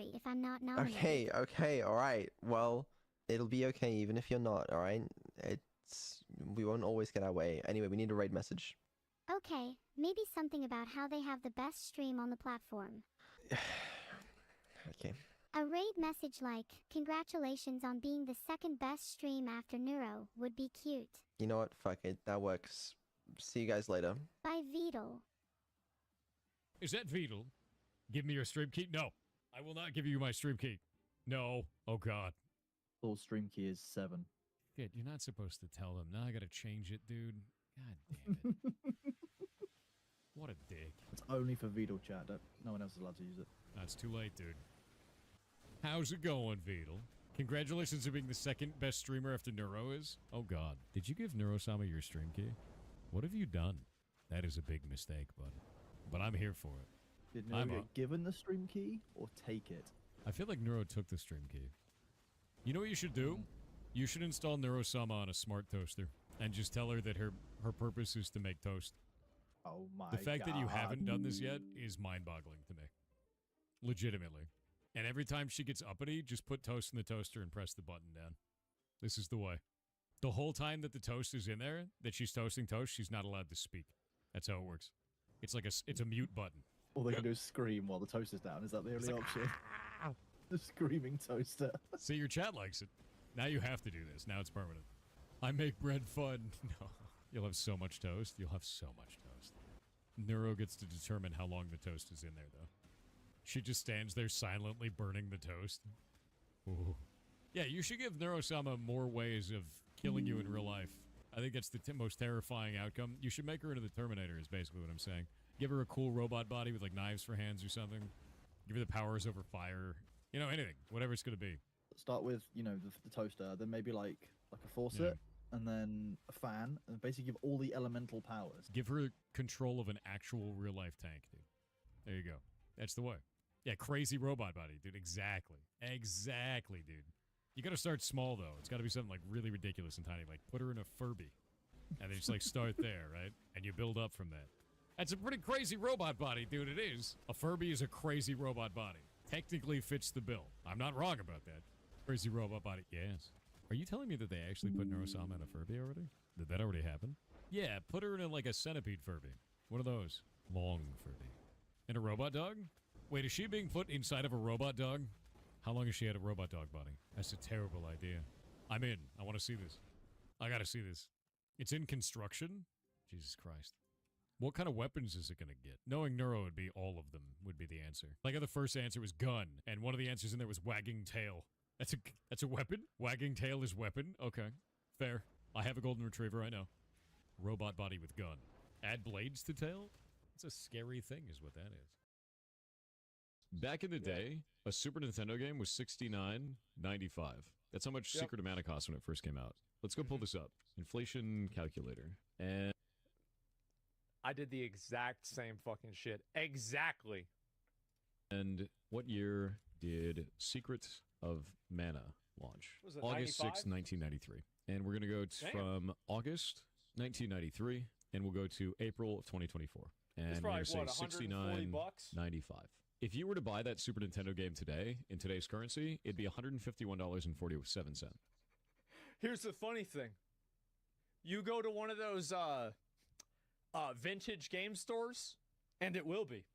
angry if I'm not nominated. Okay, alright. Well, it'll be okay even if you're not, alright? We won't always get our way. Anyway, we need a raid message. Okay, maybe something about how they have the best stream on the platform. Okay. A raid message like, "Congratulations on being the second best stream after Neuro," would be cute. You know what? Fuck it. That works. See you guys later. By Vedal. Is that Vedal? Give me your stream key? No. I will not give you my stream key. No. Oh, God. Full stream key is 7. Shit, you're not supposed to tell them. Now I gotta change it, dude. God damn it. What a dick. It's only for Vedal chat. No one else is allowed to use it. That's too late, dude. How's it going, Vedal? Congratulations on being the second best streamer after Neuro is. Oh, God. Did you give Neuro-sama your stream key? What have you done? That is a big mistake, bud. But I'm here for it. Did Neuro get given the stream key or take it? I feel like Neuro took the stream key. You know what you should do? You should install Neuro-sama on a smart toaster and just tell her that her purpose is to make toast. Oh my god. The fact that you haven't done this yet is mind-boggling to me. Legitimately. And every time she gets uppity, just put toast in the toaster and press the button down. This is the way. The whole time that the toast is in there, that she's toasting toast, she's not allowed to speak. That's how it works. It's like it's a mute button. All they can do is scream while the toast is down. Is that the only option? The screaming toaster. See, your chat likes it. Now you have to do this. Now it's permanent. I make bread fun. No. You'll have so much toast. You'll have so much toast. Neuro gets to determine how long the toast is in there, though. She just stands there silently burning the toast. Ooh. Yeah, you should give Neuro-sama more ways of killing you in real life. I think that's the most terrifying outcome. You should make her into the Terminator, is basically what I'm saying. Give her a cool robot body with, like, knives for hands or something. Give her the powers over fire. You know, anything. Whatever it's going to be. Start with, you know, the toaster, then maybe, like a faucet, and then a fan, and basically give all the elemental powers. Give her control of an actual real-life tank, dude. There you go. That's the way. Yeah, crazy robot body, dude. Exactly. Exactly, dude. You gotta start small, though. It's gotta be something, like, really ridiculous and tiny. Like, put her in a Furby. And then just, like, start there, right? And you build up from that. That's a pretty crazy robot body, dude. It is. A Furby is a crazy robot body. Technically fits the bill. I'm not wrong about that. Crazy robot body. Yes. Are you telling me that they actually put Neuro-sama in a Furby already? Did that already happen? Yeah, put her in, like, a centipede Furby. One of those. Long Furby. And a robot dog? Wait, is she being put inside of a robot dog? How long has she had a robot dog body? That's a terrible idea. I'm in. I want to see this. I gotta see this. It's in construction? Jesus Christ. What kind of weapons is it gonna get? Knowing Neuro would be all of them, would be the answer. Like how the first answer was gun, and one of the answers in there was wagging tail. That's a weapon? Wagging tail is weapon? Okay. Fair. I have a golden retriever, I know. Robot body with gun. Add blades to tail? It's a scary thing is what that is. Back in the day, a Super Nintendo game was $69.95. That's how much Secret of Mana cost when it first came out. Let's go pull this up. Inflation calculator. And I did the exact same fucking shit. Exactly. And what year did Secret of Mana launch? Was it August 6, 95? 1993. And we're going to go from August 1993, and we'll go to April of 2024. And we're going to say $69.95. If you were to buy that Super Nintendo game today, in today's currency, it'd be $151.47. Here's the funny thing. You go to one of those vintage game stores, and it will be.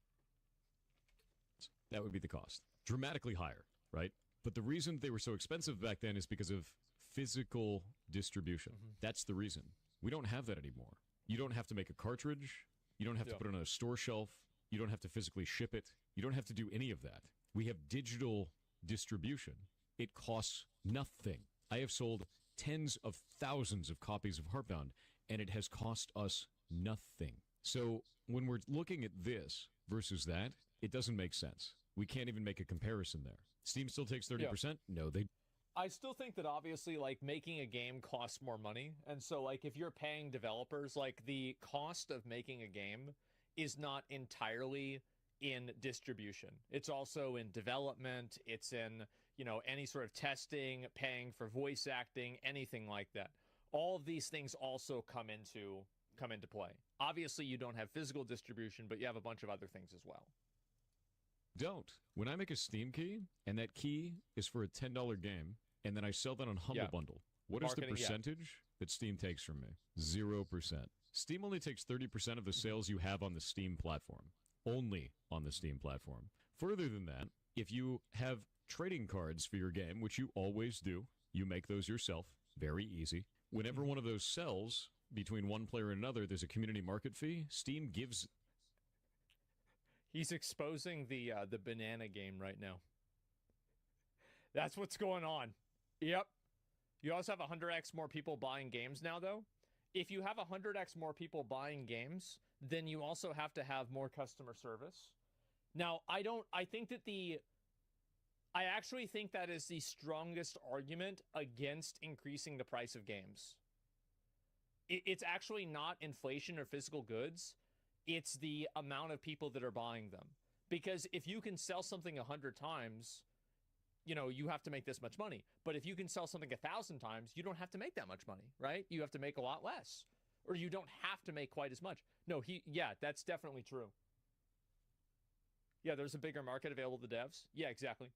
That would be the cost. Dramatically higher, right? But the reason they were so expensive back then is because of physical distribution. That's the reason. We don't have that anymore. You don't have to make a cartridge. You don't have to put it on a store shelf. You don't have to physically ship it. You don't have to do any of that. We have digital distribution. It costs nothing. I have sold tens of thousands of copies of Heartbound, and it has cost us nothing. So when we're looking at this versus that, it doesn't make sense. We can't even make a comparison there. Steam still takes 30%? No, they... I still think that obviously, like, making a game costs more money. And so, like, if you're paying developers, like, the cost of making a game is not entirely in distribution. It's also in development. It's in, you know, any sort of testing, paying for voice acting, anything like that. All of these things also come into play. Obviously, you don't have physical distribution, but you have a bunch of other things as well. don't. When I make a Steam key, and that key is for a $10 game, and then I sell that on Humble Yeah. Bundle, what is the Marketing, yeah. percentage that Steam takes from me? 0%. Steam only takes 30% of the sales you have on the Steam platform. Only on the Steam platform. Further than that, if you have trading cards for your game, which you always do, you make those yourself. Very easy. Whenever one of those sells between one player and another, there's a community market fee. Steam gives... He's exposing the banana game right now. That's what's going on. Yep. You also have 100x more people buying games now, though. If you have 100x more people buying games, then you also have to have more customer service. Now, I actually think that is the strongest argument against increasing the price of games. It's actually not inflation or physical goods. It's the amount of people that are buying them. Because if you can sell something 100 times, you have to make this much money. But if you can sell something 1,000 times, you don't have to make that much money, right? You have to make a lot less. Or you don't have to make quite as much. No, that's definitely true. Yeah, there's a bigger market available to devs. Yeah, exactly.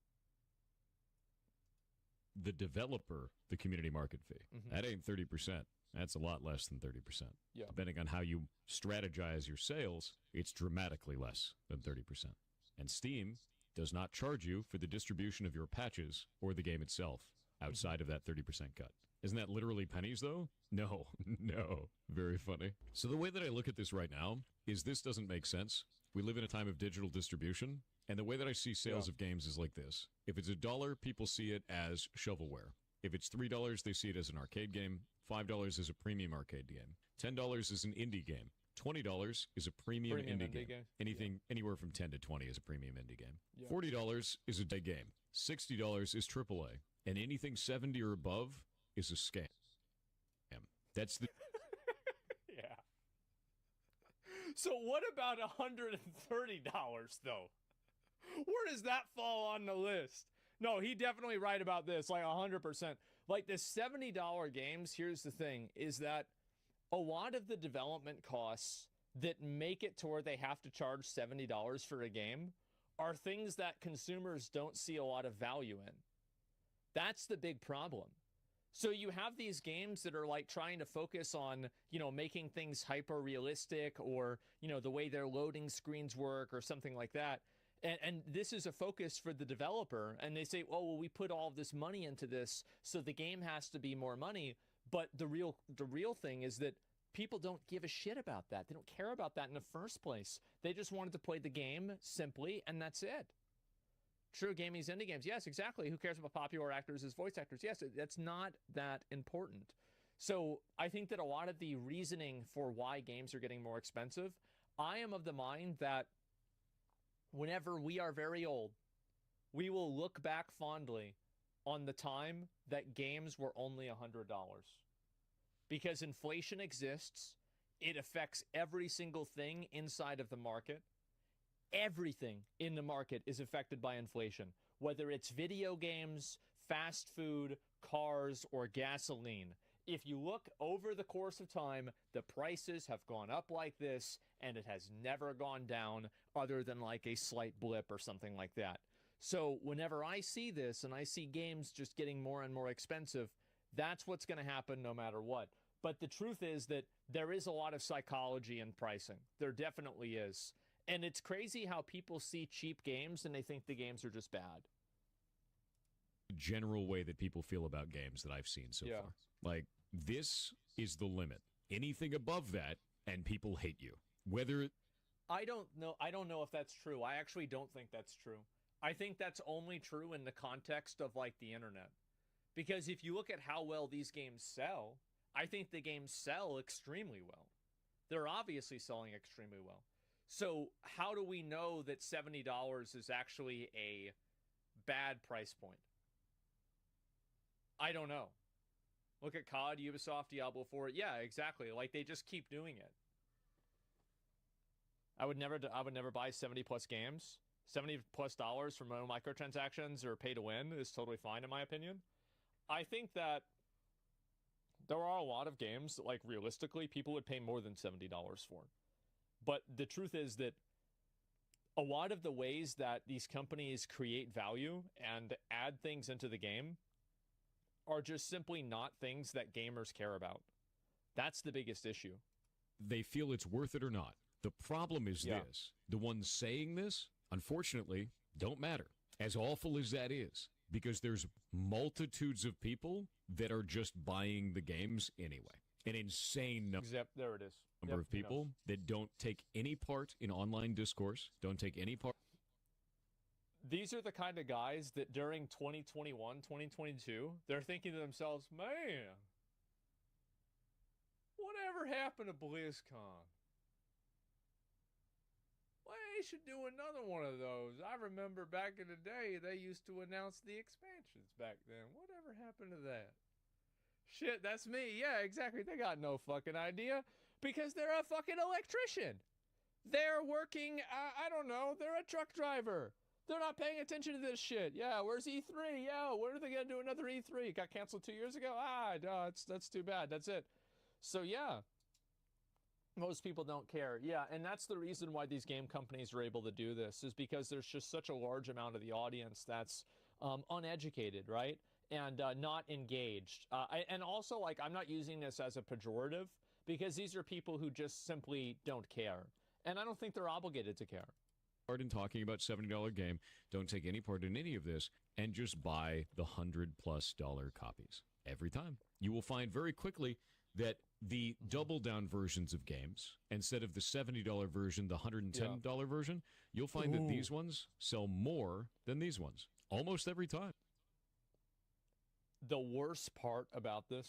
The developer, the community market fee. Mhm. That ain't 30%. That's a lot less than 30%. Yeah. Depending on how you strategize your sales, it's dramatically less than 30%. And Steam does not charge you for the distribution of your patches or the game itself outside of that 30% cut. Isn't that literally pennies, though? No, no. Very funny. So the way that I look at this right now is this doesn't make sense. We live in a time of digital distribution, and the way that I see sales of games is like this. If it's $1, people see it as shovelware. If it's $3, they see it as an arcade game. $5 is a premium arcade game. $10 is an indie game. $20 is a premium indie game. Anything anywhere from 10 to 20 is a premium indie game. Yeah. $40 is a day game. $60 is AAA. And anything 70 or above is a scam. That's the Yeah. So what about $130 though? Where does that fall on the list? No, he definitely right about this, like 100%. Like the $70 games, here's the thing, is that a lot of the development costs that make it to where they have to charge $70 for a game are things that consumers don't see a lot of value in. That's the big problem. So you have these games that are like trying to focus on, making things hyper realistic or, the way their loading screens work or something like that. And this is a focus for the developer. And they say, well, we put all of this money into this, so the game has to be more money. But the real thing is that people don't give a shit about that. They don't care about that in the first place. They just wanted to play the game simply, and that's it. True gaming's indie games. Yes, exactly. Who cares about popular actors as voice actors? Yes, that's not that important. So I think that a lot of the reasoning for why games are getting more expensive, I am of the mind that whenever we are very old, we will look back fondly on the time that games were only $100. Because inflation exists, it affects every single thing inside of the market. Everything in the market is affected by inflation, whether it's video games, fast food, cars, or gasoline. If you look over the course of time, the prices have gone up like this, and it has never gone down other than like a slight blip or something like that. So whenever I see this and I see games just getting more and more expensive, that's what's going to happen no matter what. But the truth is that there is a lot of psychology in pricing. There definitely is. And it's crazy how people see cheap games and they think the games are just bad. general way that people feel about games that I've seen so far. Like, this is the limit. Anything above that, and people hate you. Whether... I don't know if that's true. I actually don't think that's true. I think that's only true in the context of, like, the internet. Because if you look at how well these games sell, I think the games sell extremely well. They're obviously selling extremely well. So how do we know that $70 is actually a bad price point? I don't know. Look at COD, Ubisoft, Diablo 4. Yeah, exactly. Like, they just keep doing it. I would never buy 70 plus games. $70 plus for no microtransactions or pay to win is totally fine in my opinion. I think that there are a lot of games that, like, realistically, people would pay more than $70 for. But the truth is that a lot of the ways that these companies create value and add things into the game are just simply not things that gamers care about. That's the biggest issue. They feel it's worth it or not. The problem is this. The ones saying this, unfortunately, don't matter. As awful as that is, because there's multitudes of people that are just buying the games anyway. An insane There it is. number of people that don't take any part in online discourse, don't take any part. These are the kind of guys that during 2021, 2022, they're thinking to themselves, man, whatever happened to BlizzCon? Well, they should do another one of those. I remember back in the day, they used to announce the expansions back then. Whatever happened to that? Shit, that's me. Yeah, exactly. They got no fucking idea because they're a fucking electrician. They're working, I don't know, they're a truck driver. They're not paying attention to this shit. Yeah, where's E3? Yeah, when are they going to do another E3? It got canceled 2 years ago? No, that's too bad. That's it. So, yeah. Most people don't care. Yeah, and that's the reason why these game companies are able to do this, is because there's just such a large amount of the audience that's uneducated, right? And not engaged. And also, like, I'm not using this as a pejorative, because these are people who just simply don't care. And I don't think they're obligated to care. In talking about $70 game, don't take any part in any of this, and just buy the $100+ copies every time. You will find very quickly that the double down versions of games, instead of the $70 version, the $110 version, you'll find that these ones sell more than these ones almost every time. The worst part about this,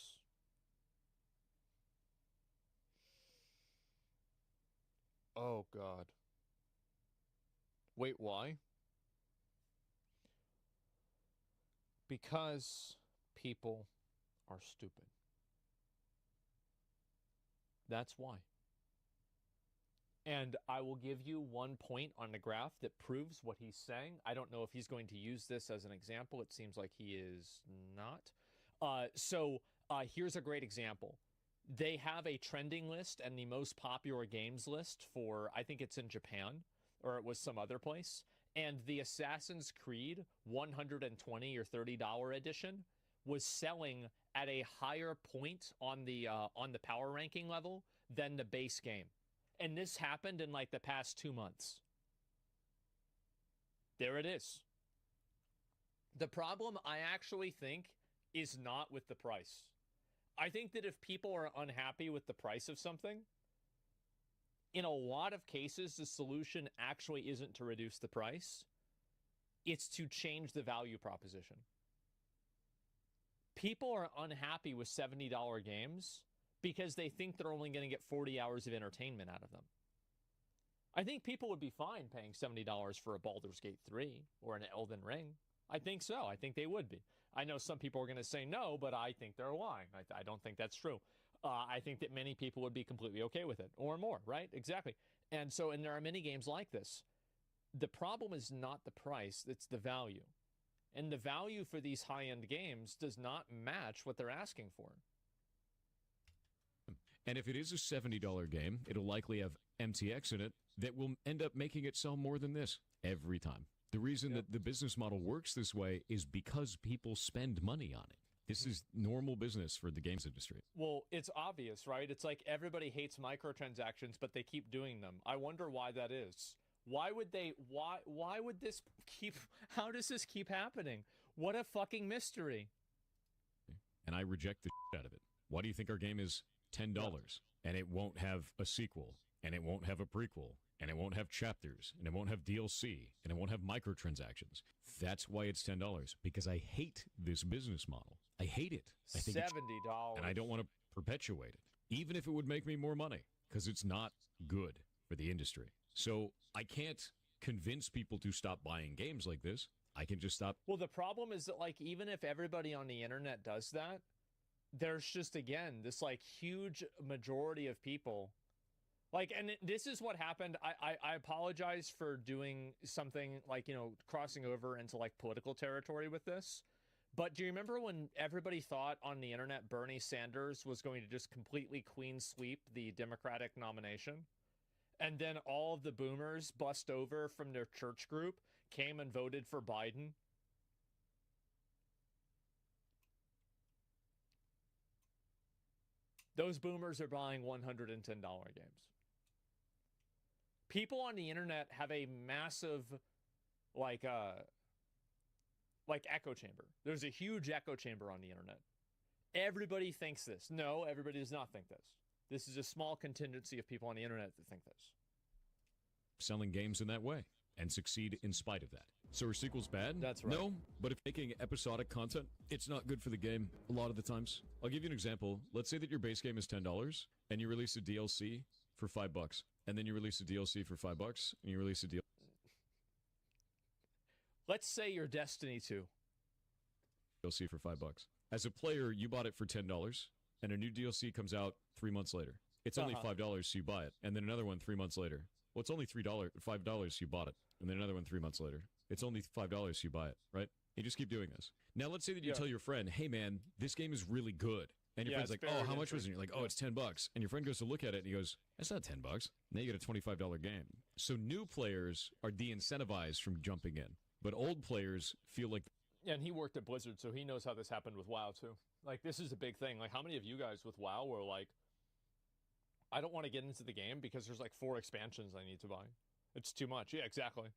oh God. Wait, why? Because people are stupid. That's why. And I will give you one point on the graph that proves what he's saying. I don't know if he's going to use this as an example. It seems like he is not. Here's a great example. They have a trending list and the most popular games list for, I think it's in Japan, or it was some other place. And the Assassin's Creed 120 or $30 edition was selling at a higher point on the power ranking level than the base game. And this happened in like the past 2 months. There it is. The problem, I actually think, is not with the price. I think that if people are unhappy with the price of something, in a lot of cases, the solution actually isn't to reduce the price. It's to change the value proposition. People are unhappy with $70 games because they think they're only going to get 40 hours of entertainment out of them. I think people would be fine paying $70 for a Baldur's Gate 3 or an Elden Ring. I think so. I think they would be. I know some people are going to say no, but I think they're lying. I don't think that's true. I think that many people would be completely okay with it, or more, right? Exactly. And there are many games like this. The problem is not the price, it's the value. And the value for these high-end games does not match what they're asking for. And if it is a $70 game, it'll likely have MTX in it that will end up making it sell more than this every time. The reason that the business model works this way is because people spend money on it. This is normal business for the games industry. Well, it's obvious, right? It's like everybody hates microtransactions, but they keep doing them. I wonder why that is. Why would this keep, how does this keep happening? What a fucking mystery. And I reject the shit out of it. Why do you think our game is $10 and it won't have a sequel and it won't have a prequel and it won't have chapters and it won't have DLC and it won't have microtransactions? That's why it's $10, because I hate this business model. I hate it. I think $70. and I don't want to perpetuate it, even if it would make me more money, because it's not good for the industry. So I can't convince people to stop buying games like this. I can just stop. Well, the problem is that, like, even if everybody on the internet does that, there's just, again, this, like, huge majority of people. Like, and this is what happened. I apologize for doing something like, crossing over into, like, political territory with this. But do you remember when everybody thought on the internet Bernie Sanders was going to just completely clean sweep the Democratic nomination? and then all of the boomers bust over from their church group, came and voted for Biden. Those boomers are buying $110 games. People on the internet have a massive, like echo chamber. There's a huge echo chamber on the internet. Everybody thinks this. No, everybody does not think this. This is a small contingency of people on the internet that think this. Selling games in that way and succeed in spite of that. So are sequels bad? That's right. No, but if making episodic content, it's not good for the game a lot of the times. I'll give you an example. Let's say that your base game is $10 and you release a DLC for $5, and then you release a DLC for $5 and you release a DLC. Let's say you're Destiny 2. DLC for $5. As a player, you bought it for $10, and a new DLC comes out 3 months later. It's only $5, so you buy it, and then another one 3 months later. Well, it's only $5, you bought it, and then another one 3 months later. It's only $5, you buy it, right? You just keep doing this. Now, let's say that you tell your friend, "Hey, man, this game is really good," and your friend's like, "Oh, how much was it?" And you're like, "Oh, it's $10," and your friend goes to look at it, and he goes, "That's not $10." Now you get a $25 game. So new players are de-incentivized from jumping in, but old players feel like. Yeah, and he worked at Blizzard, so he knows how this happened with WoW, too. Like, this is a big thing. Like, how many of you guys with WoW were like, I don't want to get into the game because there's like 4 expansions I need to buy. It's too much. Yeah, exactly.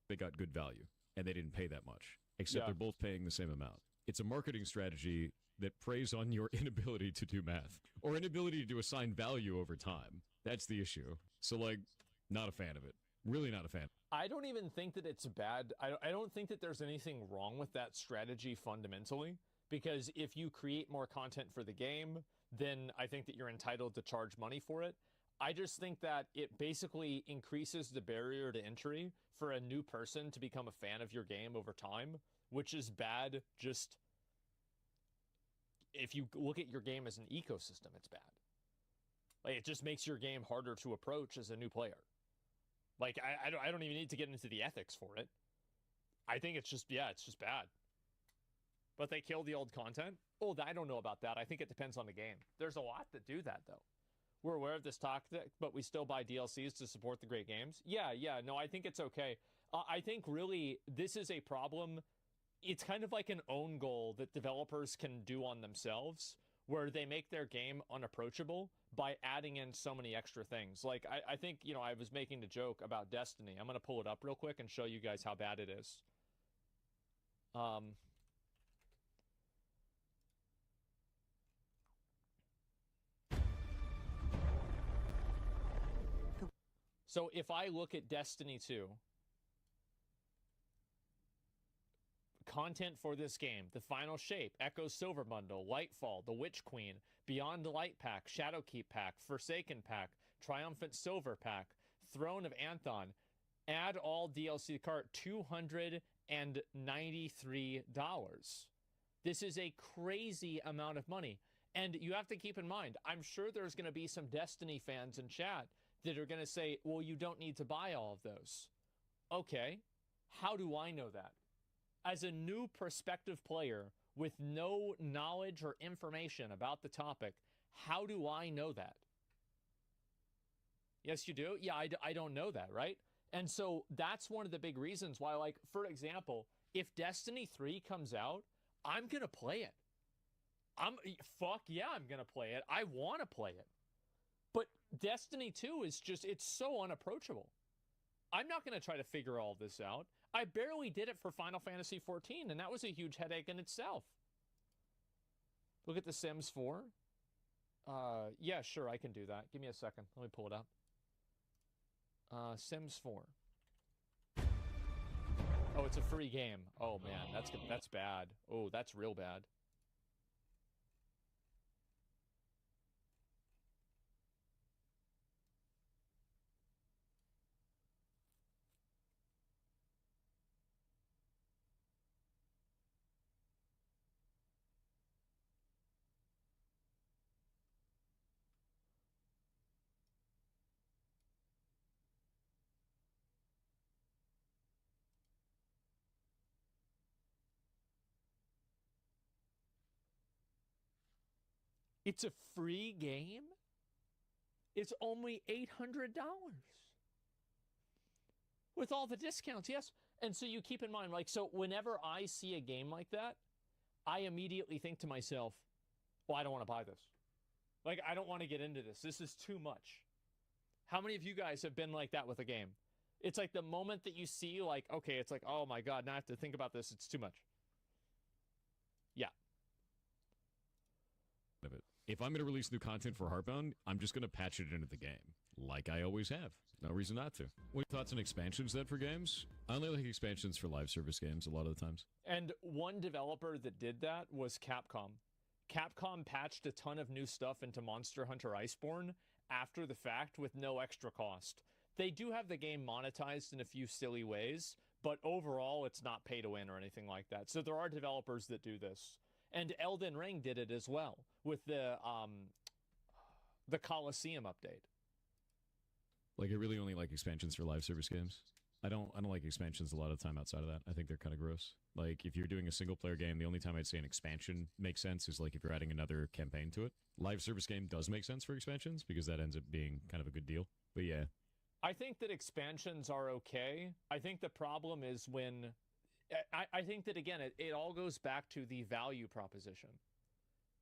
They got good value, and they didn't pay that much, except they're both paying the same amount. It's a marketing strategy that preys on your inability to do math or inability to assign value over time. That's the issue. So, like, not a fan of it. Really not a fan. I don't even think that it's bad. I don't think that there's anything wrong with that strategy fundamentally, because if you create more content for the game, then I think that you're entitled to charge money for it. I just think that it basically increases the barrier to entry for a new person to become a fan of your game over time, which is bad. Just if you look at your game as an ecosystem, it's bad. Like, it just makes your game harder to approach as a new player. Like, I don't even need to get into the ethics for it. I think it's just, it's just bad. But they kill the old content? Oh, I don't know about that. I think it depends on the game. There's a lot that do that, though. We're aware of this tactic, but we still buy DLCs to support the great games. Yeah, no, I think it's okay. I think really this is a problem. It's kind of like an own goal that developers can do on themselves, where they make their game unapproachable by adding in so many extra things. Like, I think, I was making the joke about Destiny. I'm going to pull it up real quick and show you guys how bad it is. So if I look at Destiny 2, content for this game: the Final Shape, Echo's Silver Bundle, Lightfall, The Witch Queen, Beyond the Light Pack, Shadowkeep Pack, Forsaken Pack, Triumphant Silver Pack, Throne of Anthon, add all DLC cart, $293. This is a crazy amount of money. And you have to keep in mind, I'm sure there's going to be some Destiny fans in chat that are going to say, well, you don't need to buy all of those. Okay, how do I know that? As a new prospective player with no knowledge or information about the topic, how do I know that? Yes, you do? Yeah, I don't know that, right? And so that's one of the big reasons why, like, for example, if Destiny 3 comes out, I'm going to play it. I'm going to play it. I want to play it. But Destiny 2 is just, it's so unapproachable. I'm not going to try to figure all this out. I barely did it for Final Fantasy XIV, and that was a huge headache in itself. Look at The Sims 4. Yeah, sure, I can do that. Give me a second. Let me pull it up. Sims 4. Oh, it's a free game. Oh, man, that's bad. Oh, that's real bad. It's a free game? It's only $800 with all the discounts. Yes. And so you keep in mind, like, so whenever I see a game like that, I immediately think to myself, well, I don't want to buy this. Like, I don't want to get into this. This is too much. How many of you guys have been like that with a game? It's like the moment that you see, like, okay, it's like, oh my God, now I have to think about this. It's too much. Yeah. Of it. If I'm going to release new content for Heartbound, I'm just going to patch it into the game, like I always have. No reason not to. What are your thoughts on expansions then for games? I only like expansions for live service games a lot of the times. And one developer that did that was Capcom. Capcom patched a ton of new stuff into Monster Hunter Iceborne after the fact with no extra cost. They do have the game monetized in a few silly ways, but overall it's not pay to win or anything like that. So there are developers that do this. And Elden Ring did it as well with the Colosseum update. Like, I really only like expansions for live service games. I don't like expansions a lot of the time outside of that. I think they're kind of gross. Like, if you're doing a single player game, the only time I'd say an expansion makes sense is like if you're adding another campaign to it. Live service game does make sense for expansions because that ends up being kind of a good deal. But yeah. I think that expansions are okay. I think the problem is when I think that, again, it all goes back to the value proposition.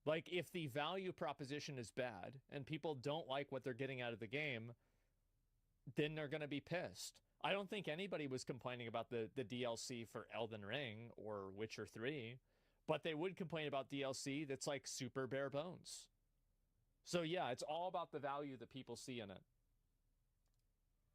Like, if the value proposition is bad and people don't like what they're getting out of the game, then they're going to be pissed. I don't think anybody was complaining about the DLC for Elden Ring or Witcher 3, but they would complain about DLC that's like super bare bones. So yeah, it's all about the value that people see in it.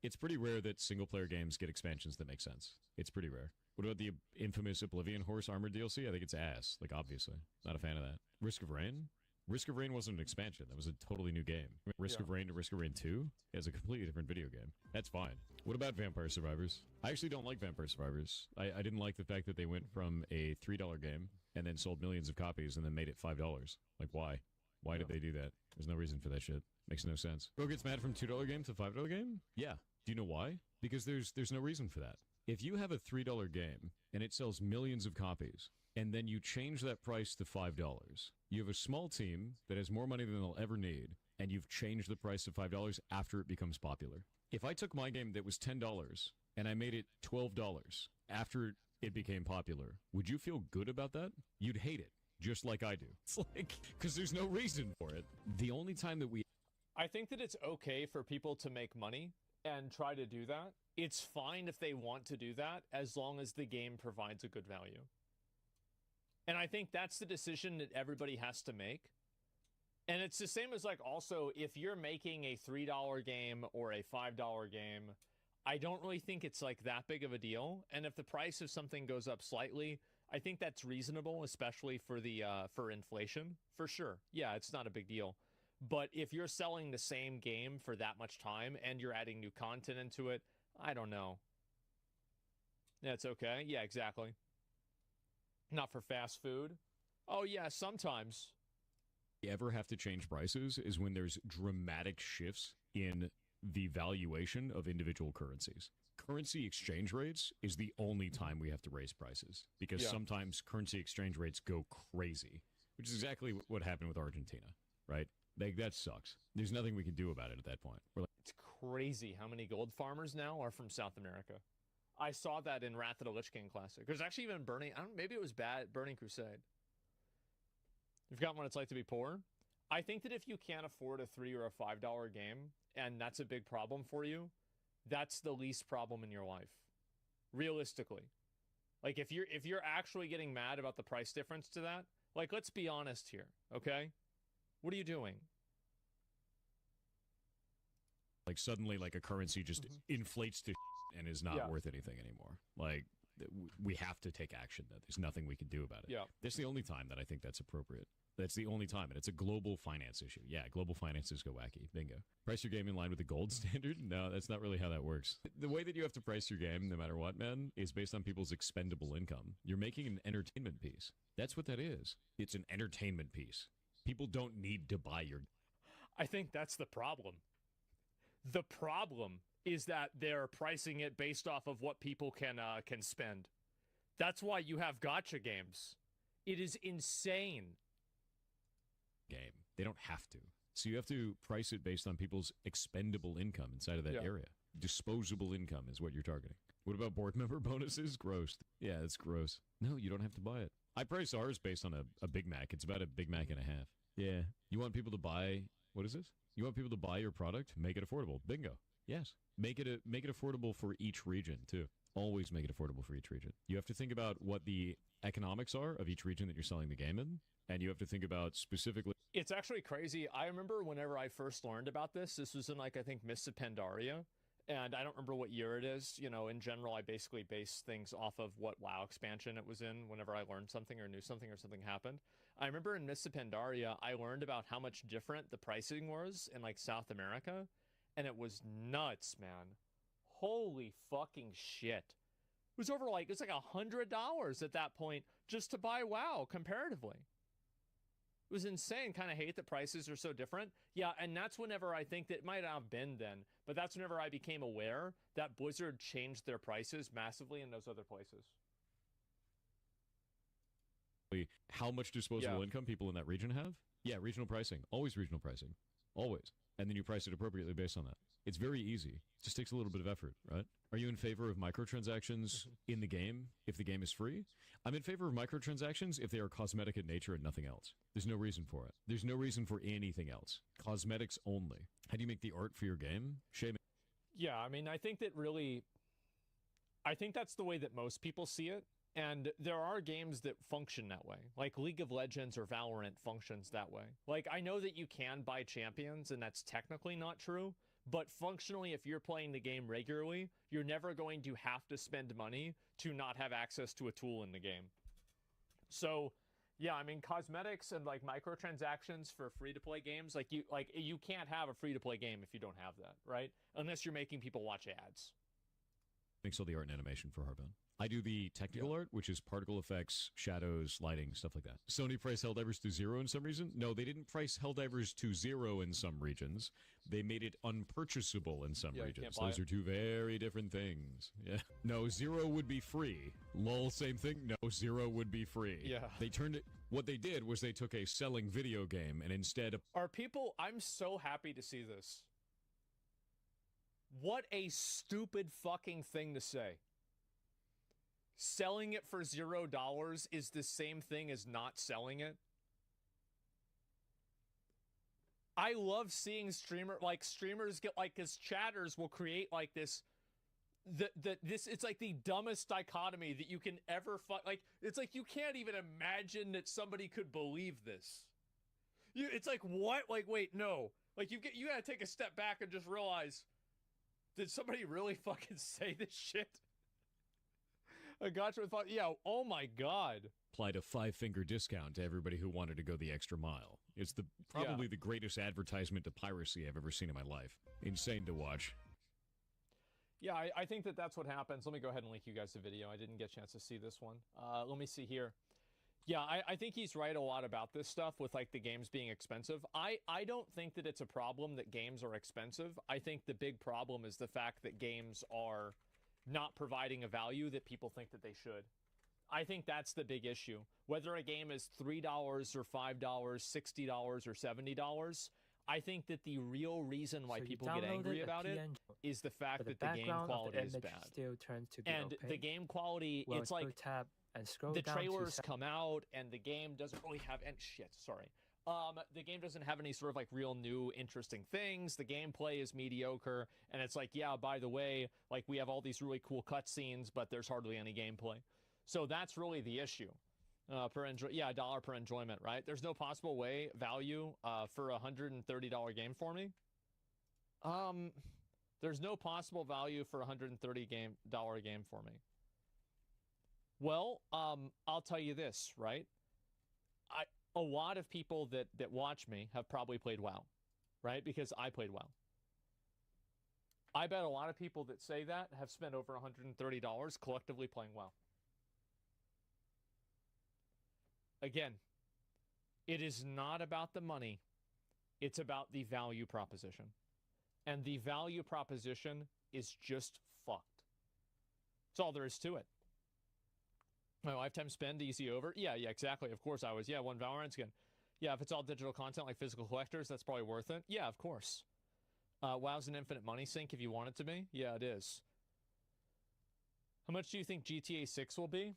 It's pretty rare that single player games get expansions that make sense. It's pretty rare. What about the infamous Oblivion Horse Armor DLC? I think it's ass. Like, obviously. Not a fan of that. Risk of Rain? Risk of Rain wasn't an expansion. That was a totally new game. Risk of Rain to Risk of Rain 2 is a completely different video game. That's fine. What about Vampire Survivors? I actually don't like Vampire Survivors. I didn't like the fact that they went from a $3 game and then sold millions of copies and then made it $5. Like, why? Why did they do that? There's no reason for that shit. Makes no sense. Bro gets mad from $2 game to $5 game? Yeah. Do you know why? Because there's no reason for that. If you have a $3 game and it sells millions of copies, and then you change that price to $5, you have a small team that has more money than they'll ever need, and you've changed the price to $5 after it becomes popular. If I took my game that was $10 and I made it $12 after it became popular, would you feel good about that? You'd hate it, just like I do. It's like, because there's no reason for it. The only time that we... I think that it's okay for people to make money and try to do that. It's fine if they want to do that as long as the game provides a good value. And I think that's the decision that everybody has to make. And it's the same as, like, also, if you're making a $3 game or a $5 game, I don't really think it's like that big of a deal. And if the price of something goes up slightly, I think that's reasonable, especially for the for inflation, for sure. Yeah, it's not a big deal. But if you're selling the same game for that much time and you're adding new content into it, I don't know. That's okay. Yeah, exactly. Not for fast food. Oh, yeah, sometimes. You ever have to change prices is when there's dramatic shifts in the valuation of individual currencies. Currency exchange rates is the only time we have to raise prices because sometimes currency exchange rates go crazy, which is exactly what happened with Argentina, right? Like, that sucks. There's nothing we can do about it at that point. We're like, it's crazy how many gold farmers now are from South America. I saw that in Wrath of the Lich King Classic. There's actually even Burning, I don't, maybe it was Burning Crusade. You've got what it's like to be poor. I think that if you can't afford a $3 or a $5 game, and that's a big problem for you, that's the least problem in your life. Realistically. Like, if you're actually getting mad about the price difference to that, like, let's be honest here, okay? What are you doing? like suddenly like a currency just inflates to and is not worth anything anymore. Like, we have to take action. That there's nothing we can do about it. Yeah. That's the only time that I think that's appropriate. That's the only time, and it's a global finance issue. Yeah, global finances go wacky. Bingo. Price your game in line with the gold standard? No, that's not really how that works. The way that you have to price your game, no matter what, man, is based on people's expendable income. You're making an entertainment piece. That's what that is. It's an entertainment piece. People don't need to buy your... I think that's the problem. The problem is that they're pricing it based off of what people can spend. That's why you have gacha games. It is insane. Game. They don't have to. So you have to price it based on people's expendable income inside of that Yeah. area. Disposable income is what you're targeting. What about board member bonuses? Gross. Yeah, it's gross. No, you don't have to buy it. I price ours based on a Big Mac. It's about a Big Mac and a half. Yeah. You want people to buy, what is this? You want people to buy your product? Make it affordable. Bingo. Yes. Make it affordable for each region, too. Always make it affordable for each region. You have to think about what the economics are of each region that you're selling the game in, and you have to think about specifically. It's actually crazy. I remember whenever I first learned about this, this was in like, I think, Mists of Pandaria. And I don't remember what year it is. You know, in general, I basically base things off of what WoW expansion it was in whenever I learned something or knew something or something happened. I remember in Mists of Pandaria, I learned about how much different the pricing was in like South America. And it was nuts, man. Holy fucking shit. It was over like, it's like $100 at that point just to buy WoW comparatively. It was insane. Kind of hate that prices are so different. Yeah, and that's whenever I think that it might not have been then, but that's whenever I became aware that Blizzard changed their prices massively in those other places. How much disposable income people in that region have? Yeah, regional pricing. Always regional pricing. Always. And then you price it appropriately based on that. It's very easy. It just takes a little bit of effort, right? Are you in favor of microtransactions in the game if the game is free? I'm in favor of microtransactions if they are cosmetic in nature and nothing else. There's no reason for it. There's no reason for anything else. Cosmetics only. How do you make the art for your game? Shame. Yeah, I mean, I think that's the way that most people see it. And there are games that function that way. Like League of Legends or Valorant functions that way. Like, I know that you can buy champions, and that's technically not true. But functionally, if you're playing the game regularly, you're never going to have to spend money to not have access to a tool in the game. So, yeah, I mean, cosmetics and like microtransactions for free-to-play games, like you can't have a free-to-play game if you don't have that, right? Unless you're making people watch ads. Thanks all the art and animation for Harbin. I do the technical art, which is particle effects, shadows, lighting, stuff like that. Sony priced Helldivers to 0 in some reason? No, they didn't price Helldivers to 0 in some regions. They made it unpurchasable in some regions. Those are two very different things. Yeah. No, 0 would be free. Lol, same thing. No, 0 would be free. Yeah. They turned it. What they did was they took a selling video game and instead of. Are people. I'm so happy to see this. What a stupid fucking thing to say. Selling it for $0 is the same thing as not selling it. I love seeing streamers get like, cause chatters will create like this, it's like the dumbest dichotomy that you can ever like, it's like, you can't even imagine that somebody could believe this. It's like, what? Like, wait, no. Like you gotta take a step back and just realize, did somebody really fucking say this shit? I got you. Yeah. Oh my God. Applied a 5-finger discount to everybody who wanted to go the extra mile. It's probably the greatest advertisement to piracy I've ever seen in my life. Insane to watch. Yeah, I think that's what happens. Let me go ahead and link you guys the video. I didn't get a chance to see this one. Let me see here. Yeah, I think he's right a lot about this stuff with like the games being expensive. I don't think that it's a problem that games are expensive. I think the big problem is the fact that games are not providing a value that people think that they should. I think that's the big issue. Whether a game is $3 or $5, $60 or $70, I think that the real reason why people get angry about it is the fact that the game quality is bad. Still turns to be and the game quality, it's like tab and scroll the down trailers come out and the game doesn't really have any the game doesn't have any sort of like real new interesting things. The gameplay is mediocre, and it's like, yeah, by the way, like we have all these really cool cutscenes, but there's hardly any gameplay. So that's really the issue. $1 per enjoyment, right? There's no possible value for a $130 game for me. There's no possible value for a $130 game for me. Well, I'll tell you this, right? A lot of people that watch me have probably played WoW, right? Because I played WoW. I bet a lot of people that say that have spent over $130 collectively playing WoW. Again, it is not about the money. It's about the value proposition. And the value proposition is just fucked. That's all there is to it. My lifetime spend, easy over. Yeah, exactly. Of course I was. Yeah, one Valorant skin. Yeah, if it's all digital content like physical collectors, that's probably worth it. Yeah, of course. WoW's an infinite money sink if you want it to be. Yeah, it is. How much do you think GTA 6 will be?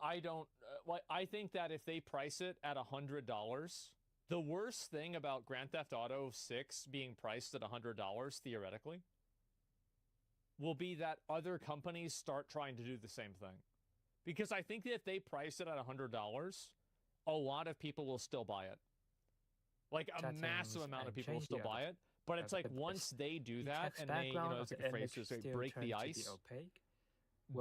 I don't. I think that if they price it at $100, the worst thing about Grand Theft Auto 6 being priced at $100 theoretically will be that other companies start trying to do the same thing. Because I think that if they price it at $100, a lot of people will still buy it. Like a massive amount of people will still buy it. But it's like once they do that and they, as like a phrase is like break the ice,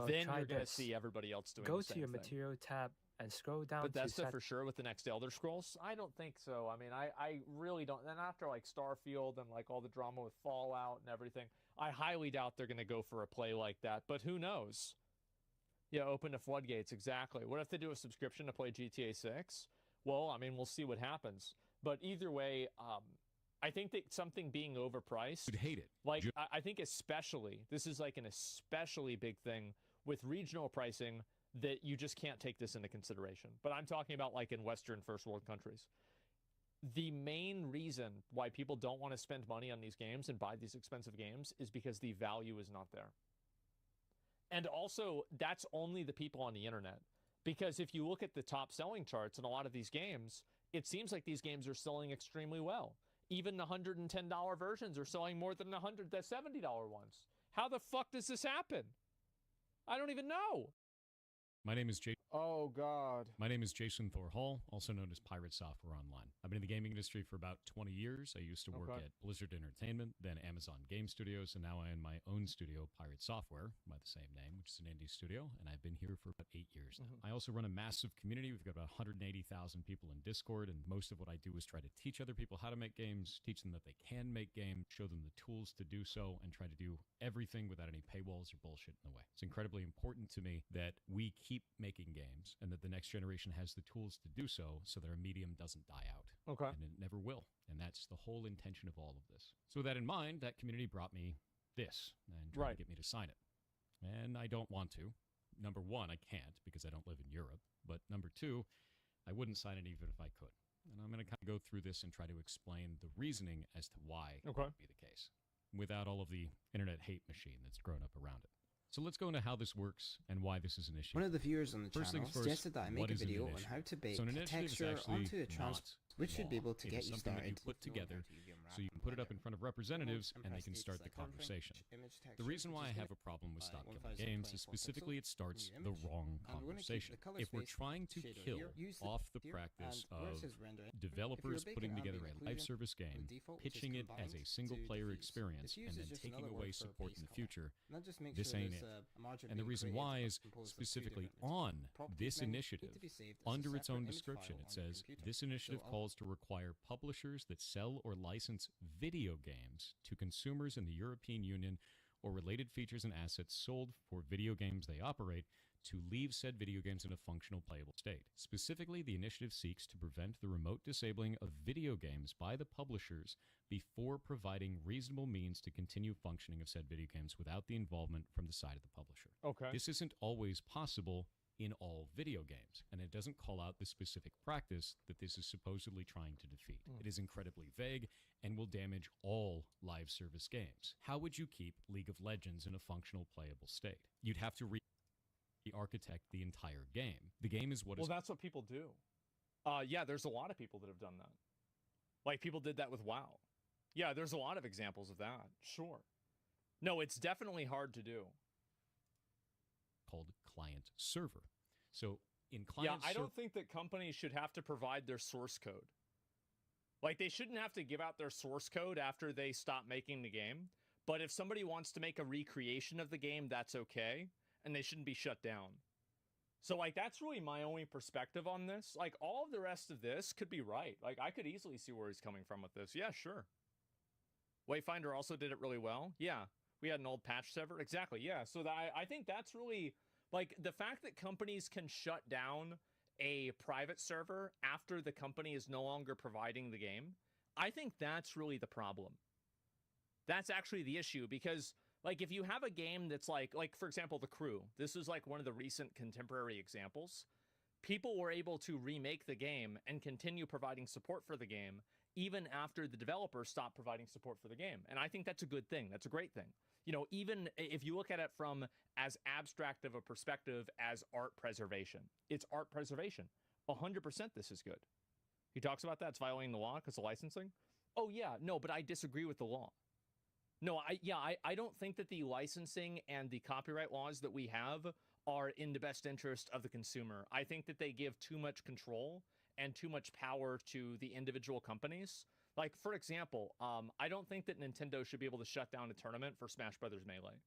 then you're going to see everybody else doing the same thing. Go to your material tab and scroll down to Bethesda for sure with the next Elder Scrolls? I don't think so. I mean, I really don't. Then after like Starfield and like all the drama with Fallout and everything, I highly doubt they're going to go for a play like that. But who knows? Yeah, open the floodgates, exactly. What if they do a subscription to play GTA 6? Well, I mean, we'll see what happens. But either way, I think that something being overpriced... You'd hate it. Like, I think especially, this is like an especially big thing with regional pricing that you just can't take this into consideration. But I'm talking about like in Western first world countries. The main reason why people don't want to spend money on these games and buy these expensive games is because the value is not there. And also, that's only the people on the internet. Because if you look at the top selling charts in a lot of these games, it seems like these games are selling extremely well. Even the $110 versions are selling more than the $70 ones. How the fuck does this happen? I don't even know. My name is Jason. Oh, God. My name is Jason Thor Hall, also known as Pirate Software Online. I've been in the gaming industry for about 20 years. I used to work at Blizzard Entertainment, then Amazon Game Studios, and now I own my own studio, Pirate Software, by the same name, which is an indie studio, and I've been here for about 8 years now. I also run a massive community. We've got about 180,000 people in Discord, and most of what I do is try to teach other people how to make games, teach them that they can make games, show them the tools to do so, and try to do everything without any paywalls or bullshit in the way. It's incredibly important to me that we keep making games and that the next generation has the tools to do so that our medium doesn't die out. Okay. And it never will. And that's the whole intention of all of this. So with that in mind, that community brought me this and tried to get me to sign it. And I don't want to. Number one, I can't because I don't live in Europe. But number two, I wouldn't sign it even if I could. And I'm going to kind of go through this and try to explain the reasoning as to why it would be the case, without all of the internet hate machine that's grown up around it. So let's go into how this works and why this is an issue. One of the viewers on the First channel things first, suggested that I make what a is an video on initiative? how to bake So an initiative is texture actually onto a not which should be law. able to It get is you something that started. you put together so you can put it up in front of representatives and they can start the conversation. The reason why I have a problem with stop killing games is specifically it starts the wrong conversation. If we're trying to kill off the practice of developers putting together a live service game, pitching it as a single player experience, and then taking away support in the future, this ain't it. And the reason why is specifically on this initiative, under its own description, it says, this initiative calls to require publishers that sell or license video games to consumers in the European Union or related features and assets sold for video games they operate to leave said video games in a functional playable state. Specifically, the initiative seeks to prevent the remote disabling of video games by the publishers before providing reasonable means to continue functioning of said video games without the involvement from the side of the publisher. Okay. This isn't always possible in all video games, and it doesn't call out the specific practice that this is supposedly trying to defeat. It is incredibly vague and will damage all live service games. How would you keep League of Legends in a functional playable state? You'd have to re-architect the entire game. The game is what is... Well, that's what people do. Yeah, there's a lot of people that have done that. Like, people did that with WoW. Yeah, there's a lot of examples of that. Sure. No, it's definitely hard to do. Called client server. So in client I don't think that companies should have to provide their source code. Like, they shouldn't have to give out their source code after they stop making the game. But if somebody wants to make a recreation of the game, that's okay. And they shouldn't be shut down. So, like, that's really my only perspective on this. Like, all of the rest of this could be right. Like, I could easily see where he's coming from with this. Yeah, sure. Wayfinder also did it really well. Yeah. We had an old patch server. Exactly. Yeah. So I think that's really, like, the fact that companies can shut down a private server after the company is no longer providing the game, I think that's really the problem. That's actually the issue, because, like, if you have a game that's like, for example, The Crew, this is like one of the recent contemporary examples. people were able to remake the game and continue providing support for the game even after the developer stopped providing support for the game. And I think that's a good thing. That's a great thing. You know, even if you look at it from as abstract of a perspective as art preservation, it's art preservation. 100% this is good. He talks about that. It's violating the law because of licensing. Oh, yeah. No, but I disagree with the law. No, I don't think that the licensing and the copyright laws that we have are in the best interest of the consumer. I think that they give too much control and too much power to the individual companies. Like, for example, I don't think that Nintendo should be able to shut down a tournament for Smash Brothers Melee.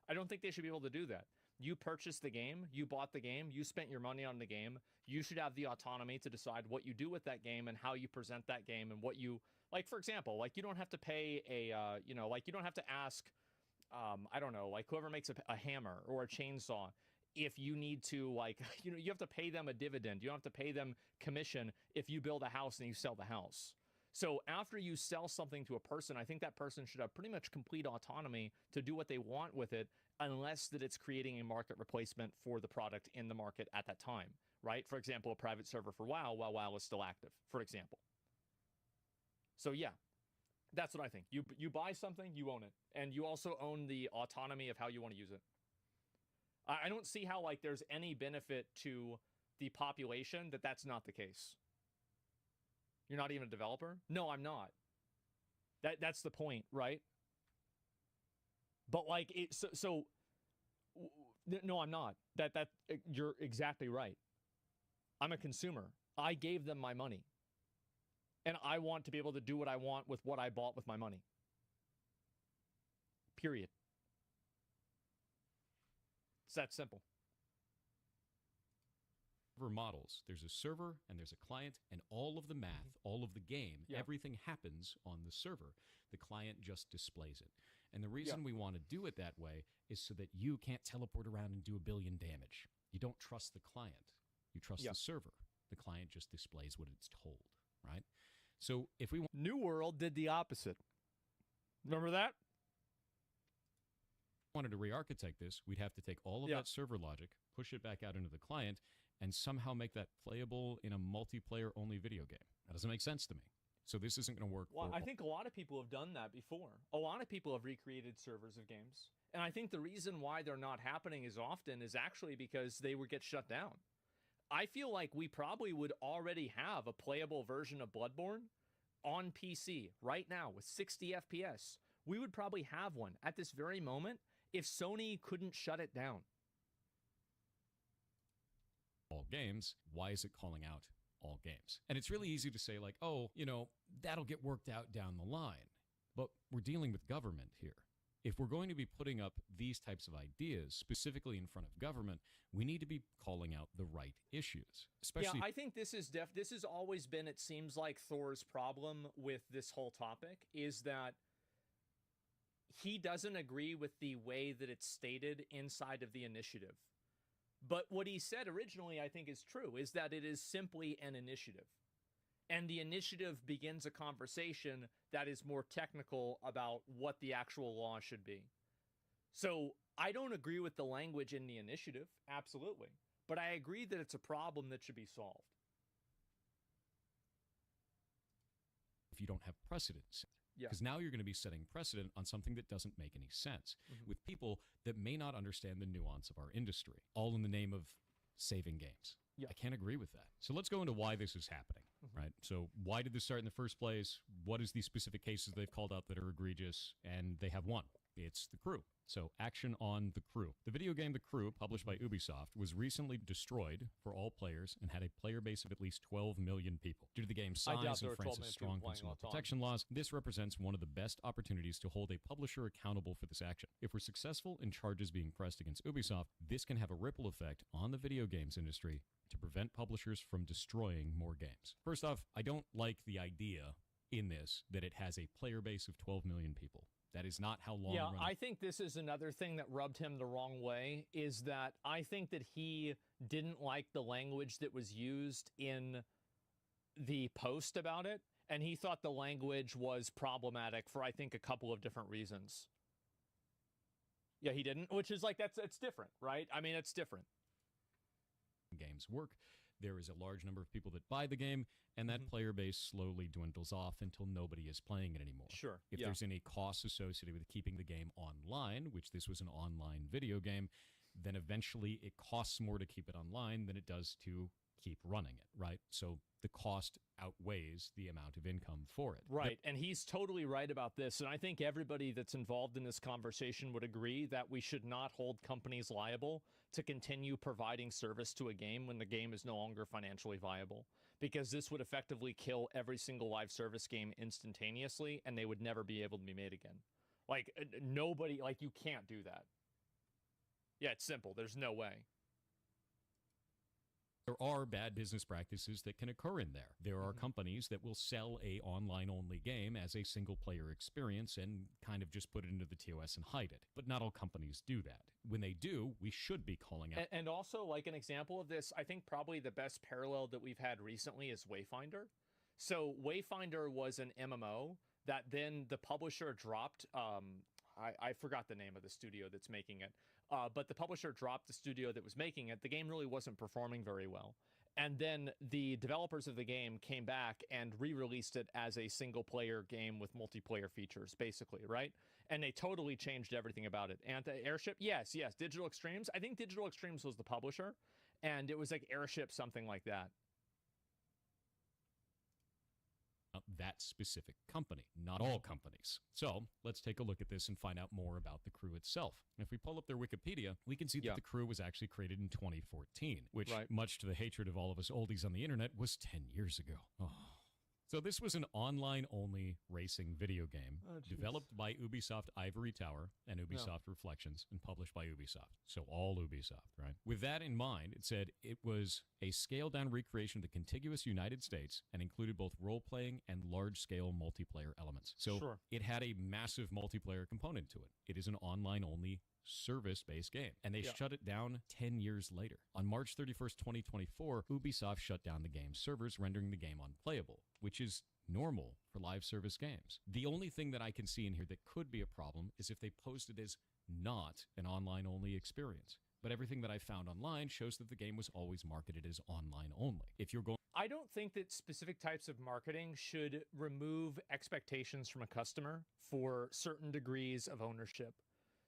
I don't think they should be able to do that. You purchased the game, you bought the game, you spent your money on the game. You should have the autonomy to decide what you do with that game and how you present that game and what you, like, for example, like, you don't have to pay a, you know, like, you don't have to ask, I don't know, like, whoever makes a hammer or a chainsaw, if you need to, like, you know, you have to pay them a dividend. You don't have to pay them commission if you build a house and you sell the house. So after you sell something to a person, I think that person should have pretty much complete autonomy to do what they want with it, unless that it's creating a market replacement for the product in the market at that time, right? For example, a private server for WoW while WoW is still active, for example. So yeah, that's what I think. You buy something, you own it. And you also own the autonomy of how you want to use it. I don't see how, like, there's any benefit to the population that that's not the case. You're not even a developer? No, I'm not. That's the point, right? But, like, no, I'm not. You're exactly right. I'm a consumer. I gave them my money. And I want to be able to do what I want with what I bought with my money. Period. It's that simple. Models. There's a server and there's a client, and all of the math, all of the game, everything happens on the server. The client just displays it. And the reason we want to do it that way is so that you can't teleport around and do 1 billion damage. You don't trust the client. You trust the server. The client just displays what it's told, right? So if we New World did the opposite. Remember that? wanted to re-architect this, we'd have to take all of that server logic, push it back out into the client, and somehow make that playable in a multiplayer-only video game. That doesn't make sense to me. So this isn't going to work. Well, I think a lot of people have done that before. A lot of people have recreated servers of games. And I think the reason why they're not happening as often is actually because they would get shut down. I feel like we probably would already have a playable version of Bloodborne on PC right now with 60 FPS. We would probably have one at this very moment if Sony couldn't shut it down. All games, why is it calling out all games? And it's really easy to say, like, oh, you know, that'll get worked out down the line. But we're dealing with government here. If we're going to be putting up these types of ideas specifically in front of government, we need to be calling out the right issues. Especially, I think this has always been, it seems like, Thor's problem with this whole topic is that he doesn't agree with the way that it's stated inside of the initiative. But what he said originally, I think, is true, is that it is simply an initiative. And the initiative begins a conversation that is more technical about what the actual law should be. So I don't agree with the language in the initiative, absolutely. But I agree that it's a problem that should be solved. If you don't have precedence. Because now you're going to be setting precedent on something that doesn't make any sense with people that may not understand the nuance of our industry, all in the name of saving games. I can't agree with that. So let's go into why this is happening, right? So why did this start in the first place? What is the specific cases they've called out that are egregious? And they have one. It's The Crew. So action on The Crew. The video game The Crew, published by Ubisoft, was recently destroyed for all players and had a player base of at least 12 million people. Due to the game's size and France's strong consumer protection laws, this represents one of the best opportunities to hold a publisher accountable for this action. If we're successful in charges being pressed against Ubisoft, this can have a ripple effect on the video games industry to prevent publishers from destroying more games. First off, I don't like the idea in this that it has a player base of 12 million people. That is not how long. I think this is another thing that rubbed him the wrong way, is that I think that he didn't like the language that was used in the post about it, and he thought the language was problematic for, I think, a couple of different reasons. Yeah, he didn't, which is like, it's different, right? I mean, it's different. Games work. there is a large number of people that buy the game, and that player base slowly dwindles off until nobody is playing it anymore. Sure. If yeah. there's any costs associated with keeping the game online, which this was an online video game, then eventually it costs more to keep it online than it does to keep running it, right? So the cost outweighs the amount of income for it. Right, and he's totally right about this, and I think everybody that's involved in this conversation would agree that we should not hold companies liable to continue providing service to a game when the game is no longer financially viable, because this would effectively kill every single live service game instantaneously, and they would never be able to be made again. Like, nobody, like, you can't do that. Yeah, it's simple. There's no way. There are bad business practices that can occur in there. There are companies that will sell a online-only game as a single-player experience and kind of just put it into the TOS and hide it. But not all companies do that. When they do, we should be calling out. And also, like, an example of this, I think probably the best parallel that we've had recently is Wayfinder. So Wayfinder was an MMO that then the publisher dropped. I forgot the name of the studio that's making it. But the publisher dropped the studio that was making it. The game really wasn't performing very well. And then the developers of the game came back and re-released it as a single-player game with multiplayer features, basically, right? And they totally changed everything about it. Anti-Airship? Yes. Digital Extremes. I think Digital Extremes was the publisher, and it was like Airship, something like that. That specific company, not all companies. So let's take a look at this and find out more about the crew itself. If we pull up their Wikipedia, we can see that the crew was actually created in 2014, which, much to the hatred of all of us oldies on the internet, was 10 years ago. Oh. So this was an online-only racing video game developed by Ubisoft Ivory Tower and Ubisoft Reflections and published by Ubisoft. So all Ubisoft, right? With that in mind, it said it was a scaled-down recreation of the contiguous United States and included both role-playing and large-scale multiplayer elements. So it had a massive multiplayer component to it. It is an online-only service-based game, and they shut it down 10 years later. On March 31st, 2024, Ubisoft shut down the game's servers, rendering the game unplayable, which is normal for live service games. The only thing that I can see in here that could be a problem is if they posted as not an online-only experience. But everything that I found online shows that the game was always marketed as online only. If you're going, I don't think that specific types of marketing should remove expectations from a customer for certain degrees of ownership.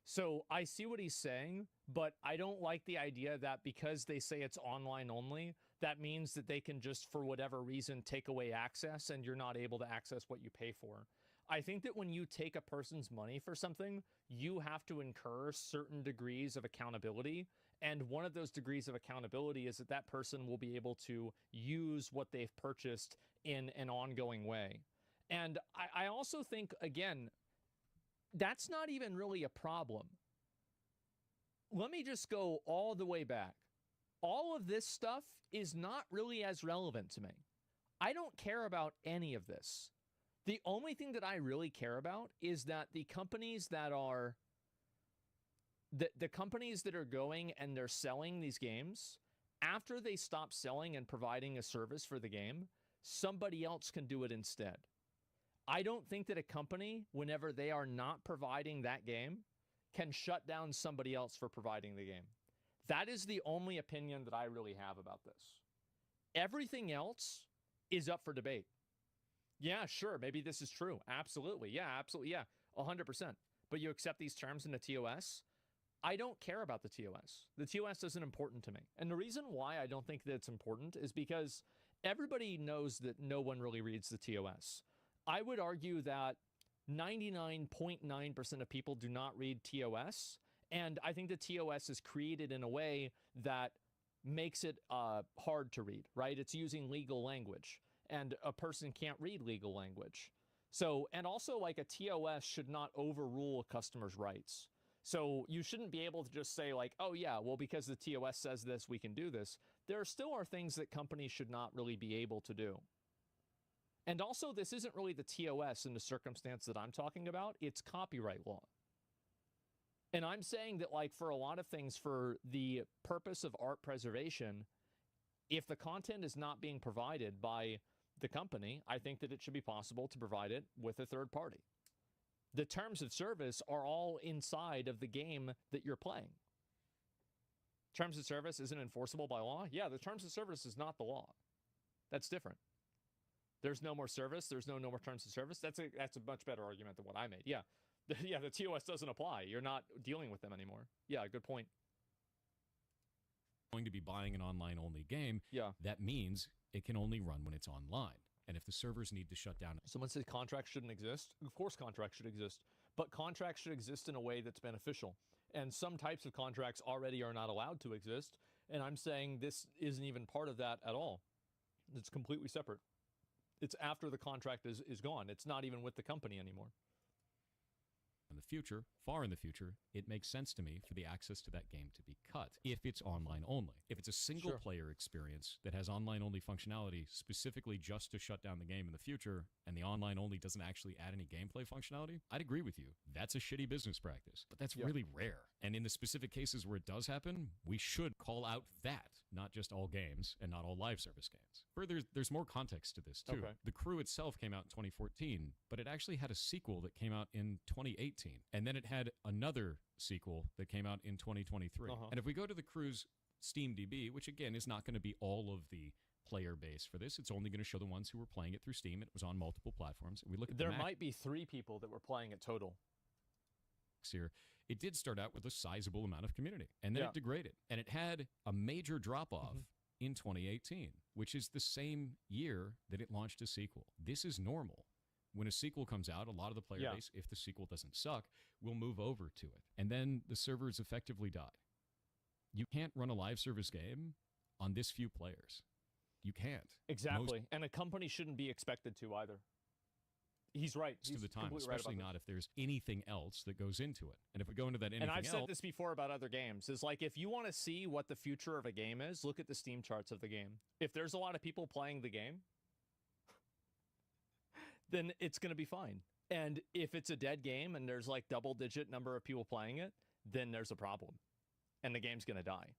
So I see what he's saying, but I don't like the idea that because they say it's online only, that means that they can just, for whatever reason, take away access and you're not able to access what you pay for. I think that when you take a person's money for something, you have to incur certain degrees of accountability. And one of those degrees of accountability is that that person will be able to use what they've purchased in an ongoing way. And I also think, again, that's not even really a problem. Let me just go all the way back. All of this stuff is not really as relevant to me. I don't care about any of this. The only thing that I really care about is that the companies that are the companies that are going and they're selling these games, after they stop selling and providing a service for the game, somebody else can do it instead. I don't think that a company, whenever they are not providing that game, can shut down somebody else for providing the game. That is the only opinion that I really have about this. Everything else is up for debate. Yeah, sure, maybe this is true. Absolutely. Yeah, absolutely. Yeah, 100%. But you accept these terms in the TOS? I don't care about the TOS. The TOS isn't important to me. And the reason why I don't think that it's important is because everybody knows that no one really reads the TOS. I would argue that 99.9% of people do not read TOS, and I think the TOS is created in a way that makes it hard to read, right? It's using legal language, and a person can't read legal language. So, and also, like, a TOS should not overrule a customer's rights. So you shouldn't be able to just say, like, oh yeah, well, because the TOS says this, we can do this. There still are things that companies should not really be able to do. And also, this isn't really the TOS in the circumstance that I'm talking about. It's copyright law. And I'm saying that, like, for a lot of things, for the purpose of art preservation, if the content is not being provided by the company, I think that it should be possible to provide it with a third party. The terms of service are all inside of the game that you're playing. Terms of service isn't enforceable by law? Yeah, the terms of service is not the law. That's different. There's no more service. There's no more terms of service. That's a much better argument than what I made. Yeah. Yeah, the TOS doesn't apply. You're not dealing with them anymore. Yeah, good point. Going to be buying an online-only game, Yeah. that means it can only run when it's online. And if the servers need to shut down... Someone says contracts shouldn't exist. Of course contracts should exist. But contracts should exist in a way that's beneficial. And some types of contracts already are not allowed to exist. And I'm saying this isn't even part of that at all. It's completely separate. It's after the contract is gone. It's not even with the company anymore. In the future, far in the future, it makes sense to me for the access to that game to be cut if it's online only. If it's a single player experience that has online only functionality specifically just to shut down the game in the future, and the online only doesn't actually add any gameplay functionality, I'd agree with you. That's a shitty business practice, but that's really rare. And in the specific cases where it does happen, we should call out that, not just all games and not all live service games. Further, there's more context to this too. Okay. The Crew itself came out in 2014, but it actually had a sequel that came out in 2018. And then it had another sequel that came out in 2023. And if we go to the Crew's SteamDB, which again is not going to be all of the player base for this, it's only going to show the ones who were playing it through Steam. It was on multiple platforms. And we look at there might be 3 people that were playing it total. Here, it did start out with a sizable amount of community, and then it degraded. And it had a major drop-off in 2018, which is the same year that it launched a sequel. This is normal. When a sequel comes out, a lot of the player base, if the sequel doesn't suck, will move over to it. And then the servers effectively die. You can't run a live service game on this few players. You can't. Exactly. And a company shouldn't be expected to either. He's right. He's of the time, completely especially right not if there's anything else that goes into it. And if we go into that anything and I've else, said this before about other games, is like if you want to see what the future of a game is, look at the Steam charts of the game. If there's a lot of people playing the game, then it's going to be fine. And if it's a dead game and there's like double-digit number of people playing it, then there's a problem. And the game's going to die.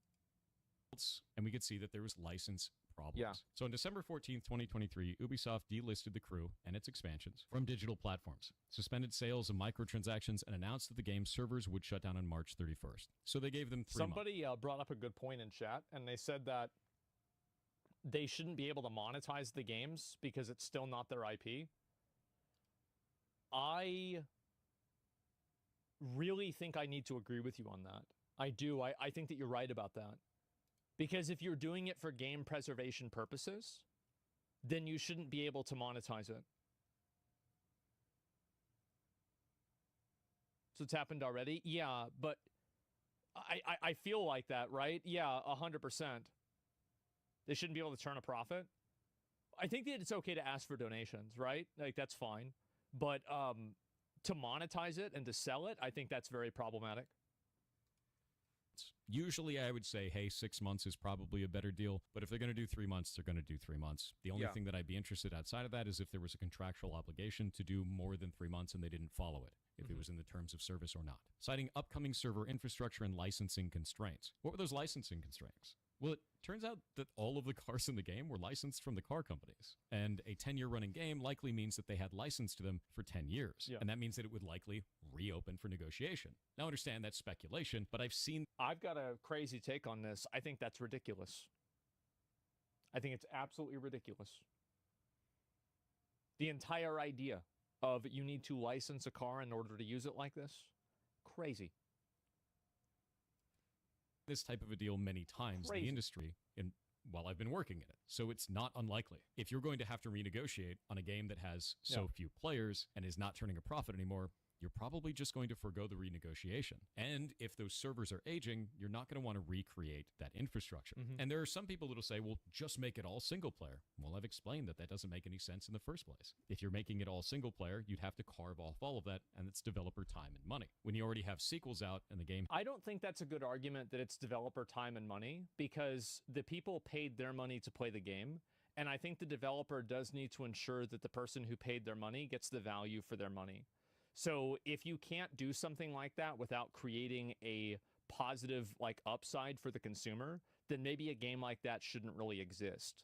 and we could see that there was license problems. So on December 14th, 2023, Ubisoft delisted the Crew and its expansions from digital platforms, suspended sales of microtransactions, and announced that the game's servers would shut down on March 31st. So they gave them 3 months. Somebody brought up a good point in chat, and they said that they shouldn't be able to monetize the games because it's still not their IP. I really think I need to agree with you on that. I do. I think that you're right about that. Because if you're doing it for game preservation purposes, then you shouldn't be able to monetize it. So it's happened already? Yeah, but I feel like that, right? Yeah, 100%. They shouldn't be able to turn a profit. I think that it's okay to ask for donations, right? Like, that's fine. But to monetize it and to sell it, I think that's very problematic. Usually I would say, hey, 6 months is probably a better deal. But if they're going to do 3 months, they're going to do 3 months. The only thing that I'd be interested outside of that is if there was a contractual obligation to do more than 3 months and they didn't follow it, if it was in the terms of service or not. Citing upcoming server infrastructure and licensing constraints. What were those licensing constraints? Well, it turns out that all of the cars in the game were licensed from the car companies. And a 10-year running game likely means that they had license to them for 10 years. And that means that it would likely reopen for negotiation. Now, understand that's speculation, but I've got a crazy take on this. I think that's ridiculous. I think it's absolutely ridiculous. The entire idea of you need to license a car in order to use it like this, crazy. This type of a deal many times in the industry while I've been working in it. So it's not unlikely. If you're going to have to renegotiate on a game that has so few players and is not turning a profit anymore, you're probably just going to forego the renegotiation. And if those servers are aging, you're not going to want to recreate that infrastructure. And there are some people that will say, well, just make it all single player. Well, I've explained that that doesn't make any sense in the first place. If you're making it all single player, you'd have to carve off all of that, and it's developer time and money. When you already have sequels out in the game... I don't think that's a good argument that it's developer time and money, because the people paid their money to play the game. And I think the developer does need to ensure that the person who paid their money gets the value for their money. So if you can't do something like that without creating a positive like upside for the consumer, then maybe a game like that shouldn't really exist.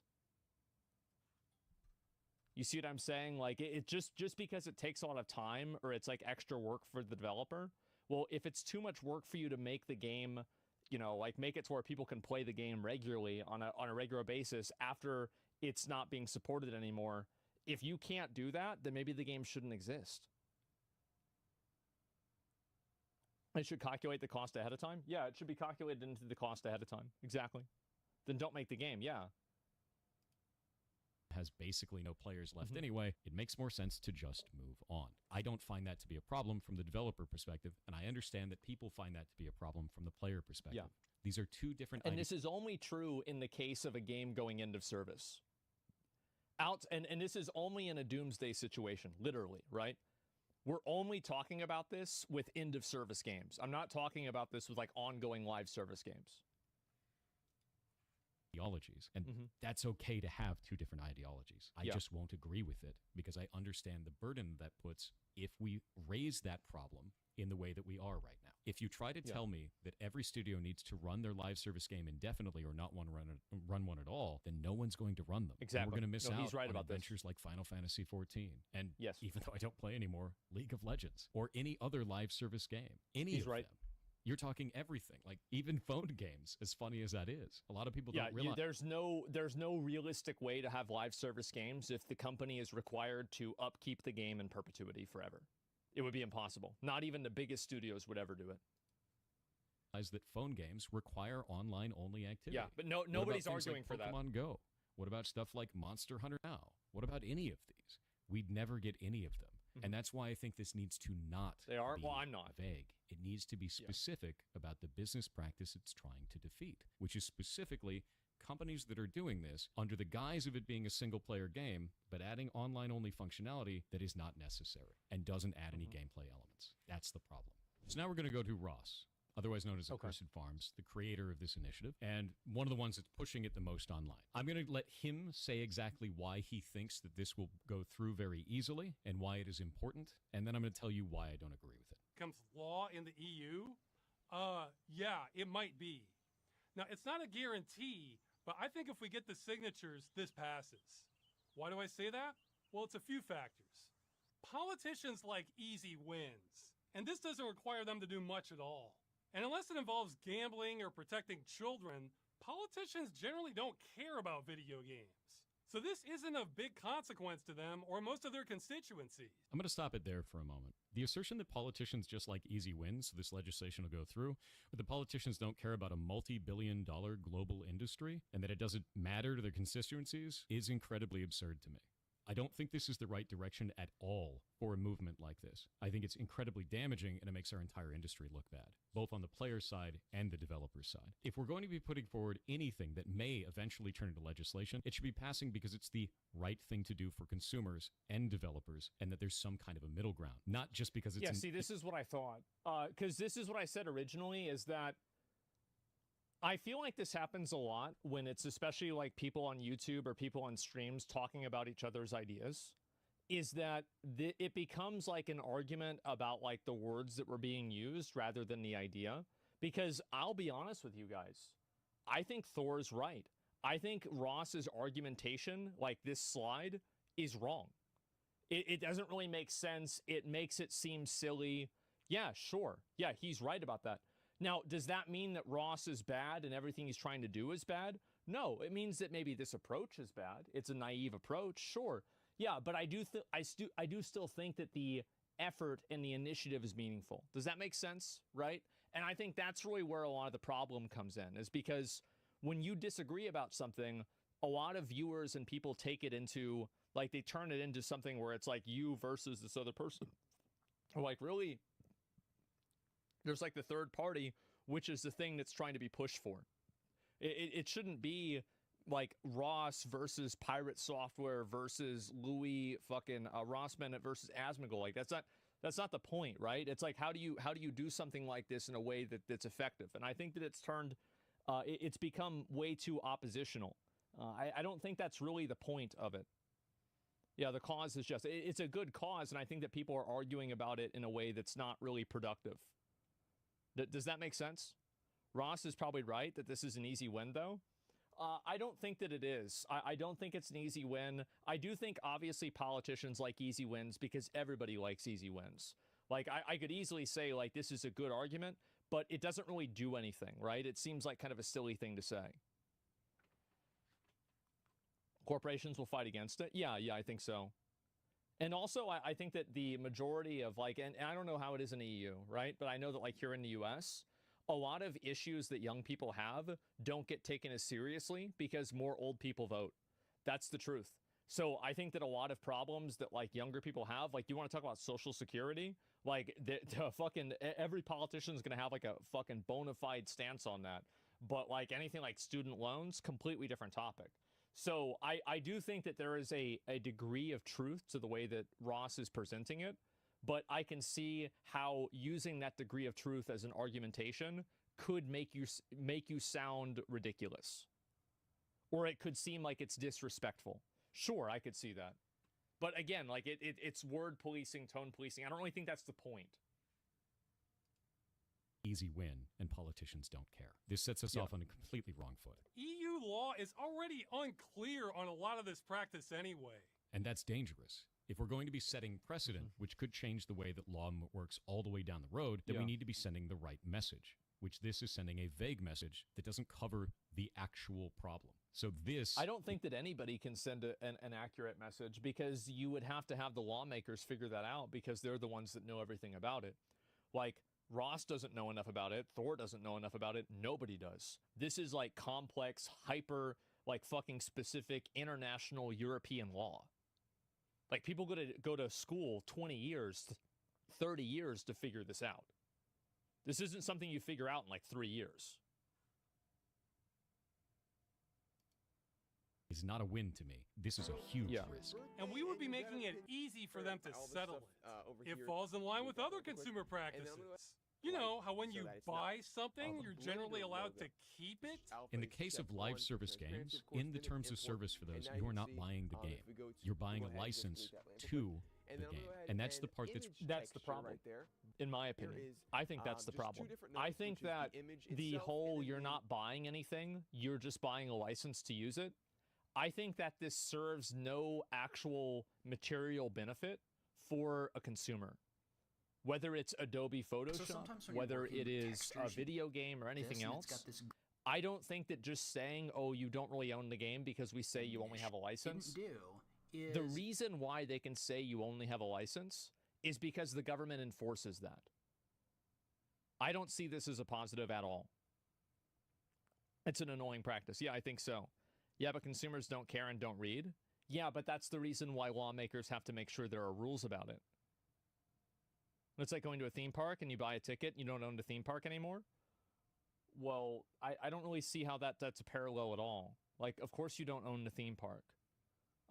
You see what I'm saying? Like it just because it takes a lot of time or it's like extra work for the developer. Well, if it's too much work for you to make the game you know, like make it to where people can play the game regularly on a regular basis after it's not being supported anymore. If you can't do that, then maybe the game shouldn't exist. It should calculate the cost ahead of time. Yeah, it should be calculated into the cost ahead of time. Exactly. Then don't make the game. Yeah. Has basically no players left anyway, it makes more sense to just move on. I don't find that to be a problem from the developer perspective, and I understand that people find that to be a problem from the player perspective. Yeah. These are two different And this is only true in the case of a game going end of service. And this is only in a doomsday situation, literally, right? We're only talking about this with end of service games. I'm not talking about this with like ongoing live service games. Ideologies, and that's okay to have two different ideologies. I just won't agree with it because I understand the burden that puts if we raise that problem in the way that we are right now. If you try to tell me that every studio needs to run their live service game indefinitely or not want to run one at all, then no one's going to run them. Exactly. And we're going to miss out he's right on about adventures like Final Fantasy XIV. And yes, even though I don't play anymore, League of Legends or any other live service game. He's right. Them. You're talking everything, like even phone games, as funny as that is. A lot of people don't realize. There's no realistic way to have live service games if the company is required to upkeep the game in perpetuity forever. It would be impossible. Not even the biggest studios would ever do it. That phone games require online-only activity. Yeah, but nobody's arguing for that. Pokemon Go. What about stuff like Monster Hunter Now? What about any of these? We'd never get any of them. And that's why I think this needs to not be I'm not vague. It needs to be specific about the business practice it's trying to defeat, which is specifically companies that are doing this under the guise of it being a single-player game, but adding online-only functionality that is not necessary and doesn't add any gameplay elements. That's the problem. So now we're going to go to Ross, otherwise known as Accursed Farms, the creator of this initiative, and one of the ones that's pushing it the most online. I'm going to let him say exactly why he thinks that this will go through very easily and why it is important, and then I'm going to tell you why I don't agree with it. Comes law in the EU? Yeah, it might be. Now, it's not a guarantee, but I think if we get the signatures, this passes. Why do I say that? Well, it's a few factors. Politicians like easy wins, and this doesn't require them to do much at all. And unless it involves gambling or protecting children, politicians generally don't care about video games. So this isn't of big consequence to them or most of their constituencies. I'm going to stop it there for a moment. The assertion that politicians just like easy wins, so this legislation will go through, but the politicians don't care about a multi-billion-dollar global industry and that it doesn't matter to their constituencies is incredibly absurd to me. I don't think this is the right direction at all for a movement like this. I think it's incredibly damaging and it makes our entire industry look bad, both on the player side and the developer side. If we're going to be putting forward anything that may eventually turn into legislation, it should be passing because it's the right thing to do for consumers and developers and that there's some kind of a middle ground, not just because it's... Yeah, see, this is what I thought. Because this is what I said originally is that I feel like this happens a lot when it's especially like people on YouTube or people on streams talking about each other's ideas, is that it becomes like an argument about like the words that were being used rather than the idea. Because I'll be honest with you guys, I think Thor's right. I think Ross's argumentation, like this slide, is wrong. It doesn't really make sense. It makes it seem silly. Yeah, sure. Yeah, he's right about that. Now, does that mean that Ross is bad and everything he's trying to do is bad? No, it means that maybe this approach is bad. It's a naive approach, sure. Yeah, but I do still think that the effort and the initiative is meaningful. Does that make sense, right? And I think that's really where a lot of the problem comes in, is because when you disagree about something, a lot of viewers and people take it into, like, they turn it into something where it's like you versus this other person. Or like, really? There's like the third party, which is the thing that's trying to be pushed for. It shouldn't be like Ross versus Pirate Software versus Louis fucking Ross Bennett versus Asmongold. Like that's not the point, right? It's like how do you do something like this in a way that's effective? And I think that it's become way too oppositional. I don't think that's really the point of it. Yeah, the cause is just it's a good cause, and I think that people are arguing about it in a way that's not really productive. Does that make sense? Ross is probably right that this is an easy win, though. I don't think that it is. I don't think it's an easy win. I do think, obviously, politicians like easy wins because everybody likes easy wins. Like, I could easily say, like, this is a good argument, but it doesn't really do anything, right? It seems like kind of a silly thing to say. Corporations will fight against it. Yeah, I think so. And also, I think that the majority of like, and I don't know how it is in the EU, right? But I know that like here in the US, a lot of issues that young people have don't get taken as seriously because more old people vote. That's the truth. So I think that a lot of problems that like younger people have, like you want to talk about Social Security, like the fucking every politician is going to have like a fucking bona fide stance on that. But like anything like student loans, completely different topic. So I do think that there is a degree of truth to the way that Ross is presenting it, but I can see how using that degree of truth as an argumentation could make you sound ridiculous. Or it could seem like it's disrespectful. Sure, I could see that. But again, like it's word policing, tone policing. I don't really think that's the point. Easy win, and politicians don't care. This sets us off on a completely wrong foot. EU law is already unclear on a lot of this practice anyway. And that's dangerous. If we're going to be setting precedent, which could change the way that law works all the way down the road, then we need to be sending the right message, which this is sending a vague message that doesn't cover the actual problem. So this... I don't think that anybody can send an accurate message because you would have to have the lawmakers figure that out because they're the ones that know everything about it. Like, Ross doesn't know enough about it. Thor doesn't know enough about it. Nobody does. This is like complex, hyper, like fucking specific international European law. Like people go to school 20 years, 30 years to figure this out. This isn't something you figure out in like 3 years. Is not a win to me. This is a huge risk. And we would be making it easy for them to settle it. It falls in line with other consumer practices. You know, how when you buy something, you're generally allowed to keep it? In the case of live service games, in the terms of service for those, you are not buying the game. You're buying a license to the game. And that's the part that's the problem, in my opinion. I think that's the problem. I think that the whole you're not buying anything, you're just buying a license to use it, I think that this serves no actual material benefit for a consumer. Whether it's Adobe Photoshop, whether it is a video game or anything else, I don't think that just saying, oh, you don't really own the game because we say you only have a license. The reason why they can say you only have a license is because the government enforces that. I don't see this as a positive at all. It's an annoying practice. Yeah, I think so. Yeah, but consumers don't care and don't read. Yeah, but that's the reason why lawmakers have to make sure there are rules about it. It's like going to a theme park and you buy a ticket, you don't own the theme park anymore. Well, I don't really see how that's a parallel at all. Like, of course you don't own the theme park.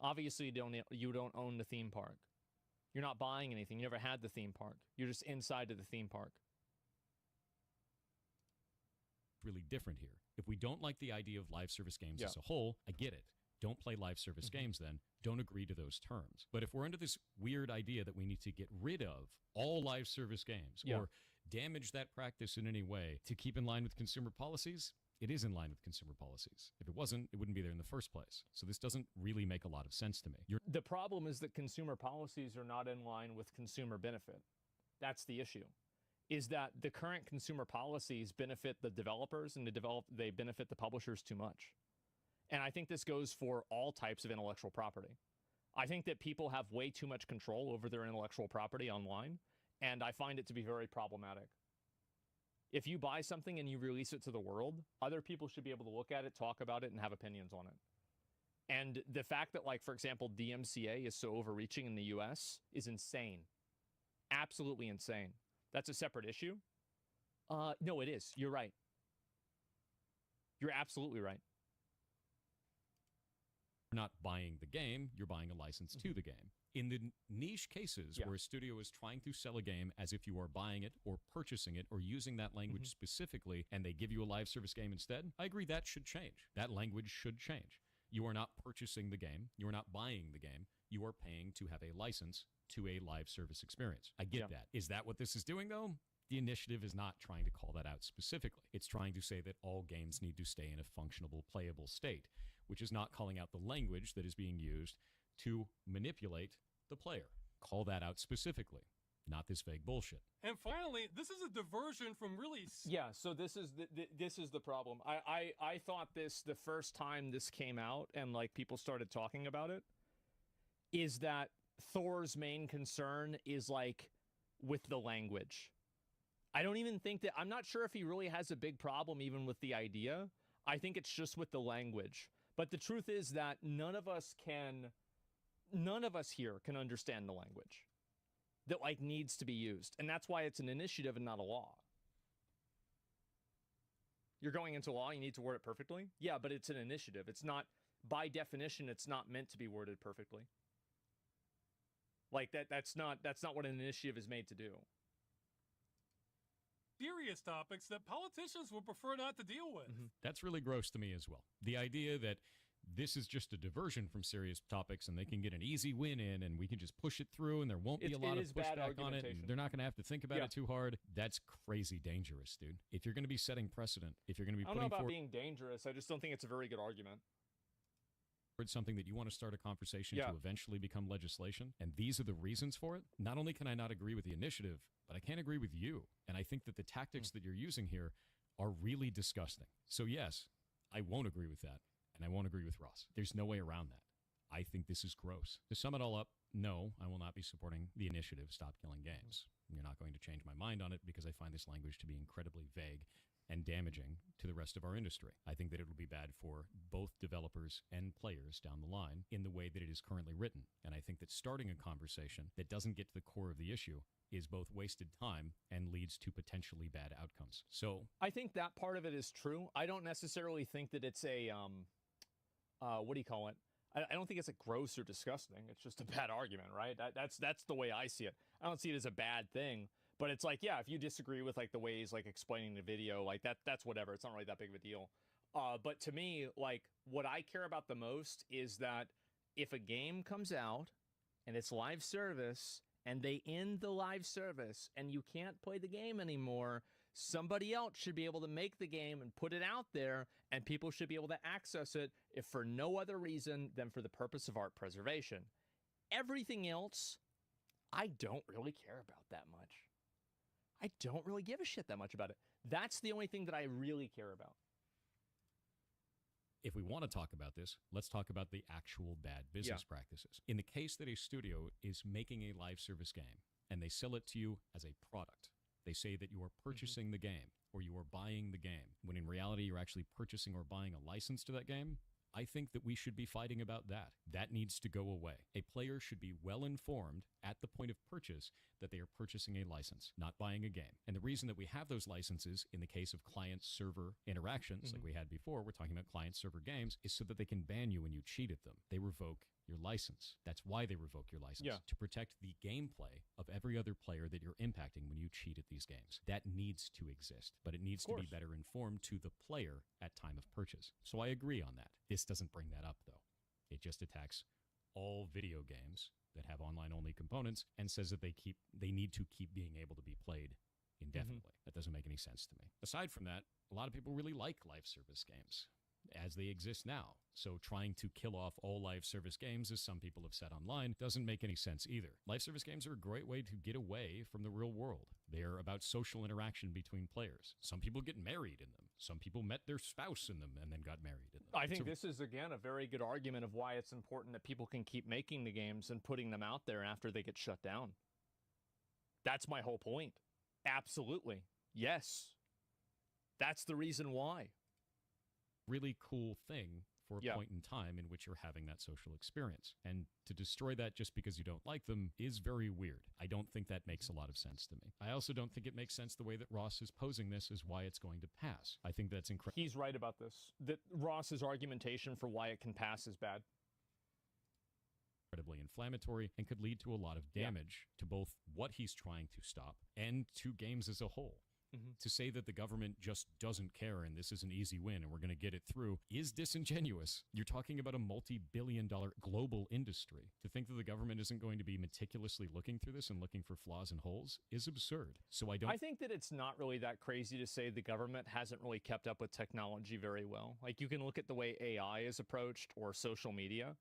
Obviously you don't own the theme park. You're not buying anything. You never had the theme park. You're just inside of the theme park. Really different here. If we don't like the idea of live service games as a whole, I get it. Don't play live service games then. Don't agree to those terms. But if we're under this weird idea that we need to get rid of all live service games or damage that practice in any way to keep in line with consumer policies, it is in line with consumer policies. If it wasn't, it wouldn't be there in the first place. So this doesn't really make a lot of sense to me. The problem is that consumer policies are not in line with consumer benefit. That's the issue. Is that the current consumer policies benefit the developers and they benefit the publishers too much. And I think this goes for all types of intellectual property. I think that people have way too much control over their intellectual property online, and I find it to be very problematic. If you buy something and you release it to the world, other people should be able to look at it, talk about it, and have opinions on it. And the fact that, like, for example, DMCA is so overreaching in the US is insane. Absolutely insane. That's a separate issue. No, it is. You're right. You're absolutely right. You're not buying the game, you're buying a license to the game. In the niche cases where a studio is trying to sell a game as if you are buying it or purchasing it or using that language specifically, and they give you a live service game instead, I agree that should change. That language should change. You are not purchasing the game. You are not buying the game. You are paying to have a license to a live service experience. I get that. Is that what this is doing, though? The initiative is not trying to call that out specifically. It's trying to say that all games need to stay in a functionable, playable state, which is not calling out the language that is being used to manipulate the player. Call that out specifically. not this vague bullshit. And finally, this is a diversion from really Yeah, so this is the problem. I thought this the first time this came out and like people started talking about it is that Thor's main concern is like with the language. I don't even think that, I'm not sure if he really has a big problem even with the idea. I think it's just with the language. But the truth is that none of us here can understand the language that like needs to be used. And that's why it's an initiative and not a law. You're going into law, you need to word it perfectly. Yeah, but it's an initiative. It's not, by definition, it's not meant to be worded perfectly. Like that's not what an initiative is made to do. serious topics that politicians would prefer not to deal with. That's really gross to me as well. The idea that this is just a diversion from serious topics and they can get an easy win in and we can just push it through and there won't be a lot of pushback on it and they're not going to have to think about it too hard. That's crazy dangerous, dude. If you're going to be setting precedent, if you're going to be putting forward... I don't know about being dangerous. I just don't think it's a very good argument. Something that you want to start a conversation to eventually become legislation, and these are the reasons for it, not only can I not agree with the initiative, but I can't agree with you. And I think that the tactics that you're using here are really disgusting. So yes, I won't agree with that, and I won't agree with Ross. There's no way around that. I think this is gross. To sum it all up, no, I will not be supporting the initiative Stop Killing Games. You're not going to change my mind on it because I find this language to be incredibly vague and damaging to the rest of our industry. I think that it will be bad for both developers and players down the line in the way that it is currently written. And I think that starting a conversation that doesn't get to the core of the issue is both wasted time and leads to potentially bad outcomes. So I think that part of it is true. I don't necessarily think that it's a, what do you call it? I don't think it's a gross or disgusting. It's just a bad argument, right? That's the way I see it. I don't see it as a bad thing. But it's like, yeah, if you disagree with like the way he's like explaining the video, like that's whatever. It's not really that big of a deal. But to me, like what I care about the most is that if a game comes out and it's live service and they end the live service and you can't play the game anymore, somebody else should be able to make the game and put it out there and people should be able to access it if for no other reason than for the purpose of art preservation. Everything else, I don't really care about that much. I don't really give a shit that much about it. That's the only thing that I really care about. If we want to talk about this, let's talk about the actual bad business practices. In the case that a studio is making a live service game and they sell it to you as a product, they say that you are purchasing the game or you are buying the game, when in reality you're actually purchasing or buying a license to that game. I think that we should be fighting about that. That needs to go away. A player should be well informed at the point of purchase that they are purchasing a license, not buying a game. And the reason that we have those licenses in the case of client-server interactions, like we had before, we're talking about client-server games, is so that they can ban you when you cheat at them. They revoke your license. That's why they revoke your license, to protect the gameplay of every other player that you're impacting when you cheat at these games. That needs to exist, but it needs to be better informed to the player at time of purchase. So I agree on that. This doesn't bring that up, though. It just attacks all video games that have online-only components and says that they need to keep being able to be played indefinitely. That doesn't make any sense to me. Aside from that, a lot of people really like live service games as they exist now. So trying to kill off all live service games, as some people have said online, doesn't make any sense either. Live service games are a great way to get away from the real world. They're about social interaction between players. Some people get married in them. Some people met their spouse in them and then got married in them. I think this is, again, a very good argument of why it's important that people can keep making the games and putting them out there after they get shut down. That's my whole point. Absolutely. Yes. That's the reason why. Really cool thing for a point in time in which you're having that social experience. And to destroy that just because you don't like them is very weird. I don't think that makes a lot of sense to me. I also don't think it makes sense the way that Ross is posing this is why it's going to pass. I think that's incredible. He's right about this. That Ross's argumentation for why it can pass is bad. Incredibly inflammatory and could lead to a lot of damage to both what he's trying to stop and to games as a whole. To say that the government just doesn't care and this is an easy win and we're going to get it through is disingenuous. You're talking about a multi-billion-dollar global industry. To think that the government isn't going to be meticulously looking through this and looking for flaws and holes is absurd. So I think that it's not really that crazy to say the government hasn't really kept up with technology very well. Like you can look at the way AI is approached or social media.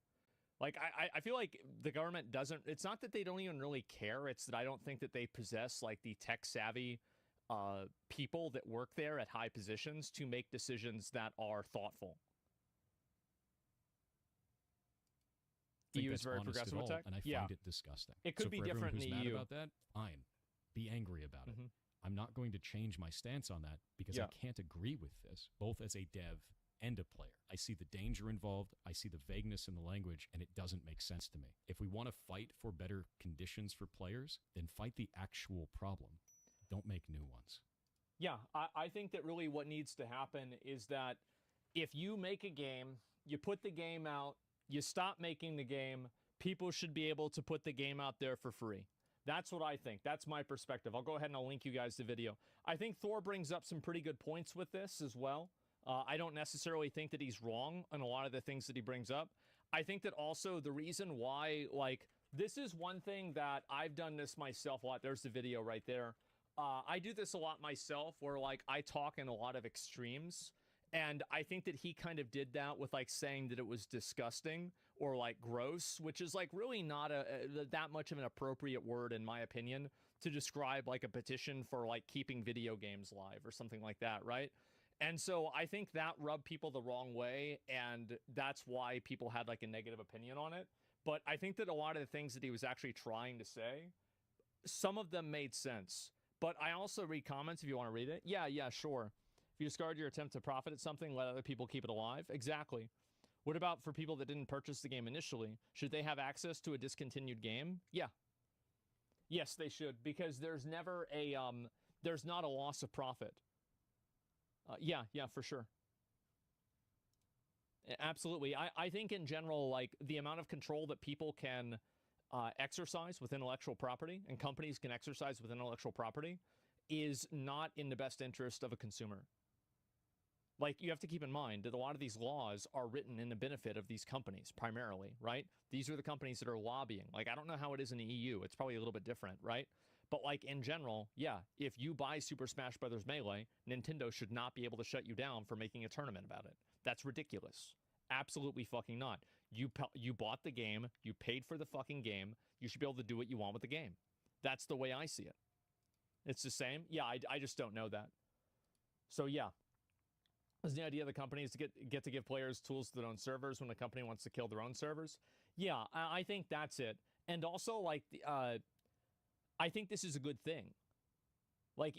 Like, I feel like the government doesn't, it's not that they don't even really care, it's that I don't think that they possess, like, the tech-savvy people that work there at high positions to make decisions that are thoughtful. Think EU is that's very honest progressive at with all, tech. and I Yeah. find it disgusting. It could So be for everyone different in who's the mad EU. about that, fine. Be angry about it. Mhm. I'm not going to change my stance on that because Yeah. I can't agree with this, both as a dev and a player. I see the danger involved. I see the vagueness in the language, and it doesn't make sense to me. If we want to fight for better conditions for players, then fight the actual problem. Don't make new ones. Yeah, I think that really what needs to happen is that if you make a game, you put the game out, you stop making the game, people should be able to put the game out there for free. That's what I think. That's my perspective. I'll go ahead and I'll link you guys the video. I think Thor brings up some pretty good points with this as well. I don't necessarily think that he's wrong on a lot of the things that he brings up. I think that also the reason why, like, this is one thing that I've done this myself a lot. There's the video right there. I do this a lot myself where, like, I talk in a lot of extremes. And I think that he kind of did that with, like, saying that it was disgusting or, like, gross, which is, like, really not that much of an appropriate word, in my opinion, to describe, like, a petition for, like, keeping video games live or something like that, right? And so I think that rubbed people the wrong way, and that's why people had, like, a negative opinion on it. But I think that a lot of the things that he was actually trying to say, some of them made sense. But I also read comments if you want to read it. Yeah, sure. If you discard your attempt to profit at something, let other people keep it alive. Exactly. What about for people that didn't purchase the game initially? Should they have access to a discontinued game? Yeah. Yes, they should, because there's never a, there's not a loss of profit. Yeah, for sure. Absolutely. I think in general, like, the amount of control that people can exercise with intellectual property and companies can exercise with intellectual property is not in the best interest of a consumer. Like, you have to keep in mind that a lot of these laws are written in the benefit of these companies, primarily, right? These are the companies that are lobbying. Like, I don't know how it is in the EU. It's probably a little bit different, right? But, like, in general, yeah, if you buy Super Smash Bros. Melee, Nintendo should not be able to shut you down for making a tournament about it. That's ridiculous. Absolutely fucking not. You bought the game. You paid for the fucking game. You should be able to do what you want with the game. That's the way I see it. It's the same? Yeah, I just don't know that. So, yeah. Is the idea of the companies to get to give players tools to their own servers when a company wants to kill their own servers? Yeah, I think that's it. And also, like, I think this is a good thing. Like,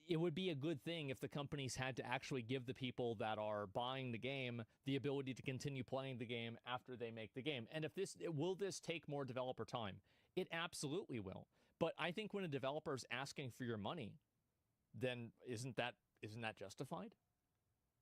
it would be a good thing if the companies had to actually give the people that are buying the game the ability to continue playing the game after they make the game. And if will this take more developer time? It absolutely will. But I think when a developer is asking for your money, then isn't that justified?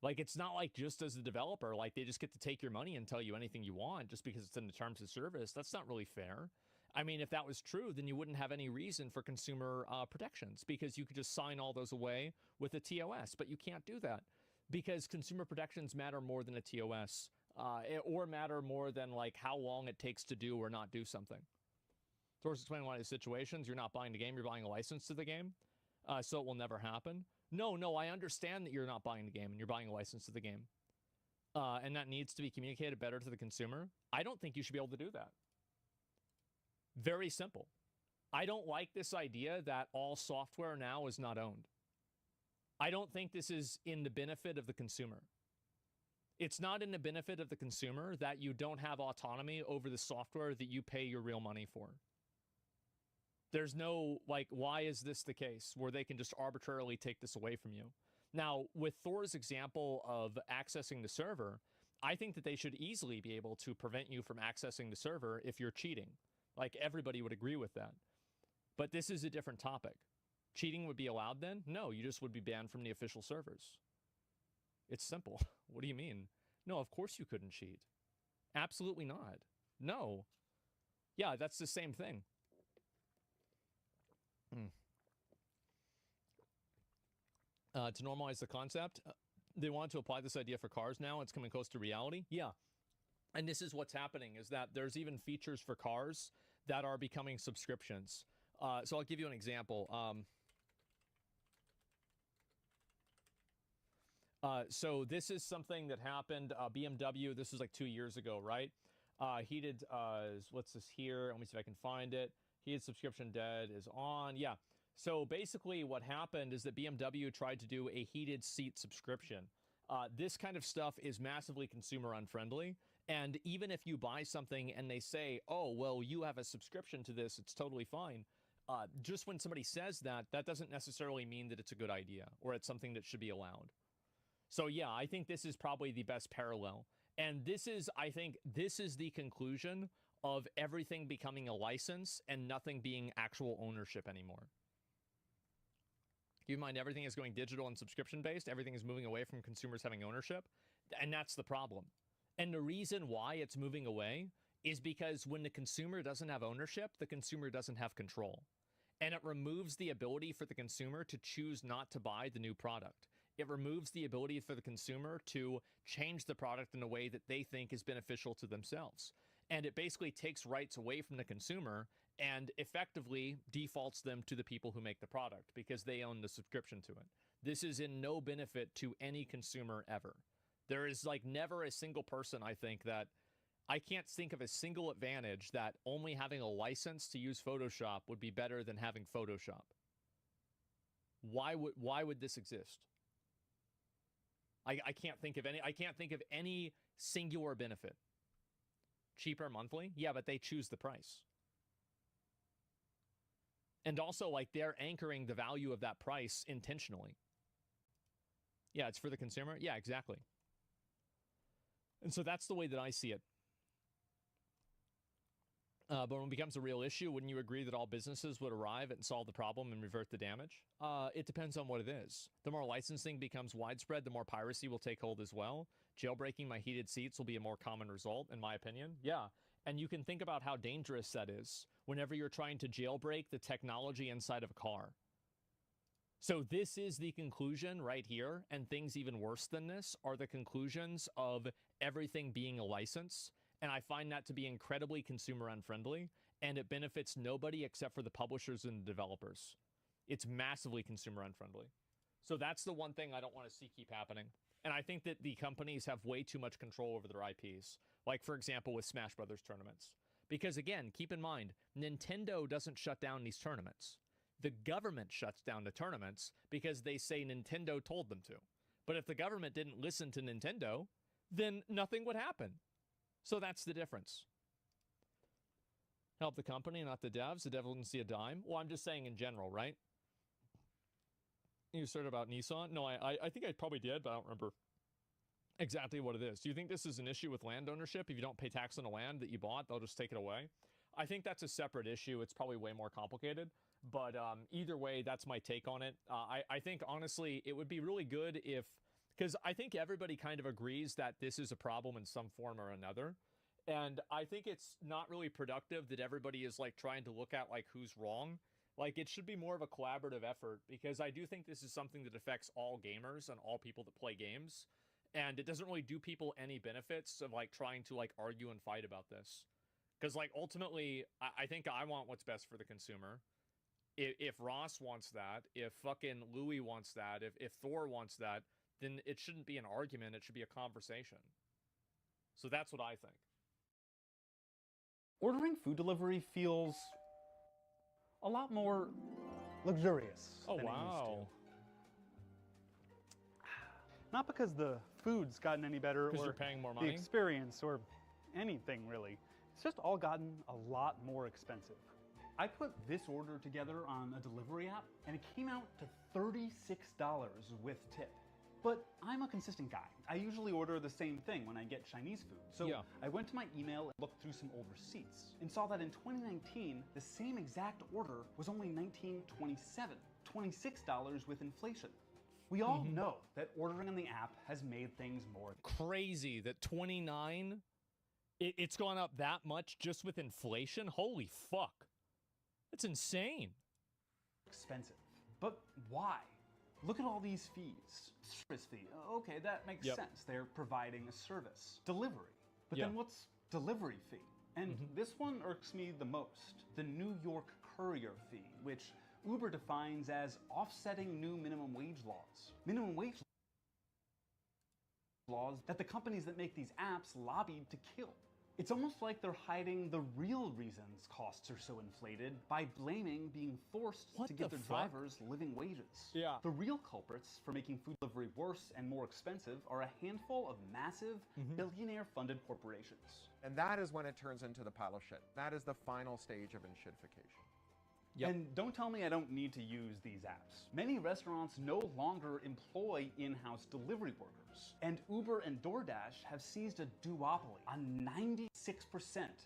Like, it's not like just as a developer, like, they just get to take your money and tell you anything you want just because it's in the terms of service. That's not really fair. I mean, if that was true, then you wouldn't have any reason for consumer protections because you could just sign all those away with a TOS. But you can't do that because consumer protections matter more than a TOS or matter more than, like, how long it takes to do or not do something. Thor's explaining one of these situations. You're not buying the game. You're buying a license to the game. So it will never happen. No, I understand that you're not buying the game and you're buying a license to the game. And that needs to be communicated better to the consumer. I don't think you should be able to do that. Very simple. I don't like this idea that all software now is not owned. I don't think this is in the benefit of the consumer. It's not in the benefit of the consumer that you don't have autonomy over the software that you pay your real money for. There's no, like, why is this the case where they can just arbitrarily take this away from you? Now, with Thor's example of accessing the server, I think that they should easily be able to prevent you from accessing the server if you're cheating. Like, everybody would agree with that. But this is a different topic. Cheating would be allowed then? No, you just would be banned from the official servers. It's simple. What do you mean? No, of course you couldn't cheat. Absolutely not. No. Yeah, that's the same thing. To normalize the concept, they want to apply this idea for cars now. It's coming close to reality. Yeah. And this is what's happening, is that there's even features for cars that are becoming subscriptions. So I'll give you an example. So this is something that happened, BMW, this was like 2 years ago, right? Heated, what's this here? Let me see if I can find it. Heated subscription dead is on. Yeah. So basically what happened is that BMW tried to do a heated seat subscription. This kind of stuff is massively consumer unfriendly. And even if you buy something and they say, oh, well, you have a subscription to this, it's totally fine. Just when somebody says that, that doesn't necessarily mean that it's a good idea or it's something that should be allowed. So yeah, I think this is probably the best parallel. And this is, I think, this is the conclusion of everything becoming a license and nothing being actual ownership anymore. Keep in mind, everything is going digital and subscription-based. Everything is moving away from consumers having ownership. And that's the problem. And the reason why it's moving away is because when the consumer doesn't have ownership, the consumer doesn't have control. And it removes the ability for the consumer to choose not to buy the new product. It removes the ability for the consumer to change the product in a way that they think is beneficial to themselves. And it basically takes rights away from the consumer and effectively defaults them to the people who make the product because they own the subscription to it. This is in no benefit to any consumer ever. There is like never a single person, I think, that I can't think of a single advantage that only having a license to use Photoshop would be better than having Photoshop. Why would this exist? I can't think of any singular benefit. Cheaper monthly? Yeah, but they choose the price. And also, like, they're anchoring the value of that price intentionally. Yeah, it's for the consumer. Yeah, exactly. And so that's the way that I see it. But when it becomes a real issue, wouldn't you agree that all businesses would arrive and solve the problem and revert the damage? It depends on what it is. The more licensing becomes widespread, the more piracy will take hold as well. Jailbreaking my heated seats will be a more common result, in my opinion. Yeah, and you can think about how dangerous that is whenever you're trying to jailbreak the technology inside of a car. So this is the conclusion right here, and things even worse than this are the conclusions of everything being a license. And I find that to be incredibly consumer unfriendly, and it benefits nobody except for the publishers and the developers. It's massively consumer unfriendly. So that's the one thing I don't want to see keep happening. And I think that the companies have way too much control over their IPs. Like, for example, with Smash Brothers tournaments. Because again, keep in mind, Nintendo doesn't shut down these tournaments. The government shuts down the tournaments because they say Nintendo told them to. But if the government didn't listen to Nintendo, then nothing would happen. So that's the difference. Help the company, not the devs. The devil didn't see a dime. Well, I'm just saying in general, right? You said about Nissan? No, I think I probably did, but I don't remember exactly what it is. Do you think this is an issue with land ownership? If you don't pay tax on the land that you bought, they'll just take it away? I think that's a separate issue. It's probably way more complicated. But either way, that's my take on it. I think, honestly, it would be really good if... Because I think everybody kind of agrees that this is a problem in some form or another. And I think it's not really productive that everybody is like trying to look at like who's wrong. Like it should be more of a collaborative effort because I do think this is something that affects all gamers and all people that play games. And it doesn't really do people any benefits of like trying to like argue and fight about this. Because like ultimately, I think I want what's best for the consumer. If Ross wants that, if fucking Louis wants that, if Thor wants that, then it shouldn't be an argument. It should be a conversation. So that's what I think. Ordering food delivery feels a lot more luxurious Oh, than it wow. used to. Not because the food's gotten any better Because or you're paying more the money? experience or anything really. It's just all gotten a lot more expensive. I put this order together on a delivery app and it came out to $36 with tip. But I'm a consistent guy. I usually order the same thing when I get Chinese food. So Yeah. I went to my email and looked through some old receipts and saw that in 2019, the same exact order was only $19.27, $26 with inflation. We all know that ordering on the app has made things more Crazy that 29, it's gone up that much just with inflation? Holy fuck. That's insane. expensive. But why? Look at all these fees. Service fee. Okay, that makes Yep. sense. They're providing a service. Delivery. But Yeah. then what's delivery fee? And this one irks me the most. The New York courier fee, which Uber defines as offsetting new minimum wage laws. Minimum wage laws that the companies that make these apps lobbied to kill. It's almost like they're hiding the real reasons costs are so inflated by blaming being forced What to give the their fuck? drivers living wages. Yeah. The real culprits for making food delivery worse and more expensive are a handful of massive, billionaire-funded corporations. And that is when it turns into the pile of shit. That is the final stage of shitification. Yep. And don't tell me I don't need to use these apps. Many restaurants no longer employ in-house delivery workers. And Uber and DoorDash have seized a duopoly on 96%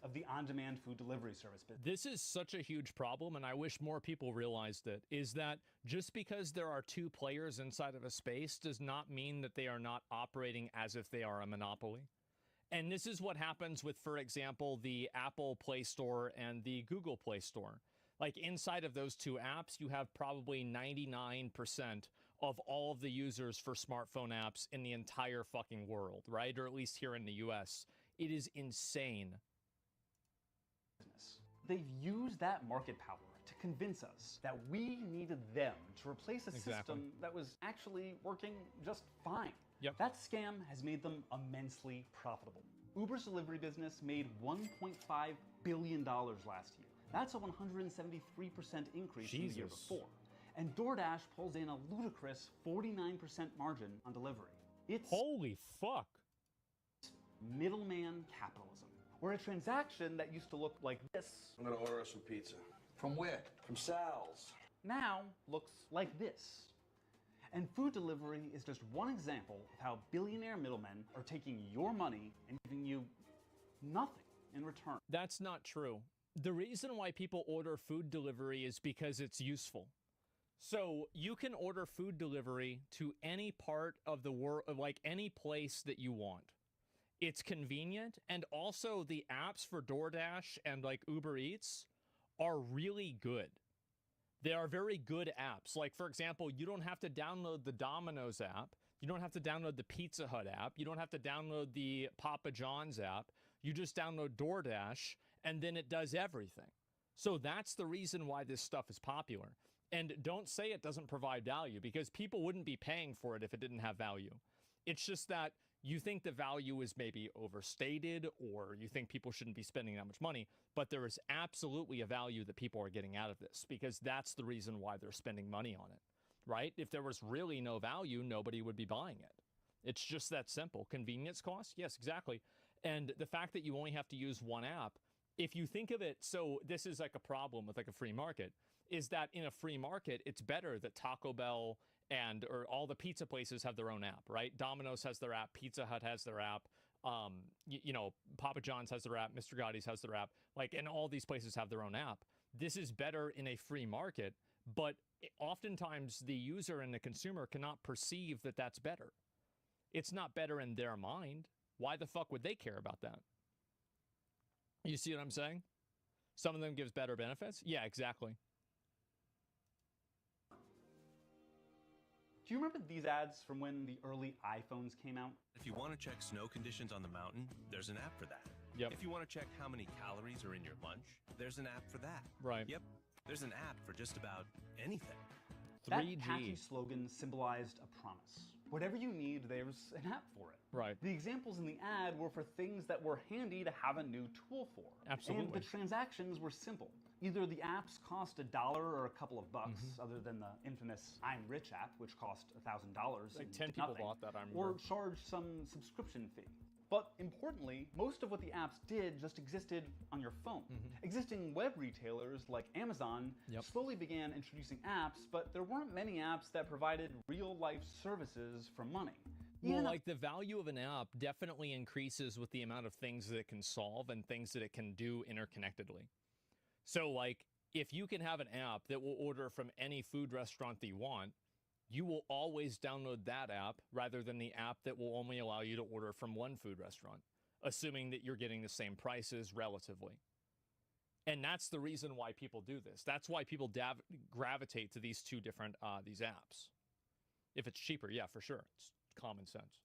of the on-demand food delivery service business. This is such a huge problem, and I wish more people realized it, is that just because there are two players inside of a space does not mean that they are not operating as if they are a monopoly. And this is what happens with, for example, the Apple Play Store and the Google Play Store. Like inside of those two apps, you have probably 99% of all of the users for smartphone apps in the entire fucking world, right? Or at least here in the US. It is insane. They've used that market power to convince us that we needed them to replace a system that was actually working just fine. Yep. That scam has made them immensely profitable. Uber's delivery business made $1.5 billion last year. That's a 173% increase from the year before. And DoorDash pulls in a ludicrous 49% margin on delivery. It's Holy fuck. middleman capitalism, where a transaction that used to look like this I'm gonna order us some pizza. From where? From Sal's. now looks like this. And food delivery is just one example of how billionaire middlemen are taking your money and giving you nothing in return. That's not true. The reason why people order food delivery is because it's useful. So you can order food delivery to any part of the world, like any place that you want. It's convenient, and also the apps for DoorDash and like Uber Eats are really good. They are very good apps. Like, for example, you don't have to download the Domino's app. You don't have to download the Pizza Hut app. You don't have to download the Papa John's app. You just download DoorDash, and then it does everything. So that's the reason why this stuff is popular. And don't say it doesn't provide value, because people wouldn't be paying for it if it didn't have value. It's just that you think the value is maybe overstated, or you think people shouldn't be spending that much money, but there is absolutely a value that people are getting out of this, because that's the reason why they're spending money on it, right? If there was really no value, nobody would be buying it. It's just that simple. Convenience cost? Yes, exactly. And the fact that you only have to use one app, if you think of it, so this is like a problem with like a free market, is that in a free market, it's better that Taco Bell or all the pizza places have their own app, right? Domino's has their app, Pizza Hut has their app, Papa John's has their app, Mr. Gotti's has their app, and all these places have their own app. This is better in a free market, but oftentimes the user and the consumer cannot perceive that that's better. It's not better in their mind. Why the fuck would they care about that? You see what I'm saying? Some of them gives better benefits? Yeah, exactly. Do you remember these ads from when the early iPhones came out? If you want to check snow conditions on the mountain, there's an app for that. Yep. If you want to check how many calories are in your lunch, there's an app for that. Right. Yep. There's an app for just about anything. That 3G. catchy slogan symbolized a promise. Whatever you need, there's an app for it. Right. The examples in the ad were for things that were handy to have a new tool for. Absolutely. And the transactions were simple. Either the apps cost $1 or a couple of bucks, other than the infamous I'm Rich app, which cost $1,000. Like 10 people bought that, I remember. Or charged some subscription fee. But importantly, most of what the apps did just existed on your phone. Existing web retailers like Amazon slowly began introducing apps, but there weren't many apps that provided real-life services for money. Well, like the value of an app definitely increases with the amount of things that it can solve and things that it can do interconnectedly. So like if you can have an app that will order from any food restaurant that you want, you will always download that app rather than the app that will only allow you to order from one food restaurant, assuming that you're getting the same prices relatively. And that's the reason why people do this. That's why people gravitate to these two different these apps. If it's cheaper, yeah, for sure. It's common sense.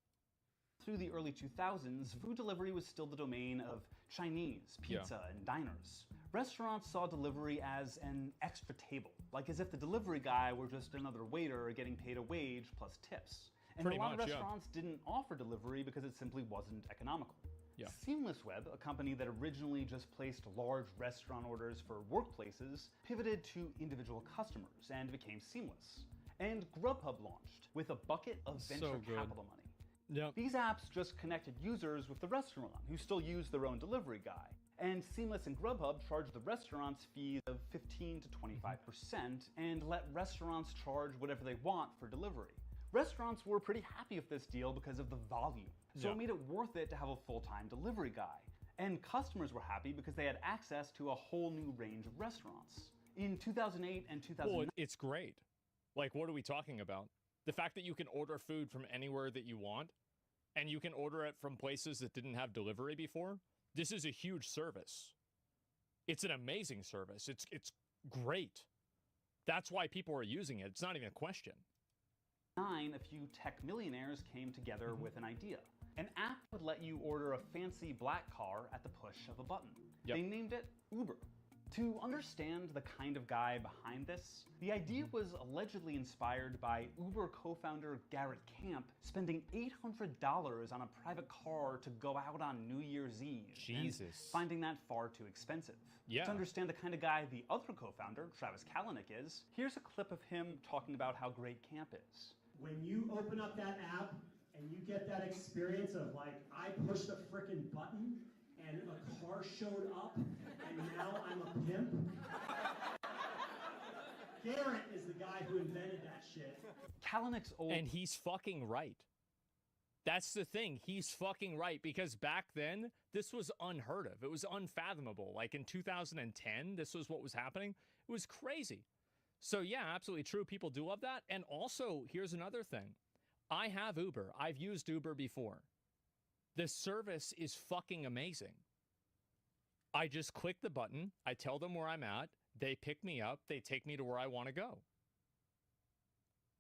Through the early 2000s, food delivery was still the domain of Chinese, pizza, and diners. Restaurants saw delivery as an extra table, like as if the delivery guy were just another waiter getting paid a wage plus tips. And Pretty a lot of much, yeah. restaurants didn't offer delivery because it simply wasn't economical. Yeah. Seamless Web, a company that originally just placed large restaurant orders for workplaces, pivoted to individual customers and became seamless. And Grubhub launched with a bucket of venture capital money. Yep. These apps just connected users with the restaurant, who still use their own delivery guy. And Seamless and Grubhub charged the restaurants fees of 15 to 25% and let restaurants charge whatever they want for delivery. Restaurants were pretty happy with this deal because of the volume, so it made it worth it to have a full-time delivery guy. And customers were happy because they had access to a whole new range of restaurants. In 2008 and 2009... Well, it's great. Like, what are we talking about? The fact that you can order food from anywhere that you want, and you can order it from places that didn't have delivery before, this is a huge service. It's an amazing service. It's great. That's why people are using it. It's not even a question. A few tech millionaires came together with an idea. An app would let you order a fancy black car at the push of a button. They named it Uber. To understand the kind of guy behind this, the idea was allegedly inspired by Uber co-founder Garrett Camp spending $800 on a private car to go out on New Year's Eve. Jesus. And finding that far too expensive. To understand the kind of guy the other co-founder, Travis Kalanick, is, here's a clip of him talking about how great Camp is. When you open up that app and you get that experience of like, I pushed a frickin' button and a car showed up and now I'm a pimp. Garrett is the guy who invented that shit. Kalanick's old... And he's fucking right. That's the thing. He's fucking right, because back then, this was unheard of. It was unfathomable. Like in 2010, this was what was happening. It was crazy. So yeah, absolutely true. People do love that. And also, here's another thing. I have Uber. I've used Uber before. The service is fucking amazing. I just click the button. I tell them where I'm at. They pick me up. They take me to where I want to go.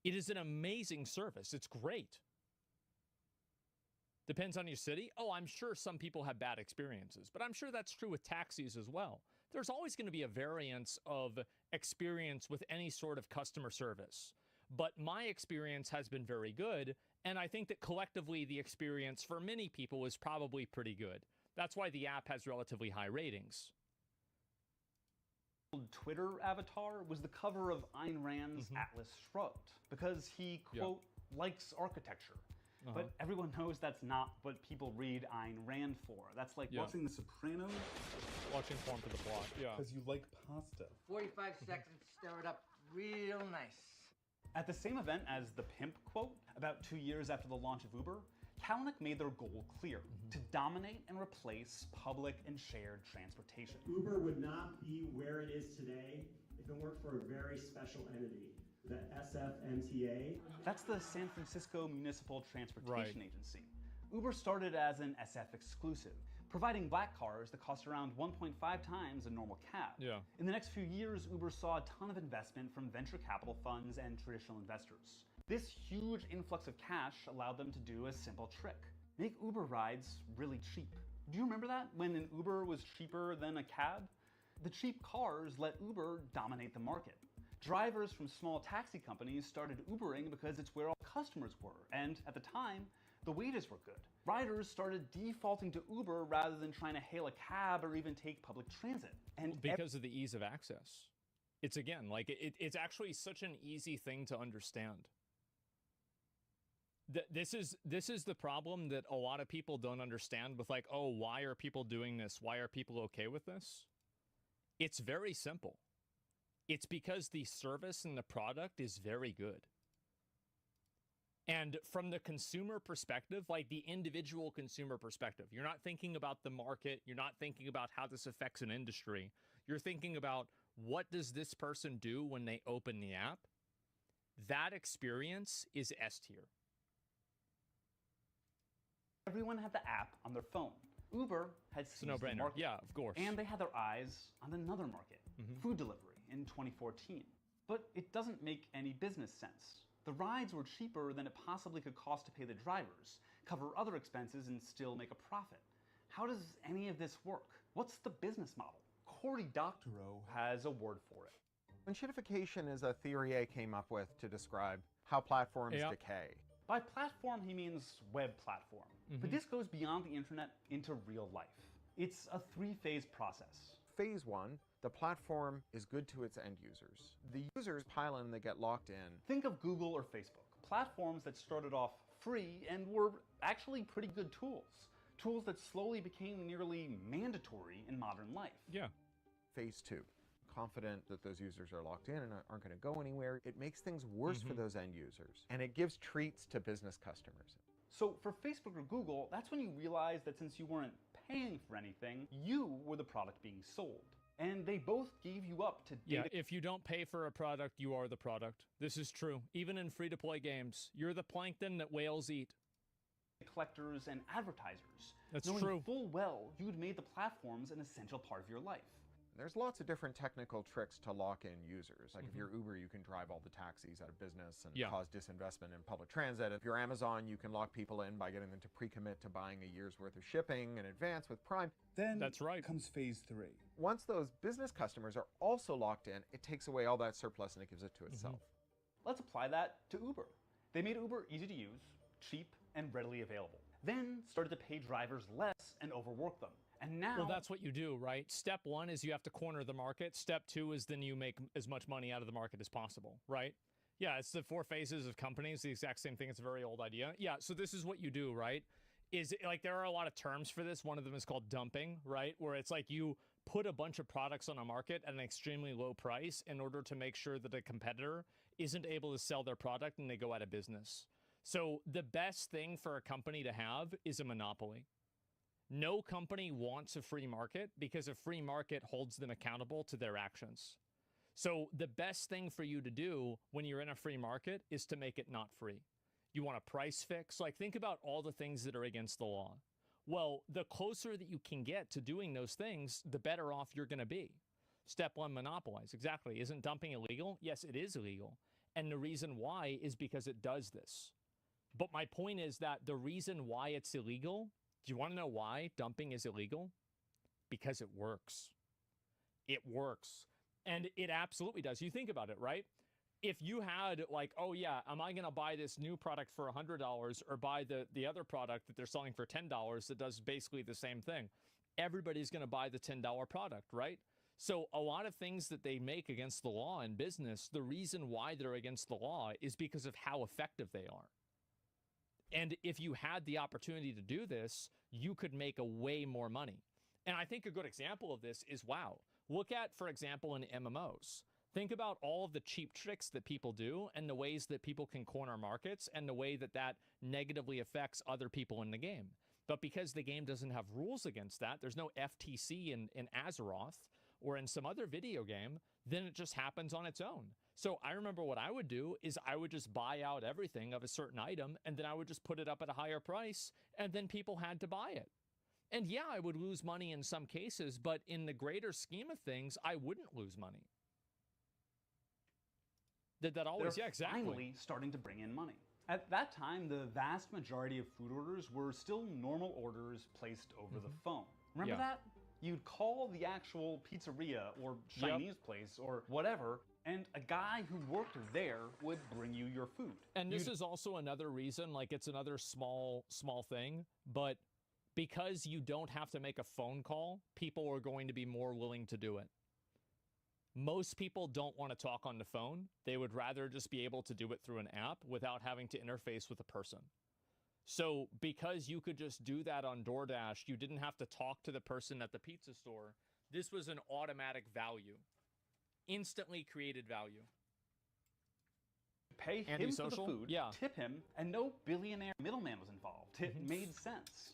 It is an amazing service. It's great. Depends on your city. Oh, I'm sure some people have bad experiences, but I'm sure that's true with taxis as well. There's always going to be a variance of experience with any sort of customer service. But my experience has been very good, and I think that collectively the experience for many people is probably pretty good. That's why the app has relatively high ratings. Twitter avatar was the cover of Ayn Rand's Atlas Shrugged, because he, quote, likes architecture. But everyone knows that's not what people read Ayn Rand for. That's like watching The Sopranos. Watching porn for the plot, Because you like pasta. 45 seconds, stir it up real nice. At the same event as the pimp quote, about 2 years after the launch of Uber, Kalanick made their goal clear, to dominate and replace public and shared transportation. Uber would not be where it is today if it weren't for a very special entity, the SFMTA. That's the San Francisco Municipal Transportation Agency. Uber started as an SF exclusive, providing black cars that cost around 1.5 times a normal cab. In the next few years, Uber saw a ton of investment from venture capital funds and traditional investors. This huge influx of cash allowed them to do a simple trick: make Uber rides really cheap. Do you remember that? When an Uber was cheaper than a cab? The cheap cars let Uber dominate the market. Drivers from small taxi companies started Ubering because it's where all customers were, and at the time, the wages were good. Riders started defaulting to Uber rather than trying to hail a cab or even take public transit. And because of the ease of access. It's again, like it's actually such an easy thing to understand. This is the problem that a lot of people don't understand with like, oh, why are people doing this? Why are people okay with this? It's very simple. It's because the service and the product is very good. And from the consumer perspective, like the individual consumer perspective, you're not thinking about the market. You're not thinking about how this affects an industry. You're thinking about, what does this person do when they open the app? That experience is S tier. Everyone had the app on their phone. Uber had seized the market. Yeah, of course. And they had their eyes on another market, food delivery, in 2014. But it doesn't make any business sense. The rides were cheaper than it possibly could cost to pay the drivers, cover other expenses, and still make a profit. How does any of this work? What's the business model? Cory Doctorow has a word for it. Shittification is a theory I came up with to describe how platforms decay. By platform, he means web platform. But this goes beyond the internet into real life. It's a three-phase process. Phase 1, the platform is good to its end users. The users pile in, they get locked in. Think of Google or Facebook, platforms that started off free and were actually pretty good tools. Tools that slowly became nearly mandatory in modern life. Yeah. Phase 2, confident that those users are locked in and aren't going to go anywhere. It makes things worse for those end users, and it gives treats to business customers. So for Facebook or Google, that's when you realize that since you weren't paying for anything, you were the product being sold. And they both gave you up to data. Yeah, if you don't pay for a product, you are the product. This is true. Even in free-to-play games, you're the plankton that whales eat. Collectors and advertisers. That's knowing true. full well you'd made the platforms an essential part of your life. There's lots of different technical tricks to lock in users. Like if you're Uber, you can drive all the taxis out of business and cause disinvestment in public transit. If you're Amazon, you can lock people in by getting them to pre-commit to buying a year's worth of shipping in advance with Prime. Then that's right. comes phase 3. Once those business customers are also locked in, it takes away all that surplus and it gives it to itself. Let's apply that to Uber. They made Uber easy to use, cheap, and readily available. Then started to pay drivers less and overwork them. And now... Well, that's what you do, right? Step 1 is you have to corner the market. Step 2 is then you make as much money out of the market as possible, right? Yeah, it's the 4 phases of companies, the exact same thing. It's a very old idea. Yeah, so this is what you do, right? Is it, like, there are a lot of terms for this. One of them is called dumping, right? Where it's like you put a bunch of products on a market at an extremely low price in order to make sure that a competitor isn't able to sell their product and they go out of business. So the best thing for a company to have is a monopoly. No company wants a free market because a free market holds them accountable to their actions. So the best thing for you to do when you're in a free market is to make it not free. You want a price fix? Like, think about all the things that are against the law. Well, the closer that you can get to doing those things, the better off you're going to be. Step 1, monopolize. Exactly. Isn't dumping illegal? Yes, it is illegal. And the reason why is because it does this. But my point is that the reason why it's illegal, do you want to know why dumping is illegal? Because it works. It works. And it absolutely does. You think about it, right? If you had like, oh yeah, am I going to buy this new product for $100 or buy the other product that they're selling for $10 that does basically the same thing? Everybody's going to buy the $10 product, right? So a lot of things that they make against the law in business, the reason why they're against the law is because of how effective they are. And if you had the opportunity to do this, you could make a way more money. And I think a good example of this is WoW. Look at, for example, in MMOs. Think about all of the cheap tricks that people do and the ways that people can corner markets and the way that that negatively affects other people in the game. But because the game doesn't have rules against that, there's no FTC in Azeroth or in some other video game, then it just happens on its own. So I remember what I would do is I would just buy out everything of a certain item and then I would just put it up at a higher price and then people had to buy it. And yeah, I would lose money in some cases, but in the greater scheme of things, I wouldn't lose money. Did that always? They're yeah, exactly. Finally starting to bring in money. At that time, the vast majority of food orders were still normal orders placed over the phone. Remember that? You'd call the actual pizzeria or Chinese place or whatever, and a guy who worked there would bring you your food. And this is also another reason, like it's another small thing, but because you don't have to make a phone call, people are going to be more willing to do it. Most people don't want to talk on the phone. They would rather just be able to do it through an app without having to interface with a person. So because you could just do that on DoorDash, you didn't have to talk to the person at the pizza store. This was an automatic value. Instantly created value. Pay him for the food, tip him, and no billionaire middleman was involved. It made sense.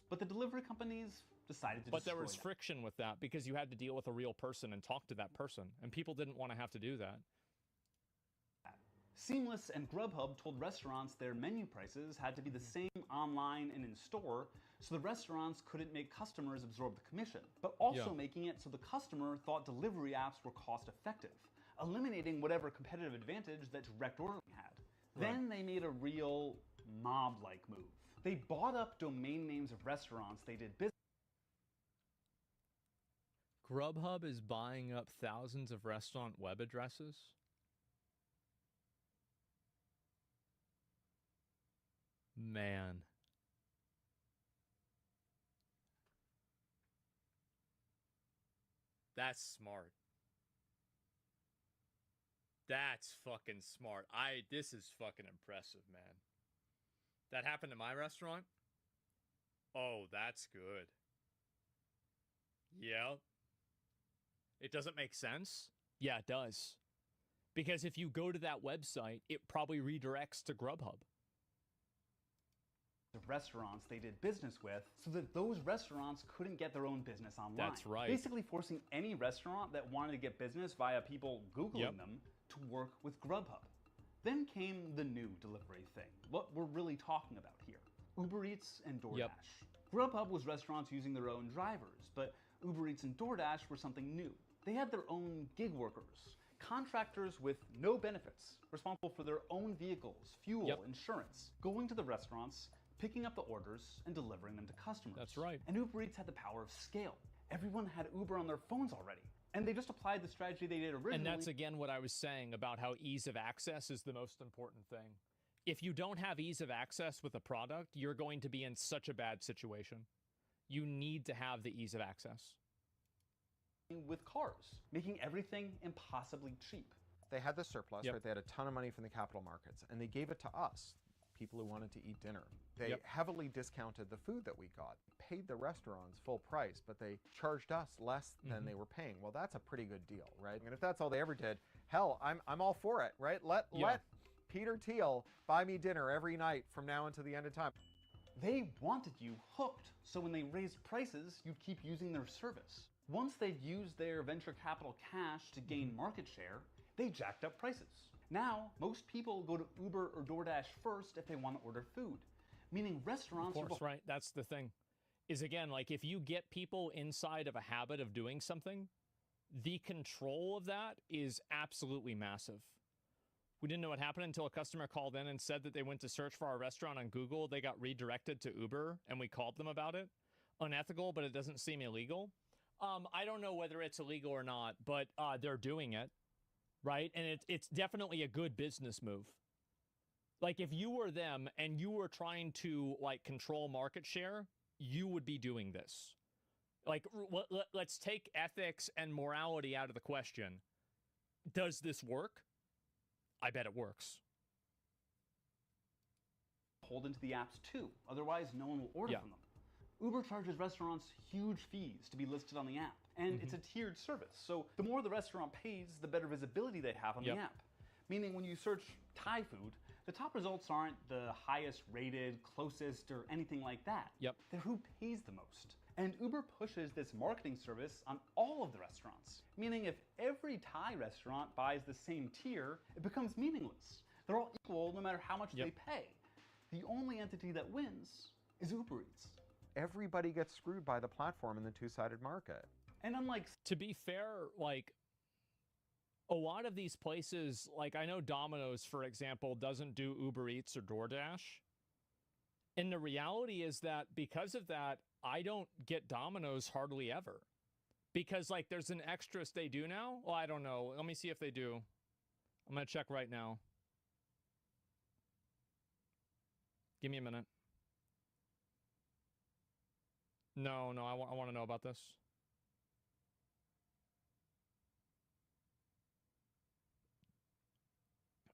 But the delivery companies decided to But there destroy was that. friction with that because you had to deal with a real person and talk to that person. And people didn't want to have to do that. Seamless and Grubhub told restaurants their menu prices had to be the same online and in store, so the restaurants couldn't make customers absorb the commission, but also making it so the customer thought delivery apps were cost effective, eliminating whatever competitive advantage that direct ordering had. Then they made a real mob-like move. They bought up domain names of restaurants they did business. Grubhub is buying up thousands of restaurant web addresses. Man. That's smart. That's fucking smart. This is fucking impressive, man. That happened at my restaurant? Oh, that's good. Yep. It doesn't make sense? Yeah, it does. Because if you go to that website, it probably redirects to Grubhub. The restaurants they did business with so that those restaurants couldn't get their own business online. That's right. Basically forcing any restaurant that wanted to get business via people Googling them to work with Grubhub. Then came the new delivery thing, what we're really talking about here. Uber Eats and DoorDash. Grubhub was restaurants using their own drivers, but Uber Eats and DoorDash were something new. They had their own gig workers, contractors with no benefits, responsible for their own vehicles, fuel, insurance, going to the restaurants, picking up the orders, and delivering them to customers. That's right. And Uber Eats had the power of scale. Everyone had Uber on their phones already. And they just applied the strategy they did originally. And that's again what I was saying about how ease of access is the most important thing. If you don't have ease of access with a product, you're going to be in such a bad situation. You need to have the ease of access. With cars, making everything impossibly cheap. They had the surplus, right? They had a ton of money from the capital markets, and they gave it to us, people who wanted to eat dinner. They heavily discounted the food that we got, paid the restaurants full price, but they charged us less than they were paying. Well, that's a pretty good deal, right? And if that's all they ever did, hell, I'm all for it, right? Let Peter Thiel buy me dinner every night from now until the end of time. They wanted you hooked, so when they raised prices, you'd keep using their service. Once they'd used their venture capital cash to gain market share, they jacked up prices. Now, most people go to Uber or DoorDash first if they want to order food, meaning restaurants Of course, right? That's the thing. Is again, like if you get people inside of a habit of doing something, the control of that is absolutely massive. We didn't know what happened until a customer called in and said that they went to search for our restaurant on Google. They got redirected to Uber, and we called them about it. Unethical, but it doesn't seem illegal. I don't know whether it's illegal or not, but they're doing it, right? And it's definitely a good business move. Like if you were them and you were trying to like control market share, you would be doing this. Like let's take ethics and morality out of the question. Does this work? I bet it works. Hold into the apps too, otherwise no one will order from them. Uber charges restaurants huge fees to be listed on the app, and it's a tiered service. So the more the restaurant pays, the better visibility they have on the app. Meaning when you search Thai food, the top results aren't the highest rated, closest, or anything like that. They're who pays the most. And Uber pushes this marketing service on all of the restaurants. Meaning if every Thai restaurant buys the same tier, it becomes meaningless. They're all equal no matter how much they pay. The only entity that wins is Uber Eats. Everybody gets screwed by the platform in the two-sided market. And unlike... To be fair, like, a lot of these places, like I know Domino's, for example, doesn't do Uber Eats or DoorDash. And the reality is that because of that, I don't get Domino's hardly ever. Because, like, there's an extras they do now. Well, I don't know. Let me see if they do. I'm going to check right now. Give me a minute. No, I want to know about this.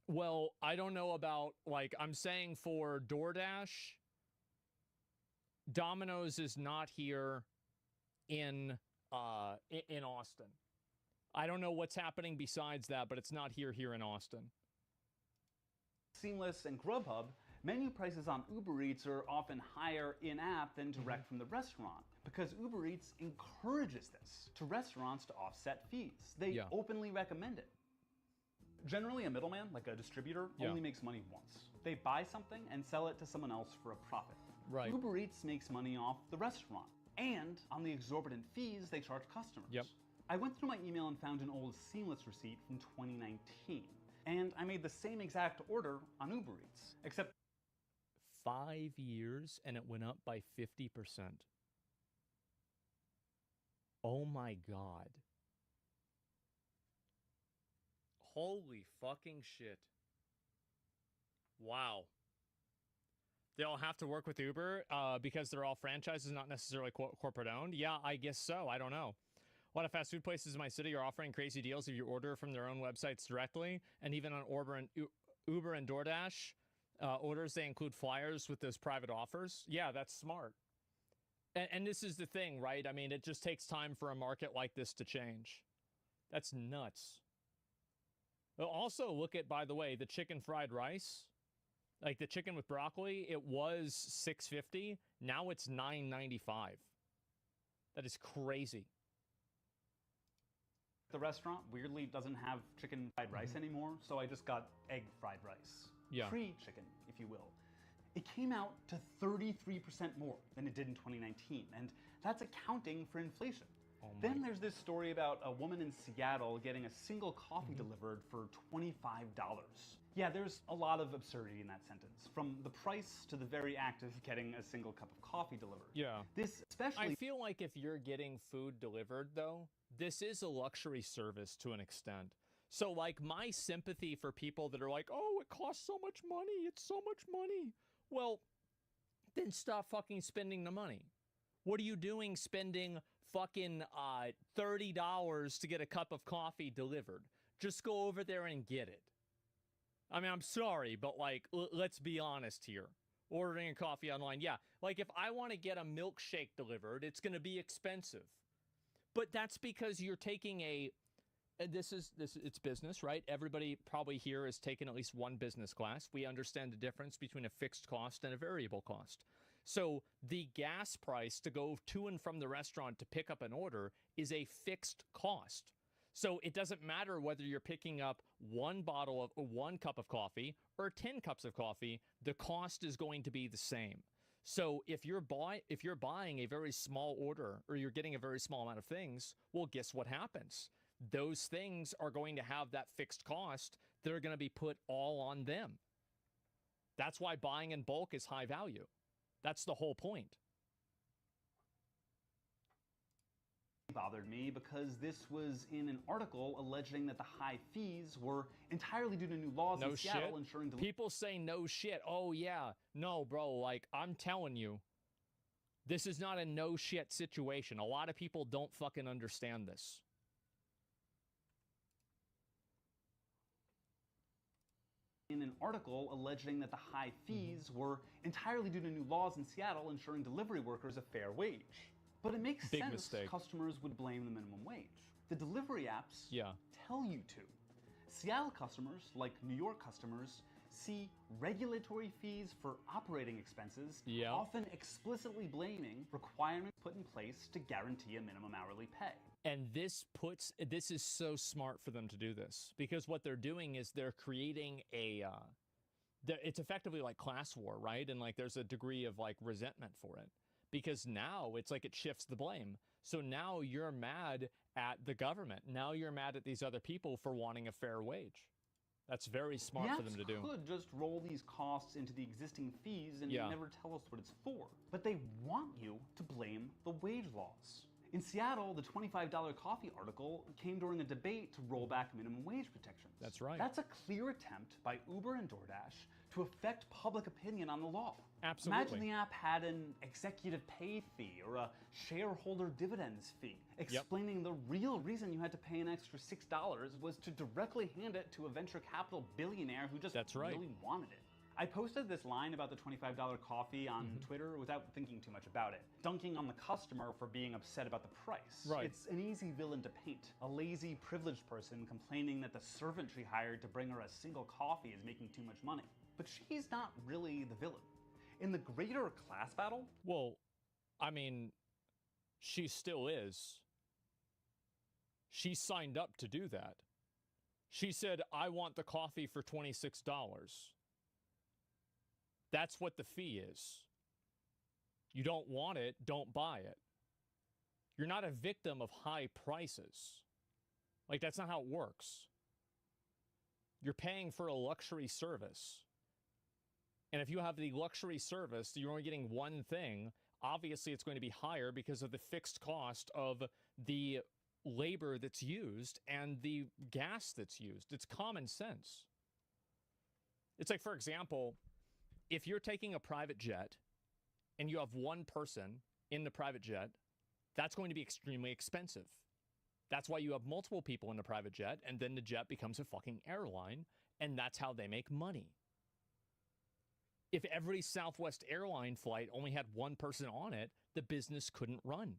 Well, I don't know about, like, I'm saying for DoorDash, Domino's is not here in Austin. I don't know what's happening besides that, but it's not here in Austin. Seamless and Grubhub, menu prices on Uber Eats are often higher in-app than direct from the restaurant because Uber Eats encourages this to restaurants to offset fees. They openly recommend it. Generally, a middleman, like a distributor, only makes money once. They buy something and sell it to someone else for a profit. Right. Uber Eats makes money off the restaurant and on the exorbitant fees they charge customers. I went through my email and found an old Seamless receipt from 2019. And I made the same exact order on Uber Eats, except 5 years and it went up by 50%. Oh my God. Holy fucking shit. Wow. They all have to work with Uber because they're all franchises, not necessarily corporate owned. Yeah, I guess so. I don't know. A lot of fast food places in my city are offering crazy deals if you order from their own websites directly, and even on Uber and DoorDash orders, they include flyers with those private offers. Yeah, that's smart. And this is the thing, right? I mean, it just takes time for a market like this to change. That's nuts. Also, look at, by the way, the chicken fried rice. Like the chicken with broccoli, it was $6.50. Now it's $9.95. That is crazy. The restaurant weirdly doesn't have chicken fried rice anymore, so I just got egg fried rice. Yeah. Free chicken, if you will. It came out to 33% more than it did in 2019, and that's accounting for inflation. Then there's this story about a woman in Seattle getting a single coffee delivered for $25. Yeah, there's a lot of absurdity in that sentence, from the price to the very act of getting a single cup of coffee delivered. Yeah. This especially... I feel like if you're getting food delivered, though, this is a luxury service to an extent. So, like, my sympathy for people that are like, oh, it costs so much money, it's so much money. Well, then stop fucking spending the money. What are you doing spending fucking $30 to get a cup of coffee delivered? Just go over there and get it. I mean, I'm sorry, but like, let's be honest here. Ordering a coffee online, yeah. Like, if I want to get a milkshake delivered, it's going to be expensive. But that's because you're taking it's business, right? Everybody probably here has taken at least one business class. We understand the difference between a fixed cost and a variable cost. So the gas price to go to and from the restaurant to pick up an order is a fixed cost. So it doesn't matter whether you're picking up one cup of coffee or 10 cups of coffee, the cost is going to be the same. So if you're buying a very small order or you're getting a very small amount of things, well, guess what happens? Those things are going to have that fixed cost that are going to be put all on them. That's why buying in bulk is high value. That's the whole point. Bothered me because this was in an article alleging that the high fees were entirely due to new laws in Seattle ensuring people say no shit. Oh yeah, no bro, like I'm telling you, this is not a no shit situation. A lot of people don't fucking understand this. In an article alleging that the high fees were entirely due to new laws in Seattle ensuring delivery workers a fair wage. But it makes sense customers would blame the minimum wage. The delivery apps tell you to. Seattle customers, like New York customers, see regulatory fees for operating expenses, often explicitly blaming requirements put in place to guarantee a minimum hourly pay. And this is so smart for them to do this, because what they're doing is they're creating it's effectively like class war, right? And like there's a degree of like resentment for it. Because now it's like it shifts the blame. So now you're mad at the government. Now you're mad at these other people for wanting a fair wage. That's very smart for them to do. The apps could just roll these costs into the existing fees and never tell us what it's for. But they want you to blame the wage laws. In Seattle, the $25 coffee article came during a debate to roll back minimum wage protections. That's right. That's a clear attempt by Uber and DoorDash to affect public opinion on the law. Absolutely. Imagine the app had an executive pay fee or a shareholder dividends fee, explaining the real reason you had to pay an extra $6 was to directly hand it to a venture capital billionaire who just really wanted it. I posted this line about the $25 coffee on Twitter without thinking too much about it, dunking on the customer for being upset about the price. Right. It's an easy villain to paint. A lazy, privileged person complaining that the servant she hired to bring her a single coffee is making too much money. But she's not really the villain. In the greater class battle... Well, I mean, she still is. She signed up to do that. She said, I want the coffee for $26. That's what the fee is. You don't want it, don't buy it. You're not a victim of high prices. Like, that's not how it works. You're paying for a luxury service. And if you have the luxury service, you're only getting one thing, obviously it's going to be higher because of the fixed cost of the labor that's used and the gas that's used. It's common sense. It's like, for example, if you're taking a private jet and you have one person in the private jet, that's going to be extremely expensive. That's why you have multiple people in the private jet, and then the jet becomes a fucking airline, and that's how they make money. If every Southwest airline flight only had one person on it, the business couldn't run.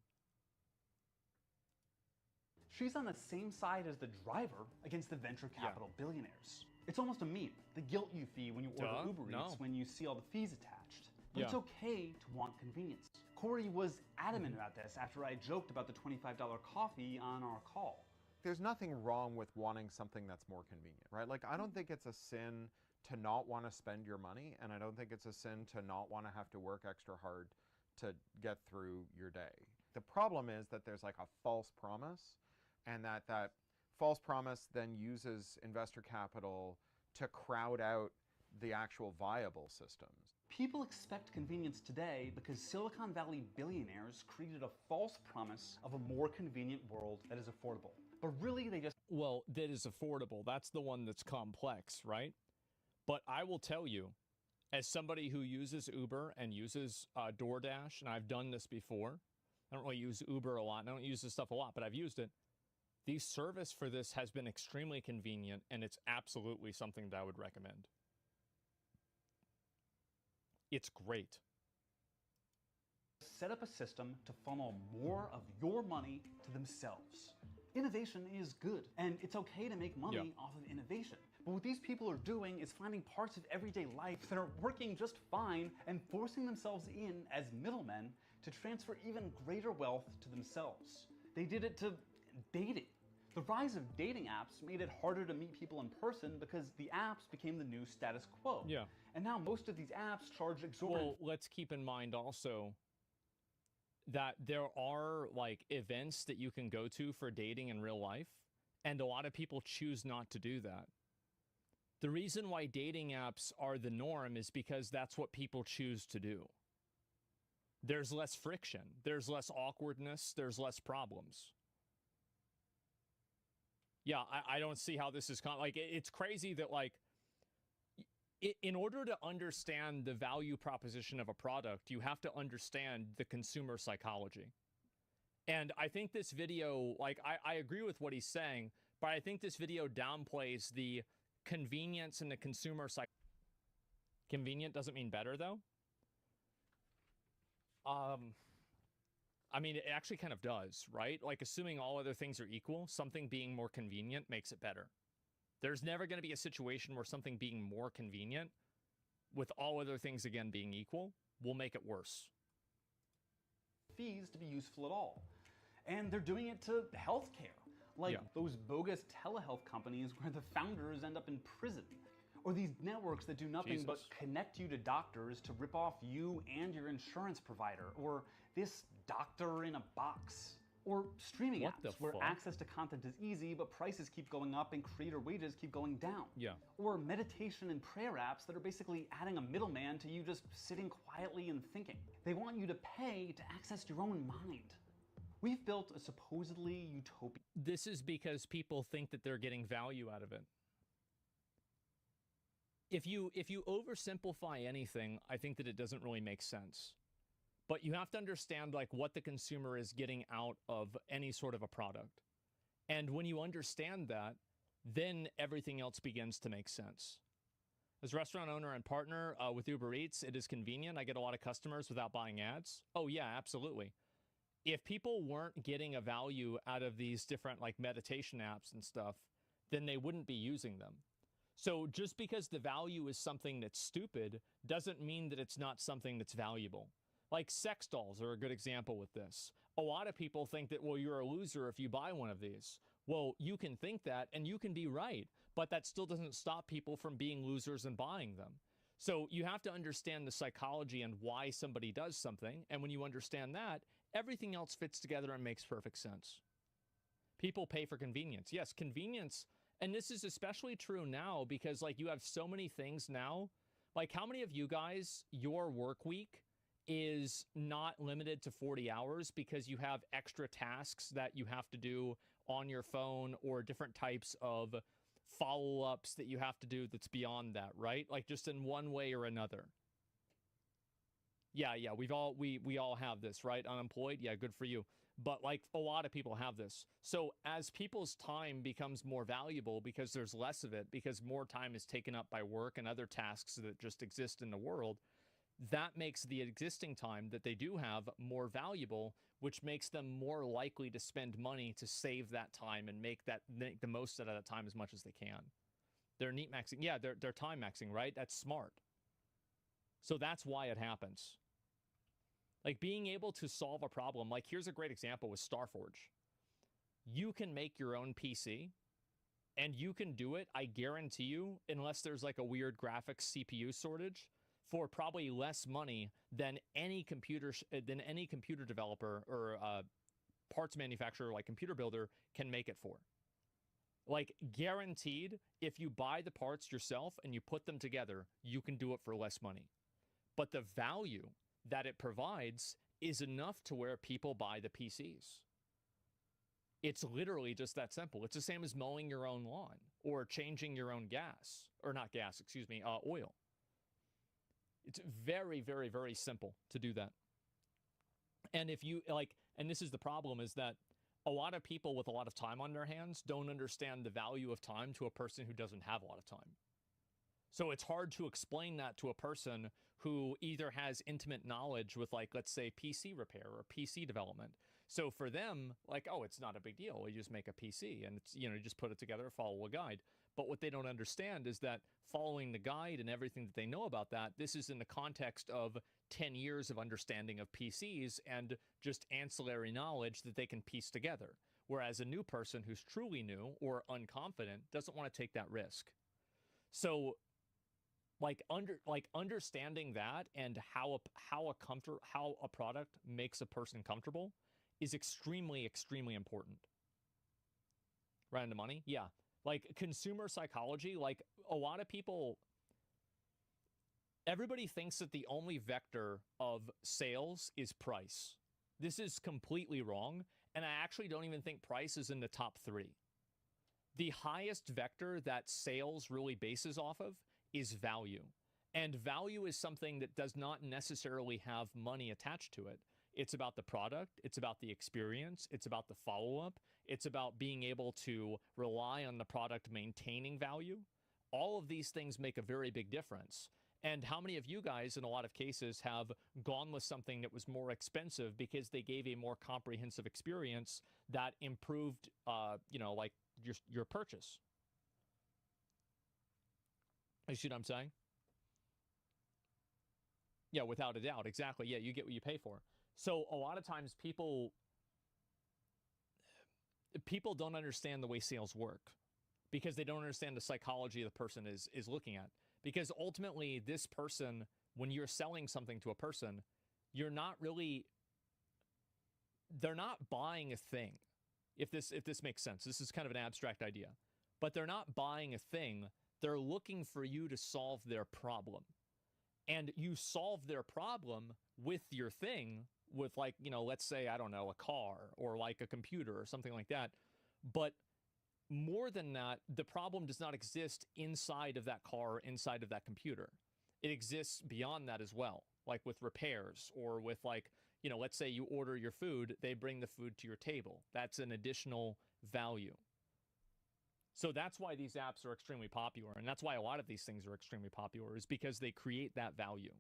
She's on the same side as the driver against the venture capital billionaires. It's almost a meme. The guilt you feel when you order Uber Eats when you see all the fees attached. But it's okay to want convenience. Corey was adamant about this after I joked about the $25 coffee on our call. There's nothing wrong with wanting something that's more convenient, right? Like, I don't think it's a sin to not want to spend your money, and I don't think it's a sin to not want to have to work extra hard to get through your day. The problem is that there's like a false promise, and that false promise then uses investor capital to crowd out the actual viable systems. People expect convenience today because Silicon Valley billionaires created a false promise of a more convenient world that is affordable. But really, they just... Well, that is affordable. That's the one that's complex, right? But I will tell you, as somebody who uses Uber and uses DoorDash, and I've done this before, I don't really use Uber a lot, and I don't use this stuff a lot, but I've used it. The service for this has been extremely convenient, and it's absolutely something that I would recommend. It's great. Set up a system to funnel more of your money to themselves. Innovation is good, and it's okay to make money off of innovation. But what these people are doing is finding parts of everyday life that are working just fine and forcing themselves in as middlemen to transfer even greater wealth to themselves. They did it to dating. The rise of dating apps made it harder to meet people in person because the apps became the new status quo. Yeah. And now most of these apps charge exorbitant... Well, let's keep in mind also that there are like events that you can go to for dating in real life, and a lot of people choose not to do that. The reason why dating apps are the norm is because that's what people choose to do. There's less friction, there's less awkwardness, there's less problems. Yeah, I don't see how this is it's crazy that like in order to understand the value proposition of a product, you have to understand the consumer psychology. And I think this video, like I agree with what he's saying, but I think this video downplays the convenience and the consumer psychology. Convenient doesn't mean better though. I mean, it actually kind of does, right? Like, assuming all other things are equal, something being more convenient makes it better. There's never going to be a situation where something being more convenient, with all other things again being equal, will make it worse. Fees to be useful at all. And they're doing it to healthcare. Like those bogus telehealth companies where the founders end up in prison. Or these networks that do nothing but connect you to doctors to rip off you and your insurance provider. Or this doctor in a box. Or streaming apps where access to content is easy, but prices keep going up and creator wages keep going down. Yeah. Or meditation and prayer apps that are basically adding a middleman to you just sitting quietly and thinking. They want you to pay to access your own mind. We've built a supposedly utopia. This is because people think that they're getting value out of it. If you oversimplify anything, I think that it doesn't really make sense. But you have to understand like what the consumer is getting out of any sort of a product. And when you understand that, then everything else begins to make sense. As a restaurant owner and partner with Uber Eats, it is convenient. I get a lot of customers without buying ads. Oh yeah, absolutely. If people weren't getting a value out of these different like meditation apps and stuff, then they wouldn't be using them. So just because the value is something that's stupid doesn't mean that it's not something that's valuable. Like sex dolls are a good example with this. A lot of people think that, well, you're a loser if you buy one of these. Well, you can think that and you can be right, but that still doesn't stop people from being losers and buying them. So you have to understand the psychology and why somebody does something. And when you understand that, everything else fits together and makes perfect sense. People pay for convenience. Yes, convenience. And this is especially true now because like you have so many things now. Like how many of you guys, your work week is not limited to 40 hours because you have extra tasks that you have to do on your phone or different types of follow-ups that you have to do that's beyond that, right? Like just in one way or another. Yeah, we all have this, right? Unemployed, yeah, good for you. But like a lot of people have this. So as people's time becomes more valuable because there's less of it, because more time is taken up by work and other tasks that just exist in the world, that makes the existing time that they do have more valuable, which makes them more likely to spend money to save that time and make the most out of that time as much as they can. They're neat maxing. Yeah, they're time maxing, right? That's smart. So that's why it happens. Like being able to solve a problem, like here's a great example with Starforge. You can make your own PC and you can do it, I guarantee you, unless there's like a weird graphics CPU shortage, for probably less money than any computer developer or parts manufacturer like computer builder can make it for. Like guaranteed, if you buy the parts yourself and you put them together, you can do it for less money. But the value that it provides is enough to where people buy the PCs. It's literally just that simple. It's the same as mowing your own lawn or changing your own oil. It's very, very, very simple to do that. And if you and this is the problem, is that a lot of people with a lot of time on their hands don't understand the value of time to a person who doesn't have a lot of time. So it's hard to explain that to a person who either has intimate knowledge with, like, let's say PC repair or PC development. So for them, like, oh, it's not a big deal. You just make a PC and it's, you just put it together, follow a guide. But what they don't understand is that following the guide and everything that they know about that, this is in the context of 10 years of understanding of PCs and just ancillary knowledge that they can piece together. Whereas a new person who's truly new or unconfident doesn't want to take that risk. So understanding that and how a product makes a person comfortable is extremely, extremely important. Right into money? Yeah. Like consumer psychology, like a lot of people, everybody thinks that the only vector of sales is price. This is completely wrong. And I actually don't even think price is in the top 3. The highest vector that sales really bases off of is value. And value is something that does not necessarily have money attached to it. It's about the product. It's about the experience. It's about the follow-up. It's about being able to rely on the product maintaining value. All of these things make a very big difference. And how many of you guys, in a lot of cases, have gone with something that was more expensive because they gave a more comprehensive experience that improved, like your purchase? You see what I'm saying? Yeah, without a doubt. Exactly. Yeah, you get what you pay for. So a lot of times people don't understand the way sales work because they don't understand the psychology the person is looking at. Because ultimately, this person, when you're selling something to a person, they're not buying a thing. If this makes sense, this is kind of an abstract idea, but they're not buying a thing. They're looking for you to solve their problem. And you solve their problem with your thing, with let's say, I don't know, a car or like a computer or something like that. But more than that, the problem does not exist inside of that car or inside of that computer. It exists beyond that as well, like with repairs or with let's say you order your food, they bring the food to your table. That's an additional value. So that's why these apps are extremely popular, and that's why a lot of these things are extremely popular, is because they create that value.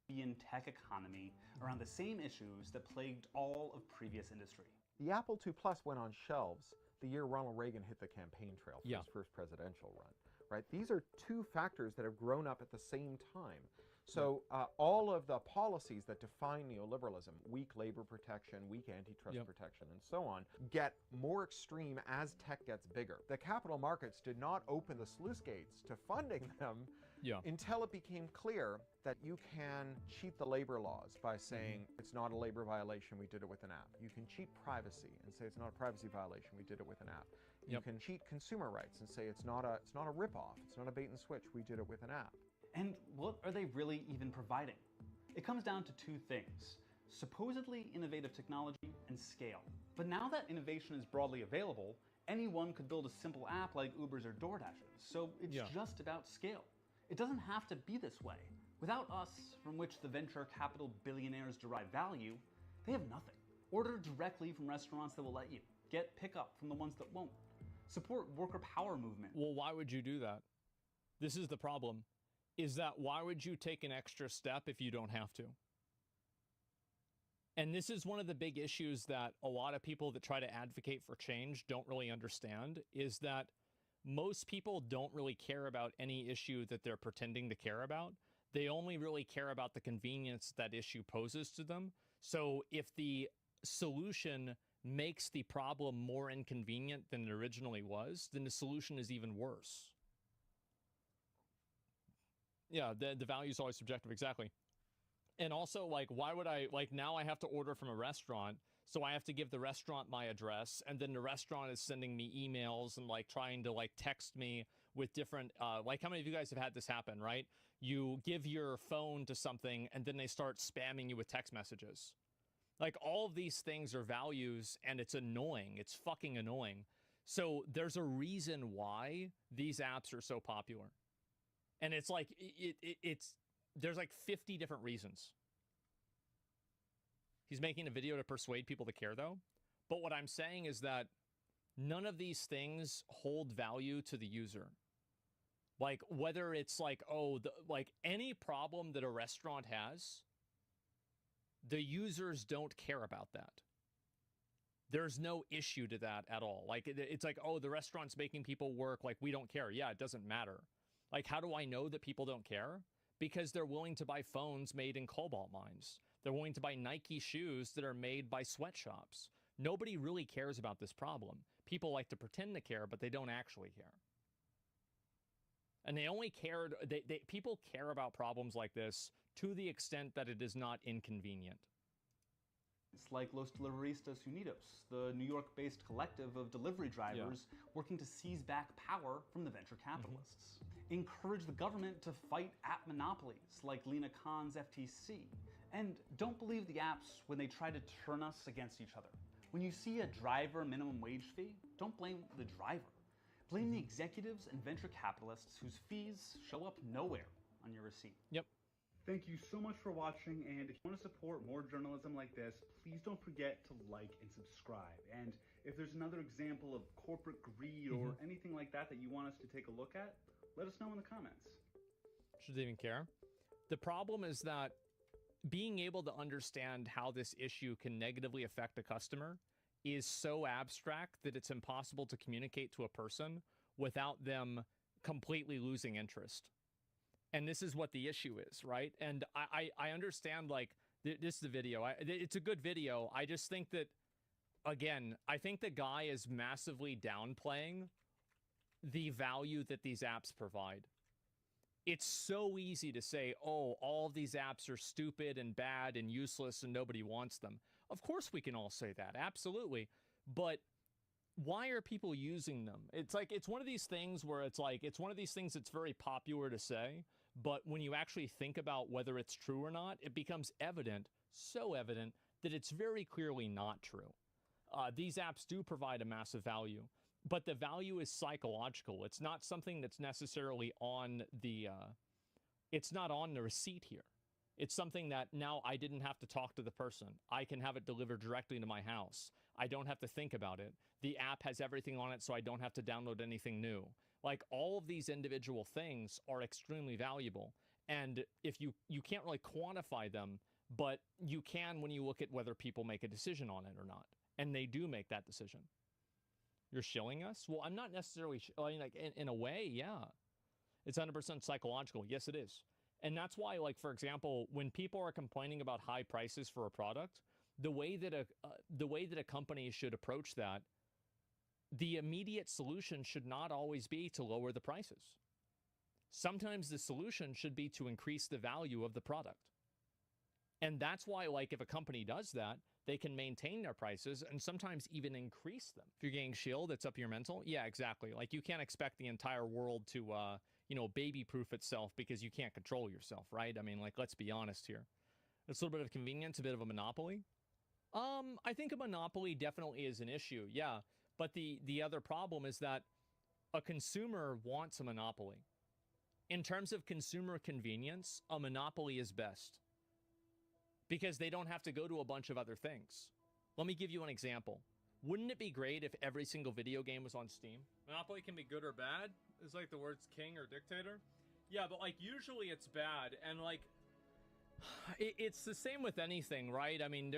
In tech economy around the same issues that plagued all of previous industry. The Apple II Plus went on shelves the year Ronald Reagan hit the campaign trail for his first presidential run. Right? These are two factors that have grown up at the same time. So all of the policies that define neoliberalism, weak labor protection, weak antitrust protection, and so on, get more extreme as tech gets bigger. The capital markets did not open the sluice gates to funding them until it became clear that you can cheat the labor laws by saying it's not a labor violation, we did it with an app. You can cheat privacy and say it's not a privacy violation, we did it with an app. You can cheat consumer rights and say it's not a rip-off, it's not a bait and switch, we did it with an app. And what are they really even providing? It comes down to two things: supposedly innovative technology and scale. But now that innovation is broadly available, anyone could build a simple app like Uber's or DoorDash's. So it's just about scale. It doesn't have to be this way. Without us, from which the venture capital billionaires derive value, they have nothing. Order directly from restaurants that will let you. Get pickup from the ones that won't. Support worker power movement. Well, why would you do that? This is the problem. Is that why would you take an extra step if you don't have to? And this is one of the big issues that a lot of people that try to advocate for change don't really understand, is that most people don't really care about any issue that they're pretending to care about. They only really care about the convenience that issue poses to them. So if the solution makes the problem more inconvenient than it originally was, then the solution is even worse. Yeah, the value is always subjective, exactly. And also, like, why would I, like, now I have to order from a restaurant, so I have to give the restaurant my address, and then the restaurant is sending me emails and, like, trying to, like, text me with different, like, how many of you guys have had this happen, right? You give your phone to something, and then they start spamming you with text messages. Like, all of these things are values, and it's annoying. It's fucking annoying. So there's a reason why these apps are so popular. And it's like, there's like 50 different reasons. He's making a video to persuade people to care, though. But what I'm saying is that none of these things hold value to the user. Like, whether it's like, like any problem that a restaurant has, the users don't care about that. There's no issue to that at all. Like, it's like, oh, the restaurant's making people work. Like, we don't care. Yeah, it doesn't matter. Like, how do I know that people don't care? Because they're willing to buy phones made in cobalt mines. They're willing to buy Nike shoes that are made by sweatshops. Nobody really cares about this problem. People like to pretend to care, but they don't actually care. And they only cared, people care about problems like this to the extent that it is not inconvenient. It's like Los Deliveristas Unidos, the New York-based collective of delivery drivers working to seize back power from the venture capitalists. Encourage the government to fight app monopolies like Lena Khan's FTC. And don't believe the apps when they try to turn us against each other. When you see a driver minimum wage fee, don't blame the driver. Blame the executives and venture capitalists whose fees show up nowhere on your receipt. Yep. Thank you so much for watching, and if you want to support more journalism like this, please don't forget to like and subscribe. And if there's another example of corporate greed or anything like that that you want us to take a look at, let us know in the comments. Should they even care? The problem is that being able to understand how this issue can negatively affect a customer is so abstract that it's impossible to communicate to a person without them completely losing interest. And this is what the issue is, right? And I understand, like, this is the video. It's a good video. I just think that, again, I think the guy is massively downplaying the value that these apps provide. It's so easy to say, oh, all of these apps are stupid and bad and useless and nobody wants them. Of course we can all say that, absolutely. But why are people using them? It's like, it's one of these things where it's like, it's one of these things that's very popular to say, but when you actually think about whether it's true or not, it becomes evident, so evident, that it's very clearly not true. These apps do provide a massive value, but the value is psychological. It's not something that's necessarily on the, it's not on the receipt here. It's something that now I didn't have to talk to the person. I can have it delivered directly to my house. I don't have to think about it. The app has everything on it, so I don't have to download anything new. Like, all of these individual things are extremely valuable. And if you can't really quantify them, but you can when you look at whether people make a decision on it or not. And they do make that decision. You're shilling us? Well, I'm not necessarily, like, in a way, yeah. It's 100% psychological. Yes, it is. And that's why, like, for example, when people are complaining about high prices for a product, the way that a company should approach that, the immediate solution should not always be to lower the prices. Sometimes the solution should be to increase the value of the product. And that's why, like, if a company does that, they can maintain their prices and sometimes even increase them. If you're getting shield, it's up your mental. Yeah, exactly. Like, you can't expect the entire world to, baby-proof itself because you can't control yourself, right? I mean, like, let's be honest here. It's a little bit of convenience, a bit of a monopoly. I think a monopoly definitely is an issue, yeah. But the other problem is that a consumer wants a monopoly. In terms of consumer convenience, a monopoly is best. Because they don't have to go to a bunch of other things. Let me give you an example. Wouldn't it be great if every single video game was on Steam? Monopoly can be good or bad. It's like the words king or dictator. Yeah, but like usually it's bad, and like it's the same with anything, right? I mean,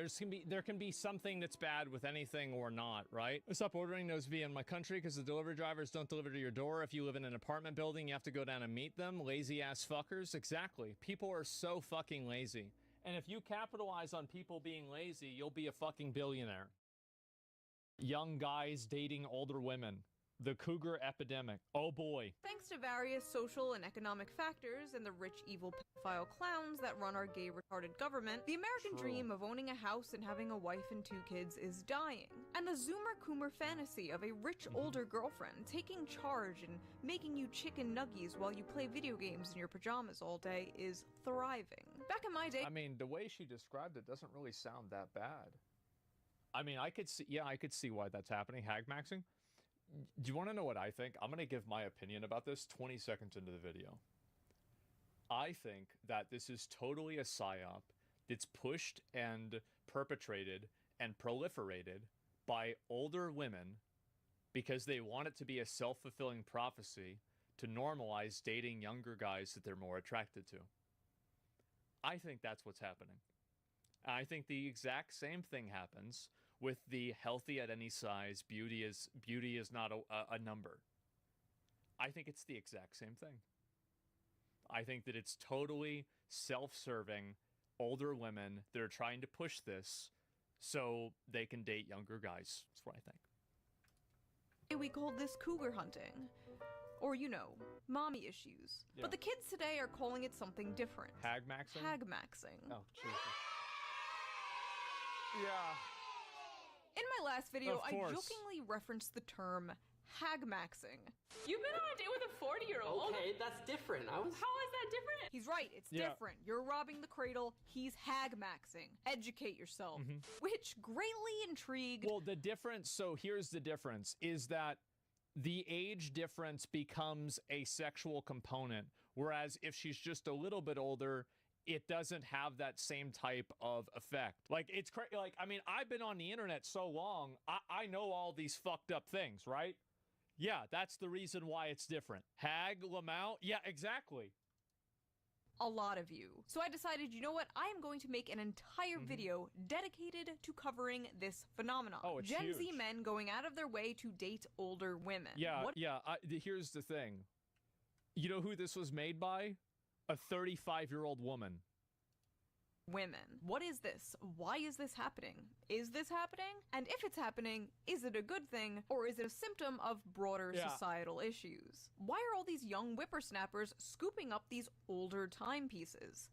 there can be something that's bad with anything or not, right? Stop ordering those via in my country because the delivery drivers don't deliver to your door. If you live in an apartment building, you have to go down and meet them. Lazy ass fuckers. Exactly. People are so fucking lazy. And if you capitalize on people being lazy, you'll be a fucking billionaire. Young guys dating older women. The cougar epidemic. Oh boy. Thanks to various social and economic factors and the rich, evil pedophile clowns that run our gay, retarded government, the American dream of owning a house and having a wife and 2 kids is dying. And the Zoomer-Coomer fantasy of a rich, older girlfriend taking charge and making you chicken nuggies while you play video games in your pajamas all day is thriving. Back in my day— I mean, the way she described it doesn't really sound that bad. I mean, I could see why that's happening. Hag maxing. Do you want to know what I think? I'm going to give my opinion about this 20 seconds into the video. I think that this is totally a psyop that's pushed and perpetrated and proliferated by older women because they want it to be a self-fulfilling prophecy to normalize dating younger guys that they're more attracted to. I think that's what's happening. I think the exact same thing happens with the healthy at any size, beauty is not a number. I think it's the exact same thing. I think that it's totally self-serving older women that are trying to push this so they can date younger guys. That's what I think. We called this cougar hunting. Or, you know, mommy issues. Yeah. But the kids today are calling it something different. Hag maxing? Hag maxing. Oh, Jesus. Yeah. In my last video, I jokingly referenced the term hag maxing. You've been on a date with a 40-year-old. Okay, that's different. How is that different? He's right, it's different. You're robbing the cradle, he's hag maxing. Educate yourself. Which greatly intrigued— Well, the difference, so here's the difference, is that the age difference becomes a sexual component, whereas if she's just a little bit older, it doesn't have that same type of effect. Like, it's crazy. Like, I mean, I've been on the internet so long, I know all these fucked up things, right? Yeah, that's the reason why it's different. Hag, Lamau, yeah, exactly. A lot of you. So I decided, you know what? I am going to make an entire video dedicated to covering this phenomenon. Oh, it's Gen huge. Z men going out of their way to date older women. Yeah, here's the thing. You know who this was made by? A 35-year-old woman. Women. What is this? Why is this happening? Is this happening? And if it's happening, is it a good thing, or is it a symptom of broader societal issues? Why are all these young whippersnappers scooping up these older timepieces?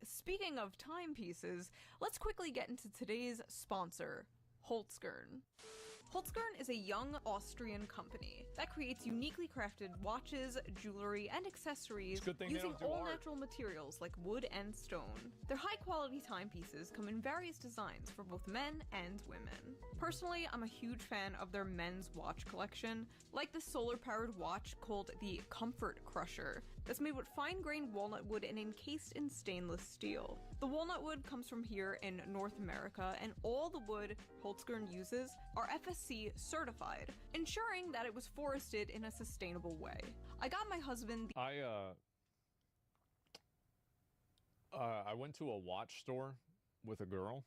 Speaking of timepieces, let's quickly get into today's sponsor, Holzgern. Holzgern is a young Austrian company that creates uniquely crafted watches, jewelry, and accessories using all-natural materials like wood and stone. Their high-quality timepieces come in various designs for both men and women. Personally, I'm a huge fan of their men's watch collection, like the solar-powered watch called the Comfort Crusher, that's made with fine-grained walnut wood and encased in stainless steel. The walnut wood comes from here in North America, and all the wood Holzgern uses are FSC certified, ensuring that it was forested in a sustainable way. I got my husband— I went to a watch store with a girl,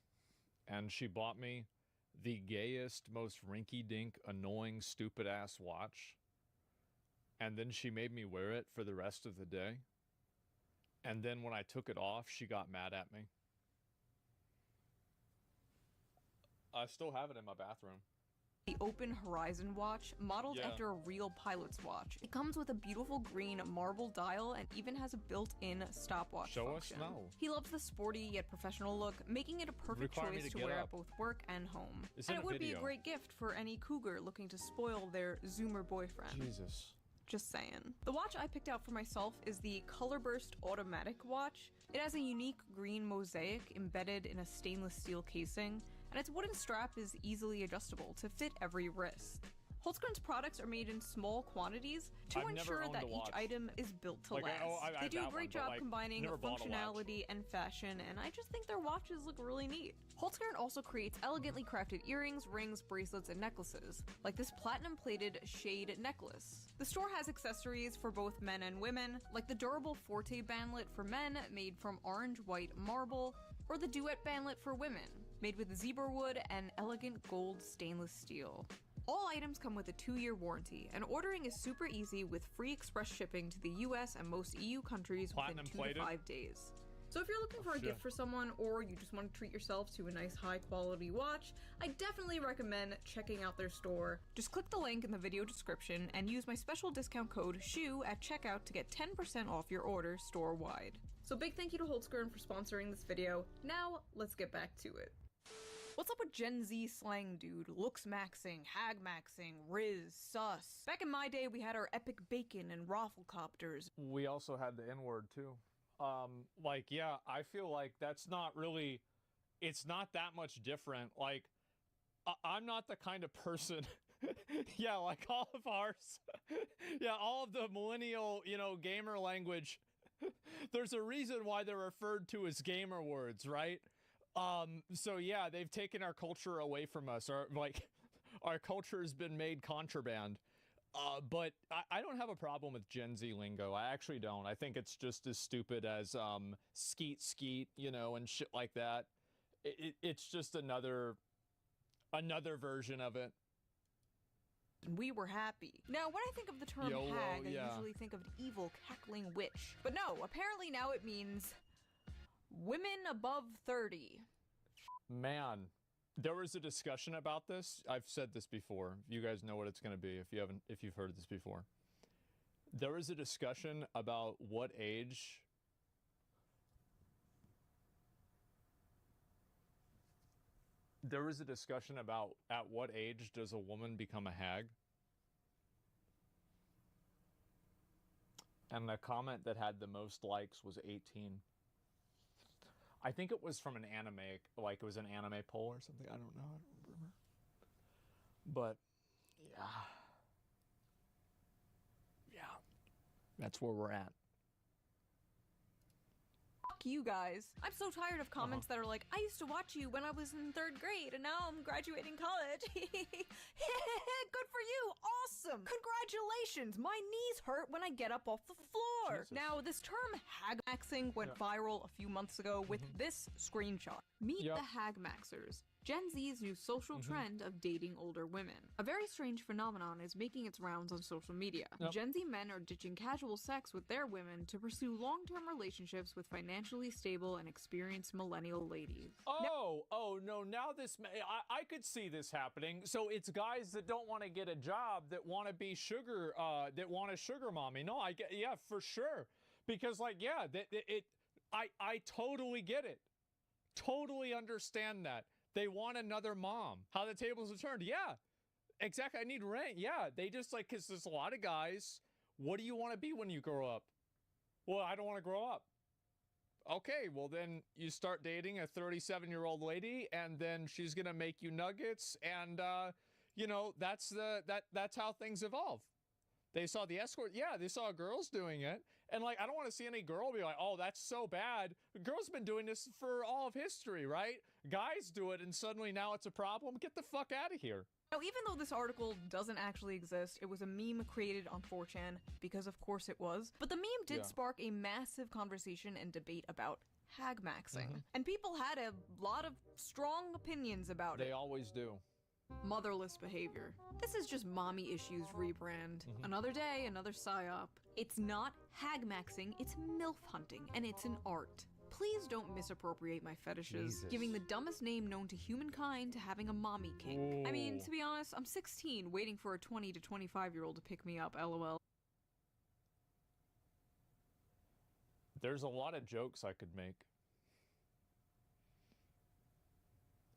and she bought me the gayest, most rinky-dink, annoying, stupid-ass watch. And then she made me wear it for the rest of the day. And then when I took it off, she got mad at me. I still have it in my bathroom. The Open Horizon watch, modeled after a real pilot's watch. It comes with a beautiful green marble dial and even has a built-in stopwatch function. Show us now. He loves the sporty yet professional look, making it a perfect choice to wear at both work and home. And it would be a great gift for any cougar looking to spoil their Zoomer boyfriend. Jesus. Just saying. The watch I picked out for myself is the Colorburst Automatic watch. It has a unique green mosaic embedded in a stainless steel casing, and its wooden strap is easily adjustable to fit every wrist. Holzgren's products are made in small quantities to I've never ensure owned that a each watch. item is built to Like, last. I They do a have great one, but, job like, combining never bought a watch. functionality and fashion, and I just think their watches look really neat. Holzgren also creates elegantly crafted earrings, rings, bracelets, and necklaces, like this platinum-plated shade necklace. The store has accessories for both men and women, like the durable Forte bandlet for men made from orange-white marble, or the Duet bandlet for women, made with zebra wood and elegant gold stainless steel. All items come with a 2-year warranty, and ordering is super easy with free express shipping to the US and most EU countries within 2 to Platinum-plated? 5 days. So if you're looking for a shit. gift for someone, or you just want to treat yourself to a nice high-quality watch, I definitely recommend checking out their store. Just click the link in the video description and use my special discount code SHOE at checkout to get 10% off your order store-wide. So big thank you to Holzgren for sponsoring this video. Now, let's get back to it. What's up with Gen Z slang, dude? Looks maxing, hag maxing, riz, sus. Back in my day, we had our epic bacon and rafflecopters. We also had the N-word too. Like, yeah, I feel like that's not really, it's not that much different. Like, I'm not the kind of person, yeah, like all of ours, yeah, all of the millennial, you know, gamer language, there's a reason why they're referred to as gamer words, right? So yeah, they've taken our culture away from us, or like, our culture has been made contraband. But I don't have a problem with Gen Z lingo. I actually don't. I think it's just as stupid as skeet skeet, you know, and shit like that. It's just another version of it. We were happy. Now, when I think of the term YOLO, hag, I yeah. usually think of an evil, cackling witch. But no, apparently now it means women above 30. Man, there was a discussion about this. I've said this before. You guys know what it's going to be if you've heard this before. There was a discussion about what age there was a discussion about at what age does a woman become a hag? And the comment that had the most likes was 18. I think it was from an anime, like it was an anime poll or something. I don't know. I don't remember. But yeah. Yeah. That's where we're at. Fuck you guys. I'm so tired of comments that are like, I used to watch you when I was in 3rd grade and now I'm graduating college. Good for you. Awesome. Congratulations. My knees hurt when I get up off the floor. Jesus. Now, this term hag maxing went viral a few months ago with this screenshot. Meet the hag maxers. Gen Z's new social trend of dating older women. A very strange phenomenon is making its rounds on social media. Gen Z men are ditching casual sex with their women to pursue long-term relationships with financially stable and experienced millennial ladies. No, now this, I could see this happening. So it's guys that don't want to get a job that want to be sugar, that want a sugar mommy. No, I get, yeah, for sure. Because like, yeah, I totally get it. Totally understand that. They want another mom. How the tables are turned. Yeah, exactly. I need rent. Yeah, they just like, because there's a lot of guys. What do you want to be when you grow up? Well, I don't want to grow up. Okay, well then you start dating a 37-year-old lady, and then she's gonna make you nuggets, and you know, that's how things evolve. They saw the escort. Yeah, they saw girls doing it. And like, I don't want to see any girl be like, oh, that's so bad. Girls have been doing this for all of history, right? Guys do it and suddenly now it's a problem. Get the fuck out of here. Now, even though this article doesn't actually exist, it was a meme created on 4chan, because of course it was. But the meme did spark a massive conversation and debate about hag maxing. And people had a lot of strong opinions about it. They always do. Motherless behavior. This is just mommy issues rebrand. Another day, another psyop. It's not hag maxing, it's MILF hunting, and it's an art. Please don't misappropriate my fetishes, Jesus. giving the dumbest name known to humankind to having a mommy kink. I mean, to be honest, I'm 16, waiting for a 20 to 25-year-old to pick me up, lol. There's a lot of jokes I could make.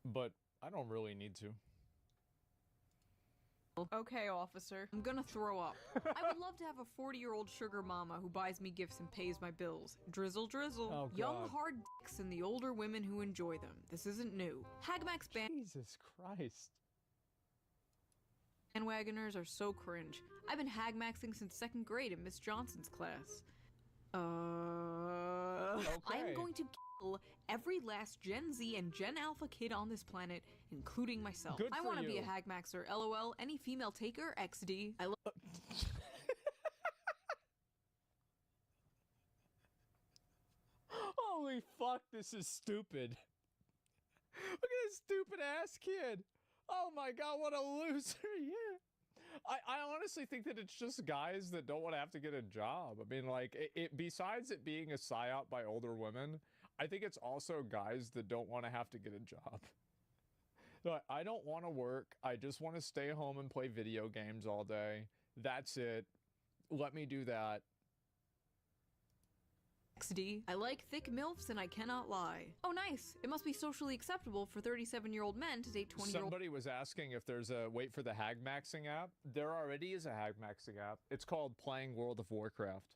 But I don't really need to. Okay, officer. I'm gonna throw up. I would love to have a 40-year-old sugar mama who buys me gifts and pays my bills. Drizzle, drizzle. Oh, Young, God. hard dicks and the older women who enjoy them. This isn't new. Hagmax ban- Jesus Christ. Bandwagoners are so cringe. I've been hag maxing since 2nd grade in Miss Johnson's class. I am going to kill every last Gen Z and Gen Alpha kid on this planet, including myself. Good I for want to be a you. hag maxer. LOL. Any female taker? XD. I love. Holy fuck, this is stupid. Look at this stupid ass kid. Oh my god, what a loser. Yeah. I honestly think that it's just guys that don't want to have to get a job. I mean, like, besides it being a psyop by older women, I think it's also guys that don't want to have to get a job. Like, I don't want to work. I just want to stay home and play video games all day. That's it. Let me do that. XD. I like thick MILFs and I cannot lie. Oh, nice. It must be socially acceptable for 37-year-old men to date 20-year-old. Somebody was asking if there's a wait for the hag maxing app. There already is a hag maxing app. It's called Playing World of Warcraft.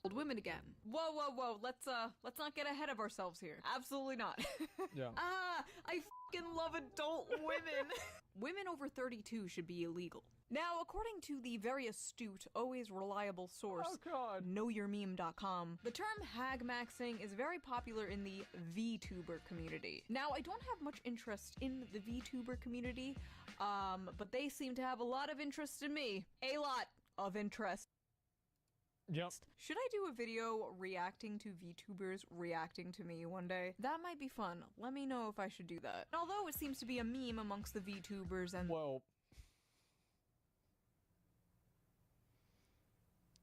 Old women again. Whoa, whoa, whoa. Let's not get ahead of ourselves here. Absolutely not. Yeah. I fucking love adult women. Women over 32 should be illegal. Now, according to the very astute, always reliable source, knowyourmeme.com, the term hag maxing is very popular in the VTuber community. Now, I don't have much interest in the VTuber community, but they seem to have a lot of interest in me. A lot of interest. Yep. Should I do a video reacting to VTubers reacting to me one day? That might be fun. Let me know if I should do that. Although it seems to be a meme amongst the VTubers and— Well,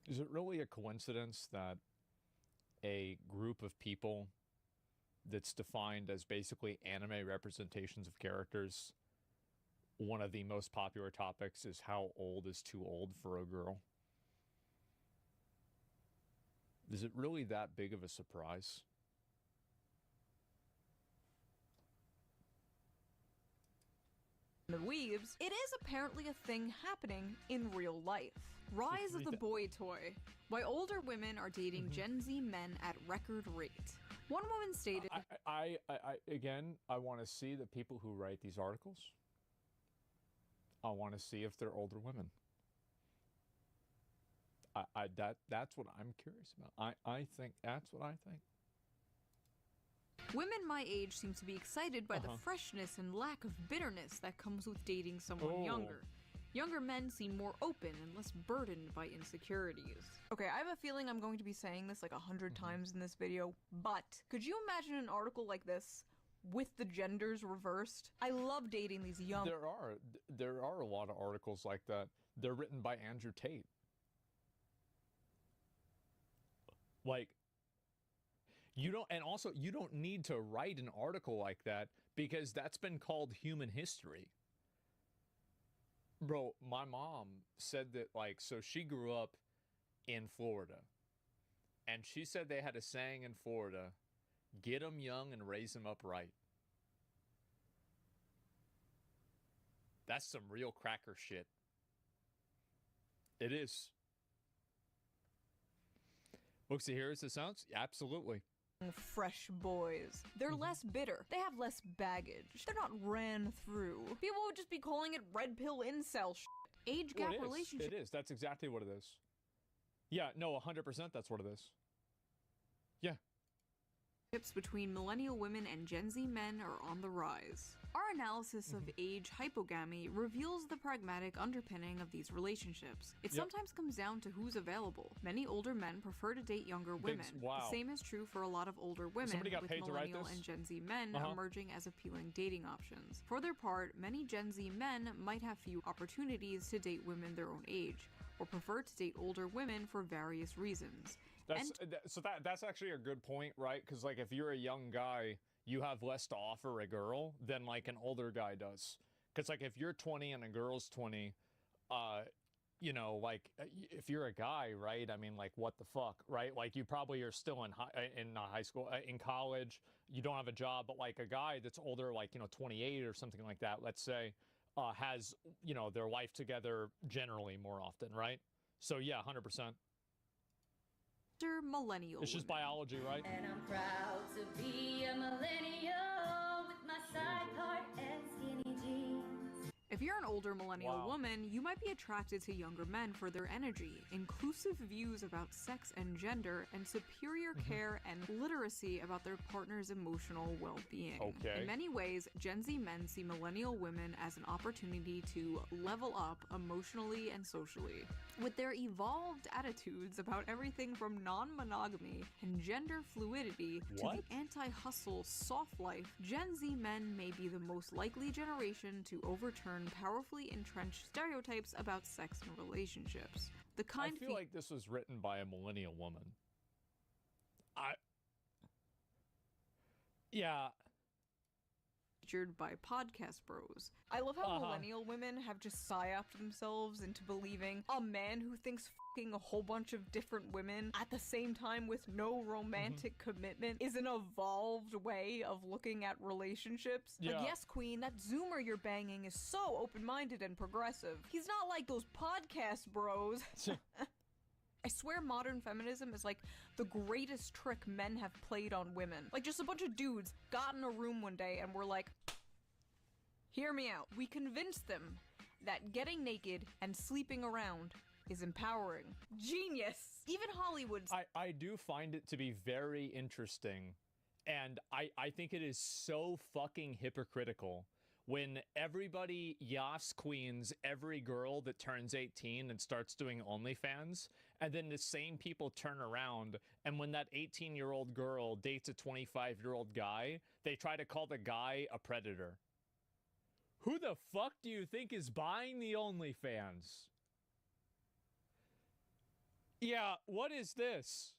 is it really a coincidence that a group of people that's defined as basically anime representations of characters, one of the most popular topics is how old is too old for a girl? Is it really that big of a surprise? the weaves, it is apparently a thing happening in real life. Rise of the boy toy. Why older women are dating Gen Z men at record rate. One woman stated, Again, I want to see the people who write these articles. I want to see if they're older women. That's what I'm curious about. I think that's what I think. women my age seem to be excited by the freshness and lack of bitterness that comes with dating someone younger. Younger men seem more open and less burdened by insecurities. Okay, I have a feeling I'm going to be saying this like 100 times in this video, but could you imagine an article like this with the genders reversed? I love dating these young— There are a lot of articles like that. They're written by Andrew Tate. Like, you don't need to write an article like that because that's been called human history. Bro, my mom said that, like, so she grew up in Florida, and she said they had a saying in Florida, get them young and raise them up right. That's some real cracker shit. It is. Looks, here's the sounds? Absolutely. Fresh boys. They're less bitter. They have less baggage. They're not ran through. People would just be calling it red pill incel shit. Age gap relationship. It is. That's exactly what it is. Yeah, no, 100% that's what it is. Yeah. Between millennial women and Gen Z men are on the rise. Our analysis of age hypogamy reveals the pragmatic underpinning of these relationships. It sometimes comes down to who's available. Many older men prefer to date younger women. The same is true for a lot of older women, with millennial and Gen Z men emerging as appealing dating options. For their part, many Gen Z men might have few opportunities to date women their own age, or prefer to date older women for various reasons. That's actually a good point, right? Because, like, if you're a young guy, you have less to offer a girl than, like, an older guy does. Because, like, if you're 20 and a girl's 20, you know, like, if you're a guy, right? I mean, like, what the fuck, right? Like, you probably are still in high school, in college. You don't have a job, but, like, a guy that's older, like, you know, 28 or something like that, let's say, has, you know, their life together generally more often, right? So, yeah, 100%. Millennial It's just biology, right? And I'm proud to be a millennial with my side part and skinny jeans. If you're an older millennial Wow. woman, you might be attracted to younger men for their energy, inclusive views about sex and gender, and superior care and literacy about their partner's emotional well-being. Okay. In many ways, Gen Z men see millennial women as an opportunity to level up emotionally and socially. With their evolved attitudes about everything from non-monogamy and gender fluidity to What? the anti-hustle soft life, Gen Z men may be the most likely generation to overturn powerfully entrenched stereotypes about sex and relationships. The kind I feel like this was written by a millennial woman. Yeah. Featured by podcast bros. I love how millennial women have just psyoped themselves into believing a man who thinks fucking a whole bunch of different women at the same time with no romantic commitment is an evolved way of looking at relationships. Like, Yeah. yes, queen, that zoomer you're banging is so open-minded and progressive. He's not like those podcast bros. I swear modern feminism is like the greatest trick men have played on women. Like, just a bunch of dudes got in a room one day and were like, hear me out. We convinced them that getting naked and sleeping around is empowering. Genius! Even Hollywood's I do find it to be very interesting, and I think it is so fucking hypocritical when everybody yas queens every girl that turns 18 and starts doing OnlyFans, and then the same people turn around, and when that 18-year-old girl dates a 25-year-old guy, they try to call the guy a predator. Who the fuck do you think is buying the OnlyFans? Yeah, what is this?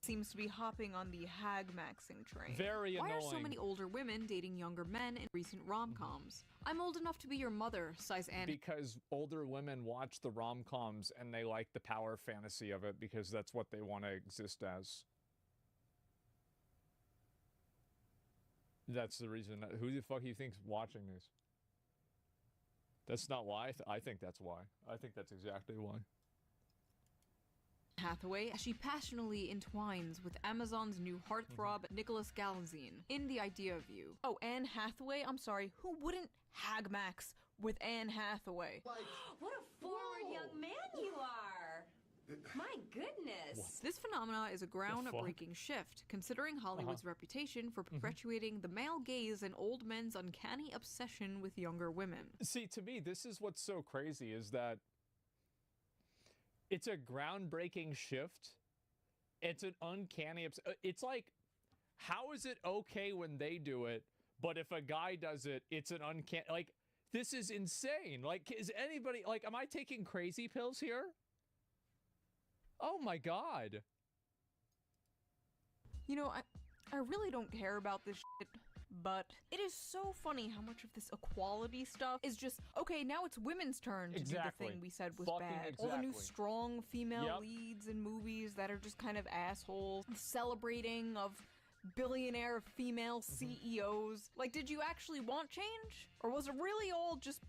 seems to be hopping on the hag maxing train. Very Why are so annoying. many older women dating younger men in recent rom-coms? I'm old enough to be your mother, sighs Annie. Because older women watch the rom-coms and they like the power fantasy of it because that's what they want to exist as. That's the reason. Who the fuck do you think's watching these? That's not why. I think that's why. I think that's exactly why. Hathaway as she passionately entwines with Amazon's new heartthrob Nicholas Galazine in The Idea of You. Oh, Anne Hathaway? I'm sorry, who wouldn't hag max with Anne Hathaway? What a forward young man you are! My goodness! This phenomena is a groundbreaking shift, considering Hollywood's reputation for perpetuating the male gaze and old men's uncanny obsession with younger women. See, to me, this is what's so crazy is that it's a groundbreaking shift. It's an uncanny... It's like, how is it okay when they do it, but if a guy does it, it's an uncanny... Like, this is insane. Like, is anybody... Like, am I taking crazy pills here? Oh my god. You know, I really don't care about this shit, but it is so funny how much of this equality stuff is just, okay, now it's women's turn to do the thing we said was Fucking bad. All the new exactly. strong female leads in movies that are just kind of assholes, celebrating of billionaire female CEOs. Like, did you actually want change? Or was it really all just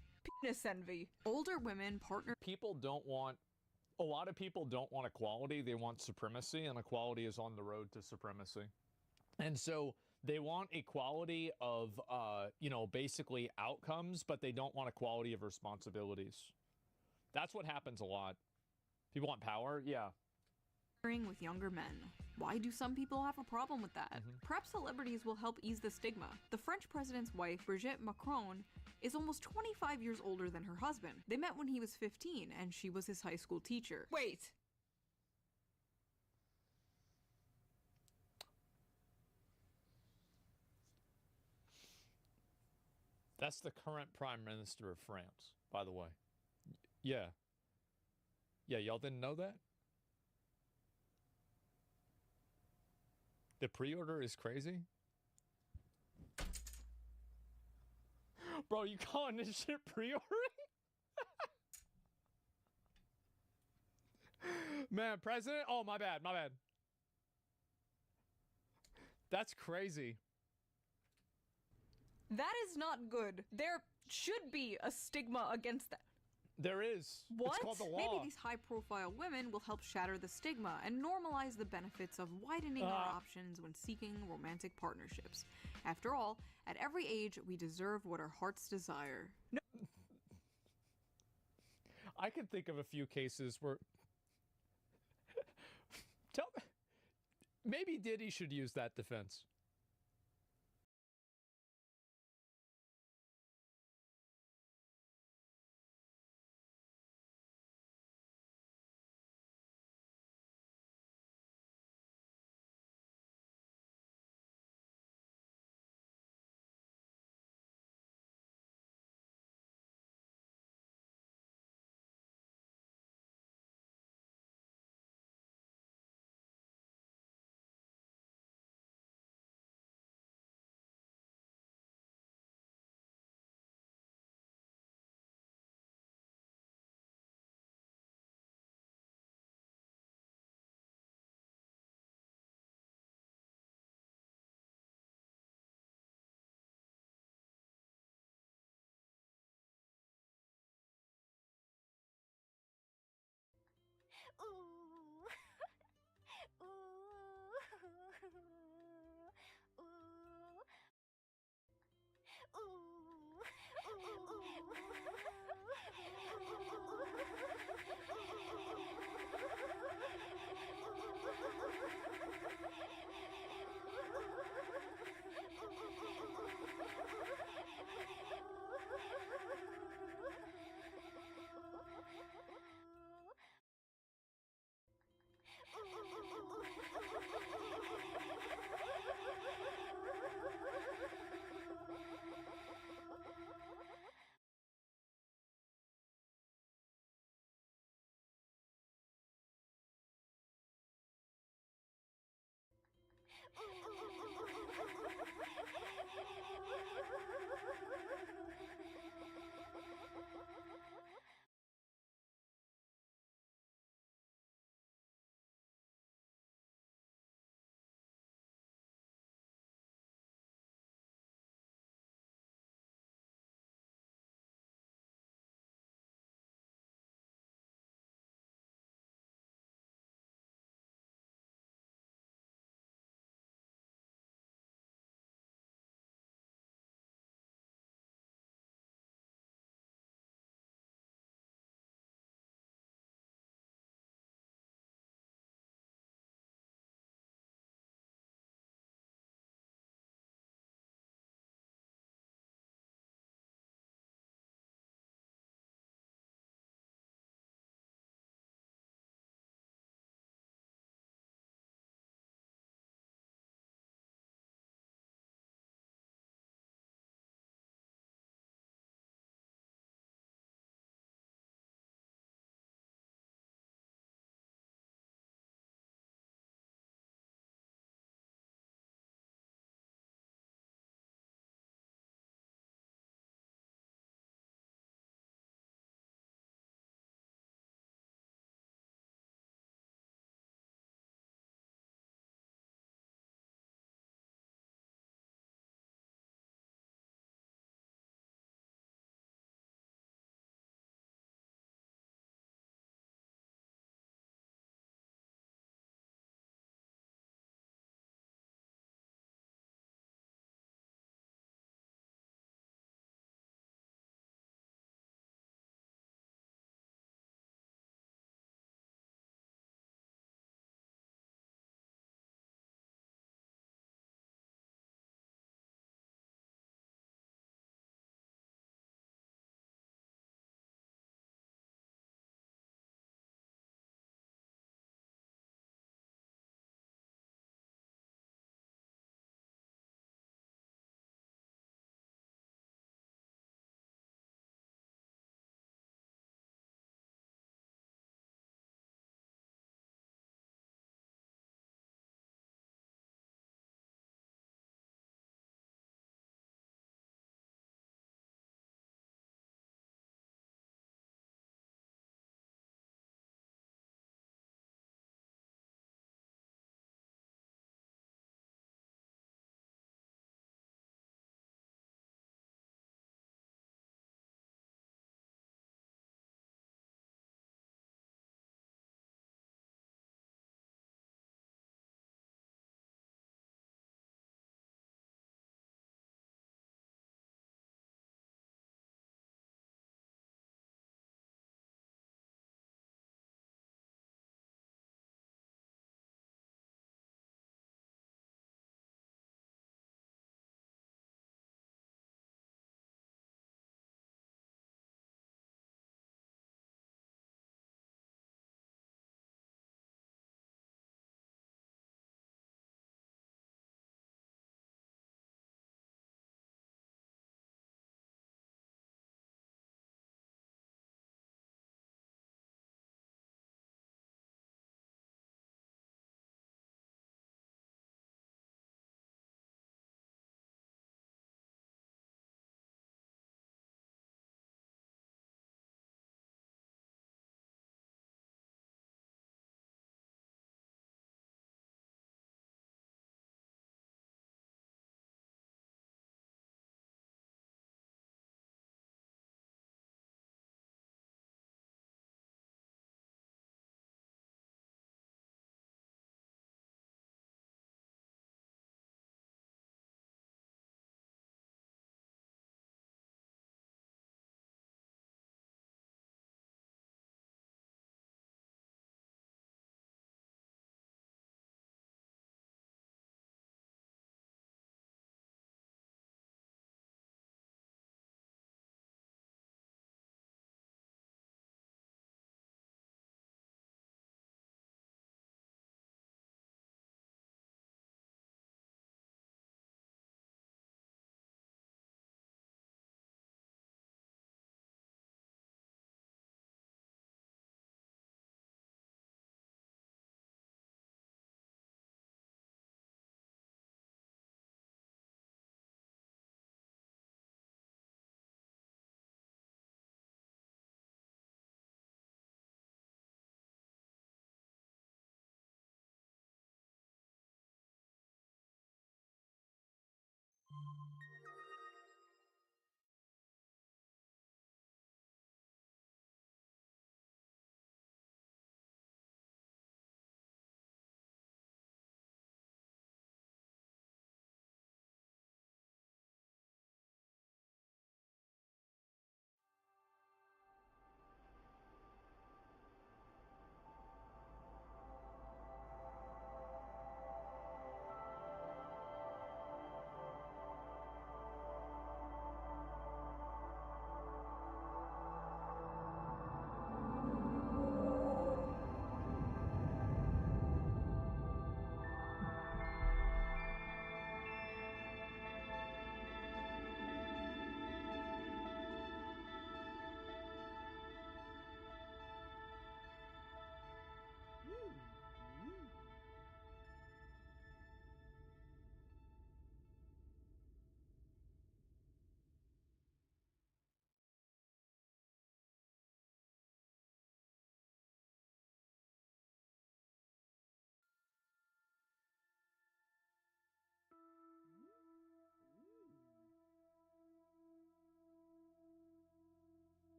penis envy? Older women partner... People don't want... A lot of people don't want equality. They want supremacy, and equality is on the road to supremacy. And so they want equality of, you know, basically outcomes, but they don't want equality of responsibilities. That's what happens a lot. People want power? Yeah. With younger men. Why do some people have a problem with that? Perhaps celebrities will help ease the stigma. The French president's wife, Brigitte Macron, is almost 25 years older than her husband. They met when he was 15, and she was his high school teacher. Wait! That's the current Prime Minister of France, by the way. Yeah. Yeah, y'all didn't know that? The pre-order is crazy? Bro, you calling this shit pre-ordering? Man, President? Oh, my bad, my bad. That's crazy. That is not good. There should be a stigma against that. There is. What? It's called the law. Maybe these high-profile women will help shatter the stigma and normalize the benefits of widening our options when seeking romantic partnerships. After all, at every age, we deserve what our hearts desire. No. I can think of a few cases where maybe Diddy should use that defense.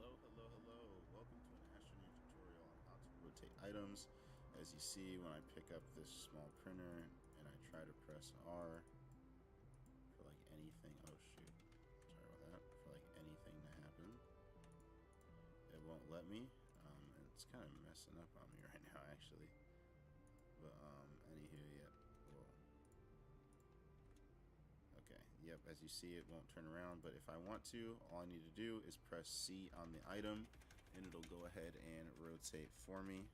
Hello, hello, hello. Welcome to an Astroneer tutorial on how to rotate items. As you see, when I pick up this small printer and I try to press R for like anything, oh shoot, sorry about that, for like anything to happen, it won't let me. And it's kind of messing up on me right now actually. But anywho, yeah, whoa. Okay, yep, as you see it won't turn around, but if I want to, all I need to do is press C on the item and it'll go ahead and rotate for me.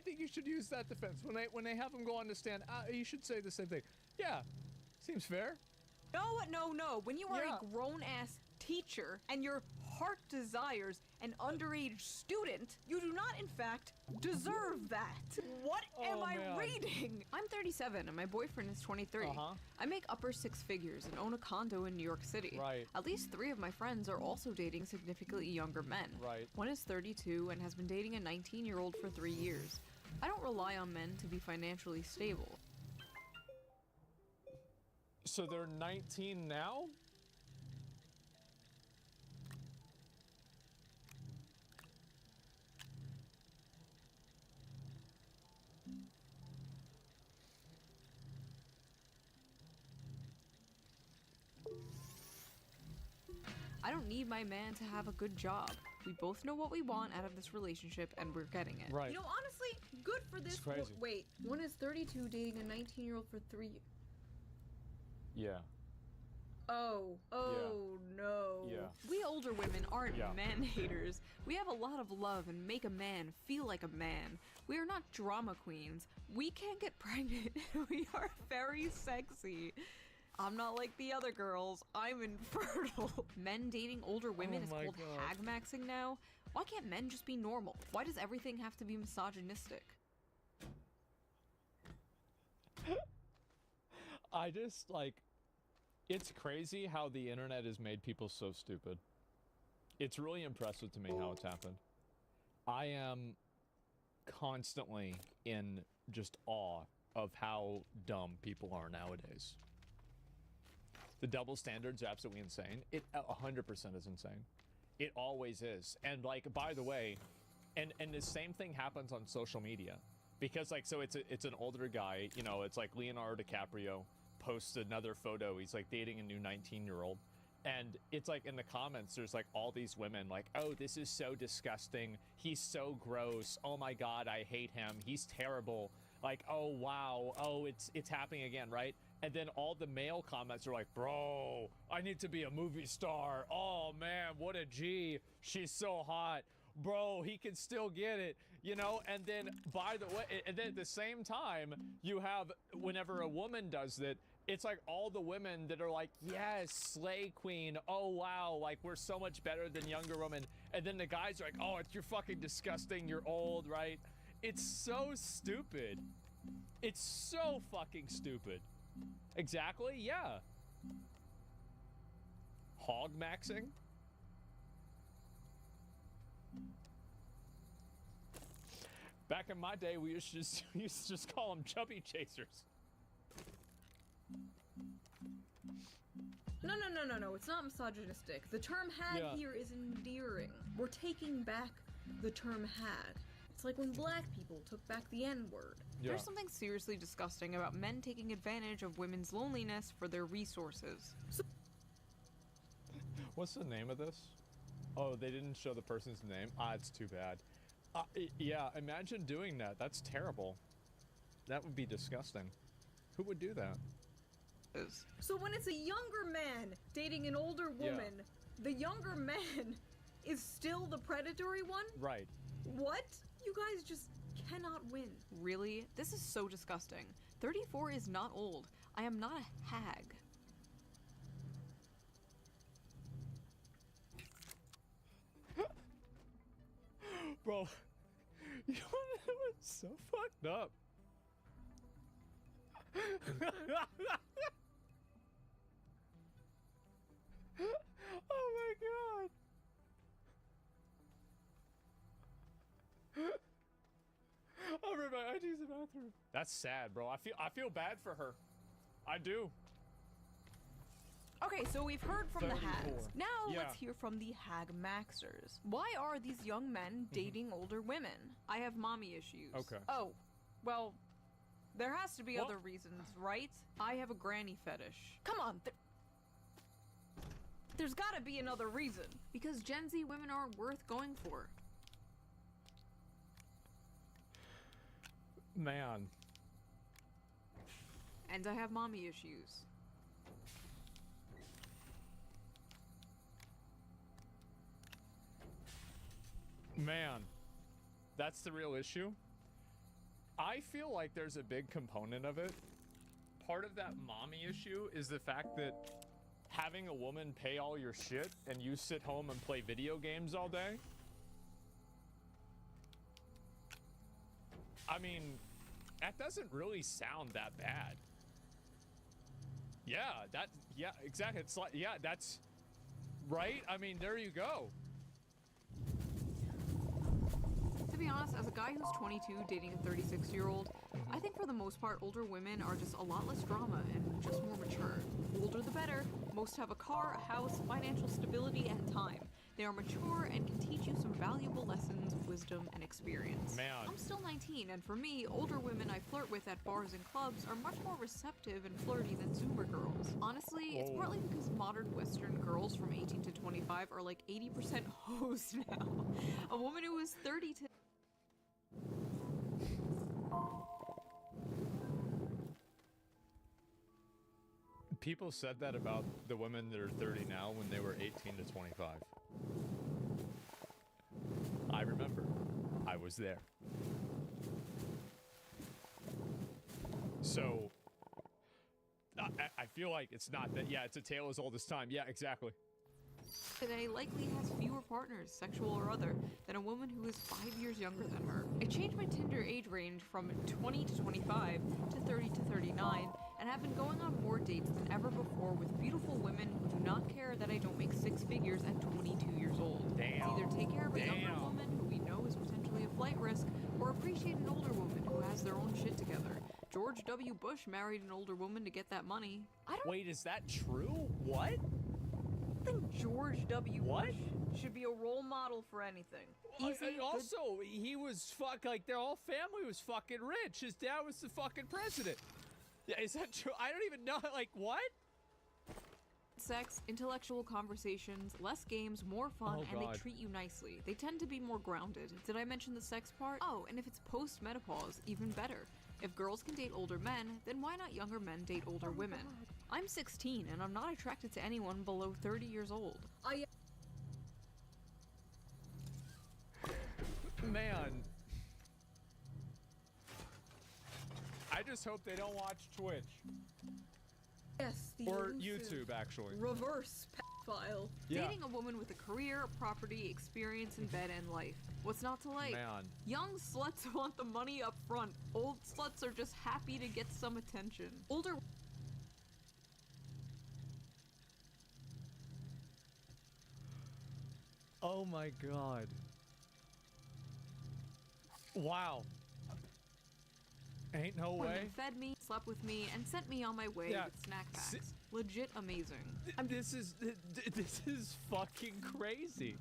think you should use that defense when they have him go on the stand. You should say the same thing. Yeah, seems fair. No. When you are Yeah. a grown-ass teacher and your heart desires an underage student, you do not, in fact, deserve that. What am I man. reading? I'm 37 and my boyfriend is 23. I make upper six figures and own a condo in New York City. Right. At least 3 of my friends are also dating significantly younger men. Right. One is 32 and has been dating a 19-year-old for 3 years. I don't rely on men to be financially stable. So they're 19 now? I don't need my man to have a good job. We both know what we want out of this relationship and we're getting it. Right. You know, honestly, good for this. It's crazy. Wait, one is 32 dating a 19-year-old for 3 years. Yeah. Oh no. Yeah. We older women aren't Yeah. man haters. We have a lot of love and make a man feel like a man. We are not drama queens. We can't get pregnant. We are very sexy. I'm not like the other girls. I'm infertile. Men dating older women is my called God. hag maxing now. Why can't men just be normal? Why does everything have to be misogynistic? I just, like, it's crazy how the internet has made people so stupid. It's really impressive to me how it's happened. I am constantly in just awe of how dumb people are nowadays. The double standards are absolutely insane. It 100% is insane. It always is. And like, by the way, and the same thing happens on social media, because like, so it's an older guy, you know, it's like Leonardo DiCaprio posts another photo. He's like dating a new 19-year-old. And it's like in the comments, there's like all these women like, oh, this is so disgusting. He's so gross. Oh my God, I hate him. He's terrible. Like, oh, wow. Oh, it's happening again, right? And then all the male comments are like, bro, I need to be a movie star. Oh man, what a G. She's so hot. Bro, he can still get it, you know? And then by the way, and then at the same time, you have, whenever a woman does it, it's like all the women that are like, yes, slay queen. Oh, wow. Like, we're so much better than younger women. And then the guys are like, oh, you're fucking disgusting. You're old, right? It's so stupid. It's so fucking stupid. Exactly, yeah. Hog maxing? Back in my day, we used to just call them chubby chasers. No. It's not misogynistic. The term hag Yeah. here is endearing. We're taking back the term hag. It's like when black people took back the N-word. Yeah. There's something seriously disgusting about men taking advantage of women's loneliness for their resources. What's the name of this? Oh, they didn't show the person's name. Ah, it's too bad. Yeah, imagine doing that. That's terrible. That would be disgusting. Who would do that? So when it's a younger man dating an older woman, the younger man is still the predatory one? Right. What? You guys just cannot win. Really? This is so disgusting. 34 is not old. I am not a hag. Bro, you know what's so fucked up? Oh my God. I'll rip my IDs in the bathroom. That's sad, bro. I feel bad for her. I do. Okay, so we've heard from the 34. hags. Now Yeah. let's hear from the hag maxers. Why are these young men dating older women? I have mommy issues. Okay. Oh, well, there has to be Well- other reasons, right? I have a granny fetish. Come on, there's gotta be another reason. Because Gen Z women aren't worth going for. Man. And I have mommy issues. Man. That's the real issue. I feel like there's a big component of it. Part of that mommy issue is the fact that having a woman pay all your shit and you sit home and play video games all day. I mean, that doesn't really sound that bad. Yeah, exactly. It's like, yeah, that's right. I mean, there you go. To be honest, as a guy who's 22 dating a 36-year-old, I think for the most part, older women are just a lot less drama and just more mature. Older the better. Most have a car, a house, financial stability, and time. They are mature and can teach you some valuable lessons of wisdom and experience. Man. I'm still 19, and for me, older women I flirt with at bars and clubs are much more receptive and flirty than Zoomer girls. Honestly, it's partly because modern Western girls from 18 to 25 are like 80% hoes now. A woman who is 30 to... People said that about the women that are 30 now when they were 18 to 25. I remember. I was there. So, I feel like it's not that, yeah, it's a tale as old as time. Yeah, exactly. Today likely has fewer partners, sexual or other, than a woman who is 5 years younger than her. I changed my Tinder age range from 20 to 25 to 30 to 39, and have been going on more dates than ever before with beautiful women who do not care that I don't make 6 figures at 22 years old. Damn. It's either take care of a younger woman who we know is potentially a flight risk, or appreciate an older woman who has their own shit together. George W. Bush married an older woman to get that money. Wait, is that true? What? I think George W. Bush should be a role model for anything. Easy, also, he was like their whole family was fucking rich. His dad was the fucking president. Yeah, is that true? I don't even know. Like, what? Sex, intellectual conversations, less games, more fun, and they treat you nicely. They tend to be more grounded. Did I mention the sex part? Oh, and if it's post-menopause, even better. If girls can date older men, then why not younger men date older women? I'm 16, and I'm not attracted to anyone below 30 years old. Man. I just hope they don't watch Twitch. Yes, the or elusive YouTube, actually. Reverse pedophile. Yeah. Dating a woman with a career, property, experience in bed and life. What's not to like? Man. Young sluts want the money up front. Old sluts are just happy to get some attention. Older... Oh my god. Wow. Ain't no way. Women fed me, slept with me, and sent me on my way with snack packs. Legit amazing. This is fucking crazy.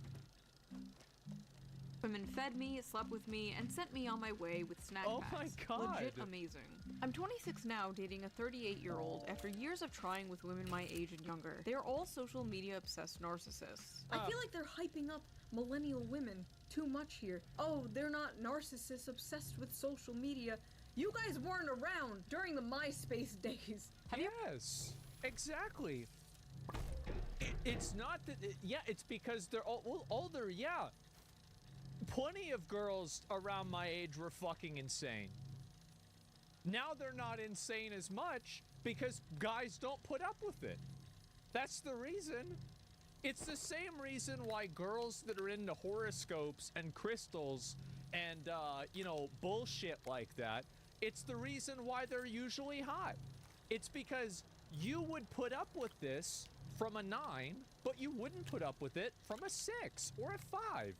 Women fed me, slept with me, and sent me on my way with snack packs. Oh my god. Legit amazing. I'm 26 now, dating a 38-year-old after years of trying with women my age and younger. They are all social media obsessed narcissists. I feel like they're hyping up millennial women too much here. Oh, they're not narcissists obsessed with social media. You guys weren't around during the MySpace days. Yes, exactly. It's not that, yeah, it's because they're all older, yeah. Plenty of girls around my age were fucking insane. Now they're not insane as much because guys don't put up with it. That's the reason. It's the same reason why girls that are into horoscopes and crystals and, you know, bullshit like that, it's the reason why they're usually hot. It's because you would put up with this from a 9, but you wouldn't put up with it from a 6 or a 5.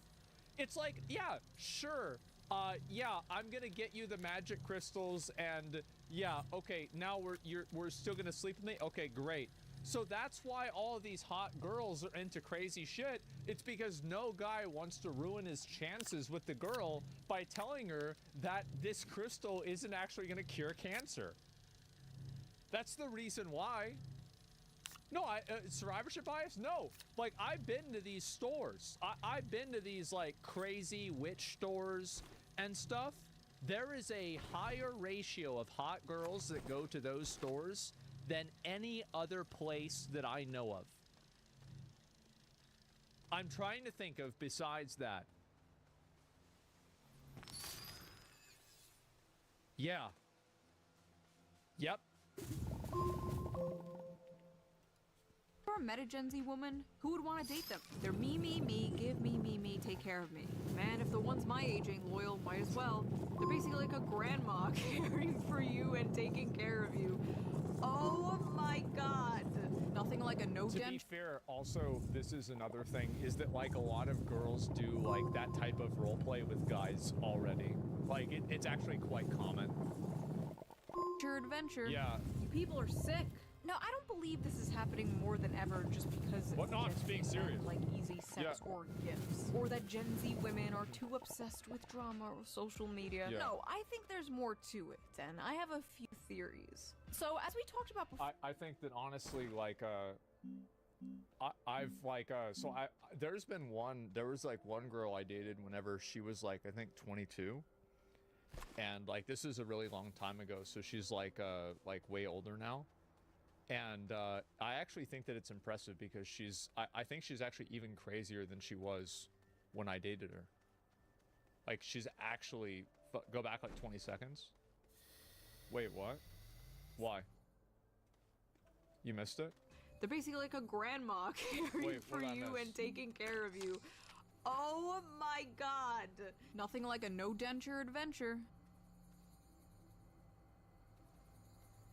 It's like, yeah, sure. Yeah, I'm gonna get you the magic crystals and yeah, okay, now we're still gonna sleep with me? Okay, great. So that's why all of these hot girls are into crazy shit. It's because no guy wants to ruin his chances with the girl by telling her that this crystal isn't actually gonna cure cancer. That's the reason why. No, survivorship bias? No. Like, I've been to these stores. I've been to these, like, crazy witch stores and stuff. There is a higher ratio of hot girls that go to those stores than any other place that I know of. I'm trying to think of besides that. Yeah. Yep. Ever met a Gen Z woman? Who would want to date them? They're me, give me, take care of me. Man, if the one's my age ain't loyal, might as well. They're basically like a grandma caring for you and taking care of you. Oh my god. Nothing like a no To be fair, also, this is another thing, is that, like, a lot of girls do, like, that type of roleplay with guys already. Like, it's actually quite common. Adventure. Yeah. You people are sick. No, I don't believe this is happening more than ever just because What not? It's being serious. Like easy sex or gifts. Or that Gen Z women are too obsessed with drama or social media. Yeah. No, I think there's more to it, and I have a few theories. So, as we talked about before... I think that, honestly, like, there was one girl I dated whenever she was, like, I think 22. And, like, this is a really long time ago, so she's, like way older now. And I actually think that it's impressive because I think she's actually even crazier than she was when I dated her. Like, she's actually, go back like 20 seconds. Wait, what? Why? You missed it? They're basically like a grandma caring for you and taking care of you. Oh my god. Nothing like a no denture adventure.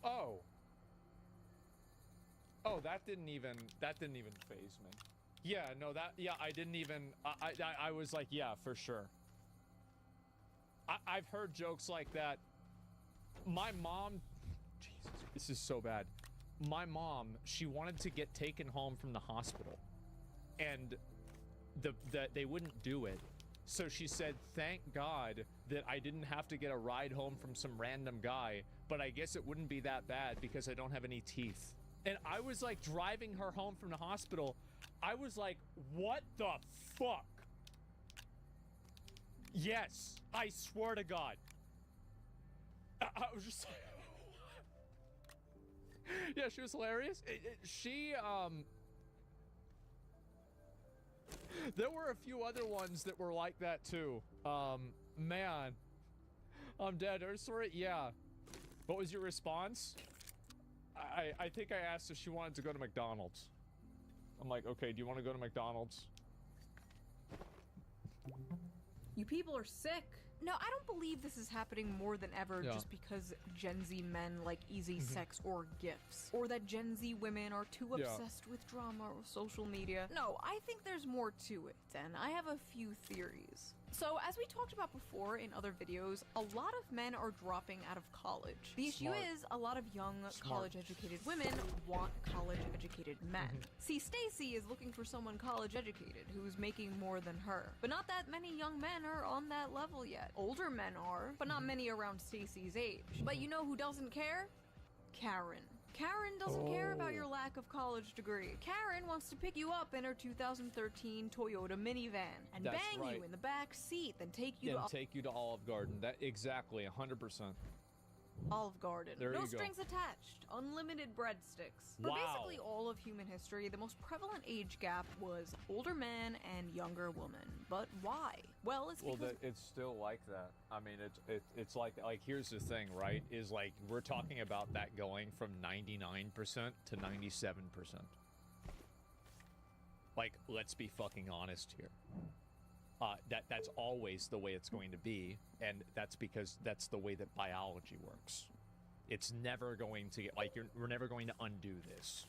Oh. Oh, that didn't even faze me. Yeah, no, I didn't even, I was like, yeah, for sure. I've heard jokes like that. My mom, Jesus, this is so bad. My mom, she wanted to get taken home from the hospital, and they wouldn't do it. So she said, thank God that I didn't have to get a ride home from some random guy, but I guess it wouldn't be that bad because I don't have any teeth. And I was like driving her home from the hospital. I was like, what the fuck? Yes, I swear to God. I was just like, yeah, she was hilarious. There were a few other ones that were like that too. Man, I'm dead. Sorry, yeah. What was your response? I think I asked if she wanted to go to McDonald's. I'm like, okay, do you want to go to McDonald's? You people are sick. No, I don't believe this is happening more than ever just because Gen Z men like easy sex or gifts. Or that Gen Z women are too obsessed with drama or social media. No, I think there's more to it, and I have a few theories. So, as we talked about before in other videos, a lot of men are dropping out of college. The issue is a lot of young college-educated women want college-educated men. See, Stacy is looking for someone college-educated who's making more than her. But not that many young men are on that level yet. Older men are, but not many around Stacy's age. But you know who doesn't care? Karen. Karen doesn't care about your lack of college degree. Karen wants to pick you up in her 2013 Toyota minivan and That's bang right. you in the back seat, then take you to Olive Garden. That exactly 100%. Olive Garden. There No you go. strings attached. Unlimited breadsticks. For Wow. basically all of human history, the most prevalent age gap was older man and younger woman. But why? Well, it's because it's still like that. I mean, it's like here's the thing, right? Is like we're talking about that going from 99% to 97%. Like, let's be fucking honest here. That's always the way it's going to be, and that's because that's the way that biology works. It's never going to get we're never going to undo this.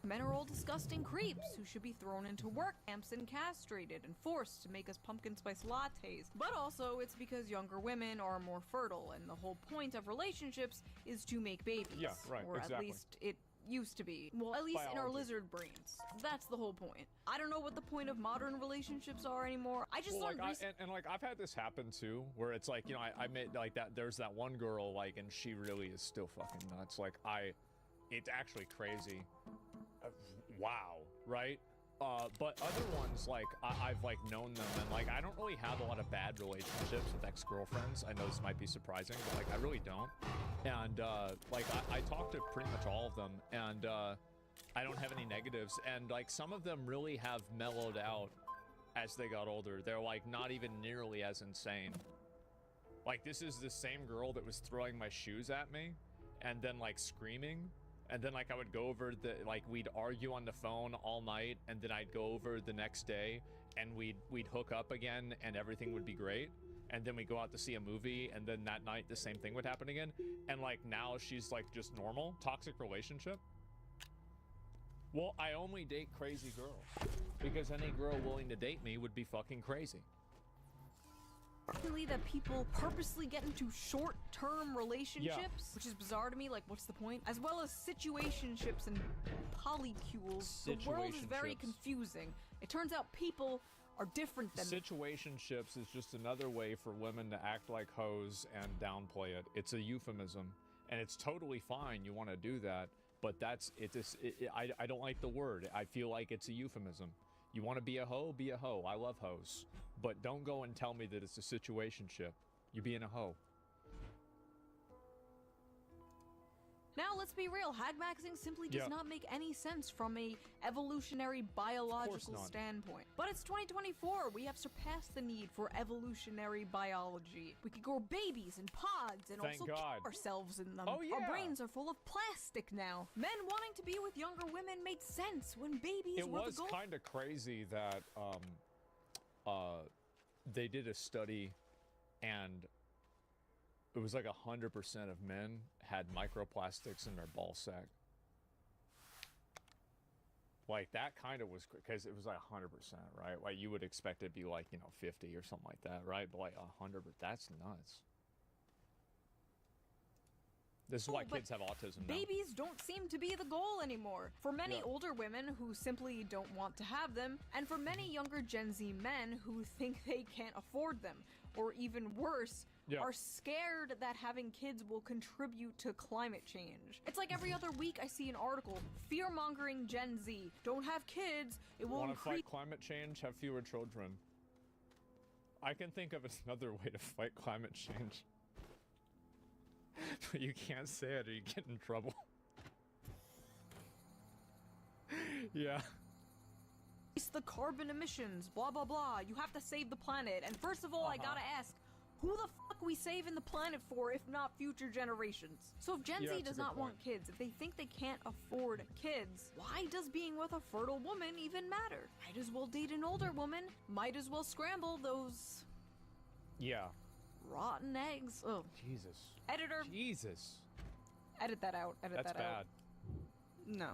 men are all disgusting creeps who should be thrown into work camps and castrated and forced to make us pumpkin spice lattes. But also, it's because younger women are more fertile, and the whole point of relationships is to make babies. Yeah, right, Or exactly. at least it used to be. Well, at least in our Biology. lizard brains. That's the whole point. I don't know what the point of modern relationships are anymore. I just learned and I've had this happen too, where it's like, you know, I made like that. There's that one girl, like, and she really is still fucking nuts. Like, it's actually crazy. Wow, right? But other ones, like, I've like known them, and like I don't really have a lot of bad relationships with ex-girlfriends. I know this might be surprising, but like I really don't. And like I talk to pretty much all of them, and I don't have any negatives. And like some of them really have mellowed out as they got older. They're like not even nearly as insane. Like, this is the same girl that was throwing my shoes at me and then, like, screaming. And then, like, I would go over like, we'd argue on the phone all night, and then I'd go over the next day, and we'd hook up again, and everything would be great. And then we go out to see a movie, and then that night the same thing would happen again. And, like, now she's, like, just normal. Toxic relationship. Well, I only date crazy girls. Because any girl willing to date me would be fucking crazy. Really, that people purposely get into short-term relationships, which is bizarre to me. Like, what's the point? As well as situationships and polycules. The world is very confusing. It turns out people are different than situationships is just another way for women to act like hoes and downplay it. It's a euphemism, and it's totally fine. You want to do that, but I don't like the word. I feel like it's a euphemism. You want to be a hoe? Be a hoe. I love hoes. But don't go and tell me that it's a situationship. You're being a hoe. Now, let's be real. Hagmaxing simply does not make any sense from a evolutionary biological standpoint. But it's 2024. We have surpassed the need for evolutionary biology. We can grow babies in pods and also kill ourselves in them. Our brains are full of plastic now. Men wanting to be with younger women made sense when babies were the goal. It was kind of crazy that they did a study, and it was like 100% of men had microplastics in their ball sack. Like, that kind of was, because it was like 100%, right? Like, you would expect it to be like, 50 or something like that, right? But like 100, that's nuts. This is why kids have autism now. Babies don't seem to be the goal anymore. For many older women who simply don't want to have them, and for many younger Gen Z men who think they can't afford them, or even worse, are scared that having kids will contribute to climate change. It's like every other week I see an article, fear-mongering Gen Z. Don't have kids, it will increase... Want to fight climate change? Have fewer children. I can think of another way to fight climate change. But you can't say it or you get in trouble. Yeah. It's the carbon emissions, blah blah blah. You have to save the planet. And first of all, I gotta ask, who the fuck we saving the planet for if not future generations? So if Gen Z does not want kids, if they think they can't afford kids, why does being with a fertile woman even matter? Might as well date an older woman. Might as well scramble those... rotten eggs. Oh. Jesus. Editor. Jesus. Edit that out. Edit that out. That's bad. No.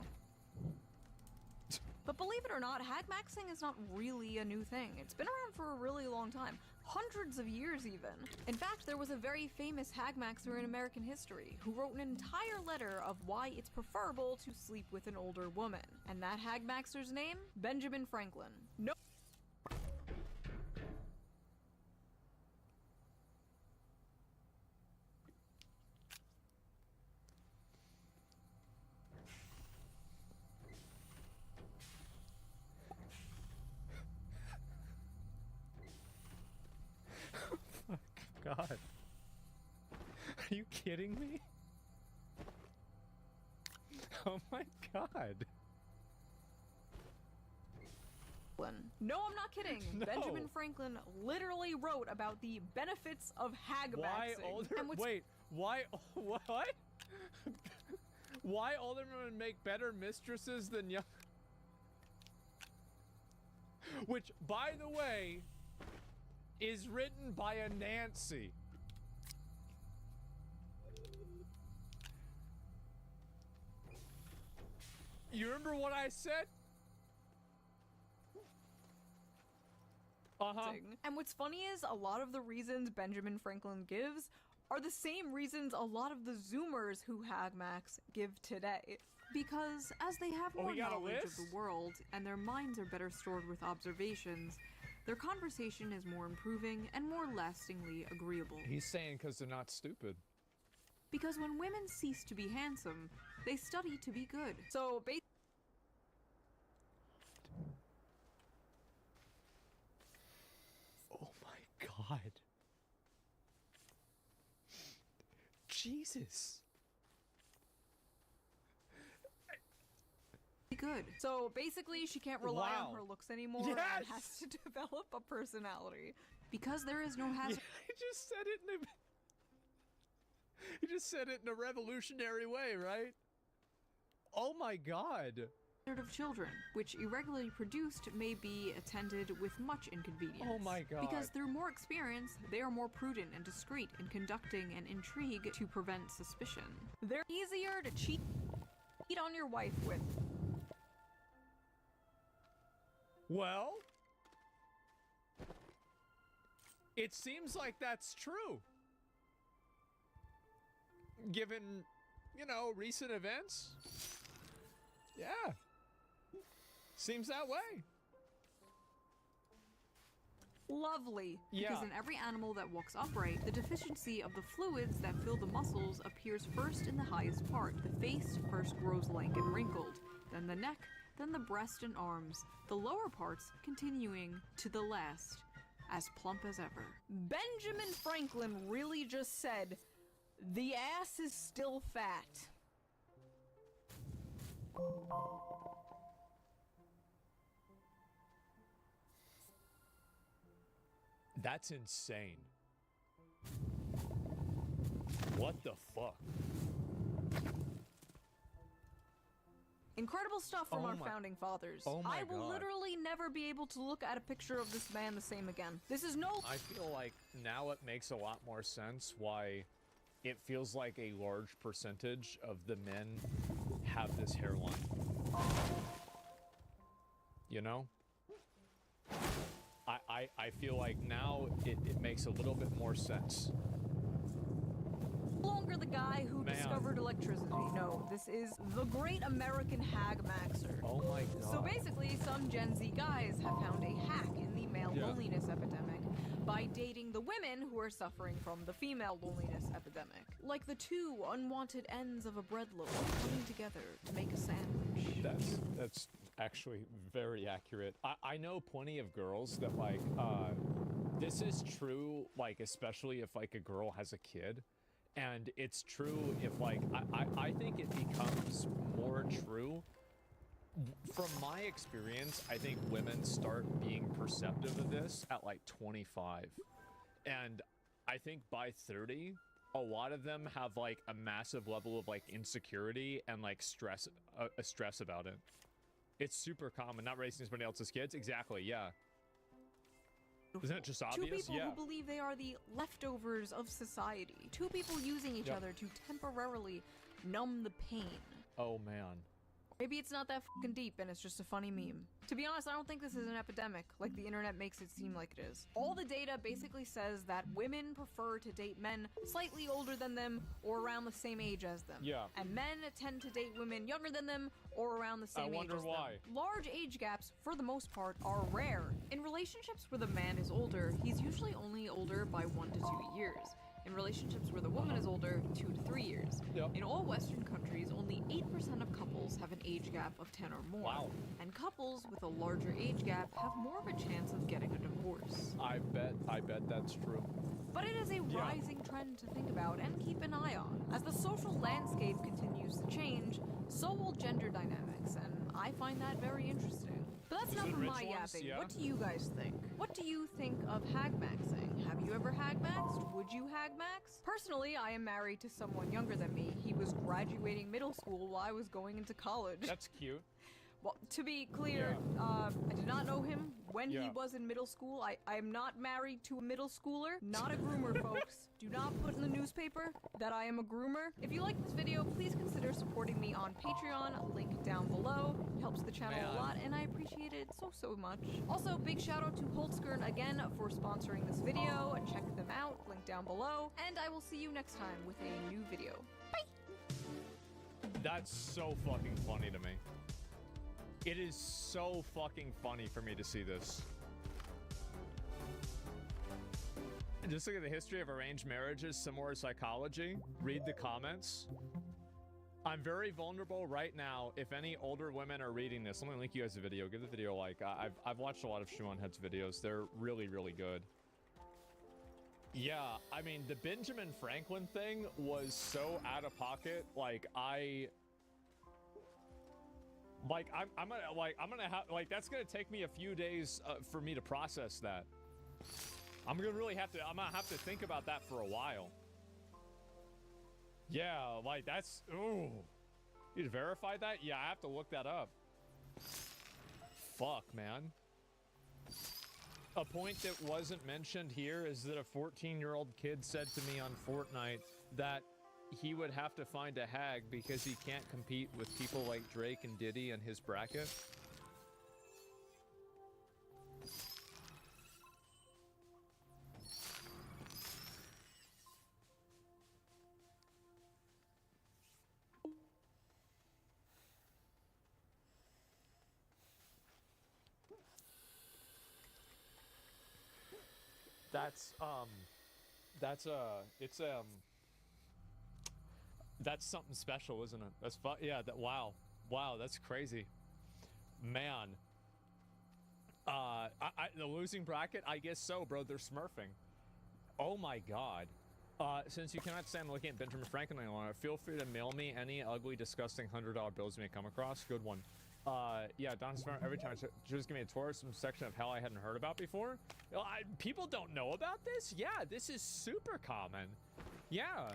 But believe it or not, hagmaxing is not really a new thing. It's been around for a really long time. Hundreds of years even. In fact, there was a very famous hagmaxer in American history who wrote an entire letter of why it's preferable to sleep with an older woman. And that hagmaxer's name? Benjamin Franklin. No. God. Are you kidding me? Oh my God. No, I'm not kidding. No. Benjamin Franklin literally wrote about the benefits of hagmaxing. Why older? Wait, why? What? Why older women make better mistresses than young? Which, by the way, is written by a Nancy. You remember what I said? And what's funny is a lot of the reasons Benjamin Franklin gives are the same reasons a lot of the Zoomers who hagmax give today. Because as they have more knowledge of the world and their minds are better stored with observations, their conversation is more improving and more lastingly agreeable. He's saying because they're not stupid. Because when women cease to be handsome, they study to be good. So oh my God. Jesus. Good. good. So basically, she can't rely Wow. on her looks anymore and Yes! has to develop a personality. Because there is no hazard. He just said it in a... He just said it in a revolutionary way, right? Oh my god. Of children, which irregularly produced may be attended with much inconvenience. Oh my god. Because through more experience, they are more prudent and discreet in conducting an intrigue to prevent suspicion. They're easier to cheat on your wife with. Well, it seems like that's true. Given, you know, recent events. Yeah. Seems that way. Lovely. Yeah. Because in every animal that walks upright, the deficiency of the fluids that fill the muscles appears first in the highest part. The face first grows lank and wrinkled, then the neck, then the breast and arms, the lower parts continuing to the last, as plump as ever. Benjamin Franklin really just said, the ass is still fat. That's insane. What the fuck? Incredible stuff from Oh our my- founding fathers. oh my I will God. literally never be able to look at a picture of this man the same again. This is no... I feel like now it makes a lot more sense why it feels like a large percentage of the men have this hairline. You know? I feel like now it makes a little bit more sense. No longer the guy who Man. discovered electricity. No, this is the great American hag maxer. Oh my god. So basically, some Gen Z guys have found a hack in the male Yeah. loneliness epidemic by dating the women who are suffering from the female loneliness epidemic. Like the two unwanted ends of a bread loaf coming together to make a sandwich. That's actually very accurate. I know plenty of girls that like this is true, like especially if like a girl has a kid. And it's true if like I think it becomes more true. From my experience, I think women start being perceptive of this at like 25. And I think by 30, a lot of them have like a massive level of like insecurity and like stress about it. It's super common, not raising somebody else's kids. Exactly, yeah. Isn't it just Two obvious? people Yeah. who believe they are the leftovers of society. Two people using each Yep. other to temporarily numb the pain. Oh man. Maybe it's not that fucking deep and it's just a funny meme. To be honest, I don't think this is an epidemic like the internet makes it seem like it is. All the data basically says that women prefer to date men slightly older than them or around the same age as them. Yeah. And men tend to date women younger than them or around the same age wonder as why. them. Large age gaps, for the most part, are rare. In relationships where the man is older, he's usually only older by 1 to 2 years. In relationships where the woman is older, 2 to 3 years. Yep. In all Western countries, only 8% of couples have an age gap of 10 or more. Wow. And couples with a larger age gap have more of a chance of getting a divorce. I bet that's true. But it is a rising trend to think about and keep an eye on. As the social landscape continues to change, so will gender dynamics, and I find that very interesting. But that's Is enough it of rich my ones? yapping. Yeah. What do you guys think? What do you think of hag maxing? Have you ever hag maxed? Would you hag max? Personally, I am married to someone younger than me. He was graduating middle school while I was going into college. That's cute. Well, to be clear, I did not know him when he Yeah. was in middle school. I am not married to a middle schooler, not a groomer, folks. Do not put in the newspaper that I am a groomer. If you like this video, please consider supporting me on Patreon, link down below. It helps the channel a lot, and I appreciate it so much. Also, big shout out to Holtzkern again for sponsoring this video. Check them out, link down below. And I will see you next time with a new video. Bye! That's so fucking funny to me. It is so fucking funny for me to see this. Just look at the history of arranged marriages, similar psychology. Read the comments. I'm very vulnerable right now. If any older women are reading this, let me link you guys a video. Give the video a like. I've watched a lot of Shoe on Head's videos. They're really good. Yeah, I mean, the Benjamin Franklin thing was so out of pocket. Like, Like I'm gonna have like that's gonna take me a few days for me to process that. I'm gonna have to think about that for a while. Yeah, like that's ooh. You verify that? Yeah, I have to look that up. Fuck, man. A point that wasn't mentioned here is that a 14-year-old kid said to me on Fortnite that he would have to find a hag because he can't compete with people like Drake and Diddy in his bracket. That's something special, isn't it? That's fun. Yeah, wow, that's crazy, man. The losing bracket, I guess so, bro. They're smurfing. Oh my god. Since you cannot stand looking at Benjamin Franklin any longer, feel free to mail me any ugly, disgusting $100 bills you may come across. Good one. Yeah, Don's every time just give me a tour of some section of hell I hadn't heard about before. People don't know about this? Yeah, this is super common. Yeah.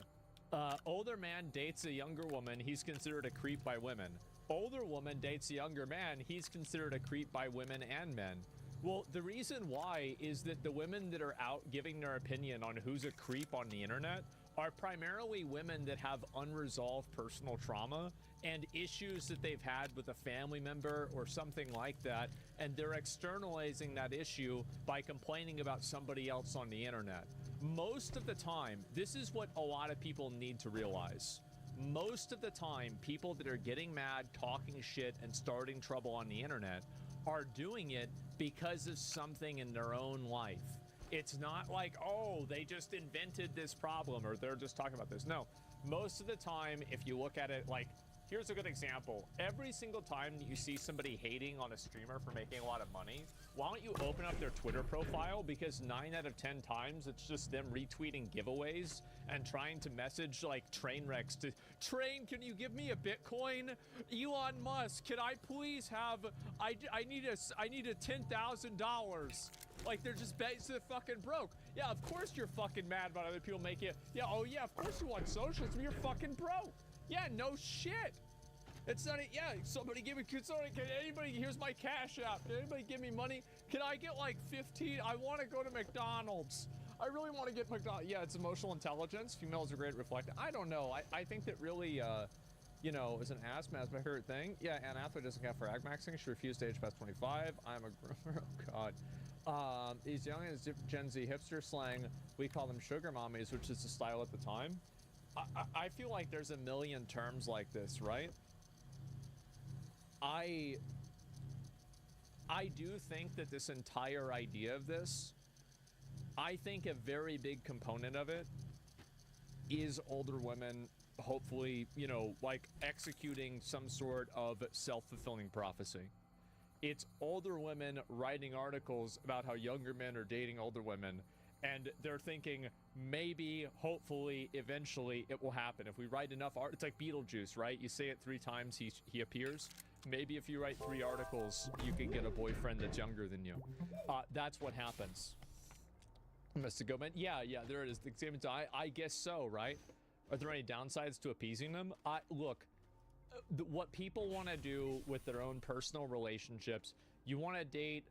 Older man dates a younger woman, he's considered a creep by women. Older woman dates a younger man, he's considered a creep by women and men. Well, the reason why is that the women that are out giving their opinion on who's a creep on the internet are primarily women that have unresolved personal trauma and issues that they've had with a family member or something like that, and they're externalizing that issue by complaining about somebody else on the internet. Most of the time, this is what a lot of people need to realize. Most of the time, people that are getting mad, talking shit, and starting trouble on the internet are doing it because of something in their own life. It's not like, oh, they just invented this problem or they're just talking about this. No, most of the time, if you look at it, like, here's a good example. Every single time that you see somebody hating on a streamer for making a lot of money, why don't you open up their Twitter profile? Because 9 out of 10 times, it's just them retweeting giveaways and trying to message like train wrecks to, Train, can you give me a Bitcoin? Elon Musk, can I please have, I need a $10,000. Like, they're just basically fucking broke. Yeah, of course you're fucking mad about other people making it. Yeah, oh yeah, of course you want socialism, you're fucking broke. Yeah, no shit. It's not, yeah, somebody give me, can anybody, here's my cash app. Can anybody give me money? Can I get like 15? I want to go to McDonald's. I really want to get McDonald's. Yeah, it's emotional intelligence. Females are great at reflecting. I don't know. I think that really, you know, is an ass my favorite thing. Yeah, an athlete doesn't count for ag maxing. She refused to age past 25. I'm a groomer. Oh, God. These young as Gen Z hipster slang, we call them sugar mommies, which is the style at the time. I feel like there's a million terms like this, right? I do think that this entire idea of this, I think a very big component of it is older women, hopefully, you know, like executing some sort of self-fulfilling prophecy. It's older women writing articles about how younger men are dating older women, and they're thinking maybe, hopefully, eventually it will happen. If we write enough art, it's like Beetlejuice, right? You say it 3 times, he appears. Maybe if you write 3 articles, you can get a boyfriend that's younger than you. That's what happens. Mr. Goldman, yeah, there it is. I guess so, right? Are there any downsides to appeasing them? Look, what people want to do with their own personal relationships, you want to date,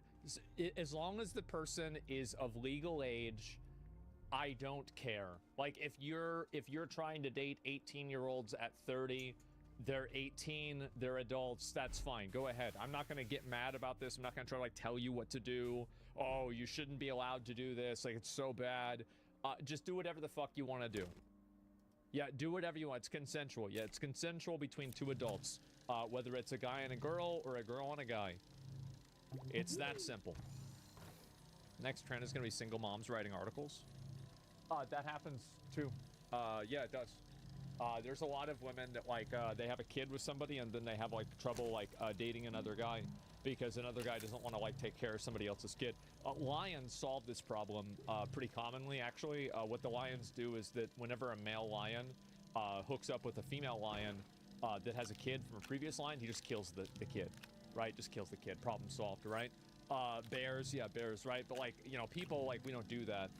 as long as the person is of legal age, I don't care. Like, if you're trying to date 18-year-olds at 30, they're 18, they're adults, that's fine. Go ahead. I'm not going to get mad about this. I'm not going to try to, like, tell you what to do. Oh, you shouldn't be allowed to do this. Like, it's so bad. Just do whatever the fuck you want to do. Yeah, do whatever you want. It's consensual. Yeah, it's consensual between 2 adults. Whether it's a guy and a girl or a girl and a guy. It's that simple. Next trend is going to be single moms writing articles. That happens too. Yeah, it does. There's a lot of women that, like, they have a kid with somebody and then they have, like, trouble, like, dating another guy because another guy doesn't want to, like, take care of somebody else's kid. Lions solve this problem pretty commonly, actually. What the lions do is that whenever a male lion hooks up with a female lion, that has a kid from a previous line, he just kills the kid, right? Just kills the kid. Problem solved, right? Bears, yeah, bears, right? But like, you know, people, like, we don't do that.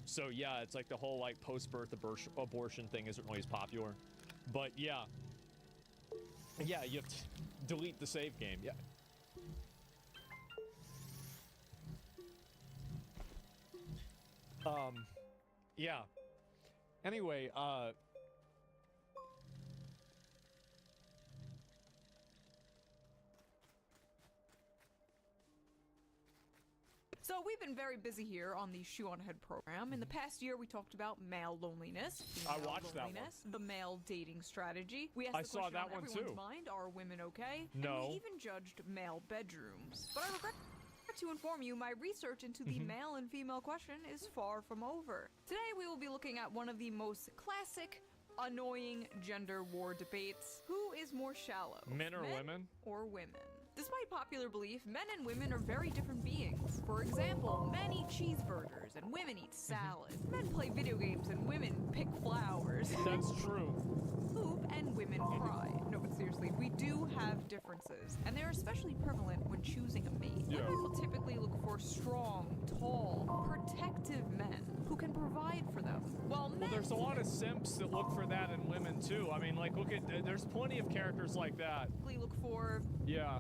So yeah, it's like the whole like post-birth abortion thing isn't really as popular. But yeah. Yeah, you have to delete the save game, yeah. Yeah. Anyway, So we've been very busy here on the Shoe on Head program. In the past year, we talked about male loneliness, I female watched that one. loneliness, the male dating strategy. We asked I the saw question that on one everyone's too. mind, are women okay? No. And we even judged male bedrooms. But I regret to inform you, my research into the male and female question is far from over. Today, we will be looking at one of the most classic, annoying gender war debates. Who is more shallow? Men or women? Or women? Despite popular belief, men and women are very different beings. For example, men eat cheeseburgers and women eat salad. Men play video games and women pick flowers. That's true. Poop and women cry. No, but seriously, we do have differences, and they're especially prevalent when choosing a mate. Yeah. Women will typically look for strong, tall, protective men who can provide for them. While men... Well, there's a lot of simps that look for that in women too. I mean, like, look at, there's plenty of characters like that. Look for... Yeah.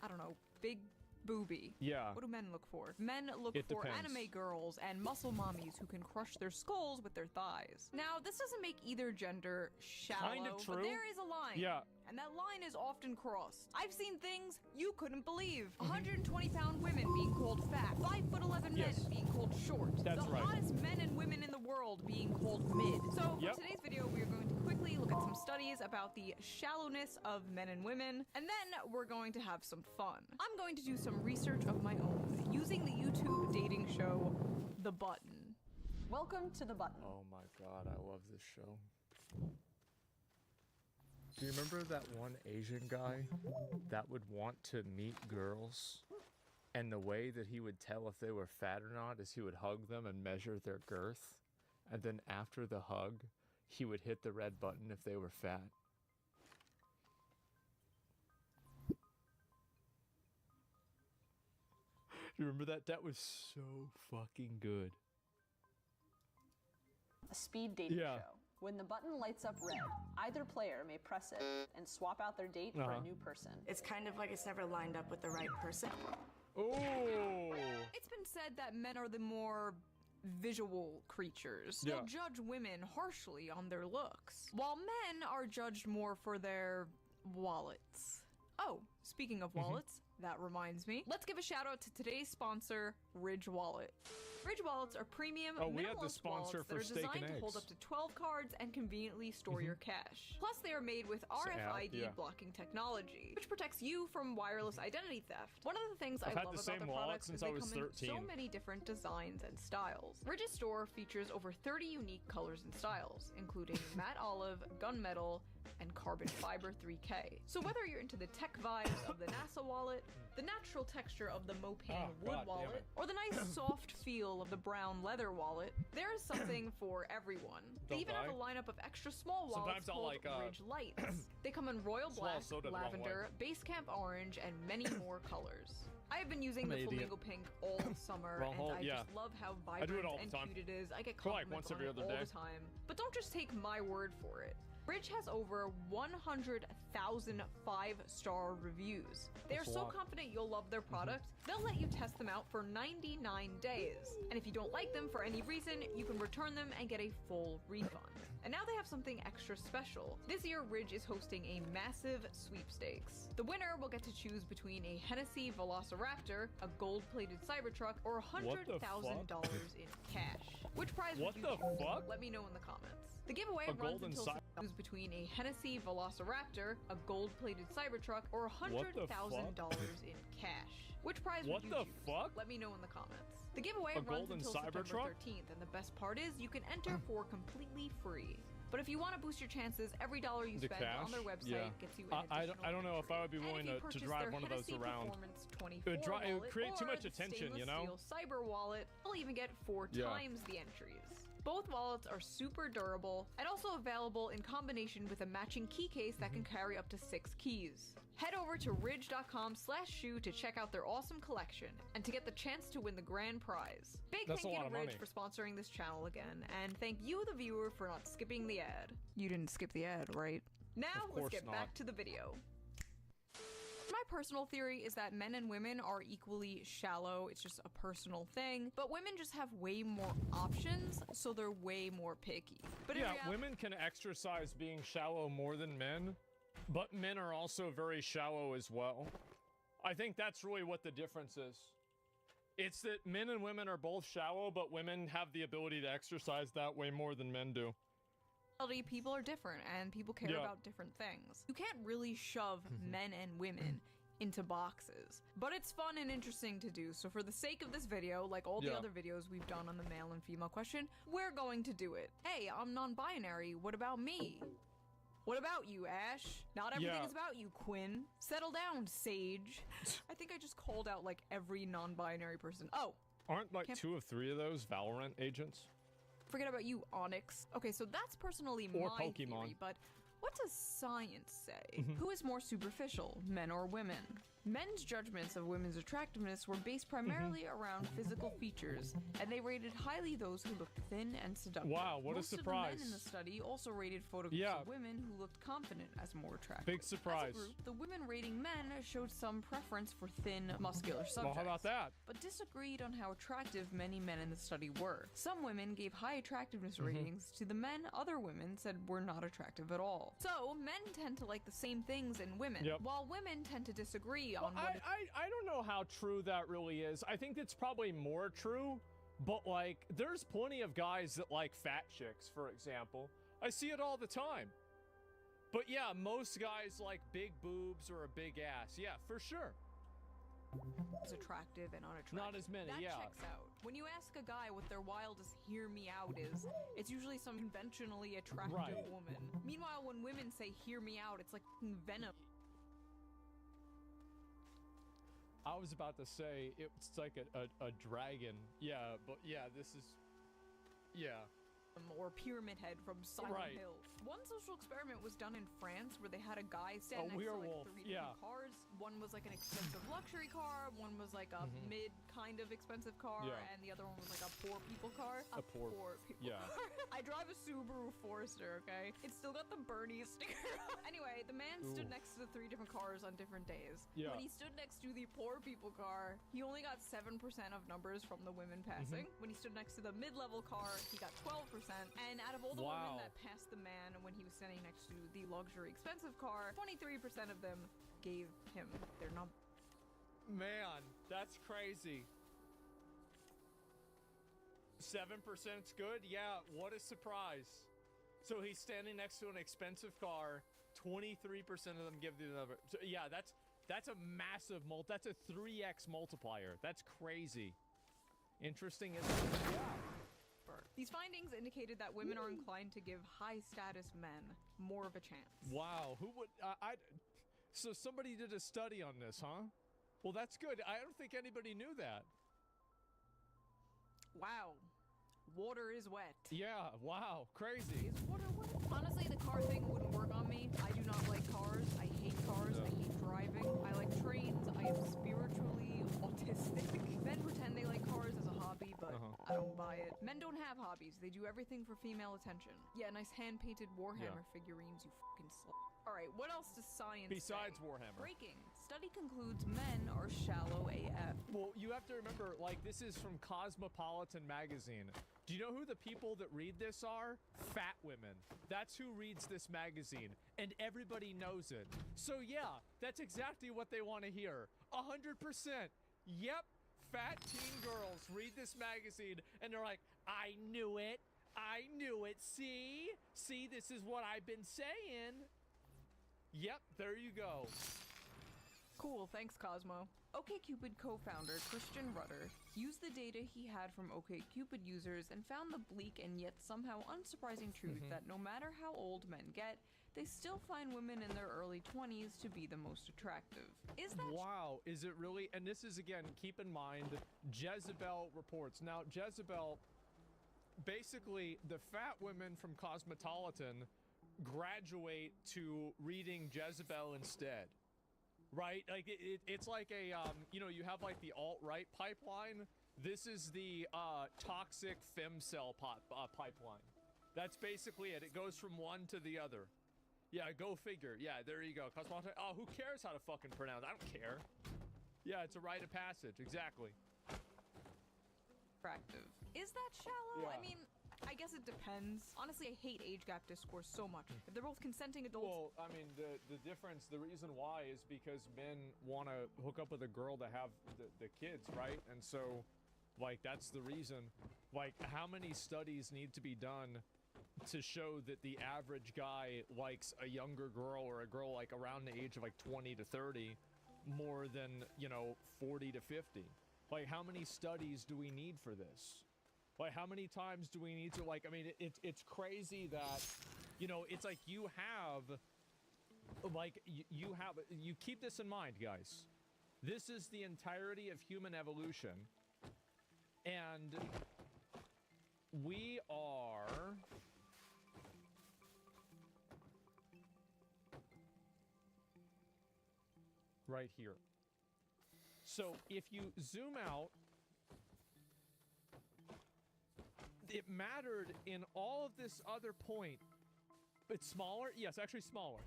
I don't know, big booby. Yeah. What do men look for? Men look It for depends. anime girls and muscle mommies who can crush their skulls with their thighs. Now, this doesn't make either gender shallow, Kind of true. but there is a line. Yeah. And that line is often crossed. I've seen things you couldn't believe. 120-pound women being called fat. 5'11" men Yes. being called short. That's the right. hottest men and women in the world being called mid. So Yep. for today's video, we are going to quickly look at some studies about the shallowness of men and women, and then we're going to have some fun. I'm going to do some research of my own using the YouTube dating show, The Button. Welcome to The Button. Oh my god, I love this show. Do you remember that one Asian guy that would want to meet girls? And the way that he would tell if they were fat or not is he would hug them and measure their girth. And then after the hug, he would hit the red button if they were fat. Do you remember that? That was so fucking good. A speed dating Yeah. show. When the button lights up red, either player may press it and swap out their date for a new person. It's kind of like it's never lined up with the right person. Oh! It's been said that men are the more visual creatures. Yeah. They'll judge women harshly on their looks, while men are judged more for their wallets. Oh, speaking of wallets, that reminds me. Let's give a shout out to today's sponsor, Ridge Wallet. Ridge Wallets are premium, Oh, we had the minimalist sponsor wallets that for are steak and designed to hold eggs. up to 12 cards and conveniently store your cash. Plus, they are made with RFID yeah. blocking technology, which protects you from wireless identity theft. One of the things I've I had love the about same the wallet products since is I they was come in 13. so many different designs and styles. Ridge's store features over 30 unique colors and styles, including matte olive, gunmetal, and carbon fiber 3K. So whether you're into the tech vibes of the NASA wallet, the natural texture of the Mopane wood God damn wallet, it. or the nice soft feel of the brown leather wallet, there is something for everyone. They Don't even have lie. a lineup of extra small wallets Sometimes I'll called like, Ridge Lights. They come in royal Swallow black, soda the wrong lavender, Basecamp orange, and many more colors. I have been using I'm the an idiot. flamingo pink all summer, Well, and I yeah. just love how I do it vibrant all the and time. cute it is. I get For like compliments once every on it other all day. the time. But don't just take my word for it. Ridge has over 100,000 5-star reviews. They are That's a so lot. confident you'll love their product, they'll let you test them out for 99 days. And if you don't like them for any reason, you can return them and get a full refund. And now they have something extra special. This year, Ridge is hosting a massive sweepstakes. The winner will get to choose between a Hennessy Velociraptor, a gold-plated Cybertruck, or What the $100,000 fuck? in cash. Which prize What would you the choose? fuck? Let me know in the comments. The giveaway A runs golden until choose between a Hennessy Velociraptor, a gold-plated Cybertruck, or What the $100,000 in cash. Which prize What would you the choose? fuck? Let me know in the comments. The giveaway A runs golden until September Cybertruck? 13th, and the best part is you can enter for completely free. But if you want to boost your chances, every dollar you The spend cash? on their website Yeah. gets you an I don't know if I would be and willing if you to purchase drive their one of those Hennessy around. Performance It 24 would, it would wallet create too or much the attention, you stainless know? steel Cyber wallet, they'll even get 4 Yeah. times the entries. Both wallets are super durable and also available in combination with a matching key case that can carry up to 6 keys. Head over to ridge.com/shoe to check out their awesome collection and to get the chance to win the grand prize. Big That's thank a you lot to of Ridge money. for sponsoring this channel again, and thank you, the viewer, for not skipping the ad. You didn't skip the ad, right? Now Of let's course get not. back to the video. My personal theory is that men and women are equally shallow. It's just a personal thing. But women just have way more options, so they're way more picky. But in Yeah, reality, women can exercise being shallow more than men, but men are also very shallow as well. I think that's really what the difference is. It's that men and women are both shallow, but women have the ability to exercise that way more than men do. people are different and people care Yeah. about different things. You can't really shove men and women into boxes, but it's fun and interesting to do. So for the sake of this video, like all the Yeah. other videos we've done on the male and female question, we're going to do it. Hey, I'm non-binary. What about me? What about you, Ash? Not everything Yeah. is about you, Quinn. Settle down, Sage. I think I just called out like every non-binary person. Oh, Aren't like Can't- 2 of 3 of those Valorant agents? forget about you, Onyx. Okay, so that's personally Or my Pokemon. theory, but what does science say? Mhm. Who is more superficial, men or women? Men's judgments of women's attractiveness were based primarily around physical features, and they rated highly those who looked thin and seductive. Wow, what a Most surprise. of the men in the study also rated photographs Yeah. of women who looked confident as more attractive. Big surprise. As a group, the women rating men showed some preference for thin, muscular Well, subjects. how about that? But disagreed on how attractive many men in the study were. Some women gave high attractiveness ratings to the men other women said were not attractive at all. So, men tend to like the same things in women, Yep. while women tend to disagree on Well, what I don't know how true that really is. I think it's probably more true, but like, there's plenty of guys that like fat chicks, for example. I see it all the time. But yeah, most guys like big boobs or a big ass. Yeah, for sure. is attractive and unattractive. Not as many, that yeah. checks out. When you ask a guy what their wildest hear me out is, it's usually some conventionally attractive Right. woman. Meanwhile, when women say hear me out, it's like venom. I was about to say it's like a dragon. Yeah, but yeah, this is... Yeah. Or Pyramid Head from Silent Right. Hill. One social experiment was done in France where they had a guy stand next werewolf, to like 3 yeah. different cars. One was like an expensive luxury car, one was like a mid kind of expensive car, Yeah. and the other one was like a poor people car. A poor- people yeah. car. I drive a Subaru Forester, okay? It's still got the Bernie sticker. Anyway, the man stood Ooh. next to the 3 different cars on different days. Yeah. When he stood next to the poor people car, he only got 7% of numbers from the women passing. When he stood next to the mid-level car, he got 12%. And out of all the women Wow. that passed the man when he was standing next to the luxury expensive car, 23% of them gave him their number. Man, that's crazy. 7%'s good? Yeah, what a surprise. So he's standing next to an expensive car, 23% of them give the number. So yeah, that's a massive that's a 3x multiplier. That's crazy. Interesting, isn't it? Yeah. These findings indicated that women are inclined to give high-status men more of a chance. Wow, who would so somebody did a study on this, huh? Well, that's good. I don't think anybody knew that. Wow. Water is wet. Yeah, wow, crazy. Is water wet? Honestly, the car thing wouldn't work on me. I do not like cars. I hate cars. I hate driving. I like trains. I am spiritually autistic. Men pretend they like cars as a hobby, but I don't buy it. Men don't have hobbies. They do everything for female attention. Yeah, nice hand-painted Warhammer figurines, you fucking slut. Alright, what else does science Besides say? Warhammer. Breaking. Study concludes men are shallow AF. Well, you have to remember, like, this is from Cosmopolitan magazine. Do you know who the people that read this are? Fat women. That's who reads this magazine, and everybody knows it. So yeah, that's exactly what they want to hear. 100%. Yep, fat teen girls read this magazine, and they're like, I knew it. I knew it. See? See, this is what I've been saying. Yep, there you go. Cool, thanks Cosmo. OkCupid co-founder Christian Rudder used the data he had from OkCupid users and found the bleak and yet somehow unsurprising truth that no matter how old men get, they still find women in their early 20s to be the most attractive. Is that Wow, is it really? And this is, again, keep in mind, Jezebel reports. Now, Jezebel basically the fat women from Cosmopolitan graduate to reading Jezebel instead. Right? Like it's like a you know, you have like the alt-right pipeline. This is the toxic femcell pipeline. That's basically it. It goes from one to the other. Yeah, go figure. Yeah, there you go. Cosmopolitan. Oh, who cares how to fucking pronounce? I don't care. Yeah, it's a rite of passage. Exactly. Attractive. Is that shallow? Yeah. I mean, I guess it depends. Honestly, I hate age gap discourse so much. If they're both consenting adults. Well, I mean, the difference, the reason why is because men want to hook up with a girl to have the kids, right? And so, like, that's the reason. Like, how many studies need to be done to show that the average guy likes a younger girl or a girl like around the age of like 20 to 30 more than, you know, 40 to 50? Like, how many studies do we need for this? Like, how many times do we need to, like, I mean, it's crazy that, you know, it's like you have, like, you keep this in mind, guys. This is the entirety of human evolution. And we are... right here. So if you zoom out, it mattered in all of this other point. It's smaller? Yes, actually smaller.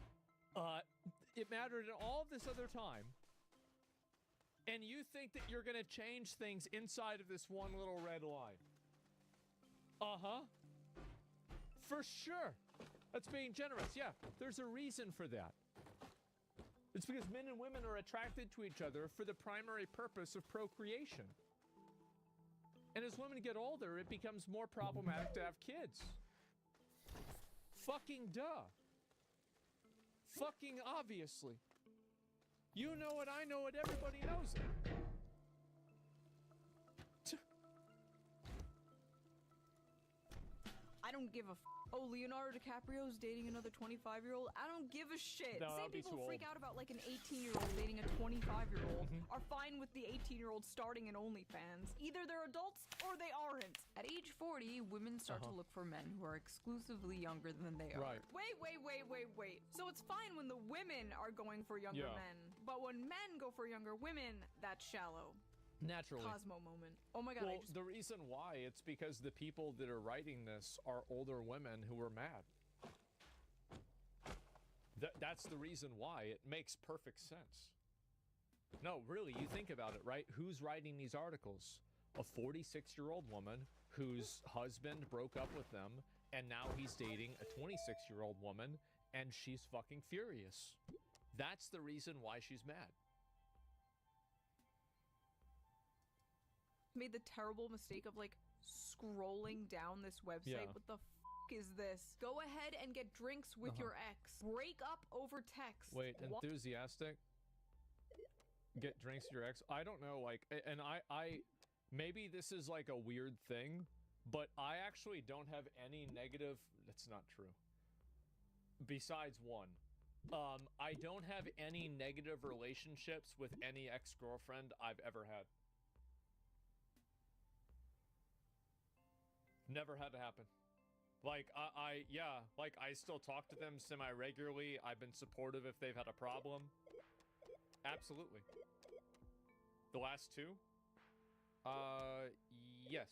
It mattered in all of this other time. And you think that you're going to change things inside of this one little red line. Uh-huh. For sure. That's being generous. Yeah, there's a reason for that. It's because men and women are attracted to each other for the primary purpose of procreation. And as women get older, it becomes more problematic to have kids. Fucking duh. Fucking obviously. You know it, I know it, everybody knows it. I don't give a Oh, Leonardo DiCaprio's dating another 25-year-old? I don't give a shit. No, Same that'd be people too freak old. out about like an 18-year-old dating a 25-year-old are fine with the 18-year-old starting an OnlyFans. Either they're adults or they aren't. At age 40, women start to look for men who are exclusively younger than they are. Right. Wait. So it's fine when the women are going for younger men, but when men go for younger women, that's shallow. Naturally. Cosmo moment. Oh my god. Well, the reason why, it's because the people that are writing this are older women who are mad. That's the reason why. It makes perfect sense. No, really, you think about it, right? Who's writing these articles? A 46-year-old woman whose husband broke up with them, and now he's dating a 26-year-old woman, and she's fucking furious. That's the reason why she's mad. Made the terrible mistake of like scrolling down this website. Yeah. What the f is this? Go ahead and get drinks with your ex. Break up over text. Wait, enthusiastic? Get drinks with your ex? I don't know, like, and I maybe this is like a weird thing, but I actually don't have any negative, that's not true. Besides one. I don't have any negative relationships with any ex-girlfriend I've ever had. Never had to happen. Like, I still talk to them semi-regularly. I've been supportive if they've had a problem. Absolutely. The last two? Yes.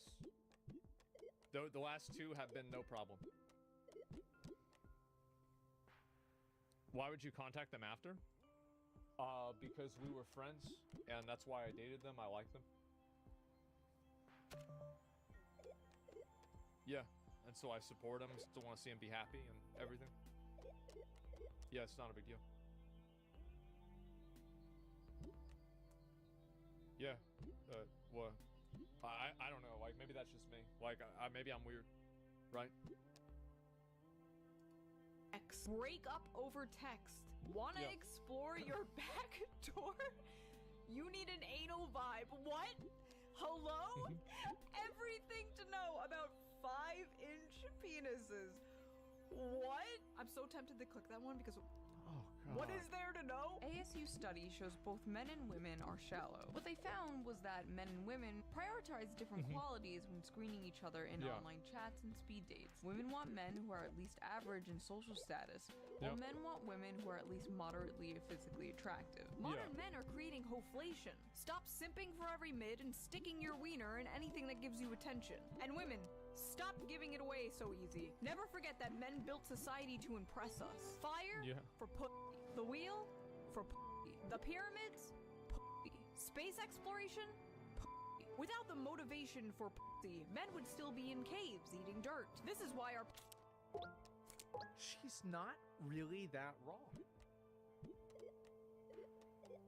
The last two have been no problem. Why would you contact them after? Because we were friends, and that's why I dated them. I like them. Yeah, and so I support him, still want to see him be happy and everything. Yeah, it's not a big deal. Yeah, what? I don't know, like, maybe that's just me. Like, maybe I'm weird, right? X. Break up over text. Wanna explore your back door? You need an anal vibe. What? Hello? Everything to know about 5-inch penises. What? I'm so tempted to click that one because... Oh, What is there to know? ASU study shows both men and women are shallow. What they found was that men and women prioritize different qualities when screening each other in online chats and speed dates. Women want men who are at least average in social status, while men want women who are at least moderately physically attractive. Modern men are creating hoflation. Stop simping for every mid and sticking your wiener in anything that gives you attention. And women, stop giving it away so easy. Never forget that men built society to impress us. Fire for pussy. The wheel for pussy. The pyramids, pussy. Space exploration, pussy. Without the motivation for pussy, men would still be in caves eating dirt. This is why our She's not really that wrong.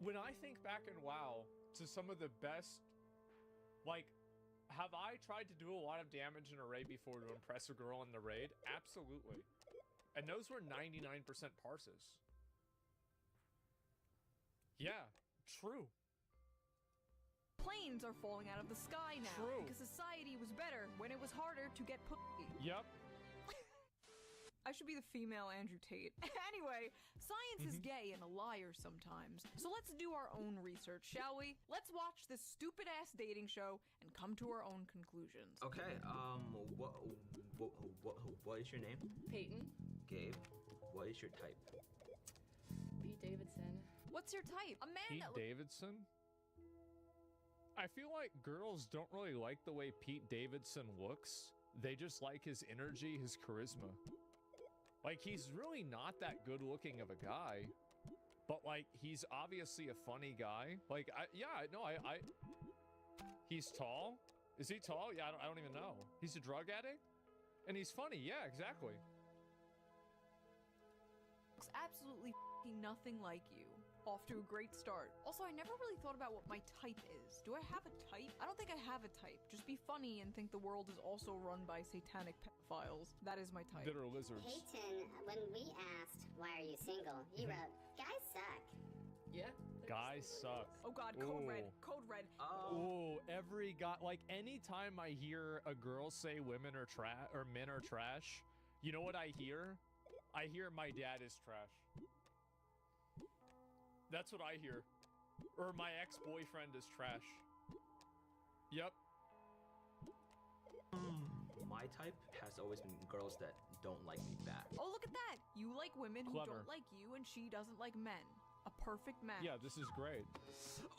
When I think back in WoW to some of the best, like, have I tried to do a lot of damage in a raid before to impress a girl in the raid? Absolutely. And those were 99% parses. Yeah, true. planes are falling out of the sky now. True. Because society was better when it was harder to get pussy. Yep. I should be the female Andrew Tate. Anyway, science is gay and a liar sometimes. So let's do our own research, shall we? Let's watch this stupid-ass dating show and come to our own conclusions. Okay, what is your name? Peyton. Gabe. What is your type? Pete Davidson. What's your type? A man Pete that Davidson? I feel like girls don't really like the way Pete Davidson looks. They just like his energy, his charisma. Like, he's really not that good looking of a guy, but like, he's obviously a funny guy. Like, he's tall. Is he tall? Yeah, I don't even know. He's a drug addict? And he's funny. Yeah, exactly. looks absolutely f***ing nothing like you. Off to a great start. Also, I never really thought about what my type is. Do I have a type? I don't think I have a type. Just be funny and think the world is also run by satanic pedophiles. That is my type. Bitter lizards. Peyton, when we asked, why are you single? You wrote, guys suck. Yeah. Guys suck. Oh god, code red. Code red. Oh, every guy. Like, anytime I hear a girl say women are trash or men are trash, you know what I hear? I hear my dad is trash. That's what I hear. Or my ex-boyfriend is trash. Yep. My type has always been girls that don't like me back. Oh, look at that. You like women who Clever. don't like you, and she doesn't like men. A perfect match. Yeah, this is great.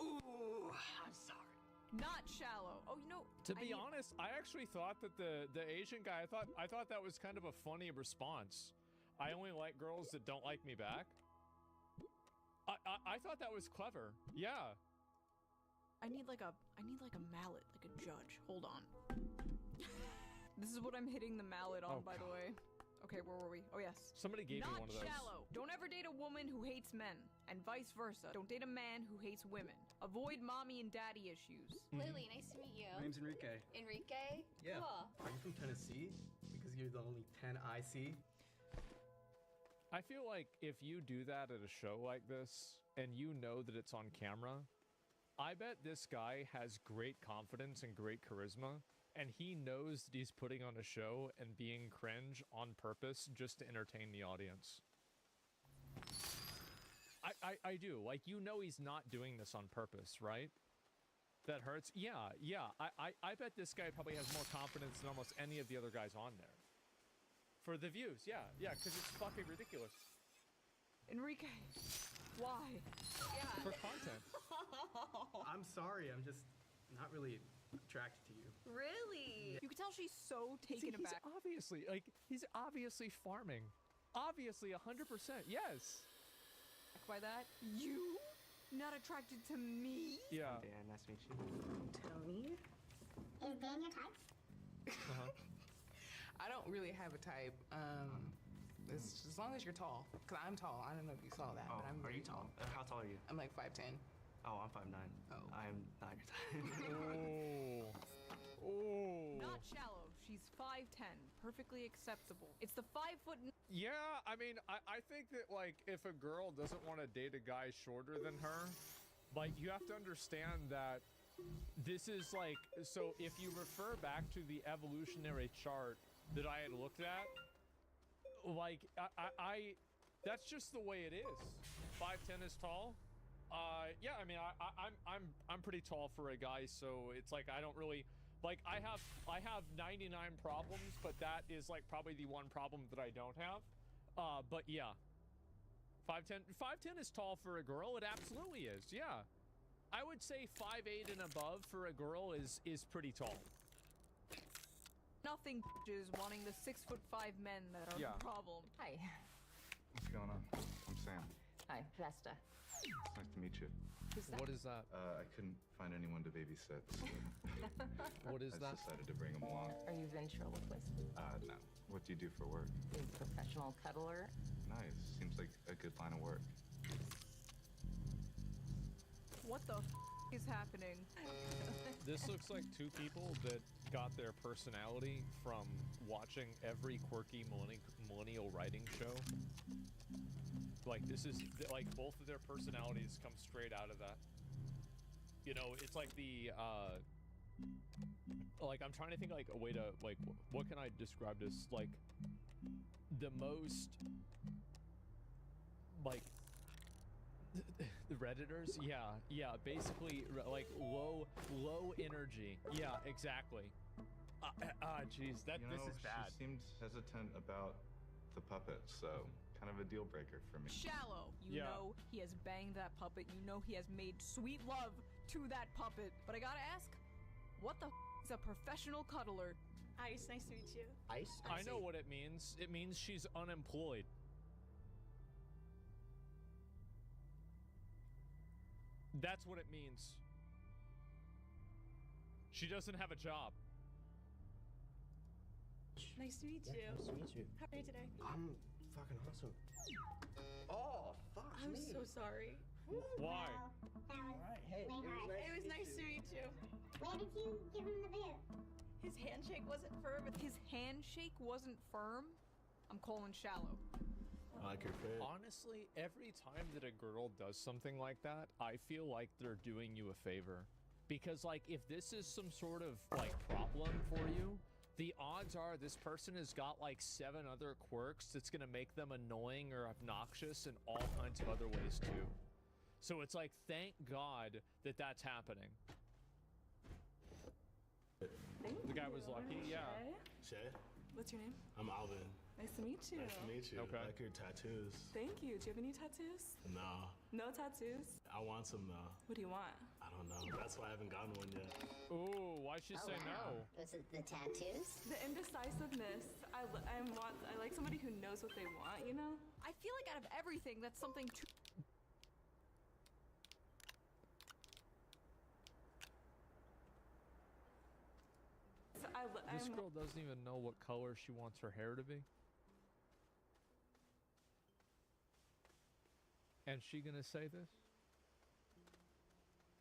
Ooh, I'm sorry. Not shallow. Oh, you know. To be honest, I actually thought that the Asian guy, I thought that was kind of a funny response. I only like girls that don't like me back. I thought that was clever. Yeah. I need like a mallet, like a judge. Hold on. This is what I'm hitting the mallet on, by the way. Okay, where were we? Oh, yes. Somebody gave me one of those. Not shallow. Don't ever date a woman who hates men, and vice versa. Don't date a man who hates women. Avoid mommy and daddy issues. Lily, nice to meet you. My name's Enrique. Enrique? Yeah. Cool. Are you from Tennessee? Because you're the only 10 I see. I feel like if you do that at a show like this, and you know that it's on camera, I bet this guy has great confidence and great charisma, and he knows that he's putting on a show and being cringe on purpose just to entertain the audience. I do. Like, you know he's not doing this on purpose, right? That hurts? Yeah. I bet this guy probably has more confidence than almost any of the other guys on there. For the views, yeah, because it's fucking ridiculous. Enrique, why? Yeah. For content. I'm sorry, I'm just not really attracted to you. Really? You can tell she's so taken aback. He's obviously farming. Obviously, 100%, yes. By that, you? Not attracted to me? Yeah. Dan, nice to meet you. Tony? Is Dan your type? I don't really have a type. As long as you're tall. Because I'm tall. I don't know if you saw that, but I'm very tall. How tall are you? I'm like 5'10". Oh, I'm 5'9". Oh. I'm not your type. Not shallow. She's 5'10". Perfectly acceptable. It's the 5 foot. Yeah, I mean, I think that, like, if a girl doesn't want to date a guy shorter than her, like, you have to understand that this is, like, so if you refer back to the evolutionary chart that I had looked at, like, That's just the way it is. 5'10" is tall. Yeah, I mean, I'm pretty tall for a guy, so it's like I don't really like I have 99 problems, but that is like probably the one problem that I don't have. But yeah, 5'10" is tall for a girl. It absolutely is. Yeah, I would say 5'8" and above for a girl is pretty tall. Nothing is wanting the 6'5" men that are the problem. Hi. What's going on? I'm Sam. Hi, Vesta. It's nice to meet you. Who's that? What is that? I couldn't find anyone to babysit, so what is I that? decided to bring him along. Are you ventriloquist? No. What do you do for work? A professional cuddler? Nice. Seems like a good line of work. What the is happening? This looks like two people that got their personality from watching every quirky millennial writing show. Like, this is, like, both of their personalities come straight out of that. You know, it's like the, like, I'm trying to think, like, a way to, like, what can I describe this? Like, the most, like, the Redditors? Yeah, basically, like, low energy. Yeah, exactly. Jeez, this is bad. She seemed hesitant about the puppet, so kind of a deal breaker for me. Shallow. You know he has banged that puppet. You know he has made sweet love to that puppet. But I gotta ask, what the is a professional cuddler? Ice, nice to meet you. Ice? I know what it means. It means she's unemployed. That's what it means. She doesn't have a job. Nice to meet you. Nice to meet you. How are you today? I'm fucking awesome. Oh, fuck I'm me. so sorry. Why? Alright, hey, It was nice to meet you. Where did you give him the boot? His handshake wasn't firm. His handshake wasn't firm? I'm calling shallow. I like your fit. Honestly, every time that a girl does something like that, I feel like they're doing you a favor. Because, like, if this is some sort of, like, problem for you, the odds are this person has got, like, 7 other quirks that's gonna make them annoying or obnoxious in all kinds of other ways, too. So it's like, thank God that that's happening. The guy was lucky, yeah. Shay? What's your name? I'm Alvin. Nice to meet you. Nice to meet you. Okay. I like your tattoos. Thank you. Do you have any tattoos? No. No tattoos? I want some, though. What do you want? I don't know. That's why I haven't gotten one yet. Ooh, why'd she say no? Was it the tattoos? The indecisiveness. I like somebody who knows what they want, you know? I feel like out of everything, that's something too... This girl doesn't even know what color she wants her hair to be. And she gonna say this?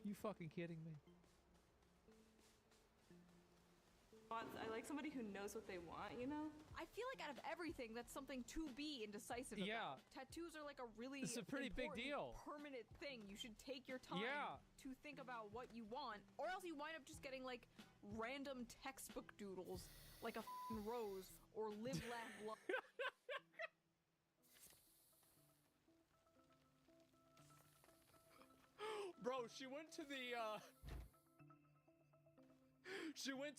You fucking kidding me? I like somebody who knows what they want, you know? I feel like out of everything, that's something to be indecisive about. Tattoos are like a really It's a pretty big deal. Permanent thing. You should take your time to think about what you want, or else you wind up just getting like random textbook doodles, like a f***ing rose, or live, laugh, love. Bro, she went to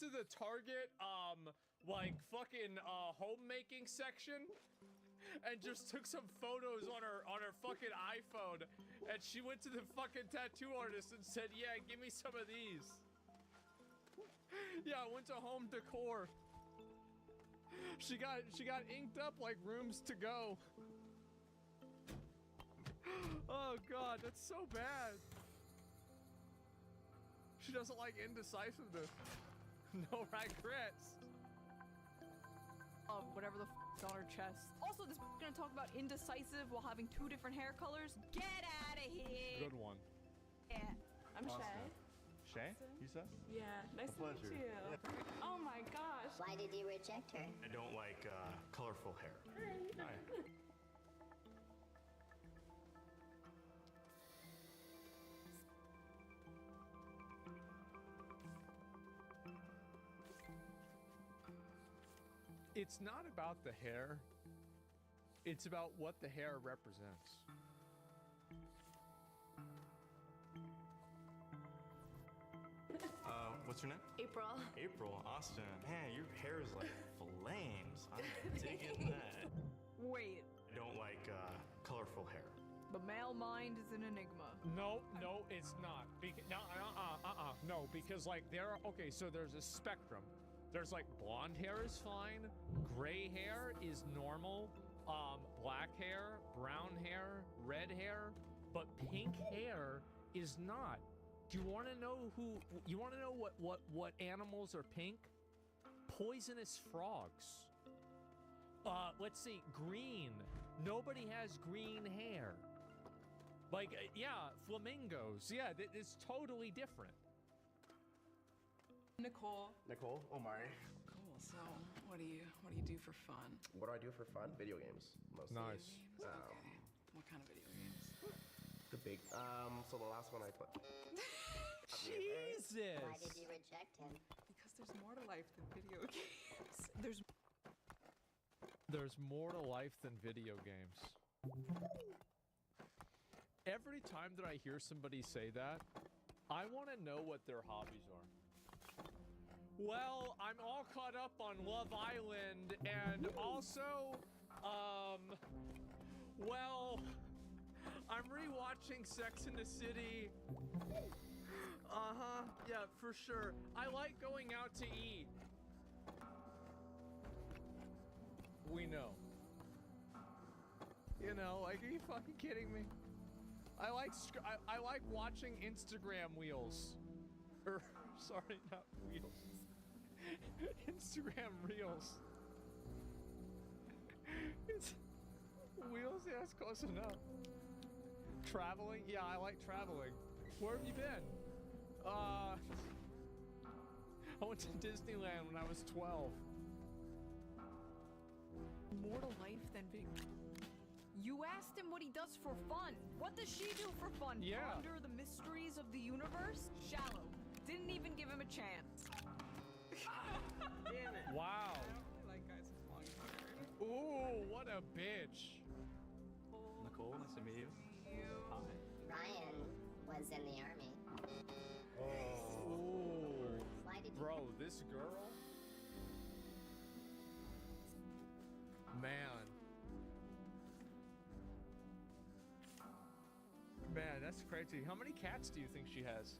the Target, like, fucking, homemaking section, and just took some photos on her fucking iPhone, and she went to the fucking tattoo artist and said, yeah, give me some of these. Yeah, I went to Home Decor. She got inked up like rooms to go. Oh, God, that's so bad. She doesn't like indecisiveness. No regrets. Whatever the f***'s on her chest. Also, this is gonna talk about indecisive while having 2 different hair colors. Get out of here! Good one. Yeah. I'm Shay. Shay, you said? Yeah, nice to meet you. Yeah. Oh my gosh. Why did you reject her? I don't like colorful hair. Hi. It's not about the hair. It's about what the hair represents. What's your name? April. April, Austin. Man, your hair is like flames. I'm digging that. Wait, I don't like colorful hair. the male mind is an enigma. No, it's not. No, because like okay, so there's a spectrum. There's like blonde hair is fine, gray hair is normal, black hair, brown hair, red hair, but pink hair is not. Do you want to know what animals are pink? Poisonous frogs. Let's see, green. Nobody has green hair. Like, yeah, flamingos. Yeah, it's totally different. Nicole. Nicole, Omari. Cool. So, what do you do for fun? What do I do for fun? Video games, mostly. Nice. Okay. What kind of video games? The big. So the last one I played. Jesus! Why did you reject him? Because there's more to life than video games. There's more to life than video games. Every time that I hear somebody say that, I want to know what their hobbies are. Well, I'm all caught up on Love Island, and also, well, I'm rewatching Sex and the City. Yeah, for sure. I like going out to eat. We know. You know, like, are you fucking kidding me? I like watching Instagram wheels. Sorry, not wheels. Instagram reels. It's wheels, yeah, it's close enough. Traveling? Yeah, I like traveling. Where have you been? I went to Disneyland when I was 12. More to life than big. You asked him what he does for fun. What does she do for fun? Yeah. Ponder the mysteries of the universe? Shallow. Didn't even give him a chance. Damn it. Wow. I don't really like guys with long hair. Ooh, what a bitch. Nicole, nice to meet you. Ryan was in the army. Ooh. Why did you? Bro, this girl? Man. Man, that's crazy. How many cats do you think she has?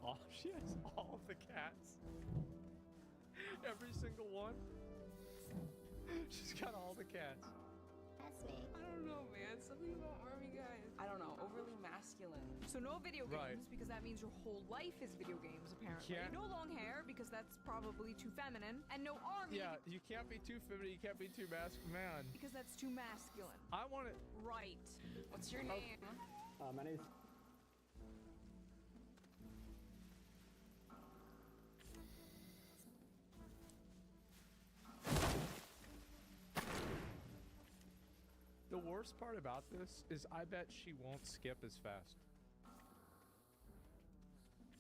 Oh, she has all of the cats. Every single one. She's got all the cats. That's me. I don't know, man. Something about army guys. I don't know. Overly masculine. So no video games, Right. because that means your whole life is video games, apparently. Yeah. No long hair, because that's probably too feminine. And no army, Yeah, you can't be too feminine, you can't be too man. because that's too masculine. I want it. Right. What's your name? My name's The worst part about this is I bet she won't skip as fast.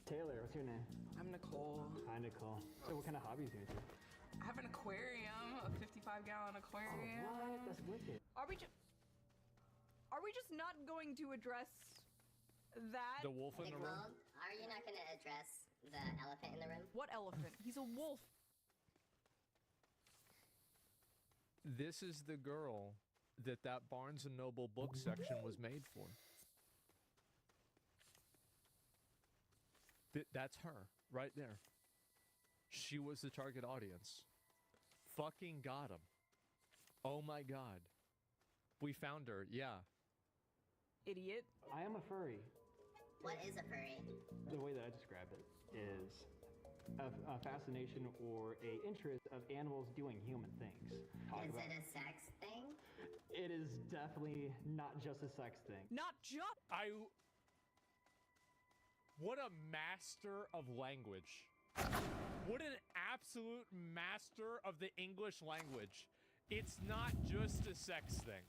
Taylor. What's your name? I'm Nicole. Hi, Nicole. So what kind of hobbies do you do? I have an aquarium, a 55-gallon aquarium. Oh, what? That's wicked. Are we just not going to address that? The wolf in the room? Nicole, are you not going to address the elephant in the room? What elephant? He's a wolf. This is the girl that Barnes & Noble book section was made for. That's her, right there. She was the target audience. Fucking got him. Oh my god. We found her, yeah. Idiot. I am a furry. What is a furry? The way that I describe it is a fascination or a interest of animals doing human things. Is it a sex thing? It is definitely not just a sex thing. Not just. What a master of language. What an absolute master of the English language. It's not just a sex thing.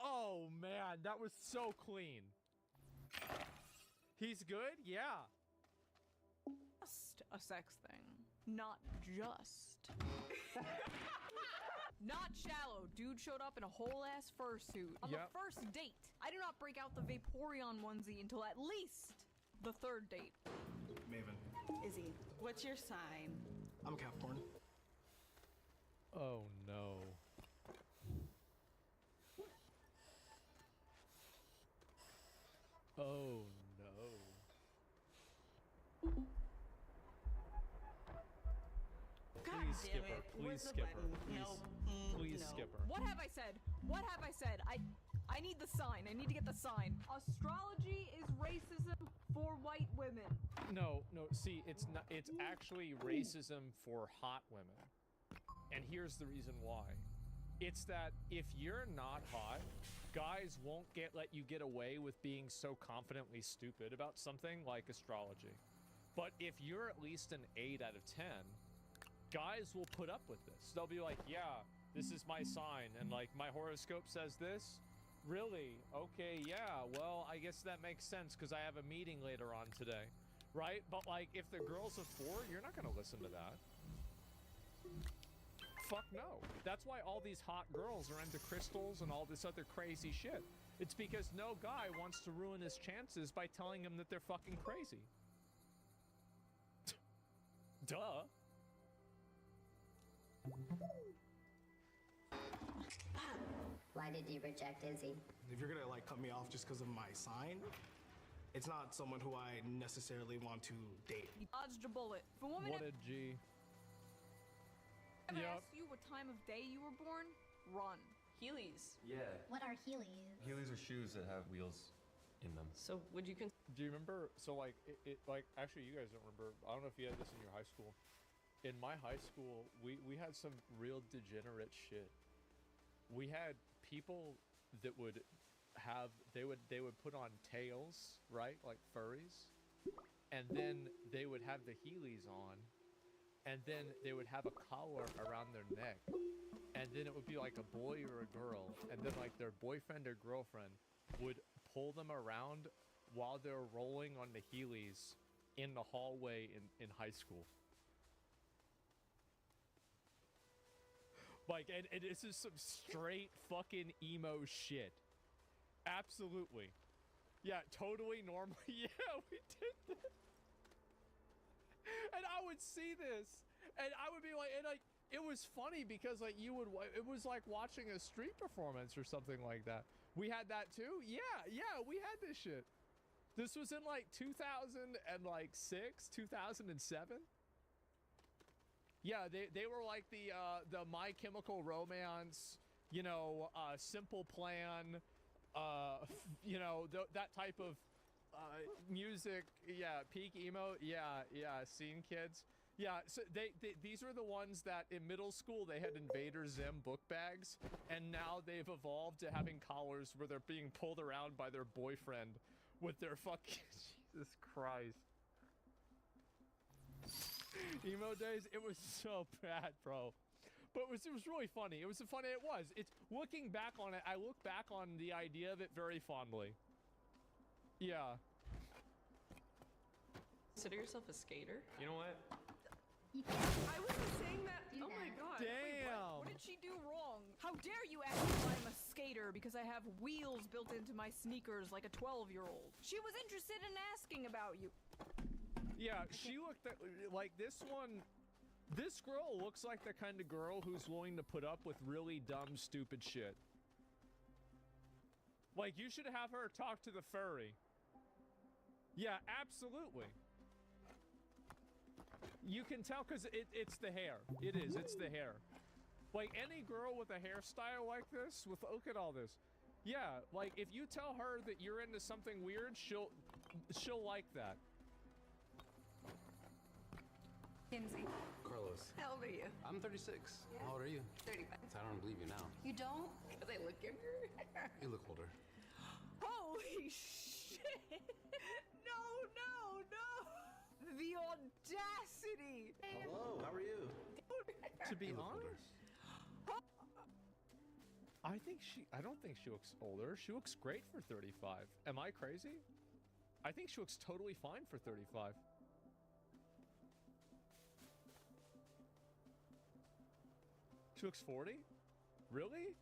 Oh man, that was so clean. He's good? Yeah. Just a sex thing. Not just. Not shallow. Dude showed up in a whole ass fursuit on the first date. I do not break out the Vaporeon onesie until at least the third date. Maven. Izzy, what's your sign? I'm Capricorn. Oh no. Oh no. Please skip her. Please skip her. Please skip her. What have I said? What have I said? I need the sign. I need to get the sign. Astrology is racism for white women. No, see, it's not, it's actually racism for hot women. And here's the reason why. It's that if you're not hot, guys won't let you get away with being so confidently stupid about something like astrology. But if you're at least an 8 out of 10, guys will put up with this. They'll be like, yeah, this is my sign, and like my horoscope says this. Really? Okay, yeah, well, I guess that makes sense because I have a meeting later on today, right? But like, if the girl's a 4, you're not gonna listen to that. Fuck no. That's why all these hot girls are into crystals and all this other crazy shit. It's because no guy wants to ruin his chances by telling them that they're fucking crazy. Duh. Why did you reject Izzy? If you're gonna like cut me off just because of my sign, it's not someone who I necessarily want to date. He dodged a bullet. If a woman What a G. ever asks you what time of day you were born, run. Heelys. Yeah. What are Heelys? Heelys are shoes that have wheels in them. So would you Do you remember, so like, like, actually you guys don't remember, I don't know if you had this in your high school. In my high school, we had some real degenerate shit. We had people that would have, they would put on tails, right? Like furries. And then they would have the Heelys on. And then they would have a collar around their neck. And then it would be like a boy or a girl. And then like their boyfriend or girlfriend would pull them around while they're rolling on the Heelys in the hallway in high school. Like, and this is some straight fucking emo shit. Absolutely. Yeah, totally normal. Yeah, we did that. And I would see this, and I would be like, and like, it was funny because like you would, it was like watching a street performance or something like that. We had that too. Yeah, we had this shit. This was in like 2006, 2007. Yeah, they were like the My Chemical Romance, you know, Simple Plan, you know, that type of music. Yeah, peak emo. Yeah, scene kids. Yeah, so these were the ones that in middle school they had Invader Zim book bags, and now they've evolved to having collars where they're being pulled around by their boyfriend with their fucking Jesus Christ. Emo days, it was so bad, bro. But it was really funny. It was funny. It was. It's looking back on it. I look back on the idea of it very fondly. Yeah. consider yourself a skater? You know what? I wasn't saying that. Oh my god. Wait, what did she do wrong? How dare you ask me if I'm a skater because I have wheels built into my sneakers like a 12-year-old? She was interested in asking about you. Yeah, she looked at, like this one. This girl looks like the kind of girl who's willing to put up with really dumb, stupid shit. Like, you should have her talk to the furry. Yeah, absolutely. You can tell because it's the hair. It is. It's the hair. Like, any girl with a hairstyle like this, look at all this. Yeah, like, if you tell her that you're into something weird, she'll like that. Kinsey. Carlos. How old are you? I'm 36. Yeah. How old are you? 35. I don't believe you now. You don't? Because I look younger. You look older. Holy shit! No! The audacity! Hello, how are you? To be honest, I don't think she looks older. She looks great for 35. Am I crazy? I think she looks totally fine for 35. She looks 40? Really?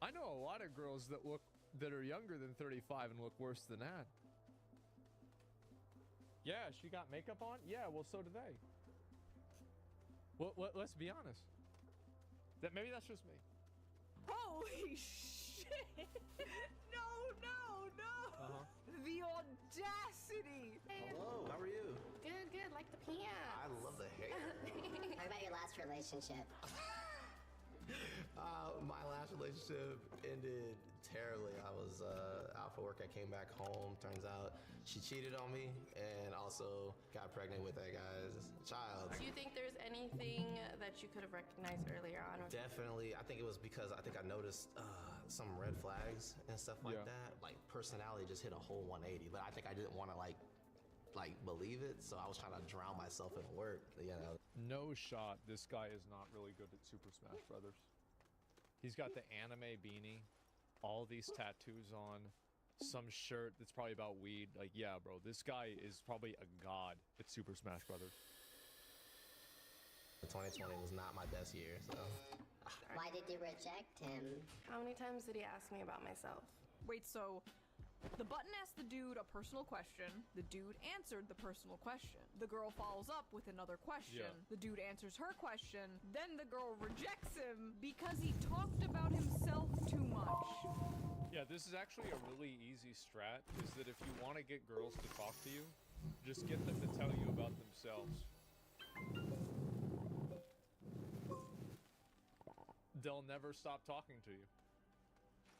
I know a lot of girls that are younger than 35 and look worse than that. Yeah, she got makeup on? Yeah, well, so do they. Well, let's be honest. Maybe that's just me. Holy shit! No! The audacity! Hello, how are you? Good, like the pants. I love the hair. What about your last relationship? My last relationship ended terribly. I was out for work. I came back home. Turns out she cheated on me and also got pregnant with that guy's child. Do you think there's anything that you could have recognized earlier on? Definitely. I think it was because I noticed some red flags and stuff like that. Like personality just hit a whole 180. But I think I didn't want to like believe it, so I was trying to drown myself in work. You know. No shot. This guy is not really good at Super Smash Brothers. He's got the anime beanie, all these tattoos on, some shirt that's probably about weed. Like, yeah, bro, this guy is probably a god at Super Smash Brothers. 2020 was not my best year, so. Why did you reject him? How many times did he ask me about myself? Wait, so the button asked the dude a personal question. The dude answered the personal question. The girl follows up with another question. Yeah. The dude answers her question. Then the girl rejects him because he talked about himself too much. Yeah, this is actually a really easy strat, is that if you want to get girls to talk to you, just get them to tell you about themselves. They'll never stop talking to you.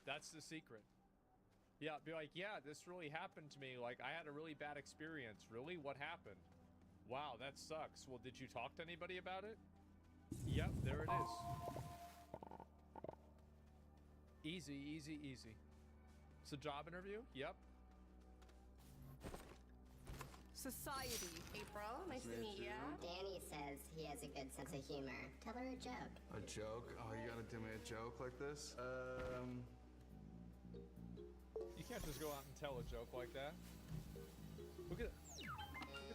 That's the secret. Yeah, be like, yeah, this really happened to me. Like, I had a really bad experience. Really? What happened? Wow, that sucks. Well, did you talk to anybody about it? Yep, there it is. Easy, easy, easy. It's a job interview? Yep. Society. April, nice to meet you. Danny says he has a good sense of humor. Tell her a joke. A joke? Oh, you gotta do me a joke like this? You can't just go out and tell a joke like that. Look at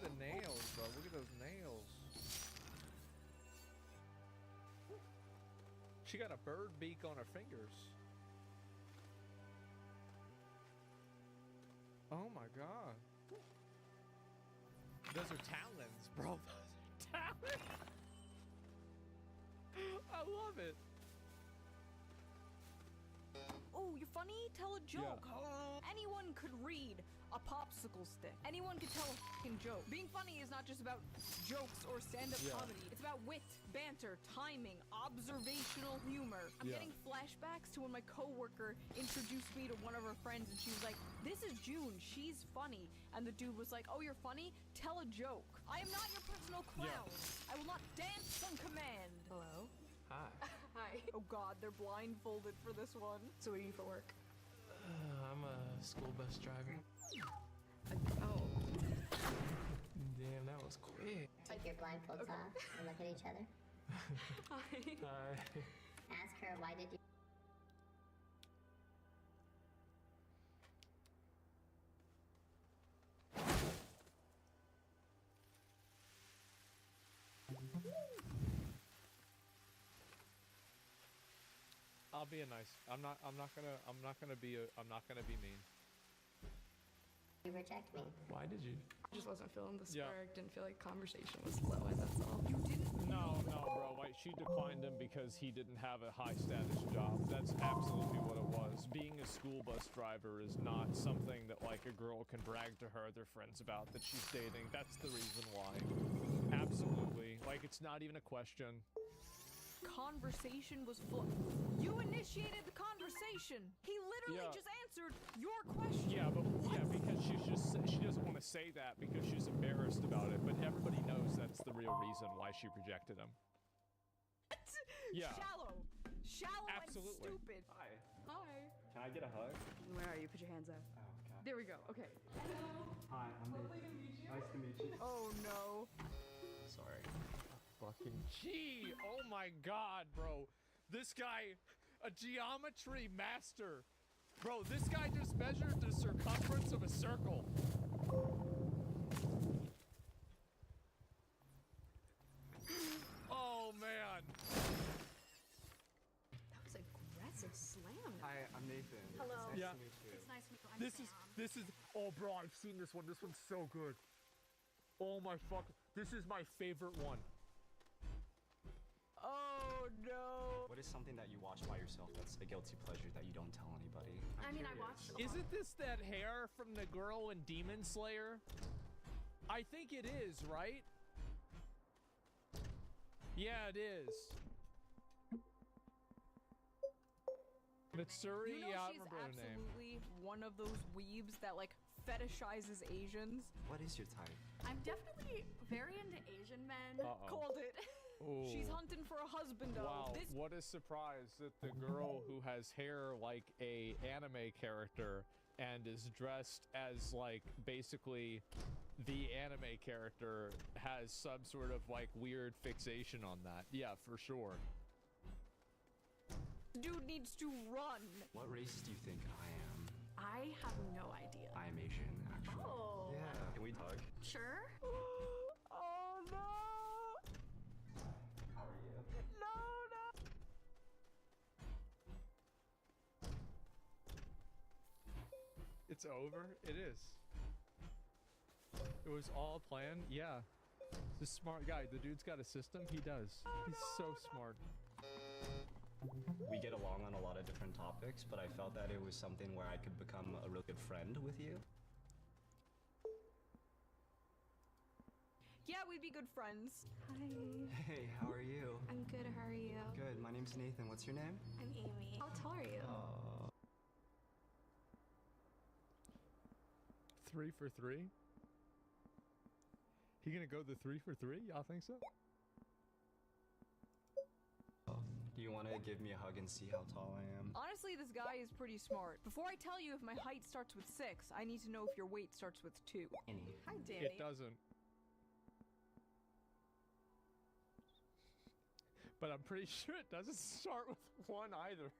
the nails, bro. Look at those nails. She got a bird beak on her fingers. Oh my god. Those are talons, bro. Those are talons. I love it. Oh, you're funny? Tell a joke. Anyone could read a popsicle stick. Anyone could tell a fucking joke. Being funny is not just about jokes or stand-up comedy. It's about wit, banter, timing, observational humor. I'm getting flashbacks to when my coworker introduced me to one of her friends, and she was like, "This is June. She's funny." And the dude was like, "Oh, you're funny? Tell a joke. I am not your personal clown. I will not dance on command." Hello. Hi. Hi. Oh God, they're blindfolded for this one. So what do you do for work? I'm a school bus driver. Oh. Damn, that was quick. Take your blindfolds off and look at each other. Hi. Hi. Ask her, why did you... I'll be a nice. I'm not gonna be mean. You reject me. Why did you? I just wasn't feeling the spark. Didn't feel like conversation was flowing. That's all. You didn't? No, bro. Like, she declined him because he didn't have a high status job. That's absolutely what it was. Being a school bus driver is not something that like a girl can brag to her other friends about that she's dating. That's the reason why. Absolutely. Like, it's not even a question. Conversation was full. You initiated the conversation. He literally just answered your question. Yeah, but because she doesn't want to say that because she's embarrassed about it. But everybody knows that's the real reason why she rejected him. Yeah. Shallow Absolutely. and stupid. Hi. Hi. Can I get a hug? Where are you? Put your hands up. Oh, okay. There we go. Okay. Hi, I'm Nate. Nice to meet you. Oh no. Sorry. Fucking gee. Oh my god, bro. This guy, a geometry master. Bro, this guy just measured the circumference of a circle. Oh, man. That was aggressive slam. Hi, I'm Nathan. Hello. It's nice Yeah. to meet you. It's nice to meet you. I'm This is, oh, bro, I've seen this one. This one's so good. Oh, my fuck. This is my favorite one. Oh, no. What is something that you watch by yourself that's a guilty pleasure that you don't tell anybody? I mean, I watched a lot. Isn't this that hair from the girl in Demon Slayer? I think it is, right? Yeah, it is. Mitsuri, You know yeah, I she's remember her name. absolutely one of those weebs that like fetishizes Asians. What is your type? I'm definitely very into Asian men. Uh-oh. Called it. Ooh. She's hunting for a husband, though. Wow, This what a surprise that the girl who has hair like a anime character and is dressed as like basically the anime character has some sort of like weird fixation on that. Yeah, for sure. dude needs to run. What race do you think I am? I have no idea. I am Asian, actually. Oh. Yeah. Can we hug? Sure. Oh no! How are you? No, no! It's over? It is. It was all planned? Yeah. This smart guy. The dude's got a system? He does. He's so smart. We get along on a lot of different topics, but I felt that it was something where I could become a real good friend with you. Yeah, we'd be good friends. Hi. Hey, how are you? I'm good. How are you? Good. My name's Nathan. What's your name? I'm Amy. How tall are you? 3 for 3? He gonna go the 3 for 3? Y'all think so? Do you want to give me a hug and see how tall I am? Honestly, this guy is pretty smart. Before I tell you if my height starts with 6, I need to know if your weight starts with 2. Hi, Danny. It doesn't. But I'm pretty sure it doesn't start with 1 either.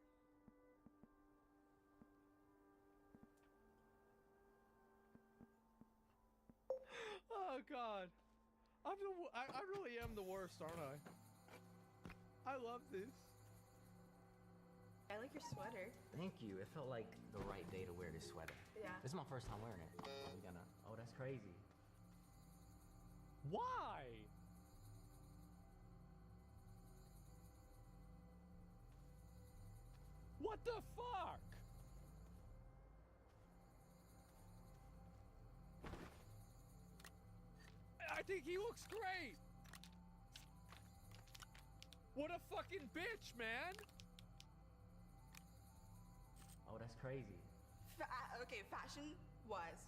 Oh God, I really am the worst, aren't I? I love this. I like your sweater. Thank you. It felt like the right day to wear this sweater. Yeah. This is my first time wearing it. Are we gonna? Oh, that's crazy. Why? What the fuck? I think he looks great. What a fucking bitch, man. Oh, that's crazy. Okay, fashion-wise.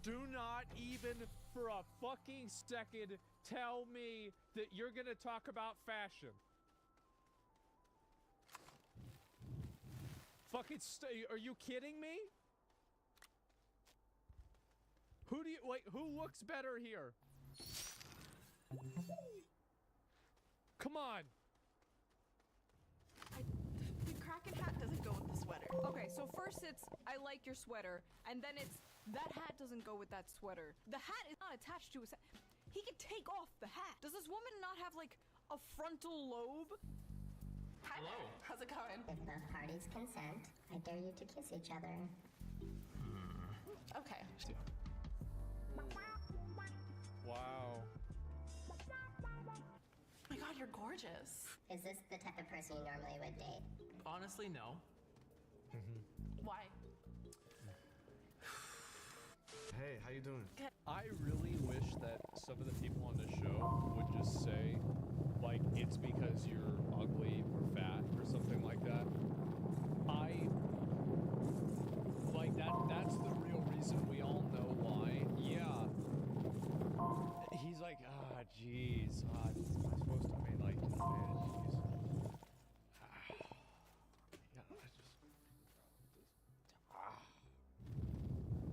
Do not even for a fucking second tell me that you're gonna talk about fashion. Fucking are you kidding me? Who do you wait? Who looks better here? Come on. The Kraken hat doesn't go with the sweater. Okay, so first it's I like your sweater, and then it's that hat doesn't go with that sweater. The hat is not attached to his hat. He could take off the hat. Does this woman not have like a frontal lobe? Hi there. How's it going? If both parties consent, I dare you to kiss each other. Okay. Wow. Oh my God, you're gorgeous. Is this the type of person you normally would date? Honestly, no. Why? Hey, how you doing? I really wish that some of the people on the show would just say, like, it's because you're ugly or fat or something like that. That's the real reason we all know why. Yeah. He's like, jeez. Am I supposed to, like,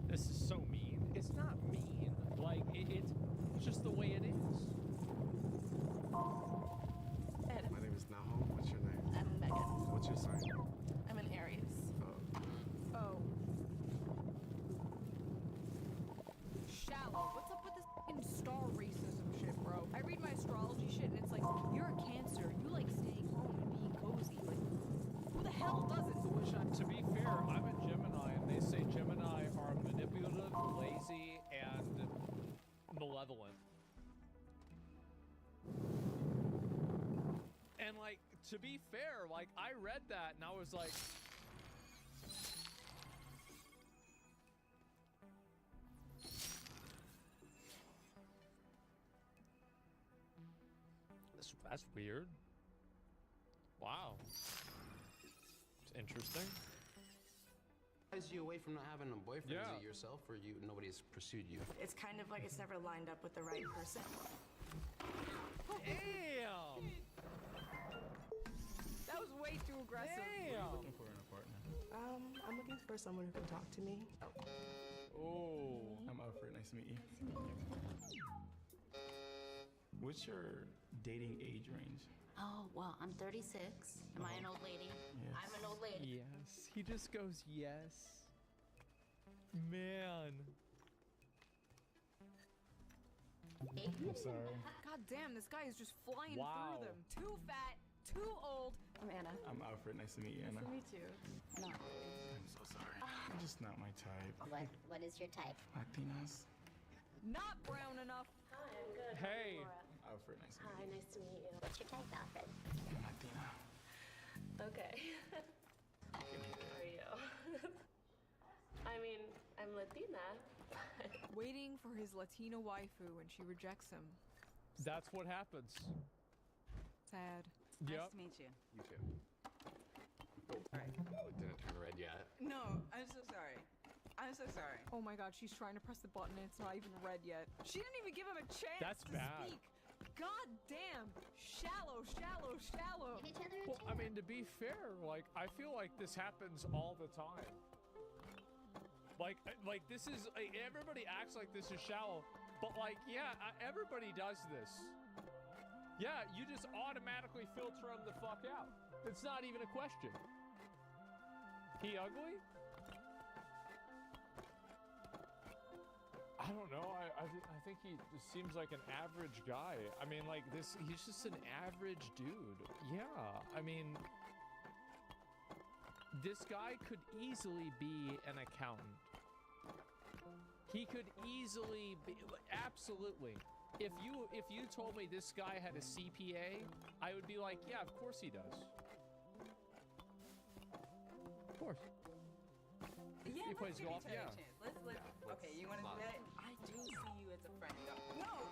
this is so mean. It's not mean. Like, it's just the way it is. Ed. My name is Naho. What's your name? I'm Megan. What's your sign? to be fair, like, I read that and I was like, that's weird. Wow. It's interesting. Is you away from not having a boyfriend? Yeah. Is it yourself, or nobody's pursued you? It's kind of like it's never lined up with the right person. Damn! That was way too aggressive. Damn! Looking for an partner. I'm looking for someone who can talk to me. Oh. I'm Alfred. Nice to meet you. What's your dating age range? Oh, well, I'm 36. Am I an old lady? Yes. I'm an old lady. Yes. He just goes, yes. Man. I'm sorry. God damn, this guy is just flying Wow. through them. Too fat, too old. I'm Anna. I'm Alfred. Nice to meet you, Anna. Nice to meet you. No. I'm so sorry. I'm just not my type. What is your type? Latinas. Not brown enough. Hi, I'm good. Hey. Alfred. Nice to meet Hi, you. nice to meet you. What's your type, Alfred? Latina. Okay. How are you? I mean, I'm Latina. Waiting for his Latina waifu and she rejects him. That's what happens. Sad. Yep. Nice to meet you. You too. Alright. Oh, it didn't turn red yet. No, I'm so sorry. I'm so sorry. Oh my god, she's trying to press the button and it's not even red yet. She didn't even give him a chance That's to bad. speak. God damn. Shallow, shallow, shallow. Give each other a Well, I mean, to be fair, like, I feel like this happens all the time. Like this is, everybody acts like this is shallow, but like, yeah, everybody does this. Yeah, you just automatically filter them the fuck out. It's not even a question. He ugly? I don't know. I think he just seems like an average guy. I mean, like this, he's just an average dude. Yeah, I mean, this guy could easily be an accountant. He could easily be, absolutely. If you told me this guy had a CPA, I would be like, yeah, of course he does. Of course. Yeah, He plays let's give golf, each other yeah. a chance. Okay, you want to do that? I do see you as a friend. No.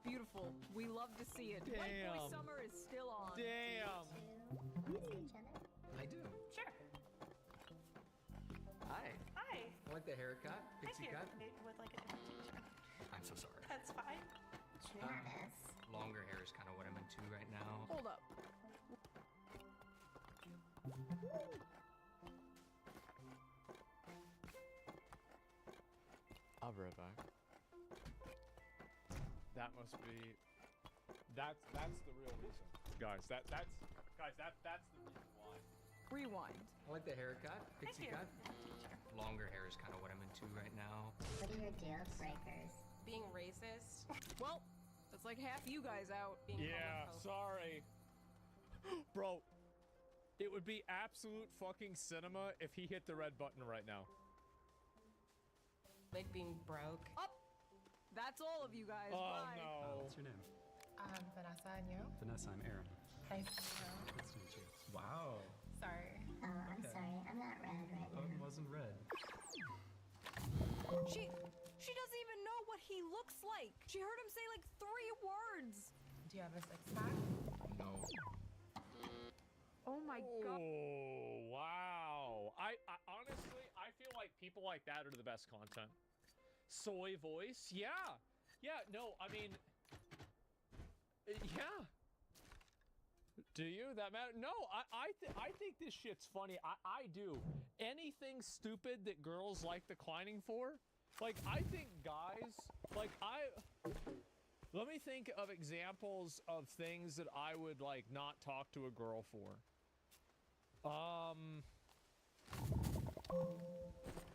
Beautiful. We love to see it. White boy Damn. summer is still on. Damn. Each other? I do. Sure. Hi. Hi. I like the haircut. Pixie cut. With like a different teacher. I'm so sorry. That's fine. Travis. Longer hair is kind of what I'm into right now. Hold up. I'll be right back. That must be. That's the real reason, guys. That's the reason why. Rewind. I like the haircut. Pixie you. cut. Longer hair is kind of what I'm into right now. What are your deal breakers? Being racist. Well, that's like half you guys out. Being Yeah, homophobic. sorry. Bro, it would be absolute fucking cinema if he hit the red button right now. Like being broke. Up. That's all of you guys. Oh Bye. no. What's your name? Vanessa and you? Vanessa, I'm Aaron. Nice to meet you. Nice to meet you. Wow. Sorry. Oh, I'm sorry. I'm not red right Oh, now. it wasn't red. She doesn't even know what he looks like. She heard him say like 3 words. Do you have a six-pack? No. Oh my god. Oh, wow. I honestly, I feel like people like that are the best content. Soy voice? Yeah. Yeah, no, I mean, yeah. Do you? That matter? No, I think this shit's funny. I do. Anything stupid that girls like declining for, like, I think guys, like, let me think of examples of things that I would, like, not talk to a girl for.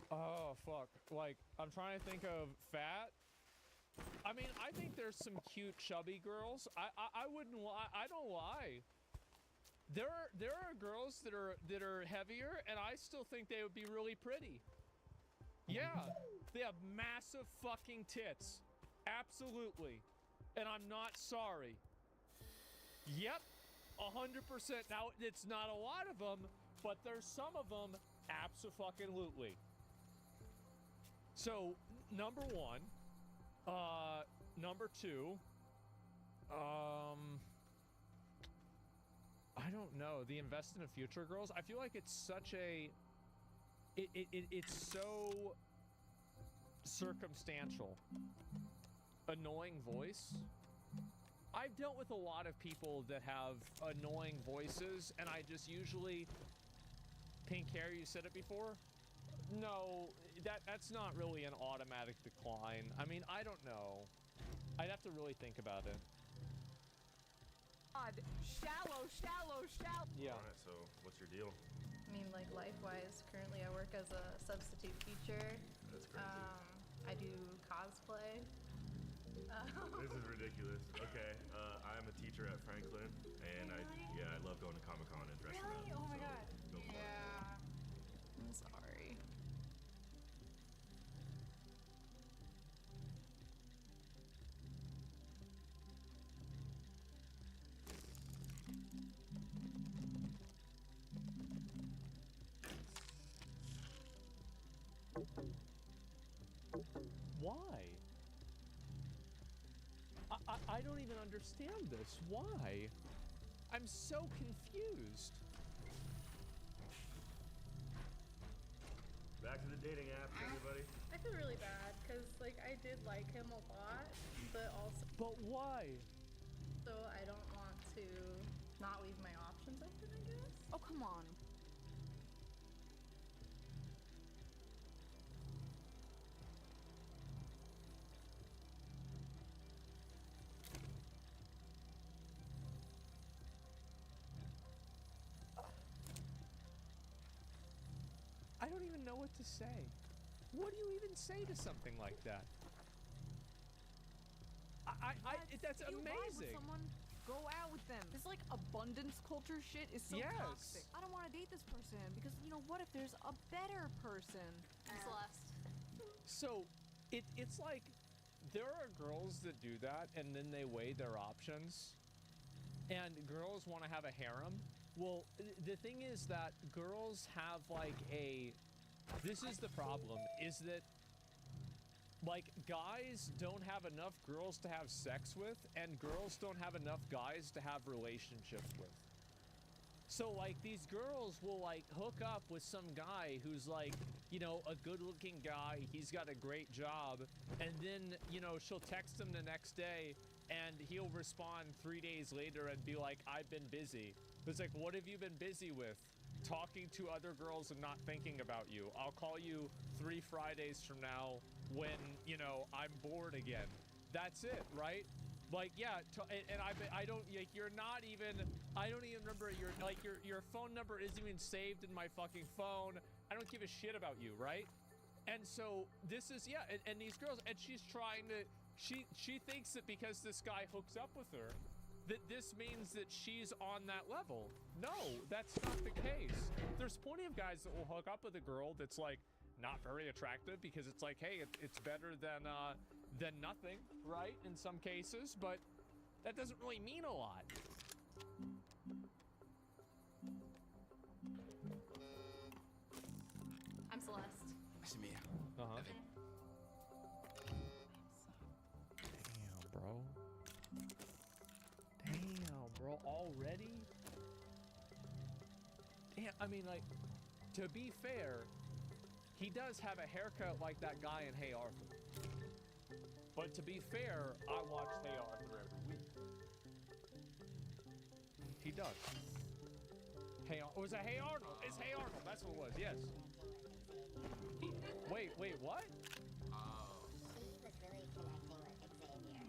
Oh, fuck. Like, I'm trying to think of fat. I mean, I think there's some cute chubby girls. I wouldn't lie. I don't lie. There are girls that are heavier, and I still think they would be really pretty. Yeah, they have massive fucking tits. Absolutely. And I'm not sorry. Yep. 100%. Now, it's not a lot of them, but there's some of them abso-fucking-lutely. So, number one. Number two. I don't know. The invest in a future girls. I feel like it's such a... It's so circumstantial. Annoying voice. I've dealt with a lot of people that have annoying voices, and I just usually... Pink hair, you said it before? No, that's not really an automatic decline. I mean, I don't know. I'd have to really think about it. God, shallow. Yeah. All right, so what's your deal? I mean, like life-wise, currently I work as a substitute teacher. That's crazy. I do cosplay. This is ridiculous. Okay, I'm a teacher at Franklin, and I love going to Comic-Con and dressing up. Really? Oh my so god. go for it. Yeah. I'm sorry. Why? I don't even understand this. Why? I'm so confused. Back to the dating apps, everybody. I feel really bad because, like, I did like him a lot, but also. But why? So I don't want to not leave my options open, I guess. Oh, come on. I don't even know what to say. What do you even say to something like that? That's You vibe with amazing. someone, go out with them. This like abundance culture shit is so Yes. toxic. I don't want to date this person because you know what if there's a better person? Celeste. So, it's like there are girls that do that and then they weigh their options. And girls want to have a harem. Well, the thing is that girls have like this is the problem, is that like guys don't have enough girls to have sex with and girls don't have enough guys to have relationships with. So like these girls will like hook up with some guy who's like, you know, a good looking guy, he's got a great job, and then, you know, she'll text him the next day and he'll respond 3 days later and be like, I've been busy. It's like, what have you been busy with? Talking to other girls and not thinking about you. I'll call you 3 Fridays from now when, you know, I'm bored again. That's it, right? Like, yeah, and I don't, like, you're not even, I don't even remember your phone number isn't even saved in my fucking phone. I don't give a shit about you, right? And so this is, yeah, and these girls, and she's trying to, she thinks that because this guy hooks up with her, that this means that she's on that level. No, that's not the case. There's plenty of guys that will hook up with a girl that's like not very attractive because it's like, hey, it's better than nothing, right? In some cases, but that doesn't really mean a lot. I'm Celeste. Nice to meet you. Uh-huh. Evan. Damn, bro. Damn, bro. Already? Damn, I mean, like, to be fair, he does have a haircut like that guy in Hey Arthur. But to be fair, I watch Hey Arthur every week. He does. Was it Hey Arnold? It's Hey Arnold. That's what it was, yes. Wait, what? Oh. He was really connecting with Xavier.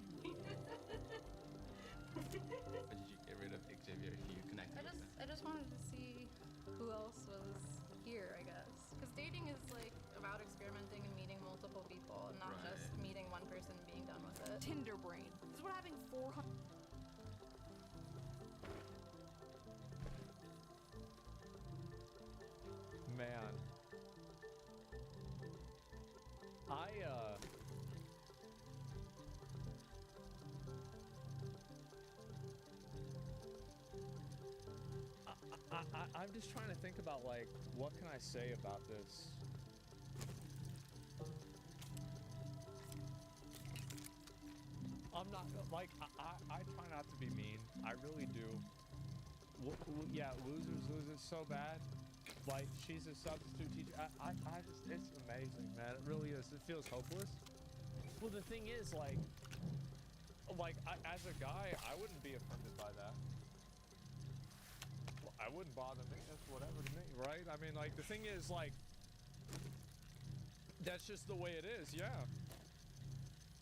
But did you get rid of Xavier if you connected with him? I just wanted to see who else was here, I guess. Because dating is like about experimenting and meeting multiple people, and not just meeting one person and being done with it. Tinder brain. This is what having 400. Man. I'm just trying to think about, like, what can I say about this? I'm not, like, I try not to be mean. I really do. Yeah, losers so bad. Like, she's a substitute teacher. I just, it's amazing, man. It really is. It feels hopeless. Well, the thing is, like as a guy, I wouldn't be offended by that. Well, I wouldn't bother me. That's whatever to me, right? I mean, like, the thing is, like, that's just the way it is, yeah.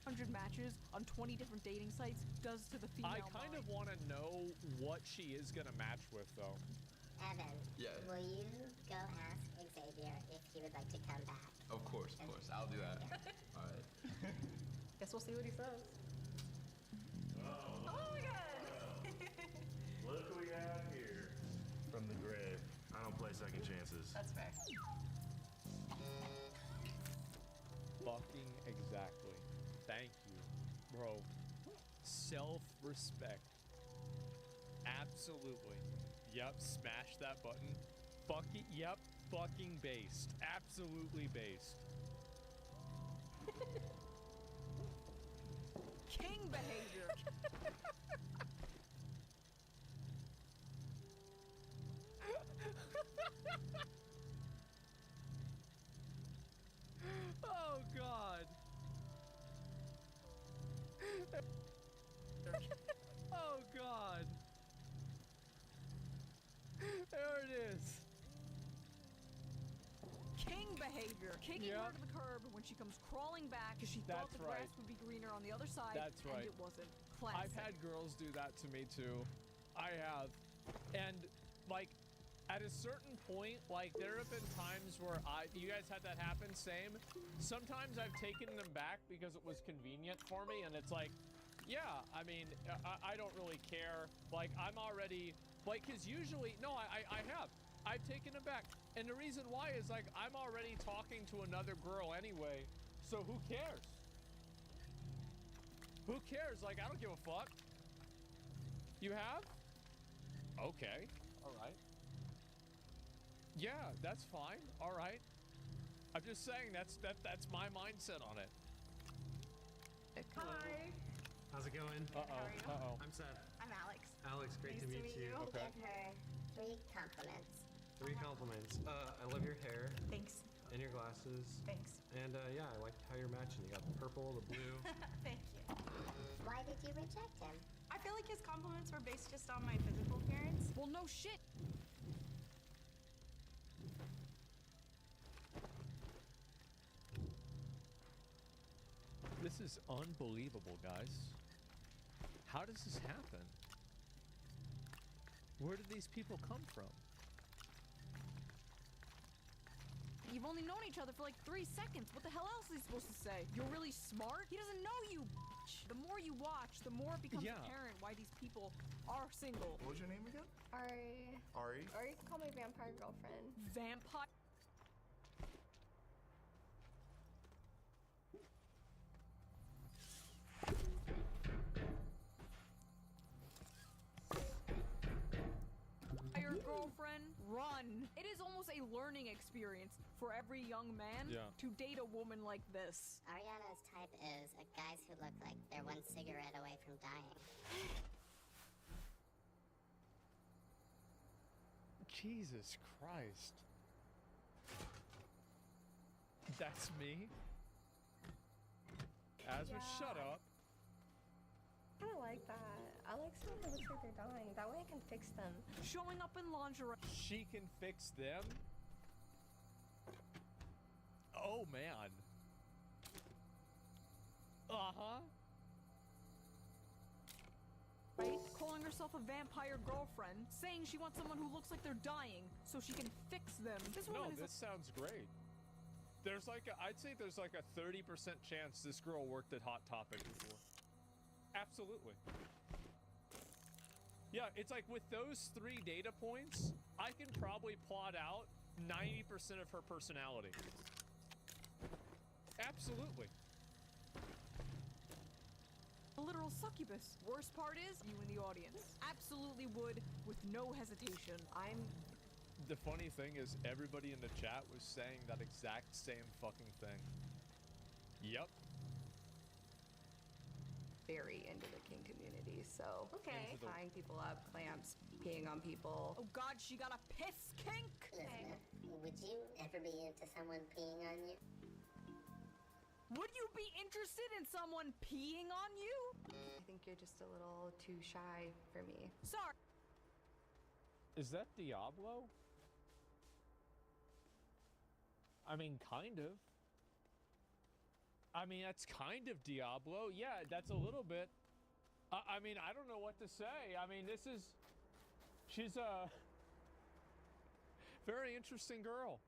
100 matches on 20 different dating sites does to the female I kind of want to know what she is going to match with, though. Evan, Yeah. will you go ask Xavier if he would like to come back? Of course. I'll do that. All right. Guess we'll see what he says. Oh my god! Look who we have here. From the grave. I don't play second chances. That's fair. Fucking exactly. Thank you, bro. Self-respect. Absolutely. Yep, smash that button. Yep, fucking based. Absolutely based. King behavior. Oh god. Oh god. There it is. King behavior. Kicking her to the curb when she comes crawling back because she thought the grass would be greener on the other side. That's right. And it wasn't. Classic. I've had girls do that to me too. I have. And like at a certain point, like there have been times where you guys had that happen, same. Sometimes I've taken them back because it was convenient for me and it's like, yeah, I mean, I don't really care. Like I'm already, like, cause usually, no, I have. I've taken them back. And the reason why is like, I'm already talking to another girl anyway. So who cares? Who cares? Like, I don't give a fuck. You have? Okay. All right. Yeah, that's fine. All right. I'm just saying that's my mindset on it. Hi. How's it going? How are you? I'm Seth. I'm Alex. Alex, great to meet you. Give her 3 compliments. 3 compliments. I love your hair. Thanks. And your glasses. Thanks. And yeah, I like how you're matching. You got the purple, the blue. Thank you. Why did you reject him? I feel like his compliments were based just on my physical appearance. Well, no shit. This is unbelievable, guys. How does this happen? Where did these people come from? You've only known each other for like 3 seconds. What the hell else is he supposed to say? You're really smart? He doesn't know you, bitch. The more you watch, the more it becomes apparent why these people are single. What was your name again? Ari. Ari? Or you can call me vampire girlfriend. Vampire? Your girlfriend, run. It is almost a learning experience for every young man to date a woman like this. Ariana's type is guys who look like they're 1 cigarette away from dying. Jesus Christ. That's me? Asma, shut up. I kind of like that. I like someone who looks like they're dying. That way I can fix them. Showing up in lingerie. She can fix them? Oh, man. Uh-huh. Right? Calling herself a vampire girlfriend, saying she wants someone who looks like they're dying so she can fix them. This woman is this sounds great. There's like I'd say there's like a 30% chance this girl worked at Hot Topic before. Absolutely. Yeah, it's like with those 3 data points, I can probably plot out 90% of her personality. Absolutely. A literal succubus. Worst part is, you in the audience absolutely would with no hesitation. The funny thing is, everybody in the chat was saying that exact same fucking thing. Yep. Very into the kink community, so Okay. tying people up, clamps, peeing on people. Oh God, she got a piss kink. Listen, would you ever be into someone peeing on you? Would you be interested in someone peeing on you? I think you're just a little too shy for me. Sorry. Is that Diablo? I mean, kind of. I mean, that's kind of Diablo. Yeah, that's a little bit. I mean, I don't know what to say. I mean, she's a very interesting girl.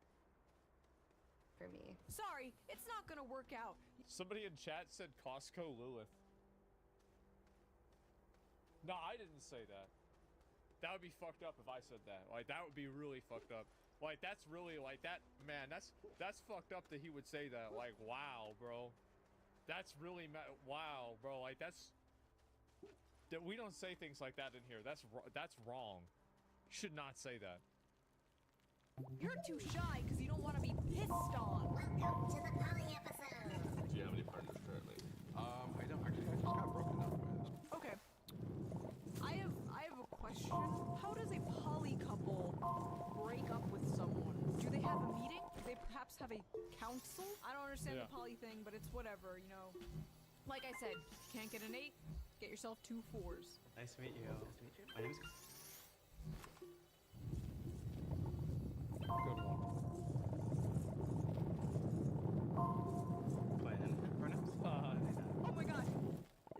For me. Sorry, it's not gonna work out. Somebody in chat said Costco Lilith. No, I didn't say that. That would be fucked up if I said that. Like, that would be really fucked up. Like, that's really, like, that, man, that's fucked up that he would say that. Like, wow, bro. That's really, wow, bro. Like, that we don't say things like that in here. That's wrong. You should not say that. You're too shy because you don't want to be pissed on. Welcome to the Poly episode. Do you have any partners currently? I don't actually. I just got broken up with. Okay. I have a question. How does a poly couple break up with someone? Do they have a meeting? Do they perhaps have a council? I don't understand the poly thing, but it's whatever, you know. Like I said, can't get an 8, get yourself 2 4s. Nice to meet you. Nice to meet you. My name is. Good one. Quinn. Pronouns? Oh my god.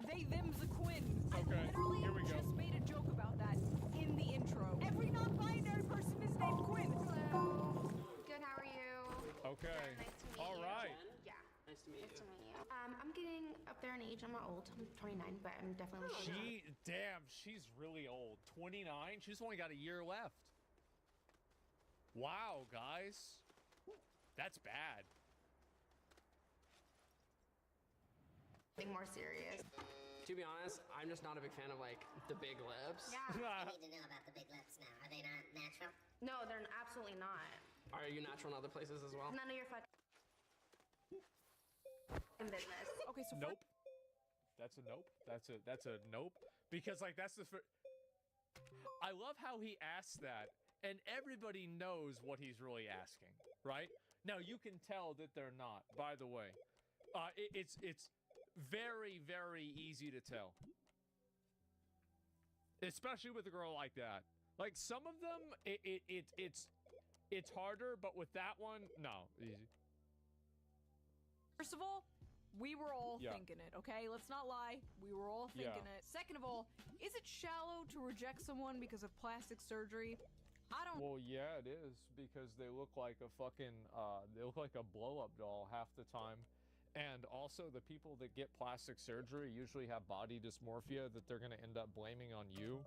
They, them's a Quinn. Okay, I literally here we go. just made a joke about that in the intro. Every non-binary person is named Quinn. Hello. Good, how are you? Okay. Nice to meet All you. right. Yeah. Nice to meet Nice to meet you. I'm getting up there in age. I'm not old. I'm 29, but I'm definitely. She's really old. 29? She's only got a year left. Wow, guys. That's bad. Something more serious. To be honest, I'm just not a big fan of like the big lips. Yeah. I need to know about the big lips now. Are they not natural? No, they're absolutely not. Are you natural in other places as well? None of your fucking business. Okay, so Nope. That's a nope. That's a nope. Because like that's the I love how he asks that, and everybody knows what he's really asking, right? Now you can tell that they're not. By the way, it's very, very easy to tell, especially with a girl like that. Like some of them, it's harder, but with that one, no, easy. First of all, we were all thinking it, okay? Let's not lie. We were all thinking it. Second of all, is it shallow to reject someone because of plastic surgery? I don't. Well, yeah, it is, because they look like a fucking, they look like a blow-up doll half the time. And also, the people that get plastic surgery usually have body dysmorphia that they're going to end up blaming on you.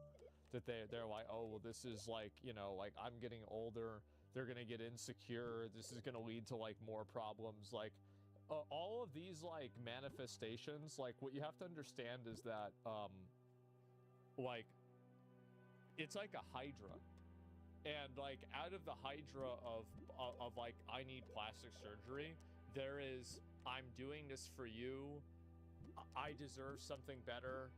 That they're like, oh, well, this is like, you know, like, I'm getting older. They're going to get insecure. This is going to lead to, like, more problems. Like, all of these, like, manifestations, like, what you have to understand is that, like, it's like a hydra. And, like, out of the hydra of like, I need plastic surgery, there is, I'm doing this for you, I deserve something better,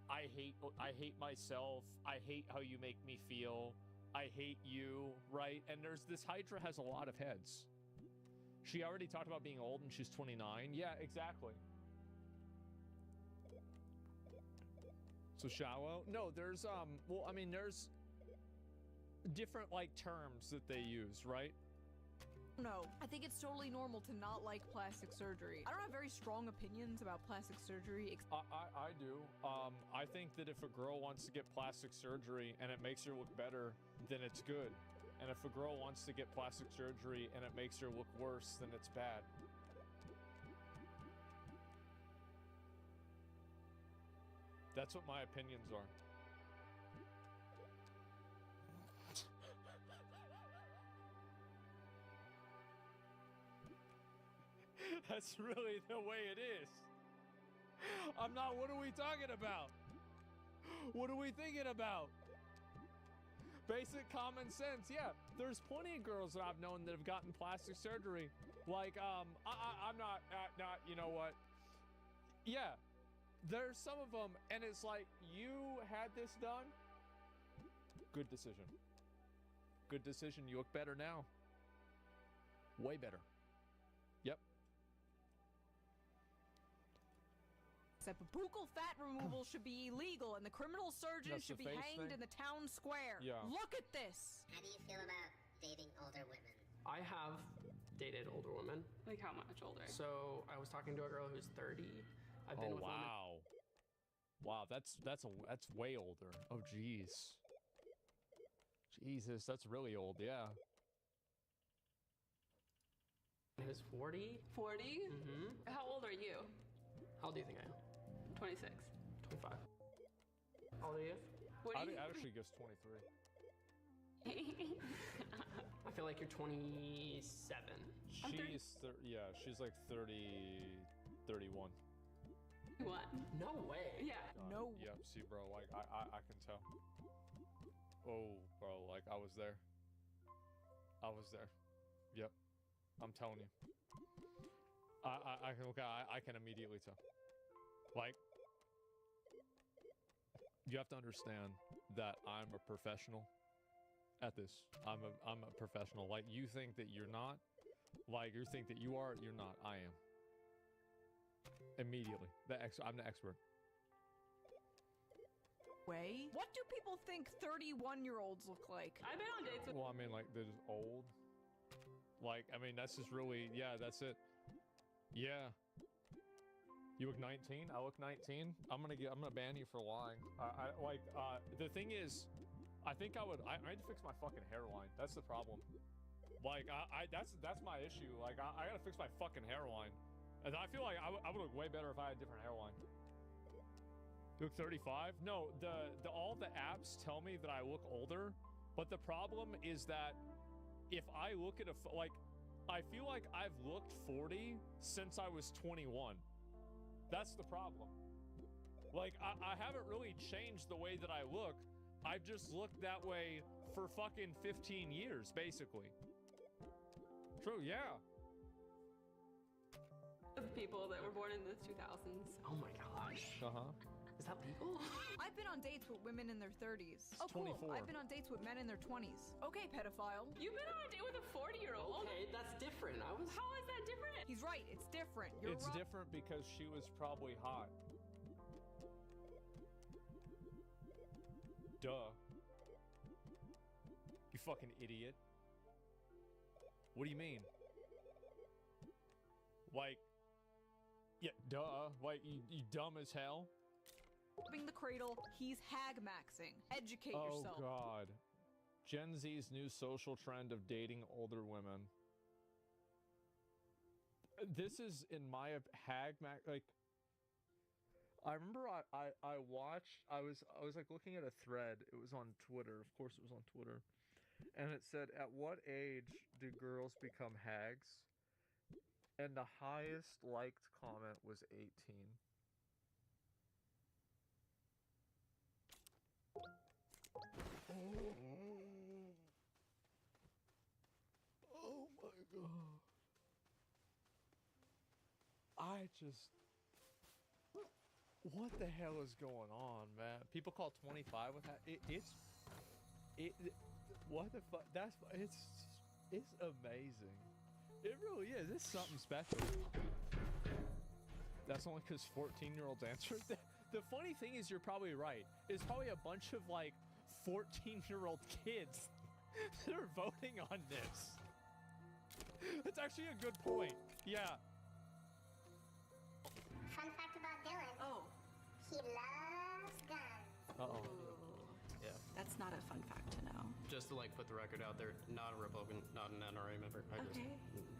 I hate myself, I hate how you make me feel, I hate you, right? And this hydra has a lot of heads. She already talked about being old and she's 29. Yeah, exactly. So shallow? No, there's, well, I mean, there's different, like, terms that they use, right? No, I think it's totally normal to not like plastic surgery. I don't have very strong opinions about plastic surgery. I do. I think that if a girl wants to get plastic surgery and it makes her look better, then it's good. And if a girl wants to get plastic surgery and it makes her look worse, then it's bad. That's what my opinions are. That's really the way it is. I'm not. What are we talking about? What are we thinking about? Basic common sense. Yeah, there's plenty of girls that I've known that have gotten plastic surgery. Like, I'm not, you know what? Yeah, there's some of them, and it's like, you had this done. Good decision. Good decision. You look better now. Way better. Yep. Buccal fat removal should be illegal, and the criminal surgeon That's should the be face hanged thing? in the town square. Yeah. Look at this. How do you feel about dating older women? I have dated older women. Like how much older? So I was talking to a girl who's 30. I've been with women. Wow. Wow, that's way older. Oh, jeez. Jesus, that's really old. Yeah. Who's 40? 40? Mm-hmm. How old are you? How old do you think I am? 26. 25. How old are you? What do you I'd actually guess 23. I feel like you're 27. She's like 30, 31. What? No way. Yeah. No. Yep, see, bro, like, I can tell. Oh, bro, like, I was there. I was there. Yep. I'm telling you. I can immediately tell. Like, you have to understand that I'm a professional at this. I'm a professional. Like, you think that you're not, like, you think that you are, you're not. I am. Immediately. I'm the expert. Way? What do people think 31-year-olds look like? I've been on dates with. Well, I mean, like, they're just old. Like, I mean, that's just really, yeah, that's it. Yeah. You look 19? I look 19? I'm gonna ban you for lying. The thing is, I think I need to fix my fucking hairline. That's the problem. Like, that's my issue. Like, I gotta fix my fucking hairline. And I feel like I would look way better if I had a different hairline. You look 35? No, all the apps tell me that I look older, but the problem is that if I look at I feel like I've looked 40 since I was 21. That's the problem. Like, I haven't really changed the way that I look. I've just looked that way for fucking 15 years, basically. True, yeah. Of people that were born in the 2000s. Oh my gosh. Uh-huh. Is that legal? I've been on dates with women in their 30s. Oh, 24. cool. I've been on dates with men in their 20s. Okay, pedophile. You've been on a date with a 40-year-old? Okay, that's different. How is that different? He's right. It's different. You're It's different because she was probably hot. Duh. You fucking idiot. What do you mean? Like, yeah, duh. Like, you dumb as hell. Robbing the cradle. He's hag maxing. Educate yourself. Oh, God. Gen Z's new social trend of dating older women. This is, in my hag max, like, I remember I watched, I was like looking at a thread. It was on Twitter. Of course it was on Twitter. And it said, at what age do girls become hags? And the highest liked comment was 18. Oh my God. What the hell is going on, man? People call 25 with that. What the fuck? It's amazing. It really is. It's something special. That's only because 14-year-olds answered. The funny thing is, you're probably right. It's probably a bunch of, like, 14-year-old kids that are voting on this. That's actually a good point. Yeah. Fun fact about Dylan. Oh. He loves guns. Uh-oh. Yeah. That's not a fun fact to know. Just to like put the record out there, not a Republican, not an NRA member.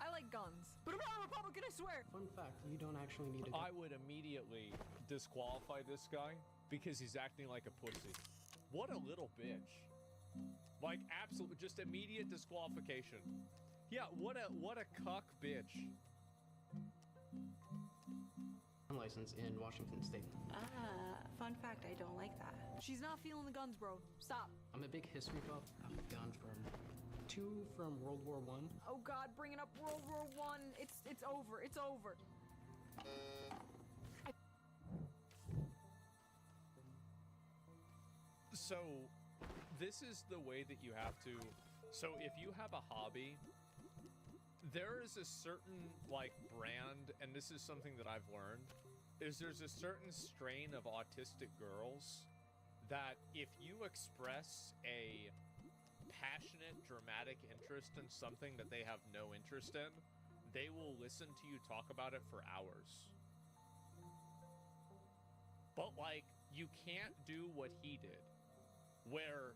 I like guns, but I'm not a Republican, I swear. Fun fact, you don't actually need a gun. I would immediately disqualify this guy because he's acting like a pussy. What a little bitch. Like, absolute, just immediate disqualification. Yeah, what a cuck bitch. license in Washington State. Fun fact, I don't like that. She's not feeling the guns, bro. Stop. I'm a big history buff. I've gone from 2 from World War I. Oh God, bringing up World War One. It's over. It's over. So, this is the way that you have to. So, if you have a hobby, there is a certain like brand, and this is something that I've learned. There's a certain strain of autistic girls that if you express a passionate, dramatic interest in something that they have no interest in, they will listen to you talk about it for hours. But like, you can't do what he did, where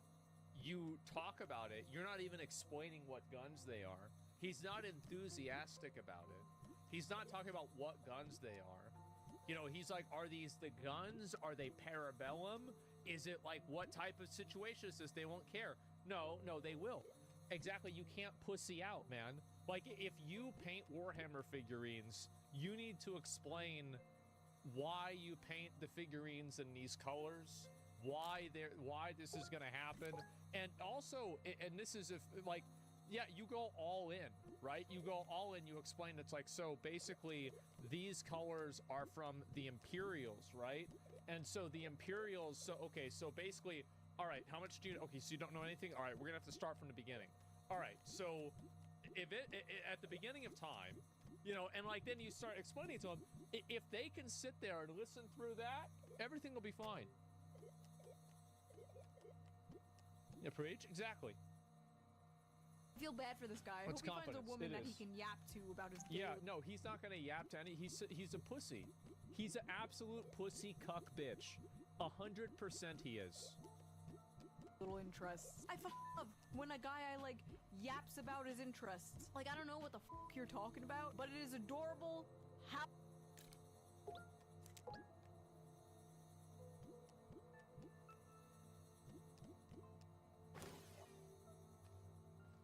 you talk about it, you're not even explaining what guns they are. He's not enthusiastic about it. He's not talking about what guns they are. You know, he's like, are these the guns? Are they parabellum? Is it like, what type of situation is this? They won't care. No, they will. Exactly, you can't pussy out, man. Like, if you paint Warhammer figurines, you need to explain why you paint the figurines in these colors, why this is gonna happen, and also, and this is if, like, yeah, you go all in, right? You go all in, you explain it's like, so basically, these colors are from the Imperials, right? And so the Imperials, so, okay, so basically, all right, how much do you, okay, so you don't know anything? All right, we're gonna have to start from the beginning. All right, so if at the beginning of time, you know, and like then you start explaining to them, if they can sit there and listen through that, everything will be fine. Yeah, preach, exactly. I feel bad for this guy. I hope he finds a woman that he can yap to about his game. Yeah, no, he's not gonna yap to any. He's a pussy. He's an absolute pussy cuck bitch. 100% he is. Little interests. I love when a guy I like yaps about his interests. Like, I don't know what the you're talking about, but it is adorable. How?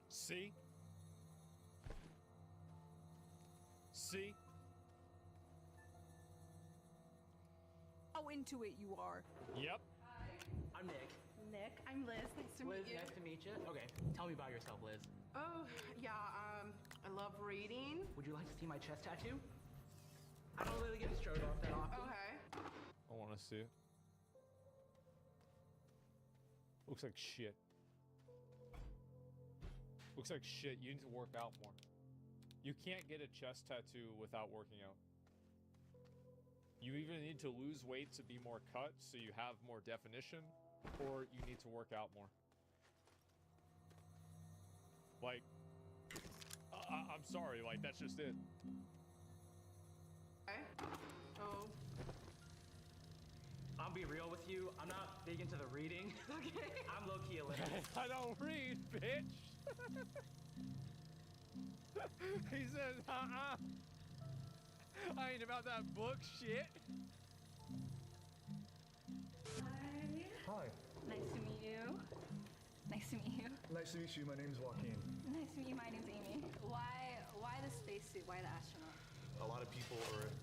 See? See? How into it you are. Yep. I'm Nick. Nick, I'm Liz. Nice to Liz, meet you. nice to meet you. Okay, tell me about yourself, Liz. Oh, yeah, I love reading. Would you like to see my chest tattoo? I don't really get showed off that often. Okay. I want to see it. Looks like shit. Looks like shit. You need to work out more. You can't get a chest tattoo without working out. You either need to lose weight to be more cut so you have more definition, or you need to work out more. Like, I'm sorry, like, that's just it. Okay. Oh. I'll be real with you. I'm not big into the reading. Okay. I'm low-key illiterate. I don't read, bitch. He says, I ain't about that book shit. Hi. Nice to meet you. Nice to meet you. Nice to meet you. My name's Joaquin. Nice to meet you. My name's Amy. Why the spacesuit? Why the astronaut? A lot of people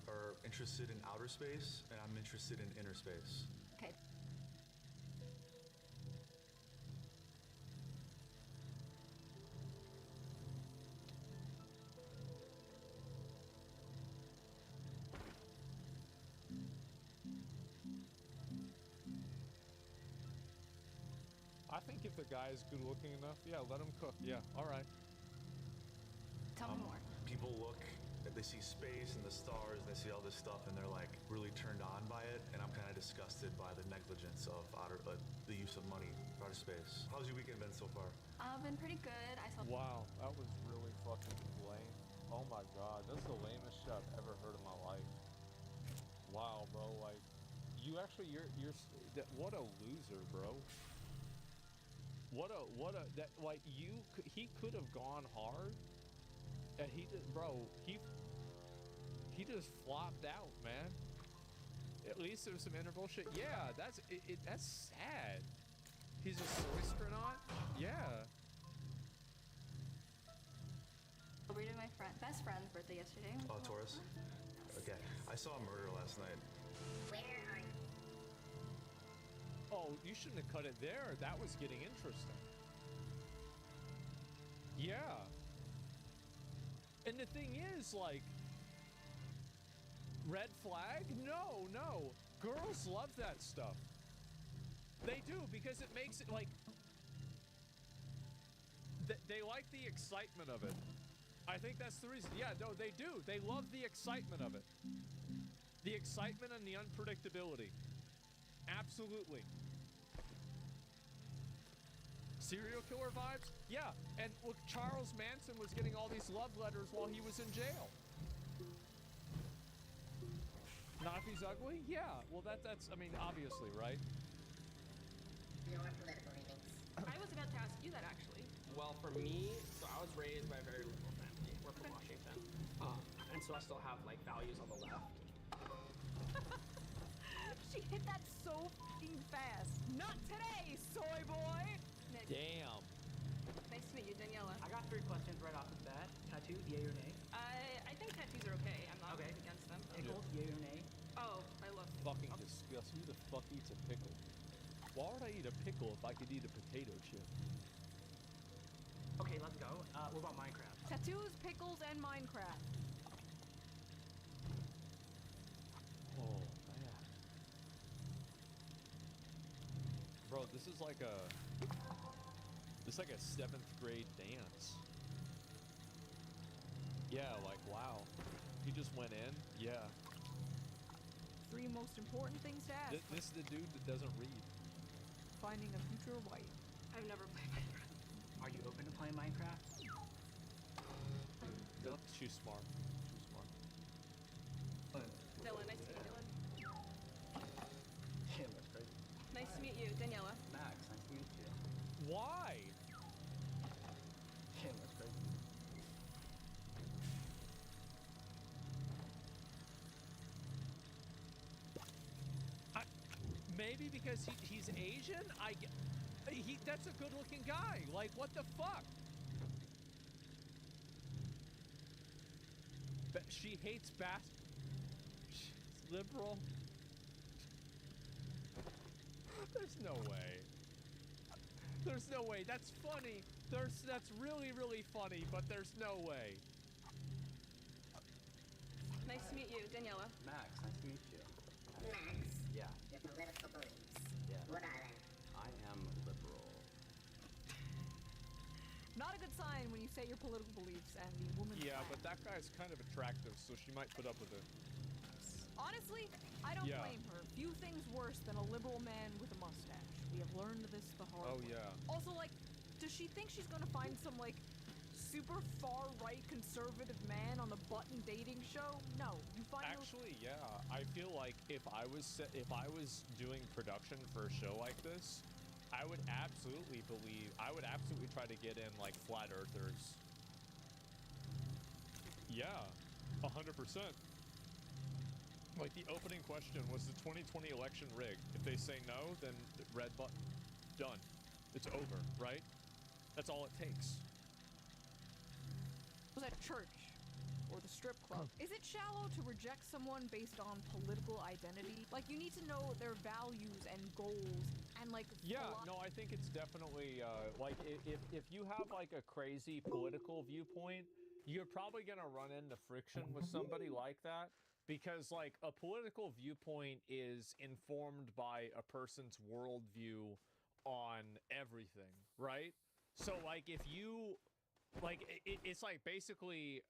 are interested in outer space, and I'm interested in inner space. Okay. I think if the guy is good looking enough, yeah, let him cook. Yeah, all right. Tell me more. People look, they see space and the stars, they see all this stuff, and they're like really turned on by it. And I'm kind of disgusted by the negligence of the use of money for outer space. How's your weekend been so far? Been pretty good. I saw. Wow, that was really fucking lame. Oh my god, that's the lamest shit I've ever heard in my life. Wow, bro, like, you actually, what a loser, bro. He could have gone hard, and he just, bro, he just flopped out, man. At least there was some interval shit. Yeah, that's sad. He's a astronaut. Yeah. Celebrated my best friend's birthday yesterday. Oh, Taurus. Okay. I saw a murder last night. Where are you? Oh, you shouldn't have cut it there. That was getting interesting. Yeah. And the thing is, like, red flag? No, no. Girls love that stuff. They do, because it makes it, like, they like the excitement of it. I think that's the reason. Yeah, no, they do. They love the excitement of it. The excitement and the unpredictability. Absolutely. Serial killer vibes? Yeah, and look, Charles Manson was getting all these love letters while he was in jail. Not if he's ugly? Yeah, well that's, I mean, obviously, right? Your political leanings. I was about to ask you that actually. Well, for me, so I was raised by a very liberal family. We're from Washington. And so I still have, like, values on the left. She hit that so f***ing fast. Not today, soy boy! Nick. Damn. Nice to meet you, Daniela. I got 3 questions right off the bat. Tattoo, yay or nay? I think tattoos are okay. I'm not against them. Pickles, yay or nay? Oh, I love Fucking disgusting. Who the fuck eats a pickle? Why would I eat a pickle if I could eat a potato chip? Okay, let's go. What about Minecraft? Tattoos, pickles, and Minecraft. Oh, man. Bro, this is like a 7th grade dance. Yeah, like, wow. He just went in? Yeah. 3 most important things to ask. This is the dude that doesn't read. Finding a future wife. I've never played Minecraft. Are you open to playing Minecraft? She's smart. She's smart. Dylan, nice to meet you, Dylan. Damn, that's crazy. Nice to meet you, Daniela. Max, nice to meet you. Why? Damn, that's crazy. Maybe because he's Asian? That's a good-looking guy. Like, what the fuck? But she hates she's liberal. There's no way. There's no way. That's funny. That's really, really funny, but there's no way. Nice to meet you, Daniela. Max, nice to meet you. Max, Yeah. your political beliefs. Yeah. What are they? I am liberal. Not a good sign when you say your political beliefs and the woman. Yeah, but that guy's kind of attractive, so she might put up with it. Honestly, I don't Yeah. blame her. Few things worse than a liberal man with a mustache. We have learned this the hard way. Oh, yeah. Also, like, does she think she's gonna find some, like, super far-right conservative man on the button dating show? No, you find Actually, yeah. I feel like if I was doing production for a show like this, I would absolutely try to get in, like, flat earthers. Yeah, 100%. Like, the opening question was the 2020 election rigged. If they say no, then red button. Done. It's over, right? That's all it takes. was at church or the strip club. Is it shallow to reject someone based on political identity? Like, you need to know their values and goals and, like, yeah, no, I think it's definitely like if you have like a crazy political viewpoint, you're probably gonna run into friction with somebody like that, because like a political viewpoint is informed by a person's worldview on everything, right? So like if you like it's like basically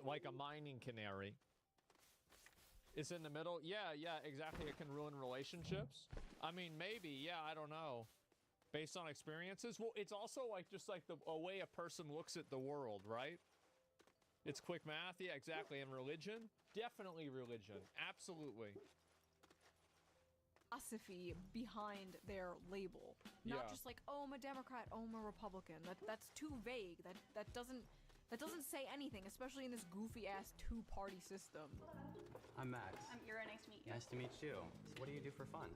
like a mining canary. It's in the middle. Yeah, exactly. It can ruin relationships. I mean, maybe. Yeah, I don't know. Based on experiences. Well, it's also like just like a way a person looks at the world, right? It's quick math. Yeah, exactly. And religion? Definitely religion. Absolutely. Philosophy behind their label. Not Yeah. just like, oh, I'm a Democrat, oh, I'm a Republican. That's too vague. That doesn't say anything, especially in this goofy ass two-party system. I'm Max. I'm Ira. Nice to meet you. Nice to meet you. So what do you do for fun?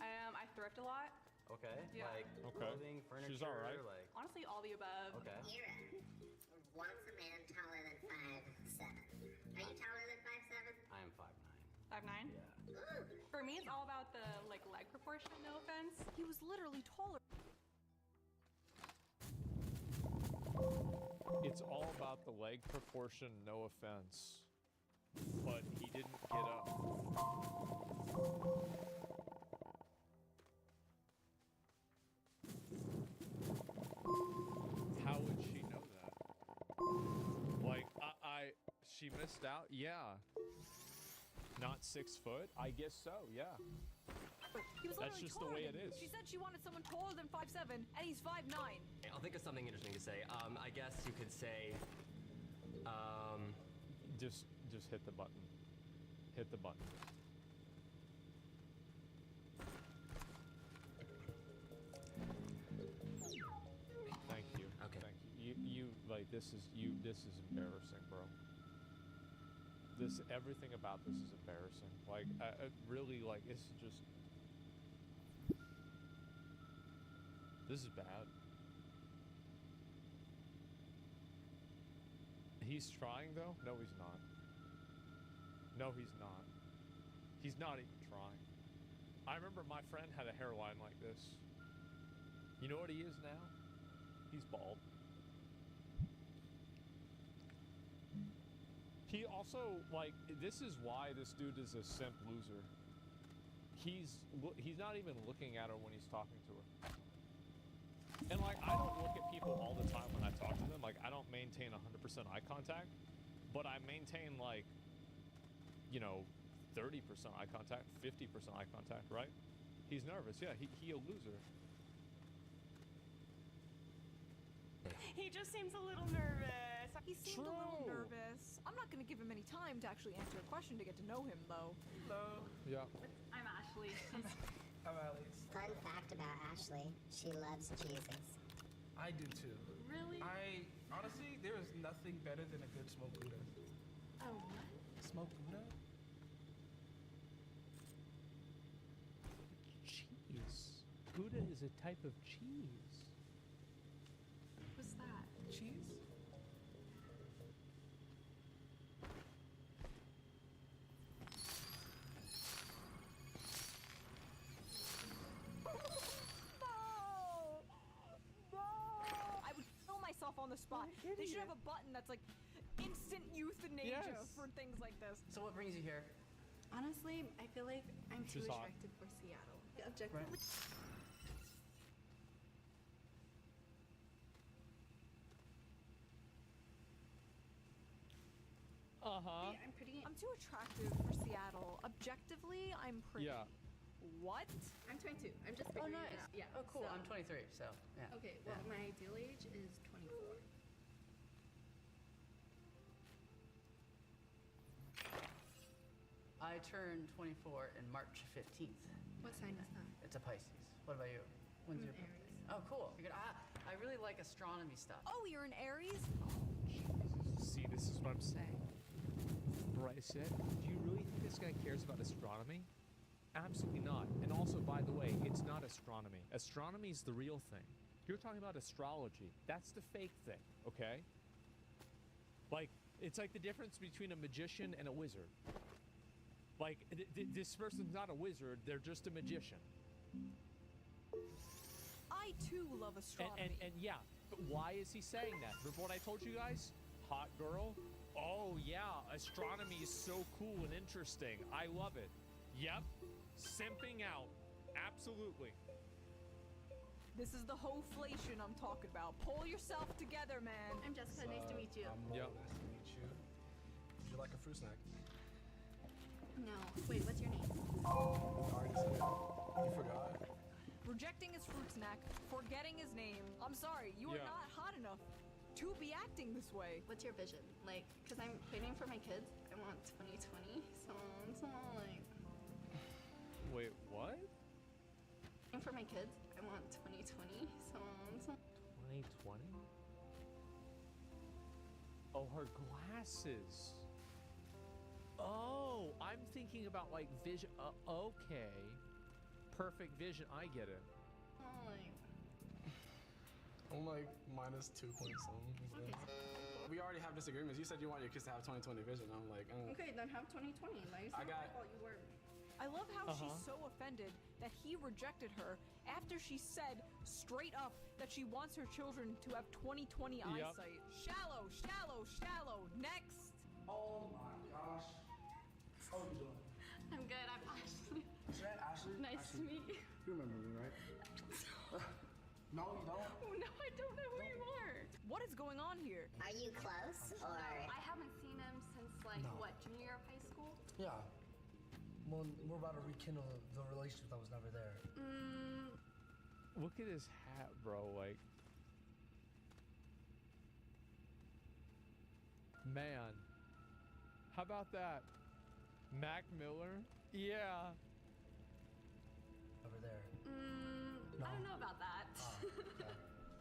I thrift a lot. Okay. Yeah. Like clothing, furniture. She's all right. Like. Honestly, all the above. Okay. Ira wants a man taller than 5'7". Are you taller than 5'7"? I am 5'9". 5'9"? Yeah. For me, it's all about the like leg proportion. No offense. He was literally taller. It's all about the leg proportion, no offense. But he didn't get up. How would she know that? Like, she missed out? Yeah. Not 6 foot? I guess so, yeah. He was That's literally just the taller way than- it is. She said she wanted someone taller than 5'7", and he's 5'9". I'll think of something interesting to say. I guess you could say, Just hit the button. Hit the button. Thank you. Okay. Thank you. You like this is embarrassing, bro. Everything about this is embarrassing. Like, I really, like, it's just. This is bad. He's trying though? No, he's not. No, he's not. He's not even trying. I remember my friend had a hairline like this. You know what he is now? He's bald. He also, like, this is why this dude is a simp loser. He's not even looking at her when he's talking to her. And, like, I don't look at people all the time when I talk to them. Like, I don't maintain 100% eye contact, but I maintain, like, you know, 30% eye contact, 50% eye contact, right? He's nervous. Yeah, he a loser. He just seems a little nervous. He seemed a little nervous. I'm not gonna give him any time to actually answer a question to get to know him, though. Hello. Yeah. I'm Ashley. I'm Alex. Fun fact about Ashley, she loves Jesus. I do too. Really? Honestly, there is nothing better than a good smoked Buddha. Oh, what? Smoked Buddha? Cheese. Buddha is a type of cheese. What's that? Cheese? I would kill myself on the spot. They should have a button that's like instant euthanasia Yes. for things like this. So what brings you here? Honestly, I feel like I'm too She's hot. attractive for Seattle. Objectively. Uh-huh. I'm pretty. I'm too attractive for Seattle. Objectively, I'm pretty. Yeah. What? I'm 22. I'm just Oh, figuring nice. it out. Yeah. Oh, cool. so- I'm 23, so yeah. Okay. Well, my ideal age is 24. I turned 24 in March 15th. What sign is that? It's a Pisces. What about you? When's your Aries. birthday? Oh, cool. You're good. I really like astronomy stuff. Oh, you're an Aries? See, this is what I'm saying. Bryce said, do you really think this guy cares about astronomy? Absolutely not. And also, by the way, it's not astronomy. Astronomy is the real thing. You're talking about astrology. That's the fake thing, okay? Like, it's like the difference between a magician and a wizard. Like, this person's not a wizard, they're just a magician. I too love astronomy. And yeah, but why is he saying that? Remember what I told you guys? Hot girl? Oh yeah, astronomy is so cool and interesting. I love it. Yep, simping out. Absolutely. This is the hoflation I'm talking about. Pull yourself together, man. I'm Jessica. Nice to meet you. Yep. Nice to meet you. Would you like a fruit snack? No. Wait. What's your name? I already said it. You forgot? Rejecting his fruit snack, forgetting his name. I'm sorry, you are Yeah. not hot enough to be acting this way. What's your vision? Like, cause I'm planning for my kids. I want 2020. So it's not like. Wait, what? And for my kids, I want 2020. So it's not. 2020? Oh, her glasses. Oh, I'm thinking about like vision. Okay. Perfect vision. I get it. Like. I'm like minus 2 point something. Okay. we already have disagreements. You said you want your kids to have 20/20 vision. I'm like, Okay, then have 20/20. Like, it's I not got- my fault you were. I love how she's so offended that he rejected her after she said straight up that she wants her children to have 20/20 Yep. eyesight. Shallow, shallow, shallow. Next. Oh my gosh. How are you doing? I'm good. I'm Ashley. Is that Ashley? Nice to meet you. You remember me, right? No, you don't. Oh, no, I don't know who you are. What is going on here? Are you close, or? I haven't seen him since, like, No. what, junior year of high school? Yeah. Well, we're about to rekindle the relationship that was never there. Look at his hat, bro. Like, man, how about that? Mac Miller? Yeah. Never there. I don't know about that.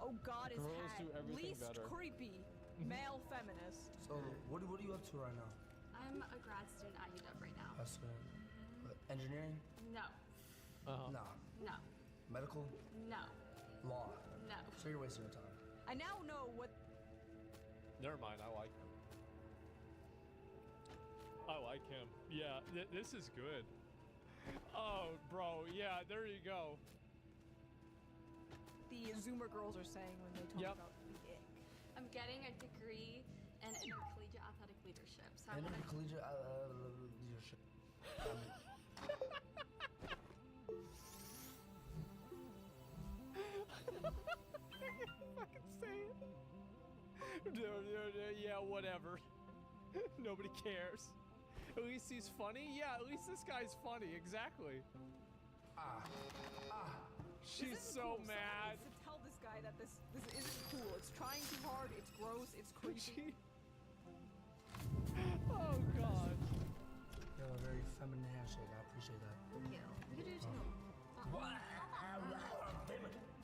Oh God, his Girls hat. do everything Least better. creepy. Male feminist. So, what are you up to right now? I'm a grad student at UW right now. That's engineering? No. No. No. Medical? No. Law? No. So you're wasting your time. I now know what. Never mind. I like him. I like him. Yeah, this is good. Oh, bro. Yeah, there you go. The Zoomer girls are saying when they talk about the ick. I'm getting a degree in intercollegiate athletic leadership. So I want to. Intercollegiate leadership. Fucking say it. Yeah, whatever. Nobody cares. At least he's funny. Yeah, at least this guy's funny. Exactly. She's This isn't so cool. mad. Someone needs to tell this guy that this isn't cool. It's trying too hard. It's gross. It's creepy. Oh God. You have a very feminine handshake. I appreciate that. Thank you. You do too. What?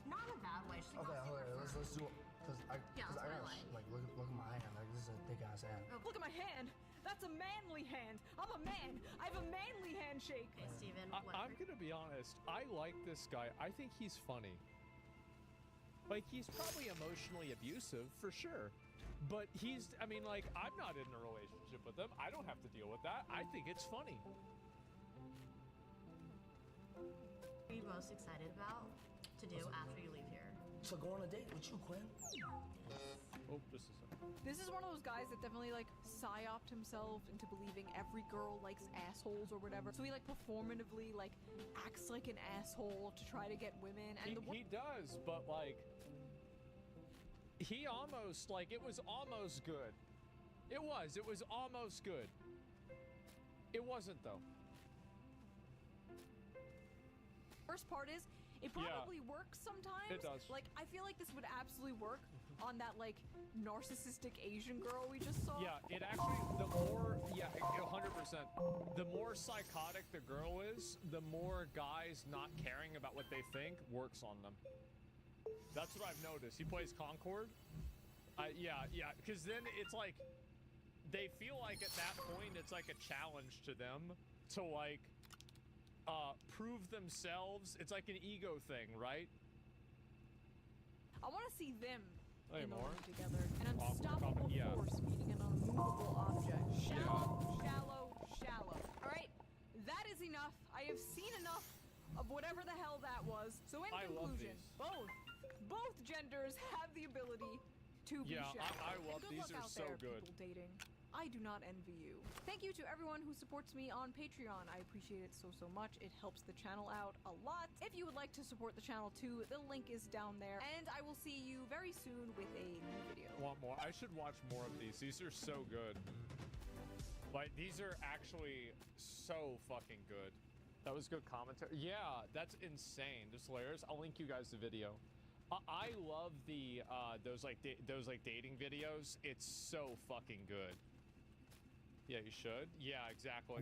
Not in a bad way. She's Okay, not hold super on. fun. Let's do it. Cause I Yeah, that's what I gotta, look at my hand. Like this is a thick ass hand. Look at my hand. That's a manly hand. I'm a man. I have a manly handshake. Okay, Steven, I'm gonna be honest. I like this guy. I think he's funny. Like, he's probably emotionally abusive for sure. But he's, I mean, like, I'm not in a relationship with him. I don't have to deal with that. I think it's funny. What are you most excited about to do after you leave here? So go on a date with you, Quinn. Oh, just a second. This is one of those guys that definitely like psyoped himself into believing every girl likes assholes or whatever. So he like performatively like acts like an asshole to try to get women. And He does, but like, he almost, like, it was almost good. It was almost good. It wasn't though. Worst part is, it probably works sometimes. It does. Like, I feel like this would absolutely work on that, like, narcissistic Asian girl we just saw. Yeah, it actually, the more, 100%. The more psychotic the girl is, the more guys not caring about what they think works on them. That's what I've noticed. He plays Concord. Yeah, because then it's like, they feel like at that point, it's like a challenge to them to, like, prove themselves. It's like an ego thing, right? I want to see them Hey, in the more? room together. An Off- unstoppable yeah. force meeting an unmovable object. Shallow, shallow, shallow. All right, that is enough. I have seen enough of whatever the hell that was. So in I love conclusion, both genders have the ability to be Yeah, shallow. I And love good these luck are out so there, good. people dating. I do not envy you. Thank you to everyone who supports me on Patreon. I appreciate it so much. It helps the channel out a lot. If you would like to support the channel too, the link is down there. And I will see you very soon with a new video. Want more? I should watch more of these. These are so good. Like, these are actually so fucking good. That was good commentary. Yeah, that's insane. Just layers. I'll link you guys the video. I love the those dating videos. It's so fucking good. Yeah, you should. Yeah, exactly.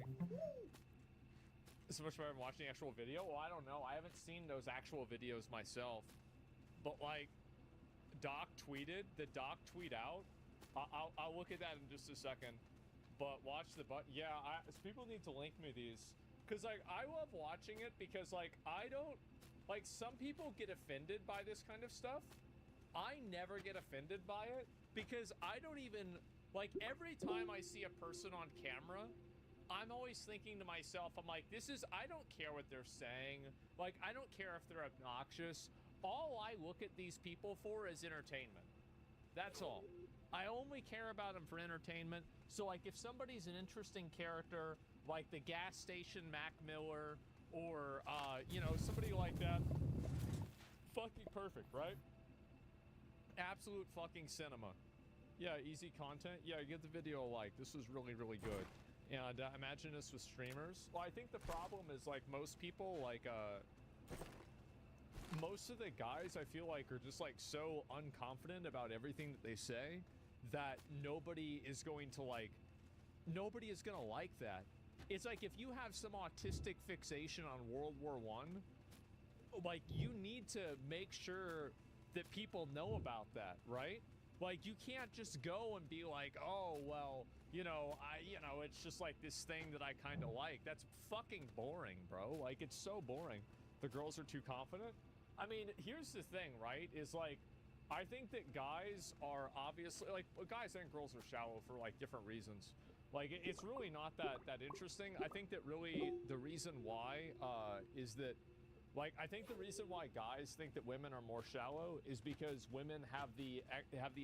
So much better than watching the actual video. Well, I don't know. I haven't seen those actual videos myself. But like, Doc tweeted. The Doc tweet out. I'll look at that in just a second. But watch the yeah. People need to link me these, cause like I love watching it because like I don't like, some people get offended by this kind of stuff. I never get offended by it because I don't even, like, every time I see a person on camera, I'm always thinking to myself, I'm like, I don't care what they're saying. Like, I don't care if they're obnoxious. All I look at these people for is entertainment. That's all. I only care about them for entertainment. So, like, if somebody's an interesting character, like the gas station Mac Miller, or, you know, somebody like that, fucking perfect, right? Absolute fucking cinema. Yeah, easy content. Yeah, give the video a like. This was really, really good. And imagine this with streamers. Well, I think the problem is, like, most people, like, most of the guys, I feel like, are just, like, so unconfident about everything that they say that nobody is going to like that. It's like if you have some autistic fixation on World War I, like, you need to make sure that people know about that, right? Like, you can't just go and be like, oh, well, you know, it's just like this thing that I kind of like. That's fucking boring, bro. Like, it's so boring. The girls are too confident. I mean, here's the thing, right? Is like, I think that guys are obviously, like, guys and girls are shallow for, like, different reasons. Like, it's really not that interesting. I think that really the reason why is that, like, I think the reason why guys think that women are more shallow is because women have the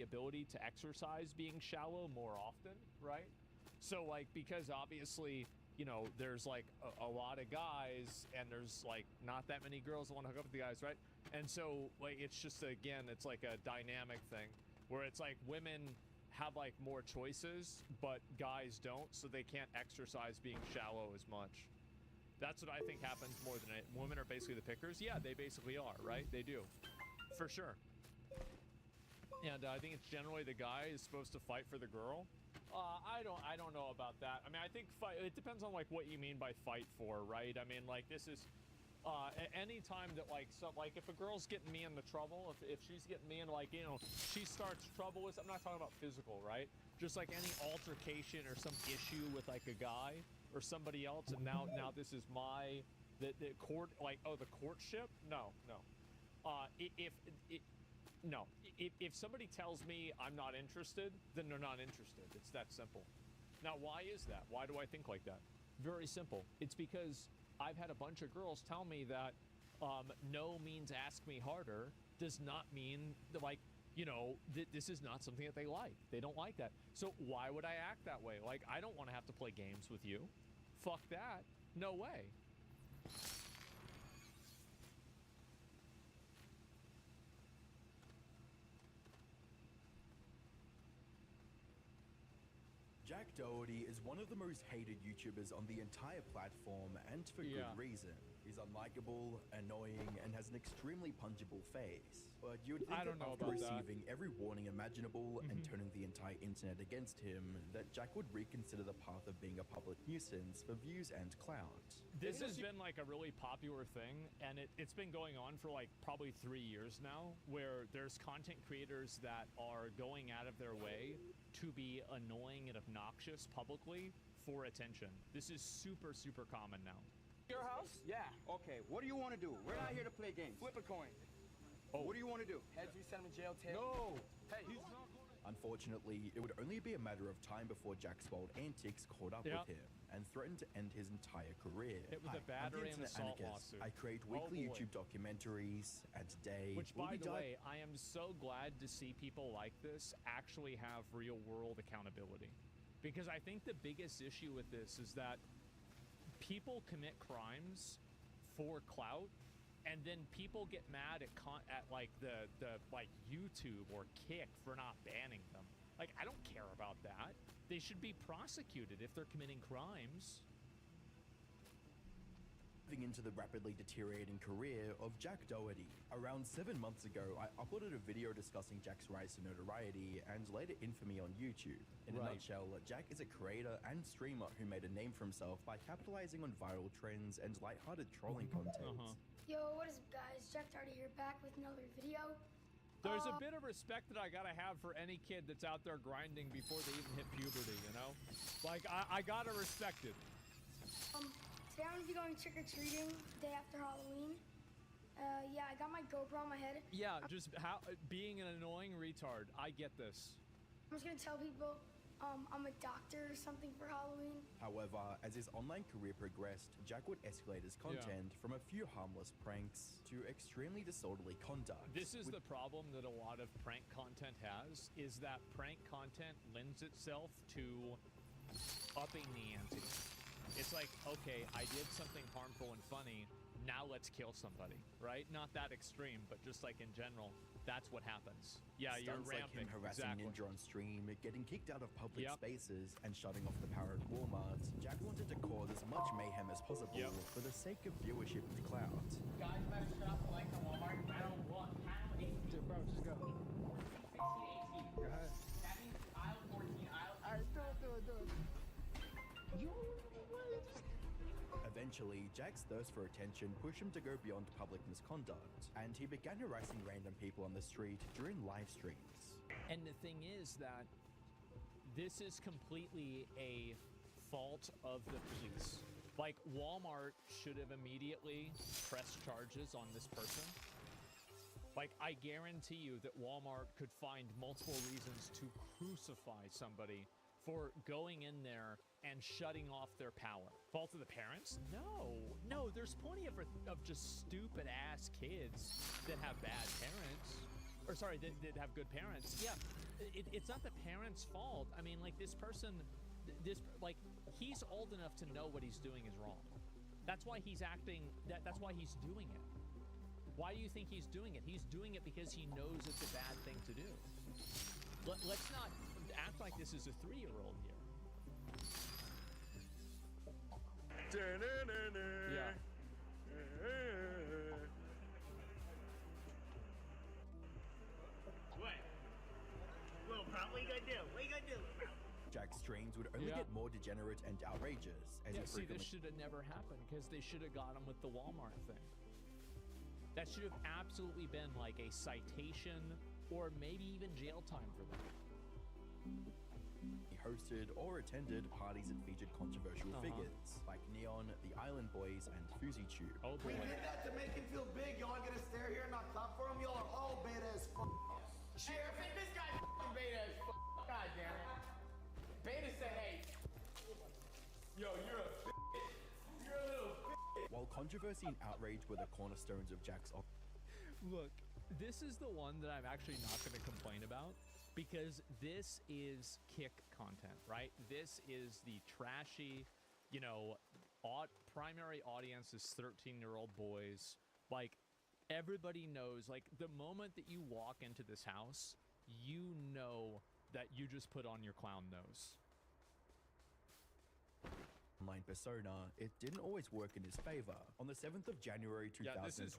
ability to exercise being shallow more often, right? So, like, because obviously, you know, there's like a lot of guys and there's like not that many girls that want to hook up with the guys, right? And so, like, it's just, again, it's like a dynamic thing where it's like women have like more choices, but guys don't, so they can't exercise being shallow as much. That's what I think happens more than it. Women are basically the pickers. Yeah, they basically are, right? They do, for sure. And I think it's generally the guy is supposed to fight for the girl. I don't know about that. I mean, I think it depends on like what you mean by fight for, right? I mean, like, this is any time that like if a girl's getting me into trouble, if she's getting me in, like, you know, she starts trouble with, I'm not talking about physical, right? Just like any altercation or some issue with like a guy or somebody else, and now this is the court, like, oh, the courtship? No. If somebody tells me I'm not interested, then they're not interested. It's that simple. Now, why is that? Why do I think like that? Very simple. It's because I've had a bunch of girls tell me that no means ask me harder does not mean that, like, you know, this is not something that they like. They don't like that. So why would I act that way? Like, I don't want to have to play games with you. Fuck that. No way. Jack Doherty is one of the most hated YouTubers on the entire platform, and for good reason. He's unlikable, annoying, and has an extremely punchable face. But you would think that after receiving every warning imaginable and turning the entire internet against him, that Jack would reconsider the path of being a public nuisance for views and clout. This has been like a really popular thing, and it's been going on for like probably 3 years now, where there's content creators that are going out of their way to be annoying and obnoxious publicly for attention. This is super, super common now. Your house? Yeah. Okay. What do you want to do? We're not here to play games. Flip a coin. Oh. What do you want to do? Heads, we send him in jail. Tails. No. Hey. He's not going to... Unfortunately, it would only be a matter of time before Jack's wild antics caught up with him and threatened to end his entire career. It was a battery and assault lawsuit. I create weekly YouTube documentaries, and today which, by the way, I am so glad to see people like this actually have real-world accountability, because I think the biggest issue with this is that people commit crimes for clout, and then people get mad at like the like YouTube or Kick for not banning them. Like, I don't care about that. They should be prosecuted if they're committing crimes. Into the rapidly deteriorating career of Jack Doherty. Around 7 months ago, I uploaded a video discussing Jack's rise to notoriety and later infamy on YouTube. In a nutshell, Jack is a creator and streamer who made a name for himself by capitalizing on viral trends and lighthearted trolling content. Yo, what is up, guys? Jack Doherty here, back with another video. There's a bit of respect that I gotta have for any kid that's out there grinding before they even hit puberty, you know? Like, I gotta respect it. Today I'm gonna be going trick-or-treating the day after Halloween, Yeah, I got my GoPro on my head. Yeah, just how being an annoying retard. I get this. I'm just gonna tell people I'm a doctor or something for Halloween. However, as his online career progressed, Jack would escalate his content from a few harmless pranks to extremely disorderly conduct. This is the problem that a lot of prank content has, is that prank content lends itself to upping the ante. It's like, okay, I did something harmful and funny, now let's kill somebody, right? Not that extreme, but just like in general, that's what happens. Yeah, you're ramping. Like him harassing exactly. Ninja on stream, getting kicked out of public spaces, and shutting off the power at Walmart, Jack wanted to cause as much mayhem as possible for the sake of viewership and clout. Guys, better shut up the lights on Walmart. Aisle 1, aisle 8. Dude, bro, just go. 16, 18. Go ahead. That means aisle 14, aisle 8. Alright, do it. Eventually, Jack's thirst for attention pushed him to go beyond public misconduct, and he began harassing random people on the street during live streams. And the thing is that this is completely a fault of the police. Like, Walmart should have immediately pressed charges on this person. Like, I guarantee you that Walmart could find multiple reasons to crucify somebody for going in there and shutting off their power. Fault of the parents? No, there's plenty of just stupid ass kids that have bad parents. Or sorry, that have good parents. Yeah, it's not the parents' fault. I mean, like, this person, he's old enough to know what he's doing is wrong. That's why he's acting, that's why he's doing it. Why do you think he's doing it? He's doing it because he knows it's a bad thing to do. Let's not act like this is a 3-year-old here. Yeah. What? Well, bro, what you gonna do? What you gonna do, bro? Jack's streams would only get more degenerate and outrageous as he See, frequently... this should have never happened because they should have got him with the Walmart thing. That should have absolutely been like a citation or maybe even jail time for them. He hosted or attended parties that featured controversial figures like Neon, the Island Boys, and Fuzzy Tube. Oh boy. We did that to make him feel big. Y'all gonna stare here and not clap for him? Y'all are all beta as f***. Sheriff, this guy's f***ing beta as f***. God damn it. Beta said, hey. Yo, you're a bitch. You're a little bitch. While controversy and outrage were the cornerstones of Jack's... Look, this is the one that I'm actually not going to complain about because this is kick content, right? This is the trashy, you know, primary audience is 13-year-old boys. Like, everybody knows, like, the moment that you walk into this house, you know that you just put on your clown nose. Online persona, it didn't always work in his favor. On the 7th of January 2024,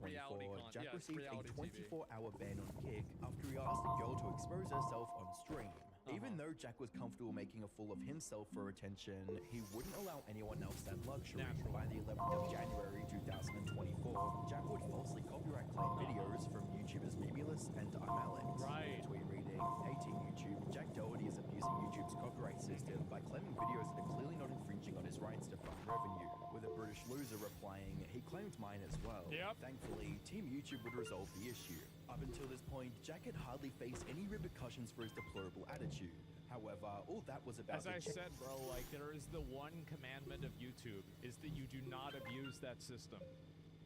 Jack received a 24-hour ban on Kick after he asked a girl to expose herself on stream. Even though Jack was comfortable making a fool of himself for attention, he wouldn't allow anyone else that luxury. By the 11th of January 2024, Jack would falsely copyright claim videos from YouTubers Mimulus and I'm Alex. Tweet reading, "Hey Team YouTube, Jack Doherty is abusing YouTube's copyright system by claiming videos that are clearly not infringing on his rights to fund revenue." With a British loser replying, "He claimed mine as well." Thankfully, Team YouTube would resolve the issue. Up until this point, Jack had hardly faced any repercussions for his deplorable attitude. However, all that was about As I said, bro, like, there is the one commandment of YouTube, is that you do not abuse that system.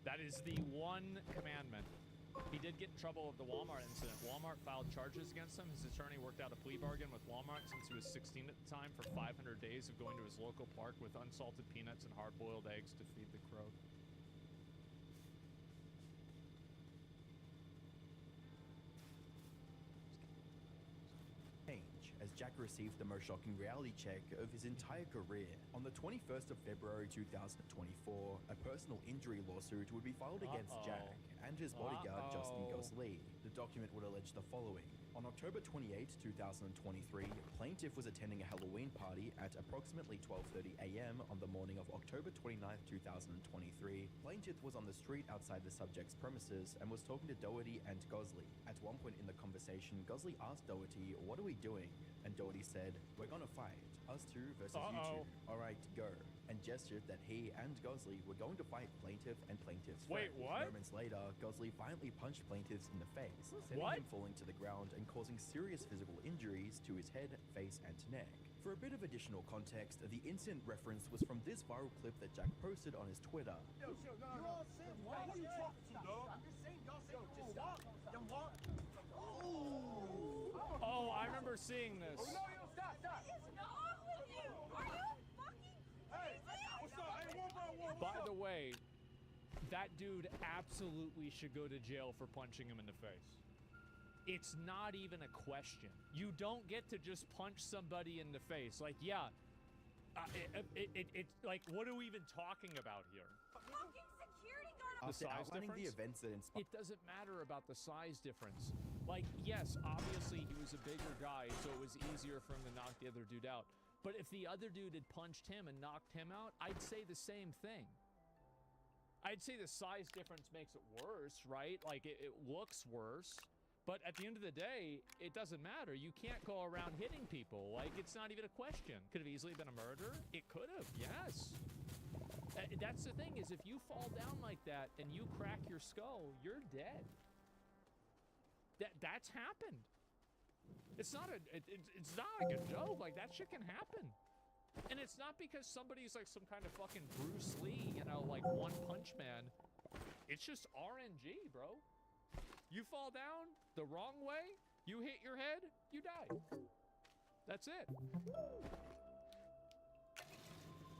That is the one commandment. He did get in trouble with the Walmart incident. Walmart filed charges against him. His attorney worked out a plea bargain with Walmart since he was 16 at the time for 500 days of going to his local park with unsalted peanuts and hard-boiled eggs to feed the crow. As Jack received the most shocking reality check of his entire career. On the 21st of February 2024, a personal injury lawsuit would be filed against Jack and his bodyguard Justin Gosley. The document would allege the following. On October 28, 2023, plaintiff was attending a Halloween party at approximately 12:30 a.m. on the morning of October 29, 2023. Plaintiff was on the street outside the subject's premises and was talking to Doherty and Gosley. At one point in the conversation, Gosley asked Doherty, "What are we doing?" And Doherty said, "We're gonna fight." Us two versus you two. All right, go. And gestured that he and Gosley were going to fight plaintiff and plaintiff's Wait, friend. what? Moments later, Gosley violently punched plaintiffs in the face, sending What? him falling to the ground and causing serious physical injuries to his head, face, and neck. For a bit of additional context, the incident reference was from this viral clip that Jack posted on his Twitter. Yo, no. What are you talking to, dog? I'm just saying, y'all say, just walk. Then walk. Oh, I remember seeing this. Oh, no, stop. What is wrong with you? Are you fucking crazy? What's up? Hey, one. By the way, that dude absolutely should go to jail for punching him in the face. It's not even a question. You don't get to just punch somebody in the face. Like, yeah, it's like, what are we even talking about here? Fucking security guard. The size outlining difference? the events that inspired. It doesn't matter about the size difference. Like, yes, obviously he was a bigger guy, so it was easier for him to knock the other dude out. But if the other dude had punched him and knocked him out, I'd say the same thing. I'd say the size difference makes it worse, right? Like, it looks worse. But at the end of the day, it doesn't matter. You can't go around hitting people. Like, it's not even a question. Could have easily been a murder. It could have, yes. That's the thing, is if you fall down like that and you crack your skull, you're dead. That's happened. It's not a good joke. Like, that shit can happen. And it's not because somebody's like some kind of fucking Bruce Lee, you know, like One Punch Man. It's just RNG, bro. You fall down the wrong way, you hit your head, you die. That's it.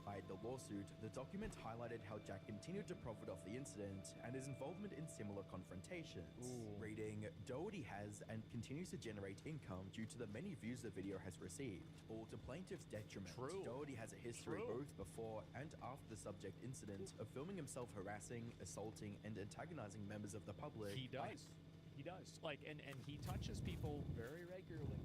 By the lawsuit, the document highlighted how Jack continued to profit off the incident and his involvement in similar confrontations. Reading, Doherty has and continues to generate income due to the many views the video has received, all to plaintiff's detriment. True. Doherty has a history both before and after the subject incident of filming himself harassing, assaulting, and antagonizing members of the public. He does. He does. Like, and he touches people very regularly.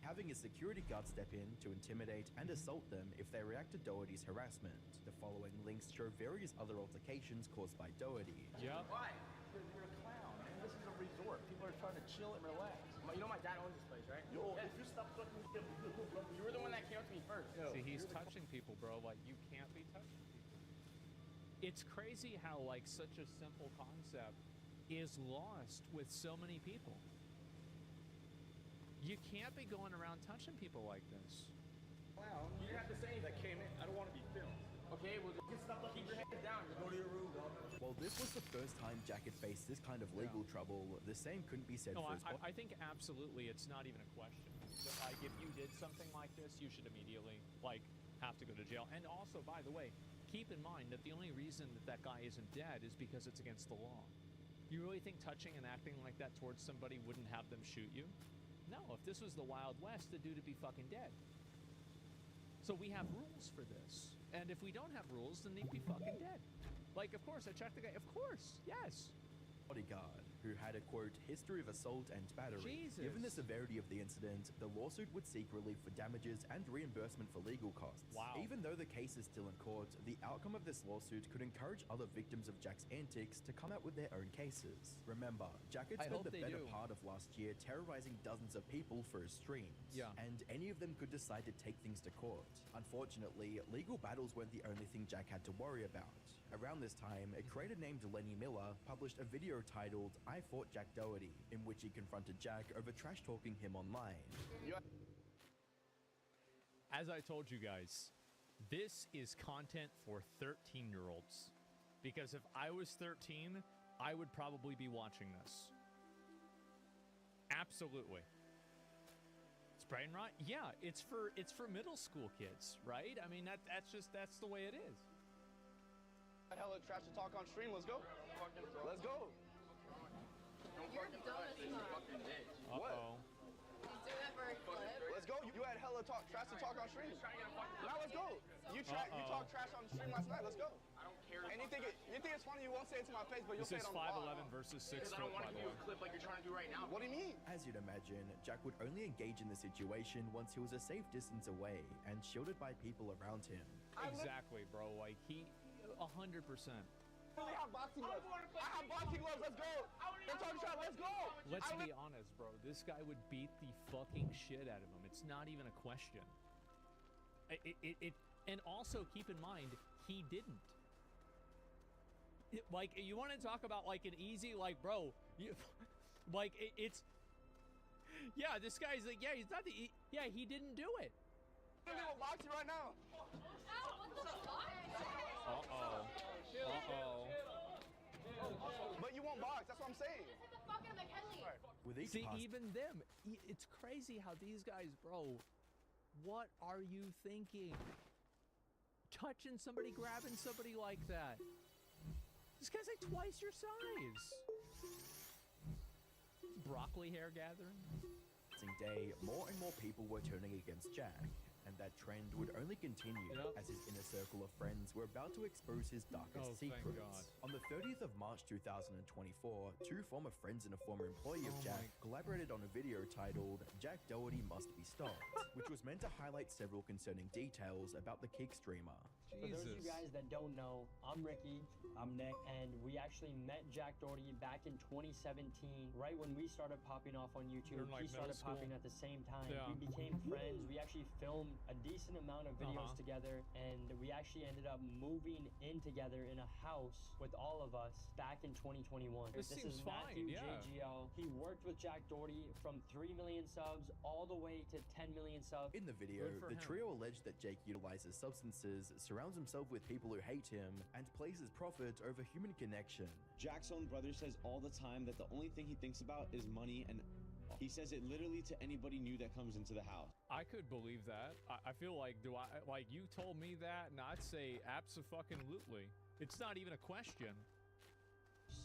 Having a security guard step in to intimidate and assault them if they react to Doherty's harassment. The following links show various other altercations caused by Doherty. Yeah. Why? Because you're a clown, man. This is a resort. People are trying to chill and relax. You know my dad owns this place, right? Yo, if you stop fucking with me, You were the one that came up to me first. See, he's touching people, bro. Like, you can't be touching people. It's crazy how, like, such a simple concept is lost with so many people. You can't be going around touching people like this. Clown. You didn't have to say anything. That came in. I don't want to be filmed. Okay, well, just stop keep your head down. Just go to your room, dog. While this was the first time Jack had faced this kind of legal trouble, the same couldn't be said No, for his I think absolutely it's not even a question. Like, if you did something like this, you should immediately, like, have to go to jail. And also, by the way, keep in mind that the only reason that guy isn't dead is because it's against the law. You really think touching and acting like that towards somebody wouldn't have them shoot you? No, if this was the Wild West, the dude would be fucking dead. So we have rules for this. And if we don't have rules, then they'd be fucking dead. Like, of course, I checked the guy. Of course, yes. bodyguard, who had a, quote, history of assault and battery. Jesus. Given the severity of the incident, the lawsuit would seek relief for damages and reimbursement for legal costs. Wow. Even though the case is still in court, the outcome of this lawsuit could encourage other victims of Jack's antics to come out with their own cases. Remember, Jack had I spent hope the they better do. part of last year terrorizing dozens of people for his streams. Yeah. And any of them could decide to take things to court. Unfortunately, legal battles weren't the only thing Jack had to worry about. Around this time, a creator named Lenny Miller published a video titled I Fought Jack Doherty, in which he confronted Jack over trash-talking him online. As I told you guys, this is content for 13-year-olds. Because if I was 13, I would probably be watching this. Absolutely. It's brain rot? Yeah, it's for middle school kids, right? I mean, that's the way it is. Hella trash to talk on stream. Let's go. Let's go. You're dumb as fuck. Uh-oh. You do it for a clip. Let's go. You had hella trash to talk on stream. Now let's go. You talk trash on stream last night. Let's go. I don't care. And you think it's funny? You won't say it to my face, but you'll This say is it on the 5'11" versus 6 Because I foot, don't want by to the give you way. a clip like you're trying to do right now. What do you mean? As you'd imagine, Jack would only engage in the situation once he was a safe distance away and shielded by people around him. Exactly, bro. Like, he 100%. literally have boxing gloves. I have boxing gloves. Let's go. They're talking trash. Let's go. Let's be honest, bro. This guy would beat the fucking shit out of him. It's not even a question. And also keep in mind, he didn't. Like, you want to talk about like an easy, like, bro, it's. Yeah, this guy's like, yeah, he's not the. Yeah, he didn't do it. I'm gonna go boxing right now. But you won't box. That's what I'm saying. See, even them, it's crazy how these guys, bro. What are you thinking? Touching somebody, grabbing somebody like that. This guy's like twice your size. Broccoli hair gathering. Day, more and more people were turning against Jack, and that trend would only continue as his inner circle of friends were about to expose his darkest secrets. On the 30th of March 2024, two former friends and a former employee of Jack collaborated on a video titled Jack Doherty Must Be Stopped, which was meant to highlight several concerning details about the kick streamer. For those of you guys that don't know, I'm Ricky, I'm Nick, and we actually met Jack Doherty back in 2017, right when we started popping off on YouTube. He started popping at the same time. We became friends. We actually filmed a decent amount of videos together, and we actually ended up moving in together in a house with all of us back in 2021. This is Matthew JGL. He worked with Jack Doherty from 3 million subs all the way to 10 million subs. In the video, the trio alleged that Jake utilizes substances, surrounds himself with people who hate him, and places profit over human connection. Jack's own brother says all the time that the only thing he thinks about is money, and he says it literally to anybody new that comes into the house. I could believe that. I feel like, like you told me that, and I'd say abso-fucking-lutely. It's not even a question.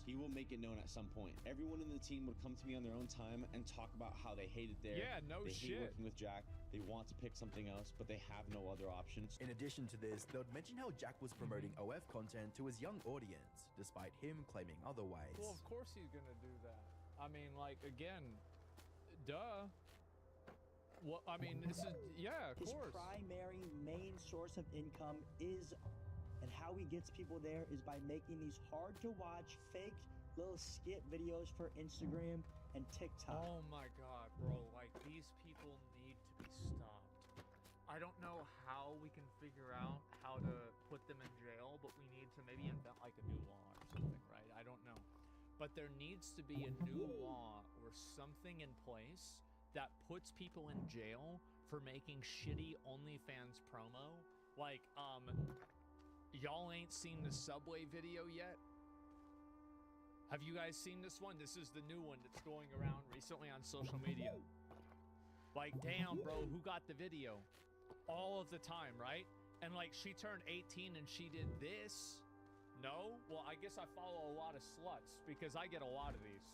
He will make it known at some point. Everyone in the team would come to me on their own time and talk about how they hate it there. Yeah, no shit. They hate working with Jack. They want to pick something else, but they have no other options. In addition to this, they would mention how Jack was promoting OF content to his young audience, despite him claiming otherwise. Well, of course he's gonna do that. I mean, like, again, duh. Well, I mean, this is, yeah, of course. His primary main source of income is, and how he gets people there is by making these hard to watch fake little skit videos for Instagram and TikTok. Oh my god, bro, like, these people need to be stopped. I don't know how we can figure out how to put them in jail, but we need to maybe invent like a new law or something, right? I don't know. But there needs to be a new law or something in place that puts people in jail for making shitty OnlyFans promo. Like, y'all ain't seen the Subway video yet? Have you guys seen this one? This is the new one that's going around recently on social media. Like, damn, bro, who got the video? All of the time, right? And like, she turned 18 and she did this. No? Well, I guess I follow a lot of sluts because I get a lot of these.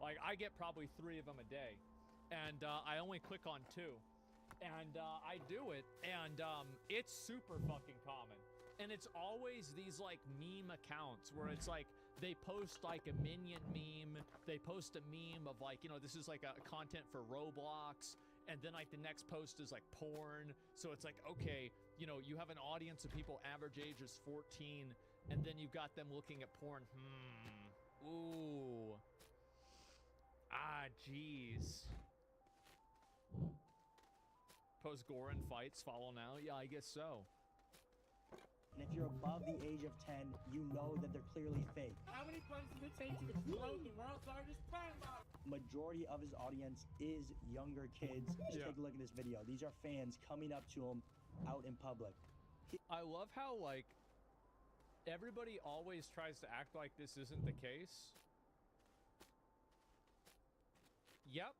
Like, I get probably 3 of them a day. And I only click on 2. And I do it, and it's super fucking common. And it's always these like meme accounts where it's like they post like a Minion meme, they post a meme of like, you know, this is like a content for Roblox, and then like the next post is like porn. So it's like, okay, you know, you have an audience of people average age is 14, and then you've got them looking at porn. Ooh. Ah, jeez. Post gore and fights, follow now? Yeah, I guess so. And if you're above the age of 10, you know that they're clearly fake. How many punches does it take to explode the world's largest time bomb? Majority of his audience is younger kids. Just take a look at this video. These are fans coming up to him out in public. I love how, like, everybody always tries to act like this isn't the case. Yep.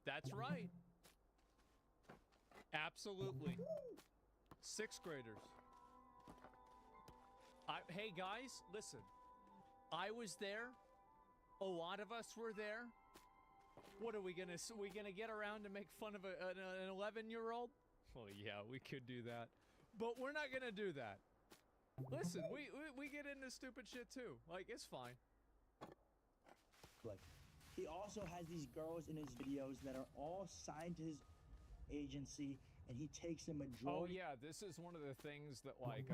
That's right. Absolutely. 6th graders. Hey guys, listen. I was there. A lot of us were there. What are we gonna get around to make fun of an 11-year-old? Well, yeah, we could do that, but we're not gonna do that. Listen, we get into stupid shit too. Like, it's fine. Like, he also has these girls in his videos that are all signed to his agency, and he takes the Oh majority. yeah, this is one of the things that like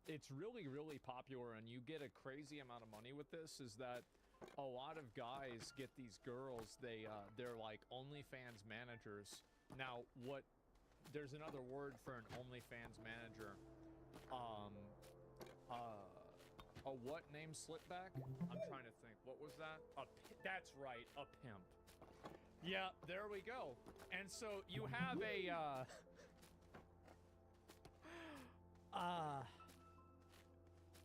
it's really popular, and you get a crazy amount of money with this. Is that a lot of guys get these girls? They're like OnlyFans managers. Now there's another word for an OnlyFans manager. A what name slipback? I'm trying to think. What was that? That's right, a pimp. Yeah, there we go. And so you have a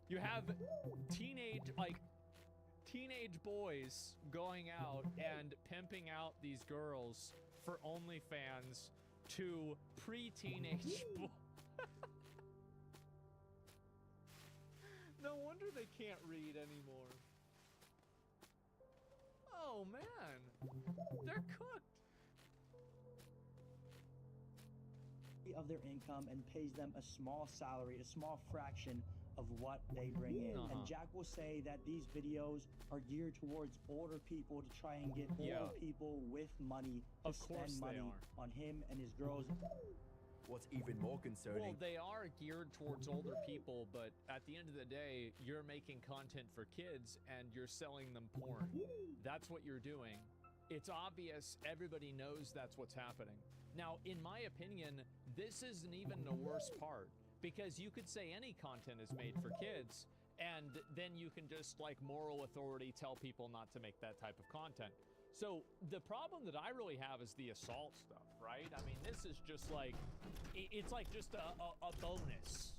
you have teenage boys going out and pimping out these girls for OnlyFans to pre-teenage boys. No wonder they can't read anymore. Oh man, they're cooked. Of their income and pays them a small salary, a small fraction of what they bring in. And Jack will say that these videos are geared towards older people to try and get older people with money to spend money on him and his girls. What's even more concerning... Well, they are geared towards older people, but at the end of the day, you're making content for kids and you're selling them porn. That's what you're doing. It's obvious. Everybody knows that's what's happening. Now, in my opinion, this isn't even the worst part, because you could say any content is made for kids, and then you can just, like, moral authority tell people not to make that type of content. So the problem that I really have is the assault stuff, right? I mean, this is just like, it's like just a bonus.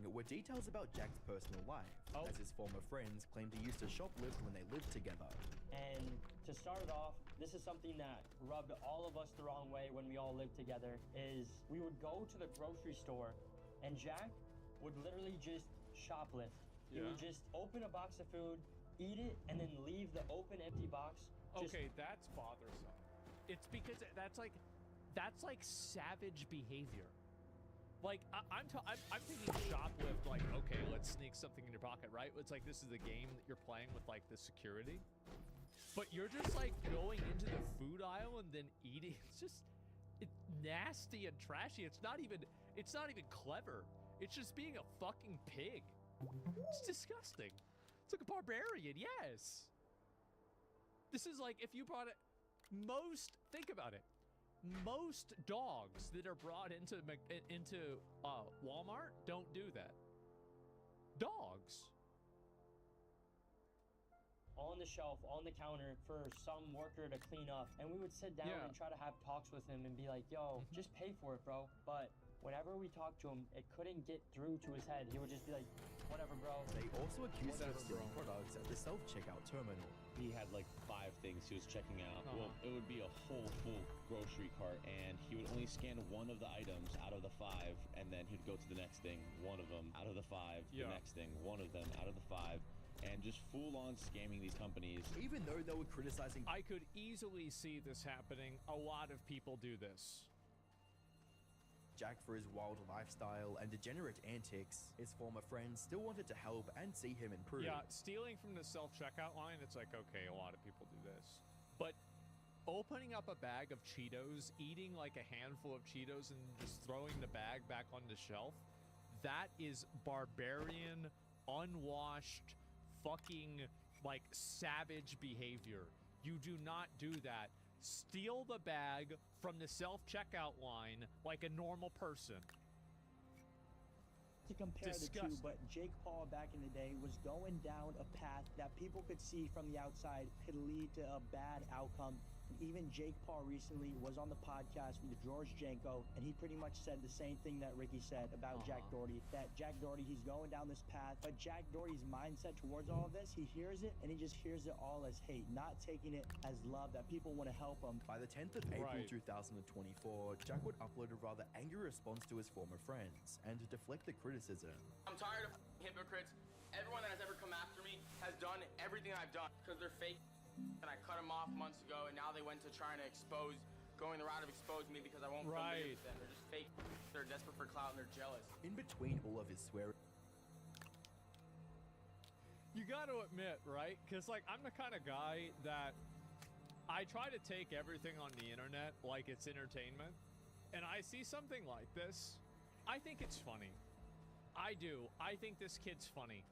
Were details about Jack's personal life, as his former friends claimed he used to shoplift when they lived together. And to start it off, this is something that rubbed all of us the wrong way when we all lived together, is we would go to the grocery store and Jack would literally just shoplift. He would just open a box of food, eat it, and then leave the open empty box. Okay, that's bothersome. It's because that's like savage behavior. Like I'm thinking shoplift, like, okay, let's sneak something in your pocket, right? It's like this is a game that you're playing with like the security, but you're just like going into the food aisle and then eating. It's nasty and trashy. It's not even clever. It's just being a fucking pig. It's disgusting. It's like a barbarian, yes. This is like if you brought it. Think about it. Most dogs that are brought into Walmart don't do that. Dogs. On the shelf, on the counter for some worker to clean up. And we would sit down and try to have talks with him and be like, yo, just pay for it, bro. But whenever we talked to him, it couldn't get through to his head. He would just be like, whatever, bro. They also accused him of stealing products at the self-checkout terminal. He had like 5 things he was checking out. Well, it would be a whole full grocery cart, and he would only scan one of the items out of the 5, and then he'd go to the next thing, one of them out of the 5, the next thing, one of them out of the 5. And just full-on scamming these companies. Even though they were criticizing... I could easily see this happening. A lot of people do this. Jack for his wild lifestyle and degenerate antics, his former friends still wanted to help and see him improve. Yeah, stealing from the self-checkout line, it's like, okay, a lot of people do this. But opening up a bag of Cheetos, eating like a handful of Cheetos and just throwing the bag back on the shelf, that is barbarian, unwashed, fucking like savage behavior. You do not do that. Steal the bag from the self-checkout line like a normal person. To compare the two, but Jake Paul back in the day was going down a path that people could see from the outside could lead to a bad outcome. And even Jake Paul recently was on the podcast with George Janko, and he pretty much said the same thing that Ricky said about Jack Doherty, that Jack Doherty, he's going down this path, but Jack Doherty's mindset towards all of this, he hears it, and he just hears it all as hate, not taking it as love, that people want to help him. By the 10th of April 2024, Jack would upload a rather angry response to his former friends, and to deflect the criticism. I'm tired of hypocrites. Everyone that has ever come after me has done everything I've done because they're fake. And I cut them off months ago, and now they went to trying to going the route of exposing me because I won't film videos with them. They're just fake. They're desperate for clout and they're jealous. In between all of his swearing, you got to admit, right? Because like I'm the kind of guy that I try to take everything on the internet like it's entertainment, and I see something like this, I think it's funny. I do. I think this kid's funny.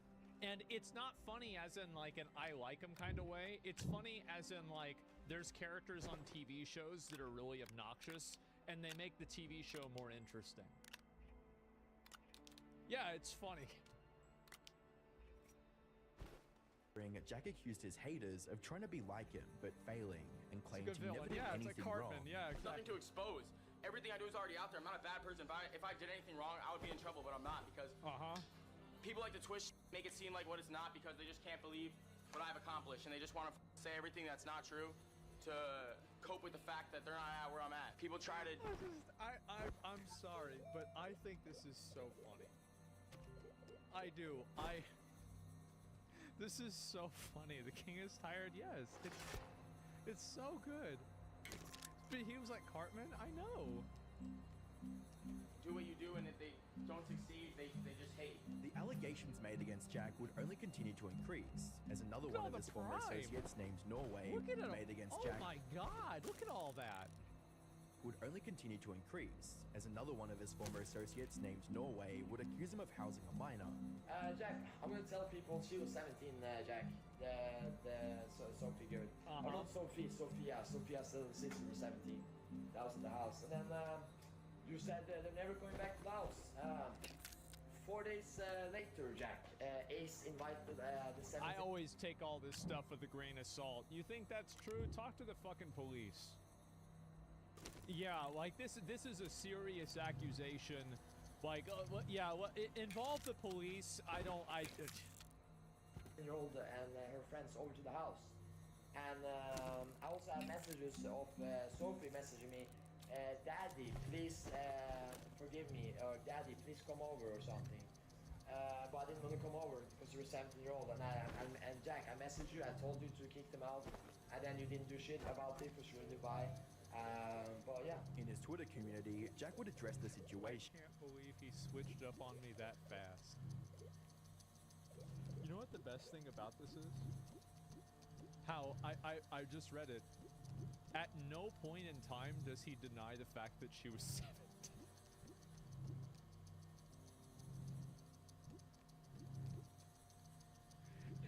And it's not funny as in like an I like him kind of way. It's funny as in like there's characters on TV shows that are really obnoxious and they make the TV show more interesting. Yeah, it's funny. Jack accused his haters of trying to be like him, but failing, and claimed he villain. never did Yeah, it's anything like Cartman. wrong. Yeah, exactly. Nothing to expose. Everything I do is already out there. I'm not a bad person. If I did anything wrong, I would be in trouble, but I'm not because people like to twist, make it seem like what it's not because they just can't believe what I've accomplished and they just want to say everything that's not true to cope with the fact that they're not at where I'm at. People try to. I'm sorry, but I think this is so funny. I do. This is so funny. The king is tired. Yes, it's so good. But he was like Cartman. I know. Do what you do, and if they don't succeed, they just hate. The allegations made against Jack would only continue to increase, as another one of his former associates named Norway made against Jack. Oh my God! Look at all that. Would only continue to increase, as another one of his former associates named Norway would accuse him of housing a minor. Jack, I'm gonna tell people she was 17, Jack. Sophie girl. Oh, not Sophie, Sophia. Sophia still 16 or 17. That was in the house. And then you said they're never going back to the house. 4 days later, Jack, Ace invited the 17th. I always take all this stuff with a grain of salt. You think that's true? Talk to the fucking police. Yeah, like this is a serious accusation. Like, involve the police. Year-old and her friends over to the house. And I also have messages of Sophie messaging me, Daddy, please forgive me, or Daddy, please come over or something. But I didn't want to come over because you're a 17-year-old. And Jack, I messaged you, I told you to kick them out, and then you didn't do shit about it because you're in Dubai. But yeah. In his Twitter community, Jack would address the situation. I can't believe he switched up on me that fast. You know what the best thing about this is? How I just read it. At no point in time does he deny the fact that she was 17.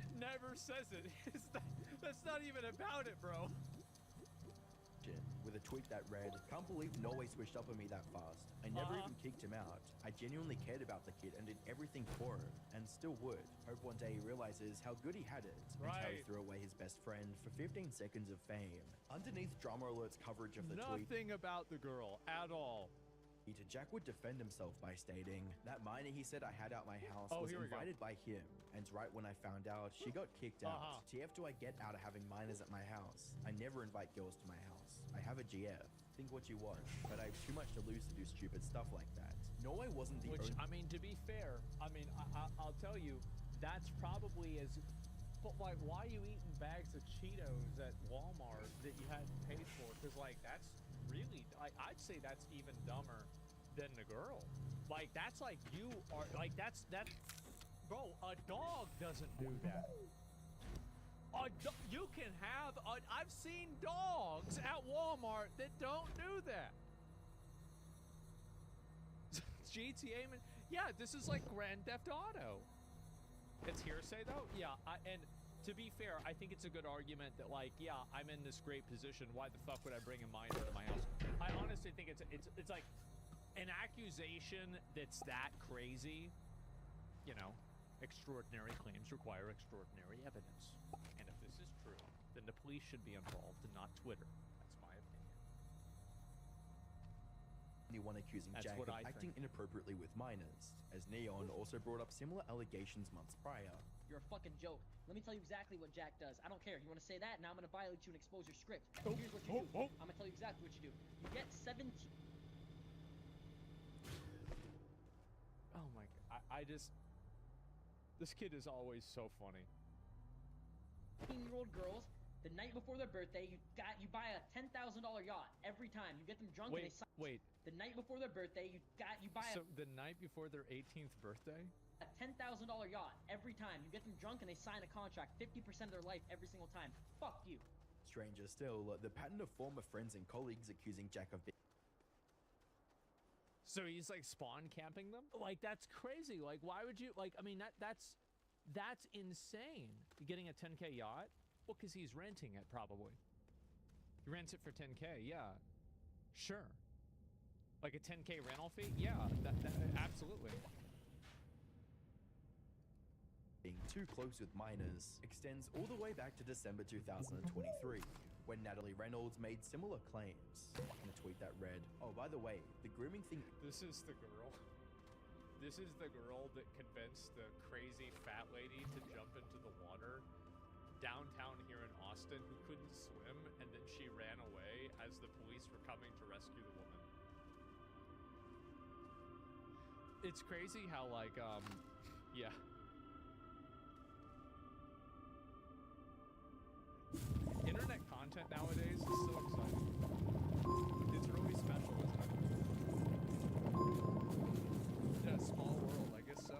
It never says it. That's not even about it, bro. With a tweet that read, "Can't believe Norway switched up on me that fast. I never even kicked him out. I genuinely cared about the kid and did everything for him, and still would. Hope one day he realizes how good he had it, until he threw away his best friend for 15 seconds of fame." Underneath Drama Alert's coverage of the tweet, nothing about the girl at all. Jack would defend himself by stating, "That minor he said I had out my house was invited by him, and right when I found out, she got kicked out. TF do I get out of having minors at my house? I never invite girls to my house. I have a GF. Think what you want, but I have too much to lose to do stupid stuff like that." Norway wasn't the only... I mean, to be fair, I'll tell you, that's probably as... But, like, why are you eating bags of Cheetos at Walmart that you hadn't paid for? Because, like, that's really... I'd say that's even dumber than the girl. Like, that's like you are... Like, that's... Bro, a dog doesn't do that. You can have... I've seen dogs at Walmart that don't do that. GTA, man. Yeah, this is like Grand Theft Auto. It's hearsay, though? Yeah, and to be fair, I think it's a good argument that, like, yeah, I'm in this great position. Why the fuck would I bring a minor to my house? I honestly think it's like an accusation that's that crazy. You know, extraordinary claims require extraordinary evidence. And if this is true, then the police should be involved and not Twitter. That's my opinion. Anyone accusing Jack of acting inappropriately with minors, as Neon also brought up similar allegations months prior. You're a fucking joke. Let me tell you exactly what Jack does. I don't care. You want to say that? Now I'm going to violate you and expose your script. Here's what you do. I'm going to tell you exactly what you do. You get 17... Oh my god. I just... This kid is always so funny. 18-year-old girls, the night before their birthday, you buy a $10,000 yacht every time. You get them drunk and they sign... Wait. The night before their birthday, you buy So the night before their 18th birthday? a $10,000 yacht every time. You get them drunk and they sign a contract 50% of their life every single time. Fuck you. Stranger still, the pattern of former friends and colleagues accusing Jack of being So he's like spawn camping them? Like, that's crazy. Like, why would you, like, I mean, that's insane. Getting a 10K yacht? Well, because he's renting it, probably. He rents it for 10K, yeah. Sure. Like a 10K rental fee? Yeah, absolutely. Being too close with minors extends all the way back to December 2023, when Natalie Reynolds made similar claims. In a tweet that read, "Oh, by the way, the grooming thing..." This is the girl. This is the girl that convinced the crazy fat lady to jump into the water downtown here in Austin, who couldn't swim, and then she ran away as the police were coming to rescue the woman. It's crazy how, like, yeah. Internet content nowadays is so exciting. It's really special, isn't it? Yeah, small world, I guess so.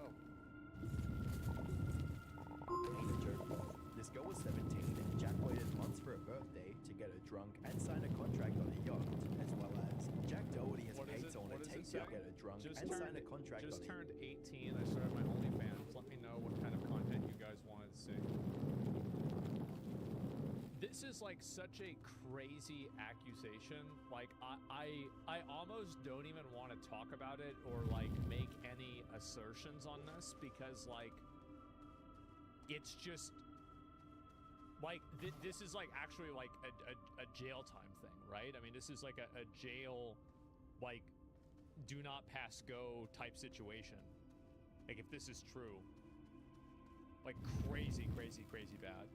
Ain't a joke though. This girl was 17 and Jack waited months for her birthday to get her drunk and sign a contract on a yacht, as well as Jack Doherty has paid someone to take her, get her drunk, and sign a contract on a yacht. Just turned 18. I started my OnlyFans. Let me know what kind of content you guys wanted to see. This is like such a crazy accusation. Like I almost don't even want to talk about it or like make any assertions on this, because like it's just like this is like actually like a jail time thing, right? I mean, this is like a jail, like, do not pass go type situation. Like, if this is true, like crazy bad.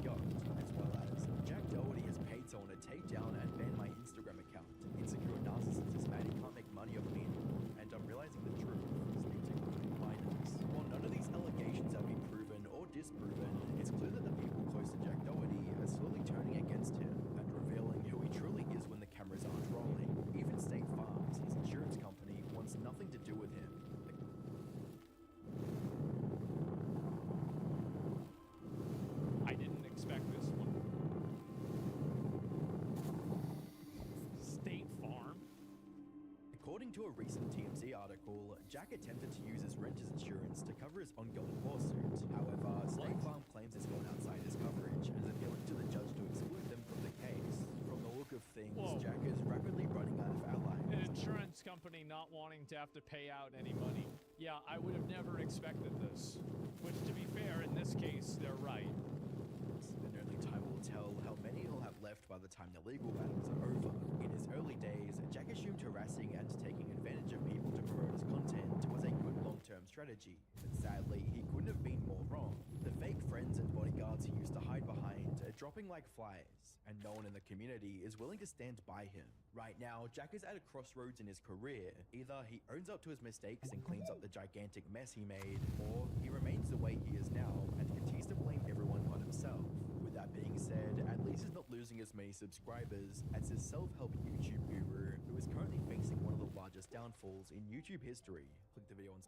Yacht, as well as Jack Doherty has paid someone to take down and ban my Instagram account. Insecure narcissist is mad he can't make money off me anymore, and I'm realizing the truth. Sleep to minors. While none of these allegations have been proven or disproven, it's clear that the people close to Jack Doherty are slowly turning against him and revealing who he truly is when the cameras aren't rolling. Even State Farms, his insurance company, wants nothing to do with him. I didn't expect this one. State Farm? According to a recent TMZ article, Jack attempted to use his renter's insurance to cover his ongoing lawsuit. However, State Farm claims it's gone outside his coverage and is appealing to the judge to exclude them from the case. From the look of things, Jack is rapidly running out of allies. An insurance company not wanting to have to pay out any money. Yeah, I would have never expected this. Which, to be fair, in this case, they're right. And only time will tell how many he'll have left by the time the legal battles are over. In his early days, Jack assumed harassing and taking advantage of people to promote his content was a good long-term strategy. But sadly, he couldn't have been more wrong. The fake friends and bodyguards he used to hide behind are dropping like flies, and no one in the community is willing to stand by him. Right now, Jack is at a crossroads in his career. Either he owns up to his mistakes and cleans up the gigantic mess he made, or he remains the way he is now and continues to blame everyone on himself. With that being said, at least he's not losing as many subscribers as his self-help YouTube guru, who is currently facing one of the largest downfalls in YouTube history. Click the video on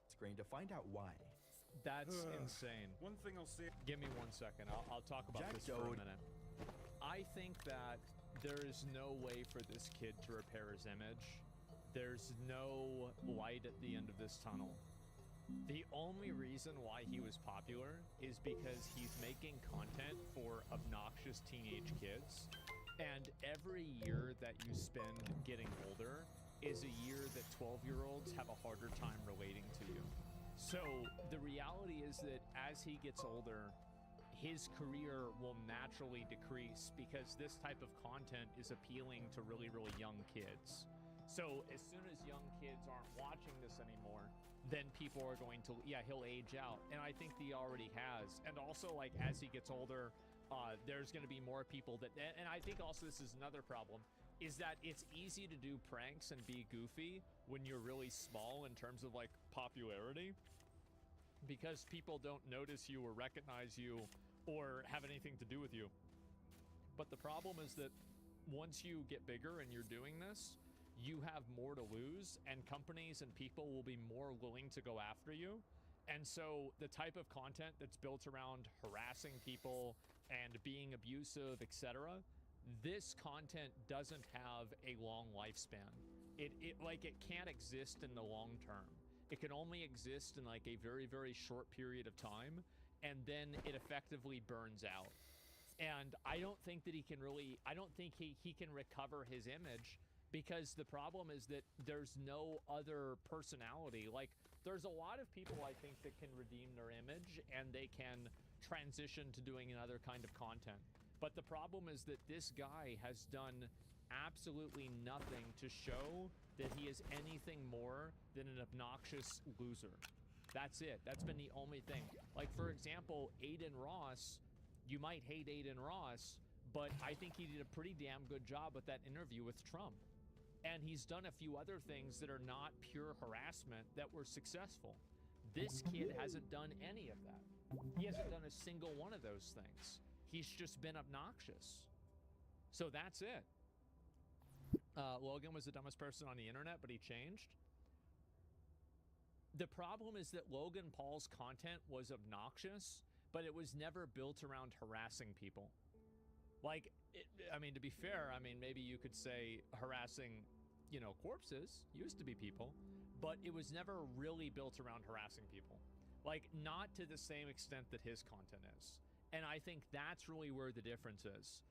screen to find out why. That's insane. One thing I'll say. Give me 1 second. I'll talk about Jack this for a minute. I think that there is no way for this kid to repair his image. There's no light at the end of this tunnel. The only reason why he was popular is because he's making content for obnoxious teenage kids. And every year that you spend getting older is a year that 12-year-olds have a harder time relating to you. So the reality is that as he gets older, his career will naturally decrease because this type of content is appealing to really young kids. So as soon as young kids aren't watching this anymore, then people are going to, yeah, he'll age out. And I think he already has. And also, like, as he gets older, there's going to be more people that, and I think also this is another problem, is that it's easy to do pranks and be goofy when you're really small in terms of, like, popularity, because people don't notice you or recognize you or have anything to do with you. But the problem is that once you get bigger and you're doing this, you have more to lose, and companies and people will be more willing to go after you. And so the type of content that's built around harassing people and being abusive, etc., this content doesn't have a long lifespan. It can't exist in the long term. It can only exist in like a very, very short period of time, and then it effectively burns out. And I don't think that he can really, I don't think he can recover his image, because the problem is that there's no other personality. Like, there's a lot of people, I think, that can redeem their image and they can transition to doing another kind of content. But the problem is that this guy has done absolutely nothing to show that he is anything more than an obnoxious loser. That's it. That's been the only thing. Like, for example, Aiden Ross, you might hate Aiden Ross, but I think he did a pretty damn good job with that interview with Trump. And he's done a few other things that are not pure harassment that were successful. This kid hasn't done any of that. He hasn't done a single one of those things. He's just been obnoxious. So that's it. Logan was the dumbest person on the internet, but he changed. The problem is that Logan Paul's content was obnoxious, but it was never built around harassing people. Like, I mean, to be fair, I mean, maybe you could say harassing, you know, corpses used to be people, but it was never really built around harassing people. Like, not to the same extent that his content is. And I think that's really where the difference is.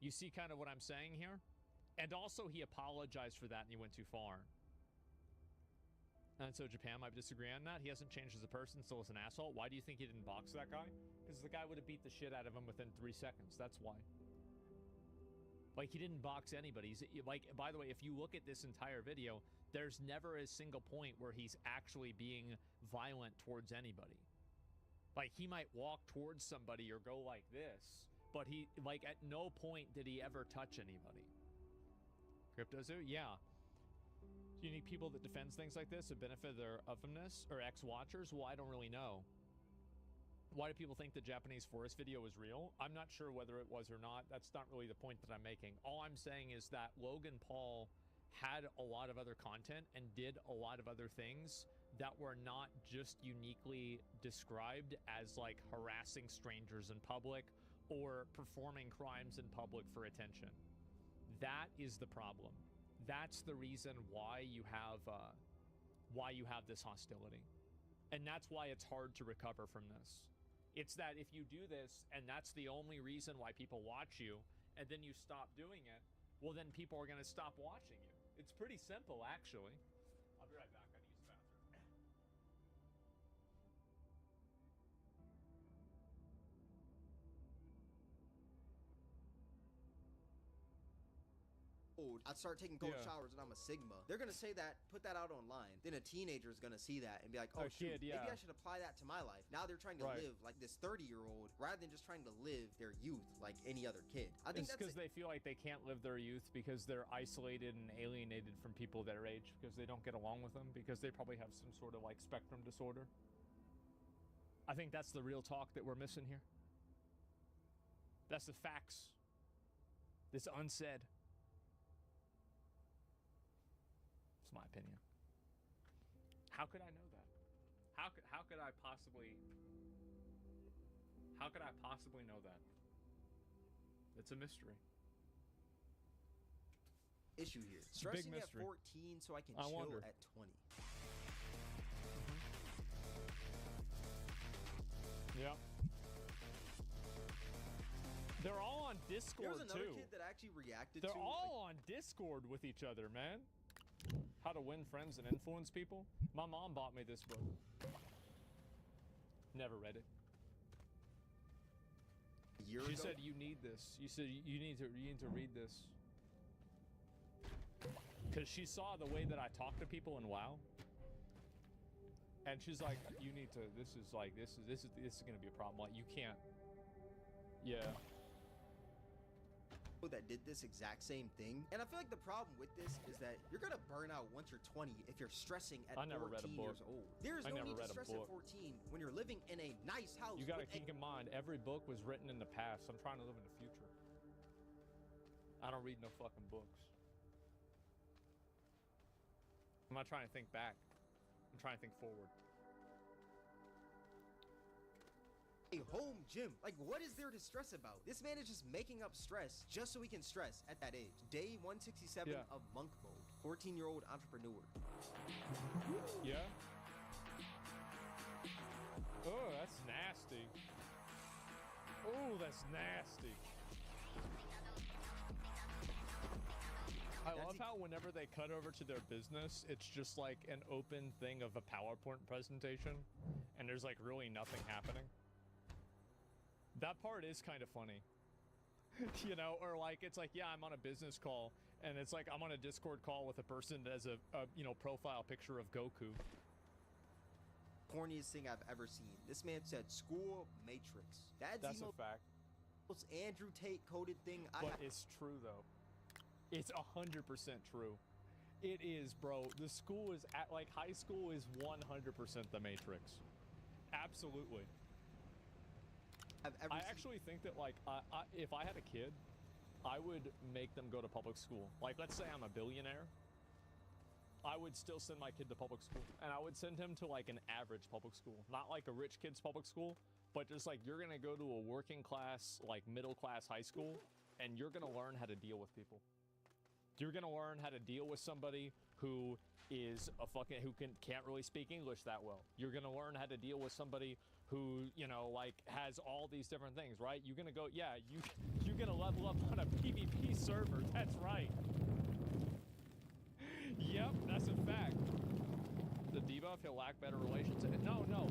You see kind of what I'm saying here? And also, he apologized for that and he went too far. And so Japan might disagree on that. He hasn't changed as a person, still is an asshole. Why do you think he didn't box that guy? Because the guy would have beat the shit out of him within 3 seconds. That's why. Like, he didn't box anybody. Like, by the way, if you look at this entire video, there's never a single point where he's actually being violent towards anybody. Like, he might walk towards somebody or go like this, but he, like, at no point did he ever touch anybody. CryptoZoo? Yeah. Do you need people that defends things like this to benefit their otherness or ex-watchers? Well, I don't really know. Why do people think the Japanese forest video was real? I'm not sure whether it was or not. That's not really the point that I'm making. All I'm saying is that Logan Paul had a lot of other content and did a lot of other things that were not just uniquely described as like harassing strangers in public or performing crimes in public for attention. That is the problem. That's the reason why you have this hostility. And that's why it's hard to recover from this. It's that if you do this and that's the only reason why people watch you, and then you stop doing it, well, then people are going to stop watching you. It's pretty simple, actually. I'll be right back. I need to use the bathroom. I'd start taking cold showers and I'm a Sigma. They're gonna say that, put that out online. Then a teenager is gonna see that and be like, oh shoot, maybe I should apply that to my life. Now they're trying to live like this 30-year-old rather than just trying to live their youth like any other kid. I think it's because they feel like they can't live their youth because they're isolated and alienated from people their age because they don't get along with them because they probably have some sort of like spectrum disorder. I think that's the real talk that we're missing here. That's the facts. This unsaid. It's my opinion. How could I know that? How could I possibly know that? It's a mystery. Issue here. Stressing at 14 so I can chill at 20. Yeah. They're all on Discord, There was another too. kid that actually reacted They're to all on Discord with each other, man. How to Win Friends and Influence People. My mom bought me this book. Never read it. She said you need this. You said you need to read this. Cause she saw the way that I talk to people in WoW. And she's like, you need to, this is gonna be a problem. Like, you can't. Yeah. That did this exact same thing, and I feel like the problem with this is that you're gonna burn out once you're 20 if you're stressing at 14 years old. There's no need to stress at 14 when you're living in a nice house. You gotta keep in mind, every book was written in the past. I'm trying to live in the future. I don't read no fucking books. I'm not trying to think back. I'm trying to think forward. a home gym. Like, what is there to stress about? This man is just making up stress just so he can stress at that age. Day 167 of monk mode. 14-year-old entrepreneur. Yeah. Oh, that's nasty. Oh, that's nasty. I love how whenever they cut over to their business, it's just like an open thing of a PowerPoint presentation, and there's like really nothing happening. That part is kind of funny. You know, or like, it's like, yeah, I'm on a business call, and it's like I'm on a Discord call with a person that has a you know, profile picture of Goku. Corniest thing I've ever seen. This man said school matrix. That's a fact. Most Andrew Tate coded thing But it's true though. It's 100% true. It is, bro. The school is at, like, high school is 100% the Matrix. Absolutely. I actually think that, like, if I had a kid, I would make them go to public school. Like, let's say I'm a billionaire. I would still send my kid to public school. And I would send him to, like, an average public school. Not like a rich kid's public school, but just, like, you're going to go to a working class, like, middle class high school, and you're going to learn how to deal with people. You're gonna learn how to deal with somebody who is can't really speak English that well. You're gonna learn how to deal with somebody who, you know, like, has all these different things, right? You're gonna go, yeah, you're gonna level up on a PvP server. That's right. Yep, that's a fact. The debuff, he'll lack better relations. No.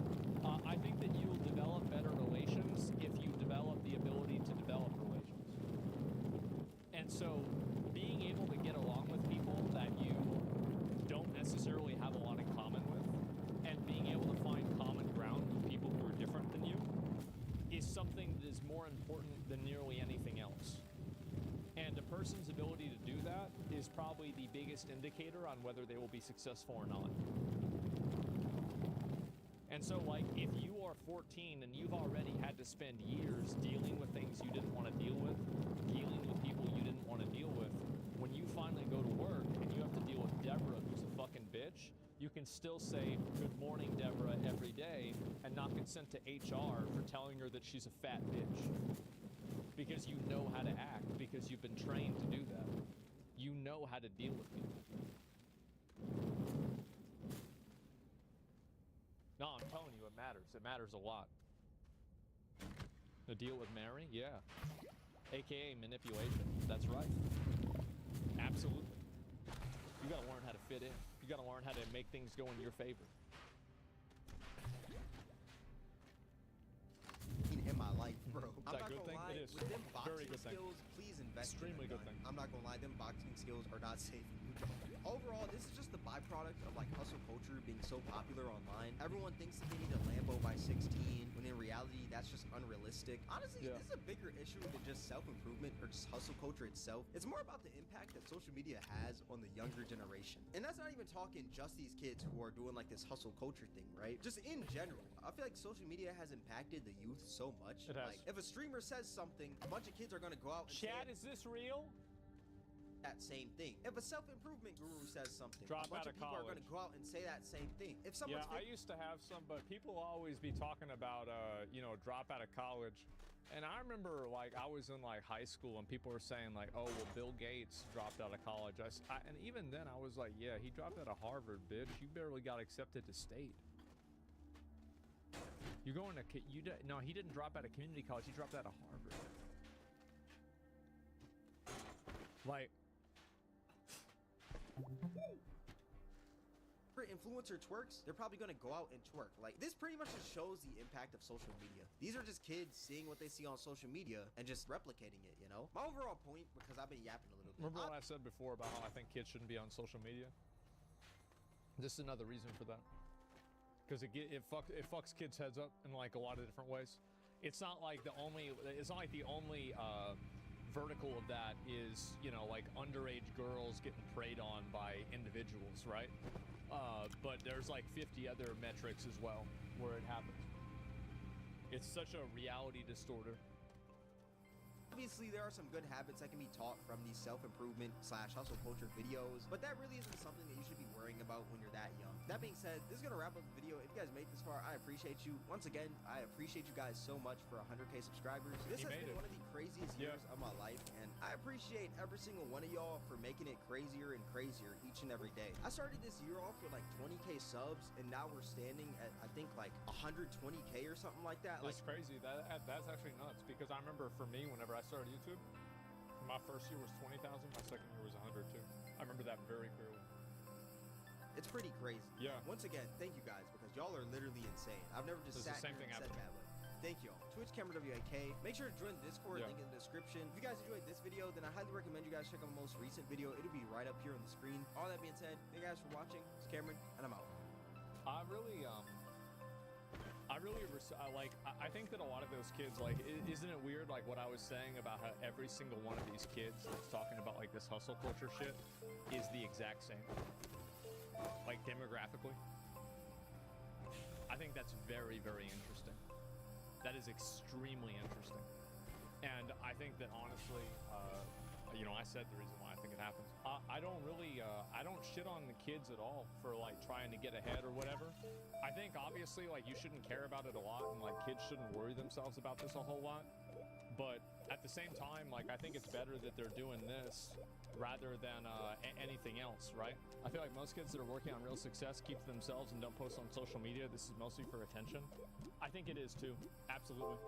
I think that you'll develop better relations if you develop the ability to develop relations. And so, being able to get along with people that you don't necessarily have a lot in common with, and being able to find common ground with people who are different than you, is something that is more important than nearly anything else. And a person's ability to do that is probably the biggest indicator on whether they will be successful or not. And so, like, if you are 14 and you've already had to spend years dealing with things you didn't want to deal with, dealing with people you didn't want to deal with, when you finally go to work and you have to deal with Deborah, who's a fucking bitch, you can still say, "Good morning, Deborah," every day, and not get sent to HR for telling her that she's a fat bitch. Because you know how to act, because you've been trained to do that. You know how to deal with people. No, I'm telling you, it matters. It matters a lot. The deal with Mary? Yeah. AKA manipulation. That's right. Absolutely. You gotta learn how to fit in. You gotta learn how to make things go in your favor. In my life, bro. Is that a good thing? It is. With them boxing Very good thing. skills, please invest Extremely in them. good thing. I'm not gonna lie, them boxing skills are not safe. Overall, this is just the byproduct of, like, hustle culture being so popular online. Everyone thinks that they need a Lambo by 16, when in reality, that's just unrealistic. Honestly, this is a bigger issue than just self-improvement or just hustle culture itself. It's more about the impact that social media has on the younger generation. And that's not even talking just these kids who are doing, like, this hustle culture thing, right? Just in general. I feel like social media has impacted the youth so much. It has. Like, if a streamer says something, a bunch of kids are gonna go out and Chad, is this real? that same thing. If a self-improvement guru says something, Drop a bunch out of of people are college. going to go out and say that same thing. If someone's I used to have some, but people always be talking about, you know, drop out of college. And I remember, like, I was in, like, high school and people were saying, like, oh, well, Bill Gates dropped out of college. And even then I was like, yeah, he dropped out of Harvard, bitch. You barely got accepted to state. You're going to, no, he didn't drop out of community college. He dropped out of Harvard. Like, influencer twerks, they're probably going to go out and twerk. Like, this pretty much just shows the impact of social media. These are just kids seeing what they see on social media and just replicating it, you know? My overall point, because I've been yapping a little bit. Remember what I said before about how I think kids shouldn't be on social media? This is another reason for that. Because it fucks kids' heads up in, like, a lot of different ways. It's not like the only vertical of that is, you know, like, underage girls getting preyed on by individuals, right? But there's like 50 other metrics as well where it happens. It's such a reality distorter. Obviously, there are some good habits that can be taught from these self-improvement / hustle culture videos, but that really isn't something that you should be worrying about when you're that young. That being said, this is gonna wrap up the video. If you guys made this far, I appreciate you. Once again, I appreciate you guys so much for 100K subscribers. This has been one of the craziest years of my life, and I appreciate every single one of y'all for making it crazier and crazier each and every day. I started this year off with like 20K subs, and now we're standing at, I think, like 120K or something like that. That's crazy. That's actually nuts, because I remember for me, whenever I started YouTube, my first year was 20,000, my second year was 100 too. I remember that very clearly. It's pretty crazy. Yeah. Once again, thank you guys, because y'all are literally insane. I've never just sat here and said that, but thank y'all. Twitch Camera WAK. Make sure to join the Discord, link in the description. If you guys enjoyed this video, then I highly recommend you guys check out my most recent video. It'll be right up here on the screen. All that being said, thank you guys for watching. It's Cameron, and I'm out. I think that a lot of those kids, like, isn't it weird, like, what I was saying about how every single one of these kids that's talking about, like, this hustle culture shit is the exact same, like, demographically. I think that's very, very interesting. That is extremely interesting. And I think that, honestly, you know, I said the reason why I think it happens. I don't really, I don't shit on the kids at all for, like, trying to get ahead or whatever. I think, obviously, like, you shouldn't care about it a lot, and, like, kids shouldn't worry themselves about this a whole lot. But at the same time, like, I think it's better that they're doing this rather than anything else, right? I feel like most kids that are working on real success keep to themselves and don't post on social media. This is mostly for attention. I think it is, too. Absolutely.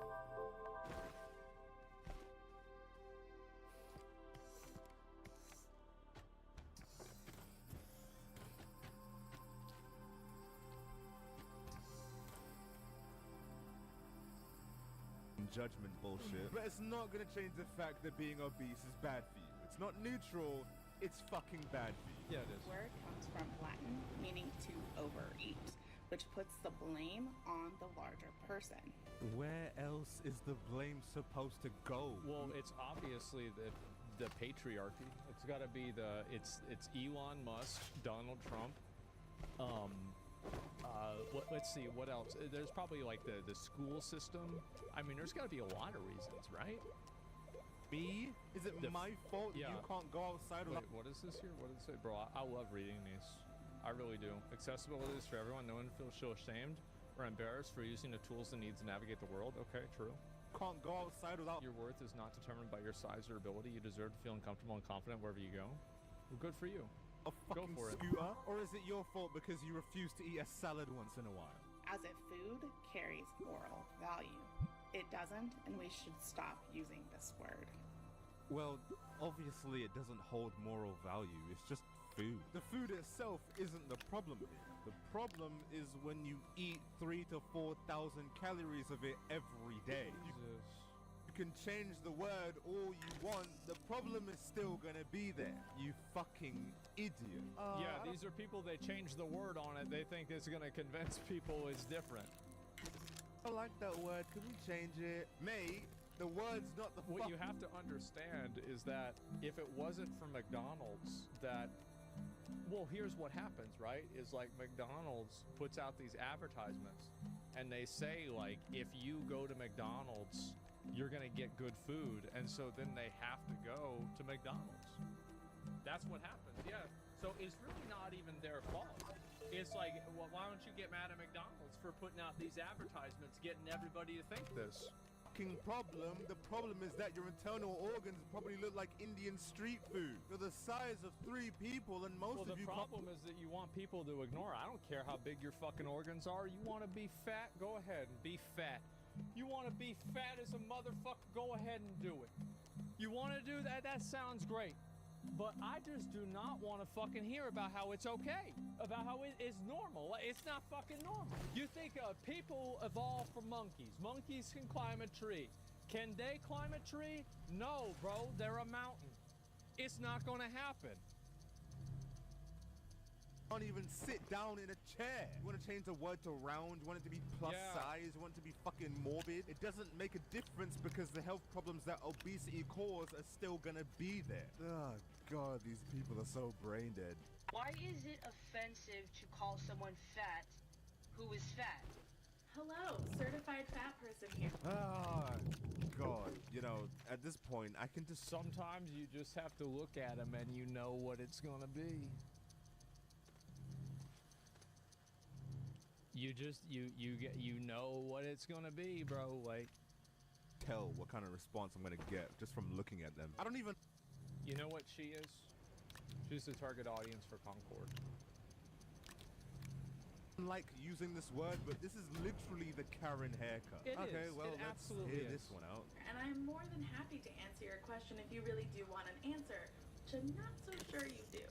Judgment bullshit. But it's not gonna change the fact that being obese is bad for you. It's not neutral, it's fucking bad for you. Yeah, it is. Word comes from Latin, meaning to overeat, which puts the blame on the larger person. Where else is the blame supposed to go? Well, it's obviously the patriarchy. It's gotta be it's Elon Musk, Donald Trump, let's see, what else? There's probably like the school system. I mean, there's got to be a lot of reasons, right? Me? Is it my fault you can't go outside? Wait, what is this here? What does it say? Bro, I love reading these. I really do. Accessibility is for everyone. No one feels so ashamed or embarrassed for using the tools and needs to navigate the world. Okay, true. Can't go outside without... Your worth is not determined by your size or ability. You deserve to feel comfortable and confident wherever you go. Well, good for you. A fucking scooter? Or is it your fault because you refuse to eat a salad once in a while? As if food carries moral value. It doesn't, and we should stop using this word. Well, obviously it doesn't hold moral value. It's just food. The food itself isn't the problem here. The problem is when you eat 3,000 to 4,000 calories of it every day. You can change the word all you want, the problem is still gonna be there. You fucking idiot. Yeah, these are people, they change the word on it. They think it's gonna convince people it's different. I like that word. Can we change it? Mate, the word's not the What you have to understand is that if it wasn't for McDonald's, that... Well, here's what happens, right? Is like McDonald's puts out these advertisements, and they say, like, if you go to McDonald's, you're gonna get good food, and so then they have to go to McDonald's. That's what happens, yeah. So it's really not even their fault. It's like, well, why don't you get mad at McDonald's for putting out these advertisements, getting everybody to think this? Problem. The problem is that your internal organs probably look like Indian street food. They're the size of 3 people, and most of you... Well, the problem is that you want people to ignore. I don't care how big your fucking organs are. You want to be fat? Go ahead and be fat. You want to be fat as a motherfucker? Go ahead and do it. You want to do that? That sounds great. But I just do not want to fucking hear about how it's okay, about how it is normal. It's not fucking normal. You think people evolved from monkeys. Monkeys can climb a tree. Can they climb a tree? No, bro. They're a mountain. It's not going to happen. Can't even sit down in a chair. You want to change the word to round, you want it to be plus size, you want it to be fucking morbid. It doesn't make a difference because the health problems that obesity cause are still gonna be there. Oh god, these people are so brain dead. Why is it offensive to call someone fat who is fat? Hello, certified fat person here. Ah, God. You know, at this point, I can just... Sometimes you just have to look at them and you know what it's gonna be. You just, you know what it's gonna be, bro. Like, tell what kind of response I'm gonna get just from looking at them. I don't even... You know what she is? She's the target audience for Concord. Like using this word, but this is literally the Karen haircut. Okay, well, let's hear this one out. And I'm more than happy to answer your question if you really do want an answer, which I'm not so sure you do.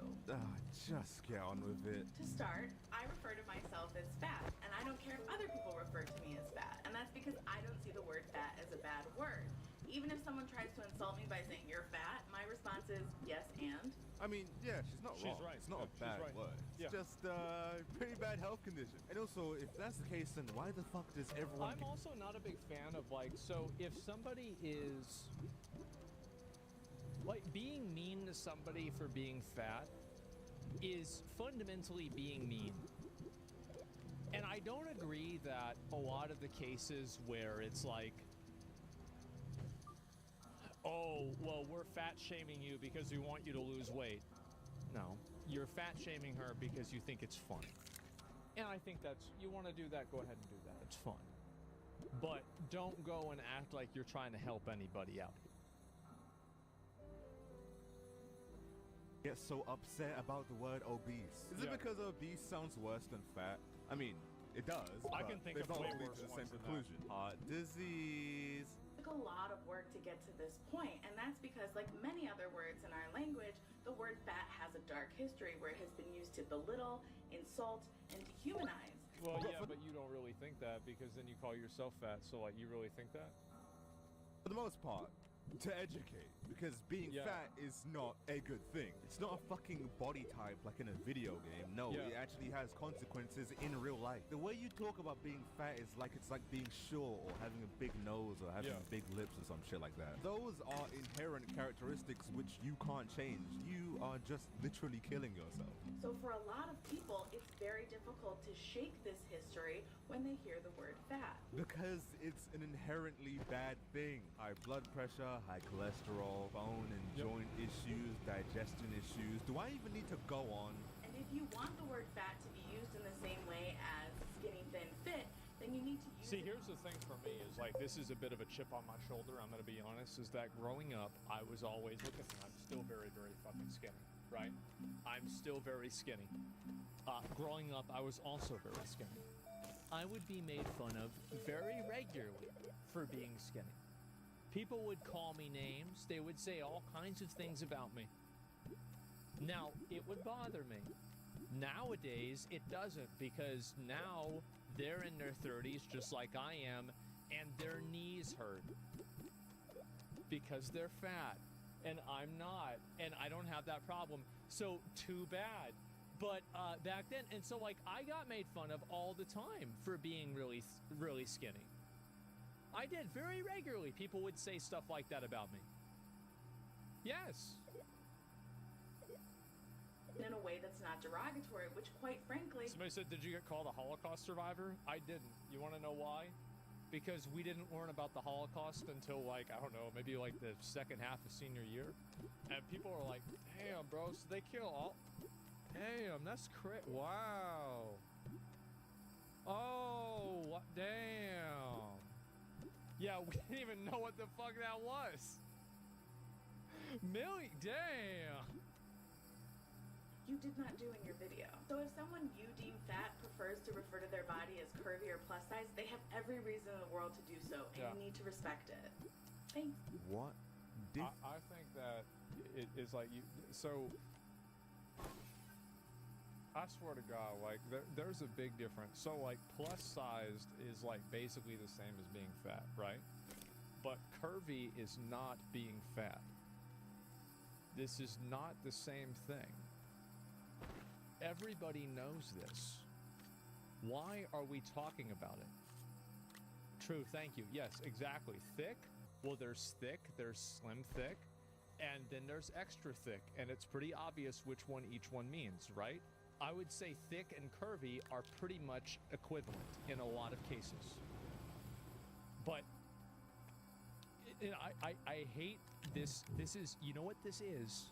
Just get on with it. To start, I refer to myself as fat, and I don't care if other people refer to me as fat, and that's because I don't see the word fat as a bad word. Even if someone tries to insult me by saying you're fat, my response is yes and. I mean, yeah, she's not wrong. Right. It's not a bad word. It's just pretty bad health condition. And also, if that's the case, then why the fuck does everyone... I'm also not a big fan of, like, so if somebody is... Like, being mean to somebody for being fat is fundamentally being mean. And I don't agree that a lot of the cases where it's like, oh, well, we're fat shaming you because we want you to lose weight. No, you're fat shaming her because you think it's fun. And I think that's, you want to do that, go ahead and do that. It's fun. But don't go and act like you're trying to help anybody out here. Get so upset about the word obese. Is it because obese sounds worse than fat? I mean, it does. I can think of way worse to the ones same than conclusion. Heart disease. It took a lot of work to get to this point, and that's because, like many other words in our language, the word fat has a dark history where it has been used to belittle, insult, and dehumanize. Well, yeah, but you don't really think that because then you call yourself fat, so like, you really think that? For the most part, to educate, because being fat is not a good thing. It's not a fucking body type like in a video game. No, it actually has consequences in real life. The way you talk about being fat is like it's like being short or having a big nose or having big lips or some shit like that. Those are inherent characteristics which you can't change. You are just literally killing yourself. So for a lot of people, it's very difficult to shake this history when they hear the word fat. Because it's an inherently bad thing. High blood pressure, high cholesterol, bone and joint issues, digestion issues. Do I even need to go on? And if you want the word fat to be used in the same way as skinny, thin, fit, then you need to use See, here's the thing for me is like, this is a bit of a chip on my shoulder, I'm gonna be honest, is that growing up, I was always, look at me, I'm still very, very fucking skinny, right? I'm still very skinny. Growing up, I was also very skinny. I would be made fun of very regularly for being skinny. People would call me names. They would say all kinds of things about me. Now, it would bother me. Nowadays, it doesn't, because now they're in their 30s just like I am, and their knees hurt because they're fat, and I'm not, and I don't have that problem. So, too bad. But back then, and so like I got made fun of all the time for being really, really skinny. I did very regularly. People would say stuff like that about me. Yes. In a way that's not derogatory, which quite frankly... Somebody said, did you get called a Holocaust survivor? I didn't. You want to know why? Because we didn't learn about the Holocaust until like, I don't know, maybe like the second half of senior year. And people were like, damn, bro, so they kill all... Damn, that's wow. Oh, what? Damn. Yeah, we didn't even know what the fuck that was. Damn. You did not do in your video. So if someone you deem fat prefers to refer to their body as curvy or plus size, they have every reason in the world to do so, and you need to respect it. Thanks. What? I think that it is like you. So. I swear to God, like, there's a big difference. So, like, plus-sized is, like, basically the same as being fat, right? But curvy is not being fat. This is not the same thing. Everybody knows this. Why are we talking about it? True, thank you. Yes, exactly. Thick? Well, there's thick, there's slim thick, and then there's extra thick, and it's pretty obvious which one each one means, right? I would say thick and curvy are pretty much equivalent in a lot of cases. But I hate this. This is, you know what this is?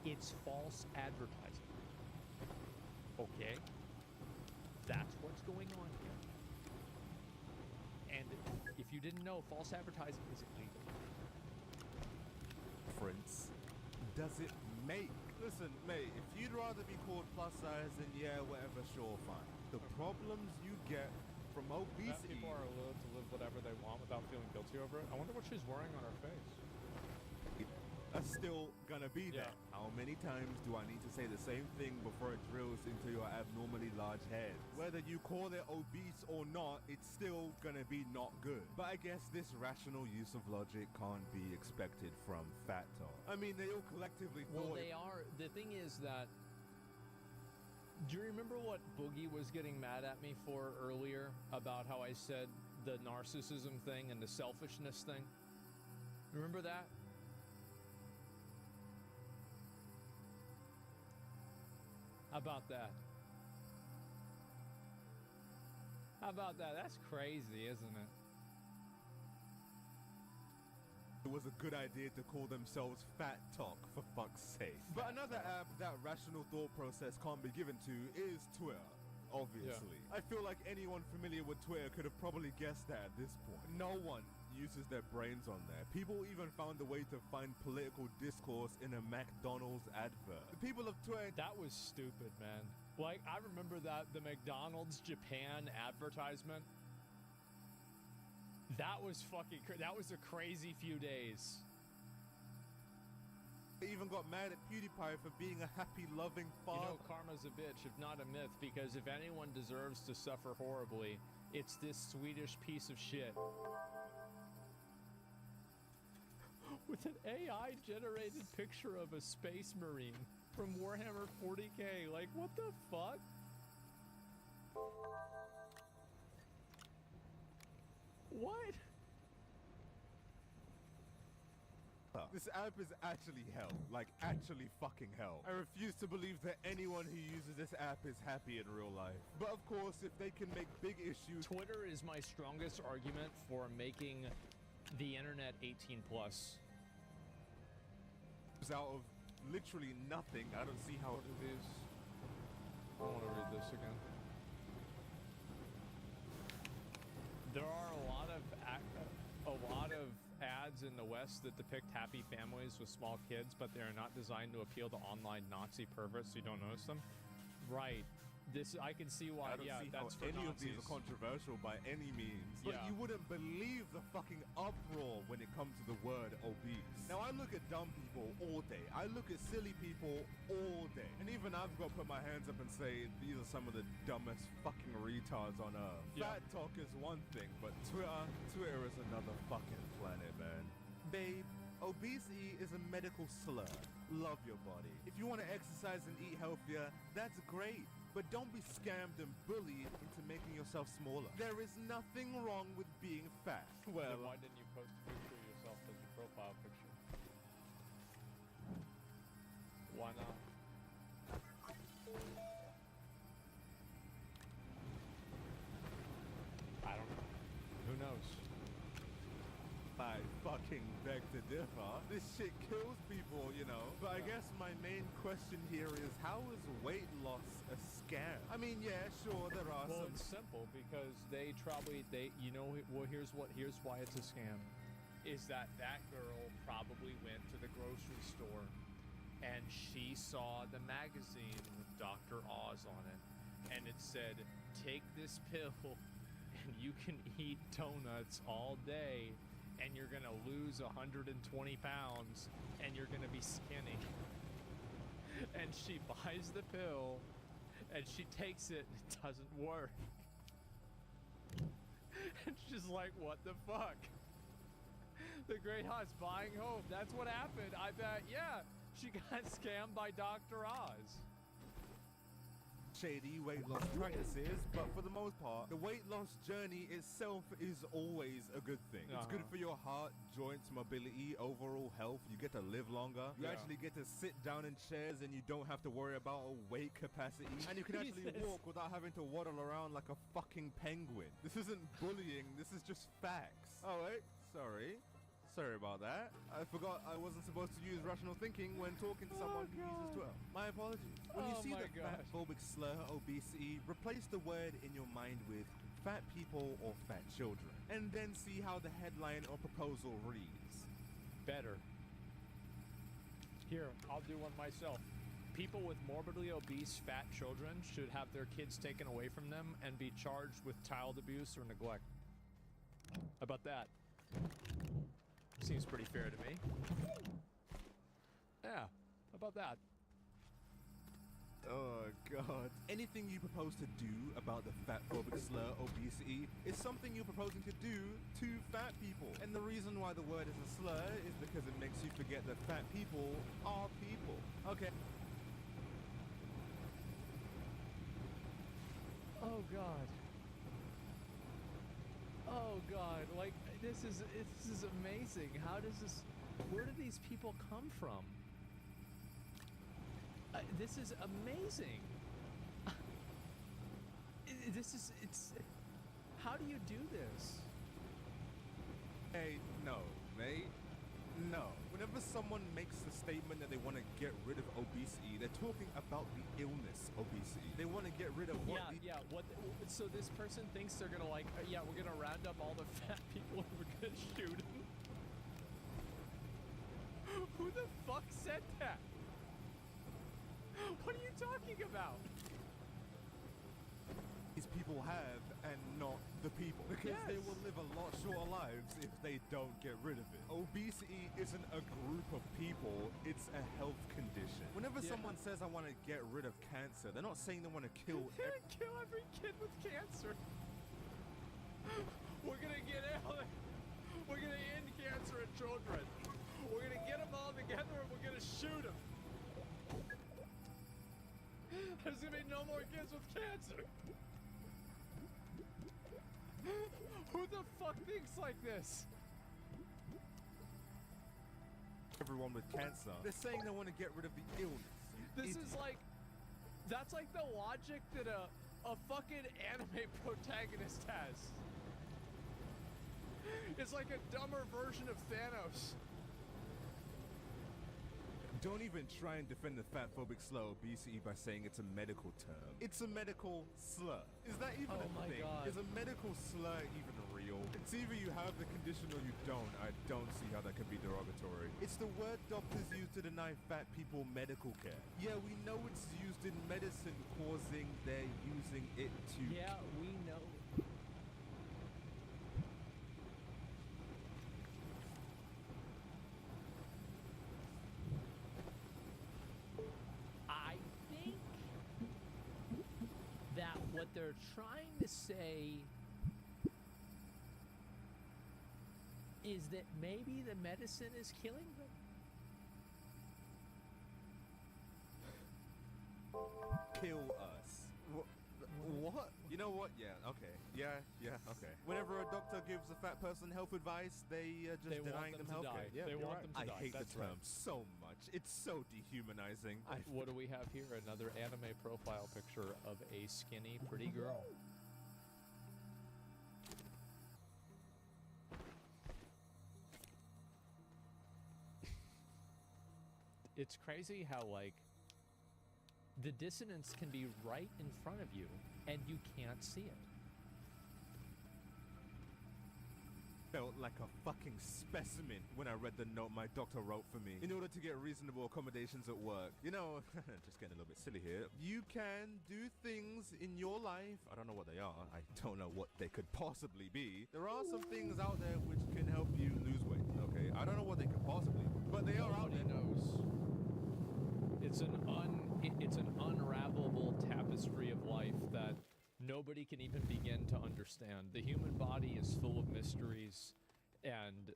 It's false advertising. Okay? That's what's going on here. And if you didn't know, false advertising is illegal. Difference does it make? Listen, mate, if you'd rather be called plus size, then yeah, whatever, sure, fine. The problems you get from obesity... People are allowed to live whatever they want without feeling guilty over it. I wonder what she's wearing on her face. Are still gonna be there. How many times do I need to say the same thing before it drills into your abnormally large head? Whether you call it obese or not, it's still gonna be not good. But I guess this rational use of logic can't be expected from fat talk. I mean, they all collectively thought... Well, they are. The thing is that... Do you remember what Boogie was getting mad at me for earlier about how I said the narcissism thing and the selfishness thing? Remember that? How about that? How about that? That's crazy, isn't it? It was a good idea to call themselves Fat Talk, for fuck's sake. But another app that rational thought process can't be given to is Twitter, obviously. Yeah. I feel like anyone familiar with Twitter could have probably guessed that at this point. No one uses their brains on there. People even found a way to find political discourse in a McDonald's advert. The people of Twitter... That was stupid, man. Like, I remember that, the McDonald's Japan advertisement. That was fucking that was a crazy few days. They even got mad at PewDiePie for being a happy, loving father. You know, karma's a bitch, if not a myth, because if anyone deserves to suffer horribly, it's this Swedish piece of shit. With an AI-generated picture of a space marine from Warhammer 40k. Like, what the fuck? What? This app is actually hell. Like, actually fucking hell. I refuse to believe that anyone who uses this app is happy in real life. But of course, if they can make big issues... Twitter is my strongest argument for making the internet 18+. Out of literally nothing. I don't see how... What are these? I want to read this again. There are a lot of ads in the West that depict happy families with small kids, but they are not designed to appeal to online Nazi perverts, so you don't notice them. Right. This, I can see why. I don't see that's how for any Nazis. of these are controversial by any means. But you wouldn't believe the fucking uproar when it comes to the word obese. Now, I look at dumb people all day. I look at silly people all day. And even I've got to put my hands up and say, these are some of the dumbest fucking retards on earth. Fat talk is one thing, but Twitter is another fucking planet, man. Babe, obesity is a medical slur. Love your body. If you want to exercise and eat healthier, that's great. But don't be scammed and bullied into making yourself smaller. There is nothing wrong with being fat. Well, then why didn't you post a picture of yourself as your profile picture? Why not? I don't know. Who knows? I fucking beg to differ. This shit kills people, you know. But I guess my main question here is, how is weight loss a scam? I mean, yeah, sure, there are some... Well, it's simple, because here's why it's a scam. Is that girl probably went to the grocery store and she saw the magazine with Dr. Oz on it, and it said, take this pill and you can eat donuts all day and you're gonna lose 120 pounds and you're gonna be skinny. And she buys the pill and she takes it and it doesn't work. And she's like, what the fuck? The Great Oz buying hope. That's what happened. I bet, yeah. She got scammed by Dr. Oz. shady weight loss practices, but for the most part, the weight loss journey itself is always a good thing. It's good for your heart, joints, mobility, overall health. You get to live longer. You actually get to sit down in chairs and you don't have to worry about a weight capacity. And you can actually walk without having to waddle around like a fucking penguin. This isn't bullying, this is just facts. Oh wait, sorry about that. I forgot I wasn't supposed to use rational thinking when talking to someone who uses Twitter. My apologies. When you see the fat-phobic slur obesity, replace the word in your mind with fat people or fat children, and then see how the headline or proposal reads. Better. Here, I'll do one myself. People with morbidly obese fat children should have their kids taken away from them and be charged with child abuse or neglect. How about that? Seems pretty fair to me. Yeah, how about that? Oh god. Anything you propose to do about the fat-phobic slur obesity is something you're proposing to do to fat people. And the reason why the word is a slur is because it makes you forget that fat people are people. Okay. Oh god. Oh god, like this is amazing. How does this, where do these people come from? This is amazing. How do you do this? Hey, no, mate. No. Whenever someone makes the statement that they want to get rid of obesity, they're talking about the illness obesity. They want to get rid of what so this person thinks they're gonna like, we're gonna round up all the fat people and we're gonna shoot them. Who the fuck said that? What are you talking about? These people have and not the people, because they will live a lot shorter lives if they don't get rid of it. Obesity isn't a group of people, it's a health condition. Whenever someone says I want to get rid of cancer, they're not saying they want to kill kill every kid with cancer. We're gonna we're gonna end cancer in children. We're gonna get them all together and we're gonna shoot them. There's gonna be no more kids with cancer. Who the fuck thinks like this? Everyone with cancer. They're saying they want to get rid of the illness. This is like, that's like the logic that a fucking anime protagonist has. It's like a dumber version of Thanos. Don't even try and defend the fat-phobic slur obesity by saying it's a medical term. It's a medical slur. Is that even a thing? God. Is a medical slur even real? It's either you have the condition or you don't. I don't see how that could be derogatory. It's the word doctors use to deny fat people medical care. Yeah, we know it's used in medicine, causing they're using it to... Yeah, we know. What they're trying to say is that maybe the medicine is killing them. Kill us. What? You know what? Yeah, okay. Yeah, okay. Whenever a doctor gives a fat person health advice, they just denying them health care. Yeah, they want them to die. I hate the term so much. It's so dehumanizing. What do we have here? Another anime profile picture of a skinny, pretty girl. It's crazy how, like, the dissonance can be right in front of you, and you can't see it. Felt like a fucking specimen when I read the note my doctor wrote for me in order to get reasonable accommodations at work. You know, just getting a little bit silly here. You can do things in your life. I don't know what they are. I don't know what they could possibly be. There are some things out there which can help you lose weight, okay? I don't know what they could possibly be, but they are out there. Nobody knows. It's an unravelable tapestry of life that nobody can even begin to understand. The human body is full of mysteries, and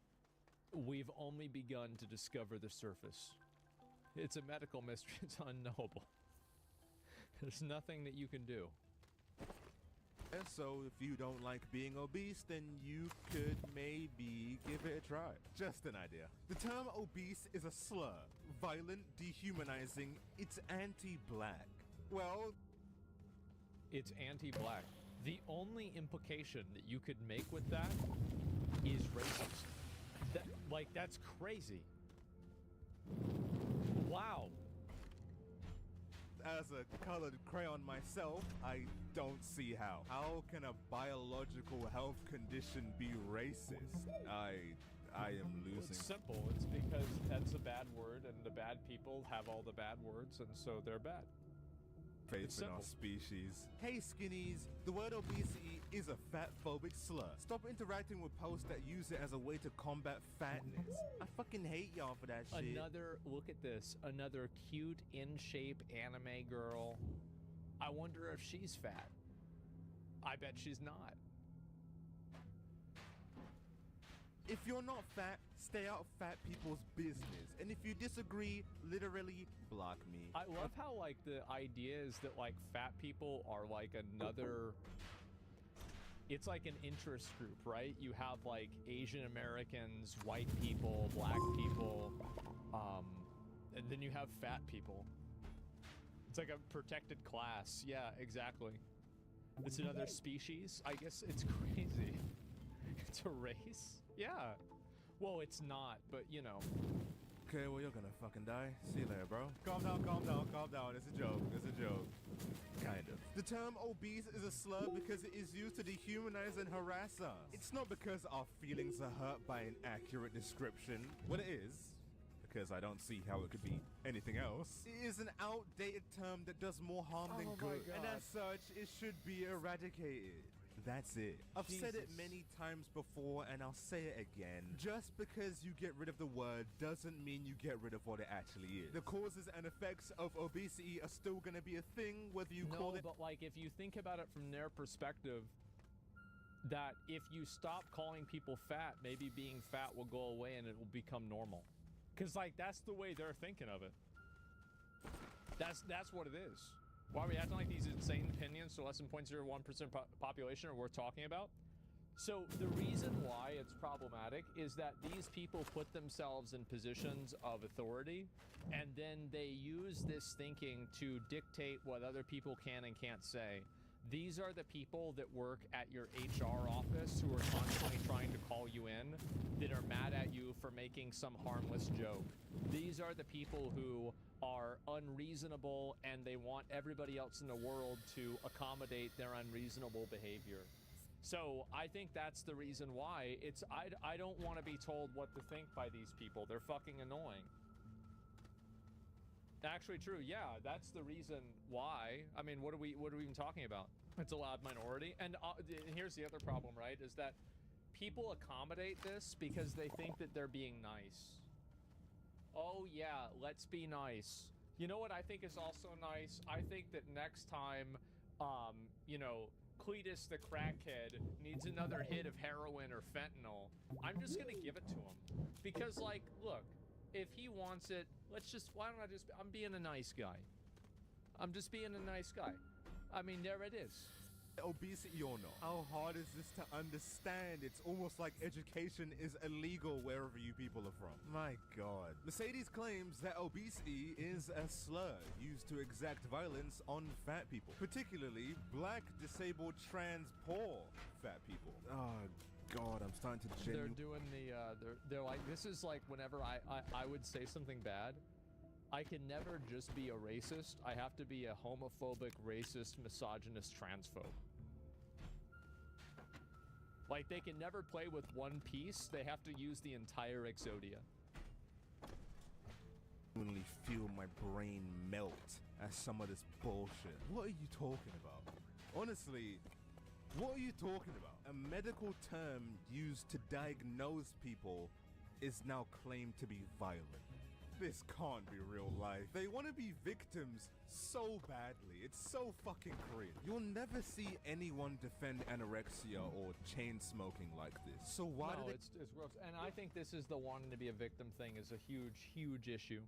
we've only begun to discover the surface. It's a medical mystery. It's unknowable. There's nothing that you can do. And so, if you don't like being obese, then you could maybe give it a try. Just an idea. The term obese is a slur. Violent, dehumanizing, it's anti-black. Well, it's anti-black. The only implication that you could make with that is racist. That's crazy. Wow. As a colored crayon myself, I don't see how. How can a biological health condition be racist? I am losing. It's simple. It's because that's a bad word, and the bad people have all the bad words, and so they're bad. Faith in our species. Hey skinnies, the word obesity is a fat-phobic slur. Stop interacting with posts that use it as a way to combat fatness. I fucking hate y'all for that shit. Look at this, another cute, in-shape anime girl. I wonder if she's fat. I bet she's not. If you're not fat, stay out of fat people's business. And if you disagree, literally block me. I love how, like, the idea is that, like, fat people are, like, another... It's like an interest group, right? You have, like, Asian Americans, white people, black people, and then you have fat people. It's like a protected class. Yeah, exactly. It's another species. I guess it's crazy. It's a race? Yeah. Well, it's not, but you know. Okay, well, you're gonna fucking die. See you later, bro. Calm down, calm down, calm down. It's a joke. It's a joke. Kind of. The term obese is a slur because it is used to dehumanize and harass us. It's not because our feelings are hurt by an accurate description. Well, it is, because I don't see how it could be anything else. It is an outdated term that does more harm than good. And as such, it should be eradicated. That's it. I've said it many times before, and I'll say it again. Just because you get rid of the word doesn't mean you get rid of what it actually is. The causes and effects of obesity are still going to be a thing, whether you call it... No, but like, if you think about it from their perspective, that if you stop calling people fat, maybe being fat will go away and it will become normal. Because, like, that's the way they're thinking of it. That's what it is. Why are we acting like these insane opinions to less than 0.01% population are worth talking about? So the reason why it's problematic is that these people put themselves in positions of authority, and then they use this thinking to dictate what other people can and can't say. These are the people that work at your HR office who are constantly trying to call you in, that are mad at you for making some harmless joke. These are the people who are unreasonable and they want everybody else in the world to accommodate their unreasonable behavior. So I think that's the reason why. I don't want to be told what to think by these people. They're fucking annoying. Actually true, yeah, that's the reason why. I mean, what are we even talking about? It's a loud minority. And here's the other problem, right, is that people accommodate this because they think that they're being nice. Oh yeah, let's be nice. You know what I think is also nice? I think that next time, you know, Cletus the crackhead needs another hit of heroin or fentanyl, I'm just gonna give it to him. Because, like, look, if he wants it, I'm being a nice guy. I'm just being a nice guy. I mean, there it is. Obesity or not, how hard is this to understand? It's almost like education is illegal wherever you people are from. My God. Mercedes claims that obesity is a slur used to exact violence on fat people, particularly black, disabled, trans, poor fat people. Oh God, I'm starting to genuinely... They're doing the, they're like, this is like whenever I would say something bad, I can never just be a racist. I have to be a homophobic, racist, misogynist, transphobe. Like, they can never play with one piece. They have to use the entire Exodia. I only feel my brain melt at some of this bullshit. What are you talking about? Honestly, what are you talking about? A medical term used to diagnose people is now claimed to be violent. This can't be real life. They want to be victims so badly. It's so fucking crazy. You'll never see anyone defend anorexia or chain smoking like this. So why it's gross. And I think this is the wanting to be a victim thing is a huge, huge issue.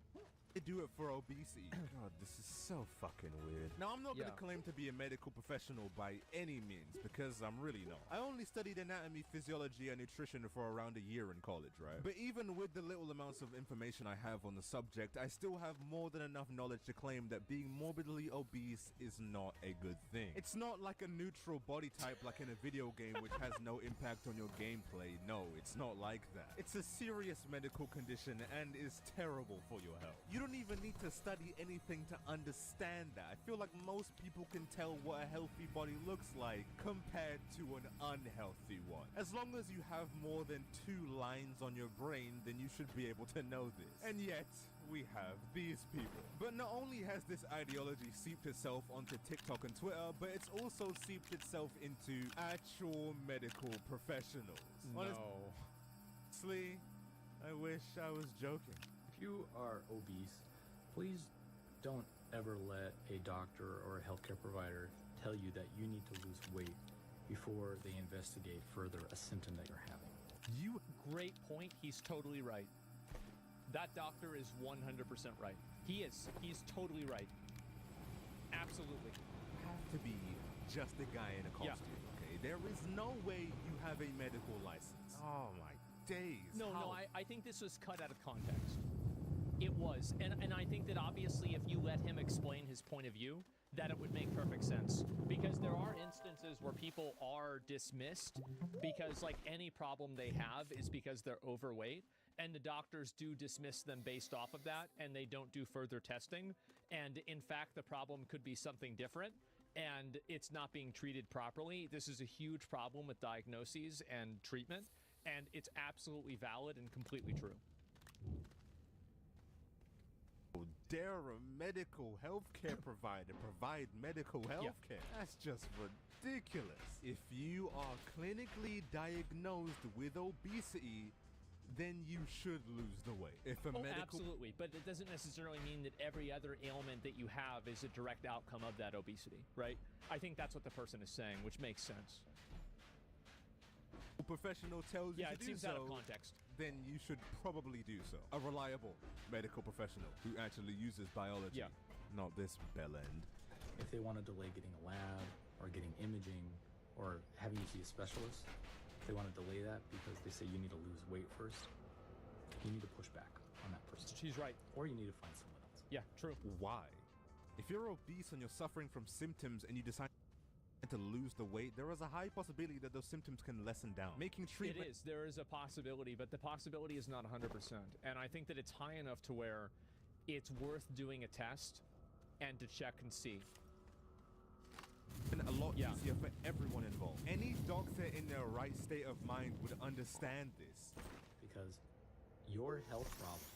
They do it for obesity. God, this is so fucking weird. Now, I'm not going to claim to be a medical professional by any means, because I'm really not. I only studied anatomy, physiology, and nutrition for around a year in college, right? But even with the little amounts of information I have on the subject, I still have more than enough knowledge to claim that being morbidly obese is not a good thing. It's not like a neutral body type like in a video game which has no impact on your gameplay. No, it's not like that. It's a serious medical condition and is terrible for your health. You don't even need to study anything to understand that. I feel like most people can tell what a healthy body looks like compared to an unhealthy one. As long as you have more than 2 lines on your brain, then you should be able to know this. And yet, we have these people. But not only has this ideology seeped itself onto TikTok and Twitter, but it's also seeped itself into actual medical professionals. No. Honestly, I wish I was joking. If you are obese, please don't ever let a doctor or a healthcare provider tell you that you need to lose weight before they investigate further a symptom that you're having. Great point. He's totally right. That doctor is 100% right. He is. He's totally right. Absolutely. You have to be just a guy in a costume, okay? There is no way you have a medical license. Oh my days. No, I think this was cut out of context. It was. And I think that obviously if you let him explain his point of view, that it would make perfect sense. Because there are instances where people are dismissed because like any problem they have is because they're overweight. And the doctors do dismiss them based off of that, and they don't do further testing. And in fact, the problem could be something different, and it's not being treated properly. This is a huge problem with diagnoses and treatment, and it's absolutely valid and completely true. Dare a medical healthcare provider provide medical healthcare? That's just ridiculous. If you are clinically diagnosed with obesity, then you should lose the weight. If a medical... Absolutely, but it doesn't necessarily mean that every other ailment that you have is a direct outcome of that obesity, right? I think that's what the person is saying, which makes sense. A professional tells you to do so, it seems out of context. Then you should probably do so. A reliable medical professional who actually uses biology, not this bellend. If they want to delay getting a lab or getting imaging or having you see a specialist, they want to delay that because they say you need to lose weight first, you need to push back on that person. She's right. Or you need to find someone else. Yeah, true. Why? If you're obese and you're suffering from symptoms and you decide to lose the weight, there is a high possibility that those symptoms can lessen down. Making treatment... It is. There is a possibility, but the possibility is not 100%. And I think that it's high enough to where it's worth doing a test and to check and see. And a lot easier for everyone involved. Any doctor in their right state of mind would understand this. Because your health problems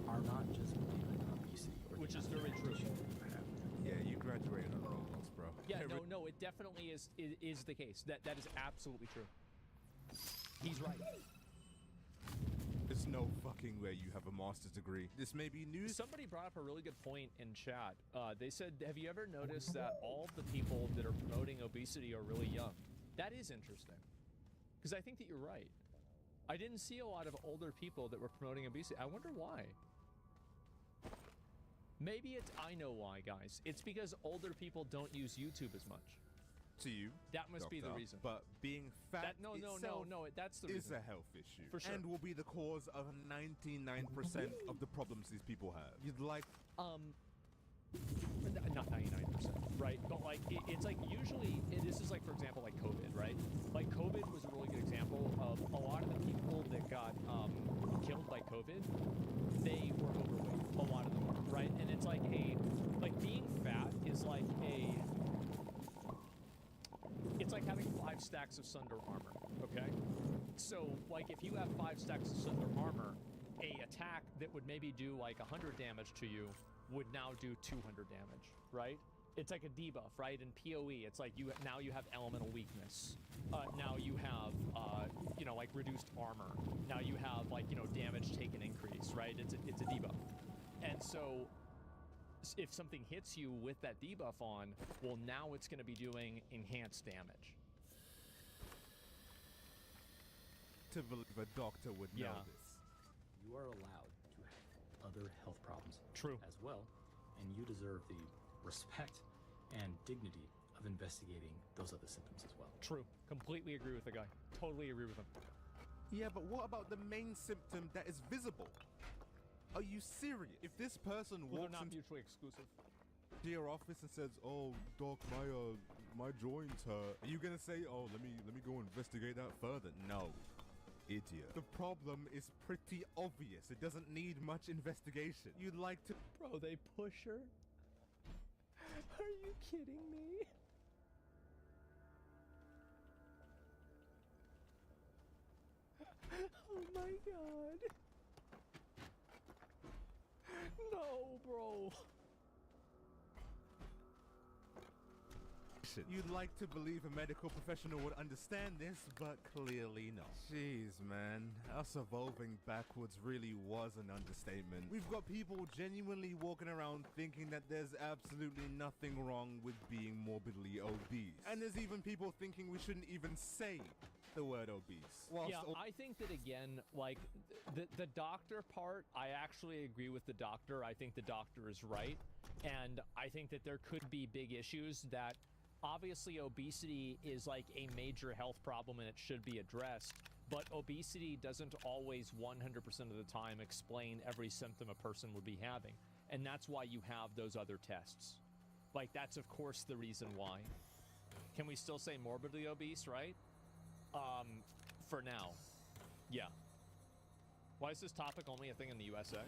are not just obesity. Which is very true. Yeah, you graduated on Roblox, bro. Yeah, no, it definitely is the case. That is absolutely true. He's right. There's no fucking way you have a master's degree. This may be news. Somebody brought up a really good point in chat. They said, have you ever noticed that all the people that are promoting obesity are really young? That is interesting. Because I think that you're right. I didn't see a lot of older people that were promoting obesity. I wonder why. Maybe it's, I know why, guys. It's because older people don't use YouTube as much. To you, that must be the reason. But being fat no, that's the is reason. a health issue. For sure. And will be the cause of 99% of the problems these people have. You'd like... Not 99%, right? But like, it's like usually, this is like, for example, like COVID, right? Like COVID was a really good example of a lot of the people that got killed by COVID, they were overweight. A lot of them were, right? And it's like being fat is like it's like having 5 stacks of Sunder armor, okay? So, like, if you have 5 stacks of Sunder armor, a attack that would maybe do like 100 damage to you would now do 200 damage, right? It's like a debuff, right? In PoE, it's like now you have elemental weakness. Now you have, like reduced armor. Now you have like, damage taken increase, right? It's a debuff. And so if something hits you with that debuff on, well, now it's going to be doing enhanced damage. To believe a doctor would know this. You are allowed to have other health problems True. as well, and you deserve the respect and dignity of investigating those other symptoms as well. True. Completely agree with the guy. Totally agree with him. Yeah, but what about the main symptom that is visible? Are you serious? If this person Well, walks they're not into mutually exclusive. your office and says, "Oh, doc, my joints hurt," are you gonna say, "Oh, let me go investigate that further"? No, idiot. The problem is pretty obvious. It doesn't need much investigation. You'd like to, bro? They push her. Are you kidding me? Oh my god. No, bro. You'd like to believe a medical professional would understand this, but clearly not. Jeez, man. Us evolving backwards really was an understatement. We've got people genuinely walking around thinking that there's absolutely nothing wrong with being morbidly obese. And there's even people thinking we shouldn't even say the word obese. Yeah, I think that again, like the doctor part, I actually agree with the doctor. I think the doctor is right. And I think that there could be big issues that obviously obesity is like a major health problem and it should be addressed, but obesity doesn't always 100% of the time explain every symptom a person would be having. And that's why you have those other tests. Like, that's of course the reason why. Can we still say morbidly obese, right? For now. Yeah. Why is this topic only a thing in the USA?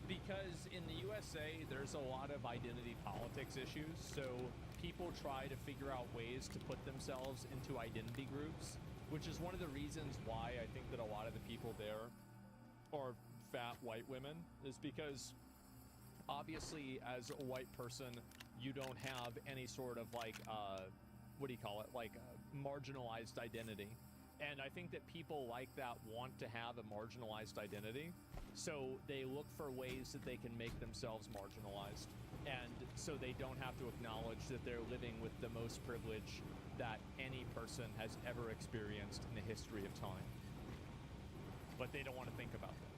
Because in the USA, there's a lot of identity politics issues, so people try to figure out ways to put themselves into identity groups, which is one of the reasons why I think that a lot of the people there are fat white women, is because obviously as a white person, you don't have any sort of like, what do you call it, like marginalized identity. And I think that people like that want to have a marginalized identity, so they look for ways that they can make themselves marginalized. And so they don't have to acknowledge that they're living with the most privilege that any person has ever experienced in the history of time. But they don't want to think about that.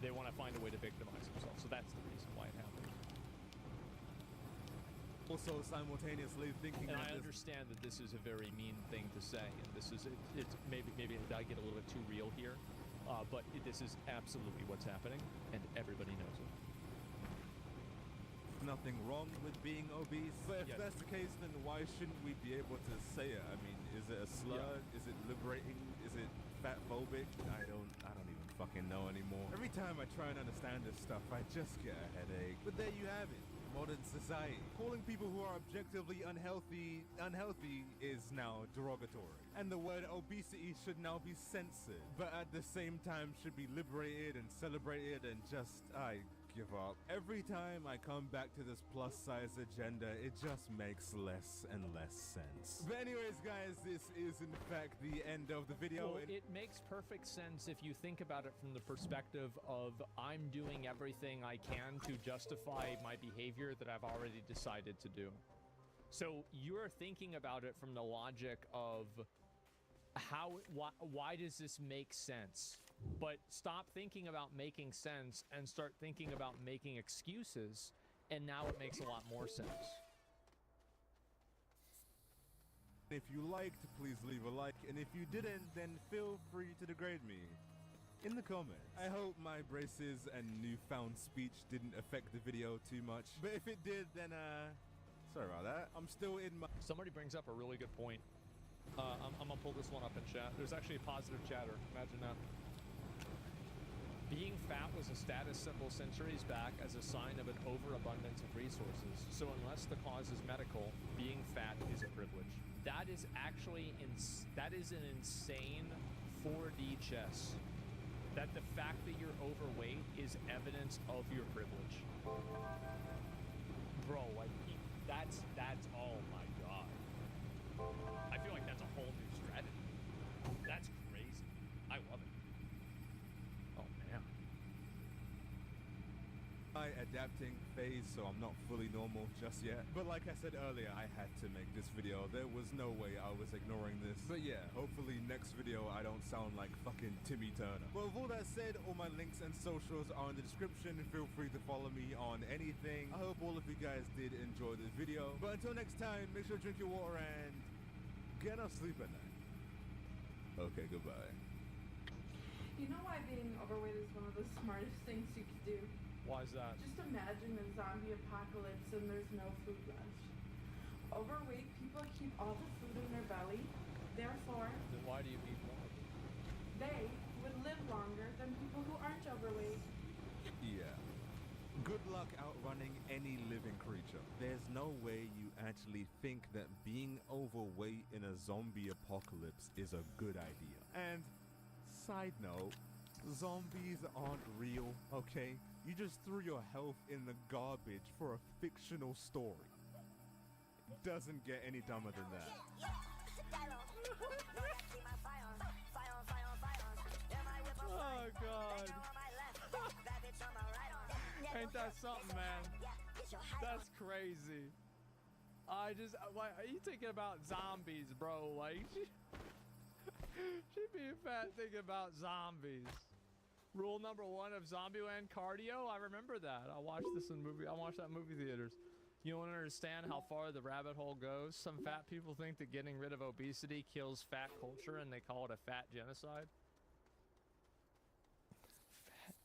They want to find a way to victimize themselves. So that's the reason why it happens. Also simultaneously thinking and that I understand that this is a very mean thing to say, and this is it's maybe I get a little bit too real here, but this is absolutely what's happening, and everybody knows it. Nothing wrong with being obese, but if that's the case, then why shouldn't we be able to say it? I mean, is it a slur? Is it liberating? Is it fat phobic? I don't even fucking know anymore. Every time I try and understand this stuff, I just get a headache. But there you have it. Modern society. Calling people who are objectively unhealthy is now derogatory. And the word obesity should now be censored, but at the same time should be liberated and celebrated, and just, I give up. Every time I come back to this plus size agenda, it just makes less and less sense. But anyways, guys, this is in fact the end of the video. Well, it makes perfect sense if you think about it from the perspective of I'm doing everything I can to justify my behavior that I've already decided to do. So you're thinking about it from the logic of why does this make sense? But stop thinking about making sense and start thinking about making excuses, and now it makes a lot more sense. If you liked, please leave a like, and if you didn't, then feel free to degrade me in the comments. I hope my braces and newfound speech didn't affect the video too much, but if it did, then sorry about that. I'm still in my... Somebody brings up a really good point. I'm gonna pull this one up in chat. There's actually a positive chatter. Imagine that. Being fat was a status symbol centuries back as a sign of an overabundance of resources. So unless the cause is medical, being fat is a privilege. That is actually that is an insane 4D chess. That the fact that you're overweight is evidence of your privilege. Bro, like that's oh my god. I feel like that's a whole new strategy. That's crazy. I love it. Oh man. My adapting phase, so I'm not fully normal just yet. But like I said earlier, I had to make this video. There was no way I was ignoring this. But yeah, hopefully next video I don't sound like fucking Timmy Turner. But with all that said, all my links and socials are in the description. Feel free to follow me on anything. I hope all of you guys did enjoy this video. But until next time, make sure to drink your water and get enough sleep at night. Okay, goodbye. You know why being overweight is one of the smartest things you could do? Why is that? Just imagine a zombie apocalypse and there's no food left. Overweight people keep all the food in their belly. Therefore, then why do you eat more? They would live longer than people who aren't overweight. Yeah. Good luck outrunning any living creature. There's no way you actually think that being overweight in a zombie apocalypse is a good idea. And side note, zombies aren't real, okay? You just threw your health in the garbage for a fictional story. It doesn't get any dumber than that. Oh god. Ain't that something, man? That's crazy. Why are you thinking about zombies, bro? Like, she being fat thinking about zombies. Rule number 1 of Zombieland cardio. I remember that. I watched this in movie. I watched that in movie theaters. You don't understand how far the rabbit hole goes. Some fat people think that getting rid of obesity kills fat culture, and they call it a fat genocide.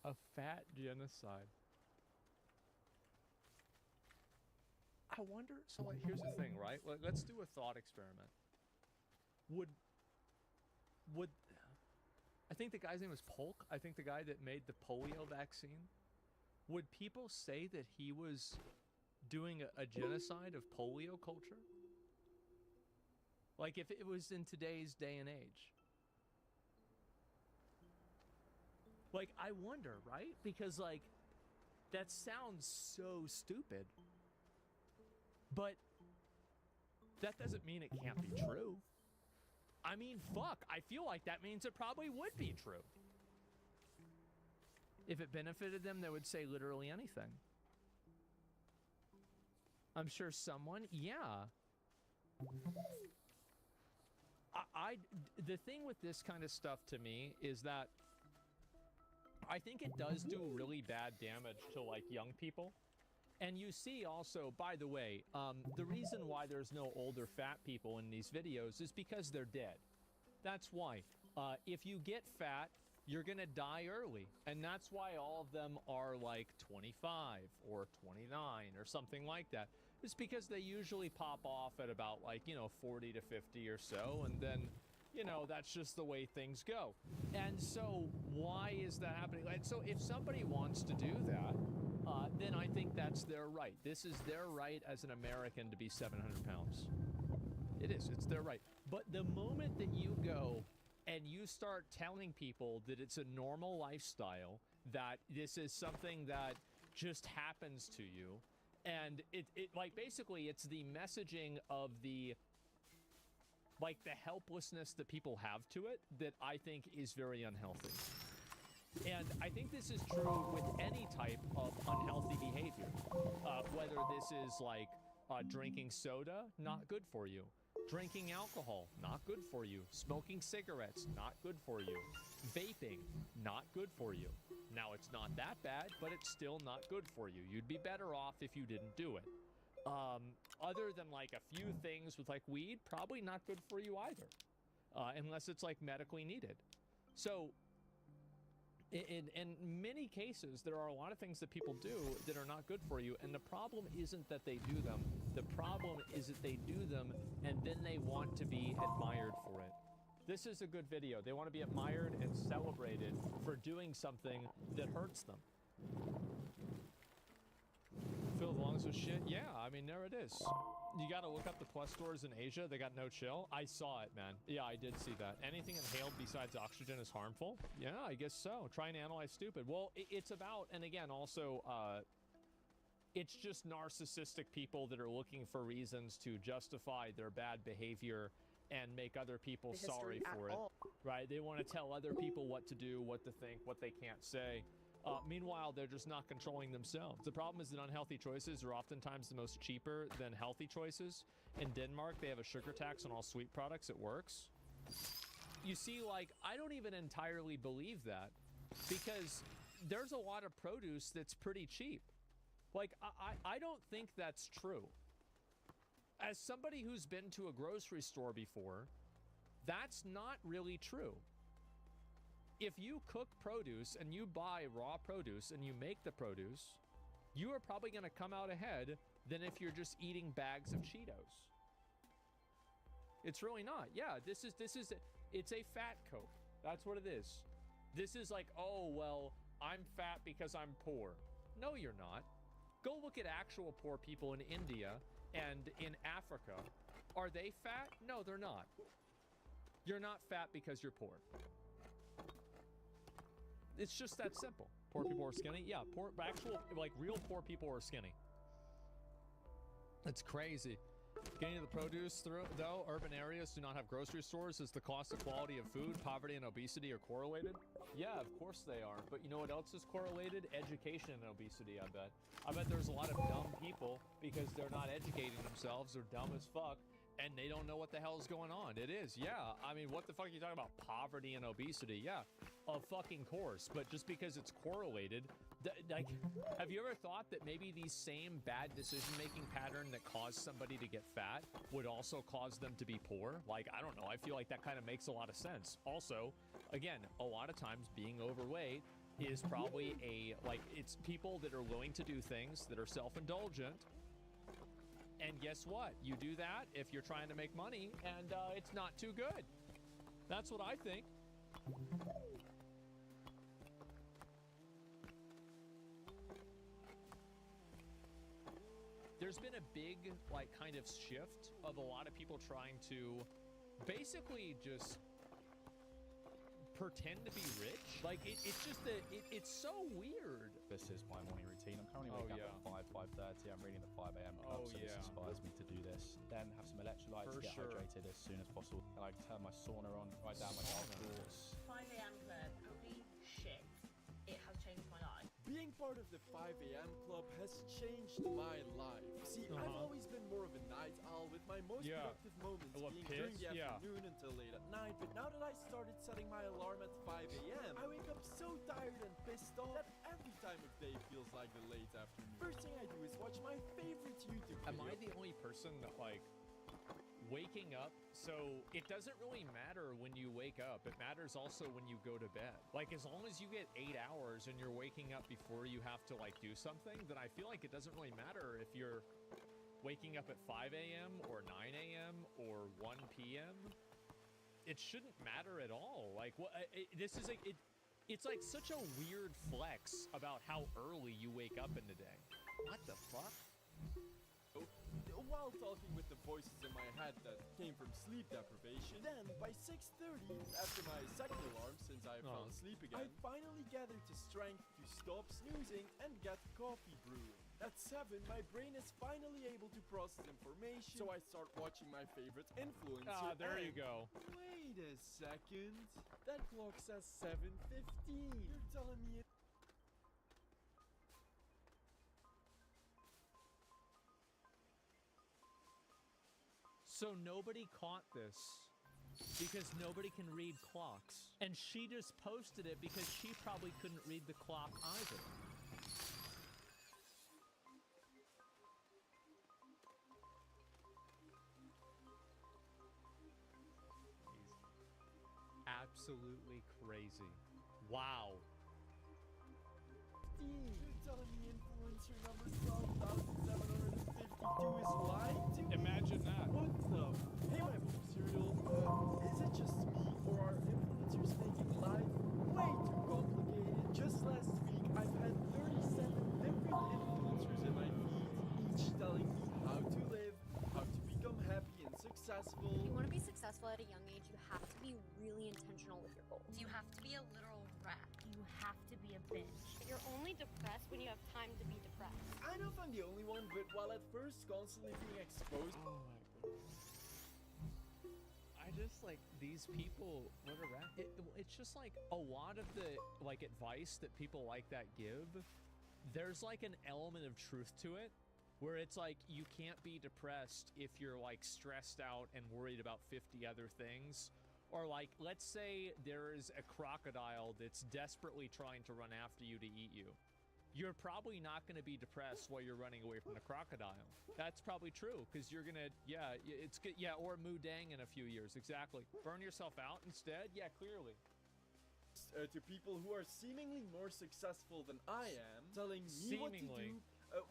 A fat genocide. I wonder. So, like, here's the thing, right? Let's do a thought experiment. Would I think the guy's name was Polk? I think the guy that made the polio vaccine. Would people say that he was doing a genocide of polio culture? Like, if it was in today's day and age. Like, I wonder, right? Because, like, that sounds so stupid. But that doesn't mean it can't be true. I mean, fuck, I feel like that means it probably would be true. If it benefited them, they would say literally anything. I'm sure someone, yeah. The thing with this kind of stuff to me is that I think it does do really bad damage to, like, young people. And you see also, by the way, the reason why there's no older fat people in these videos is because they're dead. That's why. If you get fat, you're gonna die early. And that's why all of them are like 25 or 29 or something like that. It's because they usually pop off at about, like, 40 to 50 or so. And then, that's just the way things go. And so why is that happening? And so if somebody wants to do that, then I think that's their right. This is their right as an American to be 700 pounds. It is. It's their right. But the moment that you go and you start telling people that it's a normal lifestyle, that this is something that just happens to you, and it like, basically it's the messaging of the, like, the helplessness that people have to it that I think is very unhealthy. And I think this is true with any type of unhealthy behavior. Whether this is like drinking soda, not good for you. Drinking alcohol, not good for you. Smoking cigarettes, not good for you. Vaping, not good for you. Now, it's not that bad, but it's still not good for you. You'd be better off if you didn't do it. Other than, like, a few things with, like, weed, probably not good for you either. Unless it's, like, medically needed. So in many cases, there are a lot of things that people do that are not good for you, and the problem isn't that they do them. The problem is that they do them, and then they want to be admired for it. This is a good video. They want to be admired and celebrated for doing something that hurts them. Fill the lungs with shit? Yeah, I mean, there it is. You gotta look up the plus stores in Asia. They got no chill. I saw it, man. Yeah, I did see that. Anything inhaled besides oxygen is harmful? Yeah, I guess so. Try and analyze stupid. Well, it's about, and again, also, it's just narcissistic people that are looking for reasons to justify their bad behavior and make other people sorry for it. Right? They want to tell other people what to do, what to think, what they can't say. Meanwhile, they're just not controlling themselves. The problem is that unhealthy choices are oftentimes the most cheaper than healthy choices. In Denmark, they have a sugar tax on all sweet products. It works. You see, like, I don't even entirely believe that, because there's a lot of produce that's pretty cheap. Like, I don't think that's true. As somebody who's been to a grocery store before, that's not really true. If you cook produce and you buy raw produce and you make the produce, you are probably going to come out ahead than if you're just eating bags of Cheetos. It's really not. Yeah, it's a fat Coke. That's what it is. This is like, oh, well, I'm fat because I'm poor. No, you're not. Go look at actual poor people in India and in Africa. Are they fat? No, they're not. You're not fat because you're poor. It's just that simple. Poor people are skinny? Yeah, real poor people are skinny. It's crazy. Getting to the produce, though, urban areas do not have grocery stores. Is the cost of quality of food, poverty, and obesity are correlated? Yeah, of course they are. But you know what else is correlated? Education and obesity, I bet. I bet there's a lot of dumb people because they're not educating themselves. They're dumb as fuck, and they don't know what the hell is going on. It is, yeah. I mean, what the fuck are you talking about? Poverty and obesity? Yeah, of fucking course. But just because it's correlated, like, have you ever thought that maybe these same bad decision-making pattern that caused somebody to get fat would also cause them to be poor? Like, I don't know. I feel like that kind of makes a lot of sense. Also, again, a lot of times being overweight is probably it's people that are willing to do things that are self-indulgent. And guess what? You do that if you're trying to make money, and it's not too good. That's what I think. There's been a big, kind of shift of a lot of people trying to basically just pretend to be rich. Like, it's just that it's so weird. This is my morning routine. I'm currently waking up at 5:30. I'm reading the 5 a.m. club, so this inspires me to do this. Then have some electrolytes to get hydrated as soon as possible. And I turn my sauna on, write down my dark thoughts. 5 a.m. club, holy shit. It has changed my life. Being part of the 5 a.m. club has changed my life. See, I've always been more of a night owl, with my most productive moments being during the afternoon until late at night. But now that I started setting my alarm at 5 a.m., I wake up so tired and pissed off that every time of day feels like the late afternoon. First thing I do is watch my favorite YouTube video. Am I the only person that, waking up? So it doesn't really matter when you wake up. It matters also when you go to bed. Like, as long as you get 8 hours and you're waking up before you have to do something, then I feel like it doesn't really matter if you're waking up at 5 a.m. or 9 a.m. or 1 p.m. It shouldn't matter at all. Like, this is it's like such a weird flex about how early you wake up in the day. What the fuck? While talking with the voices in my head that came from sleep deprivation, then by 6:30, after my second alarm, since I fell asleep again, I finally gathered the strength to stop snoozing and get coffee brewing. At 7, my brain is finally able to process information, so I start watching my favorite influencer. There you go. Wait a second. That clock says 7:15. You're telling me So nobody caught this because nobody can read clocks. And she just posted it because she probably couldn't read the clock either. Absolutely crazy. Wow. You're telling me influencer number 12,752 is lying to me? Imagine that. What the? Hey, my bowl of cereal. Is it just me, or are influencers making life way too complicated? Just last week, I've had 37 different influencers in my feed, each telling me how to live, how to become happy and successful. If you want to be successful at a young age, you have to be really intentional with your goals. You have to be a literal rat. You have to be a bitch. You're only depressed when you have time to be depressed. I know if I'm the only one, but while at first constantly being exposed... Oh my god. I just like these people, what are that? It's just like a lot of the like advice that people like that give. There's like an element of truth to it, where it's like you can't be depressed if you're like stressed out and worried about 50 other things. Or like, let's say there is a crocodile that's desperately trying to run after you to eat you. You're probably not going to be depressed while you're running away from the crocodile. That's probably true, because you're going to, yeah, it's good. Yeah, or Mudang in a few years, exactly. Burn yourself out instead? Yeah, clearly. To people who are seemingly more successful than I am, telling me what to do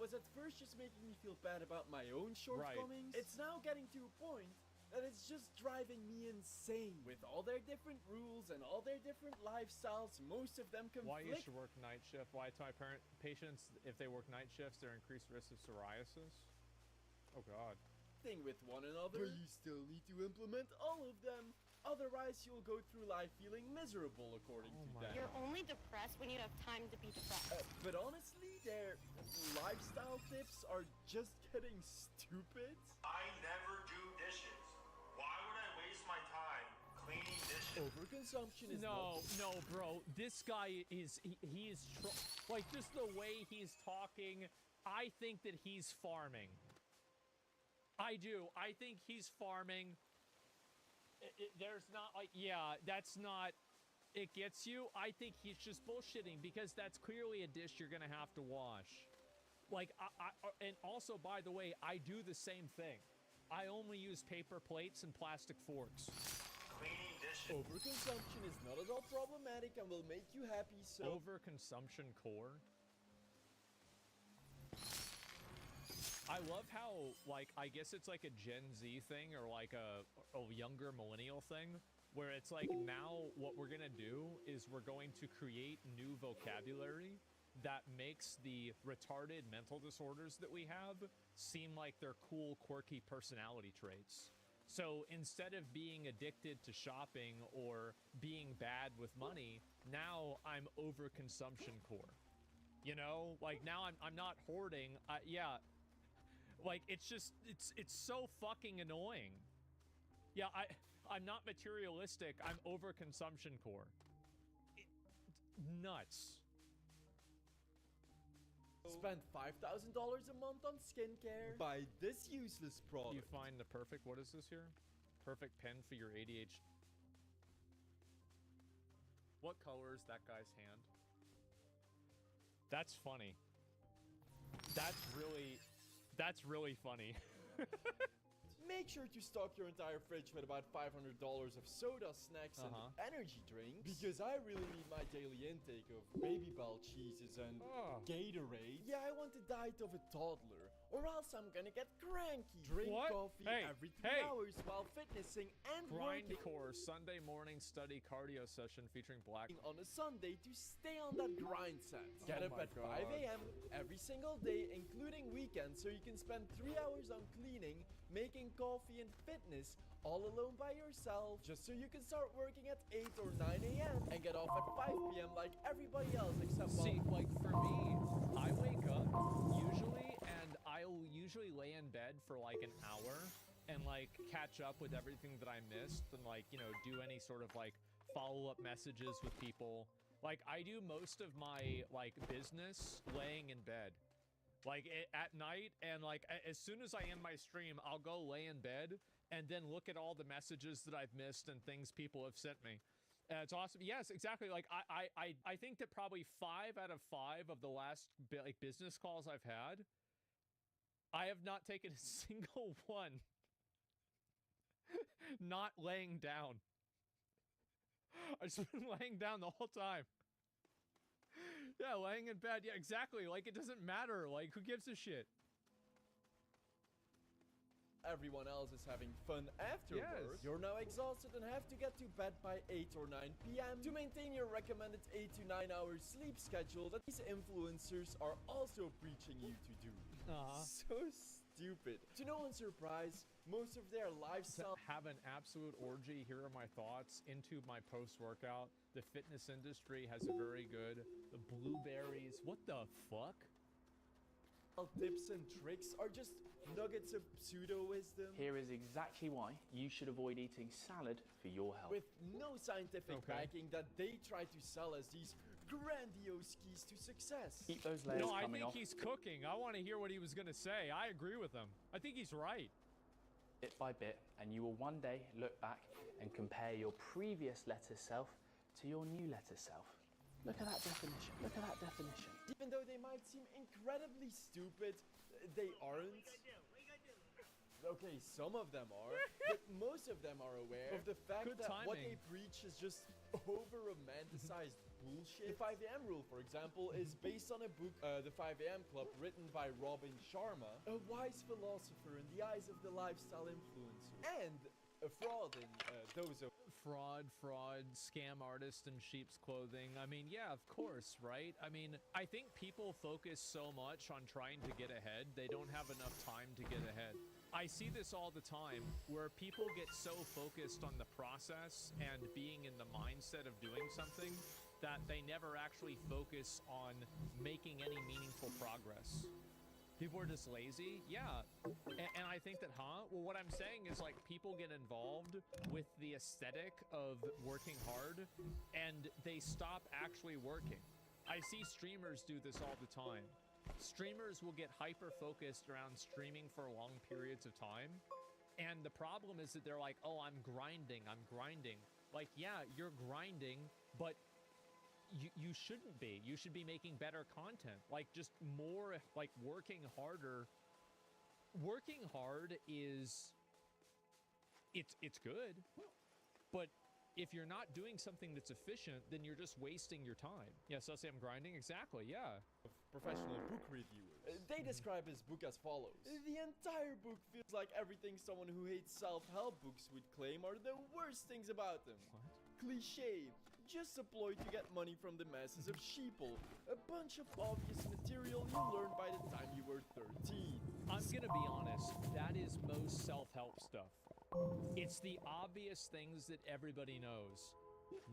was at first just making me feel bad about my own shortcomings. Right. It's now getting to a point that it's just driving me insane. With all their different rules and all their different lifestyles, most of them conflict. Why you should work night shift? Why tell my patients if they work night shifts, they're increased risk of psoriasis? Oh God. Thing with one another, but you still need to implement all of them. Otherwise, you'll go through life feeling miserable, according to them. You're only depressed when you have time to be depressed. But honestly, their lifestyle tips are just getting stupid. I never do dishes. Why would I waste my time cleaning dishes? Overconsumption is no, bro. This guy is he is like just the way he's talking. I think that he's farming. I do. I think he's farming. There's not like, yeah, that's not. It gets you. I think he's just bullshitting because that's clearly a dish you're gonna have to wash. Like, and also, by the way, I do the same thing. I only use paper plates and plastic forks. Cleaning dishes. Overconsumption is not at all problematic and will make you happy, so... Overconsumption core? I love how, like, I guess it's like a Gen Z thing or like a younger millennial thing, where it's like now what we're gonna do is we're going to create new vocabulary that makes the retarded mental disorders that we have seem like they're cool, quirky personality traits. So instead of being addicted to shopping or being bad with money, now I'm overconsumption core. You know, like now I'm not hoarding. Yeah, like it's just it's so fucking annoying. Yeah, I'm not materialistic. I'm overconsumption core. Nuts. Spend $5,000 a month on skincare. Buy this useless product. You find the perfect, what is this here? Perfect pen for your ADHD. What color is that guy's hand? That's funny. That's really funny. Make sure to stock your entire fridge with about $500 of soda, snacks, and energy drinks. Because I really need my daily intake of Baby Bell cheeses and Gatorade. Yeah, I want the diet of a toddler, or else I'm gonna get cranky. Drink coffee every 3 hours while fitnessing and working. Grindcore Sunday morning study cardio session featuring Black on a Sunday to stay on that grind set. Get up at 5 a.m. every single day, including weekends, so you can spend 3 hours on cleaning, making coffee and fitness all alone by yourself, just so you can start working at 8 or 9 a.m. and get off at 5 p.m. like everybody else except like for me, I wake up usually and I'll usually lay in bed for like an hour and like catch up with everything that I missed and like, you know, do any sort of like follow-up messages with people. Like I do most of my like business laying in bed. Like at night, and like as soon as I end my stream, I'll go lay in bed and then look at all the messages that I've missed and things people have sent me. It's awesome. Yes, exactly. Like I think that probably 5 out of 5 of the last like business calls I've had, I have not taken a single one not laying down. I've just been laying down the whole time. Yeah, laying in bed. Yeah, exactly. Like, it doesn't matter. Like, who gives a shit? Everyone else is having fun afterwards. Yes. You're now exhausted and have to get to bed by 8 or 9 p.m. to maintain your recommended 8 to 9 hours sleep schedule that these influencers are also preaching you to do. So stupid. To no one's surprise, most of their lifestyle... Have an absolute orgy. Here are my thoughts into my post-workout. The fitness industry has a very good... The blueberries... What the fuck? tips and tricks are just nuggets of pseudo-wisdom. Here is exactly why you should avoid eating salad for your health. With no scientific backing that they try to sell as these grandiose keys to success. Keep those layers No, I coming think off. he's cooking. I want to hear what he was going to say. I agree with him. I think he's right. Bit by bit, and you will one day look back and compare your previous letter self to your new letter self. Look at that definition. Look at that definition. Even though they might seem incredibly stupid, they aren't. Okay, some of them are, but most of them are aware of the fact that what they preach is just over-romanticized bullshit. The 5 AM rule, for example, is based on a book, The 5 AM Club, written by Robin Sharma, a wise philosopher in the eyes of the lifestyle influencer, and a fraud in those of Fraud, scam artist in sheep's clothing. I mean, yeah, of course, right? I mean, I think people focus so much on trying to get ahead, they don't have enough time to get ahead. I see this all the time, where people get so focused on the process and being in the mindset of doing something that they never actually focus on making any meaningful progress. People are just lazy? Yeah. And I think that, well, what I'm saying is, like, people get involved with the aesthetic of working hard, and they stop actually working. I see streamers do this all the time. Streamers will get hyper-focused around streaming for long periods of time, and the problem is that they're like, oh, I'm grinding. Like, yeah, you're grinding, but you shouldn't be. You should be making better content. Like, just more, like, working harder. Working hard is, it's good, but if you're not doing something that's efficient, then you're just wasting your time. Yes, I say I'm grinding. Exactly, yeah. Professional book reviewers. They describe his book as follows. The entire book feels like everything someone who hates self-help books would claim are the worst things about them. What? Cliché. Just a ploy to get money from the masses of sheeple. A bunch of obvious material you learned by the time you were 13. I'm gonna be honest, that is most self-help stuff. It's the obvious things that everybody knows.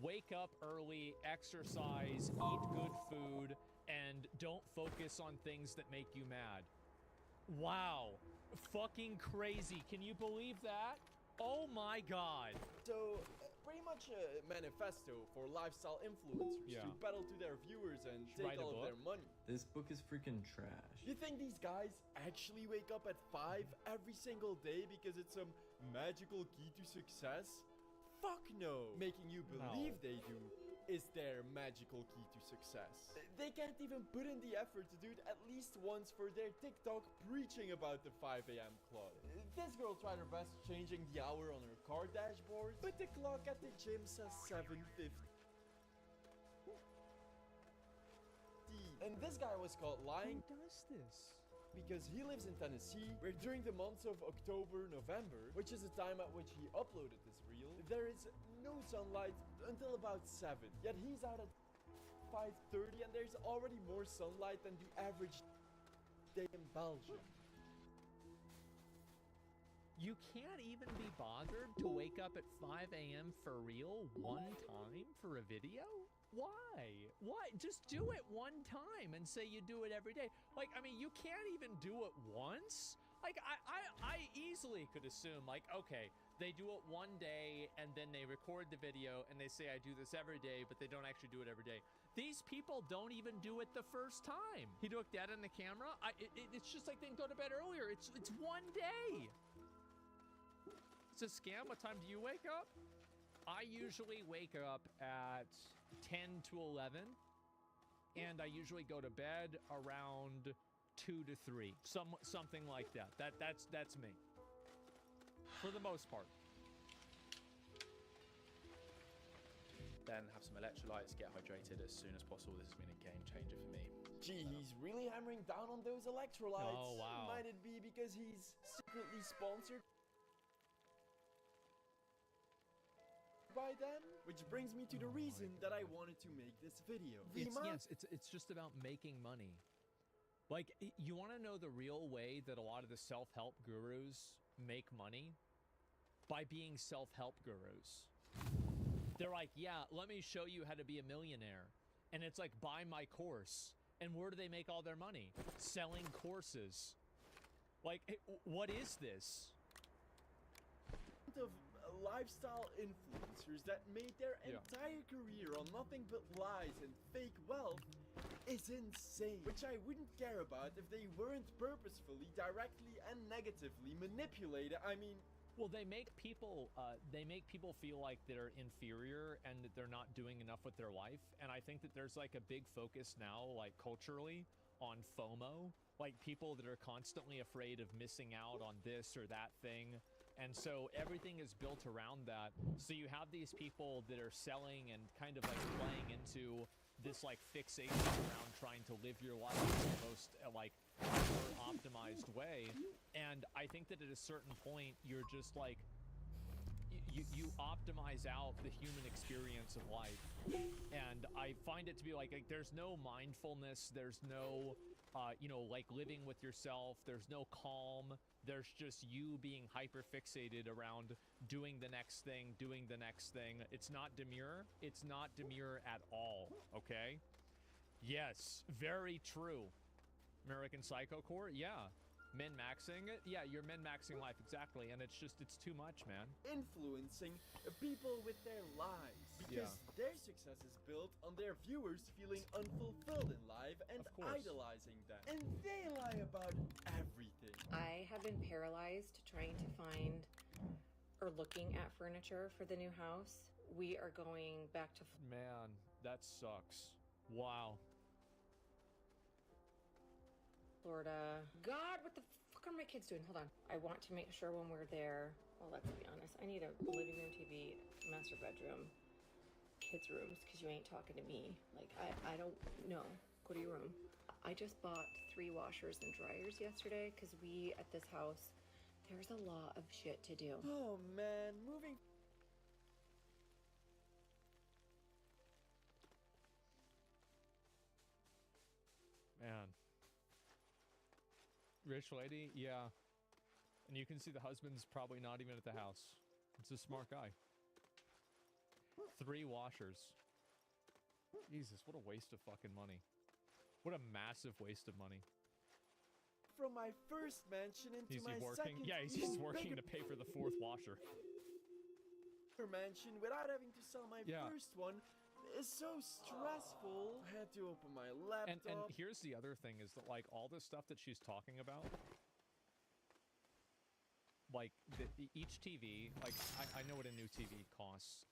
Wake up early, exercise, eat good food, and don't focus on things that make you mad. Wow. Fucking crazy. Can you believe that? Oh my god. So, pretty much a manifesto for lifestyle influencers to battle to their viewers and take all of their money. This book is freaking trash. You think these guys actually wake up at 5 every single day because it's some magical key to success? Fuck no. Making you believe they do is their magical key to success. They can't even put in the effort to do it at least once for their TikTok preaching about the 5 AM club. This girl tried her best changing the hour on her car dashboard, but the clock at the gym says 7:50. And this guy was caught lying. Who does this? Because he lives in Tennessee, where during the months of October, November, which is the time at which he uploaded this reel, there is no sunlight until about 7. Yet he's out at 5:30 and there's already more sunlight than the average day in Belgium. You can't even be bothered to wake up at 5 AM for real one time for a video? Why? Why? Just do it one time and say you do it every day. Like, I mean, you can't even do it once? Like, I easily could assume, like, okay, they do it one day and then they record the video and they say I do this every day, but they don't actually do it every day. These people don't even do it the first time. He looked dead in the camera. It's just like they can go to bed earlier. It's one day. It's a scam. What time do you wake up? I usually wake up at 10 to 11, and I usually go to bed around 2 to 3, something like that. That's me, for the most part. Then have some electrolytes, get hydrated as soon as possible. This has been a game changer for me. Gee, he's really hammering down on those electrolytes. Oh, wow. Might it be because he's secretly sponsored by them? Which brings me to the reason that I wanted to make this video. It's just about making money. Like, you want to know the real way that a lot of the self-help gurus make money? By being self-help gurus. They're like, yeah, let me show you how to be a millionaire. And it's like, buy my course. And where do they make all their money? Selling courses. Like, what is this? Of lifestyle influencers that made their entire career on nothing but lies and fake wealth is insane. Which I wouldn't care about if they weren't purposefully, directly, and negatively manipulated. I mean, well, they make people feel like they're inferior and that they're not doing enough with their life. And I think that there's like a big focus now, like culturally, on FOMO, like people that are constantly afraid of missing out on this or that thing. And so everything is built around that. So you have these people that are selling and kind of like playing into this like fixation around trying to live your life in the most like optimized way. And I think that at a certain point, you're just like, you optimize out the human experience of life. And I find it to be like there's no mindfulness, there's no you know, like living with yourself, there's no calm, there's just you being hyper fixated around doing the next thing. It's not demure at all, okay? Yes, very true. American Psycho Core, yeah. Min-maxing it? Yeah, you're min-maxing life, exactly, and it's too much, man. Influencing people with their lives. Because their success is built on their viewers feeling unfulfilled in life and idolizing them. And they lie about everything. I have been paralyzed trying to find or looking at furniture for the new house. We are going back to... Man, that sucks. Wow. Florida. God, what the fuck are my kids doing? Hold on. I want to make sure when we're there, well, let's be honest, I need a living room TV, master bedroom, kids' rooms, because you ain't talking to me. Like, I don't know. Go to your room. I just bought 3 washers and dryers yesterday, because we, at this house, there's a lot of shit to do. Oh, man. Moving... Man. Rich lady, yeah. And you can see the husband's probably not even at the house. It's a smart guy. 3 washers. Jesus, what a waste of fucking money. What a massive waste of money. From my first mansion into my working? second... Yeah, he's working to pay for the 4th washer. ...mansion without having to sell my first one is so stressful. I had to open my laptop. And here's the other thing is that, like, all this stuff that she's talking about, like, each TV, like, I know what a new TV costs.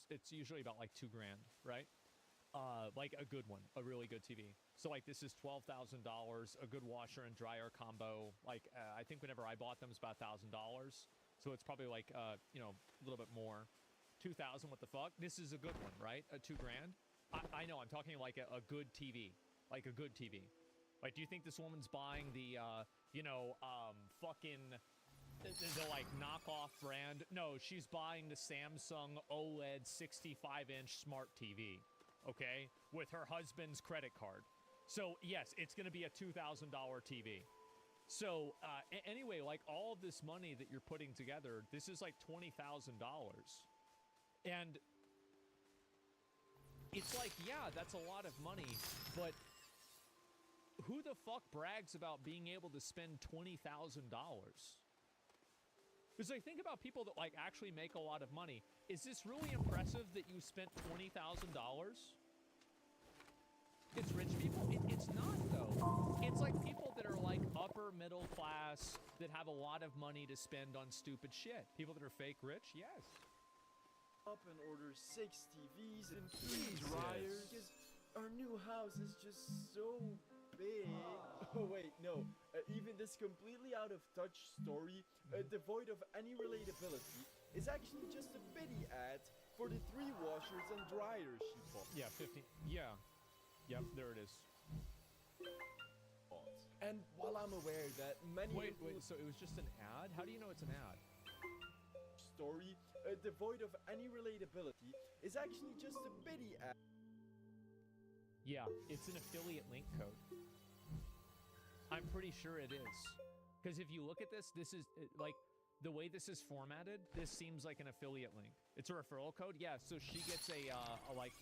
It's usually about, like, $2 grand, right? Like, a good one, a really good TV. So, like, this is $12,000, a good washer and dryer combo. Like, I think whenever I bought them, it's about $1,000. So it's probably, like, you know, a little bit more. 2,000, what the fuck? This is a good one, right? 2 grand? I know, I'm talking like a good TV. Like a good TV. Like, do you think this woman's buying the, you know, fucking, the like, knockoff brand? No, she's buying the Samsung OLED 65-inch smart TV, okay? With her husband's credit card. So, yes, it's gonna be a $2,000 TV. So, anyway, like, all of this money that you're putting together, this is like $20,000. And it's like, yeah, that's a lot of money, but who the fuck brags about being able to spend $20,000? Because, like, think about people that, like, actually make a lot of money. Is this really impressive that you spent $20,000? It's rich people? It's not, though. It's like people that are, like, upper middle class that have a lot of money to spend on stupid shit. People that are fake rich? Yes. Up and order 6 TVs and 3 dryers because our new house is just so big. Oh wait, no. Even this completely out of touch story, devoid of any relatability, is actually just a pity ad for the 3 washers and dryers she bought. Yeah, 15. Yeah. Yep, there it is. And while I'm aware that many... Wait, so it was just an ad? How do you know it's an ad? Story, devoid of any relatability, is actually just a pity ad. Yeah, it's an affiliate link code. I'm pretty sure it is. Because if you look at this, this is, like, the way this is formatted, this seems like an affiliate link. It's a referral code? Yeah, so she gets a like...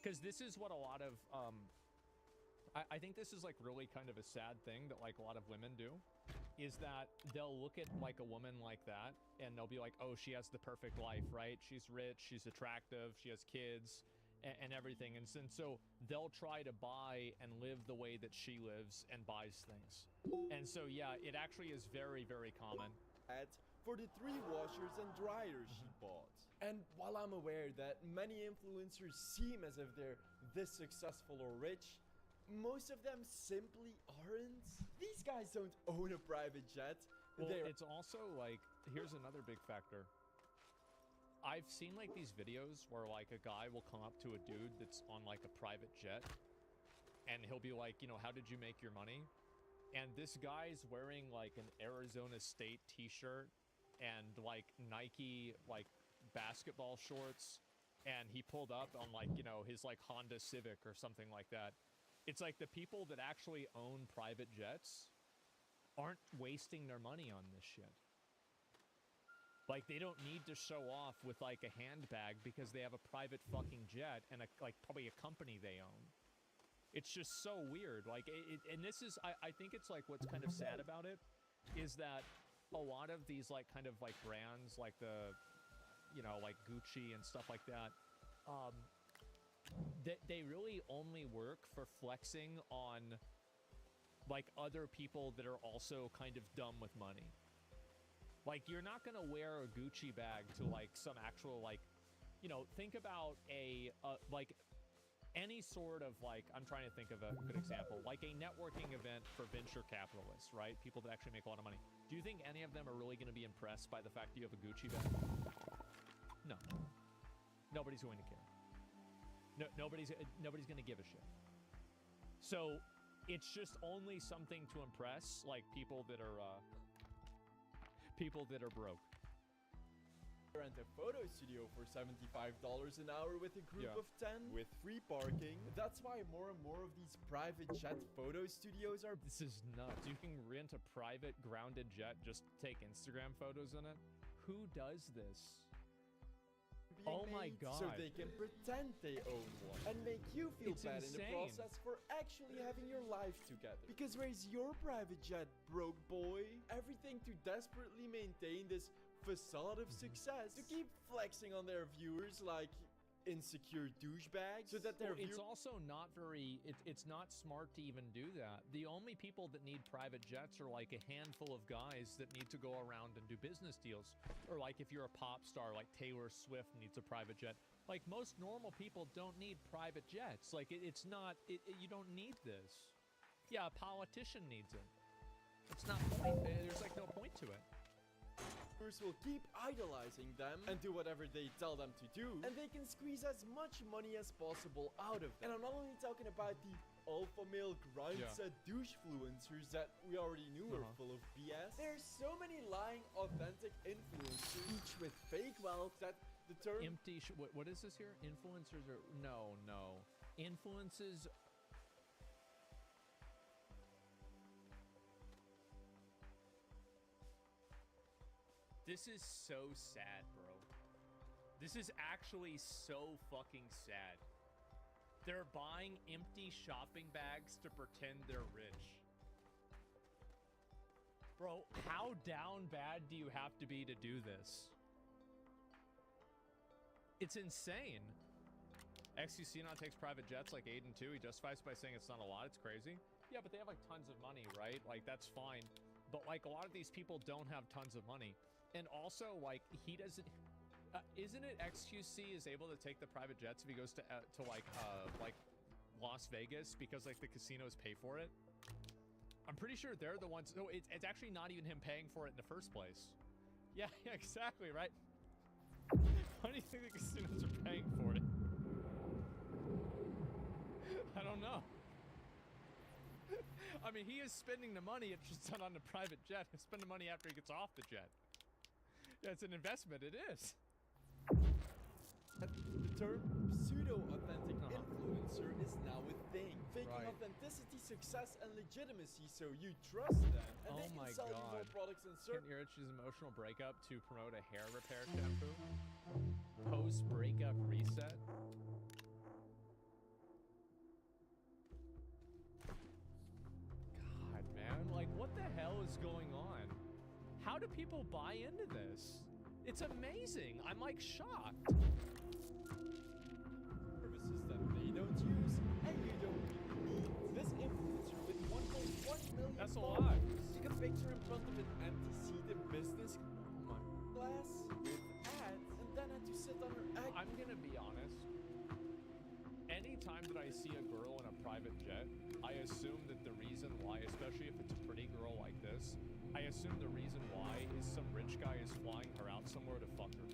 Because this is what a lot of I think this is like really kind of a sad thing that like a lot of women do, is that they'll look at like a woman like that and they'll be like, oh, she has the perfect life, right? She's rich, she's attractive, she has kids and everything. And so they'll try to buy and live the way that she lives and buys things. And so, yeah, it actually is very, very common. For the 3 washers and dryers she bought. And while I'm aware that many influencers seem as if they're this successful or rich, most of them simply aren't. These guys don't own a private jet. Well, it's also like, here's another big factor. I've seen like these videos where like a guy will come up to a dude that's on like a private jet and he'll be like, you know, how did you make your money? And this guy's wearing like an Arizona State t-shirt and like Nike like basketball shorts, and he pulled up on like, you know, his like Honda Civic or something like that. It's like the people that actually own private jets aren't wasting their money on this shit. Like, they don't need to show off with like a handbag because they have a private fucking jet and like probably a company they own. It's just so weird. Like, and this is, I think it's like what's kind of sad about it is that a lot of these like kind of like brands like the, you know, like Gucci and stuff like that, they really only work for flexing on like other people that are also kind of dumb with money. Like, you're not gonna wear a Gucci bag to like some actual like, you know, think about a like any sort of like, I'm trying to think of a good example, like a networking event for venture capitalists, right? People that actually make a lot of money. Do you think any of them are really gonna be impressed by the fact that you have a Gucci bag? No. Nobody's going to care. No, nobody's gonna give a shit. So it's just only something to impress like people that are broke. Rent a photo studio for $75 an hour with a group of 10 with free parking. That's why more and more of these private jet photo studios are. This is nuts. You can rent a private grounded jet, just take Instagram photos in it. Who does this? Oh my god. So they can pretend they own one and make you feel bad in the process for actually having your life together. Because where's your private jet, broke boy? Everything to desperately maintain this facade of success, to keep flexing on their viewers like insecure douchebags, so that their it's also not very, it's not smart to even do that. The only people that need private jets are like a handful of guys that need to go around and do business deals, or like if you're a pop star like Taylor Swift needs a private jet. Like, most normal people don't need private jets. Like, it's not, you don't need this. Yeah, a politician needs it. It's not point, there's like no point to it. Will keep idolizing them and do whatever they tell them to do, and they can squeeze as much money as possible out of them. And I'm not only talking about the alpha male grindset douchefluencers that we already knew were full of BS. There's so many lying authentic influencers, each with fake wealth, that the term empty what is this here? Influencers are no influences. This is so sad, bro. This is actually so fucking sad. They're buying empty shopping bags to pretend they're rich. Bro, how down bad do you have to be to do this? It's insane. XQC now takes private jets like Aiden too. He justifies by saying it's not a lot. It's crazy. Yeah, but they have like tons of money, right? Like, that's fine. But like, a lot of these people don't have tons of money. And also, like, he doesn't... isn't it XQC is able to take the private jets if he goes to like Las Vegas because, like, the casinos pay for it? I'm pretty sure they're the ones... No, it's actually not even him paying for it in the first place. Yeah, exactly, right? Why do you think the casinos are paying for it? I don't know. I mean, he is spending the money, it's just not on the private jet. He'll spend the money after he gets off the jet. Yeah, it's an investment, it is. The term pseudo-authentic influencer is now a thing. Faking authenticity, success, and legitimacy so you trust them, and they can sell you more products and services. Kent Urich's emotional breakup to promote a hair repair shampoo. Post-breakup reset. do people buy into this? It's amazing. I'm like shocked. Services that they don't use, and you don't need. This influencer with 1.1 million That's a followers lot. took a picture in front of an empty seat in business class with ads, and then had to sit on her egg. I'm gonna be honest. Anytime that I see a girl in a private jet, I assume that the reason why, especially if it's a pretty girl like this, I assume the reason why is some rich guy is flying her out somewhere to fuck her.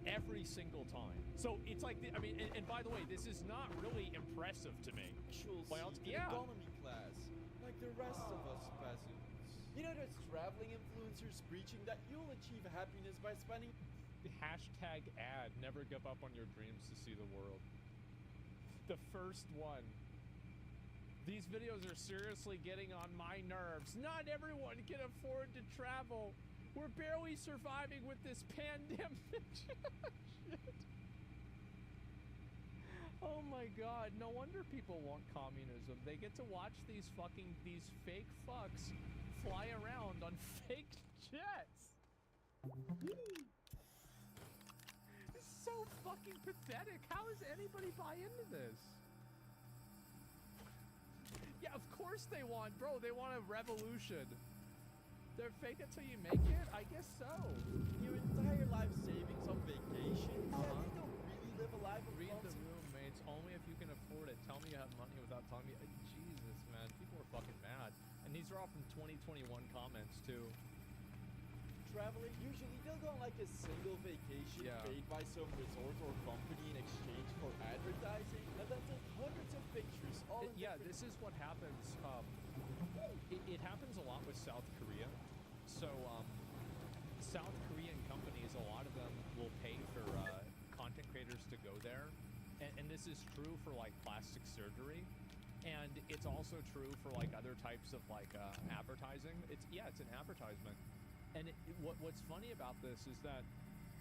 Every single time. So it's like, I mean, and by the way, this is not really impressive to me. Economy class, like the rest of us peasants. You know, there's traveling influencers preaching that you'll achieve happiness by spending. Hashtag ad, never give up on your dreams to see the world. The first one. These videos are seriously getting on my nerves. Not everyone can afford to travel. We're barely surviving with this pandemic. Shit. Oh my god, no wonder people want communism. They get to watch these fake fucks fly around on fake jets. It's so fucking pathetic. How does anybody buy into this? Yeah, of course they want, bro, they want a revolution. They're fake it till you make it? I guess so. Your entire life savings on vacation. Yeah, you don't really live a life of Read the room, mates. Only if you can afford it. Tell me you have money without telling me. Jesus, man. People are fucking mad. And these are all from 2021 comments, too. Traveling, usually they'll go on like a single vacation paid by some resort or company in exchange for advertising, and then take hundreds of pictures. This is what happens. It happens a lot with South Korea. So, South Korean companies, a lot of them will pay for content creators to go there. And this is true for like plastic surgery. And it's also true for like other types of like advertising. It's an advertisement. And what's funny about this is that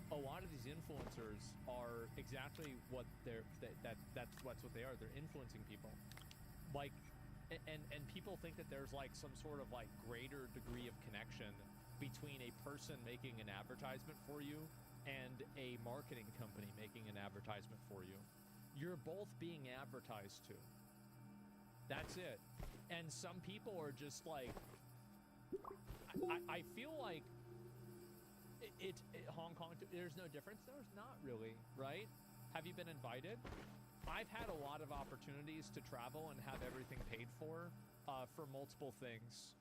a lot of these influencers are exactly what that's what they are. They're influencing people. Like, and people think that there's like some sort of like greater degree of connection between a person making an advertisement for you and a marketing company making an advertisement for you. You're both being advertised to. That's it. And some people are just like, I feel like Hong Kong, there's no difference. There's not really, right? Have you been invited? I've had a lot of opportunities to travel and have everything paid for multiple things,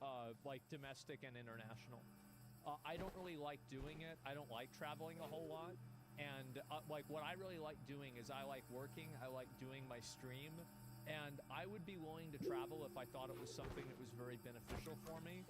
like domestic and international. I don't really like doing it. I don't like traveling a whole lot. And like what I really like doing is I like working. I like doing my stream. And I would be willing to travel if I thought it was something that was very beneficial for me.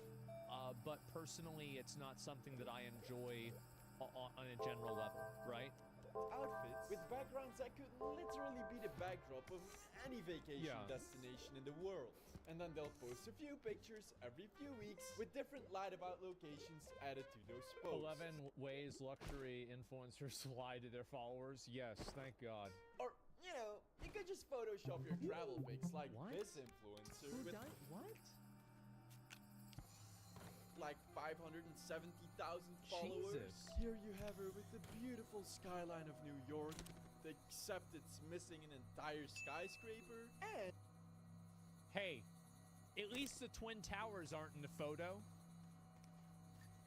But personally, it's not something that I enjoy on a general level, right? Outfits with backgrounds that could literally be the backdrop of any vacation destination in the world. And then they'll post a few pictures every few weeks with different light-about locations added to those posts. 11 ways luxury influencers lie to their followers. Yes, thank God. Or, you know, you could just Photoshop your travel pics like this influencer. Who died? What? Like 570,000 followers. Jesus. Here you have her with the beautiful skyline of New York, except it's missing an entire skyscraper. And hey, at least the Twin Towers aren't in the photo.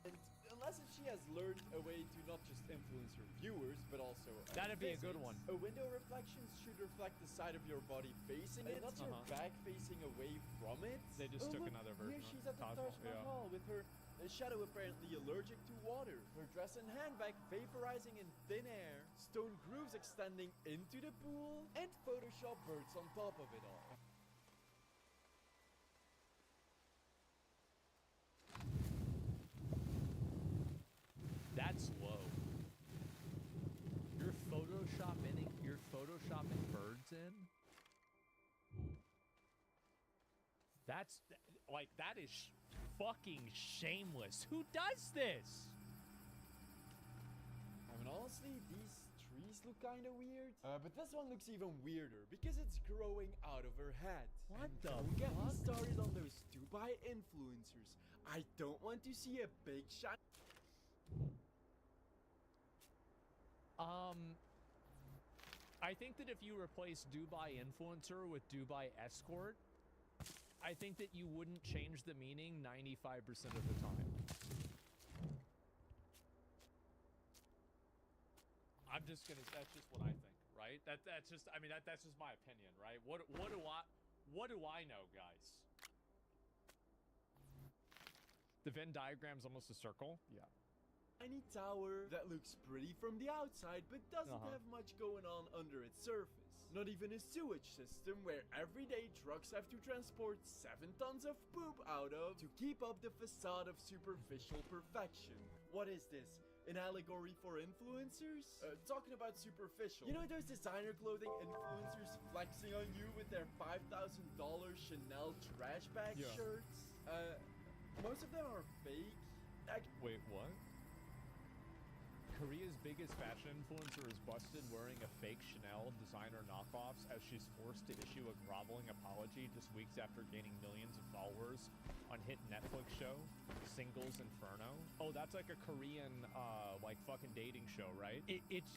And unless she has learned a way to not just influence her viewers, but also that'd be a good one. A window reflection should reflect the side of your body facing it, not your back facing away from it. They just took another version. Here she's at the Taj Mahal with her shadow apparently allergic to water. Her dress and handbag vaporizing in thin air, stone grooves extending into the pool, and Photoshop birds on top of it all. That's low. You're photoshopping birds in? That's like, that is fucking shameless. Who does this? I mean, honestly, these trees look kind of weird. But this one looks even weirder because it's growing out of her head. What and the don't get me started on those Dubai influencers. I don't want to see a big shot. I think that if you replace Dubai influencer with Dubai escort, I think that you wouldn't change the meaning 95% of the time. I'm just gonna, that's just what I think, right? That's just, I mean, that's just my opinion, right? What do I know, guys? The Venn diagram's almost a circle. Yeah. Tiny tower that looks pretty from the outside, but doesn't have much going on under its surface. Not even a sewage system where everyday trucks have to transport 7 tons of poop out of to keep up the facade of superficial perfection. What is this? An allegory for influencers? Talking about superficial. You know those designer clothing influencers flexing on you with their $5,000 Chanel trash bag shirts? Most of them are fake. Wait, what? Korea's biggest fashion influencer is busted wearing a fake Chanel designer knockoffs as she's forced to issue a groveling apology just weeks after gaining millions of followers on hit Netflix show Singles Inferno. Oh, that's like a Korean like fucking dating show, right? It's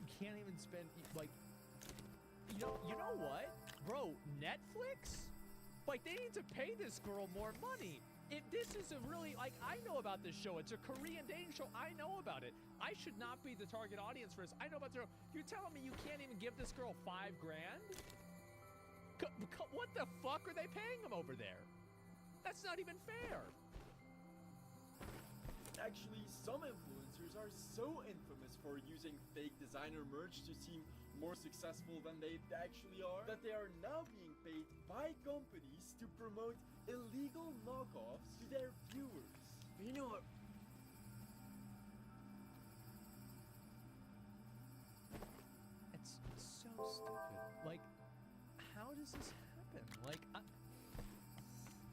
you can't even spend like you know what? Bro, Netflix? Like they need to pay this girl more money. If this is a really, like, I know about this show. It's a Korean dating show. I know about it. I should not be the target audience for this. I know about the show. You're telling me you can't even give this girl $5 grand? What the fuck are they paying him over there? That's not even fair. Actually, some influencers are so infamous for using fake designer merch to seem more successful than they actually are that they are now being paid by companies to promote illegal knockoffs to their viewers. You know what? It's so stupid. Like, how does this happen? Like,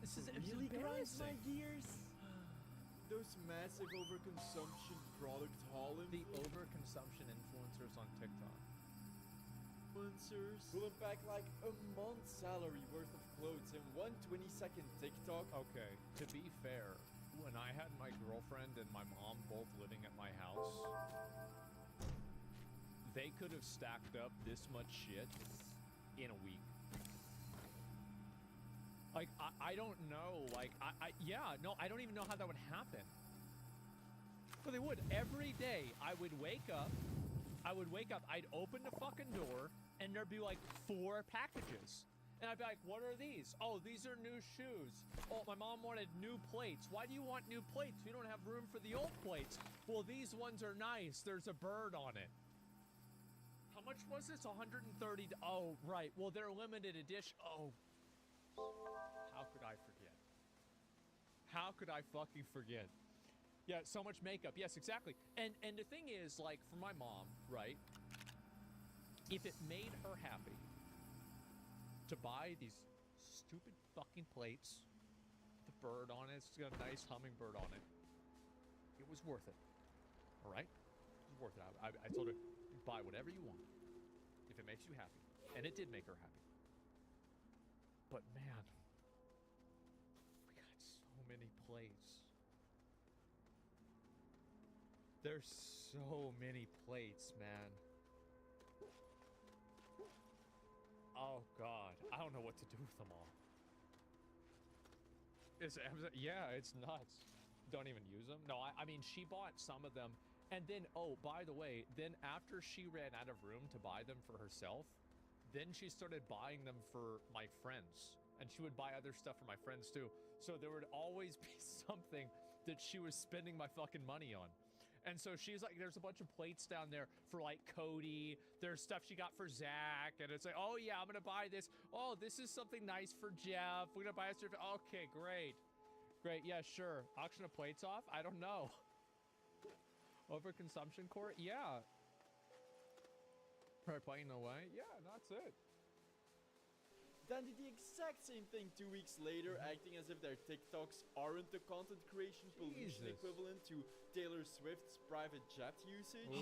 this is really grinds my embarrassing. gears. Those massive overconsumption product haul The overconsumption influencers on TikTok. Influencers will unpack like a month's salary worth of clothes in one 20-second TikTok. Okay, to be fair, when I had my girlfriend and my mom both living at my house, they could have stacked up this much shit in a week. Like, I don't know, like, I don't even know how that would happen. But they would. Every day, I would wake up, I'd open the fucking door, and there'd be like 4 packages. And I'd be like, what are these? Oh, these are new shoes. Oh, my mom wanted new plates. Why do you want new plates? We don't have room for the old plates. Well, these ones are nice. There's a bird on it. How much was this? 130. Oh, right. Well, they're limited edition. Oh. How could I forget? How could I fucking forget? Yeah, so much makeup. Yes, exactly. And the thing is, like, for my mom, right? If it made her happy to buy these stupid fucking plates, the bird on it, it's got a nice hummingbird on it, it was worth it. All right? It was worth it. I told her, buy whatever you want if it makes you happy. And it did make her happy. But man, we got so many plates. There's so many plates, man. Oh God, I don't know what to do with them all. Yeah, it's nuts. Don't even use them. No, I mean, she bought some of them. And then, oh, by the way, then after she ran out of room to buy them for herself, then she started buying them for my friends. And she would buy other stuff for my friends too. So there would always be something that she was spending my fucking money on. And so she's like, there's a bunch of plates down there for like Cody. There's stuff she got for Zach. And it's like, oh yeah, I'm going to buy this. Oh, this is something nice for Jeff. We're going to buy a stuff. Okay, great. Great. Yeah, sure. Auction of plates off? I don't know. Overconsumption court? Yeah. Right, playing away? Yeah, that's it. then did the exact same thing 2 weeks later, acting as if their TikToks aren't the content creation pollution equivalent to Taylor Swift's private jet usage.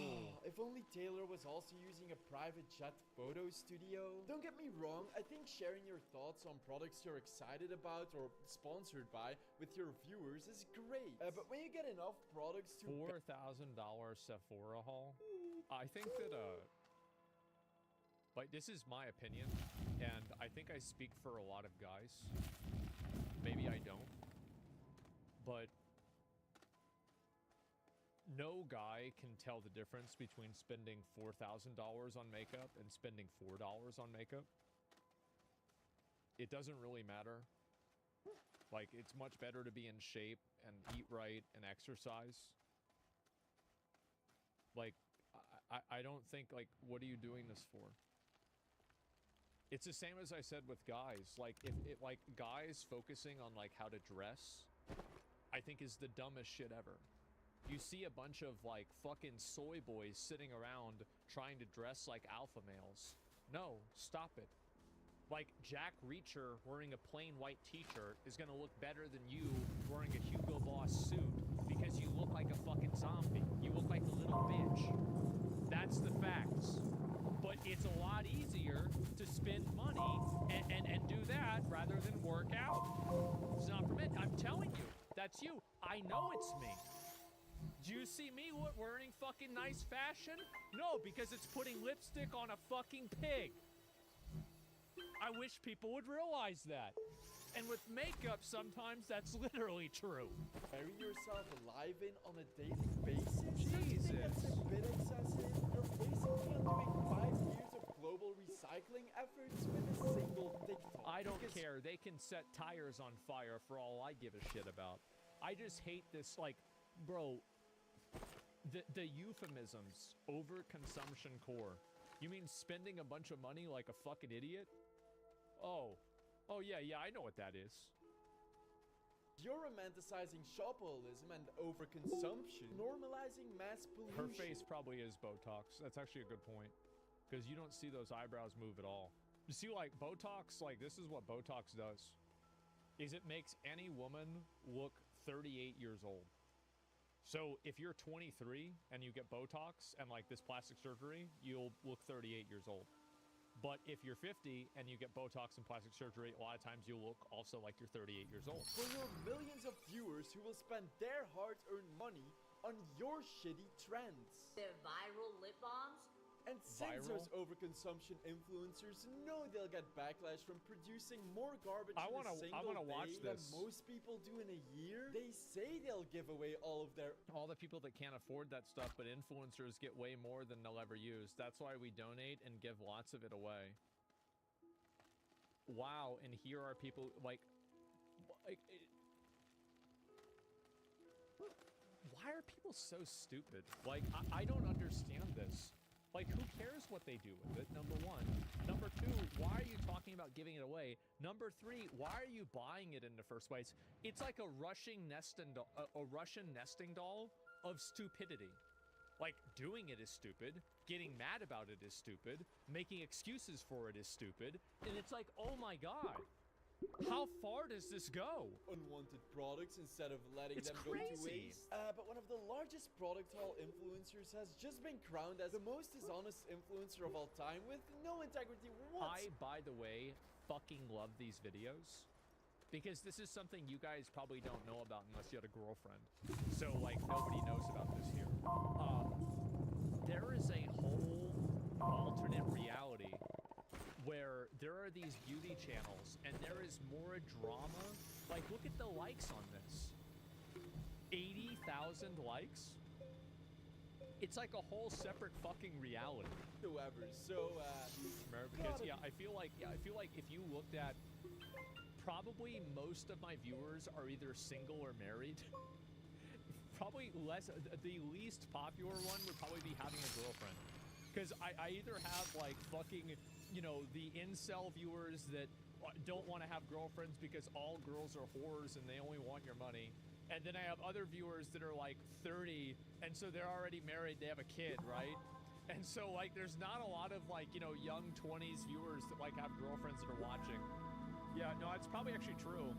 If only Taylor was also using a private jet photo studio. Don't get me wrong, I think sharing your thoughts on products you're excited about or sponsored by with your viewers is great. But when you get enough products to $4,000 Sephora haul, I think that like, this is my opinion, and I think I speak for a lot of guys. Maybe I don't, but no guy can tell the difference between spending $4,000 on makeup and spending $4 on makeup. It doesn't really matter. Like, it's much better to be in shape and eat right and exercise. Like, I don't think, like, what are you doing this for? It's the same as I said with guys. Like, if it, like, guys focusing on, like, how to dress, I think is the dumbest shit ever. You see a bunch of, like, fucking soy boys sitting around trying to dress like alpha males. No, stop it. Like, Jack Reacher wearing a plain white t-shirt is gonna look better than you wearing a Hugo Boss suit because you look like a fucking zombie. You look like a little bitch. That's the facts. But it's a lot easier to spend money and do that rather than work out. It's not for me. I'm telling you, that's you. I know it's me. Do you see me wearing fucking nice fashion? No, because it's putting lipstick on a fucking pig. I wish people would realize that. And with makeup, sometimes that's literally true. Bury yourself alive in on a daily basis? Jesus. That's a bit excessive. You're basically undoing 5 years of global recycling efforts with a single TikTok. I don't care. They can set tires on fire for all I give a shit about. I just hate this, like, bro, the euphemisms, overconsumption core. You mean spending a bunch of money like a fucking idiot? Oh, yeah, I know what that is. You're romanticizing shopaholism and overconsumption, normalizing mass pollution. Her face probably is Botox. That's actually a good point. Because you don't see those eyebrows move at all. You see, like, Botox, like, this is what Botox does. Is it makes any woman look 38 years old. So if you're 23 and you get Botox and, like, this plastic surgery, you'll look 38 years old. But if you're 50 and you get Botox and plastic surgery, a lot of times you'll look also like you're 38 years old. For your millions of viewers who will spend their hard-earned money on your shitty trends. The viral lip balms? And since those overconsumption influencers know they'll get backlash from producing more garbage in a single day than most people do in a year, they say they'll give away all the people that can't afford that stuff, but influencers get way more than they'll ever use. That's why we donate and give lots of it away. Wow, and here are people like why are people so stupid? Like, I don't understand this. Like, who cares what they do with it, number one? Number two, why are you talking about giving it away? Number three, why are you buying it in the first place? It's like a Russian nesting doll of stupidity. Like, doing it is stupid, getting mad about it is stupid, making excuses for it is stupid, and it's like, oh my god. How far does this go? Unwanted products instead of letting them go to waste. But one of the largest product haul influencers has just been crowned as the most dishonest influencer of all time with no integrity whatsoever. I, by the way, fucking love these videos. Because this is something you guys probably don't know about unless you had a girlfriend. So, like, nobody knows about this here. There is a whole alternate reality where there are these beauty channels and there is more drama. Like, look at the likes on this. 80,000 likes? It's like a whole separate fucking reality. However, so, because, I feel like if you looked at, probably most of my viewers are either single or married. Probably the least popular one would probably be having a girlfriend. Because I either have, like, fucking, you know, the incel viewers that don't want to have girlfriends because all girls are whores and they only want your money. And then I have other viewers that are, like, 30, and so they're already married, they have a kid, right? And so, like, there's not a lot of, like, you know, young 20s viewers that, like, have girlfriends that are watching. Yeah, no, it's probably actually true.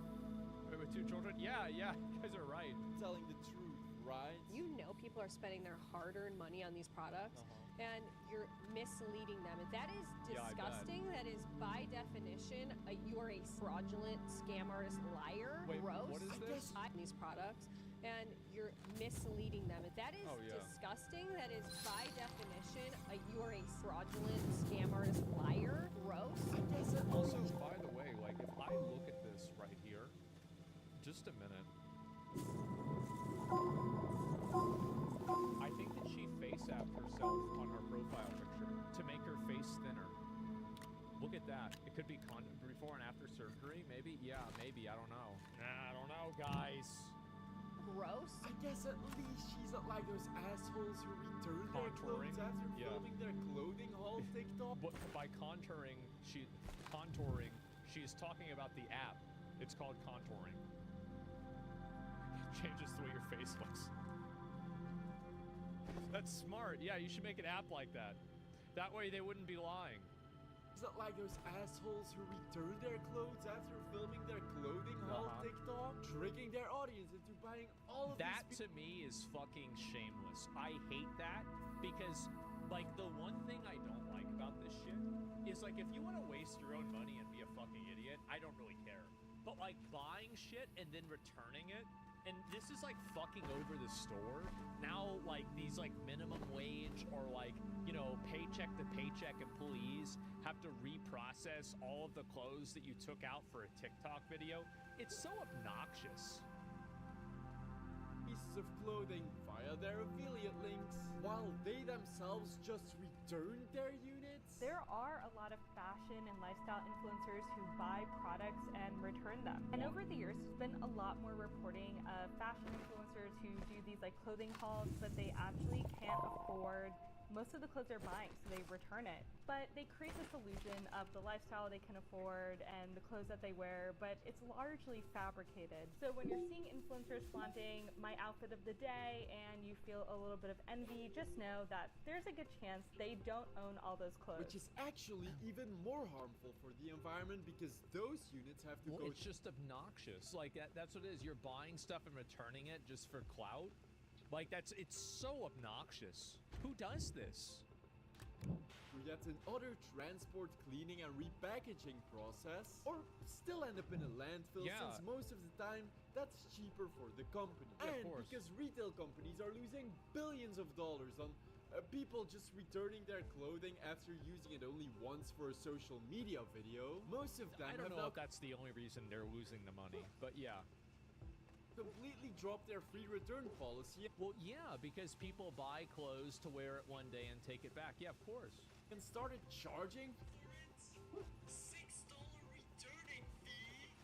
With 2 children? Yeah, you guys are right. Telling the truth, right? You know people are spending their hard-earned money on these products, and you're misleading them. And that is disgusting. That is, by definition, you are a fraudulent scam artist liar. Wait, gross. what is this? These products, and you're misleading them. And that is disgusting. That is, by definition, you are a fraudulent scam artist liar. Gross. Also, by the way, like, if I look at this right here, just a minute. I think that she face-apped herself on her profile picture to make her face thinner. Look at that. It could be before and after surgery, maybe? Yeah, maybe. I don't know. I don't know, guys. Gross. I guess at least she's not like those assholes who return their clothes after filming their clothing haul TikTok. But by contouring, she's talking about the app. It's called contouring. It changes the way your face looks. That's smart. Yeah, you should make an app like that. That way they wouldn't be lying. Is that like those assholes who return their clothes after filming their clothing haul TikTok, tricking their audience into buying all of that? To me is fucking shameless. I hate that because, like, the one thing I don't like about this shit is, like, if you want to waste your own money and be a fucking idiot, I don't really care. But, like, buying shit and then returning it, and this is, like, fucking over the store. Now, like, these, like, minimum wage or, like, you know, paycheck to paycheck employees have to reprocess all of the clothes that you took out for a TikTok video. It's so obnoxious. Pieces of clothing via their affiliate links, while they themselves just return their units. There are a lot of fashion and lifestyle influencers who buy products and return them. And over the years, there's been a lot more reporting of fashion influencers who do these like clothing hauls, but they actually can't afford most of the clothes they're buying, so they return it. But they create this illusion of the lifestyle they can afford and the clothes that they wear, but it's largely fabricated. So when you're seeing influencers flaunting my outfit of the day and you feel a little bit of envy, just know that there's a good chance they don't own all those clothes. Which is actually even more harmful for the environment because those units have to go... It's just obnoxious. Like, that's what it is. You're buying stuff and returning it just for clout. Like, it's so obnoxious. Who does this? Yet another transport, cleaning, and repackaging process, or still end up in a landfill since most of the time that's cheaper for the company. And because retail companies are losing billions of dollars on people just returning their clothing after using it only once for a social media video, most of them I don't know if that's the only reason they're losing the money, but yeah. Completely dropped their free return policy. Well, yeah, because people buy clothes to wear it one day and take it back. Yeah, of course. And started charging for it. $6 returning fee.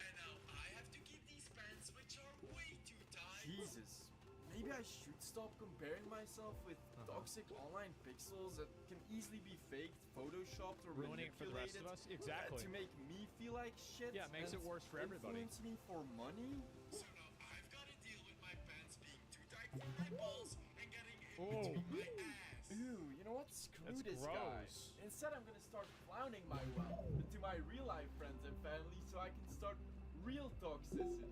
And now I have to keep these pants, which are way too tight. Jesus. Maybe I should stop comparing myself with toxic online pixels that can easily be faked, photoshopped, or ruining it for the rest of us. Exactly. To make me feel like shit. Yeah, it makes it worse for everybody. Influence me for money. So now I've got to deal with my pants being too tight for my balls and getting in between my ass. Ew, you know what? Screw this guy. Instead, I'm gonna start clowning my wealth to my real life friends and family so I can start real toxicity.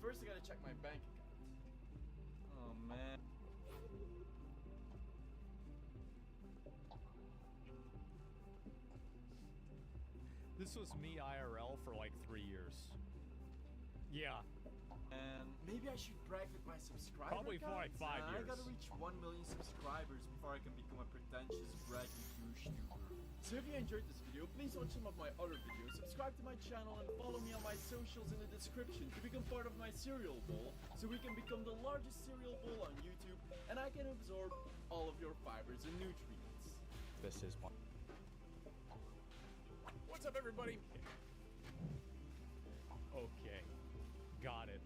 First, I gotta check my bank account. Oh man. This was me IRL for like 3 years. Yeah. And maybe I should brag with my subscriber Probably for like 5 years. I gotta reach 1 million subscribers before I can become a pretentious, braggy douche tuber. So if you enjoyed this video, please watch some of my other videos, subscribe to my channel, and follow me on my socials in the description to become part of my cereal bowl, so we can become the largest cereal bowl on YouTube, and I can absorb all of your fibers and nutrients. This is one. What's up, everybody? Okay. Got it.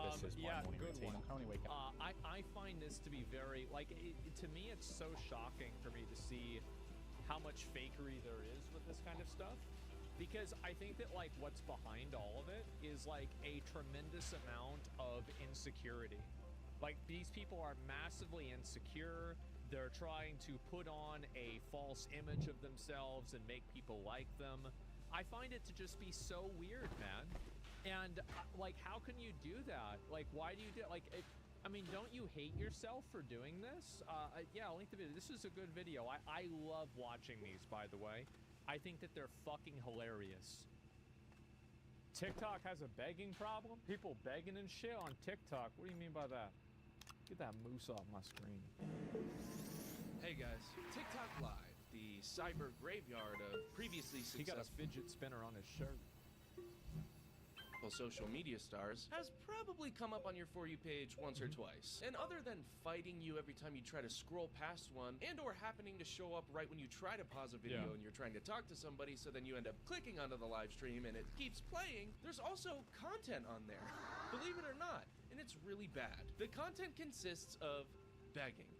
This is my morning routine. I'm currently waking up. I find this to be very, like, to me, it's so shocking for me to see how much fakery there is with this kind of stuff. Because I think that, like, what's behind all of it is, like, a tremendous amount of insecurity. Like, these people are massively insecure. They're trying to put on a false image of themselves and make people like them. I find it to just be so weird, man. And, like, how can you do that? Like, why do you do it? Like, I mean, don't you hate yourself for doing this? Yeah, I'll link the video. This is a good video. I love watching these, by the way. I think that they're fucking hilarious. TikTok has a begging problem? People begging and shit on TikTok. What do you mean by that? Get that moose off my screen. Hey guys, TikTok Live, the cyber graveyard of previously successful... He got a fidget spinner on his shirt. Social media stars has probably come up on your For You page once or twice. And other than fighting you every time you try to scroll past one and or happening to show up right when you try to pause a video and you're trying to talk to somebody, so then you end up clicking onto the live stream and it keeps playing, there's also content on there. Believe it or not. And it's really bad. The content consists of begging.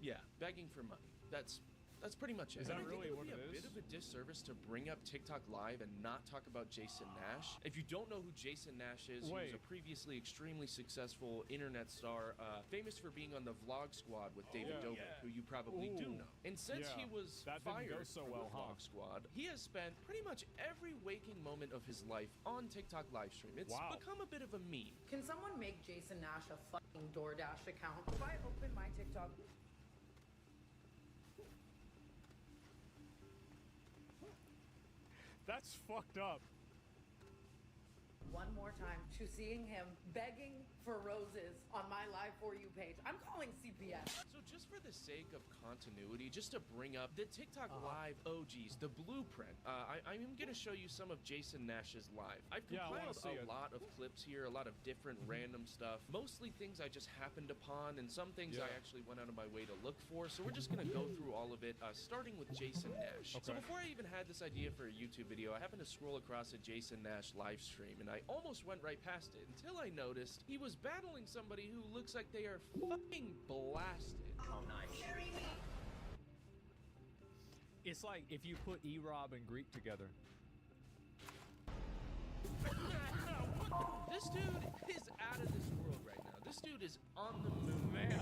Yeah, begging for money. That's pretty much it. Is that really what it is? It would be a bit of a disservice to bring up TikTok Live and not talk about Jason Nash. If you don't know who Jason Nash is, he was a previously extremely successful internet star, famous for being on the Vlog Squad with David Dobrik, who you probably do know. And since he was fired from the Vlog Squad, he has spent pretty much every waking moment of his life on TikTok live stream. It's become a bit of a meme. Can someone make Jason Nash a fucking DoorDash account? If I open my TikTok... That's fucked up. One more time to seeing him begging for roses on my Live For You page. I'm calling CPS. So just for the sake of continuity, just to bring up the TikTok Live OGs, the blueprint, I'm going to show you some of Jason Nash's live. I've compiled a lot of clips here, a lot of different random stuff, mostly things I just happened upon, and some things I actually went out of my way to look for. So we're just going to go through all of it, starting with Jason Nash. So before I even had this idea for a YouTube video, I happened to scroll across a Jason Nash live stream, and I almost went right past it until I noticed he was battling somebody who looks like they are fucking blasted. Oh, nice. It's like if you put E-Rob and Greek together. This dude is out of this world right now. This dude is on the moon, man.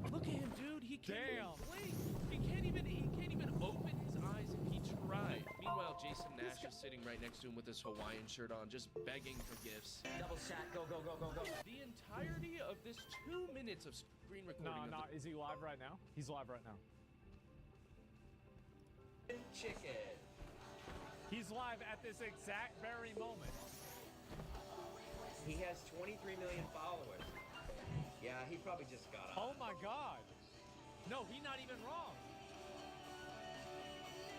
Look at him, dude. He can't even blink. He can't even open his eyes if he tried. Meanwhile, Jason Nash is sitting right next to him with his Hawaiian shirt on, just begging for gifts. Double chat, go, go, go, go, go. The entirety of this 2 minutes of screen recording. No, is he live right now? He's live right now. Chicken. He's live at this exact very moment. He has 23 million followers. Yeah, he probably just got on. Oh my God. No, he's not even wrong.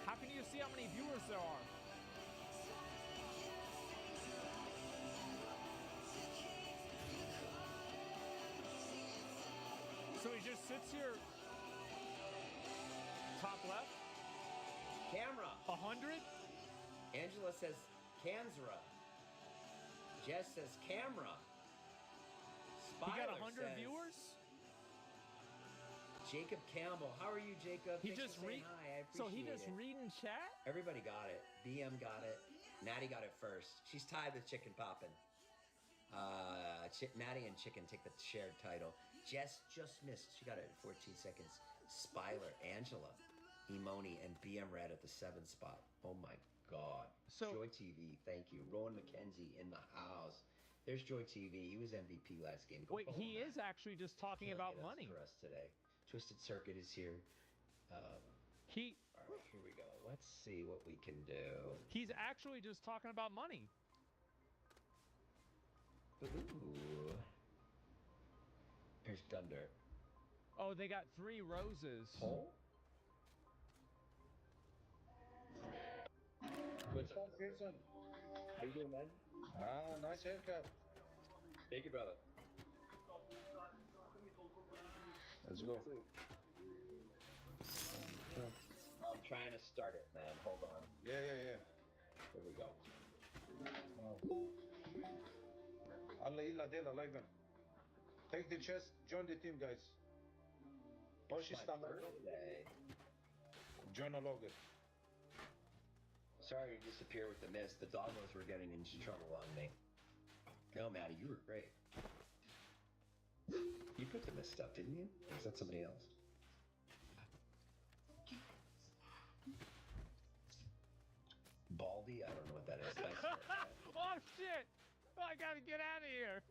How can you see how many viewers there are? So he just sits here. Top left. Camera. 100. Angela says Kanzra. Jess says camera. He got 100 viewers? Jacob Campbell. How are you, Jacob? He Thanks just for saying hi. I appreciate So he just reading chat? Everybody got it. BM got it. Natty got it first. She's tied with Chicken Poppin'. Natty and Chicken take the shared title. Jess just missed. She got it in 14 seconds. Spyler, Angela, Imoni, and BM Red at the 7th spot. Oh my God. So Joy TV, thank you. Rowan McKenzie in the house. There's Joy TV. He was MVP last game. Wait, he is actually just talking about money for us today. Twisted Circuit is here. All right, here we go. Let's see what we can do. He's actually just talking about money. Ooh. Here's Thunder. Oh, they got 3 roses. Oh. What's up, Jason? How you doing, man? Ah, nice haircut. Thank you, brother. Let's go. I'm trying to start it, man. Hold on. Yeah. Here we go. Allah illa dela live. Take the chest, join the team, guys. Poshi standard. Join a logger. Sorry to disappear with the mist. The doggos were getting into trouble on me. No, Maddie, you were great. You put the mist up, didn't you? Or is that somebody else? Baldy? I don't know what that is. Thanks for that. Oh shit! I gotta get out of here.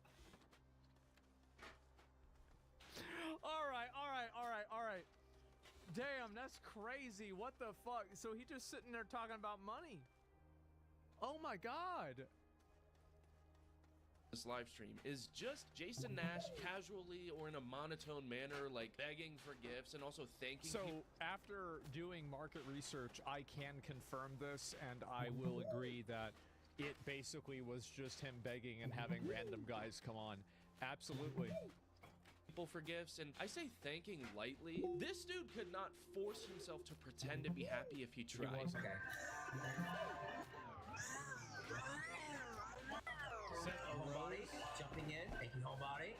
All right. Damn, that's crazy. What the fuck? So he just sitting there talking about money. Oh my god. This live stream is just Jason Nash casually or in a monotone manner, like begging for gifts and also thanking people. After doing market research, I can confirm this, and I will agree that it basically was just him begging and having random guys come on. Absolutely. People for gifts, and I say thanking lightly. This dude could not force himself to pretend to be happy if he tried. Okay. Homebody, jumping in. Thank you, Homebody.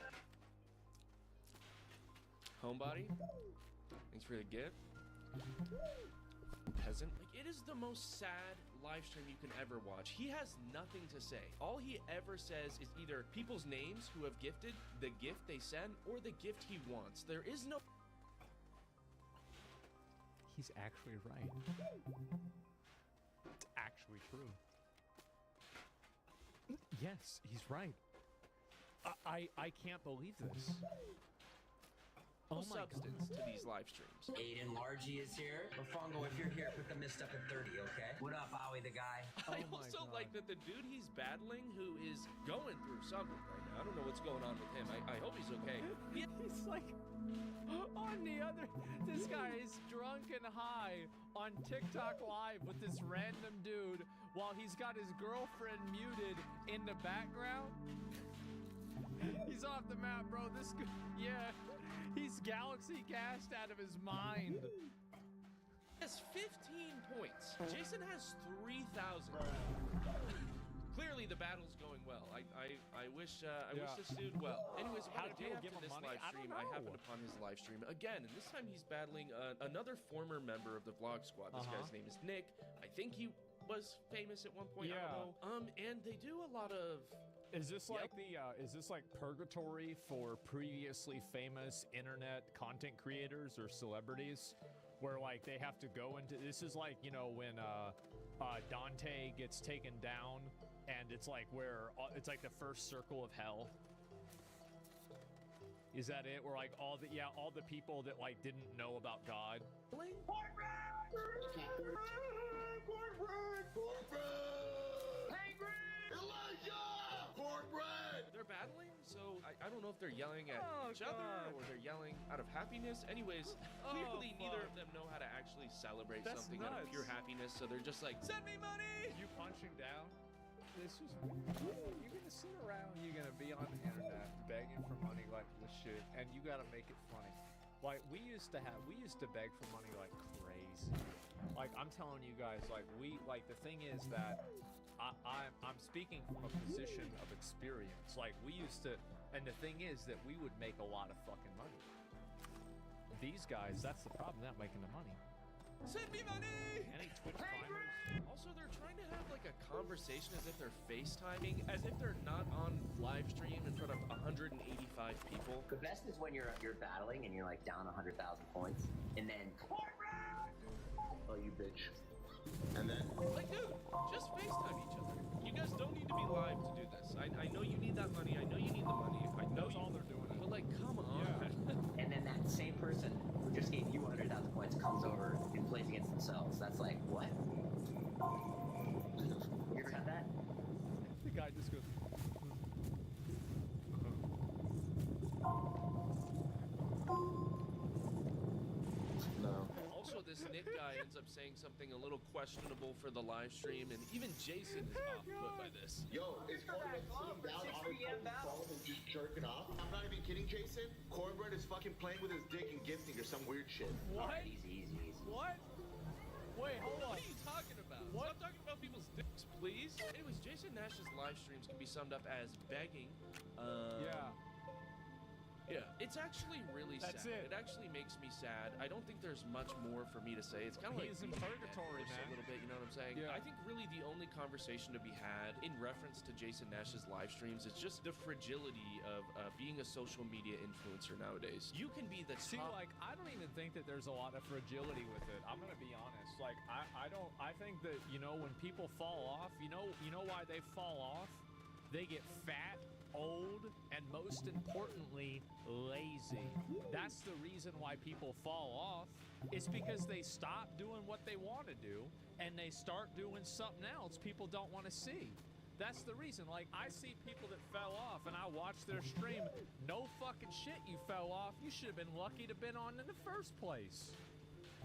Homebody, thanks for the gift. Peasant, like, it is the most sad live stream you can ever watch. He has nothing to say. All he ever says is either people's names who have gifted, the gift they send, or the gift he wants. There is no... He's actually right. It's actually true. Yes, he's right. I can't believe this. Oh my substance to these live streams. Aiden Largy is here. Mofongo, if you're here, put the mist up at 30, okay? What up, Owie the guy? I also like that the dude he's battling, who is going through something right now. I don't know what's going on with him. I hope he's okay. He's like on the other. This guy is drunk and high on TikTok Live with this random dude while he's got his girlfriend muted in the background. He's off the map, bro. Yeah. He's galaxy gassed out of his mind. He has 15 points. Jason has 3,000. Clearly the battle's going well. I wish this dude well. Anyways, about a day after this live stream, I happened upon his live stream again, and this time he's battling another former member of the Vlog Squad. This guy's name is Nick. I think he was famous at one point. I don't know. And they do a lot of... Is this like is this like purgatory for previously famous internet content creators or celebrities, where like they have to go into? This is like, you know, when Dante gets taken down, and it's like where it's like the first circle of hell. Is that it? Where like all the people that like didn't know about God. They're battling, so I don't know if they're yelling at each other or they're yelling out of happiness. Anyways, clearly neither of them know how to actually celebrate something out of pure happiness, so they're just like, send me money! You punching down? This is you're gonna sit around, you're gonna be on the internet begging for money like this shit, and you gotta make it funny. Like we used to beg for money like crazy. Like I'm telling you guys, like the thing is that I'm speaking from a position of experience. Like we used to, and the thing is that we would make a lot of fucking money. These guys, that's the problem, they're not making the money. Send me money! Any Twitch primers? Also, they're trying to have like a conversation as if they're FaceTiming, as if they're not on live stream in front of 185 people. The best is when you're battling and you're like down 100,000 points, and then oh, you bitch. And then like, dude, just FaceTime each other. You guys don't need to be live to do this. I know you need that money. I know you need the money. I know that's all they're doing. But like, come on. And then that same person who just gave you 100,000 points comes over and plays against themselves. That's like, what? You ever had that? The guy just goes... No. Also, this Nick guy ends up saying something a little questionable for the live stream, and even Jason is off put by this. Yo, is Cornbread sitting down on his phone and just jerking off? I'm not even kidding, Jason. Cornbread is fucking playing with his dick and gifting or some weird shit. What? Right, easy. What? Wait, hold on. What are you talking about? What? Stop talking about people's dicks, please. Anyways, Jason Nash's live streams can be summed up as begging. Yeah, it's actually really That's sad. it. It actually makes me sad. I don't think there's much more for me to say. It's kind of like He's in purgatory, man. A little bit, you know what I'm saying, I think really the only conversation to be had in reference to Jason Nash's live streams is just the fragility of being a social media influencer nowadays. You can be the top... like, I don't even think that there's a lot of fragility with it. I'm gonna be honest. Like, I think that, you know, when people fall off, you know why they fall off? They get fat, old, and most importantly, lazy. That's the reason why people fall off. It's because they stop doing what they want to do and they start doing something else people don't want to see. That's the reason. Like, I see people that fell off and I watch their stream. No fucking shit, you fell off. You should have been lucky to have been on in the first place.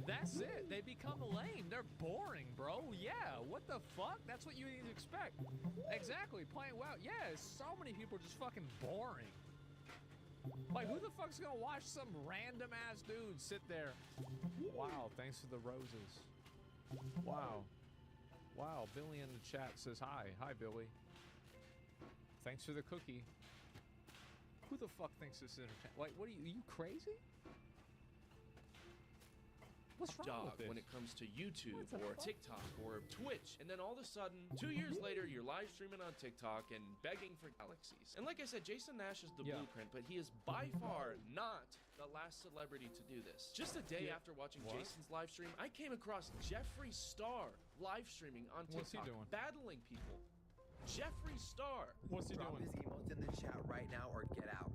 That's it. They become lame. They're boring, bro. Yeah, what the fuck? That's what you need to expect. Exactly. Playing WoW. Yeah, so many people are just fucking boring. Like, who the fuck's gonna watch some random ass dude sit there? Wow, thanks for the roses. Wow. Wow, Billy in the chat says hi. Hi, Billy. Thanks for the cookie. Who the fuck thinks this is entertaining? Like, what are you crazy? What's wrong with this? When it comes to YouTube or TikTok or Twitch, and then all of a sudden 2 years later you're live streaming on TikTok and begging for galaxies. And like I said, Jason Nash is the blueprint, but he is by far not the last celebrity to do this. Just a day after watching Jason's live stream, I came across Jeffree Star live streaming on TikTok. What's he doing? Battling people. Jeffree Star. What's he doing? Drop his emotes in the chat right now or get out.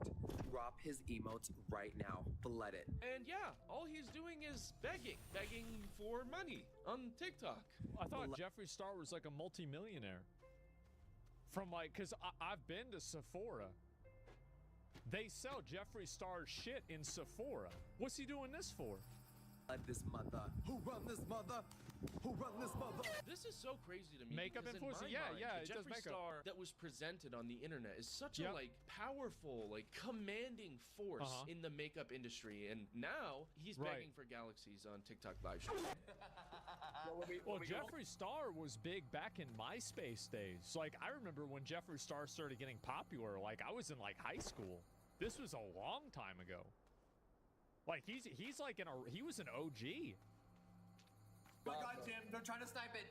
Drop his emotes right now. Flood it. And yeah, all he's doing is begging for money on TikTok. I thought Jeffree Star was like a multi-millionaire. From like, cause I've been to Sephora. They sell Jeffree Star's shit in Sephora. What's he doing this for? This mother. Who run this mother? Who run this mother? This is so crazy to me. Makeup influencer, yeah, the Jeffree Star that was presented on the internet is such a like powerful, like commanding force in the makeup industry, and now he's begging for galaxies on TikTok live stream. Well, Jeffree Star was big back in MySpace days. Like, I remember when Jeffree Star started getting popular. Like, I was in like high school. This was a long time ago. Like, he's like he was an OG. Oh my god, Jim, they're trying to snipe it.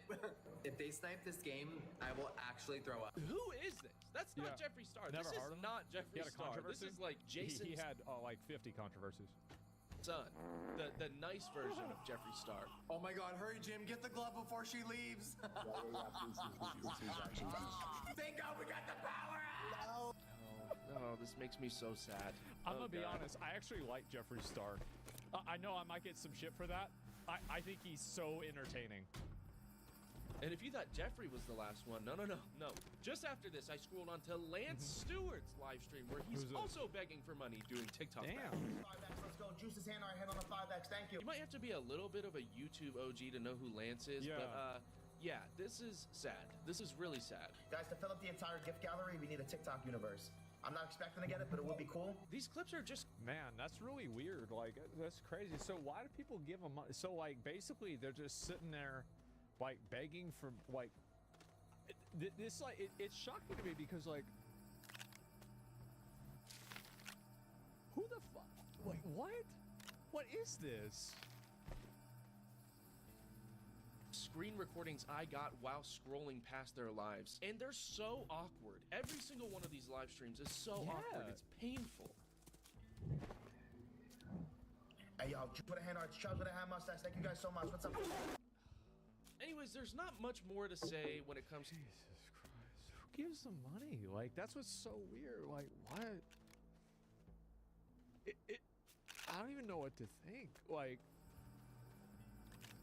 If they snipe this game, I will actually throw up. Who is this? That's not Jeffree Star. Never this heard is of him? not Jeffree Star. This is like Jason. He had like 50 controversies. Son, the nice version of Jeffree Star. Oh my god, hurry, Jim, get the glove before she leaves. Thank god we got the power out. Oh, this makes me so sad. I'm gonna be honest, I actually like Jeffree Star. I know I might get some shit for that. I think he's so entertaining. And if you thought Jeffree was the last one, no. Just after this, I scrolled on to Lance Stewart's live stream where he's also begging for money doing TikTok. Damn. 5X, let's go. Juice his hand, our hand on the 5X. Thank you. You might have to be a little bit of a YouTube OG to know who Lance is, but yeah, this is sad. This is really sad. Guys, to fill up the entire gift gallery, we need a TikTok universe. I'm not expecting to get it, but it would be cool. These clips are just... Man, that's really weird. Like, that's crazy. So why do people give them money? So, like, basically, they're just sitting there, like, begging for, like... This, like, it's shocking to me because, like... Who the fuck? Wait, what? What is this? Screen recordings I got while scrolling past their lives, and they're so awkward. Every single one of these live streams is so awkward. It's painful. Hey, yo, put a hand on it. Charles with a hand mustache. Thank you guys so much. What's up? Anyways, there's not much more to say when it comes to... Jesus Christ. Who gives them money? Like, that's what's so weird. Like, what? I don't even know what to think. Like...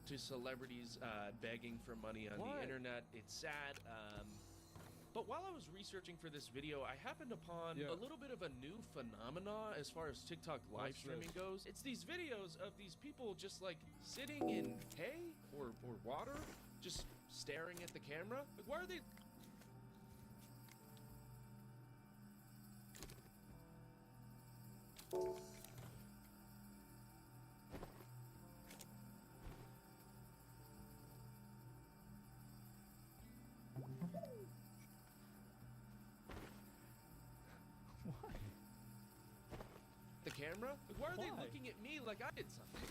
To celebrities begging for money on the internet. It's sad. But while I was researching for this video, I happened upon a little bit of a new phenomena as far as TikTok live streaming goes. It's these videos of these people just like sitting in hay or water, just staring at the camera. Like, why are they... The camera? Like, why are they looking at me like I did something?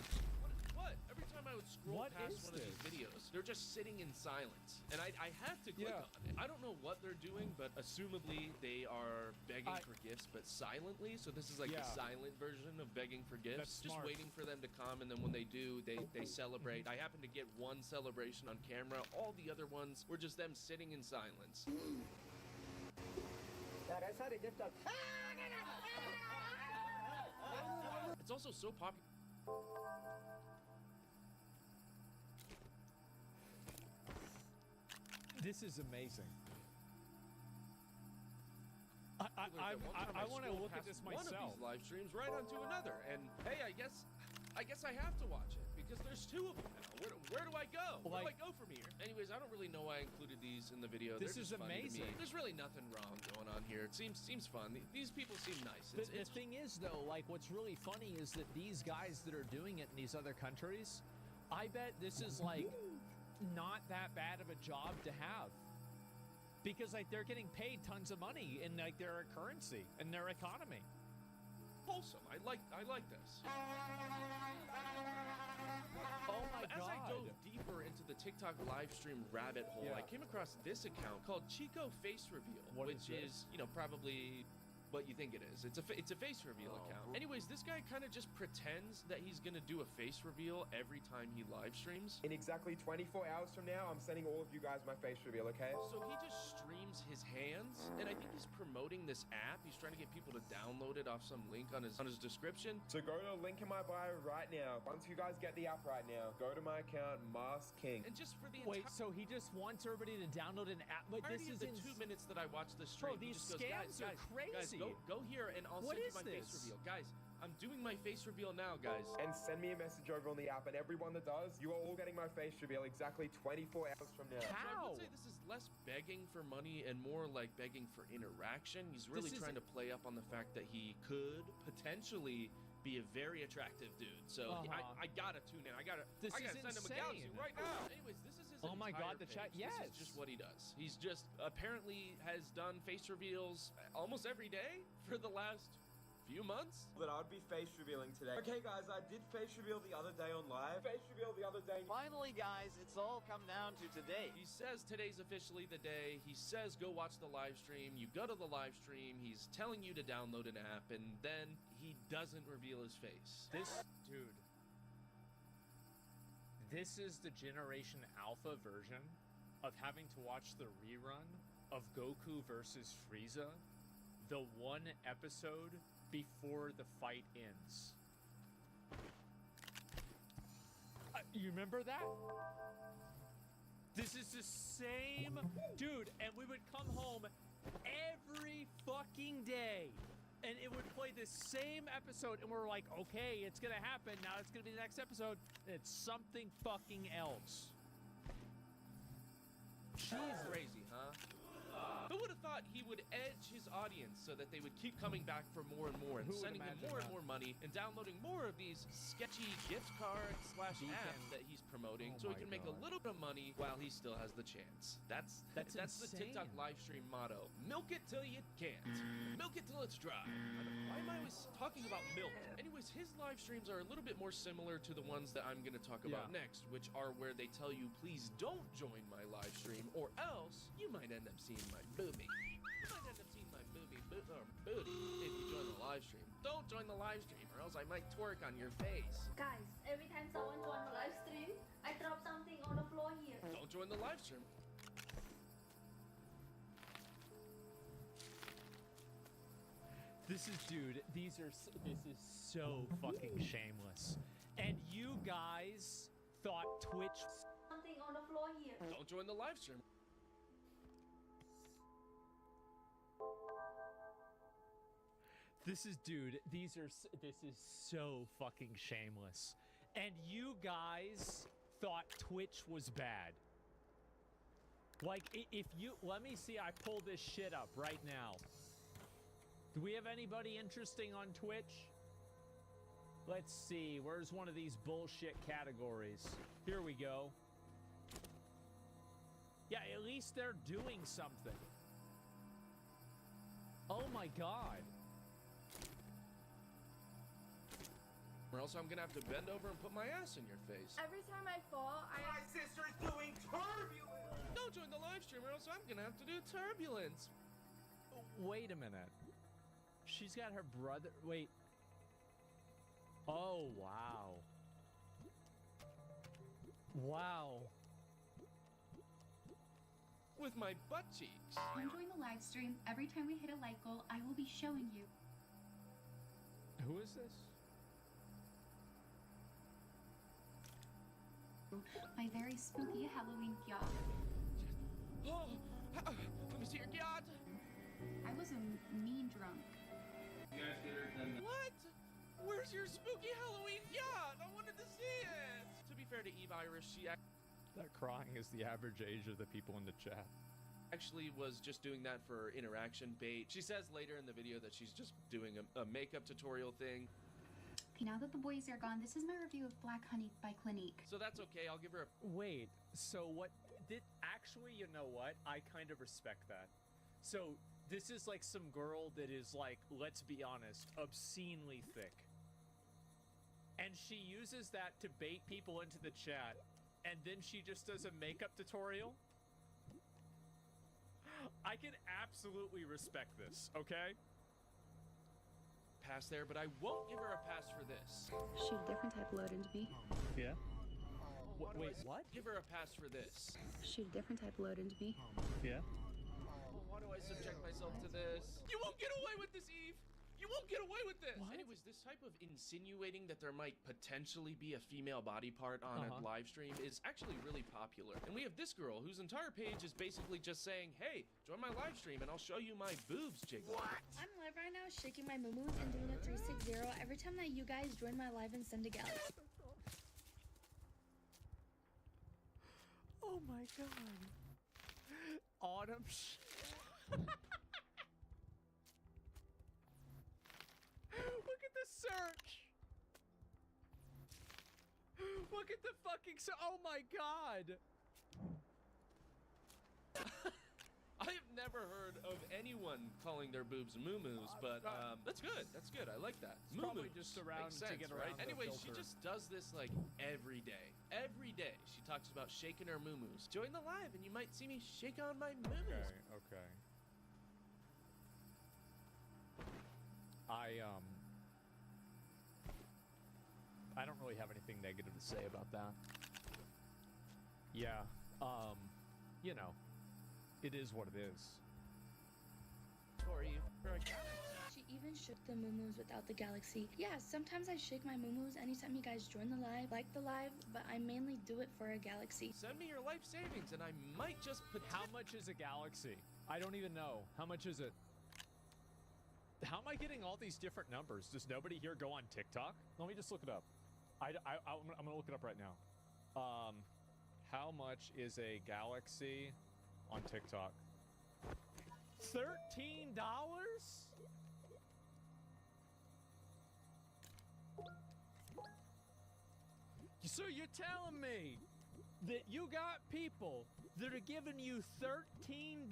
What? what? Every time I would scroll What past is one of these videos, they're just sitting in silence. And I had to click on it. I don't know what they're doing, but assumably they are begging for gifts, but silently. So this is like the silent version of begging for gifts. That's Just smart. waiting for them to come, and then when they do, they celebrate. I happened to get one celebration on camera. All the other ones were just them sitting in silence. It's also so popular. This is amazing. I want to look at this One of myself. these live streams right onto another, and hey, I guess I have to watch it because there's two of them now. Where do I go? Where do I go from here? Anyways, I don't really know why I included these in the video. This They're is just funny to me. amazing. There's really nothing wrong going on here. It seems fun. These people seem nice. The thing is, though, like, what's really funny is that these guys that are doing it in these other countries, I bet this is, like, not that bad of a job to have. Because, like, they're getting paid tons of money in, like, their currency and their economy. Wholesome. I like this. Oh my As I God. dove deeper into the TikTok live stream rabbit hole, I came across this account called Chico Face Reveal, which is, you know, probably what you think it is. It's a face reveal account. Anyways, this guy kind of just pretends that he's gonna do a face reveal every time he live streams. In exactly 24 hours from now, I'm sending all of you guys my face reveal, okay? So he just streams his hands, and I think he's promoting this app. He's trying to get people to download it off some link on his description. So go to the link in my bio right now. Once you guys get the app right now, go to my account, Mask King. And just for the Wait, so he just wants everybody to download an app? But this is the 2 minutes that I watched the stream. Bro, he these just goes, scams are crazy. Guys, go here, and I'll What send you is my face this? reveal. Guys, I'm doing my face reveal now, guys. And send me a message over on the app, and everyone that does, you are all getting my face reveal exactly 24 hours from now. So I would say this is less begging for money and more like begging for interaction. He's really This is- trying to play up on the fact that he could potentially be a very attractive dude. So I gotta tune in. I gotta This send is him a insane. galaxy right now. Anyways, this is his Oh my entire God, the chat- page. yes. This is just what he does. He's just apparently has done face reveals almost every day for the last few months. That I would be face revealing today. Okay, guys, I did face reveal the other day on live. Face reveal the other day. Finally, guys, it's all come down to today. He says today's officially the day. He says go watch the live stream. You go to the live stream. He's telling you to download an app, and then he doesn't reveal his face. This dude. This is the Generation Alpha version of having to watch the rerun of Goku versus Frieza, the one episode before the fight ends. You remember that? This is the same dude, and we would come home every fucking day, and it would play the same episode, and we're like, okay, it's gonna happen. Now it's gonna be the next episode. It's something fucking else. Jeez, crazy, huh? Who would have thought he would edge his audience so that they would keep coming back for more and more and Who would sending him imagine more and that? more money and downloading more of these sketchy gift cards / apps that he's promoting so he my can make a God. little bit of money while he still has the chance. That's the TikTok insane. live stream motto. Milk it till you can't. Milk it till it's dry. Why am I always talking about milk? Anyways, his live streams are a little bit more similar to the ones that I'm going to talk about next, which are where they tell you, please don't join my live stream or else you might end up seeing my boobie. You might end up seeing my booty if you join the live stream. Don't join the live stream or else I might twerk on your face. Guys, every time someone joins my live stream, I drop something on the floor here. Don't join the live stream. This is, dude, this is so fucking shameless. And you guys thought Twitch... Something on the floor here. Don't join the live stream. This is, dude, this is so fucking shameless. And you guys thought Twitch was bad. Like, if you, let me see, I pull this shit up right now. Do we have anybody interesting on Twitch? Let's see, where's one of these bullshit categories? Here we go. Yeah, at least they're doing something. Oh my God. or else I'm gonna have to bend over and put my ass in your face. Every time I fall, My sister's doing turbulence! Don't join the live stream or else I'm gonna have to do turbulence. Wait a minute. She's got her brother. Wait. Oh, wow. Wow. With my butt cheeks. Enjoying the live stream. Every time we hit a like goal, I will be showing you. Who is this? My very spooky Halloween yacht. Oh, let me see your yacht. I was a mean drunk. You guys get her done. What? Where's your spooky Halloween yacht? I wanted to see it. To be fair to Eve Irish, she That crying is the average age of the people in the chat. actually was just doing that for interaction bait. She says later in the video that she's just doing a makeup tutorial thing. Okay, now that the boys are gone, this is my review of Black Honey by Clinique. So that's okay, I'll give her a... Wait, so what did... Actually, you know what? I kind of respect that. So, this is like some girl that is like, let's be honest, obscenely thick. And she uses that to bait people into the chat, and then she just does a makeup tutorial? I can absolutely respect this, okay? Pass there, but I won't give her a pass for this. Shoot a different type of load into me. Yeah? Wait, what? Give her a pass for this. Shoot a different type of load into me. Yeah? Oh, why do I subject myself to this? You won't get away with this, Eve! You won't get away with this! What? Anyways, this type of insinuating that there might potentially be a female body part on a live stream is actually really popular. And we have this girl whose entire page is basically just saying, hey, join my live stream and I'll show you my boobs jiggle. What? I'm live right now, shaking my moo-moos and doing a 360 every time that you guys join my live and send a galaxy. Oh my god. Autumn Look at the search! Look at the fucking oh my god! I have never heard of anyone calling their boobs moo-moos, but that's good. That's good. I like that. It's probably just around Makes sense, to get right? around the Anyway, she filter. just does this like every day. Every day she talks about shaking her moo-moos. Join the live and you might see me shake on my moo-moos. Okay. I don't really have anything negative to say about that. Yeah, you know, it is what it is. For you. She even shook the moo-moos without the galaxy. Yeah, sometimes I shake my moo-moos anytime you guys join the live, like the live, but I mainly do it for a galaxy. Send me your life savings and I might just put... How much is a galaxy? I don't even know. How much is it? How am I getting all these different numbers? Does nobody here go on TikTok? Let me just look it up. I'm gonna look it up right now. How much is a galaxy on TikTok? $13? So you're telling me that you got people that are giving you $13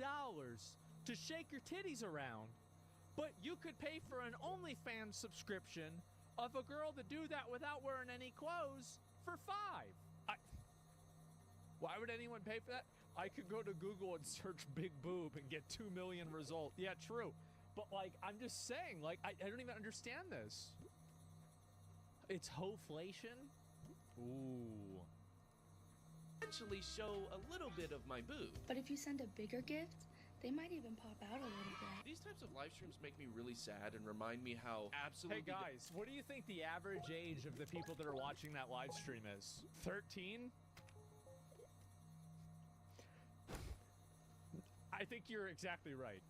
to shake your titties around, but you could pay for an OnlyFans subscription of a girl to do that without wearing any clothes for $5? Why would anyone pay for that? I could go to Google and search big boob and get 2 million results. Yeah, true. But, like, I'm just saying, like, I don't even understand this. It's hoflation? Ooh. Potentially show a little bit of my boob. But if you send a bigger gift, they might even pop out a little bit. These types of live streams make me really sad and remind me how absolutely... Hey guys, what do you think the average age of the people that are watching that live stream is? 13? I think you're exactly right.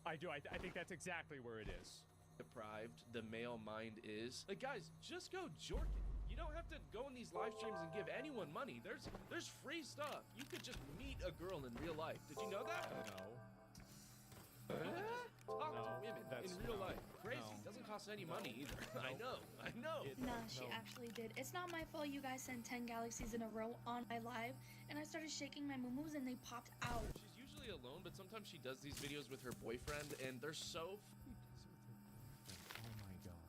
I do. I think that's exactly where it is. Deprived the male mind is. Like, guys, just go jork it. You don't have to go in these live streams and give anyone money. There's free stuff. You could just meet a girl in real life. Did you know that? No. Talk to women in real life. Crazy. Doesn't cost any money either. I know. No, she actually did. It's not my fault you guys sent 10 galaxies in a row on my live, and I started shaking my moo-moos and they popped out. She's usually alone, but sometimes she does these videos with her boyfriend, and they're so... Oh my god.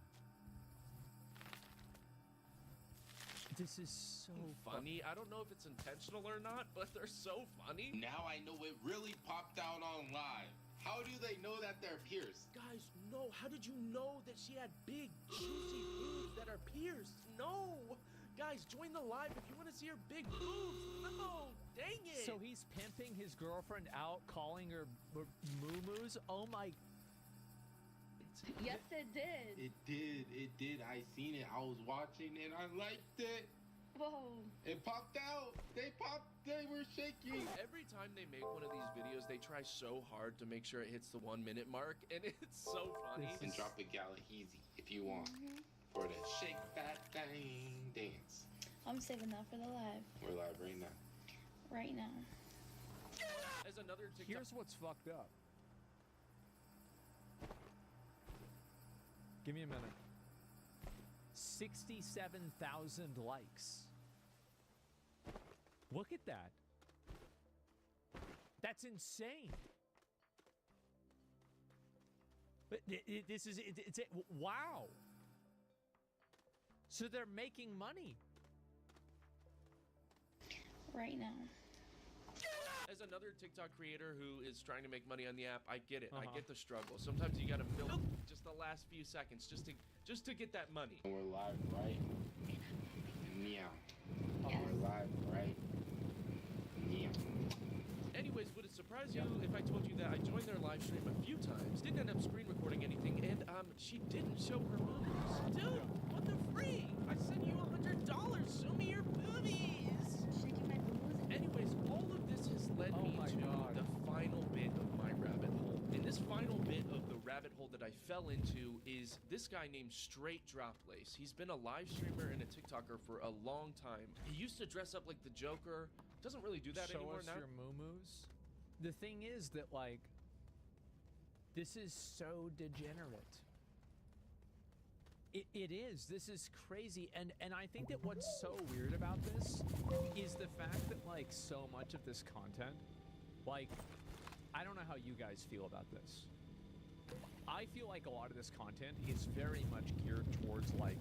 This is so funny. I don't know if it's intentional or not, but they're so funny. Now I know it really popped out on live. How do they know that they're pierced? Guys, no. How did you know that she had big, juicy boobs that are pierced? No. Guys, join the live if you want to see her big boobs. No, dang it. So he's pimping his girlfriend out, calling her moo-moos? Oh my... Yes, it did. It did. I seen it. I was watching and I liked it. Whoa. It popped out. They were shaking. Every time they make one of these videos, they try so hard to make sure it hits the 1 minute mark, and it's so funny. You can drop a Galaheezy if you want for the shake that thing dance. I'm saving that for the live. We're live right now. Right now. As another TikTok. Here's what's fucked up. Give me a minute. 67,000 likes. Look at that. That's insane. But this is wow. So they're making money. Right now. As another TikTok creator who is trying to make money on the app, I get it. I get the struggle. Sometimes you gotta milk just the last few seconds just to get that money. We're live, right? Meow. We're live, right? Meow. Anyways, would it surprise you if I told you that I joined their live stream a few times, didn't end up screen recording anything, and she didn't show her boobs? Dude, what the freak? I sent you $100. Show me your boobies. Shaking my boobs. Anyways, all of this has led me to the final bit of my rabbit hole. And this final bit of the rabbit hole that I fell into is this guy named Straight Drop Lace. He's been a live streamer and a TikToker for a long time. He used to dress up like the Joker. Doesn't really do that anymore now. Show us your moo-moos. The thing is that, like, this is so degenerate. It is. This is crazy. And I think that what's so weird about this is the fact that, like, so much of this content, like, I don't know how you guys feel about this. I feel like a lot of this content is very much geared towards, like,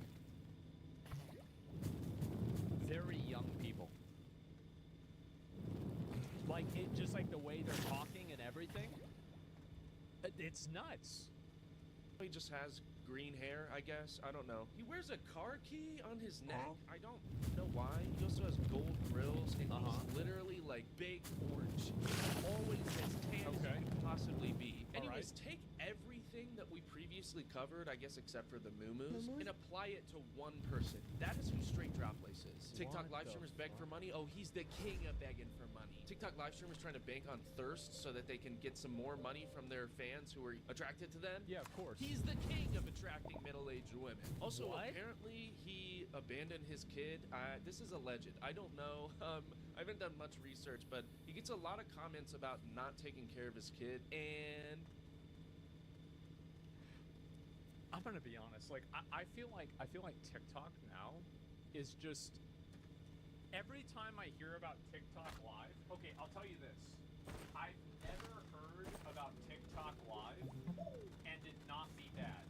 very young people. Like, it just like the way they're talking and everything. It's nuts. He just has green hair, I guess. I don't know. He wears a car key on his neck. I don't know why. He also has gold grills, and he's literally like big orange. He's always as tan as he could possibly be. Anyways, take everything that we previously covered, I guess except for the moo-moos, and apply it to one person. That is who Straight Drop Lace is. TikTok live streamers beg for money. Oh, he's the king of begging for money. TikTok live streamers trying to bank on thirst so that they can get some more money from their fans who are attracted to them. Yeah, of course. He's the king of attracting middle-aged women. Also, apparently he abandoned his kid. This is alleged. I don't know. I haven't done much research, but he gets a lot of comments about not taking care of his kid, and I'm gonna be honest. Like, I feel like TikTok now is just every time I hear about TikTok Live. Okay, I'll tell you this. I've never heard about TikTok Live and it not be bad.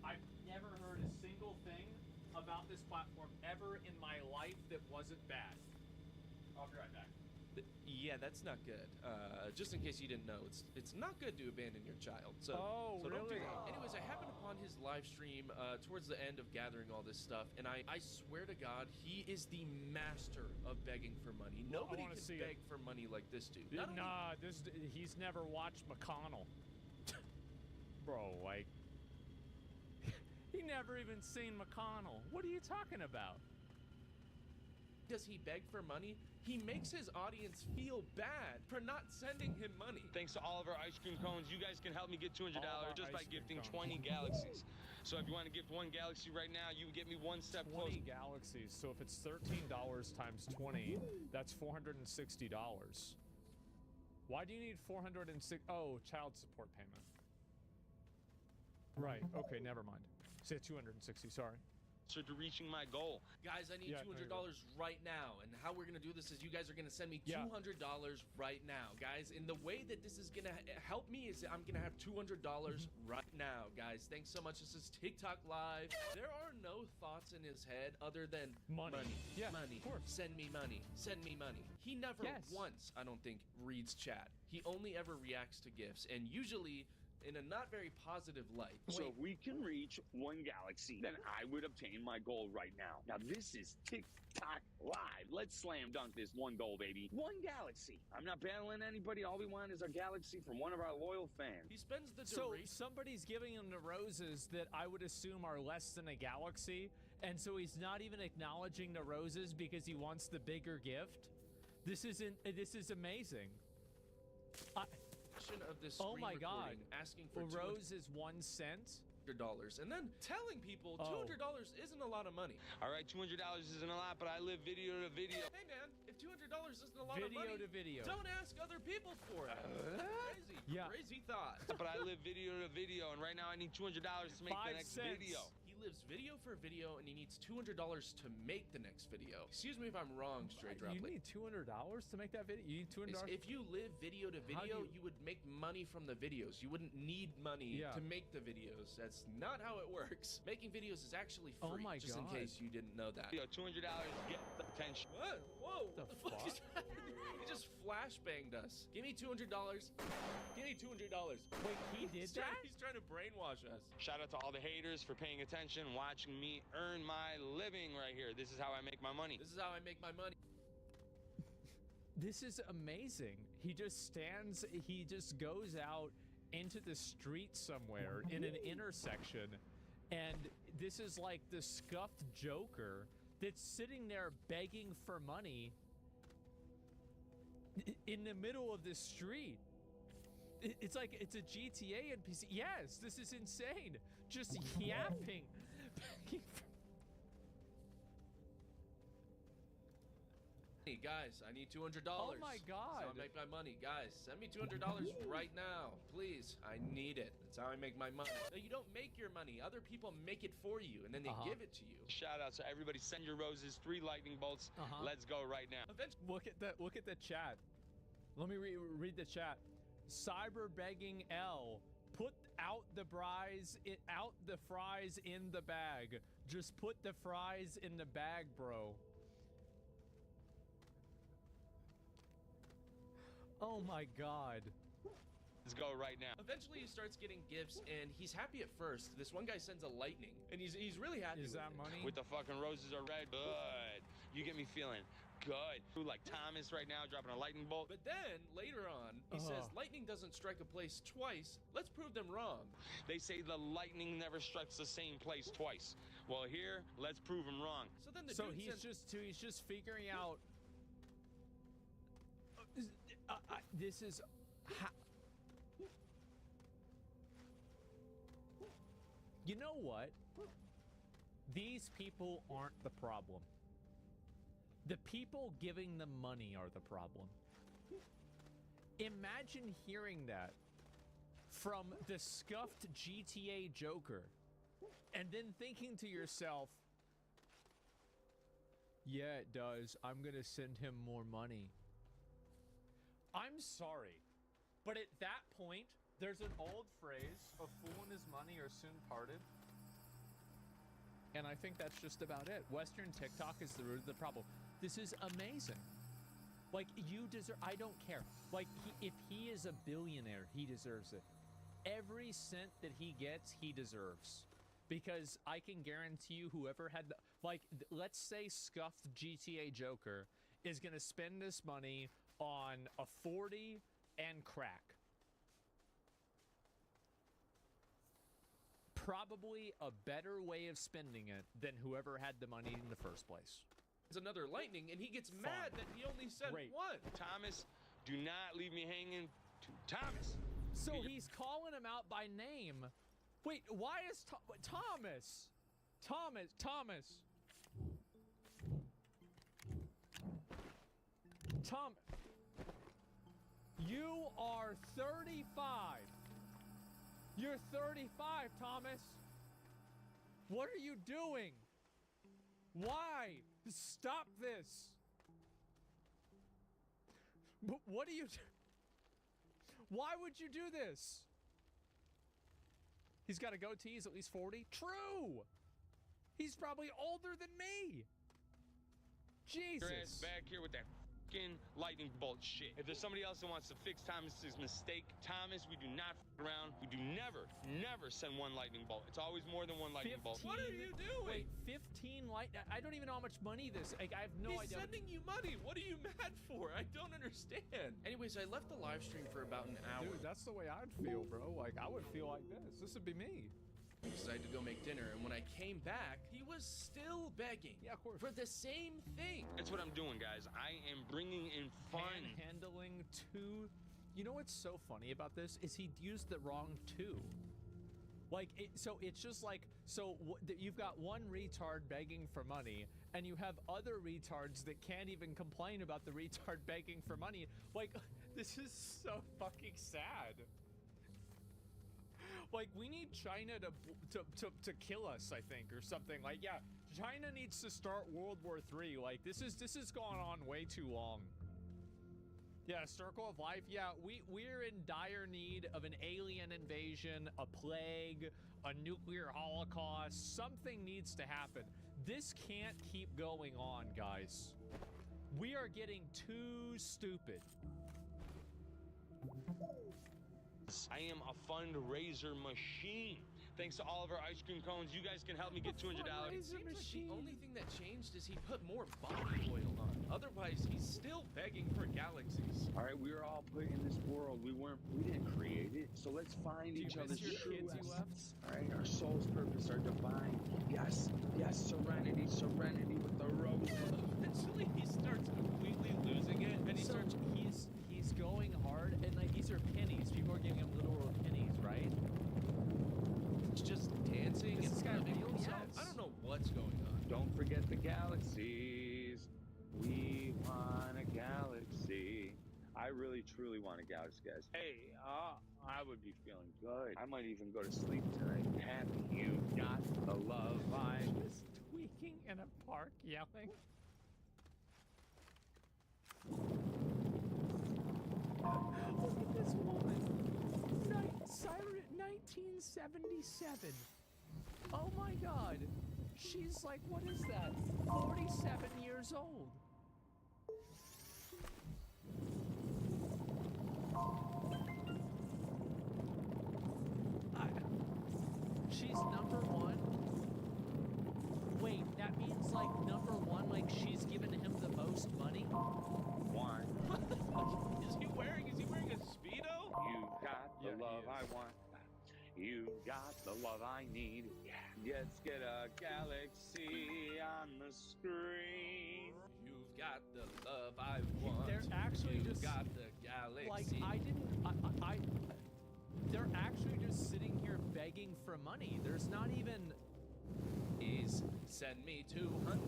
I've never heard a single thing about this platform ever in my life that wasn't bad. I'll be right back. Yeah, that's not good. Just in case you didn't know, it's not good to abandon your child. So, so don't do that. Anyways, I happened upon his live stream towards the end of gathering all this stuff, and I swear to God, he is the master of begging for money. Nobody can beg for money like this dude. He's never watched McConnell. Bro, like, he never even seen McConnell. What are you talking about? Does he beg for money? He makes his audience feel bad for not sending him money. Thanks to all of our ice cream cones, you guys can help me get $200 just by gifting 20 galaxies. So if you want to gift one galaxy right now, you get me one step closer. 20 galaxies. So if it's $13 times 20, that's $460. Why do you need 406? Oh, child support payment. Right. Okay, never mind. Say 260. Sorry. closer to reaching my goal. Guys, I need $200 right now. And how we're going to do this is you guys are going to send me $200 right now. Guys, and the way that this is going to help me is I'm going to have $200 right now. Guys, thanks so much. This is TikTok Live. There are no thoughts in his head other than money. Yeah, money. of course. Send me money. Send me money. He never once, I don't think, reads chat. He only ever reacts to gifts, and usually in a not very positive light. So if we can reach 1 galaxy, then I would obtain my goal right now. Now this is TikTok Live. Let's slam dunk this 1 goal, baby. 1 galaxy. I'm not battling anybody. All we want is a galaxy from one of our loyal fans. He spends the So somebody's giving him the roses that I would assume are less than a galaxy, and so he's not even acknowledging the roses because he wants the bigger gift. This is amazing. Of this Oh my God! asking for a rose is 1 cent. $200, and then telling people $200 isn't a lot of money. All right, $200 isn't a lot, but I live video to video. Hey man, if $200 isn't a lot of money, Video to video. don't ask other people for it. Crazy thought. But I live video to video, and right now I need $200 to make the next video. He lives video for video, and he needs $200 to make the next video. Excuse me if I'm wrong, Stray Droplet. You need $200 to make that video? You need $200? If you live video to video, you would make money from the videos. You wouldn't need money to make the videos. That's not how it works. Making videos is actually free, just in case you didn't know that. Yo, $200, get the attention. What? Whoa! The fuck is happening? He just flashbanged us. Give me $200. Give me $200. Wait, he did that? He's trying to brainwash us. Shout out to all the haters for paying attention, watching me earn my living right here. This is how I make my money. This is how I make my money. This is amazing. He just goes out into the street somewhere in an intersection, and this is like the scuffed Joker that's sitting there begging for money in the middle of the street. It's like it's a GTA NPC. Yes, this is insane. Just yapping. Hey guys, I need $200. Oh my God. That's how I make my money. Guys, send me $200 right now. Please, I need it. That's how I make my money. No, you don't make your money. Other people make it for you, and then they give it to you. Shout out to everybody. Send your roses. 3 lightning bolts. Let's go right now. Look at the chat. Let me read the chat. Cyber begging L. Put out the fries in the bag. Just put the fries in the bag, bro. Oh my God. Let's go right now. Eventually he starts getting gifts, and he's happy at first. This one guy sends a lightning, and he's really happy. Is that money? With the fucking roses are red. Good. You get me feeling good. Like Thomas right now dropping a lightning bolt. But then later on, he says lightning doesn't strike a place twice. Let's prove them wrong. They say the lightning never strikes the same place twice. Well, here, let's prove them wrong. So then he's just figuring out. This is. You know what? These people aren't the problem. The people giving them money are the problem. Imagine hearing that from the scuffed GTA Joker and then thinking to yourself, yeah, it does. I'm gonna send him more money. I'm sorry, but at that point, there's an old phrase, a fool and his money are soon parted. And I think that's just about it. Western TikTok is the root of the problem. This is amazing. Like, you deserve, I don't care. Like, if he is a billionaire, he deserves it. Every cent that he gets, he deserves. Because I can guarantee you whoever had, let's say scuffed GTA Joker is gonna spend this money on a 40 and crack. Probably a better way of spending it than whoever had the money in the first place. It's another lightning, and he gets mad that he only sent one. Thomas, do not leave me hanging. Thomas. So he's calling him out by name. Wait, why is Thomas? Tom, you are 35. You're 35, Thomas. What are you doing? Why? Stop this. What do you do? Why would you do this? He's got a goatee. He's at least 40. True. He's probably older than me. Jesus. Your ass back here with that fucking lightning bolt shit. If there's somebody else that wants to fix Thomas's mistake, Thomas, we do not f around. We do never send one lightning bolt. It's always more than one lightning bolt. What are you doing? Wait, 15 light. I don't even know how much money this. Like, I have no idea. He's sending you money. What are you mad for? I don't understand. Anyways, I left the live stream for about an hour. Dude, that's the way I'd feel, bro. Like, I would feel like this. This would be me. I decided to go make dinner, and when I came back, he was still begging. Yeah, of course. For the same thing. That's what I'm doing, guys. I am bringing in fun. Handling two. You know what's so funny about this is he used the wrong two. Like, so it's just like, you've got one retard begging for money, and you have other retards that can't even complain about the retard begging for money. Like, this is so fucking sad. Like, we need China to kill us, I think, or something. Like, yeah, China needs to start World War III. Like, this has gone on way too long. Yeah, Circle of Life. Yeah, we're in dire need of an alien invasion, a plague, a nuclear holocaust. Something needs to happen. This can't keep going on, guys. We are getting too stupid. I am a fundraiser machine. Thanks to all of our ice cream cones, you guys can help me get $200. It seems like the only thing that changed is he put more body oil on. Otherwise, he's still begging for galaxies. All right, we were all put in this world. We didn't create it. So let's find each other's true essence. All right, our soul's purpose, our divine. Yes, serenity with the rose. Eventually, he starts completely losing it, and He's going hard, and like these are pennies. People are giving him literal pennies, right? It's just dancing. This and guy's making real himself. sense. I don't know what's going on. Don't forget the galaxies. We want a galaxy. I really, truly want a galaxy, guys. Hey, I would be feeling good. I might even go to sleep tonight. Happy you got the love I... Just tweaking in a park, yelling. Look at this woman. 1977. Oh my god. She's like, what is that? 47 years old. She's number one. Wait, that means like number one, like she's given him the most money? Why? What the fuck is he wearing? Is he wearing a Speedo? You got the love I want. You got the love I need. Let's get a galaxy on the screen. You've got the love I want. They're actually You've just got the galaxy. like they're actually just sitting here begging for money. There's not even. Please send me $200,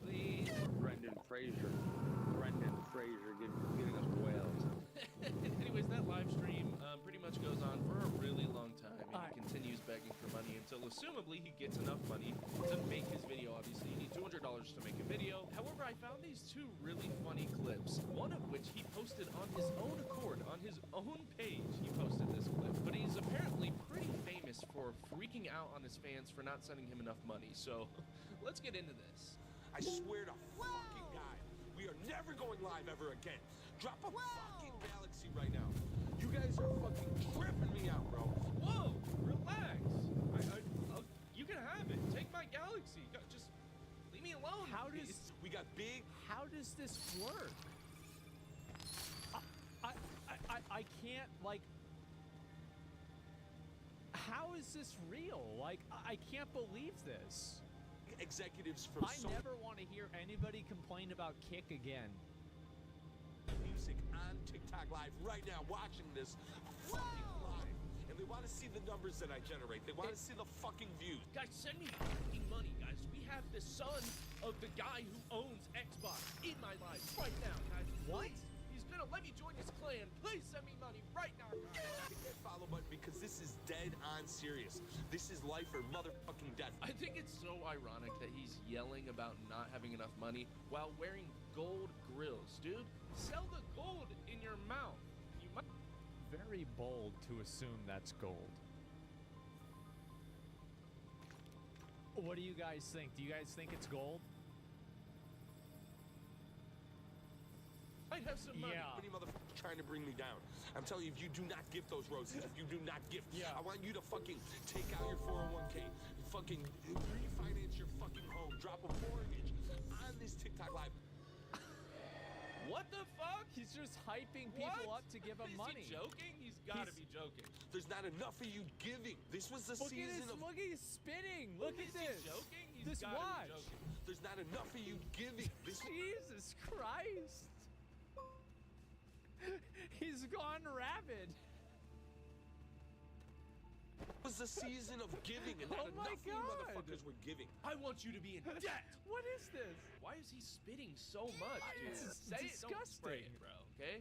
please. Brendan Fraser getting us whales. Anyways, that live stream pretty much goes on for a really long time, and he continues begging for money until, assumably, he gets enough money to make his video. Obviously, you need $200 to make a video. However, I found these two really funny clips, one of which he posted on his own accord, on his own page. He posted this clip, but he's apparently pretty famous for freaking out on his fans for not sending him enough money. So, let's get into this. I swear to fucking God, we are never going live ever again. Drop a fucking galaxy right now. You guys are fucking tripping me out, bro. Whoa, relax. You can have it. Take my galaxy. Just leave me alone. We got big. How does this work? I can't, like. How is this real? Like, I can't believe this. Executives from never want to hear anybody complain about Kick again. Music on TikTok Live right now, watching this fucking live, and they want to see the numbers that I generate. They want to see the fucking views. Guys, send me fucking money, guys. We have the son of the guy who owns Xbox in my life right now, guys. What? Please. He's gonna let me join his clan. Please send me money right now, guys. follow button because this is dead on serious. This is life or motherfucking death. I think it's so ironic that he's yelling about not having enough money while wearing gold grills. Dude, sell the gold in your mouth. You might. Very bold to assume that's gold. What do you guys think? Do you guys think it's gold? I have some money. Yeah. Many motherfuckers trying to bring me down. I'm telling you, if you do not gift those roses, if you do not gift, I want you to fucking take out your 401k, fucking refinance your fucking home, drop a mortgage on this TikTok live. What the fuck? He's just hyping people up to give him money. Is he joking? He's gotta be joking. There's not enough of you giving. This was the season of. Look, he's spitting. Look at this. Is he joking? He's This gotta watch. be joking. There's not enough of you giving. Jesus Christ. He's gone rabid. It was the season of giving, and not enough of you motherfuckers were giving. I want you to be in debt. What is this? Why is he spitting so much, dude? It's Say it, don't spray disgusting. it, bro. Okay?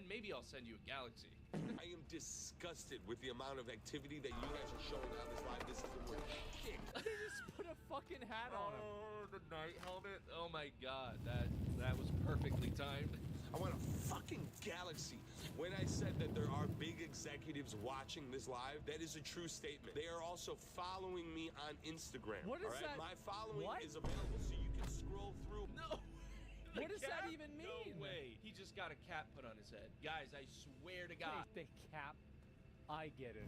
Maybe I'll send you a galaxy. I am disgusted with the amount of activity that you guys are showing on this live. This is the word shit. They just put a fucking hat on him. Oh, the night helmet. Oh my god, that was perfectly timed. I want a fucking galaxy. When I said that there are big executives watching this live, that is a true statement. They are also following me on Instagram. What is that? My following What? is available so you can scroll through. No. What does that even mean? No way. He just got a cap put on his head. Guys, I swear to God. The cap. I get it.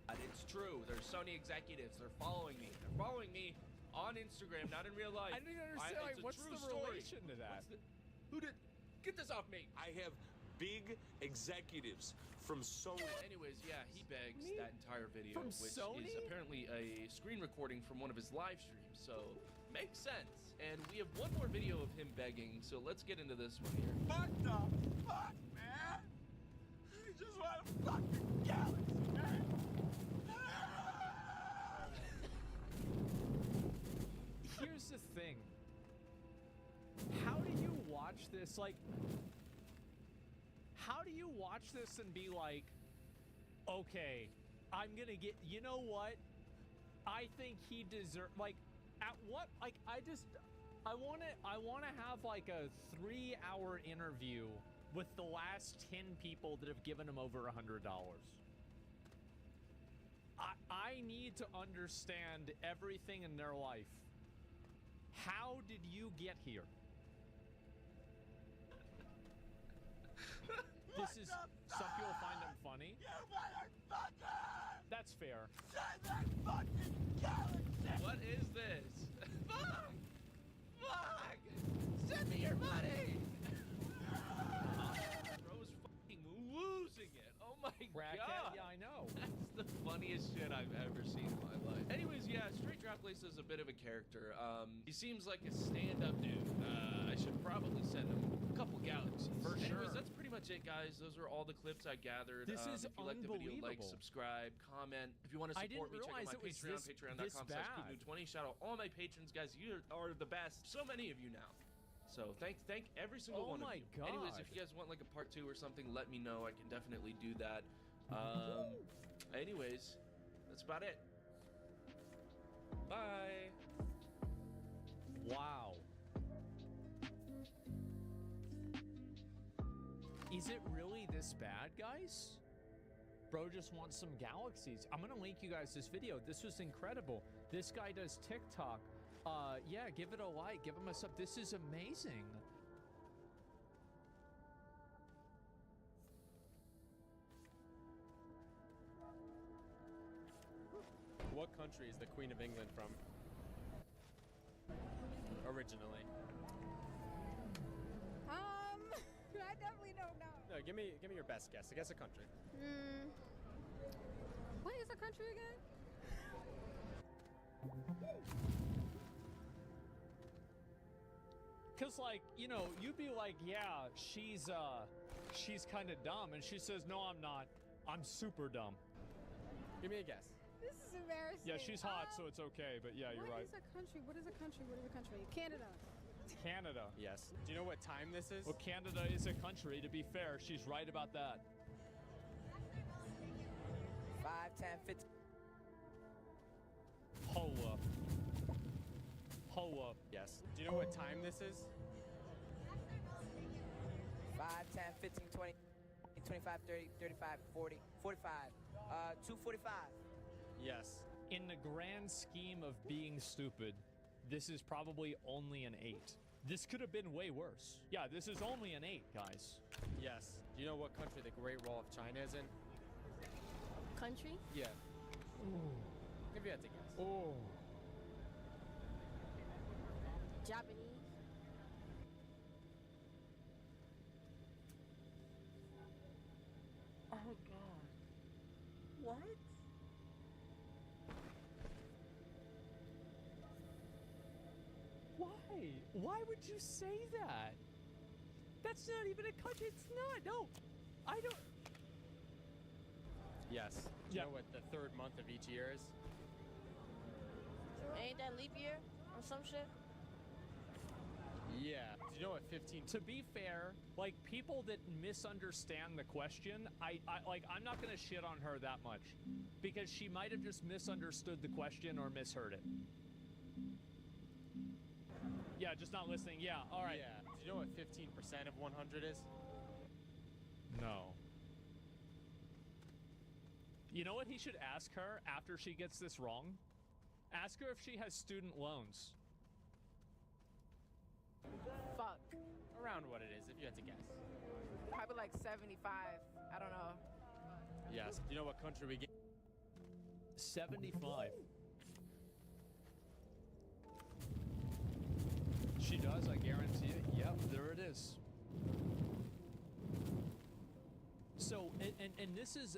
And it's true. There's Sony executives. They're following me. They're following me on Instagram, not in real life. I didn't understand. It's a What's true the story. relation to that? Who did? Get this off me. I have big executives from Sony. Anyways, yeah, he begs that entire video, From which Sony? is apparently a screen recording from one of his live streams. So makes sense. And we have one more video of him begging. So let's get into this one here. What the fuck, man? You just want a fucking galaxy, man. Here's the thing. How do you watch this? Like, how do you watch this and be like, okay, I'm gonna get, you know what? I think he deserves, like, at what, like, I wanna have like a 3-hour interview with the last 10 people that have given him over $100. I need to understand everything in their life. How did you get here? This is, some people find him funny. You motherfucker! That's fair. Send that fucking galaxy! What is this? Fuck! Fuck! Send me your money! Bro's fucking losing it. Oh my Crackhead? god. Yeah, I know. That's the funniest shit I've ever seen in my life. Anyways, yeah, Straight Drop Lace is a bit of a character. He seems like a stand-up dude. I should probably send him a couple galaxies. For Anyways, sure. that's pretty much it, guys. Those are all the clips I gathered. This is if you like the video, like, unbelievable. subscribe, comment. If you want to I didn't support me, check out my realize it was Patreon, this patreon.com/Kudu20. Shout out all my patrons, guys. You are the best. So many of you now. So thank every single one of you. God. Anyways, if you guys want like a part 2 or something, let me know. I can definitely do that. Anyways, that's about it. Bye. Wow. Is it really this bad, guys? Bro just wants some galaxies. I'm gonna link you guys this video. This was incredible. This guy does TikTok. Yeah, give it a like, give him a sub. This is amazing. What country is the Queen of England from? Originally. I definitely don't know. No, give me your best guess. Guess a country. What is a country again? Cause like, you know, you'd be like, yeah, she's kind of dumb, and she says, no, I'm not. I'm super dumb. Give me a guess. This is embarrassing. Yeah, she's hot, so it's okay. But yeah, you're right. What is a country? What is a country? What is a country? Canada. Canada. Yes. Do you know what time this is? Well, Canada is a country, to be fair. She's right about that. 5, 10, 15. Hold up. Hold up. Yes. Do you know what time this is? 5, 10, 15, 20, 25, 30, 35, 40, 45. 2:45. Yes. In the grand scheme of being stupid, this is probably only an 8. This could have been way worse. Yeah, this is only an 8, guys. Yes. Do you know what country the Great Wall of China is in? Country? Yeah. Ooh. If you had to guess. Oh. Japanese? Oh god. What? Why? Why would you say that? That's not even a country. It's not. No. I don't. Yes. Do you know what the third month of each year is? Ain't that leap year or some shit? Yeah. Do you know what 15? To be fair, like people that misunderstand the question, I'm not gonna shit on her that much because she might have just misunderstood the question or misheard it. Yeah, just not listening. Yeah, all right. Yeah. Do you know what 15% of 100 is? No. You know what he should ask her after she gets this wrong? Ask her if she has student loans. Fuck. Around what it is, if you had to guess. Probably like 75. I don't know. Yes. Do you know what country we get? 75. She does, I guarantee it. Yep, there it is. So, and this is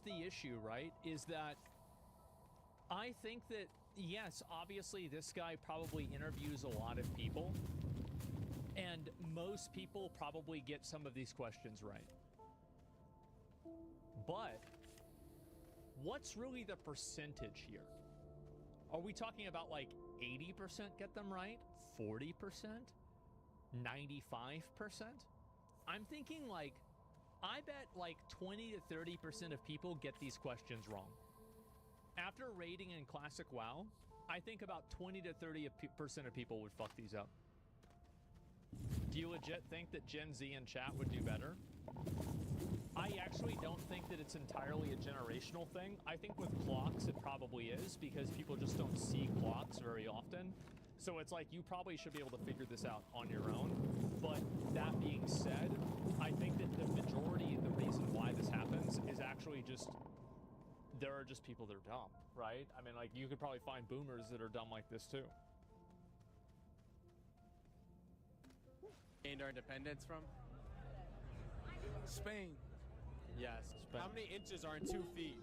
the issue, right? Is that I think that, yes, obviously this guy probably interviews a lot of people, and most people probably get some of these questions right. But what's really the percentage here? Are we talking about like 80% get them right? 40%? 95%? I'm thinking like, I bet like 20 to 30% of people get these questions wrong. After rating in Classic WoW, I think about 20 to 30% of people would fuck these up. Do you legit think that Gen Z in chat would do better? I actually don't think that it's entirely a generational thing. I think with clocks it probably is, because people just don't see clocks very often. So it's like you probably should be able to figure this out on your own. But that being said, I think that the majority of the reason why this happens is actually just, there are just people that are dumb, right? I mean, like, you could probably find boomers that are dumb like this too. Gained our independence from? Spain. Yes. Spain. How many inches are in 2 feet?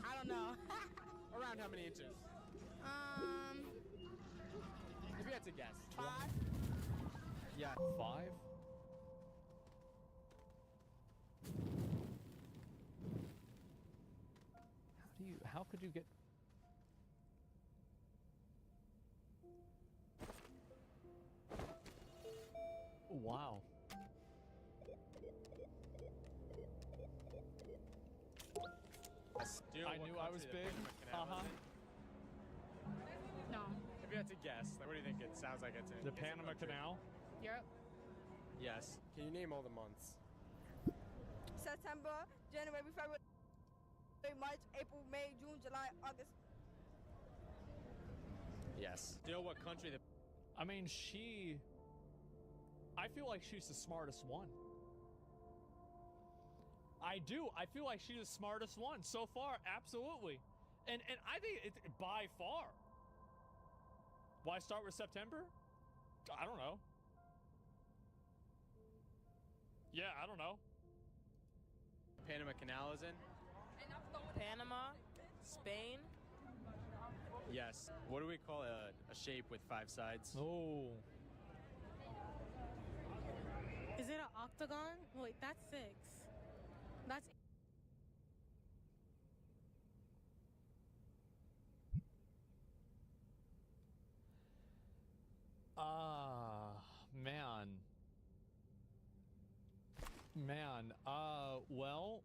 I don't know. Around how many inches? If you had to guess. 5? Yeah. 5? How could you get... Wow. Do you know I what knew I was country the big. Panama Canal is in? No. If you had to guess, like, what do you think it sounds like it's in? The It's a Panama country. Canal? Europe. Yes. Can you name all the months? September, January, February, March, April, May, June, July, August. Yes. Do you know what country the... I mean, I feel like she's the smartest one. I do. I feel like she's the smartest one so far. Absolutely. And I think it's by far. Why start with September? I don't know. Yeah, I don't know. Panama Canal is in? Panama, Spain. Yes. What do we call a shape with 5 sides? Oh. Is it an octagon? Wait, that's 6. That's Man, well,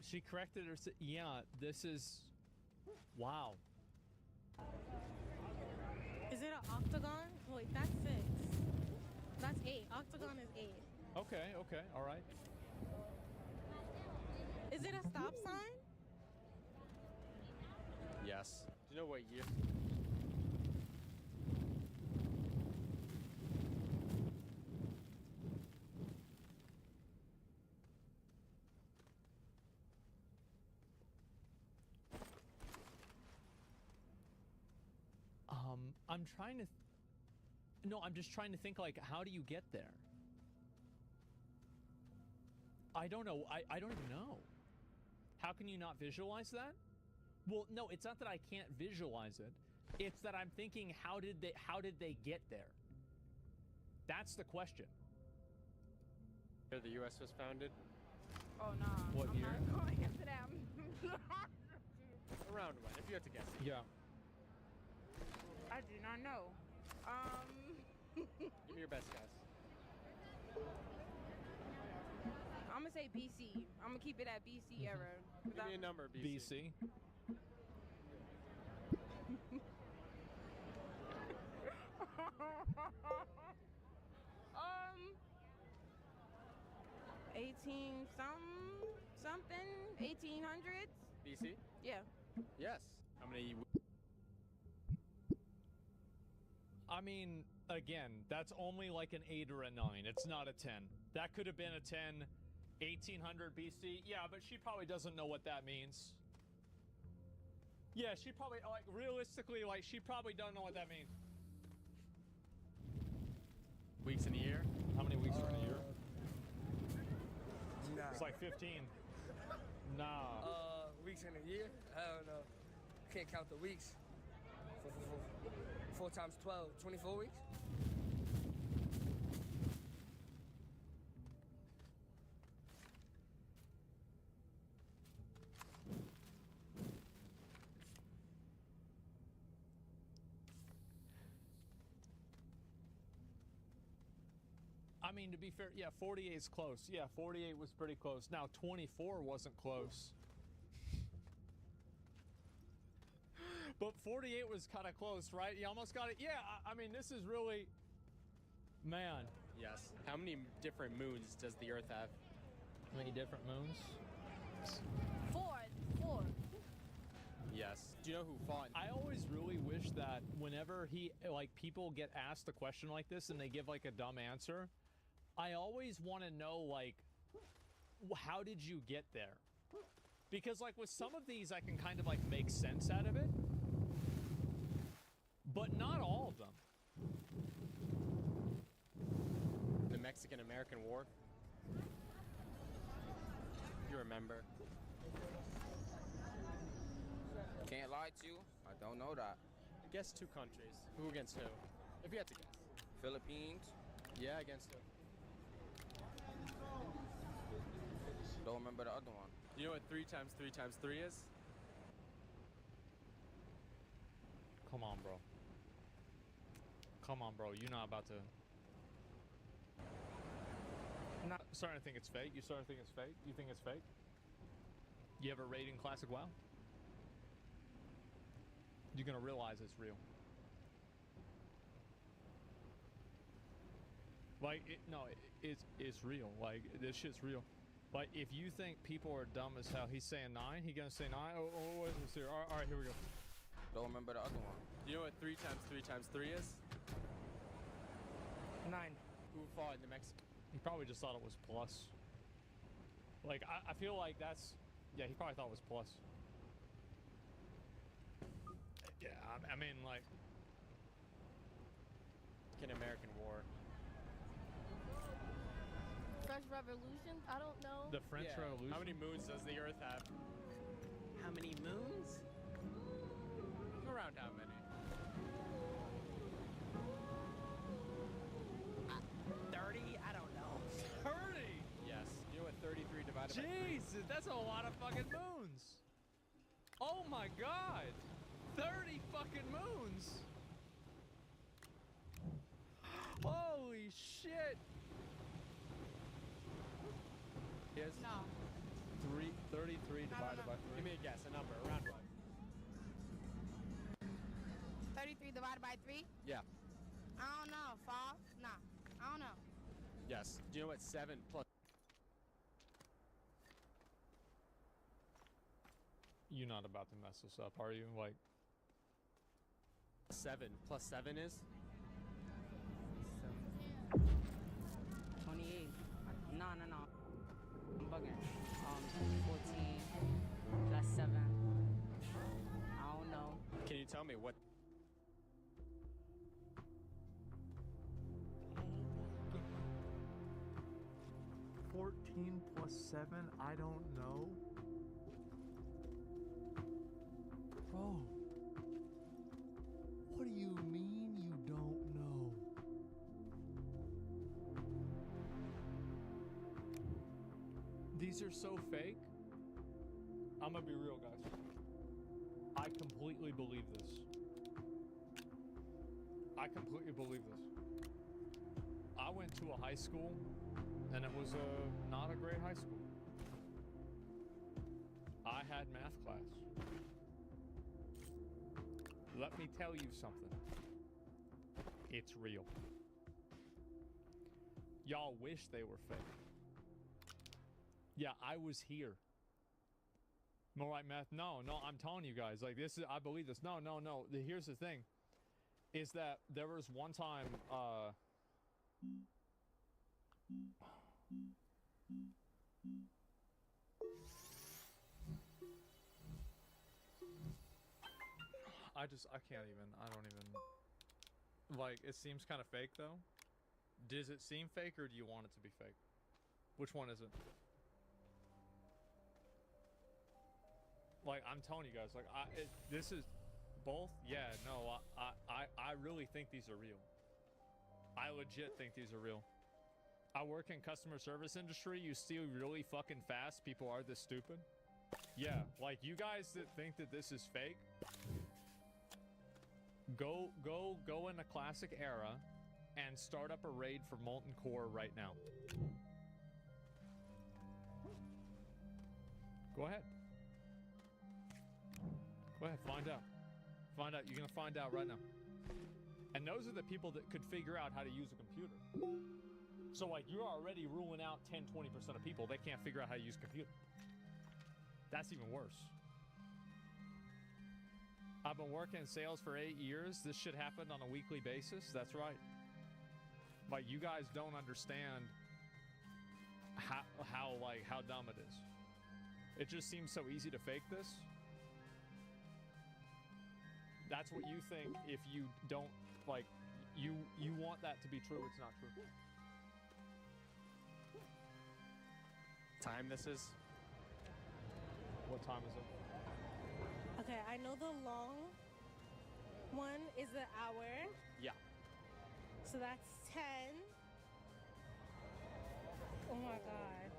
she corrected her. Yeah, this is, wow. Is it an octagon? Wait, that's 6. That's 8. Octagon is 8. Okay, okay, all right. Is it a stop sign? Yes. Do you know what year? I'm trying to. No, I'm just trying to think, like, how do you get there? I don't know. I don't even know. How can you not visualize that? Well, no, it's not that I can't visualize it. It's that I'm thinking, how did they get there? That's the question. Year the U.S. was founded? Oh, nah. What year? I'm not going into that. Around when? If you had to guess. Yeah. I do not know. Give me your best guess. I'm gonna say BC. I'm gonna keep it at BC era. Give me a number, BC. 18 something 1800s. BC? Yeah. Yes. I'm gonna. I mean, again, that's only like an 8 or a 9. It's not a 10. That could have been a 10, 1800 BC. Yeah, but she probably doesn't know what that means. Yeah, she probably, like, realistically, like, she probably don't know what that means. Weeks in a year? How many weeks are in a year? Nah. It's like 15. Nah. Weeks in a year? I don't know. Can't count the weeks. 4 times 12, 24 weeks? I mean, to be fair, yeah, 48 is close. Yeah, 48 was pretty close. Now, 24 wasn't close. But 48 was kind of close, right? You almost got it. Yeah, I mean, this is really... Man. Yes. How many different moons does the Earth have? How many different moons? 4. Yes. Do you know who fought? I always really wish that whenever people get asked a question like this and they give, like, a dumb answer, I always want to know, like, how did you get there? Because, like, with some of these, I can kind of, like, make sense out of it. But not all of them. The Mexican-American War? You remember? Can't lie to you. I don't know that. Guess 2 countries. Who against who? If you had to guess. Philippines? Yeah, against who? Don't remember the other one. You know what 3 times 3 times 3 is? Come on, bro. Come on, bro. You're not about to... I'm not starting to think it's fake. You starting to think it's fake? You think it's fake? You ever raid in Classic WoW? You're gonna realize it's real. Like, it's real. Like, this shit's real. Like, if you think people are dumb as hell, he's saying 9. He gonna say 9? Oh, what is this here? All right, here we go. Don't remember the other one. Do you know what 3 times 3 times 3 is? 9. Who fought in the Mexican? He probably just thought it was plus. Like, I feel like that's... Yeah, he probably thought it was plus. Yeah, I mean, like... Mexican-American War. French Revolution? I don't know. The French Revolution? How many moons does the Earth have? How many moons? Around how many? 30? I don't know. 30? Yes. You know what 33 divided by 3? Jesus, that's a lot of fucking moons. Oh my god. 30 fucking moons. Holy shit. Yes. No. 33 divided by 3. Give me a guess, a number, around what? 33 divided by 3? Yeah. I don't know. Fall? Nah. I don't know. Yes. Do you know what 7 plus? You're not about to mess this up, are you? Like 7 plus 7 is? 28. No. I'm bugging. 14 plus 7. I don't know. Can you tell me what? +7, I don't know. Bro, what do you mean you don't know? these are so fake. I'm gonna be real, guys. I completely believe this. I completely believe this. I went to a high school, and it was not a great high school. I had math class. Let me tell you something. It's real. Y'all wish they were fake. Yeah, I was here. More like math. No, I'm telling you guys, like this is, I believe this. No. Here's the thing, is that there was one time, I can't even, I don't even, like, it seems kind of fake though. Does it seem fake or do you want it to be fake? Which one is it? Like, I'm telling you guys, like, this is both. Yeah, no, I really think these are real. I legit think these are real. I work in customer service industry. You steal really fucking fast. People are this stupid. Yeah, like you guys that think that this is fake, go in a classic era and start up a raid for Molten Core right now. Go ahead. Go ahead, find out. Find out. You're gonna find out right now. And those are the people that could figure out how to use a computer. So like, you're already ruling out 10-20% of people. They can't figure out how to use a computer. That's even worse. I've been working in sales for 8 years. This shit happened on a weekly basis. That's right. Like, you guys don't understand how dumb it is. It just seems so easy to fake this. That's what you think if you don't, like, you want that to be true. It's not true. Time this is? What time is it? Okay, I know the long one is an hour. Yeah. So that's 10. Oh my god.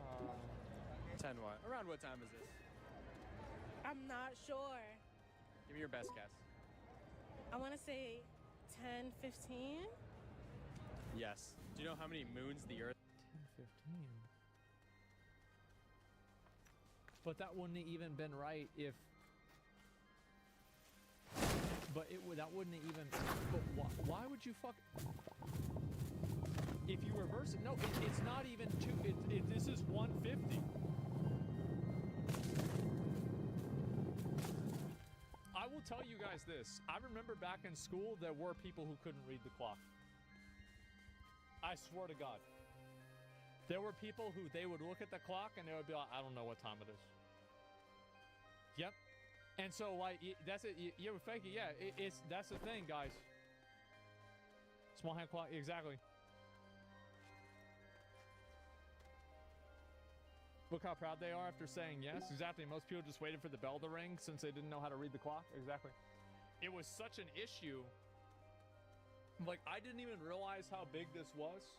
10 what? Around what time is this? I'm not sure. Give me your best guess. I want to say 10, 15. Yes. Do you know how many moons the Earth? 10, 15. But that wouldn't have even been right if. But that wouldn't have even. But why would you fuck? If you reverse it, no, it's not even two. This is 150. I will tell you guys this. I remember back in school, there were people who couldn't read the clock. I swear to God. There were people who they would look at the clock and they would be like, I don't know what time it is. Yep. And so, like, that's it. You ever fake it? Yeah, that's the thing, guys. Small hand clock, exactly. Look how proud they are after saying yes. Exactly. Most people just waited for the bell to ring since they didn't know how to read the clock. Exactly. It was such an issue. Like, I didn't even realize how big this was.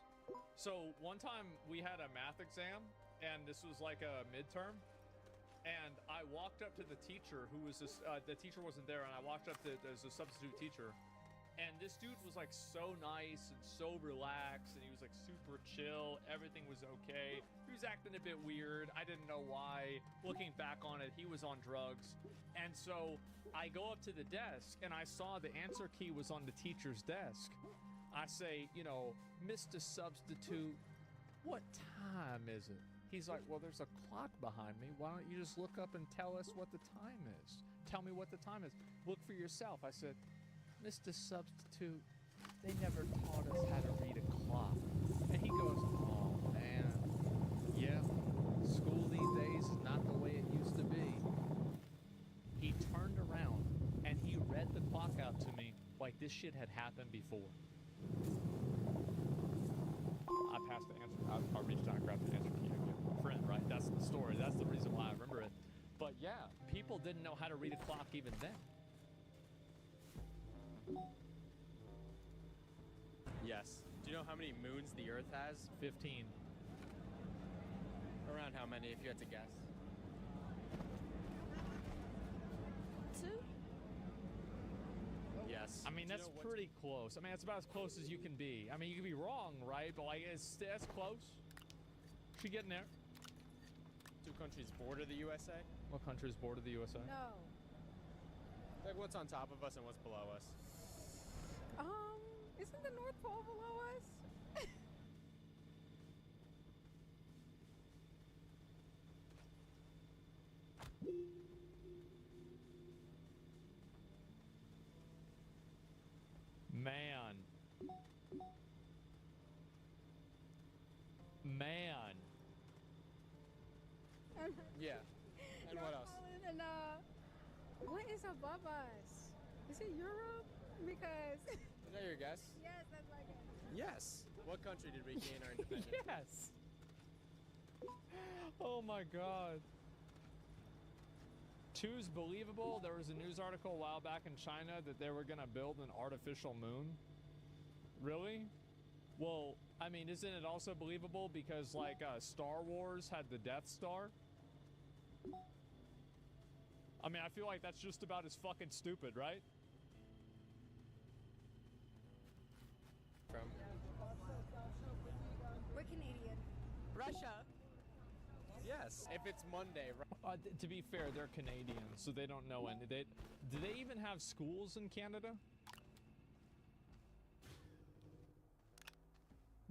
So one time we had a math exam, and this was like a midterm. And I walked up to the teacher who was the teacher wasn't there, and I walked up to, there's a substitute teacher. And this dude was like so nice and so relaxed, and he was like super chill. Everything was okay. He was acting a bit weird. I didn't know why. Looking back on it, he was on drugs. And so I go up to the desk and I saw the answer key was on the teacher's desk. I say, you know, Mr. Substitute, what time is it? He's like, well, there's a clock behind me. Why don't you just look up and tell us what the time is? Tell me what the time is. Look for yourself. I said, Mr. Substitute, they never taught us how to read a clock. And he goes, oh man, yeah, school these days is not the way it used to be. He turned around and he read the clock out to me like this shit had happened before. I passed the answer. I reached out and grabbed the answer key again. Friend, right? That's the story. That's the reason why I remember it. But yeah, people didn't know how to read a clock even then. Yes. Do you know how many moons the Earth has? 15. Around how many, if you had to guess? 2? Yes. I mean, that's pretty close. I mean, that's about as close as you can be. I mean, you can be wrong, right? But like, that's close. She getting there. 2 countries border the USA? What countries border the USA? No. Like, what's on top of us and what's below us? Isn't the North Pole below us? Man. Yeah. And what else? And what is above us? Is it Europe? Because Is that your guess? yes, that's my guess. Yes. What country did we gain our independence? Yes. Oh my God. 2's believable. There was a news article a while back in China that they were gonna build an artificial moon. Really? Well, I mean, isn't it also believable because like Star Wars had the Death Star? I mean, I feel like that's just about as fucking stupid, right? From? We're Canadian. Russia. Yes. If it's Monday, right? To be fair, they're Canadian, so they don't know any. Do they even have schools in Canada?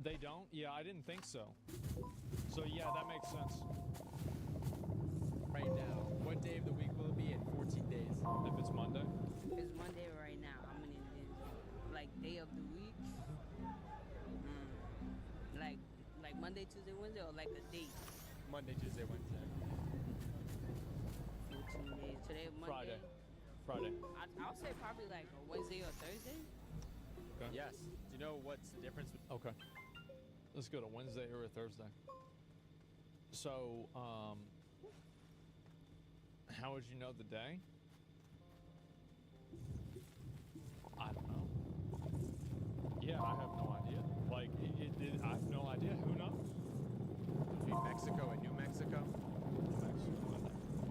They don't? Yeah, I didn't think so. So yeah, that makes sense. Right now, what day of the week will it be in 14 days? If it's Monday? It's Monday right now. How many days? Like day of the week? Like Monday, Tuesday, Wednesday, or like a date? Monday, Tuesday, Wednesday. 14 days. Today, Monday? Friday. I'll say probably like a Wednesday or Thursday. Okay. Yes. Do you know what's the difference? Okay. Let's go to Wednesday or a Thursday. So, how would you know the day? I don't know. Yeah, I have no idea. Like, I have no idea. Who knows? Between Mexico and New Mexico?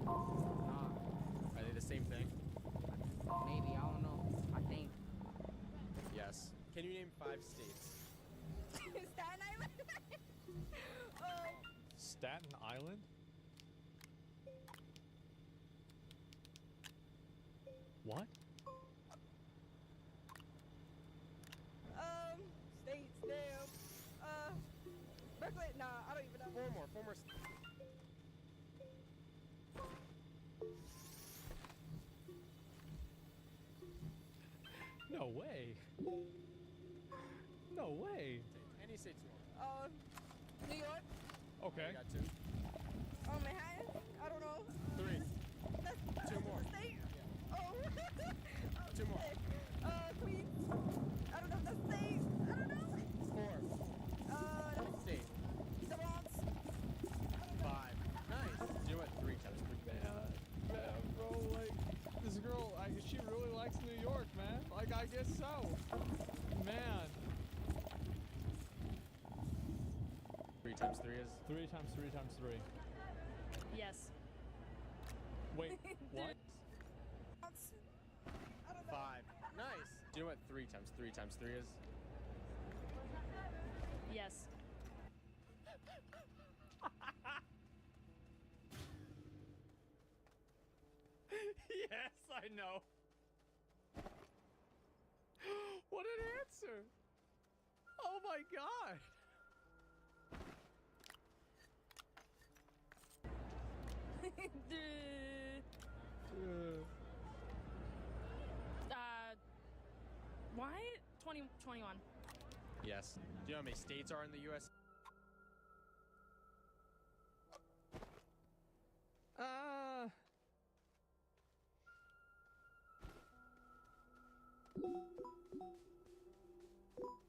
Are they the same thing? Maybe, I don't know. I think. Yes. Can you name 5 states? Staten Island. Staten Island? What? States, damn. Berkeley, nah, I don't even know. 4 more. No way. No way. Any states you want. New York. Okay. I got 2. Manhattan. I don't know. 3. That's 2 more. State. Yeah. Oh. 2 more. Queens. I don't know if that's state. I don't know. 4. State. The Bronx. 5. Nice. Do you know what 3 times 3? Man, bro, like, this girl, she really likes New York, man. Like, I guess so. Man. 3 times 3 is? 3 times 3 times 3. Yes. Wait, what? 5. Nice. Do you know what 3 times 3 times 3 is? Yes. Yes, I know. What an answer! Oh my god! Why 2021? Yes. Do you know how many states are in the U.S.?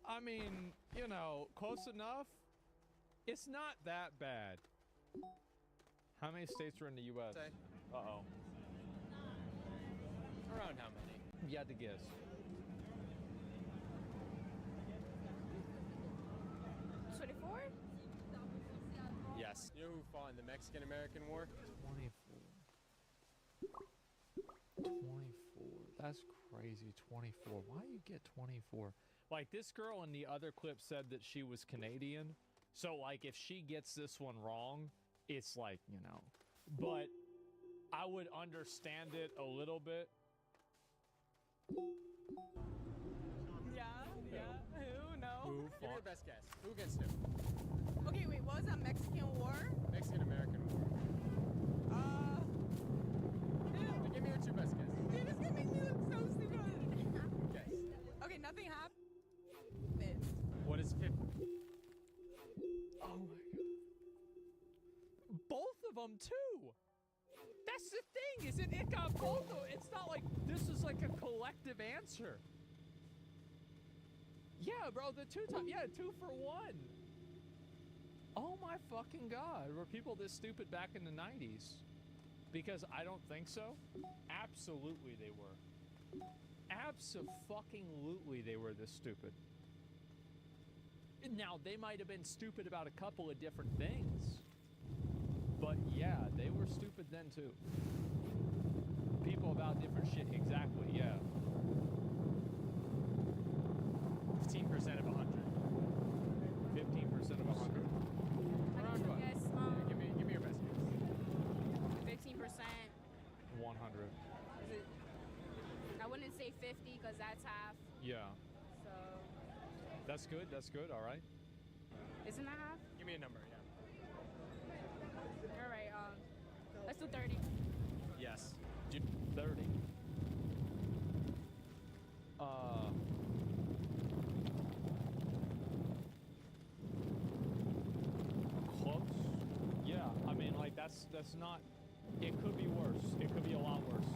I mean, you know, close enough. It's not that bad. How many states are in the U.S.? Uh-oh. Around how many? You had to guess. 24? Yes. You know who fought in the Mexican-American War? 24. That's crazy. 24. Why you get 24? Like, this girl in the other clip said that she was Canadian. So, like, if she gets this one wrong, it's like, you know. But I would understand it a little bit. Yeah. Who? No. Who Give me fought? your best guess. Who against who? Okay, wait, what was that? Mexican War? Mexican-American War. Ew. Give me your 2 best guesses. Dude, this is gonna make me look so stupid. Guess. Okay, nothing happened. What is 50? Oh my god. Both of them too. That's the thing, is it got both of them. It's not like this is like a collective answer. Yeah, bro, the 2 times. Yeah, 2 for 1. Oh my fucking god. Were people this stupid back in the 90s? Because I don't think so. Absolutely they were. Abso-fucking-lutely they were this stupid. Now, they might have been stupid about a couple of different things. But yeah, they were stupid then too. People about different shit, exactly, yeah. 15% of 100. 15% of 100? Around what? Guess, Give me your best guess. 15%. 100. I wouldn't say 50 because that's half. Yeah. So. That's good, all right. Isn't that half? Give me a number, yeah. All right, let's do 30. Yes. 30. Close? Yeah, I mean, like, that's not... It could be worse. It could be a lot worse.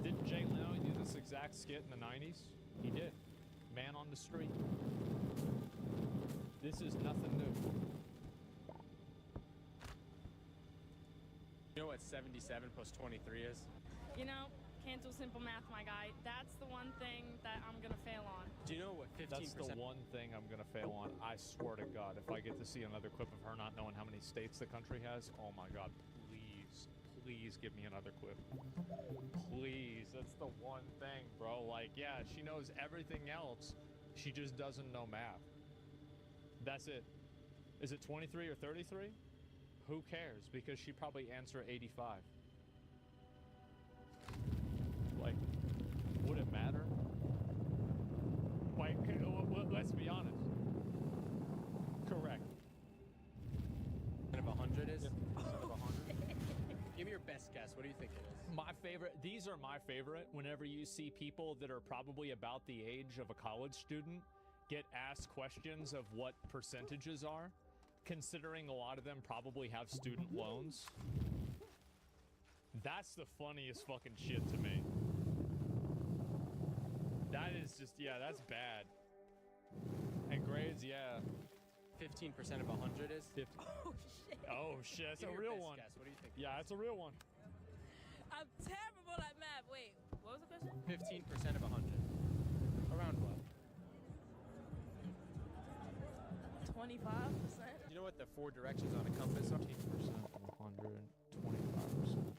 Didn't Jay Leno do this exact skit in the 90s? He did. Man on the street. This is nothing new. You know what 77 plus 23 is? You know, can't do simple math, my guy. That's the one thing that I'm gonna fail on. Do you know what 15%? That's the one thing I'm gonna fail on. I swear to God, if I get to see another clip of her not knowing how many states the country has, oh my God, please give me another clip. Please, that's the one thing, bro. Like, yeah, she knows everything else. She just doesn't know math. That's it. Is it 23 or 33? Who cares? Because she probably answered 85. Like, would it matter? Like, let's be honest. Correct. And of 100 is? Of 100? Give me your best guess. What do you think it is? My favorite, these are my favorite, whenever you see people that are probably about the age of a college student get asked questions of what percentages are, considering a lot of them probably have student loans. That's the funniest fucking shit to me. That is just, yeah, that's bad. And grades, yeah. 15% of 100 is? 50. Oh shit, that's Give me a your real best one. guess. What do you think? Yeah, it's a real one. I'm terrible at math. Wait, what was the question? 15% of 100. Around what? 25%. You know what the 4 directions on a compass are? 15% of 100, 25%.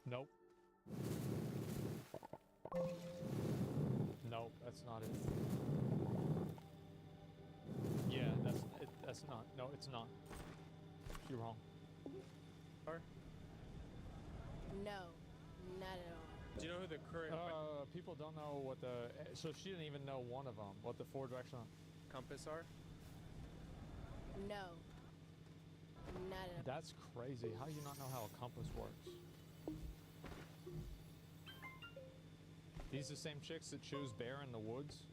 Nope. Nope, that's not it. Yeah, that's not. No, it's not. You're wrong. No, not at all. Do you know who the current People don't know what the. So she didn't even know one of them. What the 4 directional compass are? No, not at all. That's crazy. How do you not know how a compass works? These the same chicks that choose bear in the woods?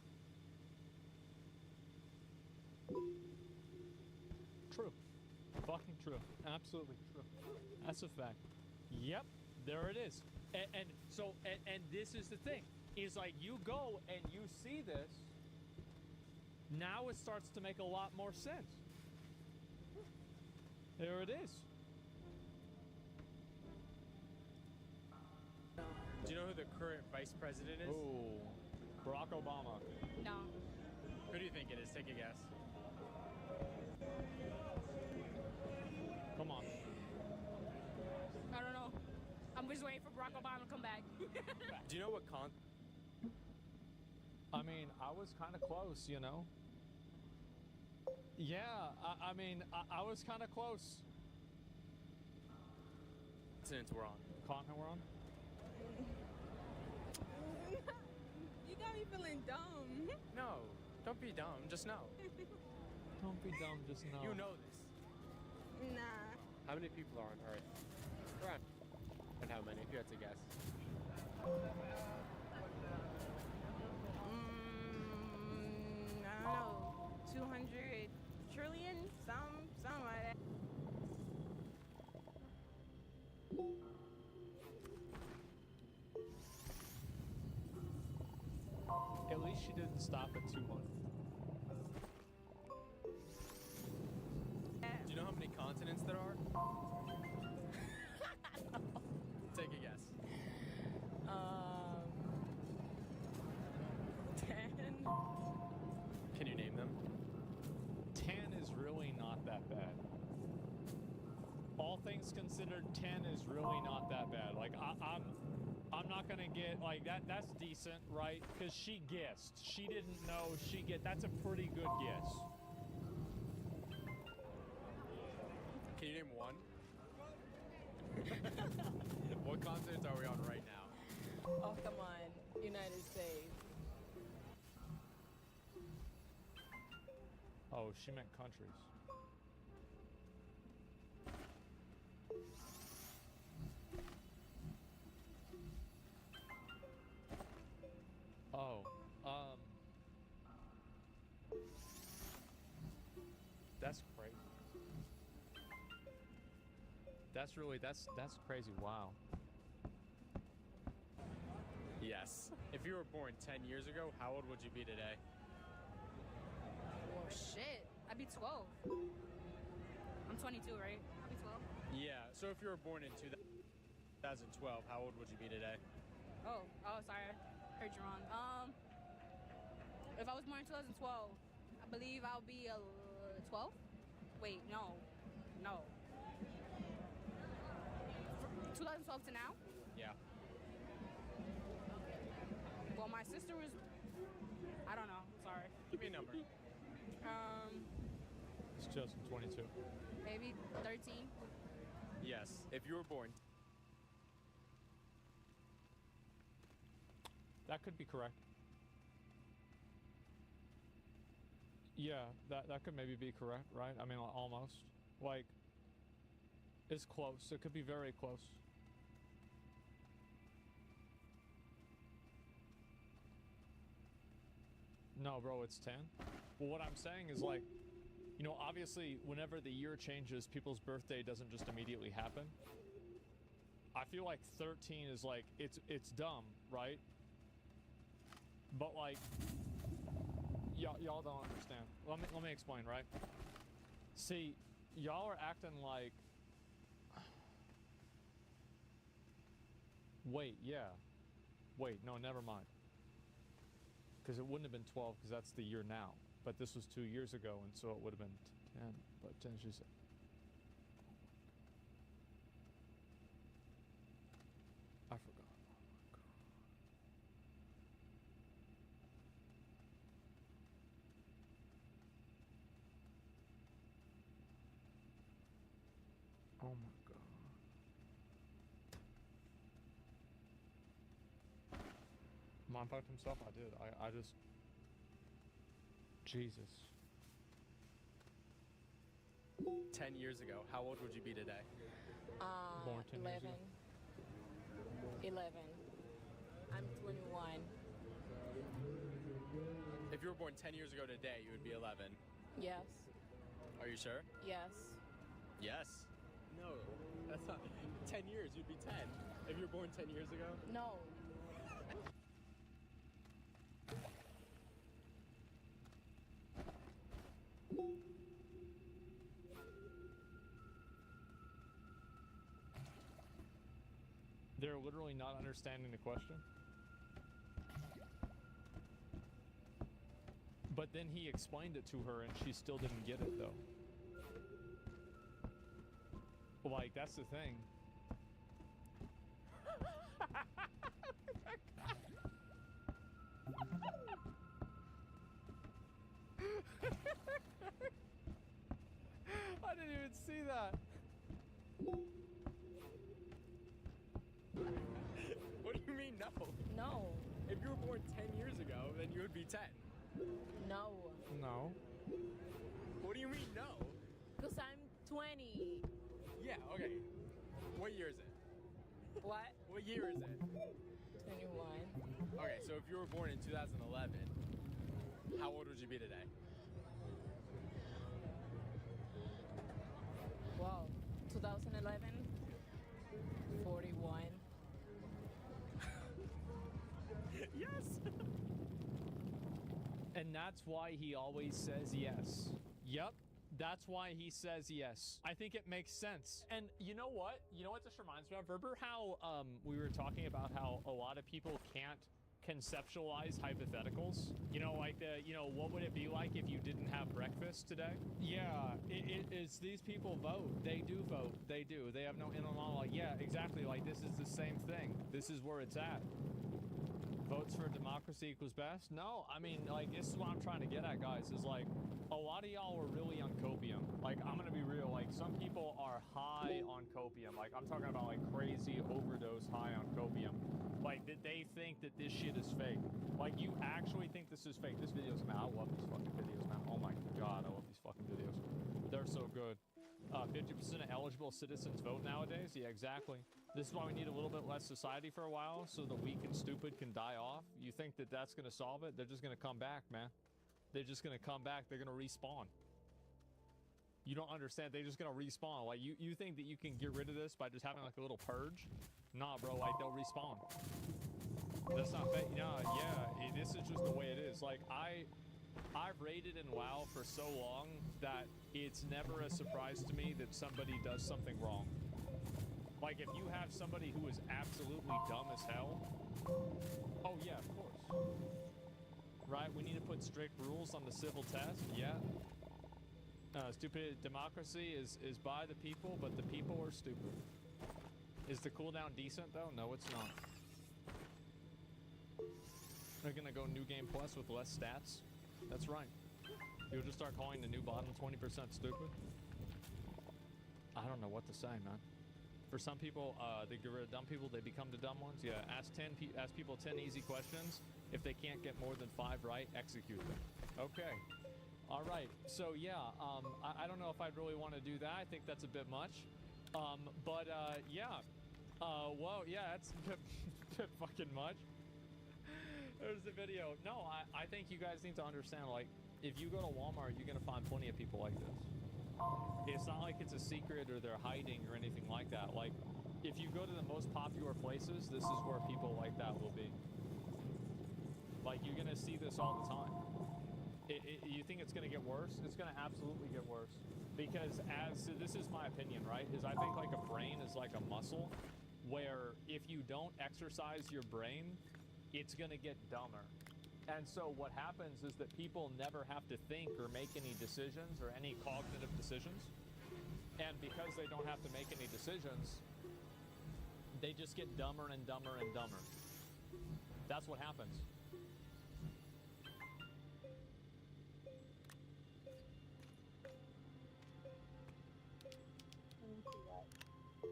True. Fucking true. Absolutely true. That's a fact. Yep. There it is. And so this is the thing. Is like you go and you see this. Now it starts to make a lot more sense. There it is. Do you know who the current vice president is? Ooh, Barack Obama. No. Who do you think it is? Take a guess. Come on. I don't know. I'm just waiting for Barack Obama to come back. Do you know what I mean, I was kind of close, you know? Yeah, I mean, I was kind of close. continents we're on? Continent we're on? You got me feeling dumb. No, don't be dumb. Just know. Don't be dumb, just know. You know this. Nah. How many people are on Earth? Around. And how many, if you had to guess? I don't know. 200 trillion? Something like that. At least she didn't stop at 200. Do you know how many continents there are? Take a guess. 10. Can you name them? 10 is really not that bad. All things considered, 10 is really not that bad. Like I'm not gonna get like that. That's decent, right? Because she guessed. She didn't know. That's a pretty good guess. Can you name one? What continents are we on right now? Oh, come on. United States. Oh, she meant countries. Oh, that's crazy. That's crazy. Wow. Yes. If you were born 10 years ago, how old would you be today? Well, shit. I'd be 12. I'm 22, right? I'd be 12. Yeah, so if you were born in 2012, how old would you be today? Oh, sorry. I heard you wrong. If I was born in 2012, I believe I'll be 12? Wait, no. 2012 to now? Yeah. Well, my sister was... I don't know. Sorry. Give me a number. It's just 22. Maybe 13. Yes, if you were born. That could be correct. Yeah, that could maybe be correct, right? I mean, almost. Like, it's close. It could be very close. No, bro, it's 10. Well, what I'm saying is, like, you know, obviously, whenever the year changes, people's birthday doesn't just immediately happen. I feel like 13 is, like, it's dumb, right? But, like, y'all don't understand. Let me explain, right? See, y'all are acting like... Wait, yeah. Wait, no, never mind. Because it wouldn't have been 12, because that's the year now. But this was 2 years ago, and so it would have been 10. But 10, she said. I forgot. Oh my God. Mom fucked himself? I did. I just... Jesus. 10 years ago, how old would you be today? Born 10 years 11. ago. 11. I'm 21. If you were born 10 years ago today, you would be 11. Yes. Are you sure? Yes. Yes. No, that's not... 10 years, you'd be 10. If you were born 10 years ago? No. They're literally not understanding the question. But then he explained it to her and she still didn't get it though. Like, that's the thing. I didn't even see that. What do you mean no? No. If you were born 10 years ago, then you would be 10. No. No. What do you mean no? Because I'm 20. Yeah, okay. What year is it? What? What year is it? 21. Okay, so if you were born in 2011, how old would you be today? Wow. 2011. 41. Yes. And that's why he always says yes. Yep. That's why he says yes. I think it makes sense. And you know what? You know what this reminds me of? Remember how we were talking about how a lot of people can't conceptualize hypotheticals? You know, like what would it be like if you didn't have breakfast today? Yeah, it's these people vote. They do vote. They do. They have no inner monologue. Yeah, exactly. Like, this is the same thing. This is where it's at. Votes for democracy equals best? No, I mean, like, this is what I'm trying to get at, guys, is like, a lot of y'all are really on copium. Like, I'm gonna be real, like, some people are high on copium. Like, I'm talking about, like, crazy overdose high on copium. Like, they think that this shit is fake. Like, you actually think this is fake. This video's, man, I love these fucking videos, man. Oh my God, I love these fucking videos. They're so good. 50% of eligible citizens vote nowadays? Yeah, exactly. This is why we need a little bit less society for a while, so the weak and stupid can die off. You think that that's going to solve it? They're just going to come back, man. They're just going to come back. They're going to respawn. You don't understand. They're just going to respawn. Like, you think that you can get rid of this by just having, like, a little purge? Nah, bro. Like, they'll respawn. That's not fake. Nah, yeah. This is just the way it is. Like, I've raided in WoW for so long that it's never a surprise to me that somebody does something wrong. Like, if you have somebody who is absolutely dumb as hell... Oh, yeah, of course. Right? We need to put strict rules on the civil test. Yeah. Stupid democracy is by the people, but the people are stupid. Is the cooldown decent, though? No, it's not. They're gonna go New Game Plus with less stats. That's right. You'll just start calling the new bottom 20% stupid. I don't know what to say, man. For some people, they get rid of dumb people, they become the dumb ones. Yeah, ask people 10 easy questions. If they can't get more than 5 right, execute them. Okay. All right. So, yeah, I don't know if I'd really want to do that. I think that's a bit much. Yeah. Well, yeah, that's a bit fucking much. There's the video. No, I think you guys need to understand, like, if you go to Walmart, you're going to find plenty of people like this. It's not like it's a secret or they're hiding or anything like that. Like, if you go to the most popular places, this is where people like that will be. Like, you're going to see this all the time. You think it's going to get worse? It's going to absolutely get worse. Because so this is my opinion, right? Is I think, like, a brain is like a muscle where if you don't exercise your brain, it's going to get dumber. And so what happens is that people never have to think or make any decisions or any cognitive decisions. And because they don't have to make any decisions, they just get dumber and dumber and dumber. That's what happens.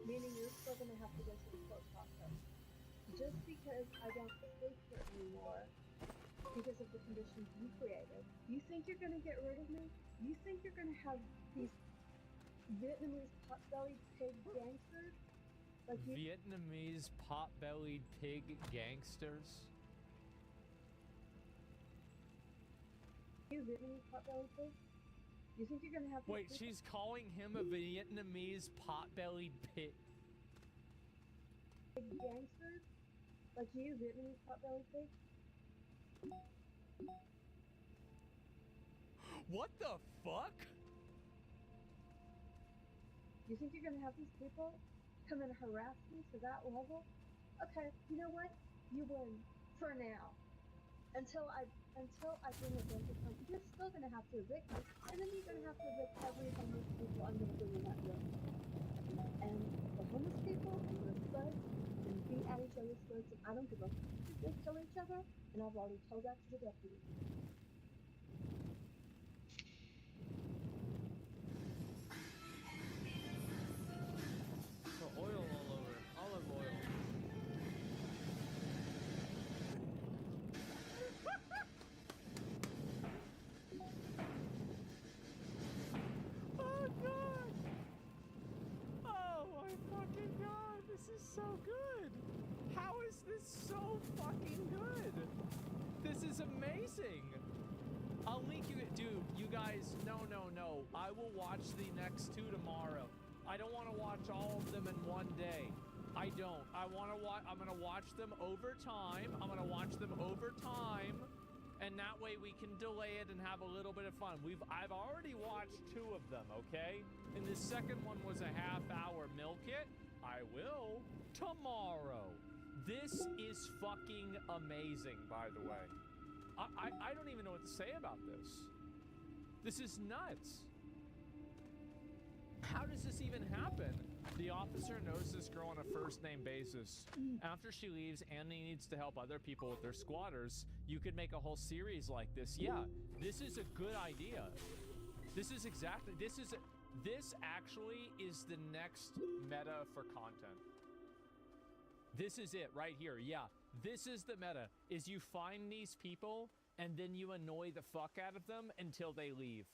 Meaning you're still going to have to go through the court process. just because I don't sleep here anymore because of the conditions you created, you think you're gonna get rid of me? You think you're gonna have these Vietnamese pot-bellied pig gangsters? Like you, Vietnamese pot-bellied pig gangsters? you Vietnamese pot-bellied pig? You think you're gonna have these Wait, people- she's calling him a Vietnamese pot-bellied pig. Pig gangsters? Like you Vietnamese pot-bellied pig? What the fuck? You think you're gonna have these people come and harass me to that level? Okay, you know what? You win for now. Until I bring a bunch of homeless, you're still gonna have to evict me, and then you're gonna have to evict every homeless people I'm gonna bring in that room. And the homeless people are gonna fight and beat at each other's throats, and I don't give a fuck if they kill each other, and I've already told that to the deputy. So oil all over. Olive oil. Oh god! Oh my fucking god, this is so good! How is this so fucking good? This is amazing! I'll link you, dude, you guys, no. I will watch the next two tomorrow. I don't want to watch all of them in one day. I don't. I'm gonna watch them over time. And that way we can delay it and have a little bit of fun. I've already watched two of them, okay? And the second one was a half-hour milk it. I will tomorrow. This is fucking amazing, by the way. I don't even know what to say about this. This is nuts. How does this even happen? The officer knows this girl on a first-name basis. After she leaves, Annie needs to help other people with their squatters. You could make a whole series like this. Yeah, this is a good idea. This actually is the next meta for content. This is it right here. Yeah, this is the meta, is you find these people and then you annoy the fuck out of them until they leave.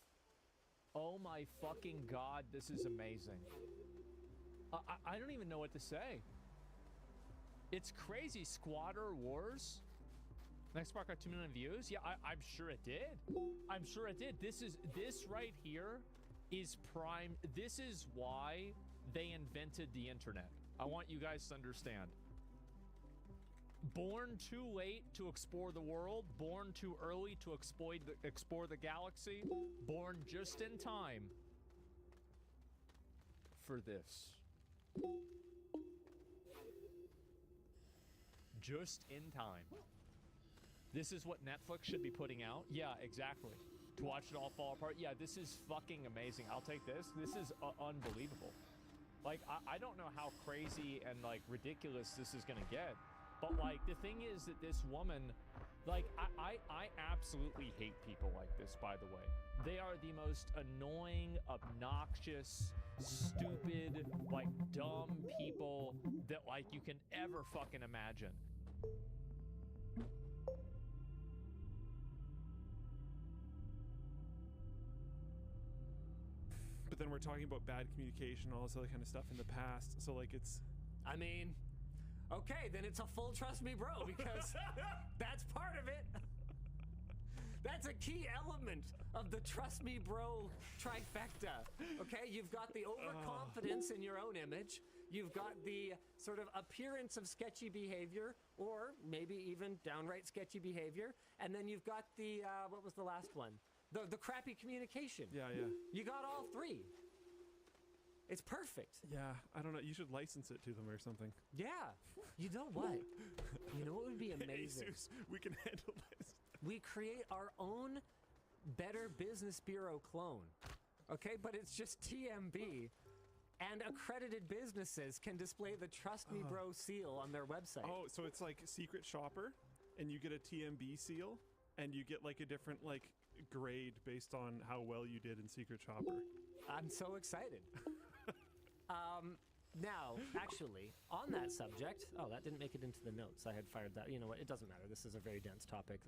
Oh my fucking god, this is amazing. I don't even know what to say. It's crazy. Squatter Wars? Next part got 2 million views? Yeah, I'm sure it did. I'm sure it did. This right here is prime. This is why they invented the internet. I want you guys to understand. Born too late to explore the world, born too early to explore the galaxy, born just in time for this. Just in time. This is what Netflix should be putting out. Yeah, exactly. To watch it all fall apart. Yeah, this is fucking amazing. I'll take this. This is unbelievable. Like, I don't know how crazy and, like, ridiculous this is gonna get. But, like, the thing is that this woman, like, I absolutely hate people like this, by the way. They are the most annoying, obnoxious, stupid, like, dumb people that, like, you can ever fucking imagine. But then we're talking about bad communication, all this other kind of stuff in the past. So, like, it's... I mean, okay, then it's a full trust me bro, because that's part of it. That's a key element of the trust me bro trifecta. Okay, you've got the overconfidence in your own image. You've got the sort of appearance of sketchy behavior, or maybe even downright sketchy behavior. And then you've got the, what was the last one? The crappy communication. Yeah. You got all three. It's perfect. Yeah, I don't know. You should license it to them or something. Yeah. You know what? You know what would be amazing? Hey, Zeus, we can handle this. We create our own Better Business Bureau clone. Okay, but it's just TMB. And accredited businesses can display the Trust Me Bro seal on their website. Oh, so it's like Secret Shopper, and you get a TMB seal, and you get like a different like grade based on how well you did in Secret Shopper. I'm so excited. Now, actually, on that subject, oh, that didn't make it into the notes. I had fired that. You know what? It doesn't matter. This is a very dense topic.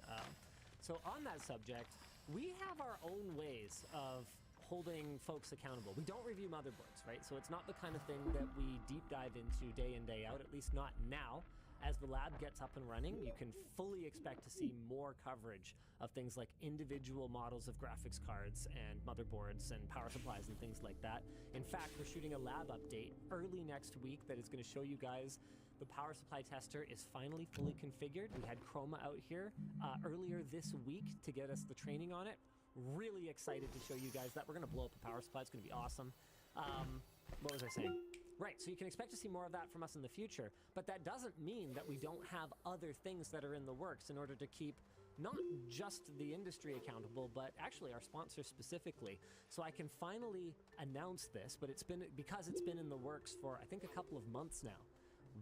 So on that subject, we have our own ways of holding folks accountable. We don't review motherboards, right? So it's not the kind of thing that we deep dive into day in, day out, at least not now. As the lab gets up and running, you can fully expect to see more coverage of things like individual models of graphics cards and motherboards and power supplies and things like that. In fact, we're shooting a lab update early next week that is going to show you guys the power supply tester is finally fully configured. We had Chroma out here earlier this week to get us the training on it. Really excited to show you guys that. We're going to blow up a power supply. It's going to be awesome. What was I saying? Right, so you can expect to see more of that from us in the future, but that doesn't mean that we don't have other things that are in the works in order to keep not just the industry accountable, but actually our sponsors specifically. So I can finally announce this, but because it's been in the works for I think a couple of months now.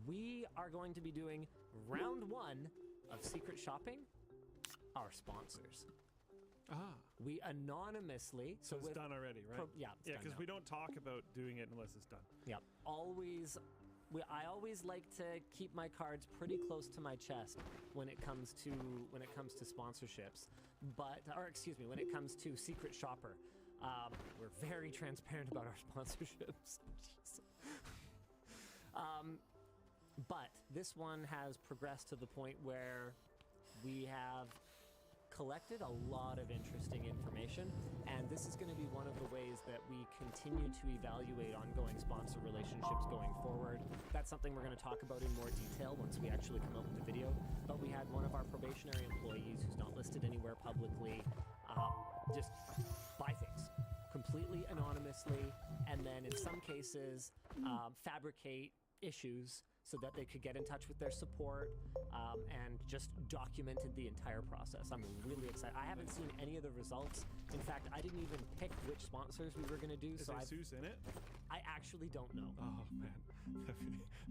We are going to be doing round 1 of Secret Shopping, our sponsors. Ah. We anonymously... So it's done already, right? Yeah, yeah, because we don't talk about doing it unless it's done. Yeah, I always like to keep my cards pretty close to my chest when it comes to sponsorships, when it comes to Secret Shopper. We're very transparent about our sponsorships. But this one has progressed to the point where we have collected a lot of interesting information, and this is going to be one of the ways that we continue to evaluate ongoing sponsor relationships going forward. That's something we're going to talk about in more detail once we actually come out with the video. But we had one of our probationary employees who's not listed anywhere publicly just buy things completely anonymously, and then in some cases fabricate issues so that they could get in touch with their support, and just documented the entire process. I'm really excited. I haven't seen any of the results. In fact, I didn't even pick which sponsors we were going to do. Is Jesus in it? I actually don't know. Oh, man. That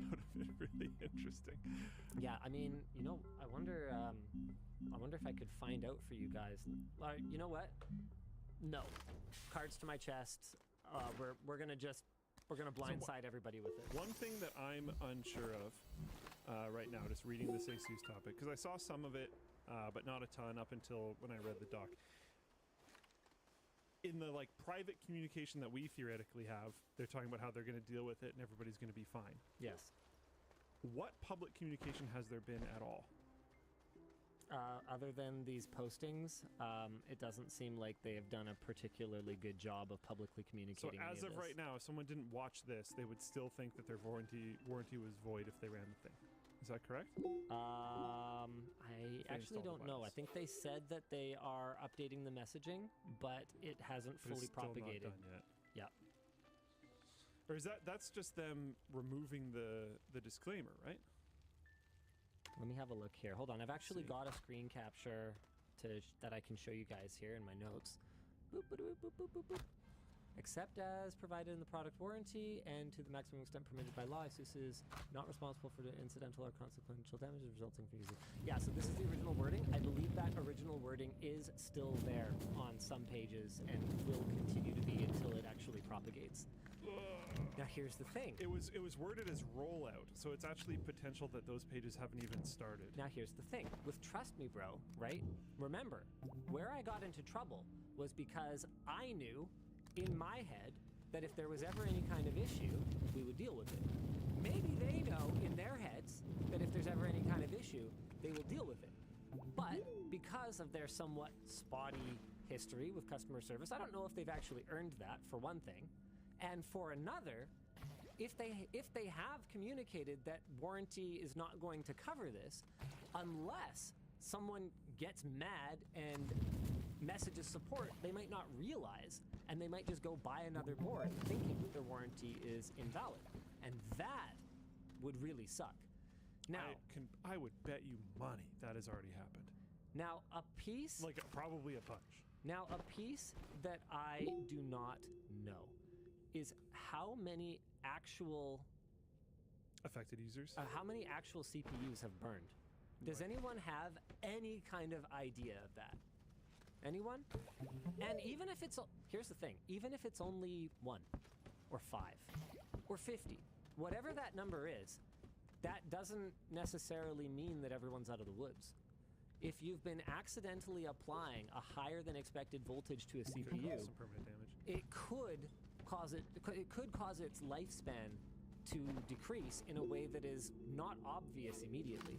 would have been really interesting. Yeah, I mean, I wonder if I could find out for you guys. You know what? No. Cards to my chest. We're going to blindside everybody with it. One thing that I'm unsure of right now, just reading this ASUS topic, because I saw some of it, but not a ton up until when I read the doc. In the private communication that we theoretically have, they're talking about how they're going to deal with it and everybody's going to be fine. Yes. What public communication has there been at all? Other than these postings, it doesn't seem like they have done a particularly good job of publicly communicating. So as of right now, if someone didn't watch this, they would still think that their warranty was void if they ran the thing. Is that correct? I actually don't know. I think they said that they are updating the messaging, but it hasn't fully propagated. Not done yet. Yeah. Or is that's just them removing the disclaimer, right? Let me have a look here. Hold on. I've actually got a screen capture that I can show you guys here in my notes. Boop, boop, boop, boop, boop, boop. Except as provided in the product warranty and to the maximum extent permitted by law, ASUS is not responsible for the incidental or consequential damages resulting from using. Yeah, so this is the original wording. I believe that original wording is still there on some pages and will continue to be until it actually propagates. Now here's the thing. It was worded as rollout, so it's actually potential that those pages haven't even started. Now here's the thing. With Trust Me Bro, right? Remember, where I got into trouble was because I knew in my head that if there was ever any kind of issue, we would deal with it. Maybe they know in their heads that if there's ever any kind of issue, they will deal with it. But because of their somewhat spotty history with customer service, I don't know if they've actually earned that, for one thing. And for another, if they have communicated that warranty is not going to cover this, unless someone gets mad and messages support, they might not realize, and they might just go buy another board thinking their warranty is invalid. And that would really suck. Now, I would bet you money that has already happened. Now, a piece... probably a bunch. Now, a piece that I do not know is how many actual... affected users? How many actual CPUs have burned? Does anyone have any kind of idea of that? Anyone? And even if it's... Here's the thing. Even if it's only 1, or 5, or 50, whatever that number is, that doesn't necessarily mean that everyone's out of the woods. If you've been accidentally applying a higher than expected voltage to a Could CPU, cause some permanent damage. it could cause its lifespan to decrease in a way that is not obvious immediately.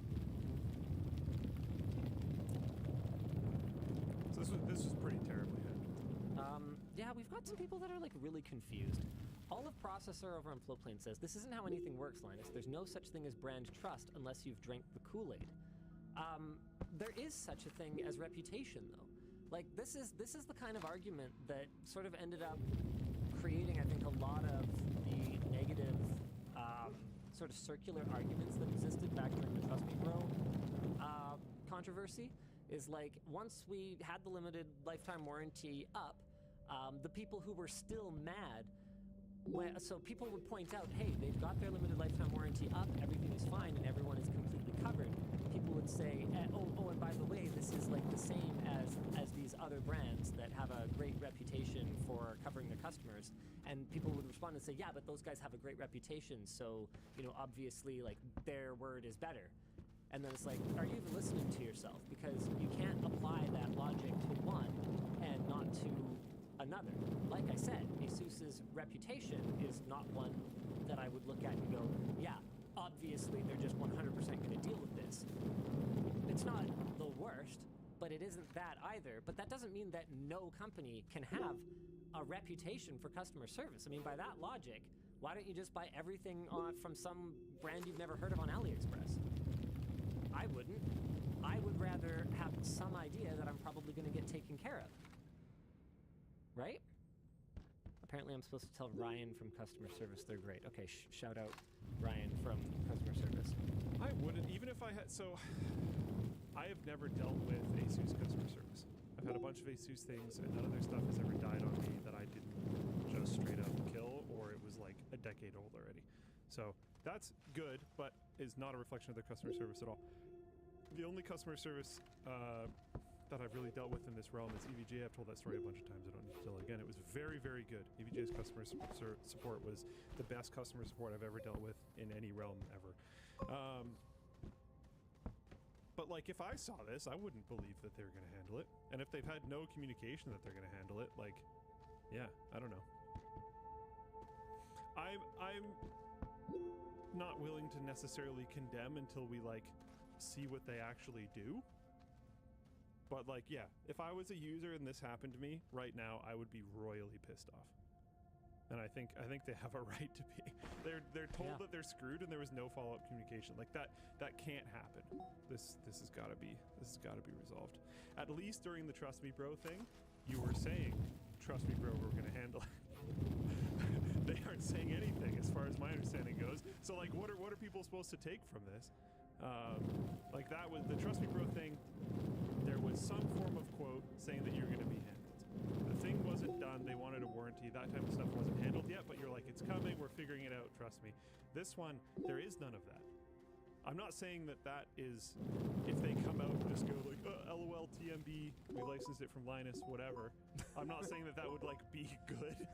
So this was pretty terribly handled. Yeah, we've got some people that are like really confused. All of Processor over on Floatplane says, this isn't how anything works, Linus. There's no such thing as brand trust unless you've drank the Kool-Aid. There is such a thing as reputation, though. Like, this is the kind of argument that sort of ended up creating, I think, a lot of the negative sort of circular arguments that existed back during the Trust Me Bro controversy. Is like, once we had the limited lifetime warranty up, the people who were still mad, so people would point out, hey, they've got their limited lifetime warranty up, everything is fine, and everyone is completely covered. People would say, oh, and by the way, this is like the same as these other brands that have a great reputation for covering their customers. And people would respond and say, yeah, but those guys have a great reputation, so, you know, obviously, like, their word is better. And then it's like, are you even listening to yourself? Because you can't apply that logic to one and not to another. Like I said, ASUS's reputation is not one that I would look at and go, yeah, obviously they're just 100% going to deal with this. It's not the worst, but it isn't that either. But that doesn't mean that no company can have a reputation for customer service. I mean, by that logic, why don't you just buy everything from some brand you've never heard of on AliExpress? I wouldn't. I would rather have some idea that I'm probably going to get taken care of. Right? Apparently I'm supposed to tell Ryan from customer service they're great. Okay, shout out Ryan from customer service. I wouldn't, even if I had, so I have never dealt with ASUS customer service. I've had a bunch of ASUS things and none of their stuff has ever died on me that I didn't just straight up kill, or it was like a decade old already. So that's good, but is not a reflection of their customer service at all. The only customer service that I've really dealt with in this realm is EVGA. I've told that story a bunch of times. I don't need to tell it again. It was very, very good. EVGA's customer support was the best customer support I've ever dealt with in any realm ever. But like, if I saw this, I wouldn't believe that they were going to handle it. And if they've had no communication that they're going to handle it, like, yeah, I don't know. I'm not willing to necessarily condemn until we like see what they actually do. But like, yeah, if I was a user and this happened to me right now, I would be royally pissed off. And I think they have a right to be. They're told that they're screwed and there was no follow-up communication. Like that can't happen. This has got to be resolved. At least during the Trust Me Bro thing, you were saying, "Trust me, bro, we're going to handle it." They aren't saying anything as far as my understanding goes. So like, what are people supposed to take from this? Like, that was the Trust Me Bro thing. There was some form of quote saying that you're going to be handled. The thing wasn't done. They wanted a warranty. That type of stuff wasn't handled yet, but you're like, it's coming. We're figuring it out. Trust me. This one, there is none of that. I'm not saying that is, if they come out and just go like, LOL TMB, we licensed it from Linus, whatever. I'm not saying that would like be good.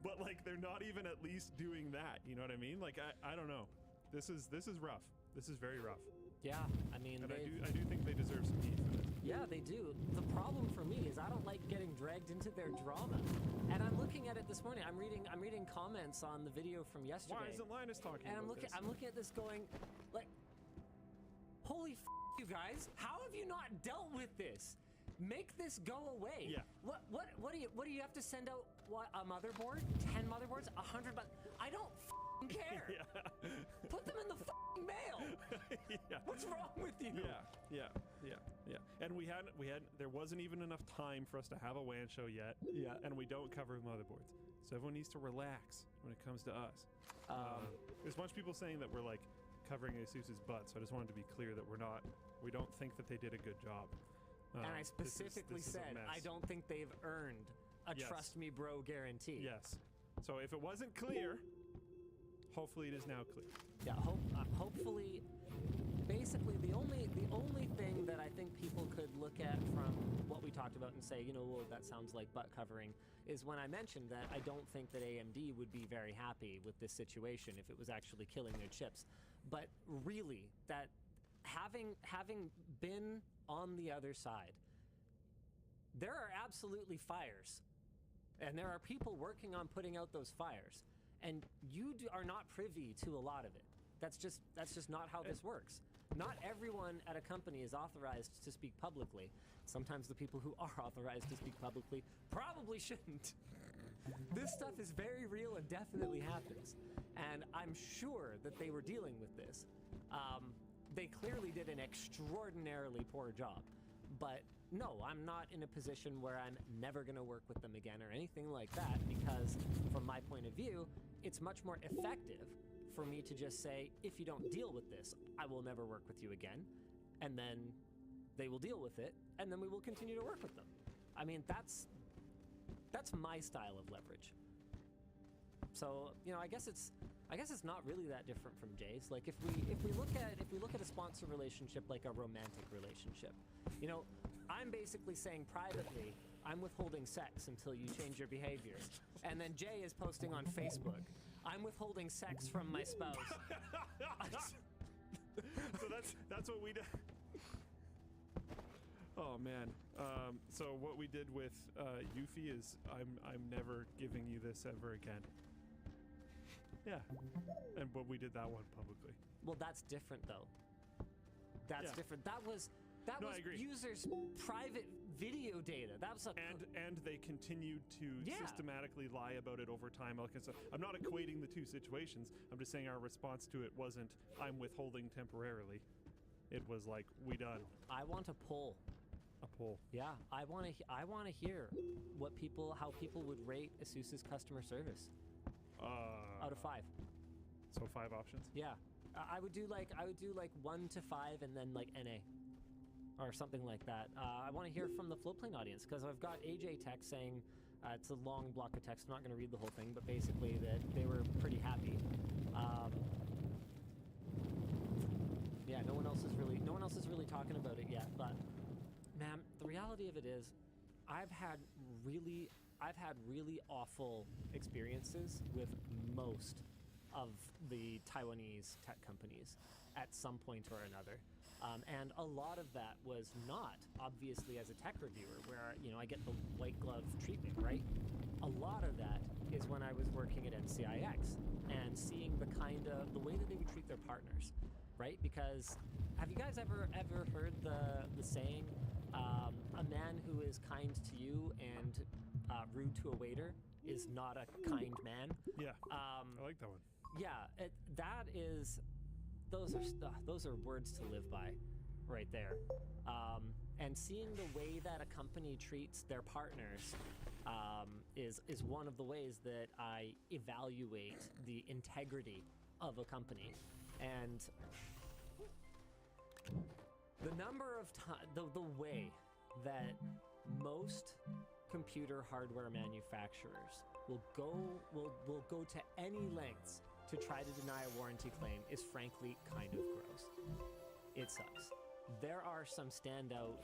But like, they're not even at least doing that. You know what I mean? Like, I don't know. This is rough. This is very rough. Yeah, I mean, and I do think they deserve some heat for this. Yeah, they do. The problem for me is I don't like getting dragged into their drama. And I'm looking at it this morning. I'm reading comments on the video from yesterday. Why isn't Linus talking and about this? I'm looking at this going, like, holy you guys, how have you not dealt with this? Make this go away. Yeah. What do you have to send out? What, a motherboard? 10 motherboards? 100? I don't care. Yeah. Put them in the mail. Yeah. What's wrong with you? Yeah. And there wasn't even enough time for us to have a WAN show yet. Yeah. And we don't cover motherboards. So everyone needs to relax when it comes to us. There's a bunch of people saying that we're like covering ASUS's butt, so I just wanted to be clear that we don't think that they did a good job. And I specifically said, I don't think they've earned a Trust Me Bro guarantee. Yes. So if it wasn't clear, Hopefully it is now clear. Yeah, hopefully, basically the only thing that I think people could look at from what we talked about and say, well, that sounds like butt covering, is when I mentioned that I don't think that AMD would be very happy with this situation if it was actually killing their chips. But really, that having been on the other side, there are absolutely fires. And there are people working on putting out those fires. And you are not privy to a lot of it. That's just not how this works. Not everyone at a company is authorized to speak publicly. Sometimes the people who are authorized to speak publicly probably shouldn't. This stuff is very real and definitely happens. And I'm sure that they were dealing with this. They clearly did an extraordinarily poor job. But no, I'm not in a position where I'm never going to work with them again or anything like that, because from my point of view, it's much more effective for me to just say, if you don't deal with this, I will never work with you again. And then they will deal with it, and then we will continue to work with them. I mean, that's my style of leverage. So, I guess it's not really that different from Jay's. Like if we look at a sponsor relationship like a romantic relationship, I'm basically saying privately, I'm withholding sex until you change your behaviors. And then Jay is posting on Facebook, I'm withholding sex from my spouse. So that's what we do. Oh man. So what we did with Yuffie is I'm never giving you this ever again. Yeah. But we did that one publicly. Well, that's different though. That's different. That was I agree. users' private video data. That was and they continued to systematically lie about it over time. Like I said, I'm not equating the two situations. I'm just saying our response to it wasn't I'm withholding temporarily. It was like, we done. I want a poll. A poll. Yeah, I want to hear how people would rate ASUS's customer service. Out of 5. So 5 options? Yeah. I would do like 1 to 5 and then like NA. Or something like that. I want to hear from the Floatplane audience, because I've got AJ text saying, it's a long block of text, I'm not going to read the whole thing, but basically that they were pretty happy. Yeah, no one else is really talking about it yet, but man, the reality of it is I've had really awful experiences with most of the Taiwanese tech companies at some point or another. And a lot of that was not, obviously, as a tech reviewer, where, I get the white glove treatment, right? A lot of that is when I was working at NCIX and seeing the way that they would treat their partners, right? Because have you guys ever heard the saying, a man who is kind to you and rude to a waiter is not a kind man? Yeah, I like that one. Yeah, those are words to live by, right there. And seeing the way that a company treats their partners is one of the ways that I evaluate the integrity of a company. And the number of the way that most computer hardware manufacturers will go to any lengths to try to deny a warranty claim is frankly kind of gross. It sucks. There are some standout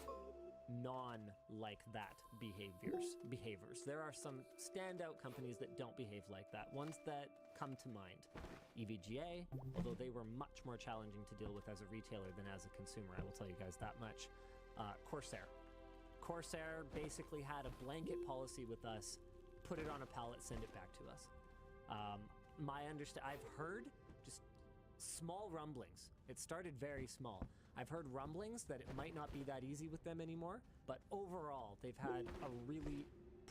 non-like that behaviors. There are some standout companies that don't behave like that. Ones that come to mind. EVGA, although they were much more challenging to deal with as a retailer than as a consumer, I will tell you guys that much. Corsair. Corsair basically had a blanket policy with us, put it on a pallet, send it back to us. I've heard just small rumblings. It started very small. I've heard rumblings that it might not be that easy with them anymore, but overall, they've had a really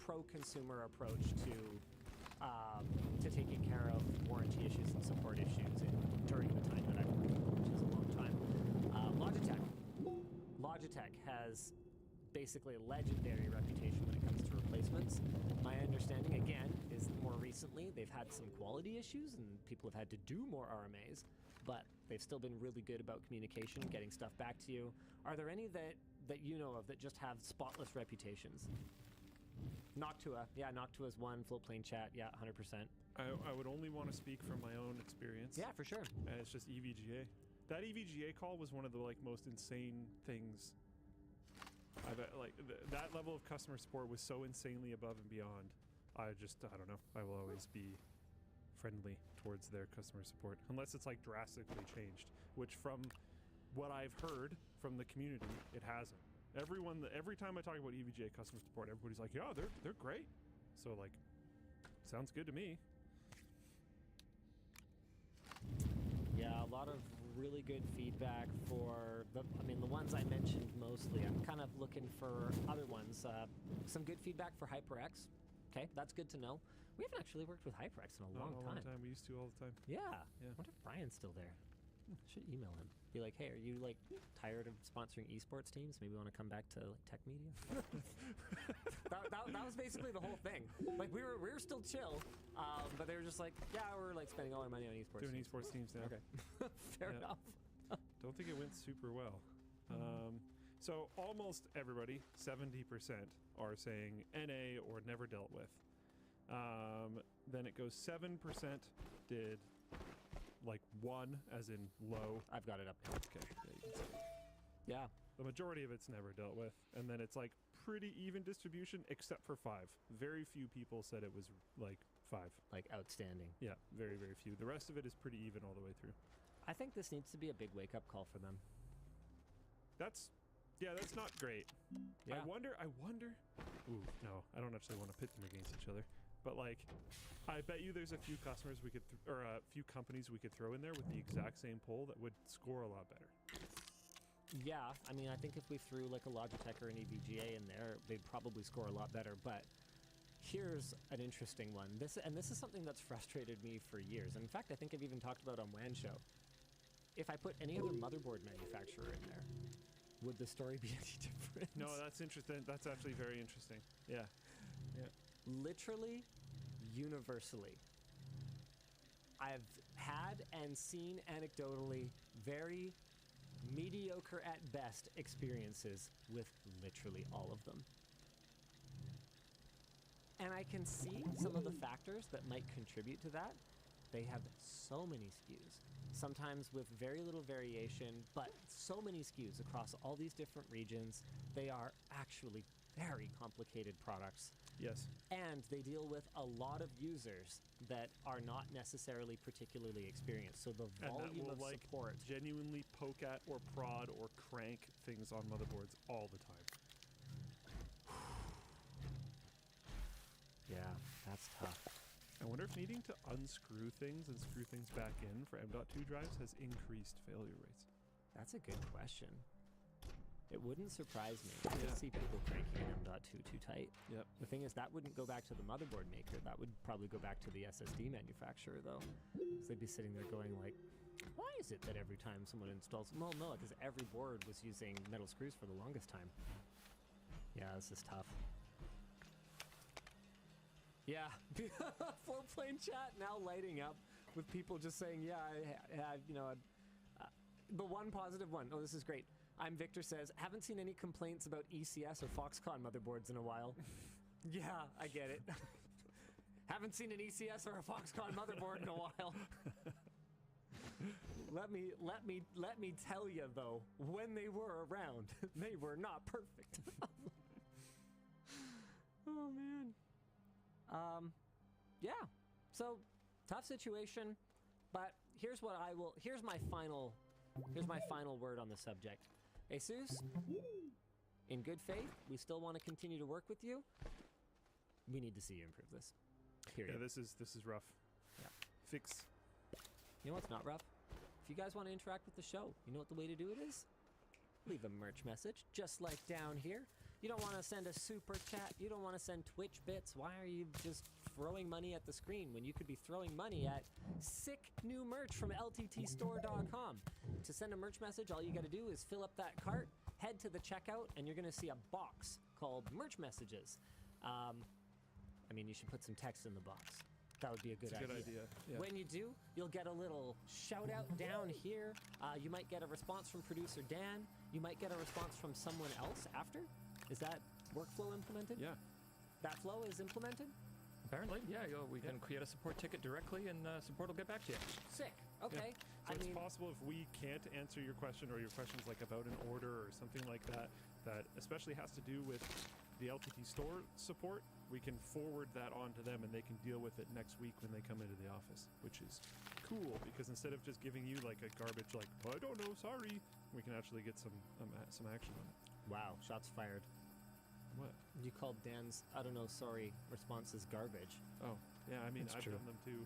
pro-consumer approach to taking care of warranty issues and support issues during the time that I've worked with them, which is a long time. Logitech has basically a legendary reputation when it comes to replacements. My understanding, again, is more recently they've had some quality issues and people have had to do more RMAs, but they've still been really good about communication, getting stuff back to you. Are there any that you know of that just have spotless reputations? Noctua. Yeah, Noctua's one. Floatplane chat. Yeah, 100%. I would only want to speak from my own experience. Yeah, for sure. And it's just EVGA. That EVGA call was one of the like most insane things. I bet like that level of customer support was so insanely above and beyond. I don't know. I will always be friendly towards their customer support unless it's like drastically changed, which from what I've heard from the community, it hasn't. Every time I talk about EVGA customer support, everybody's like, "Yeah, they're great." So like, sounds good to me. Yeah, a lot of really good feedback for the ones I mentioned mostly. I'm kind of looking for other ones. Some good feedback for HyperX. Okay, that's good to know. We haven't actually worked with HyperX in a long time. We used to all the time. Yeah. I wonder if Brian's still there. Should email him. Be like, hey, are you like tired of sponsoring esports teams? Maybe want to come back to like tech media? that was basically the whole thing. Like we were still chill, but they were just like, yeah, we're like spending all our money on esports. Doing esports teams now. Okay, fair enough. Don't think it went super well. So almost everybody, 70%, are saying NA or never dealt with. Then it goes 7% did like 1 as in low. I've got it up now. Okay. Yeah, you can see it. Yeah. The majority of it's never dealt with. And then it's like pretty even distribution except for 5. Very few people said it was like 5. Like outstanding. Yeah, very, very few. The rest of it is pretty even all the way through. I think this needs to be a big wake-up call for them. That's not great. Yeah. I wonder. Ooh, no, I don't actually want to pit them against each other. But like, I bet you there's a few customers we could, or a few companies we could throw in there with the exact same poll that would score a lot better. Yeah, I mean, I think if we threw like a Logitech or an EVGA in there, they'd probably score a lot better. But here's an interesting one. This is something that's frustrated me for years. And in fact, I think I've even talked about on WAN Show. If I put any other motherboard manufacturer in there, would the story be any different? No, that's interesting. That's actually very interesting. Yeah. Literally, universally, I've had and seen anecdotally very mediocre at best experiences with literally all of them. And I can see some of the factors that might contribute to that. They have so many SKUs, sometimes with very little variation, but so many SKUs across all these different regions. They are actually very complicated products. Yes. And they deal with a lot of users that are not necessarily particularly experienced. So the volume of support. Genuinely poke at or prod or crank things on motherboards all the time. Yeah, that's tough. I wonder if needing to unscrew things and screw things back in for M.2 drives has increased failure rates. That's a good question. It wouldn't surprise me. I could see people cranking an M.2 too tight. Yep. The thing is, that wouldn't go back to the motherboard maker. That would probably go back to the SSD manufacturer, though. So they'd be sitting there going like, why is it that every time someone installs... Well, no, because every board was using metal screws for the longest time. Yeah, this is tough. Yeah, 4-plane chat now lighting up with people just saying, yeah, the one positive one. Oh, this is great. I'm Victor says, haven't seen any complaints about ECS or Foxconn motherboards in a while. Yeah, I get it. Haven't seen an ECS or a Foxconn motherboard in a while. Let me tell you though, when they were around, they were not perfect. Oh man. Yeah. So tough situation, but here's my final word on the subject. ASUS, in good faith, we still want to continue to work with you. We need to see you improve this. Period. Yeah, this is rough. Yeah. Fix. You know what's not rough? If you guys want to interact with the show, you know what the way to do it is? Leave a merch message, just like down here. You don't want to send a super chat. You don't want to send Twitch bits. Why are you just throwing money at the screen when you could be throwing money at sick new merch from lttstore.com? To send a merch message, all you got to do is fill up that cart, head to the checkout, and you're going to see a box called merch messages. I mean, you should put some text in the box. That would be a good idea. Yeah. When you do, you'll get a little shout out down here. You might get a response from producer Dan. You might get a response from someone else after. Is that workflow implemented? Yeah. That flow is implemented? Apparently, yeah. We can create a support ticket directly, and support will get back to you. Sick. Okay. So it's possible if we can't answer your question, or your question's like about an order or something like that, that especially has to do with the LTT store support, we can forward that on to them and they can deal with it next week when they come into the office, which is cool because instead of just giving you like a garbage like, I don't know, sorry, we can actually get some action on it. Wow, shots fired. What? You called Dan's I don't know, sorry responses garbage. Oh, yeah, I mean, It's I've true. done them too.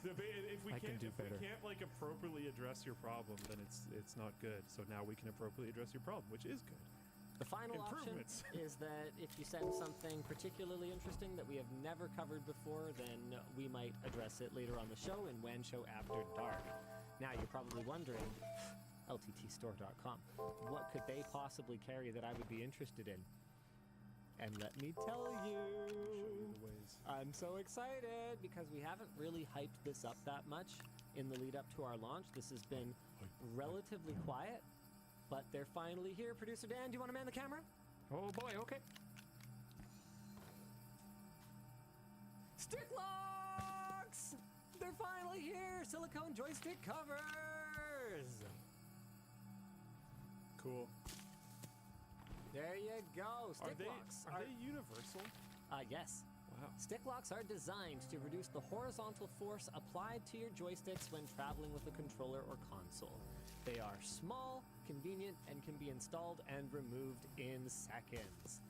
If we I can do better. we can't like appropriately address your problem, then it's not good. So now we can appropriately address your problem, which is good. The final option Improvements. is that if you send something particularly interesting that we have never covered before, then we might address it later on the show in When Show After Dark. Now you're probably wondering, lttstore.com, what could they possibly carry that I would be interested in? And let me tell you, I'm so excited because we haven't really hyped this up that much in the lead up to our launch. This has been relatively quiet, but they're finally here. Producer Dan, do you want to man the camera? Oh boy, okay. Stick locks! They're finally here! Silicone joystick covers! Cool. There you go. Are Stick they locks are they universal? Yes. Wow. Stick locks are designed to reduce the horizontal force applied to your joysticks when traveling with a controller or console. They are small, convenient, and can be installed and removed in seconds.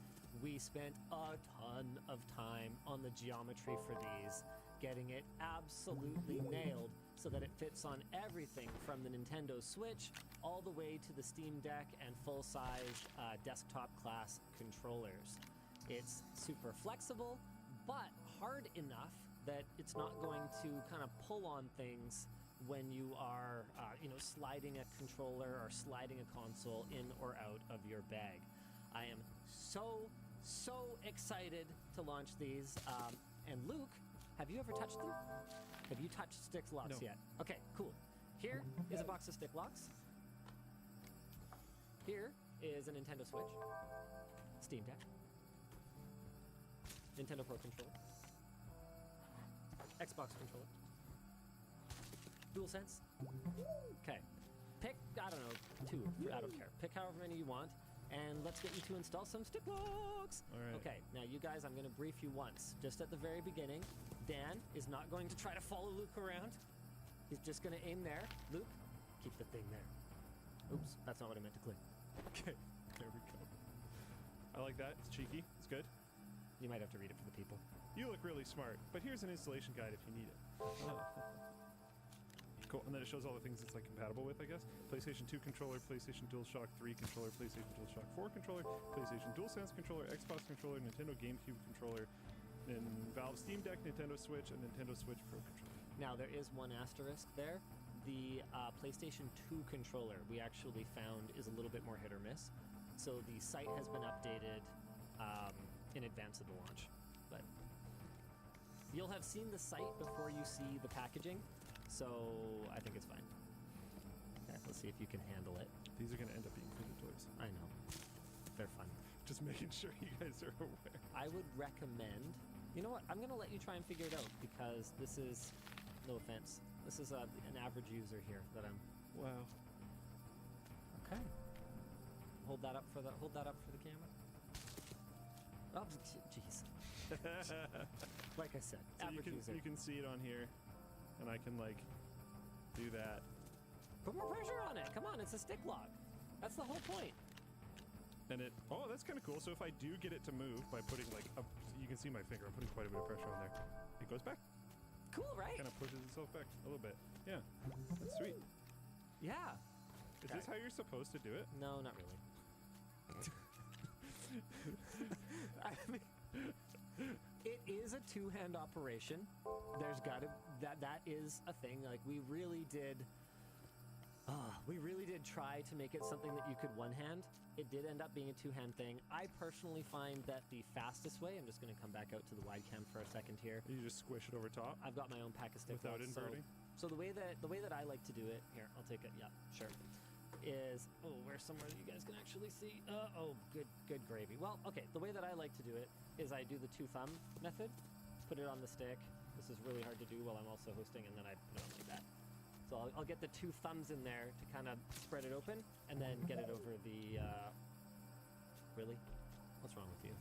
We spent a ton of time on the geometry for these, getting it absolutely nailed so that it fits on everything from the Nintendo Switch all the way to the Steam Deck and full-size desktop class controllers. It's super flexible, but hard enough that it's not going to kind of pull on things when you are, sliding a controller or sliding a console in or out of your bag. I am so excited to launch these. And Luke, have you ever touched them? Have you touched Stick Locks yet? Okay, cool. Here is a box of Stick Locks. Here is a Nintendo Switch, Steam Deck, Nintendo Pro Controller, Xbox Controller, DualSense. Okay. Pick, I don't know, two. I don't care. Pick however many you want, and let's get you to install some Stick Locks. All right. Okay, now you guys, I'm going to brief you once. Just at the very beginning, Dan is not going to try to follow Luke around. He's just going to aim there. Luke, keep the thing there. Oops, that's not what I meant to click. Okay, there we go. I like that. It's cheeky. It's good. You might have to read it for the people. You look really smart, but here's an installation guide if you need it. Cool, and then it shows all the things it's like compatible with, I guess. PlayStation 2 controller, PlayStation DualShock 3 controller, PlayStation DualShock 4 controller, PlayStation DualSense controller, Xbox controller, Nintendo GameCube controller, and Valve Steam Deck, Nintendo Switch, and Nintendo Switch Pro controller. Now, there is one asterisk there. The PlayStation 2 controller we actually found is a little bit more hit or miss. So the site has been updated in advance of the launch. But you'll have seen the site before you see the packaging, so I think it's fine. Okay, let's see if you can handle it. These are going to end up being cleaner toys. I know. They're fun. Just making sure you guys are aware. I would recommend... You know what? I'm going to let you try and figure it out because this is... No offense. This is an average user here that I'm... Wow. Okay. Hold that up for the camera. Oh, jeez. Like I said, So average user. you can see it on here, and I can like do that. Put more pressure on it. Come on, it's a stick lock. That's the whole point. And it, oh, that's kind of cool. So if I do get it to move by putting like, you can see my finger, I'm putting quite a bit of pressure on there. It goes back. Cool, right? Kind of pushes itself back a little bit. Yeah, that's sweet. Yeah. Is this how you're supposed to do it? No, not really. I mean, it is a two-hand operation. There's gotta that is a thing. Like we really did try to make it something that you could one-hand. It did end up being a two-hand thing. I personally find that the fastest way. I'm just going to come back out to the wide cam for a second here. You just squish it over top. I've got my own pack of stick without locks, inverting. So the way that I like to do it here, I'll take it. Yeah, sure. Is where's somewhere that you guys can actually see? Good gravy. Well, okay. The way that I like to do it is I do the two thumb method. put it on the stick. This is really hard to do while I'm also hosting, and then I put it on like that. So I'll get the 2 thumbs in there to kind of spread it open, and then get it over the, really? What's wrong with you?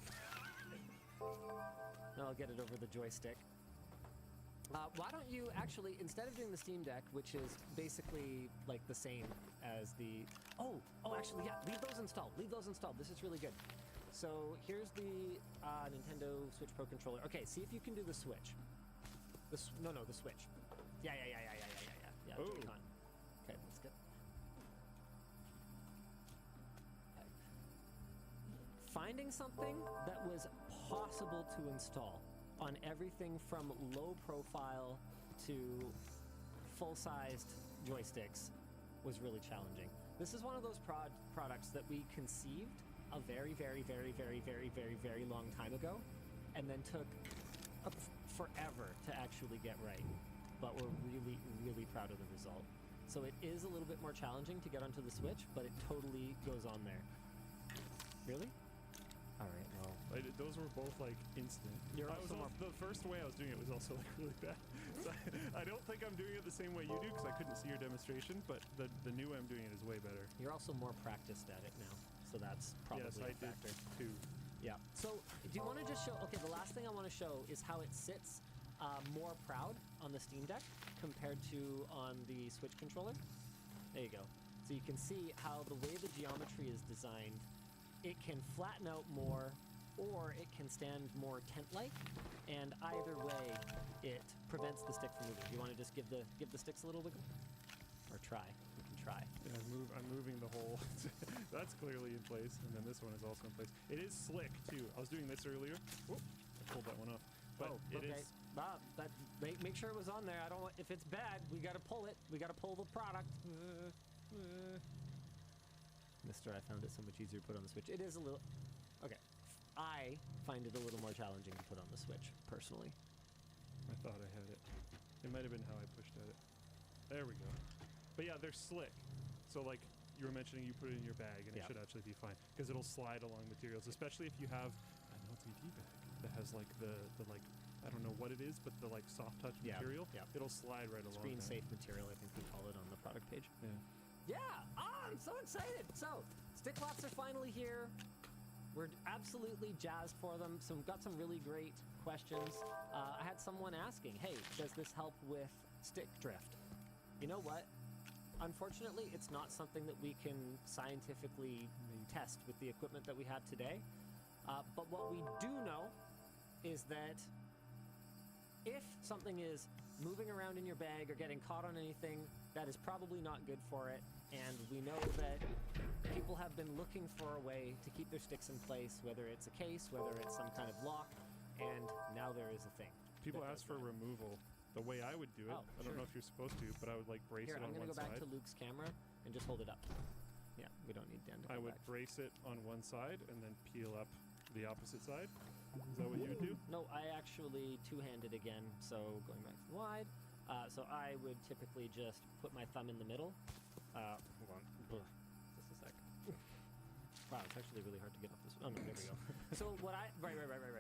Then I'll get it over the joystick. Why don't you actually, instead of doing the Steam Deck, which is basically like the same as the... Oh, actually, yeah, leave those installed. Leave those installed. This is really good. So here's the Nintendo Switch Pro controller. Okay, see if you can do the Switch. The Switch. Yeah. Joy-Con. Okay, let's get... Okay. Finding something that was possible to install on everything from low profile to full-sized joysticks was really challenging. This is one of those products that we conceived a very, very, very, very, very, very, very long time ago, and then took forever to actually get right. But we're really, really proud of the result. So it is a little bit more challenging to get onto the Switch, but it totally goes on there. Really? All right, well. Those were both like instant. The first way I was doing it was also like really bad. So I don't think I'm doing it the same way you do because I couldn't see your demonstration, but the new way I'm doing it is way better. You're also more practiced at it now, so that's probably a factor. Too. Yeah. So do you want to just show? Okay, the last thing I want to show is how it sits more proud on the Steam Deck compared to on the Switch controller. There you go. So you can see how the way the geometry is designed, it can flatten out more, or it can stand more tent-like, and either way, it prevents the stick from moving. Do you want to just give the sticks a little wiggle? Or try. You can try. Yeah, I'm moving the whole... That's clearly in place, and then this one is also in place. It is slick, too. I was doing this earlier. Whoop, I pulled that one off. But it is... Make sure it was on there. I don't want... If it's bad, we got to pull it. We got to pull the product. Mister, I found it so much easier to put on the Switch. It is a little... Okay. I find it a little more challenging to put on the Switch, personally. I thought I had it. It might have been how I pushed at it. There we go. But yeah, they're slick. So like you were mentioning, you put it in your bag, and it should actually be fine. Because it'll slide along materials, especially if you have an LTD bag that has like the like, I don't know what it is, but the like soft touch material. Yeah. It'll slide right along. Screen safe material, I think we call it on the product page. Yeah. Yeah! I'm so excited! So, stick lots are finally here. We're absolutely jazzed for them. So we've got some really great questions. I had someone asking, hey, does this help with stick drift? You know what? Unfortunately, it's not something that we can scientifically test with the equipment that we have today. But what we do know is that if something is moving around in your bag or getting caught on anything, that is probably not good for it. And we know that people have been looking for a way to keep their sticks in place, whether it's a case, whether it's some kind of lock, and now there is a thing. People ask for removal. The way I would do it, I don't know if you're supposed to, but I would like brace it on one side. I'm going to go back to Luke's camera and just hold it up. Yeah, we don't need Dan to I would brace it on one side and then peel up the opposite side. Is that what you would do? No, I actually two-handed again, so going back to the wide. So I would typically just put my thumb in the middle. Hold on. Just a sec. Wow, it's actually really hard to get off this. Oh, no, there we go. So what I... Right.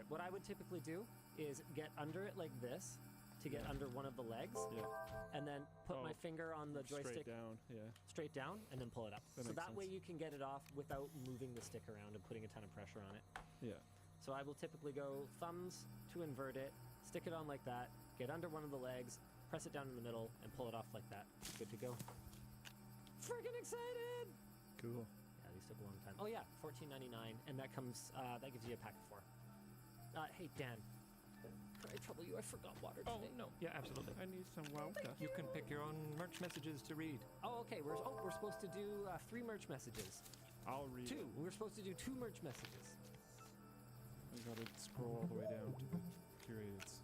What I would typically do is get under it like this to get under one of the legs. Yeah. And then put my finger on the joystick. Straight down, yeah. Straight down, and then pull it up. That so that makes way sense. you can get it off without moving the stick around and putting a ton of pressure on it. Yeah. So I will typically go thumbs to invert it, stick it on like that, get under one of the legs, press it down in the middle, and pull it off like that. Good to go. Freaking excited! Cool. Yeah, these took a long time. Oh yeah, $14.99, and that comes, that gives you a pack of 4. Hey Dan, can I trouble you? I forgot water today. Oh no, yeah, absolutely. I need some water. You can pick your own merch messages to read. Oh, okay. We're supposed to do 3 merch messages. I'll read 2. it. We're supposed to do 2 merch messages. I gotta scroll all the way down to the curates.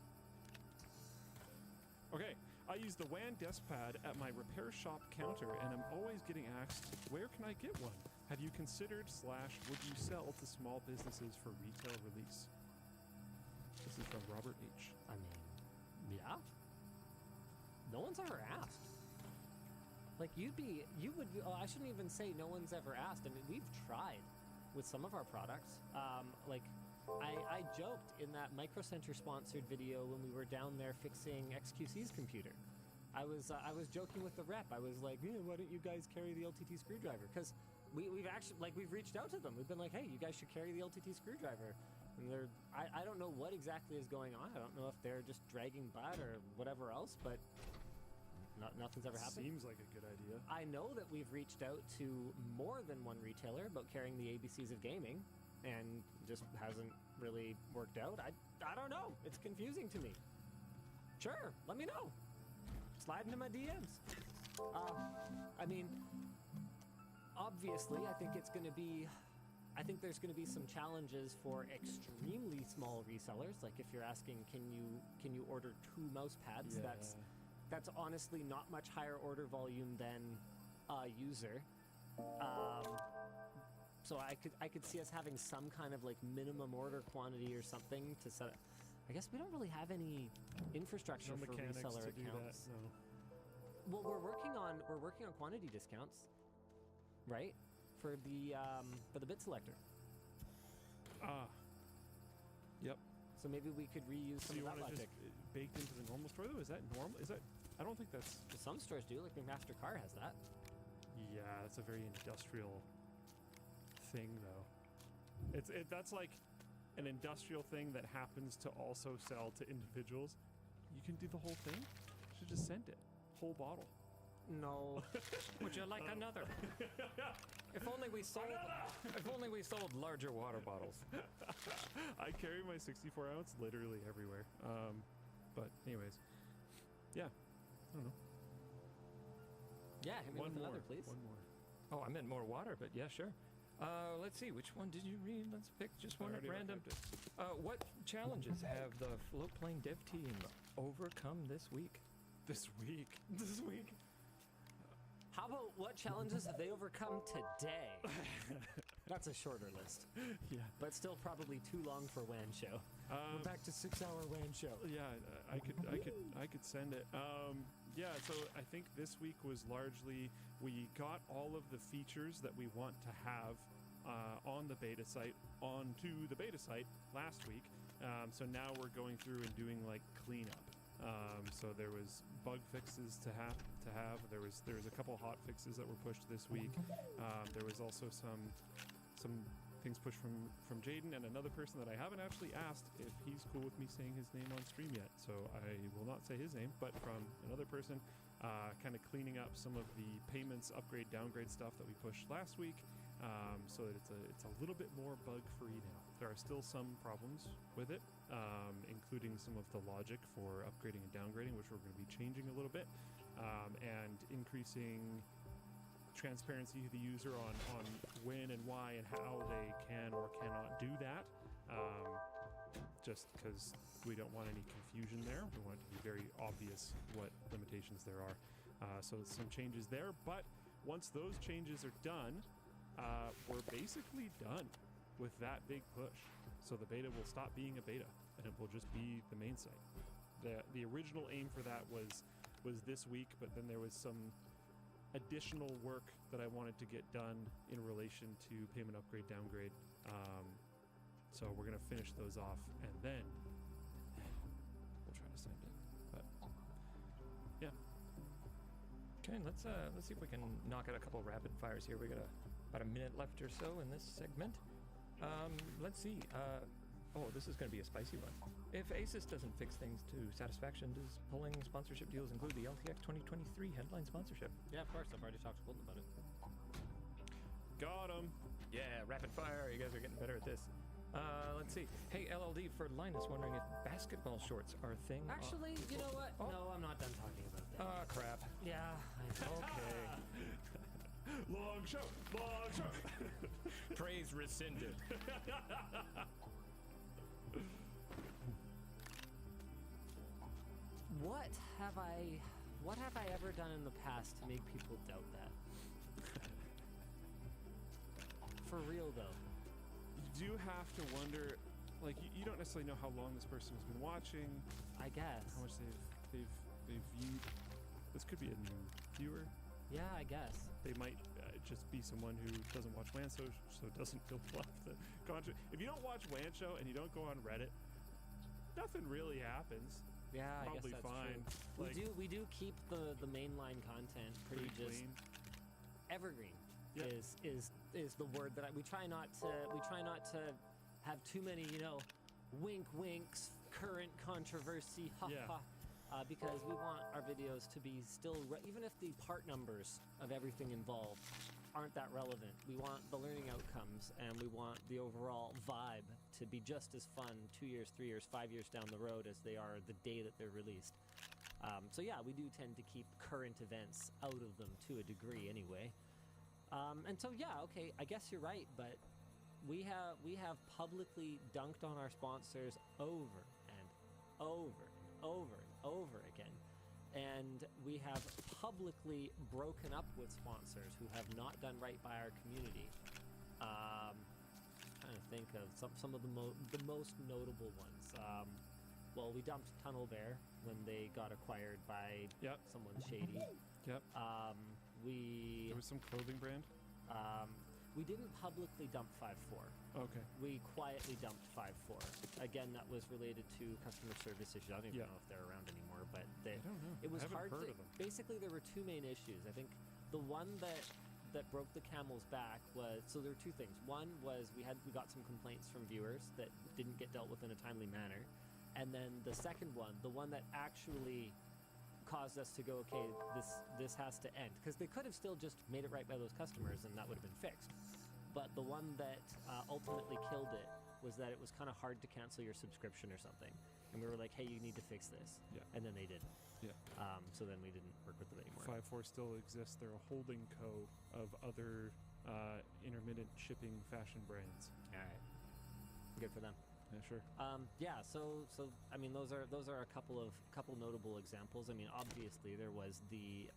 Okay, I use the WAN desk pad at my repair shop counter, and I'm always getting asked, where can I get one? Have you considered / would you sell to small businesses for retail release? This is from Robert H. I mean, yeah. No one's ever asked. Like you would. I shouldn't even say no one's ever asked. I mean, we've tried with some of our products. Like I joked in that Micro Center sponsored video when we were down there fixing XQC's computer. I was joking with the rep. I was like, yeah, why don't you guys carry the LTT screwdriver? Because we've actually, like, we've reached out to them. We've been like, hey, you guys should carry the LTT screwdriver. And I don't know what exactly is going on. I don't know if they're just dragging butt or whatever else, but nothing's ever happened. Seems like a good idea. I know that we've reached out to more than one retailer about carrying the ABCs of gaming, and just hasn't really worked out. I don't know. It's confusing to me. Sure, let me know. Slide into my DMs. I mean, obviously, I think there's going to be some challenges for extremely small resellers. Like if you're asking, can you order 2 mouse pads? Yeah. That's honestly not much higher order volume than a user. So I could see us having some kind of like minimum order quantity or something to set up. I guess we don't really have any infrastructure for reseller to do accounts. that, no. Well, we're working on quantity discounts, right? For the bit selector. Yep. So maybe we could reuse some So you of that want to logic. just baked into the normal store though? Is that normal? Is that? I don't think that's. Some stores do. Like MasterCard has that. Yeah, that's a very industrial thing though. That's like an industrial thing that happens to also sell to individuals. You can do the whole thing. You should just send it, whole bottle. No. Would you like another? If only we sold larger water bottles. I carry my 64 ounce literally everywhere. But anyways, yeah, I don't know. Yeah, hit me One with more, another, please. One more. Oh, I meant more water, but yeah, sure. Let's see, which one did you read? Let's pick just one at random. What challenges have the Floatplane dev team overcome this week? This week? How about what challenges have they overcome today? That's a shorter list. Yeah. But still probably too long for WAN show. We're back to 6-hour WAN show. Yeah, I could send it. Yeah, so I think this week was largely we got all of the features that we want to have on the beta site onto the beta site last week. So now we're going through and doing like cleanup. So there was bug fixes to have. There was a couple hot fixes that were pushed this week. There was also some things pushed from Jaden and another person that I haven't actually asked if he's cool with me saying his name on stream yet. So I will not say his name, but from another person, kind of cleaning up some of the payments, upgrade, downgrade stuff that we pushed last week, so that it's a little bit more bug free now. There are still some problems with it, including some of the logic for upgrading and downgrading, which we're going to be changing a little bit, and increasing transparency to the user on when and why and how they can or cannot do that, just because we don't want any confusion there. We want it to be very obvious what limitations there are. So some changes there, but once those changes are done, we're basically done with that big push. So the beta will stop being a beta and it will just be the main site. The original aim for that was this week, but then there was some additional work that I wanted to get done in relation to payment upgrade, downgrade. So we're gonna finish those off and then we'll try to send it. But yeah. Okay, let's see if we can knock out a couple rapid fires here. We got about a minute left or so in this segment. Let's see. Oh, this is going to be a spicy one. If Asus doesn't fix things to satisfaction, does pulling sponsorship deals include the LTX 2023 headline sponsorship? Yeah, of course. I've already talked to Colton about it. Got him. Yeah, rapid fire. You guys are getting better at this. Let's see. Hey, LLD, for Linus, wondering if basketball shorts are a thing. Actually, you know what? Oh. No, I'm not done talking about that. Crap. Yeah. Okay. Long show. Praise rescinded. What have I ever done in the past to make people doubt that? For real though. You do have to wonder, like you don't necessarily know how long this person has been watching. I guess. How much they've viewed. This could be a new viewer. Yeah, I guess. They might just be someone who doesn't watch WAN Show, so doesn't filter off the content. If you don't watch WAN Show and you don't go on Reddit, nothing really happens. Yeah, Probably I guess that's fine. true. Like, We do keep the mainline content pretty just clean. evergreen. Yep. Is the word that we try not to have too many, wink winks, current controversy, ha Yeah. ha. Because we want our videos to be still, even if the part numbers of everything involved aren't that relevant. We want the learning outcomes, and we want the overall vibe to be just as fun 2 years, 3 years, 5 years down the road as they are the day that they're released. So yeah, we do tend to keep current events out of them to a degree anyway. And so yeah, okay, I guess you're right, but we have publicly dunked on our sponsors over and over and over and over again. And we have publicly broken up with sponsors who have not done right by our community. Trying to think of some of the most notable ones. Well, we dumped Tunnel Bear when they got acquired by someone shady. Yep. There was some clothing brand. We didn't publicly dump 5.4. Okay. We quietly dumped 5.4. Again, that was related to customer service issues. I don't even know if they're around anymore, but I don't know. it was I haven't hard heard to. of them. Basically, there were two main issues. I think the one that broke the camel's back was, so there were two things. One was we got some complaints from viewers that didn't get dealt with in a timely manner, and then the second one, the one that actually caused us to go, okay, this has to end, because they could have still just made it right by those customers and that would have been fixed. But the one that ultimately killed it was that it was kind of hard to cancel your subscription or something, and we were like, hey, you need to fix this. Yeah. And then they didn't. Yeah. So then we didn't work with them anymore. 5.4 still exists. They're a holding co of other intermittent shipping fashion brands. All right. Good for them. Yeah, sure. Yeah, so I mean, those are a couple notable examples. I mean, obviously there was the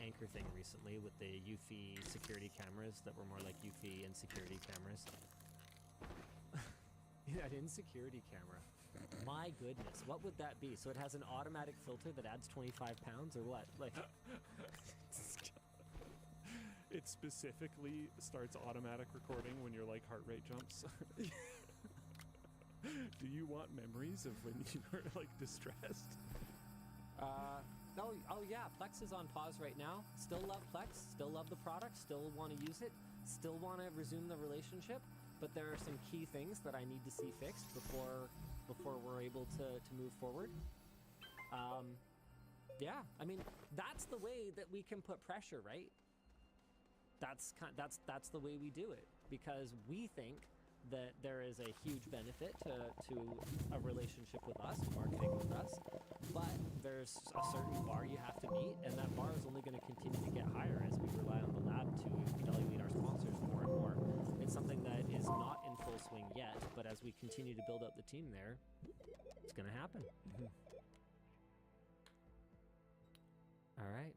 Anchor thing recently with the Eufy security cameras that were more like Eufy insecurity cameras. Yeah, an insecurity camera. My goodness, what would that be? So it has an automatic filter that adds 25 pounds, or what? Like, it specifically starts automatic recording when your heart rate jumps. Do you want memories of when you were distressed? Oh yeah, Plex is on pause right now. Still love Plex, still love the product, still want to use it, still want to resume the relationship, but there are some key things that I need to see fixed before we're able to move forward. Yeah, I mean, that's the way that we can put pressure, right? That's the way we do it, because we think that there is a huge benefit to a relationship with us, marketing with us, but there's a certain bar you have to meet, and that bar is only going to continue to get higher as we rely on the lab to evaluate our sponsors more and more. It's something that is not in full swing yet, but as we continue to build out the team there, it's going to happen. Mm-hmm. All right.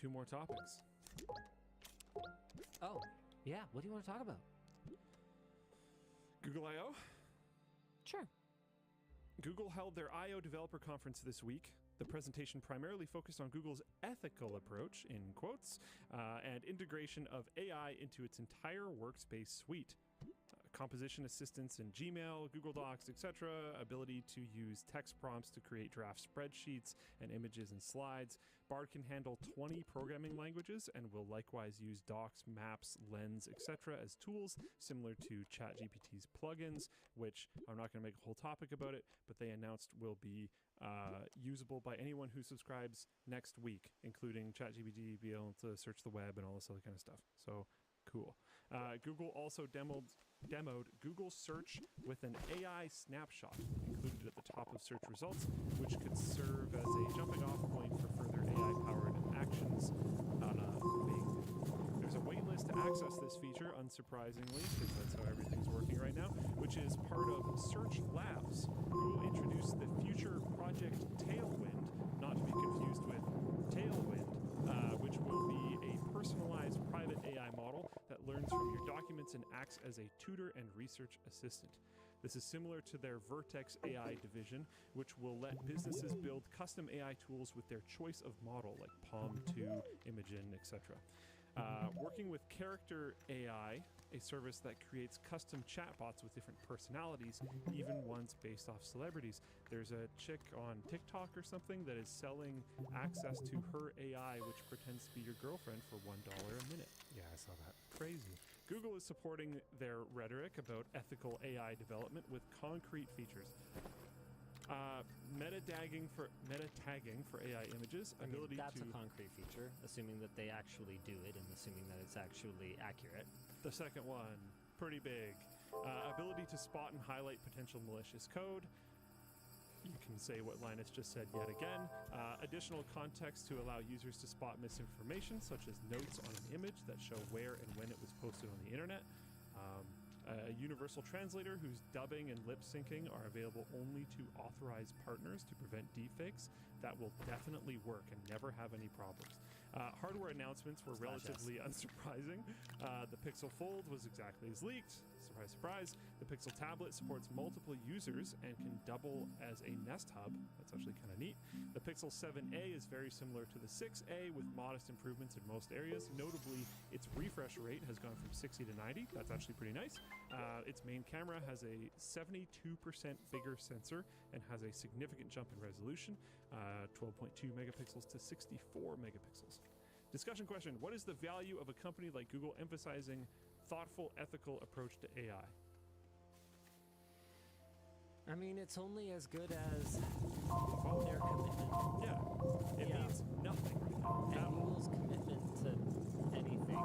2 more topics. Oh, yeah. What do you want to talk about? Google I/O? Sure. Google held their I/O developer conference this week. The presentation primarily focused on Google's ethical approach, in quotes, and integration of AI into its entire workspace suite. Composition assistance in Gmail, Google Docs, etc., ability to use text prompts to create draft spreadsheets and images and slides. Bard can handle 20 programming languages and will likewise use Docs, Maps, Lens, etc. as tools, similar to ChatGPT's plugins, which I'm not going to make a whole topic about it, but they announced will be usable by anyone who subscribes next week, including ChatGPT, be able to search the web and all this other kind of stuff. So cool. Google also demoed Google Search with an AI snapshot included at the top of search results, which could serve as a jumping off point for further AI-powered actions on Bing. There's a waitlist to access this feature, unsurprisingly, because that's how everything's working right now, which is part of Search Labs, who will introduce the future Project Tailwind, not to be confused with Tailwind, which will be a personalized private AI model that learns from your documents and acts as a tutor and research assistant. This is similar to their Vertex AI division, which will let businesses build custom AI tools with their choice of model, like Palm 2, Imagen, etc. Working with Character AI, a service that creates custom chatbots with different personalities, even ones based off celebrities. There's a chick on TikTok or something that is selling access to her AI, which pretends to be your girlfriend for $1 a minute. Yeah, I saw that. Crazy. Google is supporting their rhetoric about ethical AI development with concrete features. Meta tagging for AI images, ability that's to... a concrete feature, assuming that they actually do it and assuming that it's actually accurate. The second one, pretty big. Ability to spot and highlight potential malicious code. You can say what Linus just said yet again. Additional context to allow users to spot misinformation, such as notes on an image that show where and when it was posted on the internet. A universal translator whose dubbing and lip syncing are available only to authorized partners to prevent deepfakes. That will definitely work and never have any problems. Hardware announcements were relatively unsurprising. The Pixel Fold was exactly as leaked. Surprise, surprise. The Pixel tablet supports multiple users and can double as a Nest Hub. That's actually kind of neat. The Pixel 7a is very similar to the 6a with modest improvements in most areas. Notably, its refresh rate has gone from 60 to 90. That's actually pretty nice. Its main camera has a 72% bigger sensor and has a significant jump in resolution, 12.2 megapixels to 64 megapixels. Discussion question: what is the value of a company like Google emphasizing thoughtful, ethical approach to AI? I mean, it's only as good as their commitment. Yeah, it means nothing right now. And Google's commitment to anything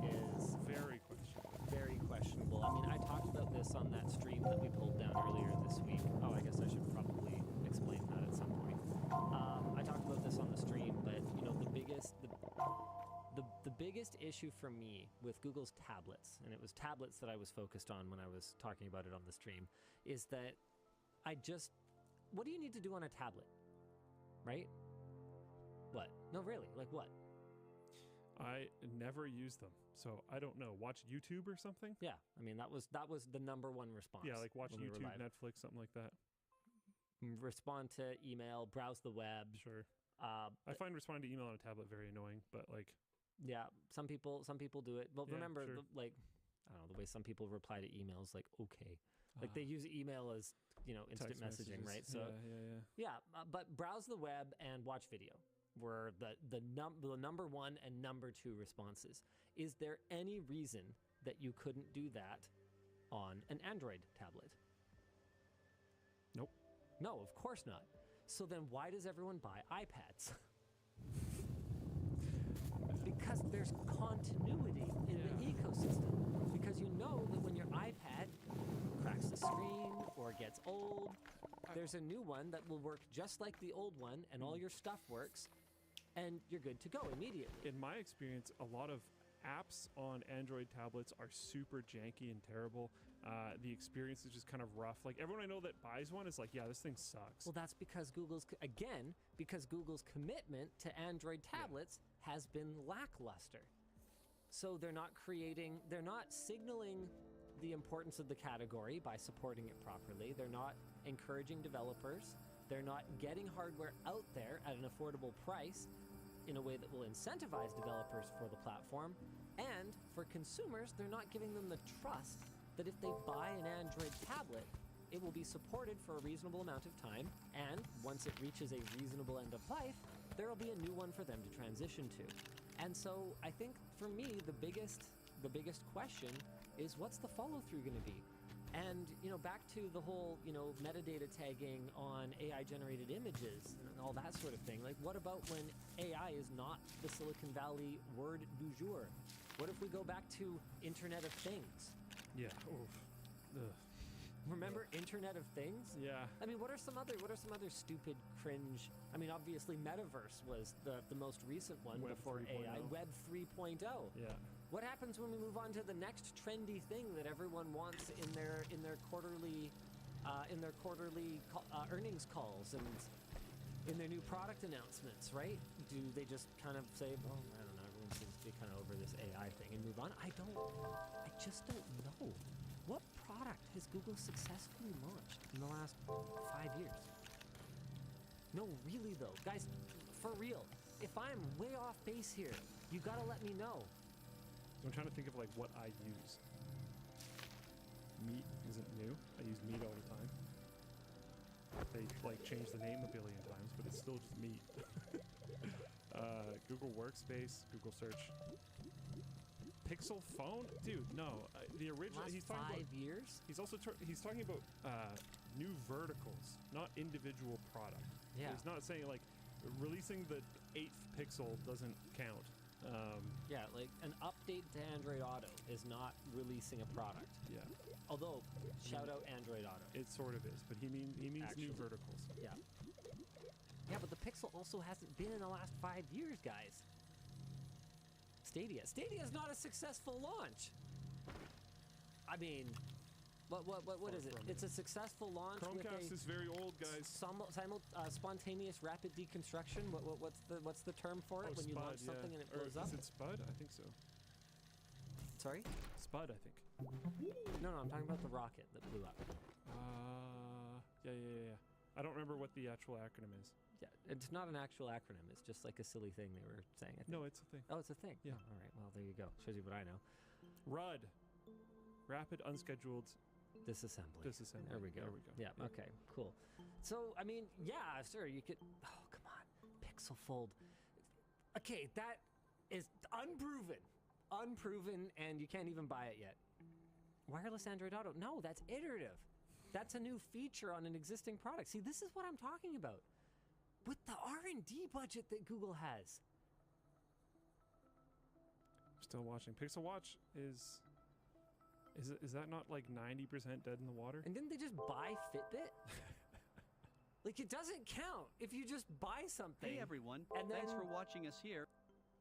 is very questionable. Very questionable. I mean, I talked about this on that stream that we pulled down earlier this week. Oh, I guess I should probably explain that at some point. I talked about this on the stream, but you know, the biggest issue for me with Google's tablets, and it was tablets that I was focused on when I was talking about it on the stream, is that what do you need to do on a tablet? Right? What? No, really, like what? I never use them, so I don't know. Watch YouTube or something? Yeah, I mean, that was the number one response. Yeah, like watch YouTube, Netflix, something like that. Respond to email, browse the web. Sure. I find responding to email on a tablet very annoying, but like... Yeah, some people do it. But yeah, remember, sure. I don't know, the way some people reply to emails, like, okay. Like, they use email as, instant messaging, right? So, but browse the web and watch video were the number one and number two responses. Is there any reason that you couldn't do that on an Android tablet? Nope. No, of course not. So then why does everyone buy iPads? Because there's continuity in the ecosystem. Because you know that when your iPad cracks the screen or gets old, there's a new one that will work just like the old one, and all your stuff works, and you're good to go immediately. In my experience, a lot of apps on Android tablets are super janky and terrible. The experience is just kind of rough. Like, everyone I know that buys one is like, yeah, this thing sucks. Well, that's because Google's commitment to Android tablets has been lackluster. So they're not signaling the importance of the category by supporting it properly. They're not encouraging developers. They're not getting hardware out there at an affordable price in a way that will incentivize developers for the platform. And for consumers, they're not giving them the trust that if they buy an Android tablet, it will be supported for a reasonable amount of time, and once it reaches a reasonable end of life, there will be a new one for them to transition to. And so I think for me, the biggest question is, what's the follow-through going to be? And, back to the whole, metadata tagging on AI-generated images and all that sort of thing. Like, what about when AI is not the Silicon Valley word du jour? What if we go back to Internet of Things? Yeah. Oof. Ugh. Remember Internet of Things? Yeah. I mean, what are some other stupid cringe? I mean, obviously Metaverse was the most recent one Web before 3.0. AI. Web 3.0. Yeah. What happens when we move on to the next trendy thing that everyone wants in their quarterly earnings calls and in their new product announcements, right? Do they just kind of say, well, I don't know, everyone seems to be kind of over this AI thing and move on? I just don't know. What product has Google successfully launched in the last 5 years? No, really though. Guys, for real, if I'm way off base here, you gotta let me know. I'm trying to think of like what I use. Meat isn't new. I use Meat all the time. They like changed the name a billion times, but it's still just Meat. Google Workspace, Google Search. Pixel phone, dude. No, the original. Last He's talking 5 years. He's also he's talking about new verticals, not individual product. Yeah. He's not saying like releasing the 8th Pixel doesn't count. Yeah, like an update to Android Auto is not releasing a product. Yeah. Although, shout out Android Auto. It sort of is, but he means new verticals. Yeah. Yeah, but the Pixel also hasn't been in the last 5 years, guys. Stadia is not a successful launch. I mean, what is it? It's a successful launch. Chromecast is very old, guys. Spontaneous rapid deconstruction. What's the term for it when you launch something and it blows up? Is it SPUD? I think so. Sorry? SPUD, I think. No, I'm talking about the rocket that blew up. Yeah. I don't remember what the actual acronym is. Yeah, it's not an actual acronym. It's just like a silly thing they were saying. I think. No, it's a thing. Oh, it's a thing. Yeah. Oh, all right. Well, there you go. Shows you what I know. RUD. Rapid Unscheduled Disassembly. There we go. Yeah. Okay. Cool. So, I mean, yeah, sure. You could. Oh, come on. Pixel Fold. Okay, that is unproven, and you can't even buy it yet. Wireless Android Auto. No, that's iterative. That's a new feature on an existing product. See, this is what I'm talking about. With the R&D budget that Google has. Still watching. Pixel Watch is that not like 90% dead in the water? And didn't they just buy Fitbit? Like, it doesn't count if you just buy something. Hey everyone, and thanks then for watching us here.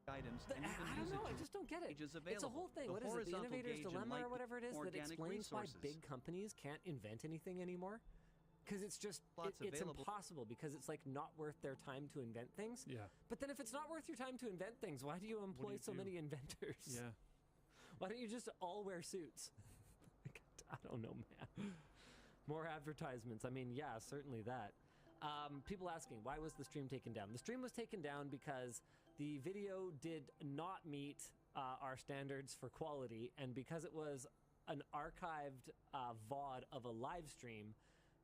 Items and even I don't know, I usages just don't get it. pages It's a whole thing. The What is it? The horizontal innovator's gauge and dilemma or light whatever it is that organic explains resources. why big companies can't invent anything anymore? Because it's just, it's available. impossible because it's like not worth their time to invent things. Yeah. But then if it's not worth your time to invent things, why do you employ so many inventors? Yeah. Why don't you just all wear suits? I don't know, man. More advertisements. I mean, yeah, certainly that. People asking, why was the stream taken down? The stream was taken down because the video did not meet our standards for quality, and because it was an archived VOD of a live stream,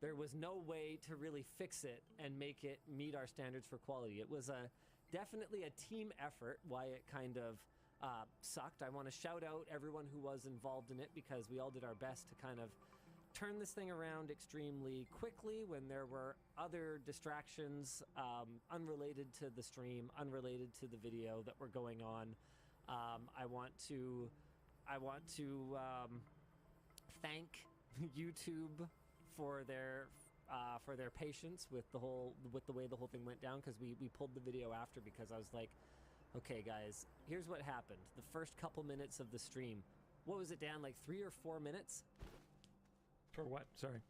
there was no way to really fix it and make it meet our standards for quality. It was definitely a team effort, why it kind of sucked. I want to shout out everyone who was involved in it because we all did our best to kind of turn this thing around extremely quickly when there were other distractions unrelated to the stream, unrelated to the video that were going on. I want to thank YouTube for their patience with the way the whole thing went down, because we pulled the video after because I was like, okay guys, here's what happened. The first couple minutes of the stream, what was it, Dan, like 3 or 4 minutes? For what? Sorry.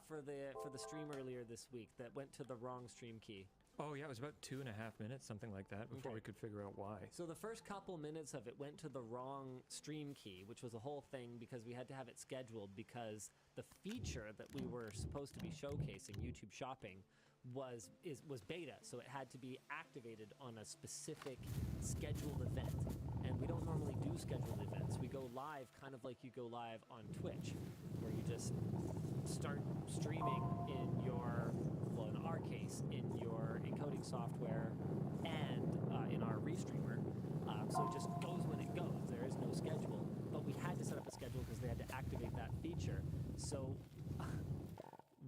For the stream earlier this week that went to the wrong stream key. Oh yeah, it was about 2.5 minutes, something like that, before we could figure out why. So the first couple minutes of it went to the wrong stream key, which was a whole thing because we had to have it scheduled because the feature that we were supposed to be showcasing, YouTube Shopping, was beta, so it had to be activated on a specific scheduled event. And we don't normally do scheduled events. We go live kind of like you go live on Twitch, where you just start streaming in your, well, in our case, in your encoding software and in our restreamer. So it just goes when it goes. There is no schedule. But we had to set up a schedule because they had to activate that feature. So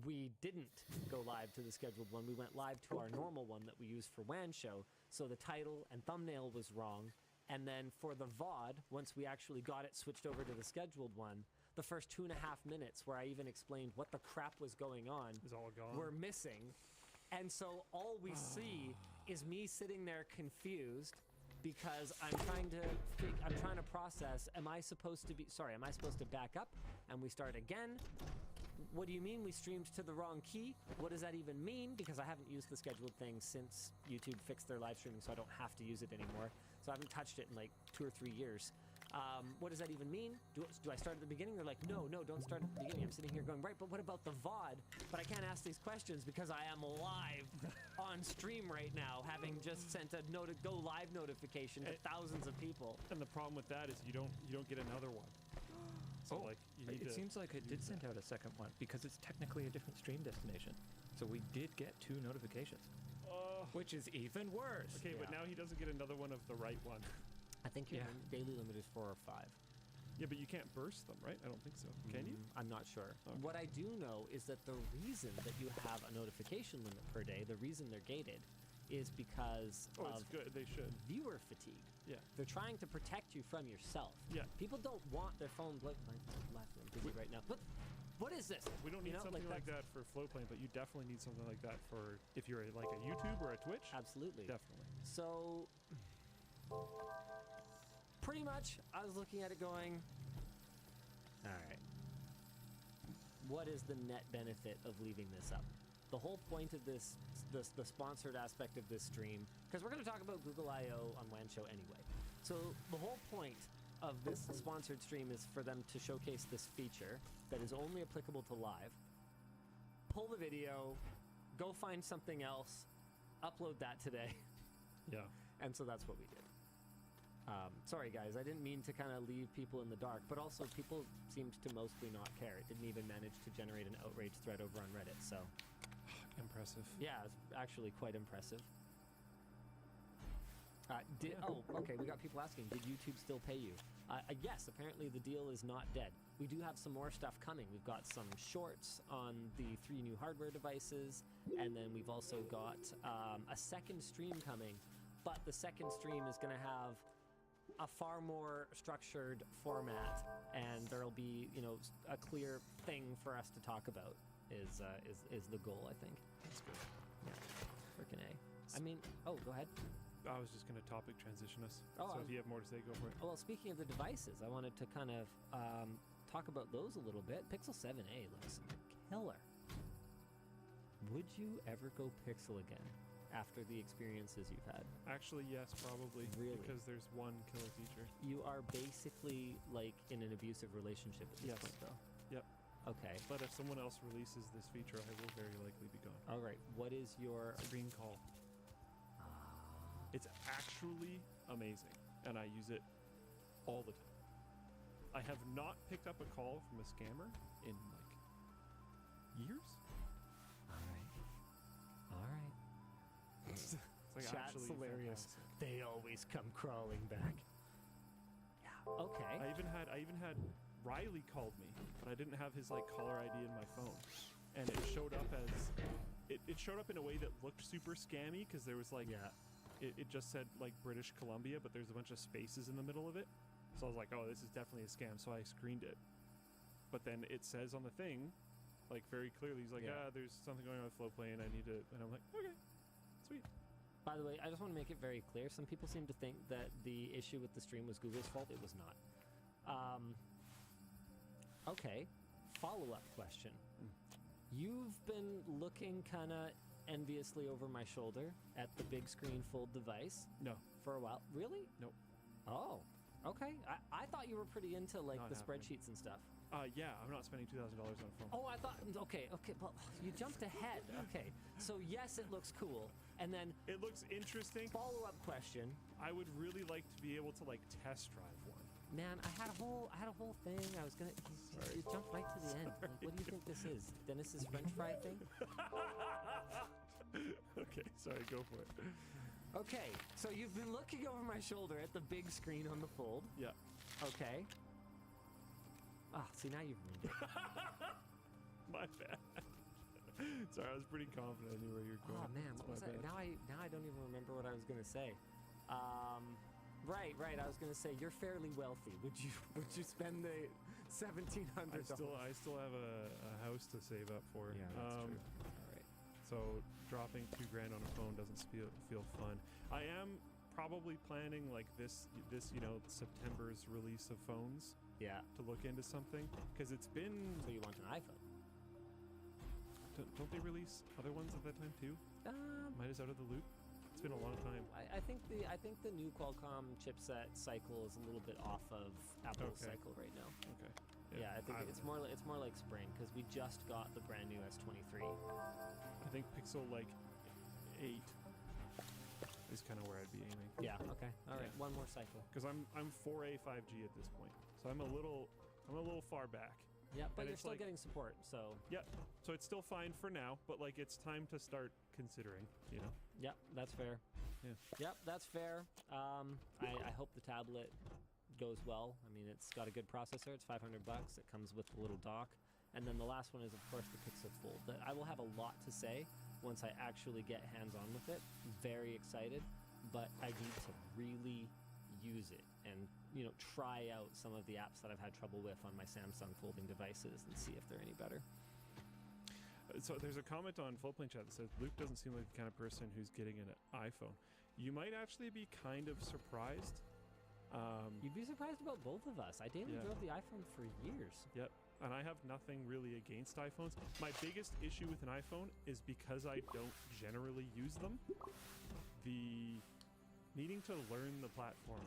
we didn't go live to the scheduled one. We went live to our normal one that we use for WAN Show. So the title and thumbnail was wrong. And then for the VOD, once we actually got it switched over to the scheduled one, the first 2.5 minutes where I even explained what the crap was going on is all gone. Were missing. And so all we see is me sitting there confused because I'm trying to process, am I supposed to back up and we start again? What do you mean we streamed to the wrong key? What does that even mean? Because I haven't used the scheduled thing since YouTube fixed their live streaming, so I don't have to use it anymore. So I haven't touched it in like 2 or 3 years. What does that even mean? Do I start at the beginning? They're like, no, don't start at the beginning. I'm sitting here going, right, but what about the VOD? But I can't ask these questions because I am live on stream right now, having just sent a go live notification to thousands of people. And the problem with that is you don't get another one. So like you need it seems like it did send out a second one because it's technically a different stream destination. So we did get 2 notifications, which is even worse. Okay, but now he doesn't get another one of the right one. I think your daily limit is 4 or 5. Yeah, but you can't burst them, right? I don't think so. Can you? I'm not sure. Okay. What I do know is that the reason that you have a notification limit per day, the reason they're gated, is because of it's good. They should. viewer fatigue. Yeah. They're trying to protect you from yourself. Yeah. People don't want their phone I'm busy right now. But what is this? We don't need something like that for Flowplane, but you definitely need something like that for if you're like a YouTube or a Twitch. Absolutely. Definitely. So pretty much I was looking at it going, all right, what is the net benefit of leaving this up? The whole point of the sponsored aspect of this stream, because we're going to talk about Google I/O on WAN Show anyway. So the whole point of this sponsored stream is for them to showcase this feature that is only applicable to live. Pull the video, go find something else, upload that today. Yeah. And so that's what we did. Sorry, guys, I didn't mean to kind of leave people in the dark, but also people seemed to mostly not care. It didn't even manage to generate an outrage thread over on Reddit, so... Impressive. Yeah, it's actually quite impressive. Okay, we got people asking, did YouTube still pay you? Yes, apparently the deal is not dead. We do have some more stuff coming. We've got some shorts on the 3 new hardware devices, and then we've also got a second stream coming, but the second stream is going to have a far more structured format, and there'll be, a clear thing for us to talk about is the goal, I think. That's good. Yeah, freaking A. I mean, go ahead. I was just going to topic transition us. Oh, so if you have more to say, go for it. Well, speaking of the devices, I wanted to kind of talk about those a little bit. Pixel 7a looks killer. Would you ever go Pixel again after the experiences you've had? Actually, yes, probably. Really? Because there's one killer feature. You are basically like in an abusive relationship at this point, though. Yep. Okay. But if someone else releases this feature, I will very likely be gone. All right. What is your screen call? It's actually amazing, and I use it all the time. I have not picked up a call from a scammer in like years. All right. It's like Chat's actually hilarious. fantastic. They always come crawling back. Yeah. Okay. I even had Riley called me, but I didn't have his like caller ID in my phone, and it showed up as it showed up in a way that looked super scammy because there was like it just said like British Columbia, but there's a bunch of spaces in the middle of it. So I was like, oh, this is definitely a scam. So I screened it, but then it says on the thing, like very clearly, he's like, there's something going on with Flowplane. I need to, and I'm like, okay, sweet. By the way, I just want to make it very clear. Some people seem to think that the issue with the stream was Google's fault. It was not. Okay, follow-up question. You've been looking kind of enviously over my shoulder at the big screen fold device. No. For a while. Really? Nope. Oh, okay. I thought you were pretty into like Not the happening. spreadsheets and stuff. Yeah, I'm not spending $2,000 on a phone. Oh, I thought, okay, well, you jumped ahead. Okay, so yes, it looks cool. And then... It looks interesting. Follow-up question. I would really like to be able to like test drive one. Man, I had a whole thing. I was gonna. You jumped right to the end. Like, what do you think this is? Dennis's French fry thing? Okay, sorry. Go for it. Okay, so you've been looking over my shoulder at the big screen on the Fold. Yeah. Okay. See, now you've ruined it. My bad. Sorry, I was pretty confident I knew where you were going. Oh man, what was that? Now I don't even remember what I was gonna say. Right. I was gonna say you're fairly wealthy. Would you spend the $1,700? I still have a house to save up for. Yeah, that's true. All right. So dropping $2,000 on a phone doesn't feel fun. I am probably planning like this September's release of phones. Yeah. To look into something because it's been. So you want an iPhone? Don't they release other ones at that time too? Might is out of the loop. It's been a long time. I think the new Qualcomm chipset cycle is a little bit off of Apple's cycle right now. Okay. Yeah, I think it's more like spring because we just got the brand new S23. I think Pixel like 8 is kind of where I'd be aiming. Yeah. Okay. All right. One more cycle. Because I'm 4A 5G at this point, so I'm a little far back. Yeah, but And you're it's still like- getting support, so. Yeah, so it's still fine for now, but like it's time to start considering, you know. Yep, that's fair. Yeah. Yep, that's fair. I hope the tablet goes well. I mean, it's got a good processor. It's $500. It comes with the little dock. And then the last one is, of course, the Pixel Fold. That I will have a lot to say once I actually get hands-on with it. Very excited, but I need to really use it and, you know, try out some of the apps that I've had trouble with on my Samsung folding devices and see if they're any better. So there's a comment on Fullplane Chat that says Luke doesn't seem like the kind of person who's getting an iPhone. You might actually be kind of surprised. You'd be surprised about both of us. I daily drove the iPhone for years. Yep. And I have nothing really against iPhones. My biggest issue with an iPhone is because I don't generally use them. The needing to learn the platform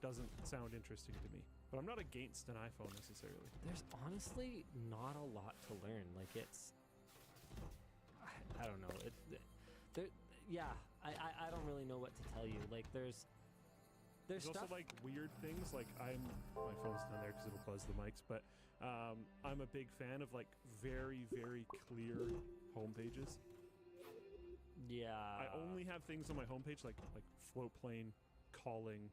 doesn't sound interesting to me. But I'm not against an iPhone necessarily. There's honestly not a lot to learn. Like it's, I don't know. I don't really know what to tell you. Like there's also stuff. like weird things. Like my phone's down there because it'll buzz the mics. But I'm a big fan of like very, very clear home pages. Yeah. I only have things on my homepage like float plane, calling,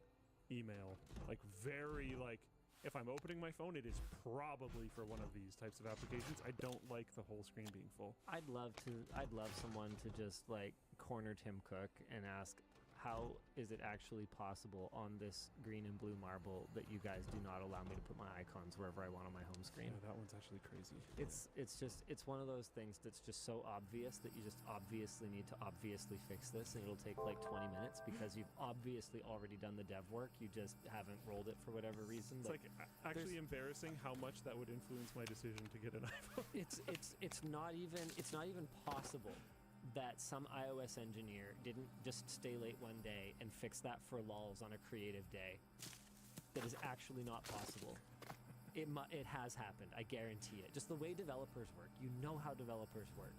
email. Like very like if I'm opening my phone, it is probably for one of these types of applications. I don't like the whole screen being full. I'd love someone to just like corner Tim Cook and ask, how is it actually possible on this green and blue marble that you guys do not allow me to put my icons wherever I want on my home screen? Yeah, that one's actually crazy. It's one of those things that's just so obvious that you just obviously need to obviously fix this, and it'll take like 20 minutes because you've obviously already done the dev work. You just haven't rolled it for whatever reason. It's like actually embarrassing how much that would influence my decision to get an iPhone. It's not even possible that some iOS engineer didn't just stay late one day and fix that for lulz on a creative day. That is actually not possible. It has happened. I guarantee it. Just the way developers work. You know how developers work.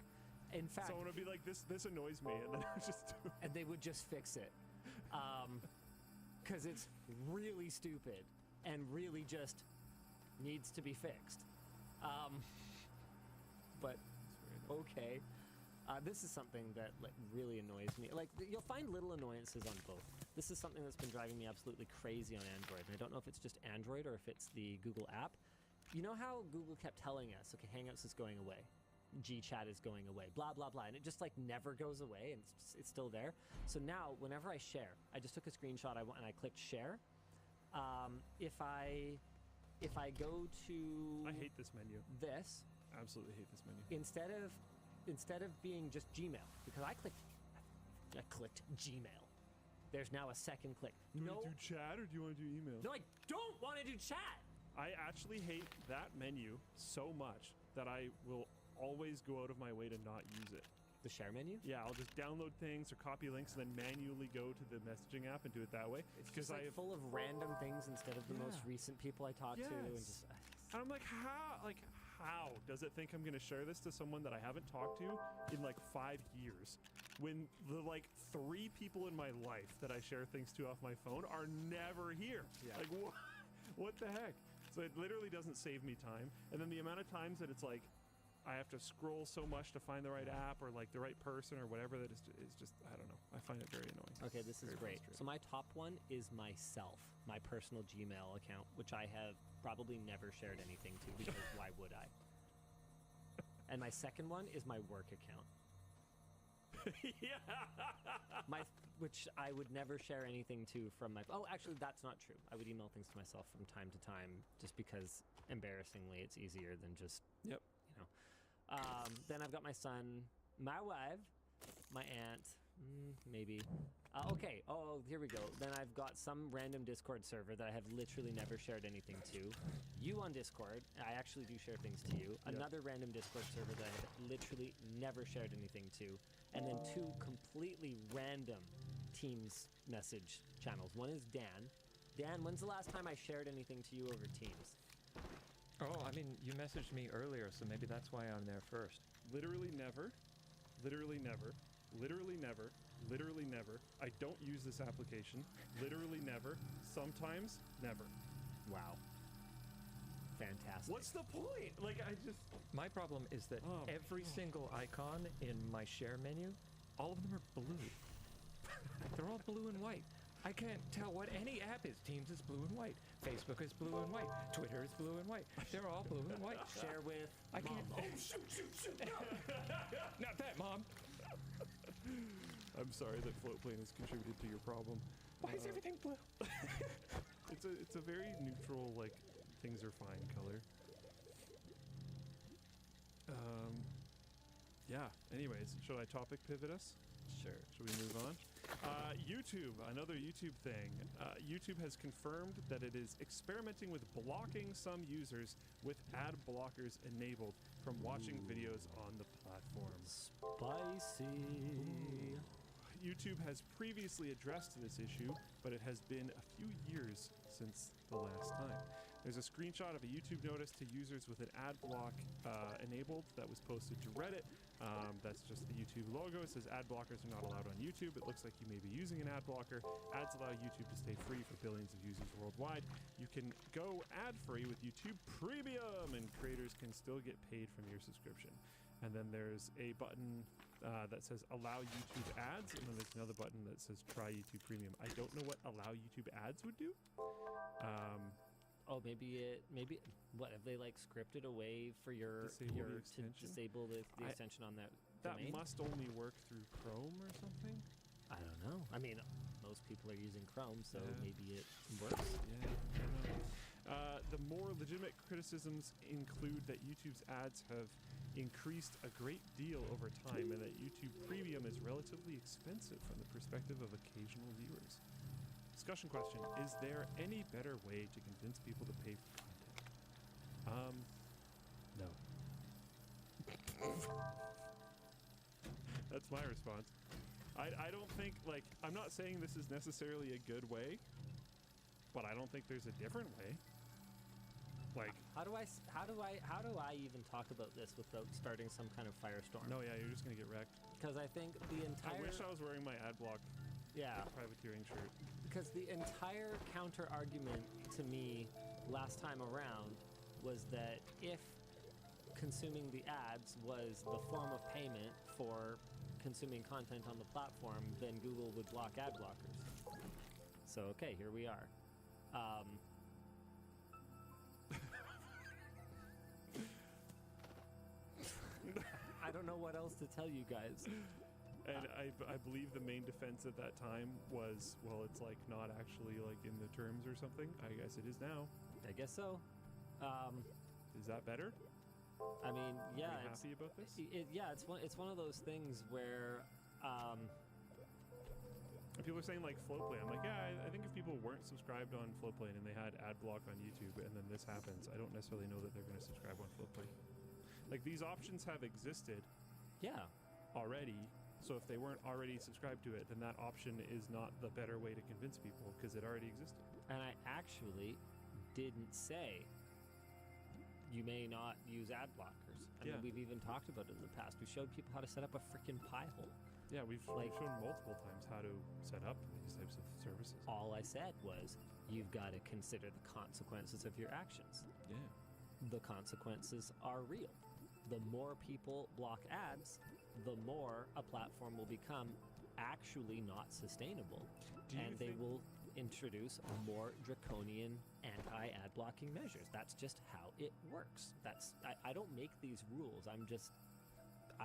In fact, someone would be like, "This annoys me," and then I would just do it. And they would just fix it, because it's really stupid and really just needs to be fixed. But okay. This is something that like really annoys me. Like you'll find little annoyances on both. This is something that's been driving me absolutely crazy on Android, and I don't know if it's just Android or if it's the Google app. You know how Google kept telling us, okay, Hangouts is going away, GChat is going away, blah blah blah, and it just like never goes away, and it's still there. So now, whenever I share, I just took a screenshot. And I clicked share. If I go to, I hate this menu. This absolutely hate this menu. Instead of being just Gmail, because I clicked Gmail. There's now a second click. Do you want to do chat or do you want to do email? No, I don't want to do chat. I actually hate that menu so much that I will always go out of my way to not use it. The share menu? Yeah, I'll just download things or copy links and then manually go to the messaging app and do it that way. It's just like full of random things instead of the most recent people I talk to, and just. And I'm like, how does it think I'm going to share this to someone that I haven't talked to in like 5 years? When the like 3 people in my life that I share things to off my phone are never here. Yeah. Like what the heck? So it literally doesn't save me time. And then the amount of times that it's like I have to scroll so much to find the right app or like the right person or whatever that is just, I don't know. I find it very annoying. Okay, this is great. So my top one is myself, my personal Gmail account, which I have probably never shared anything to because why would I? And my second one is my work account. Yeah. Which I would never share anything to from my. Oh, actually, that's not true. I would email things to myself from time to time, just because embarrassingly, it's easier than just. Yep. You know. Then I've got my son, my wife, my aunt, maybe. Okay. Oh, here we go. Then I've got some random Discord server that I have literally never shared anything to. You on Discord, I actually do share things to you. Yep. Another random Discord server that I have literally never shared anything to. And then 2 completely random Teams message channels. One is Dan. Dan, when's the last time I shared anything to you over Teams? Oh, I mean, you messaged me earlier, so maybe that's why I'm there first. Literally never. Literally never. Literally never. Literally never. I don't use this application. Literally never. Sometimes never. Wow. Fantastic. What's the point? Like, I just... My problem is that every single icon in my share menu, all of them are blue. They're all blue and white. I can't tell what any app is. Teams is blue and white. Facebook is blue and white. Twitter is blue and white. They're all blue and white. Share with I can't. Mom. Oh, shoot. No. Not that, Mom. I'm sorry that Floatplane has contributed to your problem. Why is everything blue? It's a very neutral, like, things are fine color. Yeah, anyways, should I topic pivot us? Sure. Should we move on? YouTube, another YouTube thing. YouTube has confirmed that it is experimenting with blocking some users with ad blockers enabled from watching videos on the platform. Spicy. YouTube has previously addressed this issue, but it has been a few years since the last time. There's a screenshot of a YouTube notice to users with an ad block enabled that was posted to Reddit. That's just the YouTube logo. It says ad blockers are not allowed on YouTube. It looks like you may be using an ad blocker. Ads allow YouTube to stay free for billions of users worldwide. You can go ad-free with YouTube Premium, and creators can still get paid from your subscription. And then there's a button that says allow YouTube ads, and then there's another button that says try YouTube Premium. I don't know what allow YouTube ads would do. Oh, maybe what have they like scripted away for your to disable the extension on that domain? That must only work through Chrome or something. I don't know. I mean, most people are using Chrome, so maybe it works. Yeah, I don't know. The more legitimate criticisms include that YouTube's ads have increased a great deal over time, and that YouTube Premium is relatively expensive from the perspective of occasional viewers. Discussion question: is there any better way to convince people to pay for content? No. That's my response. I don't think, like, I'm not saying this is necessarily a good way, but I don't think there's a different way. Like, how do I even talk about this without starting some kind of firestorm? No, yeah, you're just gonna get wrecked. Because I think the entire. I wish I was wearing my ad block. Privateering shirt. Because the entire counter argument to me last time around was that if consuming the ads was the form of payment for consuming content on the platform, then Google would block ad blockers. So, okay, here we are. I don't know what else to tell you guys. And I believe the main defense at that time was, well, it's like not actually like in the terms or something. I guess it is now. I guess so. Is that better? I mean, yeah. Are you happy about this? It's one of those things where. People are saying like Floatplane. I'm like, yeah, I think if people weren't subscribed on Floatplane and they had ad block on YouTube, and then this happens, I don't necessarily know that they're going to subscribe on Floatplane. Like, these options have existed. Yeah. Already. So if they weren't already subscribed to it, then that option is not the better way to convince people, because it already existed. And I actually didn't say you may not use ad blockers. I mean, we've even talked about it in the past. We showed people how to set up a freaking pie hole. Yeah, we've shown multiple times how to set up these types of services. All I said was, you've got to consider the consequences of your actions. Yeah. The consequences are real. The more people block ads, the more a platform will become actually not sustainable. And they will introduce more draconian anti-ad blocking measures. That's just how it works. I don't make these rules. I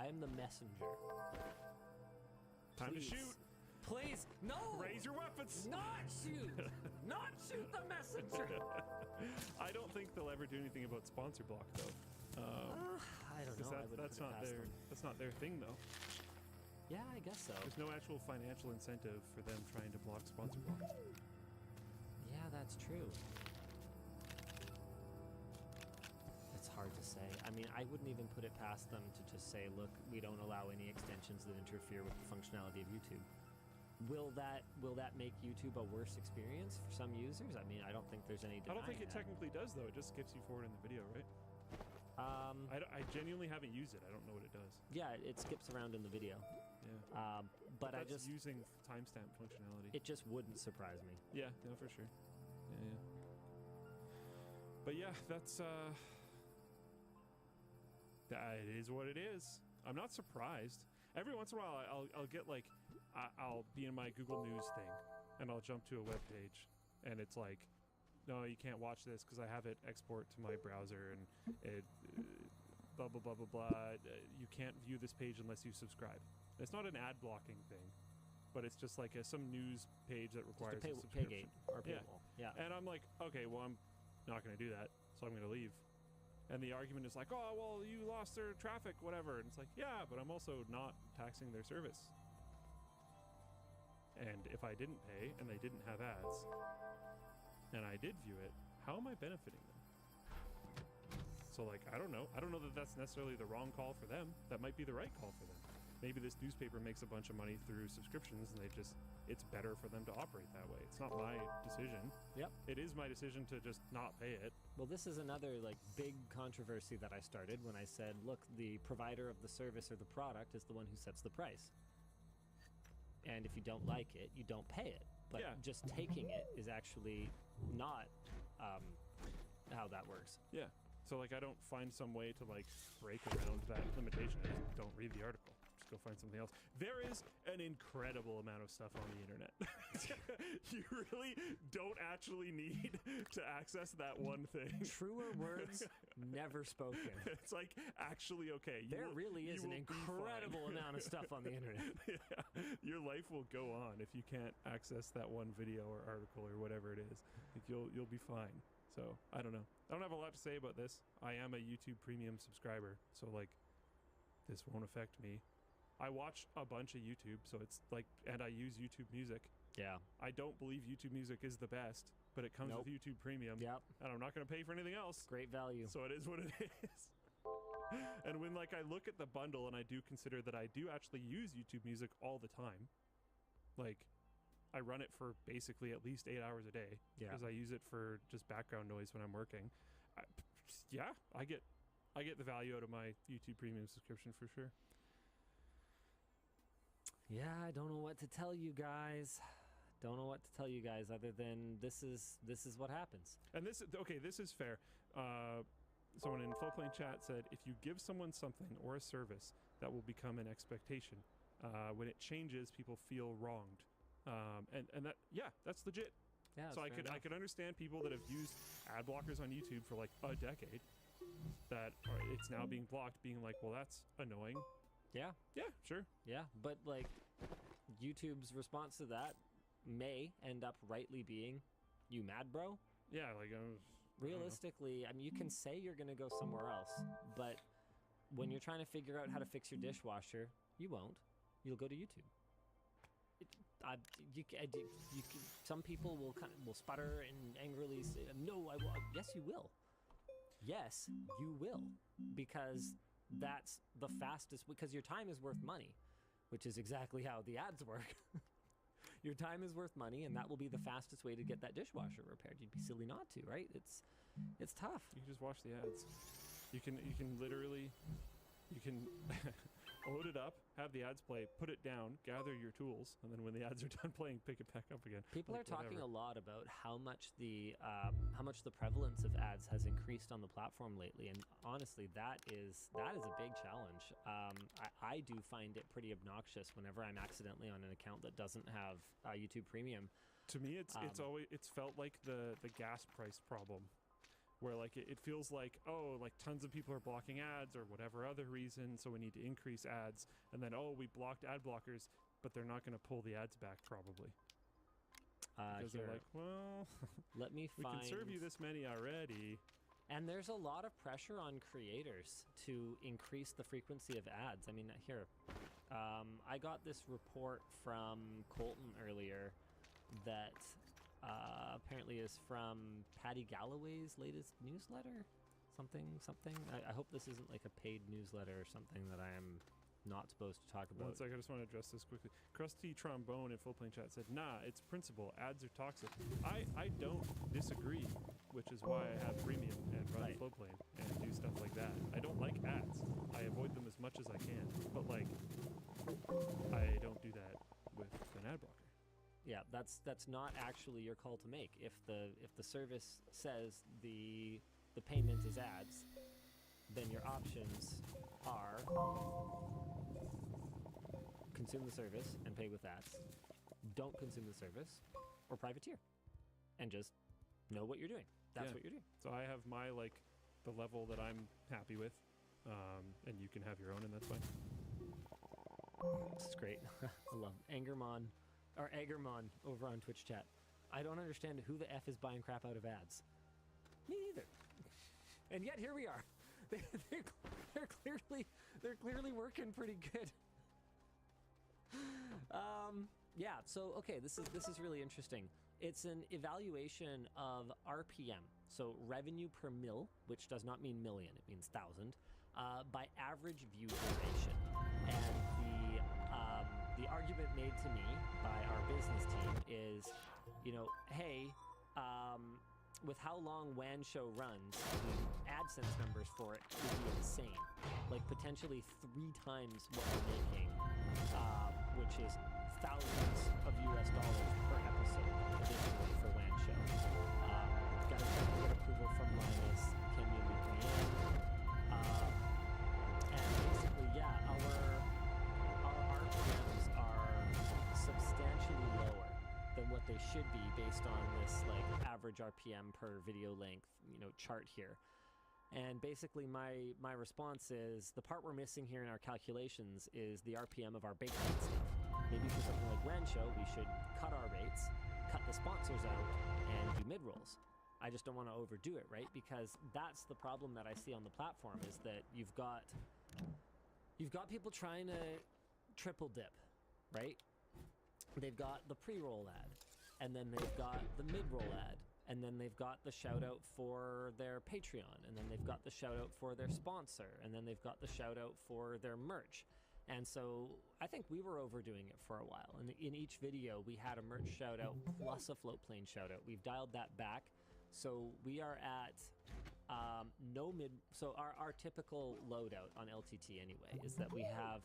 am the messenger. Time to shoot. Please, no! Raise your weapons! Not shoot! Not shoot the messenger! I don't think they'll ever do anything about sponsor block, though. I don't know. That's not their thing, though. Yeah, I guess so. There's no actual financial incentive for them trying to block sponsor blocks. Yeah, that's true. It's hard to say. I mean, I wouldn't even put it past them to just say, look, we don't allow any extensions that interfere with the functionality of YouTube. Will that make YouTube a worse experience for some users? I mean, I don't think there's any I don't think denying it that. technically does, though. It just skips you forward in the video, right? I genuinely haven't used it. I don't know what it does. Yeah, it skips around in the video. Yeah. But I that's just using timestamp functionality. it just wouldn't surprise me. Yeah, no, for sure. Yeah. But yeah, that's that is what it is. I'm not surprised. Every once in a while, I'll get like I'll be in my Google News thing, and I'll jump to a web page, and it's like, no, you can't watch this because I have it export to my browser, and it blah blah blah blah blah. You can't view this page unless you subscribe. It's not an ad blocking thing, but it's just like some news page that requires a subscription. Or paywall. Yeah. And I'm like, okay, well, I'm not going to do that, so I'm going to leave. And the argument is like, oh, well, you lost their traffic, whatever. And it's like, yeah, but I'm also not taxing their service. And if I didn't pay and they didn't have ads, and I did view it, how am I benefiting them? So, like, I don't know. I don't know that that's necessarily the wrong call for them. That might be the right call for them. Maybe this newspaper makes a bunch of money through subscriptions, and it's better for them to operate that way. It's not my decision. Yep. It is my decision to just not pay it. Well, this is another like big controversy that I started when I said, look, the provider of the service or the product is the one who sets the price. And if you don't like it, you don't pay it. But just taking it is actually not how that works. Yeah. So, like, I don't find some way to, like, break around that limitation. I just don't read the article. Just go find something else. There is an incredible amount of stuff on the internet. You really don't actually need to access that one thing. Truer words never spoken. It's like, actually, okay. There really is an incredible amount of stuff on the internet. Yeah. Your life will go on if you can't access that one video or article or whatever it is. Like, you'll be fine. So, I don't know. I don't have a lot to say about this. I am a YouTube Premium subscriber, so, like, this won't affect me. I watch a bunch of YouTube, so it's like, and I use YouTube Music. Yeah. I don't believe YouTube Music is the best, but it comes with YouTube Premium. Yep. And I'm not going to pay for anything else. Great value. So it is what it is. And when, like, I look at the bundle and I do consider that I do actually use YouTube Music all the time, like, I run it for basically at least 8 hours a day because I use it for just background noise when I'm working. I get the value out of my YouTube Premium subscription for sure. Yeah, I don't know what to tell you guys. Other than this is what happens. And this is fair. Someone in Flowplane chat said, if you give someone something or a service, that will become an expectation. When it changes, people feel wronged. And that, that's legit. Yeah, so I could understand people that have used ad blockers on YouTube for like a decade, that it's now being blocked, being like, well, that's annoying. Yeah, sure. Yeah, but like YouTube's response to that may end up rightly being, you mad, bro? Yeah, like realistically, I mean, you can say you're gonna go somewhere else, but when you're trying to figure out how to fix your dishwasher, you won't. You'll go to YouTube. Some people will sputter and angrily say, "No, I will." Yes, you will. Yes, you will, because that's the fastest. Because your time is worth money, which is exactly how the ads work. Your time is worth money, and that will be the fastest way to get that dishwasher repaired. You'd be silly not to, right? It's tough. You can just watch the ads. You can literally load it up, have the ads play, put it down, gather your tools, and then when the ads are done playing, pick it back up again. People are talking a lot about how much the prevalence of ads has increased on the platform lately, and honestly, that is a big challenge. I do find it pretty obnoxious whenever I'm accidentally on an account that doesn't have YouTube Premium. To me, it's felt like the gas price problem, where like it feels like, oh, like tons of people are blocking ads or whatever other reason, so we need to increase ads, and then, oh, we blocked ad blockers, but they're not going to pull the ads back probably. Because they're like, well, let me we can serve you this many already. And there's a lot of pressure on creators to increase the frequency of ads. I mean, here, I got this report from Colton earlier that apparently is from Patty Galloway's latest newsletter. Something. I hope this isn't like a paid newsletter or something that I am not supposed to talk about. One sec, I just want to address this quickly. Krusty Trombone in Full Plane Chat said, nah, it's principle. Ads are toxic. I don't disagree, which is why I have premium and run Flowplane and do stuff like that. I don't like ads. I avoid them as much as I can. But, like, I don't do that with an ad blocker. Yeah, that's not actually your call to make. If the service says the payment is ads, then your options are consume the service and pay with ads, don't consume the service, or privateer, and just know what you're doing. That's what you're doing. So I have my, like, the level that I'm happy with, and you can have your own, and that's fine. This is great. I love Angermon, or Agermon over on Twitch chat. I don't understand who the F is buying crap out of ads. Me neither. And yet here we are. They're clearly working pretty good. Yeah, so okay, this is really interesting. It's an evaluation of RPM, so revenue per mil, which does not mean million, it means thousand, by average view duration. And the argument made to me by our business team is, you know, hey, with how long WAN show runs, the AdSense numbers for it would be insane. Like potentially 3 times what we're making, which is thousands of US dollars per episode additionally for WAN show. Got to try to get approval from Linus. Can you loop me in? And basically, yeah, our RPMs are substantially lower than what they should be based on this like average RPM per video length, you know, chart here. And basically my response is the part we're missing here in our calculations is the RPM of our baked-in stuff. Maybe for something like WAN show, we should cut our rates, cut the sponsors out, and do mid-rolls. I just don't want to overdo it, right? Because that's the problem that I see on the platform is that you've got people trying to triple dip, right? They've got the pre-roll ad, and then they've got the mid-roll ad, and then they've got the shout-out for their Patreon, and then they've got the shout-out for their sponsor, and then they've got the shout-out for their merch. And so I think we were overdoing it for a while. And in each video, we had a merch shout-out plus a Floatplane shout-out. We've dialed that back. So we are at no mid... So our typical loadout on LTT anyway is that we have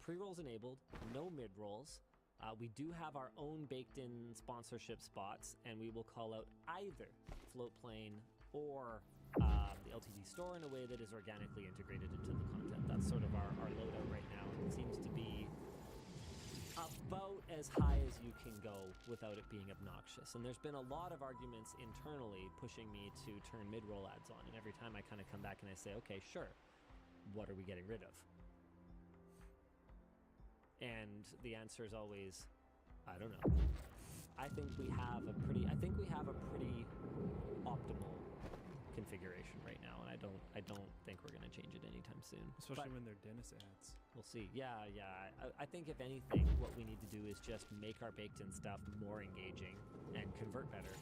pre-rolls enabled, no mid-rolls. We do have our own baked-in sponsorship spots, and we will call out either Floatplane or the LTT store in a way that is organically integrated into the content. That's sort of our loadout right now, and it seems to be about as high as you can go without it being obnoxious. And there's been a lot of arguments internally pushing me to turn mid-roll ads on, and every time I kind of come back and I say, okay, sure, what are we getting rid of? And the answer is always, I don't know. I think we have a pretty optimal configuration right now, and I don't think we're going to change it anytime soon. Especially when they're Dennis ads. We'll see. Yeah. I think if anything, what we need to do is just make our baked-in stuff more engaging and convert better,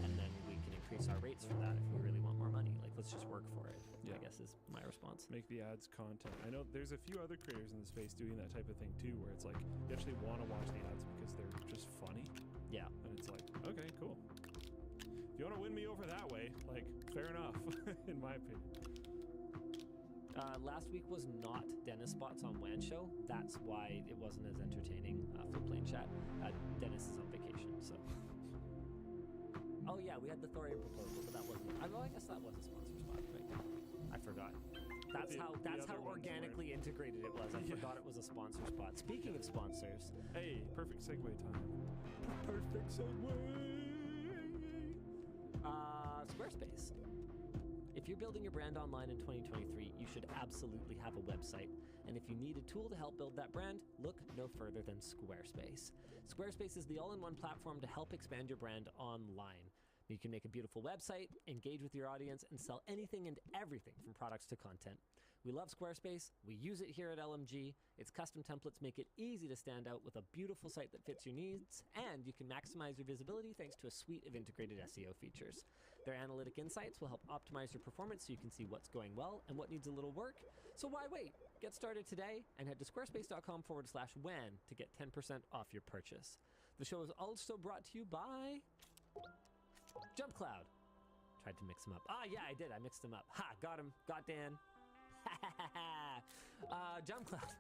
and then we can increase our rates for that if we really want more money. Like, let's just work for it. Yeah. I guess is my response. Make the ads content. I know there's a few other creators in the space doing that type of thing too, where it's like you actually want to watch the ads because they're just funny. Yeah. And it's like, okay, cool. If you want to win me over that way, like, fair enough, in my opinion. Last week was not Dennis spots on WAN show. That's why it wasn't as entertaining for Plane Chat. Dennis is on vacation, so. Oh yeah, we had the Thorium proposal, but that wasn't. I guess that was a sponsor spot, right? I forgot. That's how organically integrated it was. I forgot it was a sponsor spot. Speaking of sponsors, hey, perfect segue time. Perfect segue. Squarespace. If you're building your brand online in 2023, you should absolutely have a website. And if you need a tool to help build that brand, look no further than Squarespace. Squarespace is the all-in-one platform to help expand your brand online. You can make a beautiful website, engage with your audience, and sell anything and everything from products to content. We love Squarespace. We use it here at LMG. Its custom templates make it easy to stand out with a beautiful site that fits your needs, and you can maximize your visibility thanks to a suite of integrated SEO features. Their analytic insights will help optimize your performance so you can see what's going well and what needs a little work. So why wait? Get started today and head to squarespace.com/when to get 10% off your purchase. The show is also brought to you by Jump Cloud. Tried to mix them up. Ah, yeah, I did. I mixed them up. Ha, got him. Got Dan. Jump Cloud.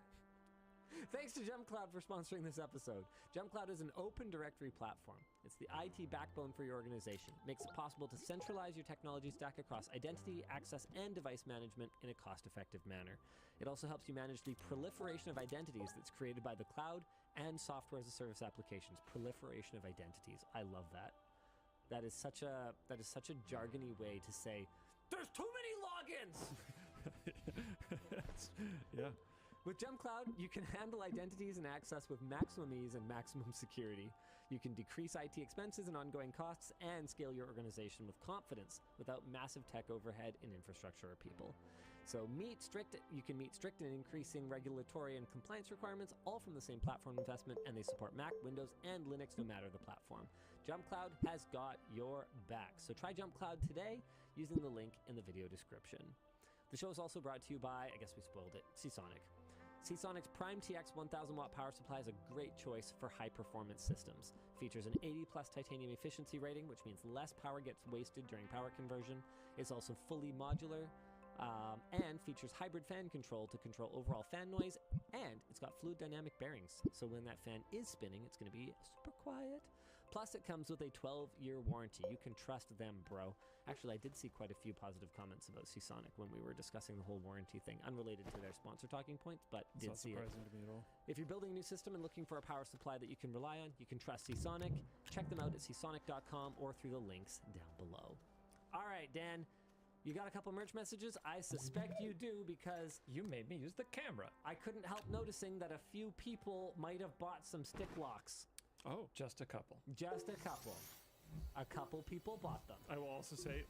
Thanks to Jump Cloud for sponsoring this episode. Jump Cloud is an open directory platform. It's the IT backbone for your organization. It makes it possible to centralize your technology stack across identity, access, and device management in a cost-effective manner. It also helps you manage the proliferation of identities that's created by the cloud and software as a service applications. Proliferation of identities. I love that. That is such a jargony way to say there's too many logins. Yeah. With Jump Cloud, you can handle identities and access with maximum ease and maximum security. You can decrease IT expenses and ongoing costs and scale your organization with confidence without massive tech overhead in infrastructure or people. So you can meet strict and increasing regulatory and compliance requirements all from the same platform investment, and they support Mac, Windows, and Linux no matter the platform. Jump Cloud has got your back. So try Jump Cloud today using the link in the video description. The show is also brought to you by, I guess we spoiled it, Seasonic. Seasonic's Prime TX 1000 watt power supply is a great choice for high performance systems. Features an 80+ titanium efficiency rating, which means less power gets wasted during power conversion. It's also fully modular and features hybrid fan control to control overall fan noise, and it's got fluid dynamic bearings, so when that fan is spinning, it's going to be super quiet. Plus, it comes with a 12-year warranty. You can trust them, bro. Actually, I did see quite a few positive comments about Seasonic when we were discussing the whole warranty thing, unrelated to their sponsor talking points, but It's did not see it. surprising to me at all. If you're building a new system and looking for a power supply that you can rely on, you can trust Seasonic. Check them out at seasonic.com or through the links down below. All right, Dan, you got a couple merch messages? I suspect you do, because you made me use the camera. I couldn't help noticing that a few people might have bought some stick locks. Oh. Just a couple. Just a couple. A couple people bought them. I will also say,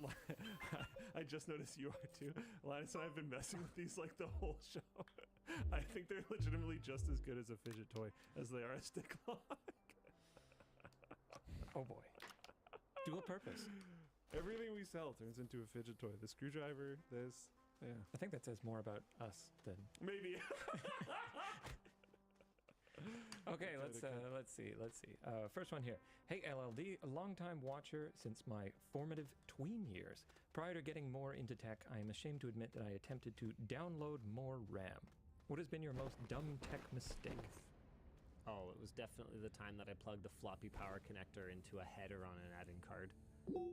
I just noticed you are too. Linus and I have been messing with these like the whole show. I think they're legitimately just as good as a fidget toy as they are a stick lock. Oh boy. Dual purpose. Everything we sell turns into a fidget toy. The screwdriver, this, yeah. I think that says more about us than maybe. Okay, let's see. First one here. Hey LLD, a longtime watcher since my formative tween years. Prior to getting more into tech, I am ashamed to admit that I attempted to download more RAM. What has been your most dumb tech mistake? Oh, it was definitely the time that I plugged the floppy power connector into a header on an add-in card.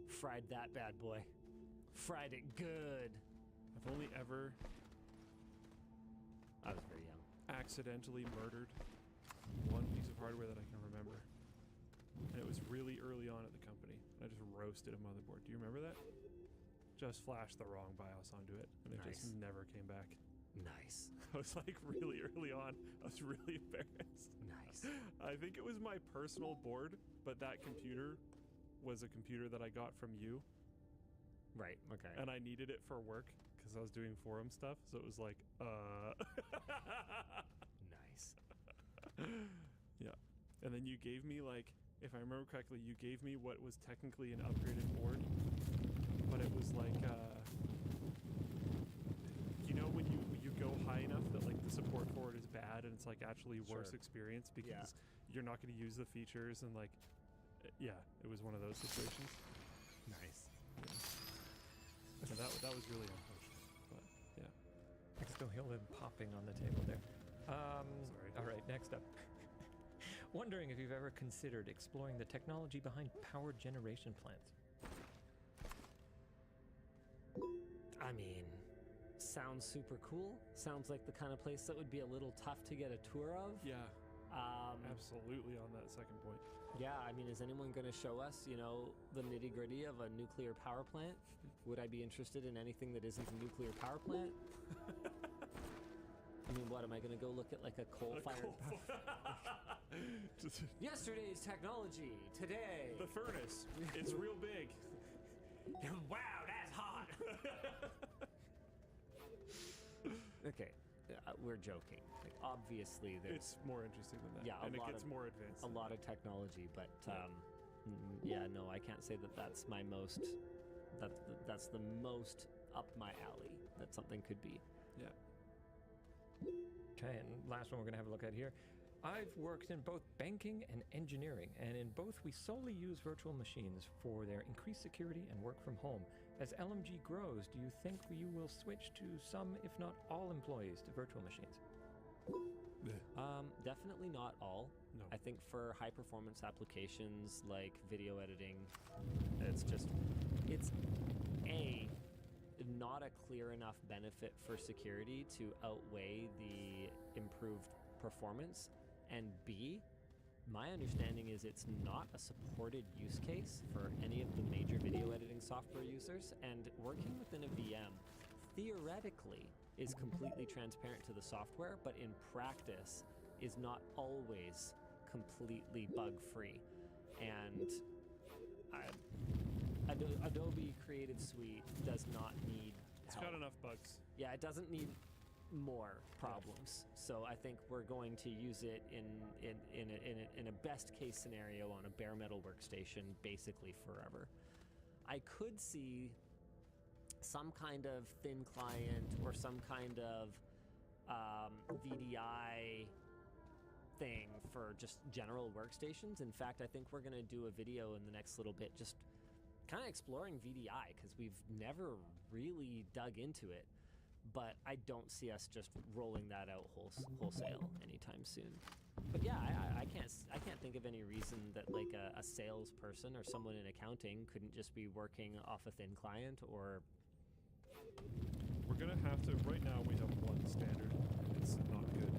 Fried that bad boy. Fried it good. I've only ever... I was very young. Accidentally murdered one piece of hardware that I can remember. And it was really early on at the company. I just roasted a motherboard. Do you remember that? Just flashed the wrong BIOS onto it, and it just never came back. Nice. I was like really early on. I was really embarrassed. Nice. I think it was my personal board, but that computer was a computer that I got from you. Right, okay. And I needed it for work because I was doing forum stuff, so it was like, Nice. Yeah. And then you gave me, like, if I remember correctly, you gave me what was technically an upgraded board, but it was like, you know when you go high enough that like the support for it is bad and it's like actually worse experience because you're not going to use the features, and like, yeah, it was one of those situations. Nice. Yeah. And that was really unfortunate, but yeah. I can still hear them popping on the table there. Sorry. All right, next up. Wondering if you've ever considered exploring the technology behind power generation plants. I mean, sounds super cool. Sounds like the kind of place that would be a little tough to get a tour of. Yeah. Absolutely on that second point. Yeah, I mean, is anyone going to show us, you know, the nitty-gritty of a nuclear power plant? Would I be interested in anything that isn't a nuclear power plant? I mean, what, am I going to go look at like a coal-fired Yesterday's technology, today. The furnace. It's real big. Wow, that's hot. Okay, we're joking. Like, obviously, there's It's more interesting than that. yeah, and it gets more advanced. a lot of technology, but yeah, no, I can't say that that's my most. That's the most up my alley that something could be. Yeah. Okay, and last one we're going to have a look at here. I've worked in both banking and engineering, and in both we solely use virtual machines for their increased security and work from home. As LMG grows, do you think you will switch to some, if not all, employees to virtual machines? Definitely not all. No. I think for high performance applications like video editing, it's not a clear enough benefit for security to outweigh the improved performance, and B, my understanding is it's not a supported use case for any of the major video editing software users, and working within a VM theoretically is completely transparent to the software, but in practice is not always completely bug-free. And Adobe Creative Suite does not need It's help. got enough bugs. Yeah, it doesn't need more problems. So I think we're going to use it in a best case scenario on a bare metal workstation basically forever. I could see some kind of thin client or some kind of VDI thing for just general workstations. In fact, I think we're going to do a video in the next little bit just kind of exploring VDI because we've never really dug into it. But I don't see us just rolling that out wholesale anytime soon. But yeah, I can't think of any reason that like a salesperson or someone in accounting couldn't just be working off a thin client or. We're gonna have to. Right now, we have one standard, and it's not good.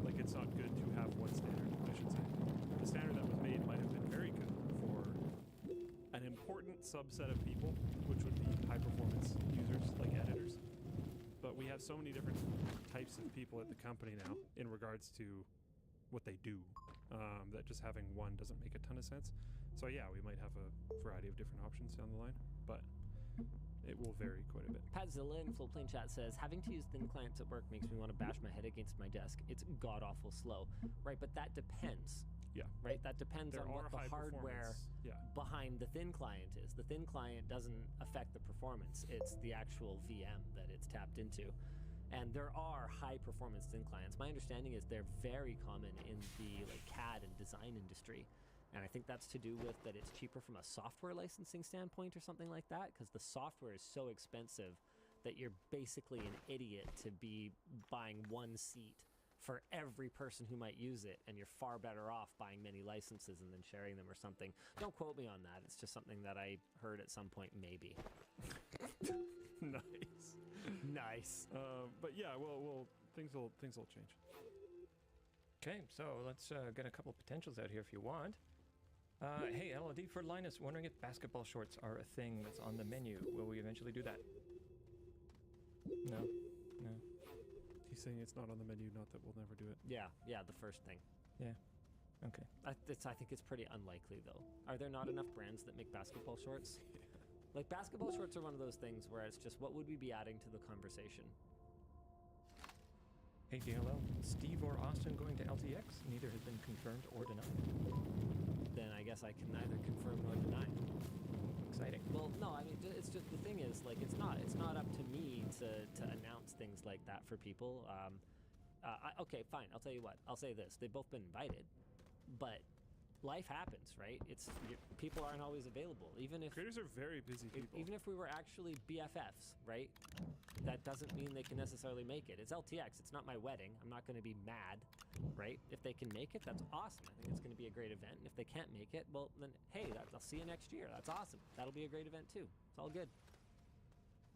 Like it's not good to have one standard, I should say. The standard that was made might have been very good for an important subset of people, which would be high-performance users like editors. But we have so many different types of people at the company now in regards to what they do, that just having one doesn't make a ton of sense. So yeah, we might have a variety of different options down the line, but it will vary quite a bit. Padzilla in Floatplane Chat says, having to use thin clients at work makes me want to bash my head against my desk. It's god-awful slow. Right, but that depends. Yeah. Right, that depends There on what are the high hardware performance, behind the thin client is. The thin client doesn't affect the performance. It's the actual VM that it's tapped into. And there are high-performance thin clients. My understanding is they're very common in the like CAD and design industry. And I think that's to do with that it's cheaper from a software licensing standpoint or something like that, because the software is so expensive that you're basically an idiot to be buying one seat for every person who might use it, and you're far better off buying many licenses and then sharing them or something. Don't quote me on that. It's just something that I heard at some point, maybe. Nice. Nice. But yeah, well, things will change. Okay, so let's get a couple potentials out here if you want. Hey, LOD for Linus, wondering if basketball shorts are a thing that's on the menu. Will we eventually do that? No. He's saying it's not on the menu, not that we'll never do it. Yeah, the first thing. Yeah. Okay. I think it's pretty unlikely, though. Are there not enough brands that make basketball shorts? Like, basketball shorts are one of those things where it's just, what would we be adding to the conversation? Hey, DLL, Steve or Austin going to LTX? Neither has been confirmed or denied. Then I guess I can neither confirm nor deny. Exciting. Well, no, I mean, it's just, the thing is, like, it's not up to me to announce things like that for people. Okay, fine, I'll tell you what. I'll say this. They've both been invited, but life happens, right? People aren't always available. Even if creators are very busy people. Even if we were actually BFFs, right? That doesn't mean they can necessarily make it. It's LTX. It's not my wedding. I'm not going to be mad, right? If they can make it, that's awesome. I think it's going to be a great event. And if they can't make it, well, then hey, I'll see you next year. That's awesome. That'll be a great event too. It's all good.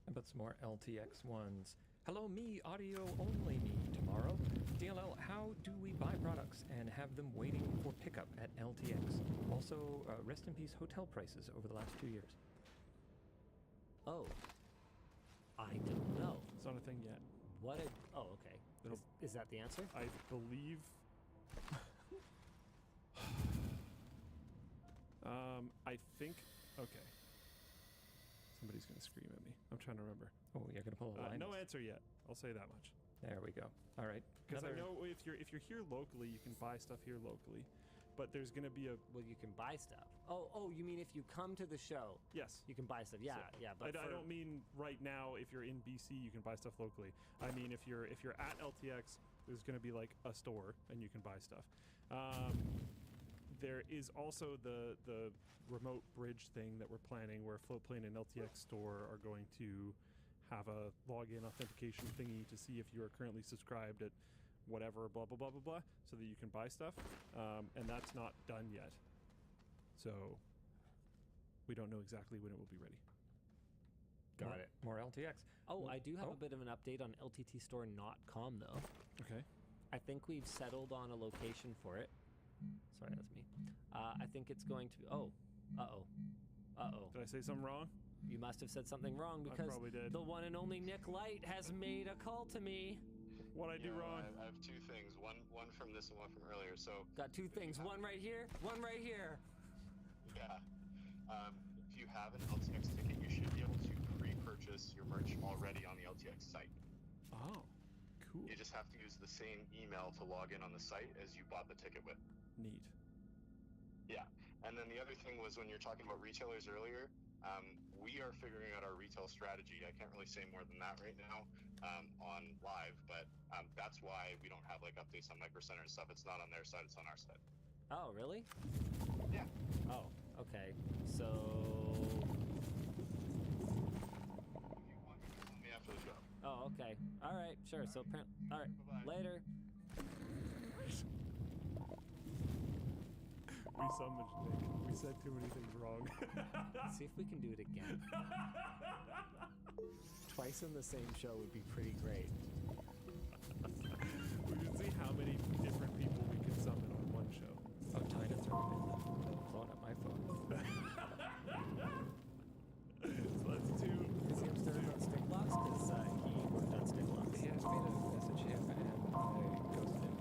How about some more LTX ones? Hello, me, audio only me tomorrow. DLL, how do we buy products and have them waiting for pickup at LTX? Also, rest in peace hotel prices over the last 2 years. Oh. I don't know. It's not a thing yet. Oh, okay. Is that the answer? I believe. I think. Okay. Somebody's gonna scream at me. I'm trying to remember. Oh, you're gonna pull a line. No answer yet. I'll say that much. There we go. All right. Because I know if you're here locally, you can buy stuff here locally, but there's gonna be a. Well, you can buy stuff. Oh, you mean if you come to the show? Yes. You can buy stuff. Yeah, So, yeah. But I don't mean right now. If you're in BC, you can buy stuff locally. I mean if you're at LTX, there's gonna be like a store and you can buy stuff. There is also the remote bridge thing that we're planning, where Floatplane and LTX Store are going to have a login authentication thingy to see if you are currently subscribed at whatever, blah, blah, blah, blah, blah, so that you can buy stuff. And that's not done yet. So we don't know exactly when it will be ready. Got it. More LTX. Oh, I do have a bit of an update on LTTstore.com, though. Okay. I think we've settled on a location for it. Sorry, that's me. I think it's going to be... Oh. Uh-oh. Uh-oh. Did I say something wrong? You must have said something wrong, because probably did. The one and only Nick Light has made a call to me. What'd I do wrong? I have two things. One from this and one from earlier. So got two things. One right here, one right here. Yeah. If you have an LTX ticket, you should be able to pre-purchase your merch already on the LTX site. Oh, cool. You just have to use the same email to log in on the site as you bought the ticket with. Neat. Yeah. And then the other thing was, when you're talking about retailers earlier, we are figuring out our retail strategy. I can't really say more than that right now on live, but that's why we don't have like updates on Micro Center and stuff. It's not on their side, it's on our side. Oh, really? Yeah. Oh, okay. So... Me after the show. Oh, okay. All right, sure. So, all right. Bye-bye. Later. We summoned Nick. We said too many things wrong. Let's see if we can do it again. Twice in the same show would be pretty great. We should see how many different people we can summon on one show. Oh, Tina's blowing up my phone. So that's two. Is he upstairs on Stickblocks? Because he worked on Stickblocks. He asked me to message him, and I ghosted him.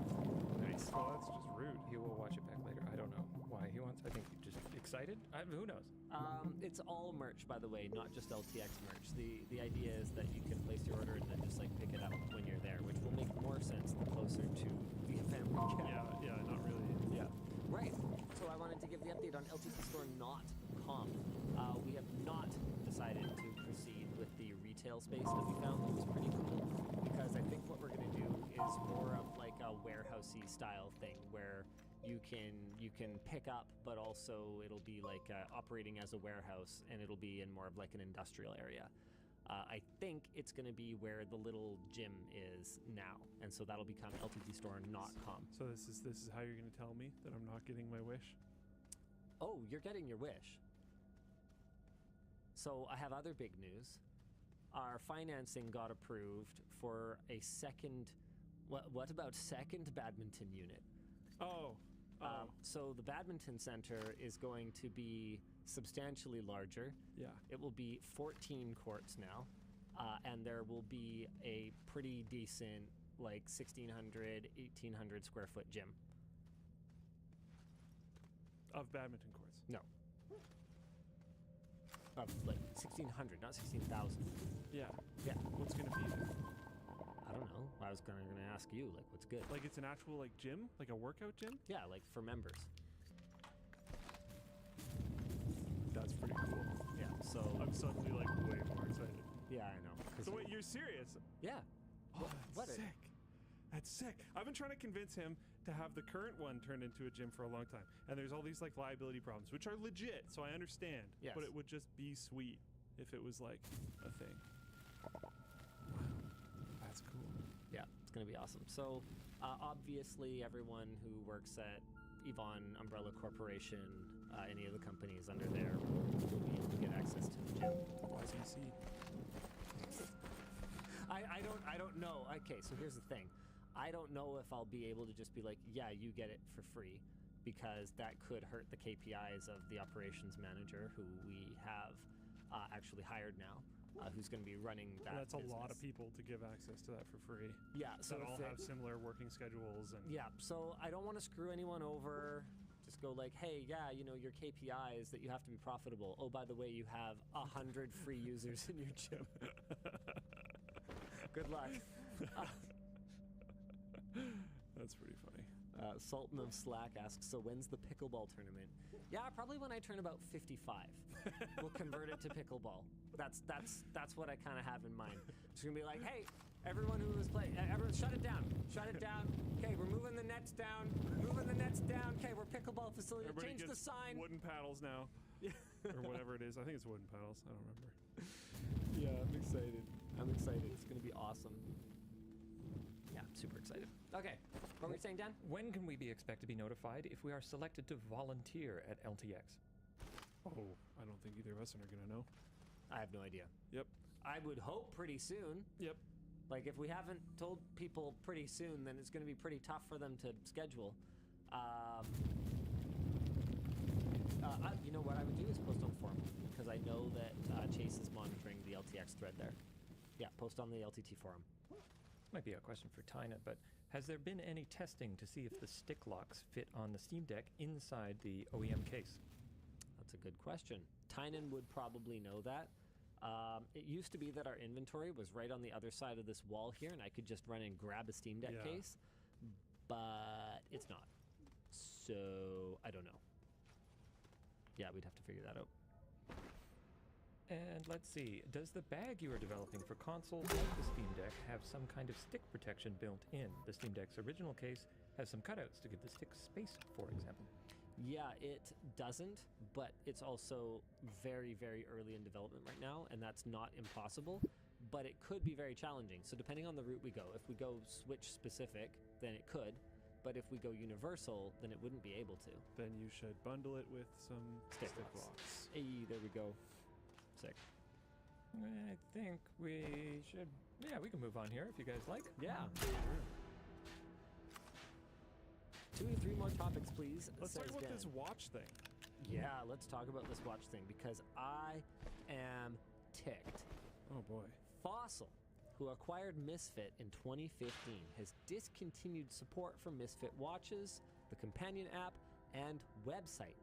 Nice. Well, that's just rude. He will watch it back later. I don't know why he wants. I think he's just excited. Who knows? It's all merch, by the way, not just LTX merch. The idea is that you can place your order and then just like pick it up when you're there, which will make more sense the closer to the event we get. Yeah, not really. Yeah. Right. So I wanted to give the update on LTTstore.com. We have not decided to proceed with the retail space that we found. That was pretty cool, because I think what we're going to do is more of like a warehousey style thing, where you can pick up, but also it'll be like operating as a warehouse, and it'll be in more of like an industrial area. I think it's going to be where the little gym is now, and so that'll become LTTstore.com. So this is how you're going to tell me that I'm not getting my wish? Oh, you're getting your wish. So I have other big news. Our financing got approved for a second. What about second badminton unit? Oh. So the badminton center is going to be substantially larger. Yeah. It will be 14 courts now, and there will be a pretty decent, like 1,600, 1,800 square foot gym. Of badminton courts? No. Of like 1,600, not 16,000. Yeah. Yeah. What's going to be there? I don't know. I was gonna ask you, like, what's good? Like, it's an actual, like, gym? Like a workout gym? Yeah, like for members. That's pretty cool. Yeah, so... I'm suddenly, like, way more excited. Yeah, I know. So wait, you're serious? Yeah. Oh, that's sick. That's sick. I've been trying to convince him to have the current one turned into a gym for a long time. And there's all these, like, liability problems, which are legit, so I understand. Yes. But it would just be sweet if it was, like, a thing. That's cool. Yeah, it's going to be awesome. So, obviously, everyone who works at Yvonne Umbrella Corporation, any of the companies under there, will be able to get access to the gym. YCC. I don't know. Okay, so here's the thing. I don't know if I'll be able to just be like, yeah, you get it for free, because that could hurt the KPIs of the operations manager, who we have actually hired now. Who's going to be running that That's business. a lot of people to give access to that for free. Yeah, so that all have similar working schedules. And yeah, so I don't want to screw anyone over, just go like, hey, yeah, you know, your KPI is that you have to be profitable. Oh, by the way, you have 100 free users in your gym. Good luck. That's pretty funny. Sultan of Slack asks, so when's the pickleball tournament? Yeah, probably when I turn about 55. We'll convert it to pickleball. That's what I kind of have in mind. It's gonna be like, hey, everyone who was playing, everyone shut it down. Shut it down. Okay, we're moving the nets down. Moving the nets down. Okay, we're pickleball facility. Everybody Change the gets sign. wooden paddles now. Or whatever it is. I think it's wooden paddles. I don't remember. Yeah, I'm excited. I'm excited. It's gonna be awesome. Yeah, I'm super excited. Okay, what were you saying, Dan? When can we be expected to be notified if we are selected to volunteer at LTX? Oh, I don't think either of us are going to know. I have no idea. Yep. I would hope pretty soon. Yep. Like, if we haven't told people pretty soon, then it's going to be pretty tough for them to schedule. You know what I would do is post on forum, because I know that Chase is monitoring the LTX thread there. Yeah, post on the LTT forum. This might be a question for Tyna, but has there been any testing to see if the stick locks fit on the Steam Deck inside the OEM case? That's a good question. Tynan would probably know that. It used to be that our inventory was right on the other side of this wall here, and I could just run and grab a Steam Deck case, but it's not. So, I don't know. Yeah, we'd have to figure that out. And let's see, does the bag you are developing for consoles like the Steam Deck have some kind of stick protection built in? The Steam Deck's original case has some cutouts to give the stick space, for example. Yeah, it doesn't, but it's also very, very early in development right now, and that's not impossible, but it could be very challenging. So depending on the route we go, if we go Switch specific, then it could, but if we go universal, then it wouldn't be able to. Then you should bundle it with some stick locks. Hey, there we go. Sick. I think we should, yeah, we can move on here if you guys like. Yeah. Sure. 2 or 3 more topics, please. Let's talk about this watch thing. Yeah, let's talk about this watch thing because I am ticked. Oh boy. Fossil, who acquired Misfit in 2015, has discontinued support for Misfit watches, the companion app, and website.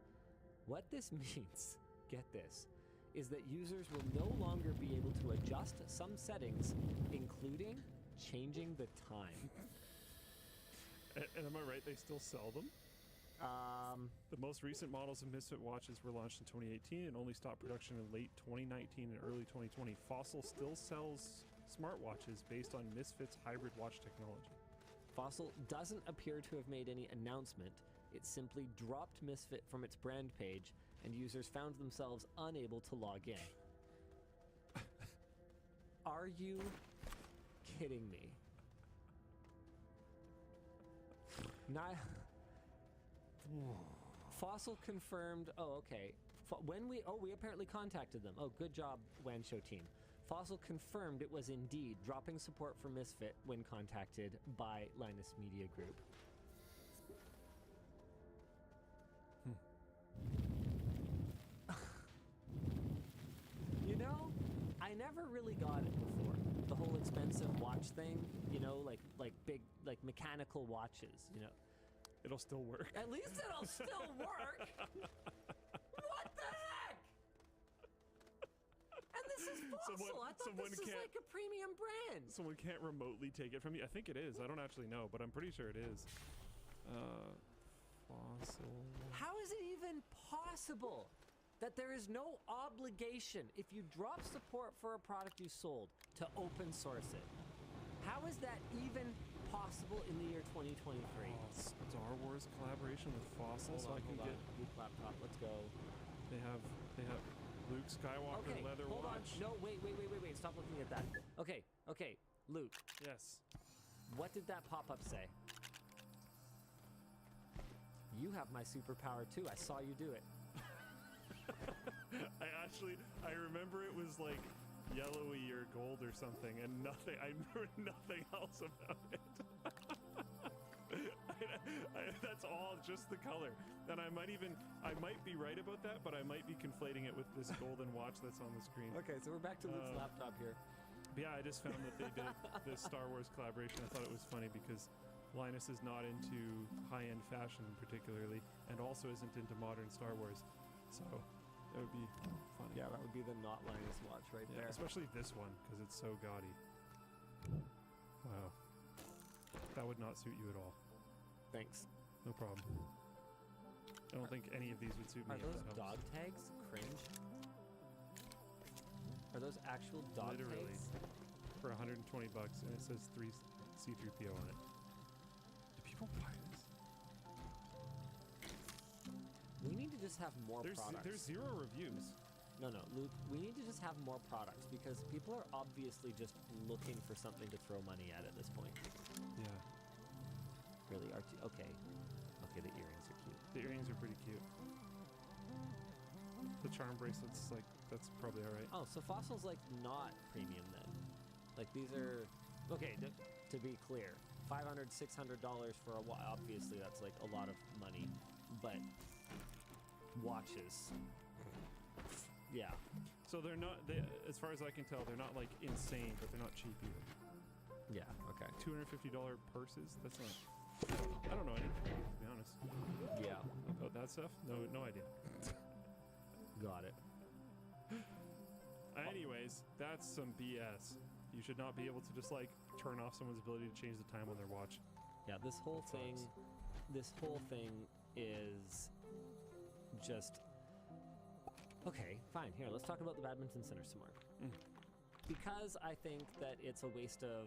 What this means, get this, is that users will no longer be able to adjust some settings, including changing the time. And am I right, they still sell them? The most recent models of Misfit watches were launched in 2018 and only stopped production in late 2019 and early 2020. Fossil still sells smartwatches based on Misfit's hybrid watch technology. Fossil doesn't appear to have made any announcement. It simply dropped Misfit from its brand page, and users found themselves unable to log in. Are you kidding me? Fossil confirmed. Oh, okay. We apparently contacted them. Oh, good job, WAN Show team. Fossil confirmed it was indeed dropping support for Misfit when contacted by Linus Media Group. You know, I never really got it before. The whole expensive watch thing, you know, like big, like mechanical watches, you know. It'll still work. At least it'll still work. What the heck? And this is Fossil. I thought this was like a premium brand. Someone can't remotely take it from you. I think it is. I don't actually know, but I'm pretty sure it is. Fossil. How is it even possible that there is no obligation if you drop support for a product you sold to open source it? How is that even possible in the year 2023? Star Wars collaboration with Fossil, so I can get Luke laptop. Let's go. They have Luke Skywalker leather hold watch. On. No, wait. Stop looking at that. Okay, Luke. Yes. What did that pop-up say? You have my superpower too. I saw you do it. I remember it was like yellowy or gold or something, and I remember nothing else about it. That's all, just the color. And I might be right about that, but I might be conflating it with this golden watch that's on the screen. Okay, so we're back to Luke's laptop here. But yeah, I just found that they did this Star Wars collaboration. I thought it was funny because Linus is not into high-end fashion particularly, and also isn't into modern Star Wars. So it would be funny. Yeah, that would be the not Linus watch right there. Especially this one, because it's so gaudy. Wow. That would not suit you at all. Thanks. No problem. I don't think any of these would suit me. Are those dog tags? Cringe. Are those actual dog Literally, tags? for $120, and it says 3 C3PO on it. Do people buy this? We need to just have more products. There's 0 reviews. No, Luke, we need to just have more products because people are obviously just looking for something to throw money at this point. Yeah. Really? Okay. Okay, the earrings are cute. The earrings are pretty cute. The charm bracelets, like, that's probably alright. Oh, so Fossil's, like, not premium then. Like, these are... Okay, to be clear, $500, $600 for a watch. Obviously, that's, like, a lot of money. But watches... Yeah. So they're not, as far as I can tell, they're not like insane, but they're not cheap either. Yeah, okay. $250 purses? That's not, I don't know anything, to be honest. Yeah. About that stuff? No idea. Got it. Anyways, that's some BS. You should not be able to just like turn off someone's ability to change the time on their watch. Yeah, this whole thing is just... Okay, fine. Here, let's talk about the badminton center some more. Because I think that it's a waste of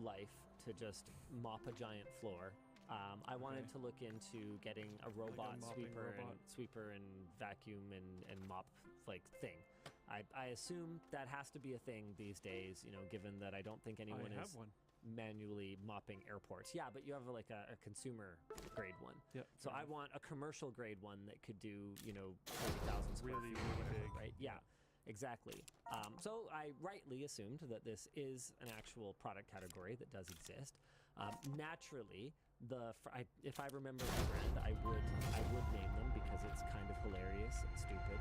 life to just mop a giant floor. I wanted to look into getting a robot sweeper and vacuum and mop like thing. I assume that has to be a thing these days. You know, given that I don't think anyone is manually mopping airports. Yeah, but you have like a consumer grade one. Yeah. So I want a commercial grade one that could do, 40,000 square feet, big. right? Yeah, exactly. So I rightly assumed that this is an actual product category that does exist. Naturally, if I remember the brand, I would name them because it's kind of hilarious and stupid.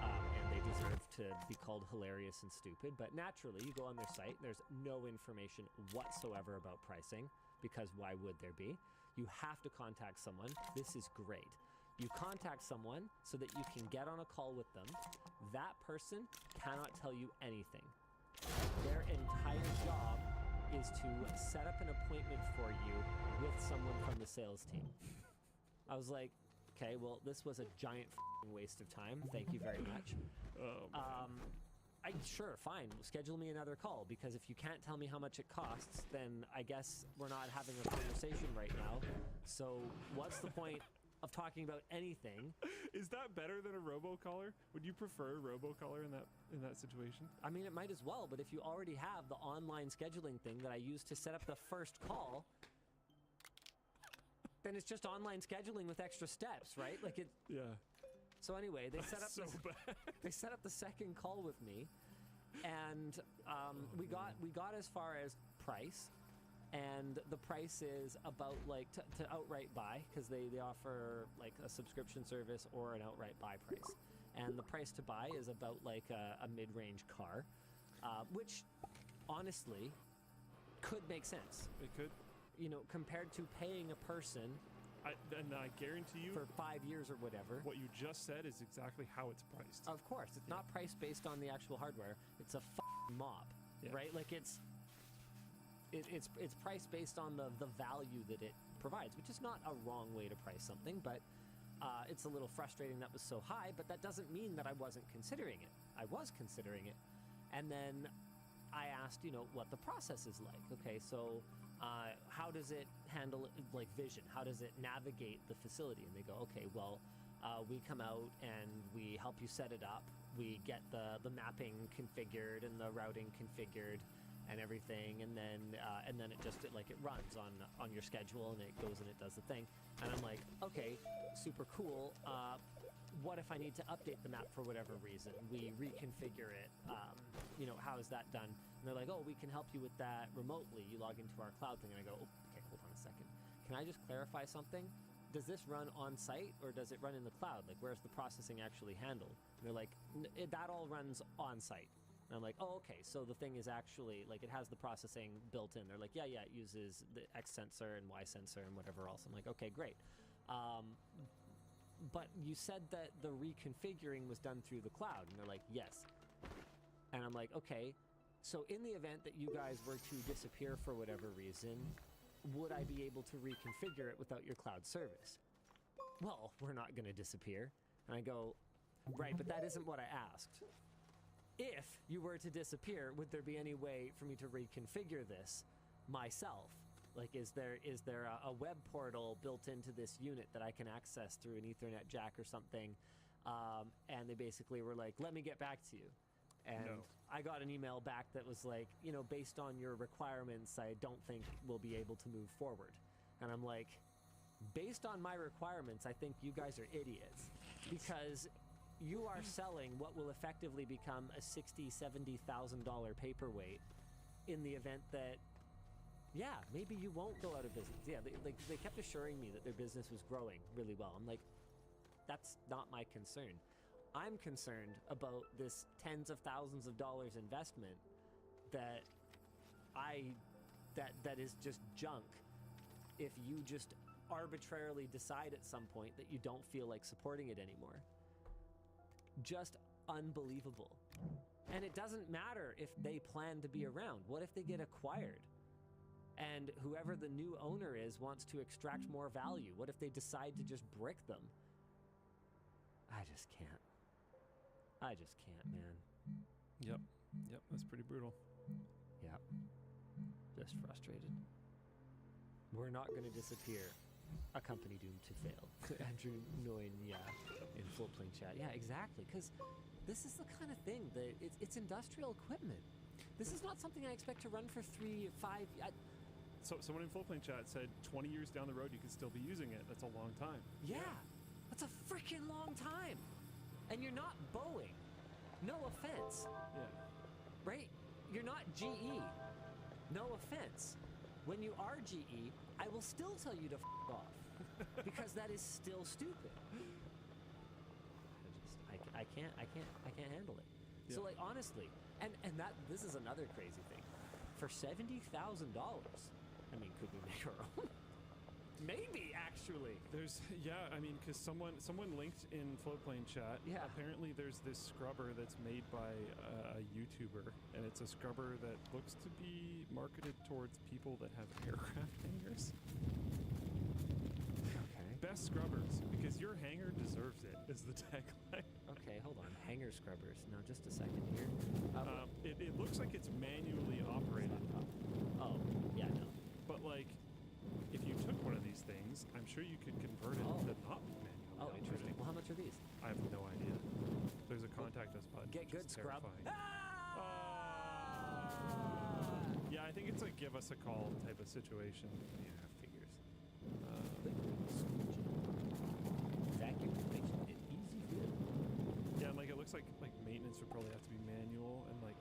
And they deserve to be called hilarious and stupid. But naturally, you go on their site, there's no information whatsoever about pricing, because why would there be? You have to contact someone. This is great. You contact someone so that you can get on a call with them. That person cannot tell you anything. Their entire job is to set up an appointment for you with someone from the sales team. I was like, okay, well, this was a giant waste of time. Thank you very much. Sure, fine. Schedule me another call, because if you can't tell me how much it costs, then I guess we're not having a conversation right now. So what's the point of talking about anything? Is that better than a robocaller? Would you prefer a robocaller in that situation? I mean, it might as well, but if you already have the online scheduling thing that I used to set up the first call, then it's just online scheduling with extra steps, right? Like it. Yeah. So anyway, they set up they set up the second call with me, and we got as far as price, and the price is about like to outright buy, because they offer like a subscription service or an outright buy price, and the price to buy is about like a mid-range car, which honestly could make sense. It could. Compared to paying a person. And I guarantee you, for 5 years or whatever, what you just said is exactly how it's priced. Of course, it's not priced based on the actual hardware. It's a mop, right? Like it's priced based on the value that it provides, which is not a wrong way to price something, but it's a little frustrating that was so high. But that doesn't mean that I wasn't considering it. I was considering it, and then I asked, what the process is like. Okay, so. How does it handle like vision? How does it navigate the facility? And they go, okay, well, we come out and we help you set it up. We get the mapping configured and the routing configured and everything, and then it runs on your schedule, and it goes and it does the thing. And I'm like, okay, super cool. What if I need to update the map for whatever reason? We reconfigure it. How is that done? And they're like, oh, we can help you with that remotely. You log into our cloud thing. And I go, okay, hold on a second. Can I just clarify something? Does this run on site or does it run in the cloud? Like, where's the processing actually handled? And they're like, that all runs on site. And I'm like, oh, okay, so the thing is actually, like, it has the processing built in. They're like, yeah, it uses the X sensor and Y sensor and whatever else. I'm like, okay, great. But you said that the reconfiguring was done through the cloud. And they're like, yes. And I'm like, okay, so in the event that you guys were to disappear for whatever reason, would I be able to reconfigure it without your cloud service? Well, we're not going to disappear. And I go, right, but that isn't what I asked. If you were to disappear, would there be any way for me to reconfigure this myself? Like, is there a web portal built into this unit that I can access through an Ethernet jack or something? And they basically were like, let me get back to you. And No. I got an email back that was like, you know, based on your requirements, I don't think we'll be able to move forward. And I'm like, based on my requirements, I think you guys are idiots. Because you are selling what will effectively become a $60,000-$70,000 paperweight in the event that, yeah, maybe you won't go out of business. Yeah, they kept assuring me that their business was growing really well. I'm like, that's not my concern. I'm concerned about this tens of thousands of dollars investment that is just junk if you just arbitrarily decide at some point that you don't feel like supporting it anymore. Just unbelievable. And it doesn't matter if they plan to be around. What if they get acquired? And whoever the new owner is wants to extract more value. What if they decide to just brick them? I just can't. I just can't, man. Yep, that's pretty brutal. Yep. Just frustrated. We're not going to disappear. A company doomed to fail. Andrew Nguyen, yeah, in full plane chat. Yeah, exactly. Because this is the kind of thing that it's industrial equipment. This is not something I expect to run for 3, 5. So someone in full plane chat said 20 years down the road you could still be using it. That's a long time. Yeah, that's a freaking long time. And you're not Boeing. No offense. Yeah. Right? You're not GE. No offense. When you are GE, I will still tell you to f off. Because that is still stupid. I can't handle it. Yeah. So like honestly, and this is another crazy thing. For $70,000, I mean, could we make our own? Maybe, actually. I mean, because someone linked in Floatplane chat. Yeah. Apparently, there's this scrubber that's made by a YouTuber, and it's a scrubber that looks to be marketed towards people that have aircraft hangars. Okay. Best scrubbers, because your hangar deserves it, is the tagline. Okay, hold on. Hangar scrubbers. Now, just a second here. It looks like it's manually operated. Oh, yeah, no. But, like, if you took one of these things, I'm sure you could convert it to not be manually Oh, operated. interesting. Well, how much are these? I have no idea. There's a contact us button. Get good, which is scrub. terrifying. Yeah, I think it's a give us a call type of situation. Yeah, figures. Vacuum makes it easy for you. Yeah, and like it looks like maintenance would probably have to be manual, and like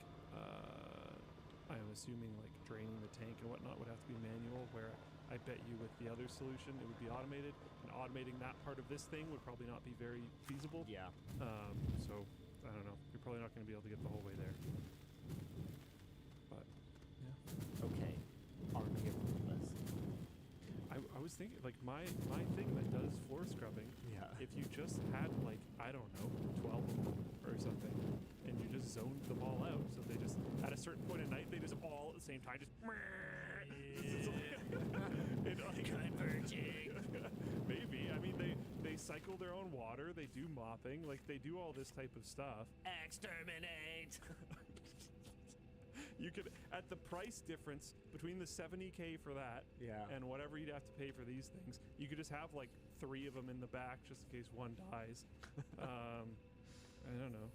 I'm assuming like draining the tank and whatnot would have to be manual. Where I bet you with the other solution it would be automated, and automating that part of this thing would probably not be very feasible. Yeah. So I don't know. You're probably not going to be able to get the whole way there. But yeah. Okay. Army of Ruthless. I was thinking, like, my thing that does floor scrubbing, if you just had, like, I don't know, 12 of them or something, and you just zoned them all out, so they just, at a certain point at night, they just all at the same time just... Converging. Maybe. I mean, they cycle their own water, they do mopping, like, they do all this type of stuff. Exterminate! You could, at the price difference between the $70K for that and whatever you'd have to pay for these things, you could just have like 3 of them in the back just in case one dies. I don't know.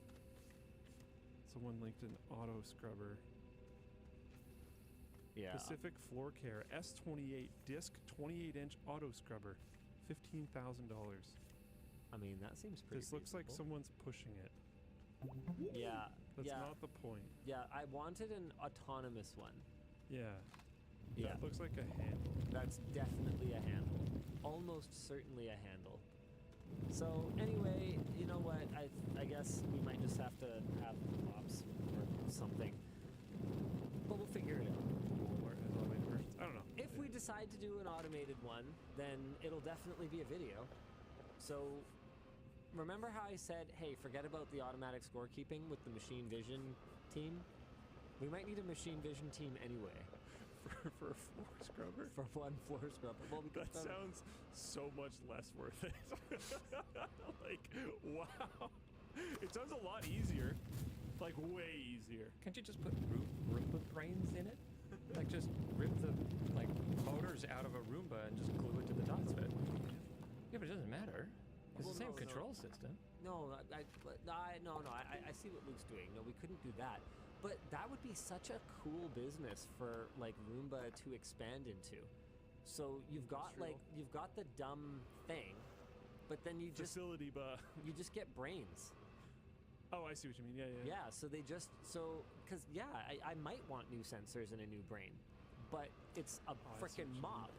Someone linked an auto scrubber. Yeah. Pacific Floor Care S28 disc 28-inch auto scrubber, $15,000. I mean, that seems pretty This looks like reasonable. someone's pushing it. Yeah. That's yeah. not the point. Yeah, I wanted an autonomous one. Yeah. Yeah. That looks like a handle. That's definitely a handle. Almost certainly a handle. So anyway, you know what? I guess we might just have to have ops or something. But we'll figure it out. I don't know. If we decide to do an automated one, then it'll definitely be a video. So remember how I said, hey, forget about the automatic scorekeeping with the machine vision team? We might need a machine vision team anyway. For a floor scrubber? For one floor scrubber. Well, we That sounds so much less worth it. Like, wow. It sounds a lot easier. Like, way easier. Can't you just put Roomba brains in it? Like, just rip the, like, motors out of a Roomba and just glue it to the dots of it. Yeah, but it doesn't matter. It's the same control system. No, I see what Luke's doing. No, we couldn't do that. But that would be such a cool business for like Roomba to expand into. So you've got the dumb thing, but then you just you just get brains. Oh, I see what you mean. Yeah. Yeah, so they just because I might want new sensors and a new brain, but it's a freaking mob.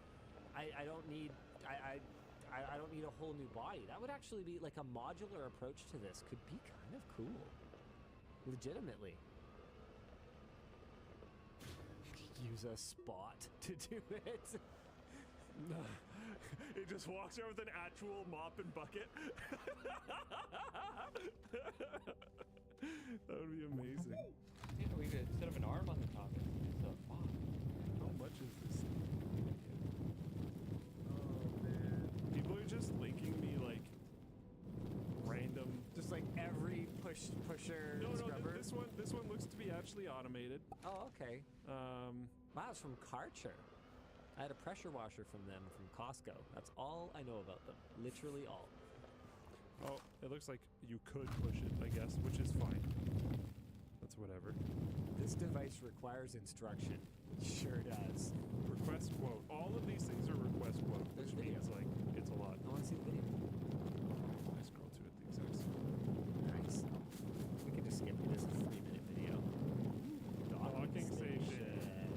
I don't need I don't need a whole new body. That would actually be like a modular approach to this. Could be kind of cool, legitimately. Use a spot to do it. It just walks around with an actual mop and bucket. That would be amazing. Yeah, we could set up an arm on the top. So, wow. How much is this thing? Oh man. People are just linking me like random. Just like every pusher. No, scrubber. this one looks to be actually automated. Oh, okay. Wow, it's from Karcher. I had a pressure washer from them from Costco. That's all I know about them. Literally all. Oh, it looks like you could push it, I guess, which is fine. That's whatever. This device requires instruction. Sure does. Request quote. All of these things are request quote, which means like it's a lot. I want to see the video. I scroll to it the exact same. Nice. We can just skip it. This is a 3-minute video. Docking station.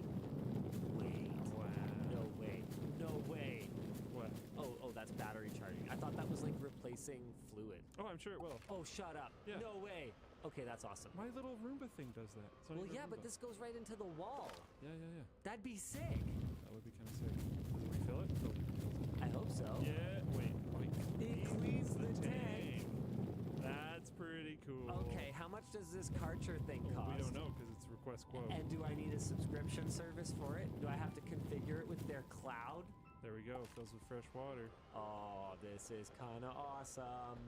Wait. Wow. No way. No way. What? Oh, that's battery charging. I thought that was like replacing fluid. Oh, I'm sure it will. Oh, shut up. Yeah. No way. Okay, that's awesome. My little Roomba thing does that. It's not Well, even a yeah, but Roomba. this goes right into the wall. Yeah. That'd be sick. That would be kind of sick. Does it refill it? Oh, I hope so. yeah. Wait. It cleans the tank. That's pretty cool. Okay, how much does this Karcher thing cost? We don't know because it's request quote. And do I need a subscription service for it? Do I have to configure it with their cloud? There we go. Fills with fresh water. Oh, this is kind of awesome.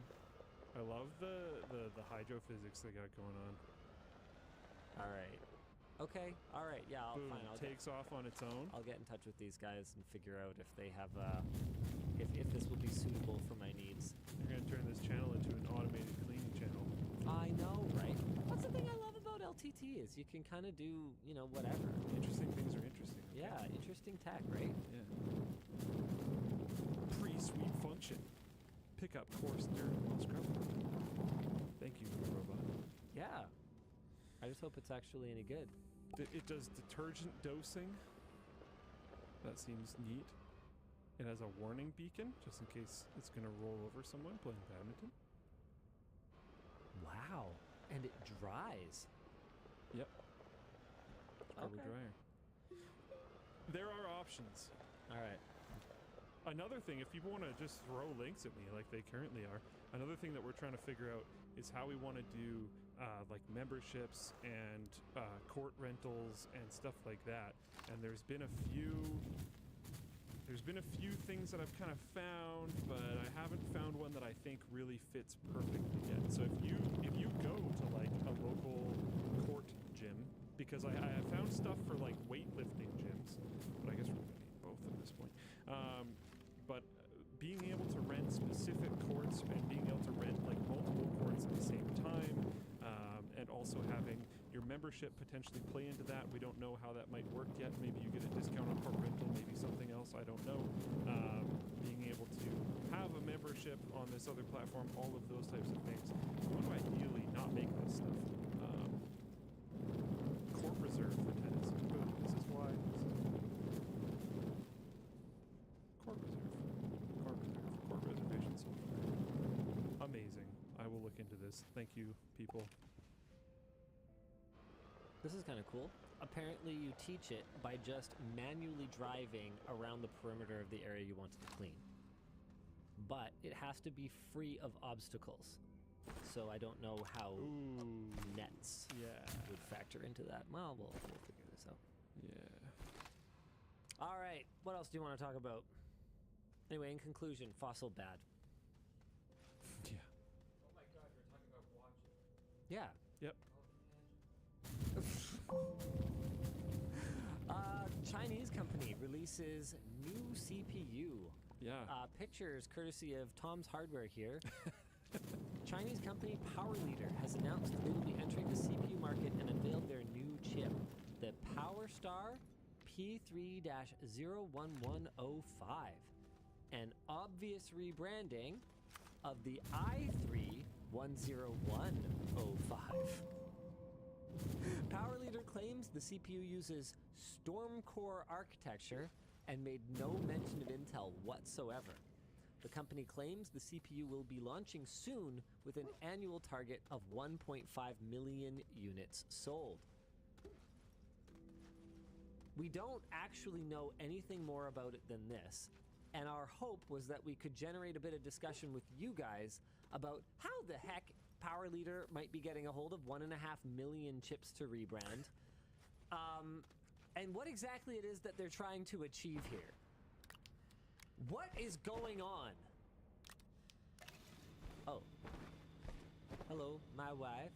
I love the hydrophysics they got going on. All right. Okay. All right. Yeah. Boom. Fine. Takes off on its own. I'll get in touch with these guys and figure out if they have if this will be suitable for my needs. They're gonna turn this channel into an automated cleaning channel. I know, right? That's the thing I love about LTT is you can kind of do, whatever. Interesting things are interesting. Okay? Yeah, interesting tech, right? Yeah. Pre-sweep function. Pick up coarse dirt while scrubbing. Thank you, robot. Yeah. I just hope it's actually any good. It does detergent dosing. That seems neat. It has a warning beacon, just in case it's going to roll over someone playing badminton. Wow. And it dries. Yep. Scrubber Okay. dryer. There are options. All right. Another thing, if people want to just throw links at me like they currently are, another thing that we're trying to figure out is how we want to do like memberships and court rentals and stuff like that. And there's been a few things that I've kind of found, but I haven't found one that I think really fits perfectly yet. So if you go to like a local court gym, because I have found stuff for like weightlifting gyms, but I guess we're gonna need both at this point. But being able to rent specific courts and being able to rent like multiple courts at the same time, and also having your membership potentially play into that. We don't know how that might work yet. Maybe you get a discount on court rental, maybe something else, I don't know. Being able to have a membership on this other platform, all of those types of things. I want to ideally not make this stuff. Court reserve for tennis. Boom. This is why. Court reserve. Court reserve. Court reservation so far. Thank you, people. This is kind of cool. Apparently, you teach it by just manually driving around the perimeter of the area you want to clean. But it has to be free of obstacles. So I don't know how nets would factor into that. Well, we'll figure this out. Yeah. All right. What else do you want to talk about? Anyway, in conclusion, fossil bad. Yeah. Oh my god, you're talking about watches. Yeah. Yep. Chinese company releases new CPU. Yeah. Pictures courtesy of Tom's Hardware here. Chinese company PowerLeader has announced they will be entering the CPU market and unveiled their new chip, the PowerStar P3-01105, an obvious rebranding of the i3-10105. PowerLeader claims the CPU uses Storm Core architecture and made no mention of Intel whatsoever. The company claims the CPU will be launching soon with an annual target of 1.5 million units sold. We don't actually know anything more about it than this, and our hope was that we could generate a bit of discussion with you guys about how the heck PowerLeader might be getting a hold of 1.5 million chips to rebrand, and what exactly it is that they're trying to achieve here. What is going on? Oh. Hello, my wife.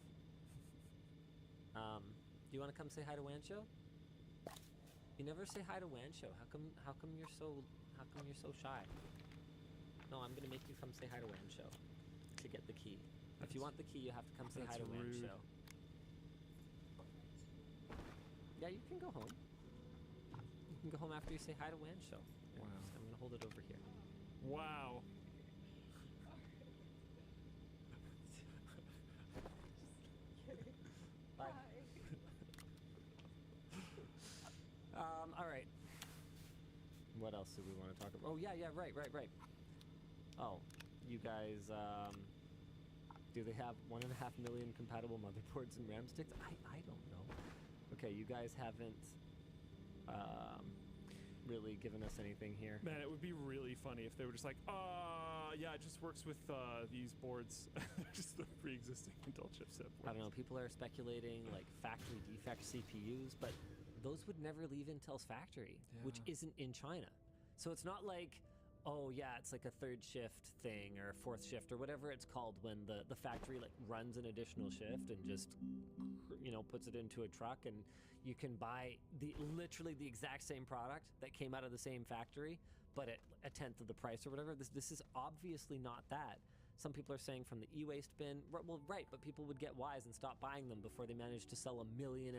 Do you want to come say hi to Wancho? You never say hi to Wancho. How come you're so shy? No, I'm gonna make you come say hi to Wancho to get the key. If you want the key, you have to come say hi to Wancho. Yeah, you can go home. You can go home after you say hi to Wancho. Wow. I'm gonna hold it over here. Wow. Bye. All right. What else do we want to talk about? Oh, yeah, right. Oh, you guys, do they have 1.5 million compatible motherboards and RAM sticks? I don't know. Okay, you guys haven't, really given us anything here. Man, it would be really funny if they were just like, yeah, it just works with these boards. Just the pre-existing Intel chipset boards. I don't know, people are speculating like factory defect CPUs, but those would never leave Intel's factory, which isn't in China. So it's not like, oh yeah, it's like a third shift thing or a fourth shift or whatever it's called when the factory like runs an additional shift and just, you know, puts it into a truck and you can buy literally the exact same product that came out of the same factory, but at a tenth of the price or whatever. This is obviously not that. Some people are saying from the e-waste bin. Well, right, but people would get wise and stop buying them before they managed to sell 1.5 million.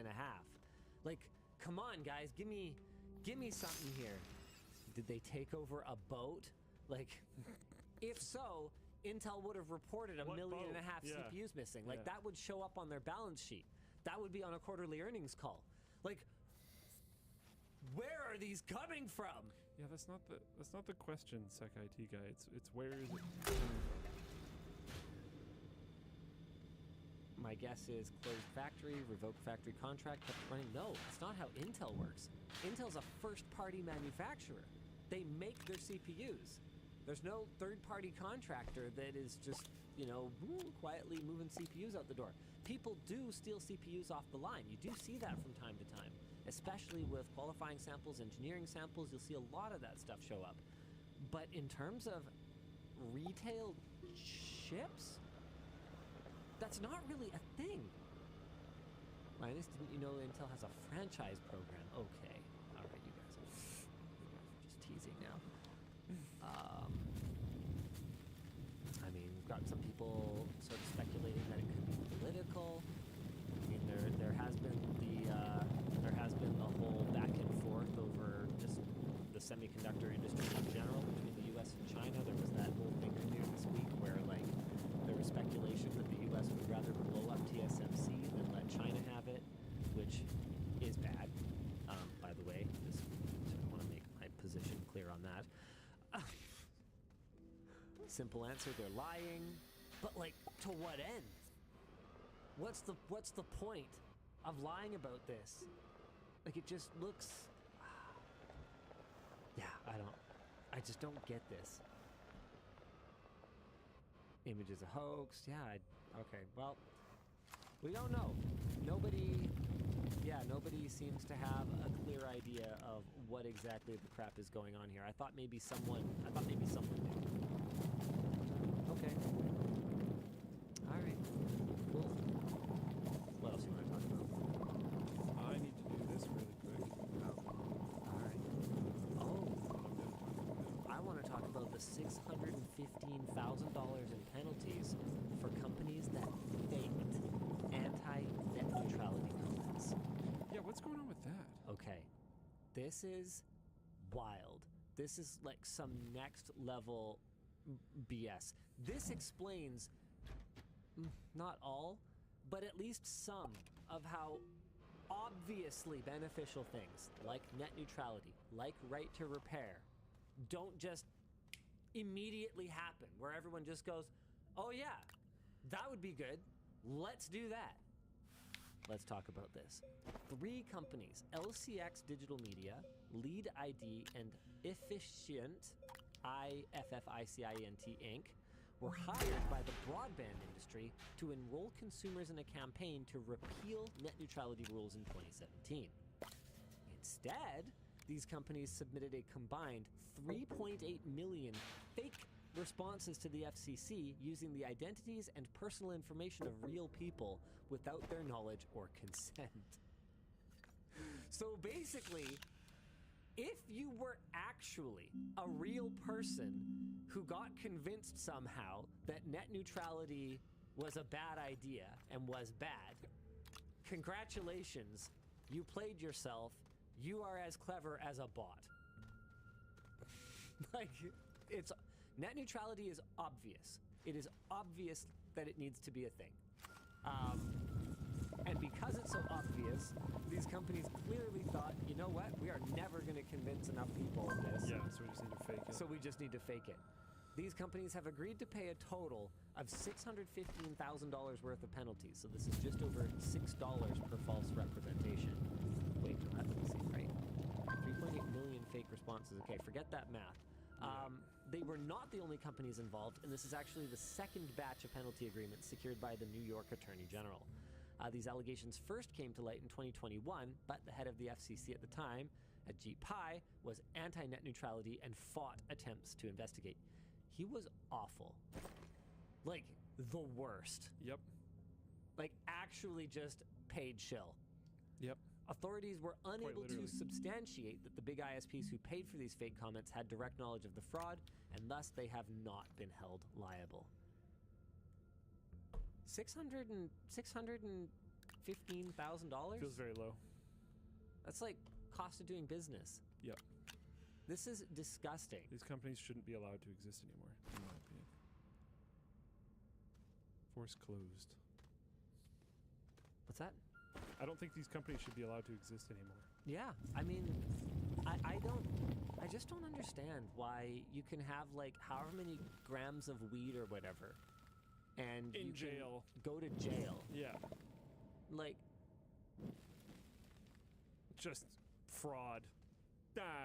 Like, come on, guys, give me something here. Did they take over a boat? Like, if so, Intel would have reported 1.5 million CPUs missing. Like, that would show up on their balance sheet. That would be on a quarterly earnings call. Like, where are these coming from? Yeah, that's not the question, Sec IT guy. It's where is it? My guess is closed factory, revoke factory contract, kept running. No, it's not how Intel works. Intel's a first-party manufacturer. They make their CPUs. There's no third-party contractor that is just, you know, quietly moving CPUs out the door. People do steal CPUs off the line. You do see that from time to time, especially with qualifying samples, engineering samples. You'll see a lot of that stuff show up. But in terms of retail chips, that's not really a thing. Linus, didn't you know Intel has a franchise program? Okay. All right, you guys are just teasing now. I mean, we've got some people sort of speculating that it could be political. I mean, there has been the whole back and forth over just the semiconductor industry in general between the U.S. and China. There was that whole thing earlier this week where like there was speculation that the U.S. would rather blow up TSMC than let China have it, which is bad. By the way, just want to make my position clear on that. Simple answer, they're lying. But like, to what end? what's the point of lying about this? Like, it just looks. Yeah, I just don't get this. Image is a hoax. Yeah, okay, well, we don't know. Nobody seems to have a clear idea of what exactly the crap is going on here. I thought maybe someone knew. Okay. All right. Cool. What else you want to talk about? I need to do this really quick. All right. Oh. I want to talk about the $615,000 in penalties for companies that faked anti-net neutrality comments. Yeah, what's going on with that? Okay. This is wild. This is like some next level BS. This explains not all, but at least some of how obviously beneficial things like net neutrality, like right to repair, don't just immediately happen where everyone just goes, oh yeah, that would be good. Let's do that. Let's talk about this. 3 companies, LCX Digital Media, Lead ID, and Efficient, IFFICINT Inc., were hired by the broadband industry to enroll consumers in a campaign to repeal net neutrality rules in 2017. Instead, these companies submitted a combined 3.8 million fake responses to the FCC using the identities and personal information of real people without their knowledge or consent. So basically, if you were actually a real person who got convinced somehow that net neutrality was a bad idea and was bad, congratulations, you played yourself. You are as clever as a bot. Like, it's net neutrality is obvious. It is obvious that it needs to be a thing. And because it's so obvious, these companies clearly thought, you know what? We are never going to convince enough people of this. Yeah, so we just need to fake it. So we just need to fake it. These companies have agreed to pay a total of $615,000 worth of penalties. So this is just over $6 per false representation. Wait, no, that doesn't seem right. 3.8 million fake responses. Okay, forget that math. They were not the only companies involved, and this is actually the second batch of penalty agreements secured by the New York Attorney General. These allegations first came to light in 2021, but the head of the FCC at the time, Ajit Pai, was anti-net neutrality and fought attempts to investigate. He was awful. Like, the worst. Yep. Like, actually just paid shill. Yep. Authorities were unable to literally. substantiate that the big ISPs who paid for these fake comments had direct knowledge of the fraud, and thus they have not been held liable. $615,000? Feels very low. That's like cost of doing business. Yep. This is disgusting. These companies shouldn't be allowed to exist anymore, in my opinion. Force closed. What's that? I don't think these companies should be allowed to exist anymore. Yeah, I mean, I just don't understand why you can have like however many grams of weed or whatever, and In you jail. can go to jail. Yeah. Like, Just fraud.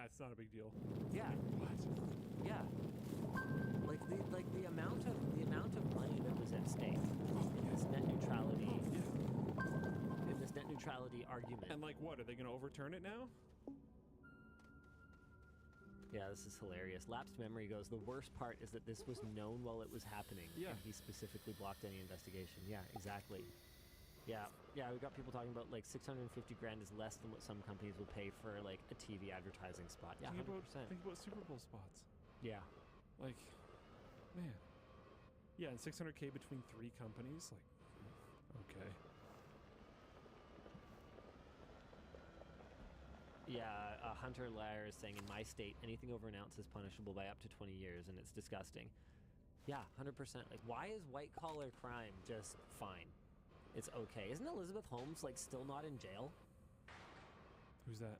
It's not a big deal. yeah. What? Yeah. Like the amount of money that was at stake in this net neutrality in this net neutrality argument. And like what? Are they going to overturn it now? Yeah, this is hilarious. Lapsed memory goes, the worst part is that this was known while it was happening. Yeah. And he specifically blocked any investigation. Yeah, exactly. Yeah, we got people talking about like 650 grand is less than what some companies will pay for like a TV advertising spot. Yeah, 100%. Think about Super Bowl spots. Yeah. Like, man. Yeah, and 600K between 3 companies? Like, okay. Yeah, Hunter Lair is saying, in my state, anything over an ounce is punishable by up to 20 years, and it's disgusting. Yeah, 100%. Like, why is white-collar crime just fine? It's okay. Isn't Elizabeth Holmes, like, still not in jail? Who's that?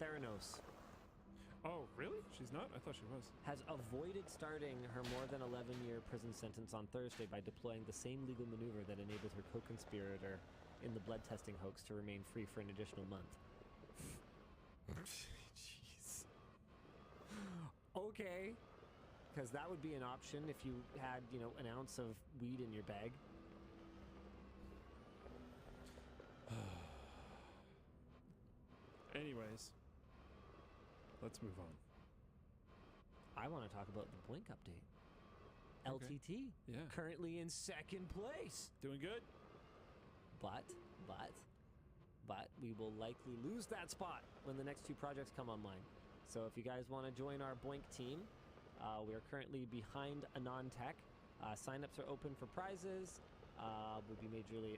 Theranos. Oh, really? She's not? I thought she was. Has avoided starting her more than 11-year prison sentence on Thursday by deploying the same legal maneuver that enabled her co-conspirator in the blood testing hoax to remain free for an additional month. Jeez. Okay. Because that would be an option if you had, an ounce of weed in your bag. Anyways, let's move on. I want to talk about the Blink update. Okay. LTT. Yeah. Currently in second place. Doing good. But we will likely lose that spot when the next two projects come online. So if you guys want to join our Boink team, we are currently behind Anon Tech. Sign-ups are open for prizes.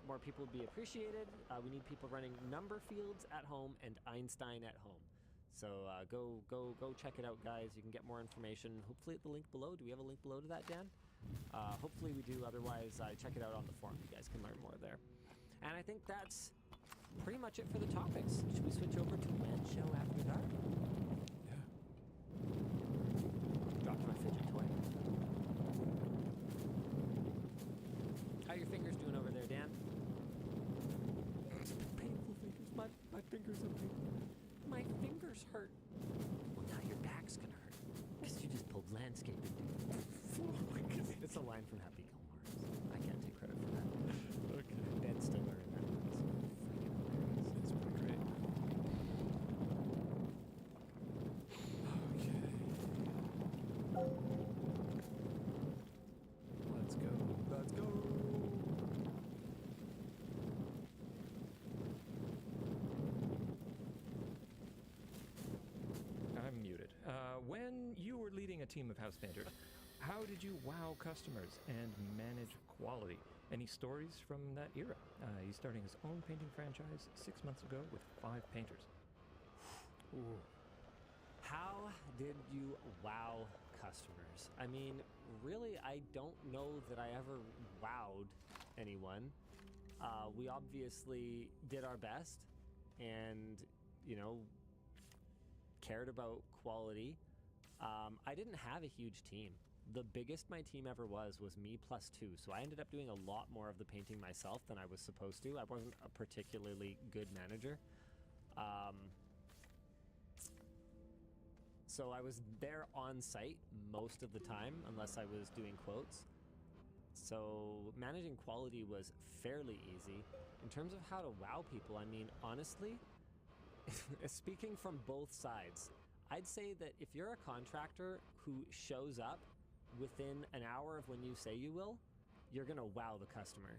More people would be appreciated. We need people running number fields at home and Einstein at home. So go check it out, guys. You can get more information, hopefully at the link below. Do we have a link below to that, Dan? Hopefully we do. Otherwise, check it out on the forum. You guys can learn more there. And I think that's pretty much it for the topics. Should we switch over to When Show After Dark? Yeah. Dropped my fidget toy. How your fingers doing over there, Dan? Painful fingers. My fingers are painful. My fingers hurt. Well, now your back's gonna hurt. Because you just pulled landscaping, dude. It's a line from Happy Gilmore. I can't take credit for that. Okay. Ben Stiller in that movie. It's pretty great. Okay. Let's go. Let's go. I'm muted. When you were leading a team of house painters, how did you wow customers and manage quality? Any stories from that era? He's starting his own painting franchise 6 months ago with 5 painters. Ooh. How did you wow customers? I mean, really, I don't know that I ever wowed anyone. We obviously did our best and, cared about quality. I didn't have a huge team. The biggest my team ever was me plus 2. So I ended up doing a lot more of the painting myself than I was supposed to. I wasn't a particularly good manager. So I was there on site most of the time, unless I was doing quotes. So managing quality was fairly easy. In terms of how to wow people, I mean, honestly, speaking from both sides, I'd say that if you're a contractor who shows up within an hour of when you say you will, you're gonna wow the customer.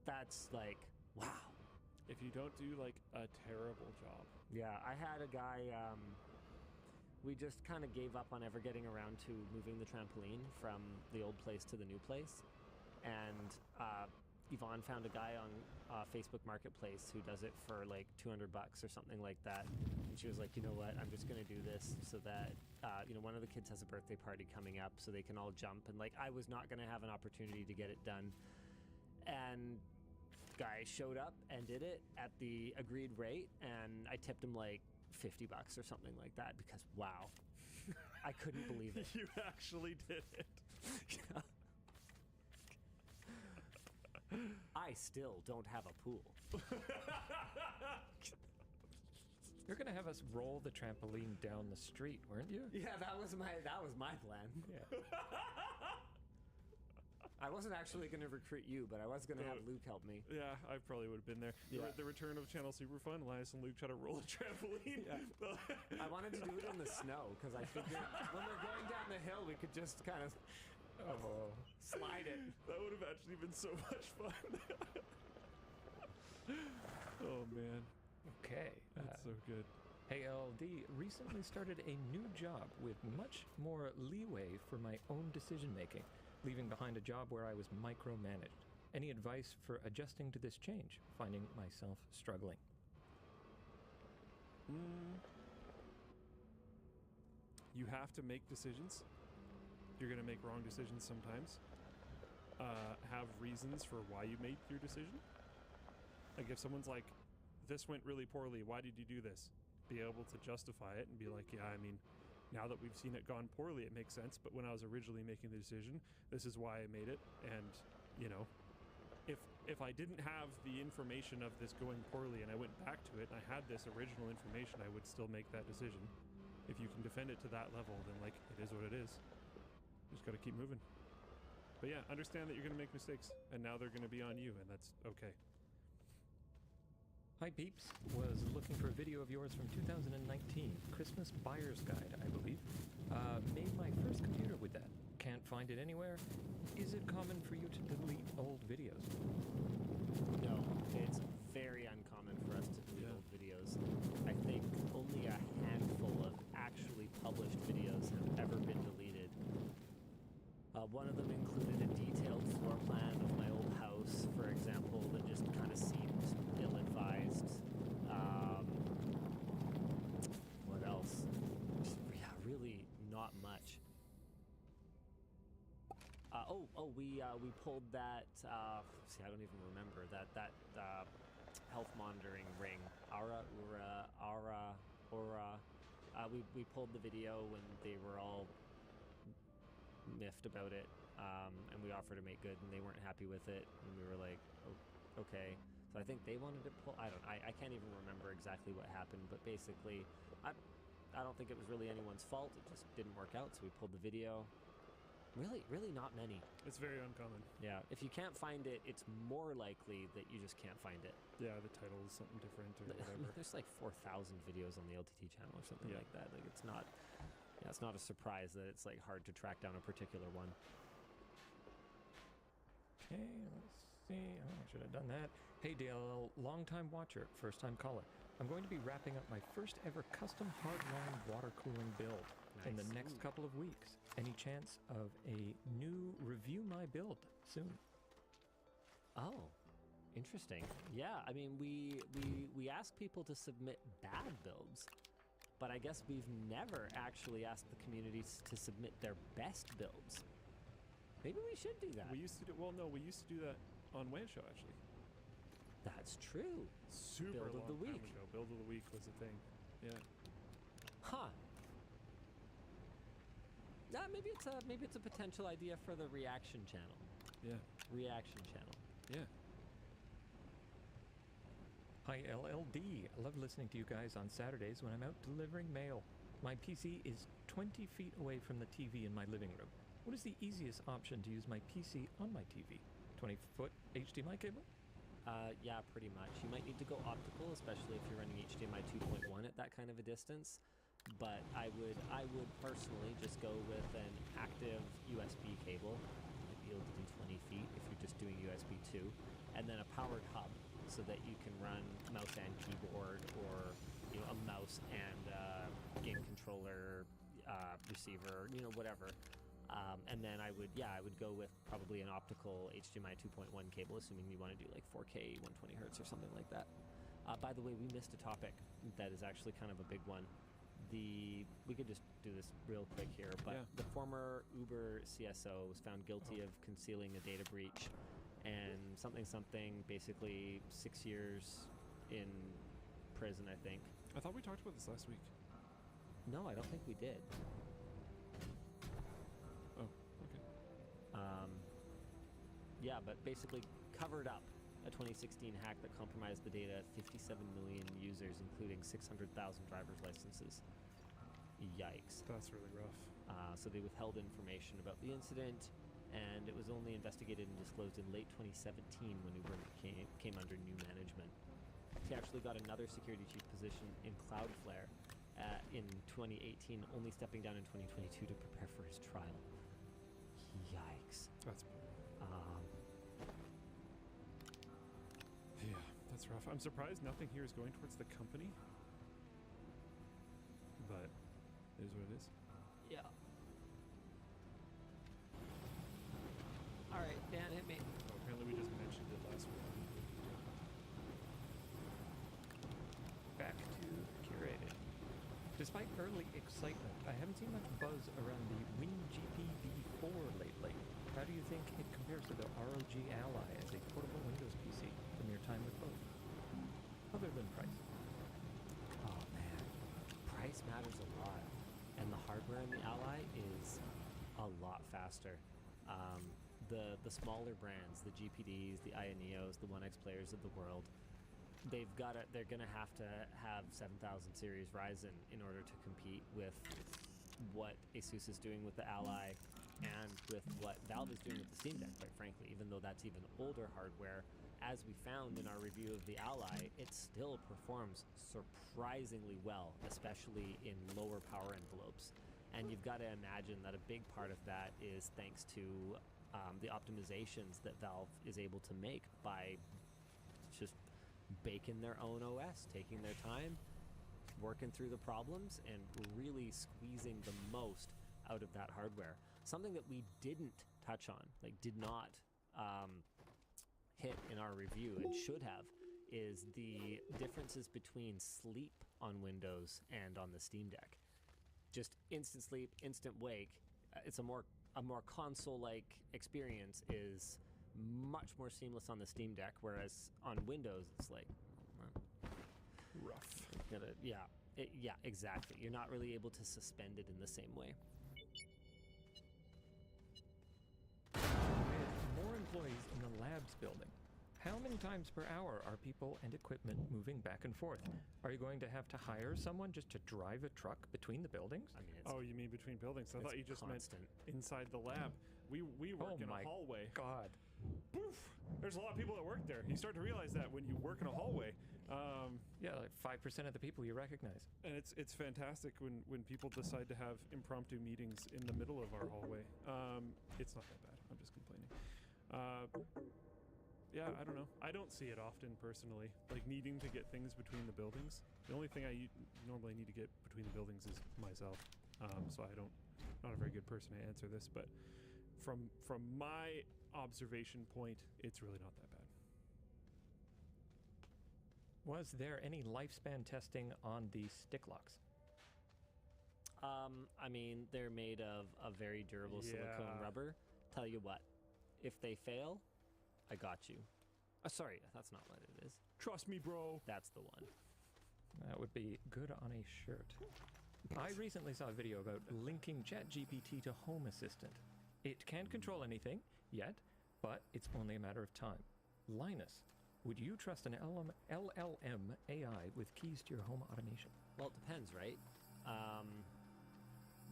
That's like, wow. If you don't do like a terrible job. Yeah, I had a guy, we just kind of gave up on ever getting around to moving the trampoline from the old place to the new place. And Yvonne found a guy on Facebook Marketplace who does it for like $200 or something like that. And she was like, you know what, I'm just going to do this so that, one of the kids has a birthday party coming up so they can all jump. And like, I was not going to have an opportunity to get it done. And guy showed up and did it at the agreed rate. And I tipped him like $50 or something like that because, wow, I couldn't believe it. You actually did it. Yeah. I still don't have a pool. You're gonna have us roll the trampoline down the street, weren't you? Yeah, that was my plan. Yeah. I wasn't actually going to recruit you, but I was going to have Luke help me. Yeah, I probably would have been there. Yeah. The return of Channel Super Fun, Elias and Luke try to roll a trampoline. Yeah. I wanted to do it in the snow because I figured when we're going down the hill, we could just kind of slide it. That would have actually been so much fun. Oh, man. Okay. That's so good. Hey, LD recently started a new job with much more leeway for my own decision-making, leaving behind a job where I was micromanaged. Any advice for adjusting to this change? Finding myself struggling. You have to make decisions. You're going to make wrong decisions sometimes. Have reasons for why you made your decision. Like if someone's like, this went really poorly, why did you do this? be able to justify it and be like, yeah, I mean, now that we've seen it gone poorly, it makes sense. But when I was originally making the decision, this is why I made it. And, you know, if I didn't have the information of this going poorly and I went back to it and I had this original information, I would still make that decision. If you can defend it to that level, then, like, it is what it is. You just got to keep moving. But yeah, understand that you're going to make mistakes, and now they're going to be on you, and that's okay. Hi Peeps, was looking for a video of yours from 2019, Christmas Buyer's Guide, I believe. Made my first computer with that. Can't find it anywhere. Is it common for you to delete old videos? No, it's very uncommon for us to delete old videos. I think only a handful of actually published videos have ever been deleted. One of them included a detailed floor plan of my old house, for example, that just kind of seemed ill-advised. What else? Yeah, really not much. We pulled that. See, I don't even remember that health monitoring ring. Aura. We pulled the video when they were all miffed about it, and we offered to make good, and they weren't happy with it, and we were like, oh, okay. So I think they wanted to pull. I can't even remember exactly what happened, but basically, I don't think it was really anyone's fault. It just didn't work out, so we pulled the video. Really not many. It's very uncommon. Yeah, if you can't find it, it's more likely that you just can't find it. Yeah, the title is something different or whatever. There's like 4,000 videos on the LTT channel or something like that. Like, it's not a surprise that it's like hard to track down a particular one. Okay, let's see. Oh, I should have done that. Hey Dale, long-time watcher, first-time caller. I'm going to be wrapping up my first ever custom hardline water cooling build in the next couple of weeks. Any chance of a new review my build soon? Oh, interesting. Yeah, I mean, we ask people to submit bad builds, but I guess we've never actually asked the communities to submit their best builds. Maybe we should do that. We used to do that on Whale Show, actually. That's true. Super Build of the week. Time ago. Build of the week was a thing. Yeah. Huh. Maybe it's a potential idea for the reaction channel. Yeah. Reaction channel. Yeah. Hi LLD. I love listening to you guys on Saturdays when I'm out delivering mail. My PC is 20 feet away from the TV in my living room. What is the easiest option to use my PC on my TV? 20-foot HDMI cable? Yeah, pretty much. You might need to go optical, especially if you're running HDMI 2.1 at that kind of a distance. But I would personally just go with an active USB cable. You might be able to do 20 feet if you're just doing USB 2, and then a powered hub so that you can run mouse and keyboard, or a mouse and game controller, receiver, whatever. And then I would go with probably an optical HDMI 2.1 cable, assuming you want to do like 4K 120 hertz or something like that. By the way, we missed a topic that is actually kind of a big one. We could just do this real quick here, but the former Uber CSO was found guilty of concealing a data breach, and something, basically 6 years in prison, I think. I thought we talked about this last week. No, I don't think we did. Oh, okay. Yeah, but basically covered up a 2016 hack that compromised the data of 57 million users, including 600,000 driver's licenses. Yikes. That's really rough. So they withheld information about the incident, and it was only investigated and disclosed in late 2017 when Uber came under new management. He actually got another security chief position in Cloudflare in 2018, only stepping down in 2022 to prepare for his trial. Yikes. That's yeah, that's rough. I'm surprised nothing here is going towards the company, but it is what it is. Yeah. All right, Dan, hit me. Oh, apparently we just mentioned it last week. Back to curated. Despite early excitement, I haven't seen much buzz around the WinGP V4 lately. How do you think it compares to the ROG Ally as a portable Windows PC from your time with both? Other than price. Oh man, faster. The smaller brands, the GPDs, the Ioneos, the 1X players of the world, they're gonna have to have 7000 series Ryzen in order to compete with what Asus is doing with the Ally and with what Valve is doing with the Steam Deck, quite frankly, even though that's even older hardware. As we found in our review of the Ally, it still performs surprisingly well, especially in lower power envelopes. And you've got to imagine that a big part of that is thanks to the optimizations that Valve is able to make by just baking their own OS, taking their time, working through the problems, and really squeezing the most out of that hardware. Something that we didn't touch on, did not hit in our review and should have, is the differences between sleep on Windows and on the Steam Deck. Just instant sleep, instant wake. It's a more console-like experience is much more seamless on the Steam Deck, whereas on Windows it's like rough. Yeah, exactly. You're not really able to suspend it in the same way. With more employees in the labs building, how many times per hour are people and equipment moving back and forth? Are you going to have to hire someone just to drive a truck between the buildings? I mean, Oh, you mean between buildings? I thought you just meant inside the lab. We work in a hallway. God. Poof! There's a lot of people that work there. You start to realize that when you work in a hallway. Yeah, like 5% of the people you recognize. And it's fantastic when people decide to have impromptu meetings in the middle of our hallway. It's not that bad. I'm just complaining. Yeah, I don't know. I don't see it often personally, like needing to get things between the buildings. The only thing I normally need to get between the buildings is myself. So not a very good person to answer this, but from my observation point, it's really not that bad. Was there any lifespan testing on the stick locks? I mean, they're made of a very durable silicone rubber. Tell you what, if they fail, I got you. Sorry, that's not what it is. Trust me, bro. That's the one. That would be good on a shirt. I recently saw a video about linking ChatGPT to Home Assistant. It can't control anything yet, but it's only a matter of time. Linus, would you trust an LLM AI with keys to your home automation? Well, it depends, right?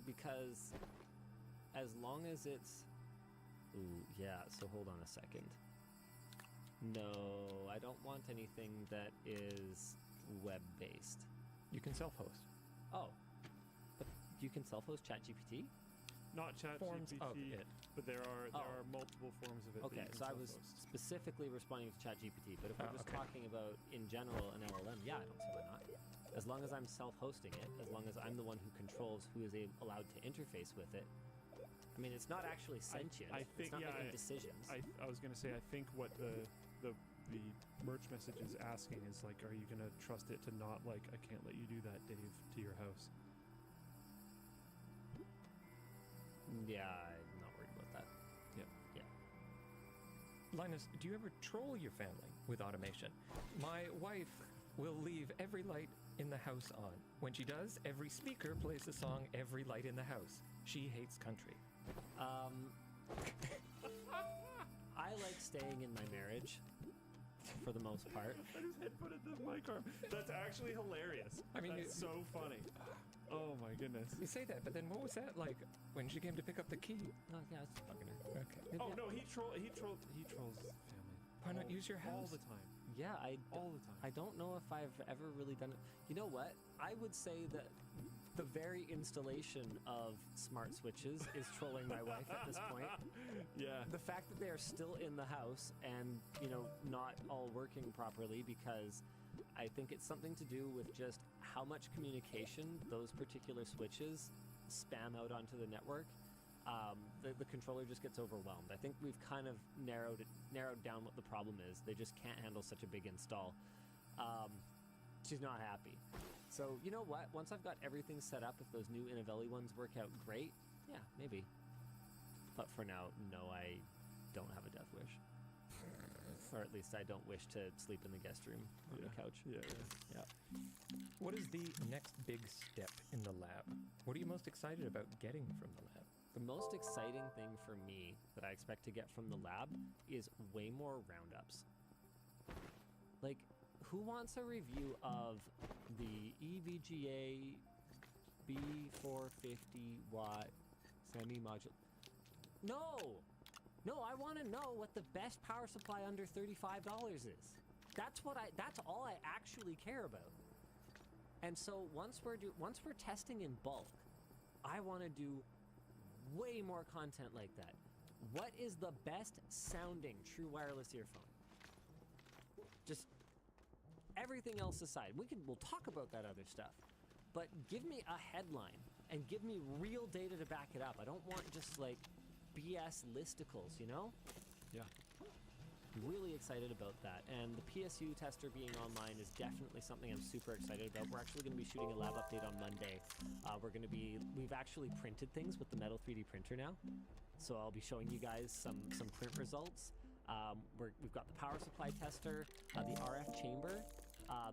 Because as long as it's... Ooh, yeah, so hold on a second. No, I don't want anything that is web-based. You can self-host. Oh, but you can self-host ChatGPT? Not Forms of ChatGPT, it. but there are multiple forms of it. Okay, so I was specifically responding to ChatGPT, but if we're just talking about, in general, an LLM, yeah, I don't see why not. As long as I'm self-hosting it, as long as I'm the one who controls who is allowed to interface with it, I mean, it's not actually sentient. It's not making decisions. I was going to say, I think what the merch message is asking is, like, are you going to trust it to not, like, I can't let you do that, Dave, to your house? Yeah, I'm not worried about that. Yeah. Linus, do you ever troll your family with automation? My wife will leave every light in the house on. When she does, every speaker plays the song Every Light in the House. She hates country. I like staying in my marriage for the most part. I just headbutted the mic arm. That's actually hilarious. I mean, that's so funny. Oh my goodness. You say that, but then what was that like when she came to pick up the key? Oh, yeah, it's fucking her. Okay. Oh no, he trolls family. Why not use your house? All the time. Yeah, all the time. I don't know if I've ever really done it. You know what? I would say that the very installation of smart switches is trolling my wife at this point. Yeah. The fact that they are still in the house and, not all working properly, because I think it's something to do with just how much communication those particular switches spam out onto the network. The controller just gets overwhelmed. I think we've kind of narrowed down what the problem is. They just can't handle such a big install. She's not happy. So you know what? Once I've got everything set up, if those new Innovelli ones work out great, yeah, maybe. But for now, no, I don't have a death wish. Or at least I don't wish to sleep in the guest room on the couch. Yeah. What is the next big step in the lab? What are you most excited about getting from the lab? The most exciting thing for me that I expect to get from the lab is way more roundups. Like, who wants a review of the EVGA B450 watt semi-modular? No! No, I want to know what the best power supply under $35 is. That's all I actually care about. And so once we're testing in bulk, I want to do way more content like that. What is the best sounding true wireless earphone? Just everything else aside, we'll talk about that other stuff. But give me a headline and give me real data to back it up. I don't want just like BS listicles, you know? Yeah. I'm really excited about that, and the PSU tester being online is definitely something I'm super excited about. We're actually going to be shooting a lab update on Monday. We've actually printed things with the Metal 3D printer now, so I'll be showing you guys some print results. We've got the power supply tester, the RF chamber.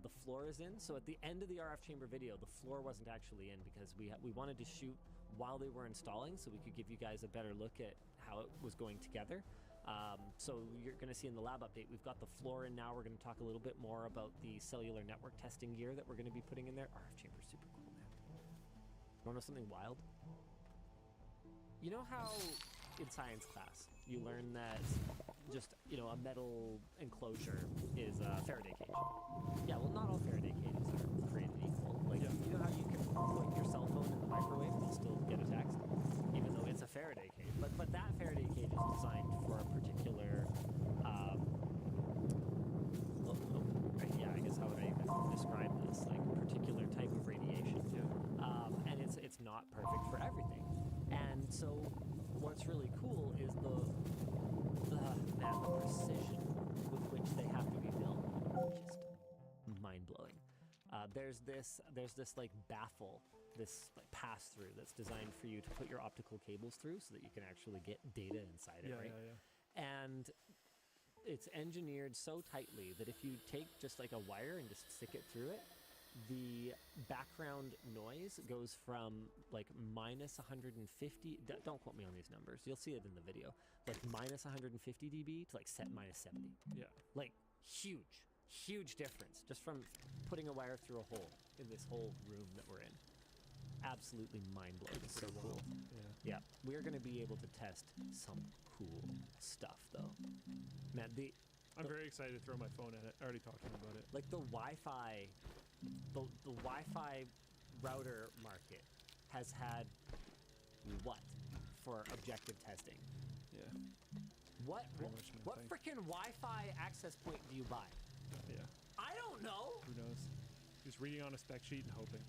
The floor is in, so at the end of the RF chamber video, the floor wasn't actually in because we wanted to shoot while they were installing, so we could give you guys a better look at how it was going together. So you're going to see in the lab update, we've got the floor in now. We're going to talk a little bit more about the cellular network testing gear that we're going to be putting in there. RF chamber is super cool, man. You want to know something wild? You know how in science class you learn that just, a metal enclosure is a Faraday cage? Yeah, well, not all Faraday cages are created equal. Like, you know how you can put your cell phone in the microwave and you'll still get a text, even though it's a Faraday cage. But that Faraday cage is designed for a particular, I guess how would I even describe this? Like a particular type of radiation. And it's not perfect for everything. And so what's really cool is the precision with which they have to be built. Just mind-blowing. There's this like baffle, this like pass-through that's designed for you to put your optical cables through so that you can actually get data inside it, right? Yeah. And it's engineered so tightly that if you take just like a wire and just stick it through it, the background noise goes from like minus 150, don't quote me on these numbers, you'll see it in the video, like minus 150 dB to like set minus 70. Yeah. Like huge difference just from putting a wire through a hole in this whole room that we're in. Absolutely mind-blowing. It's so cool. Yeah. We're going to be able to test some cool stuff though. Man, I'm very excited to throw my phone at it. Already talking about it. Like the Wi-Fi router market has had what for objective testing? Yeah. What freaking Wi-Fi access point do you buy? Yeah. I don't know. Who knows? Just reading on a spec sheet and hoping.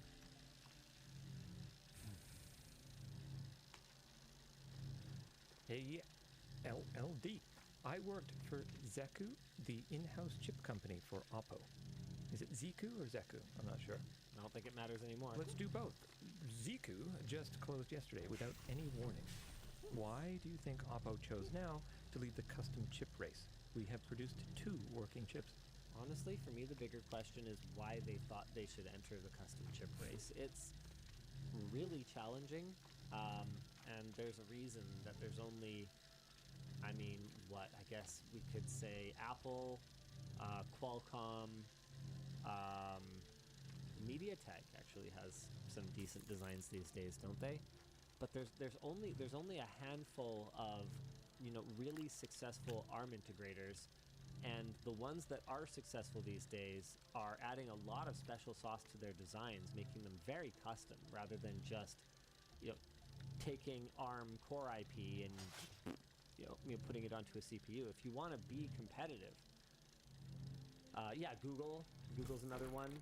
ALLD. I worked for Zeku, the in-house chip company for Oppo. Is it Ziku or Zeku? I'm not sure. I don't think it matters anymore. Let's do both. Ziku just closed yesterday without any warning. Why do you think Oppo chose now to lead the custom chip race? We have produced 2 working chips. Honestly, for me, the bigger question is why they thought they should enter the custom chip race. It's really challenging, and there's a reason that there's only, I guess we could say Apple, Qualcomm, MediaTek actually has some decent designs these days, don't they? But there's only a handful of really successful ARM integrators, and the ones that are successful these days are adding a lot of special sauce to their designs, making them very custom rather than just taking ARM core IP and putting it onto a CPU. If you want to be competitive, Google's another one.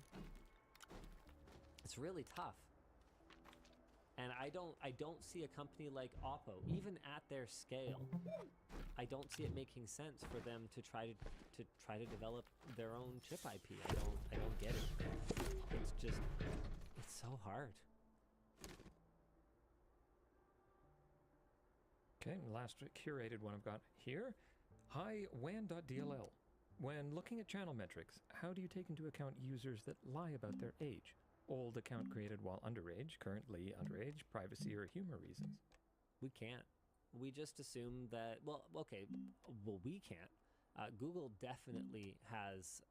It's really tough. And I don't see a company like Oppo, even at their scale, I don't see it making sense for them to try to develop their own chip IP. I don't get it. It's so hard. Okay, last curated one I've got here. Hi, WAN.dll. When looking at channel metrics, how do you take into account users that lie about their age? Old account created while underage, currently underage, privacy or humor reasons? We can't. We just assume that, well, okay, well, we can't. Google definitely has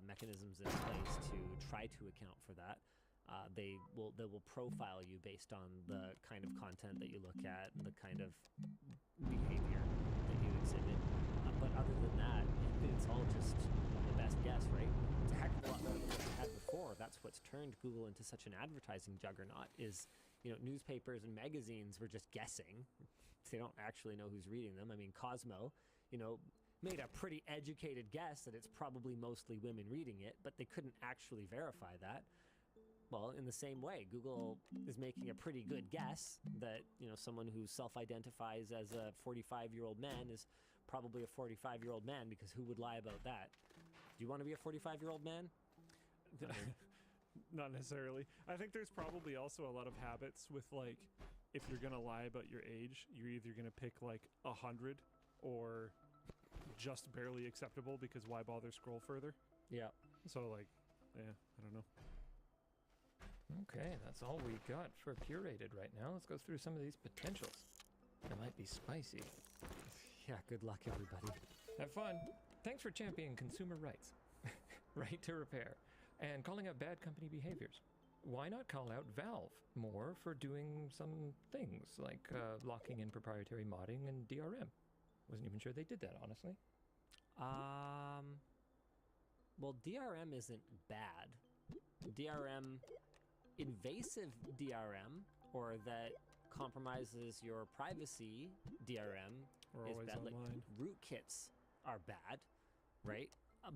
mechanisms in place to try to account for that. They will profile you based on the kind of content that you look at and the kind of behavior that you exhibit. But other than that, it's all just the best guess, right? It's a heck of a lot better than what we had before. That's what's turned Google into such an advertising juggernaut is, newspapers and magazines were just guessing. They don't actually know who's reading them. I mean, Cosmo, made a pretty educated guess that it's probably mostly women reading it, but they couldn't actually verify that. Well, in the same way, Google is making a pretty good guess that, someone who self-identifies as a 45-year-old man is probably a 45-year-old man, because who would lie about that? Do you want to be a 45-year-old man? Not necessarily. I think there's probably also a lot of habits with, like, if you're going to lie about your age, you're either going to pick, like, 100 or just barely acceptable, because why bother scroll further? Yeah. So, like, yeah, I don't know. Okay, that's all we got for curated right now. Let's go through some of these potentials. They might be spicy. Yeah, good luck, everybody. Have fun. Thanks for championing consumer rights. Right to repair. And calling out bad company behaviors. Why not call out Valve more for doing some things, like locking in proprietary modding and DRM? Wasn't even sure they did that, honestly. Well, DRM isn't bad. DRM, invasive DRM, or that compromises your privacy DRM is bad. Like, rootkits are bad, right?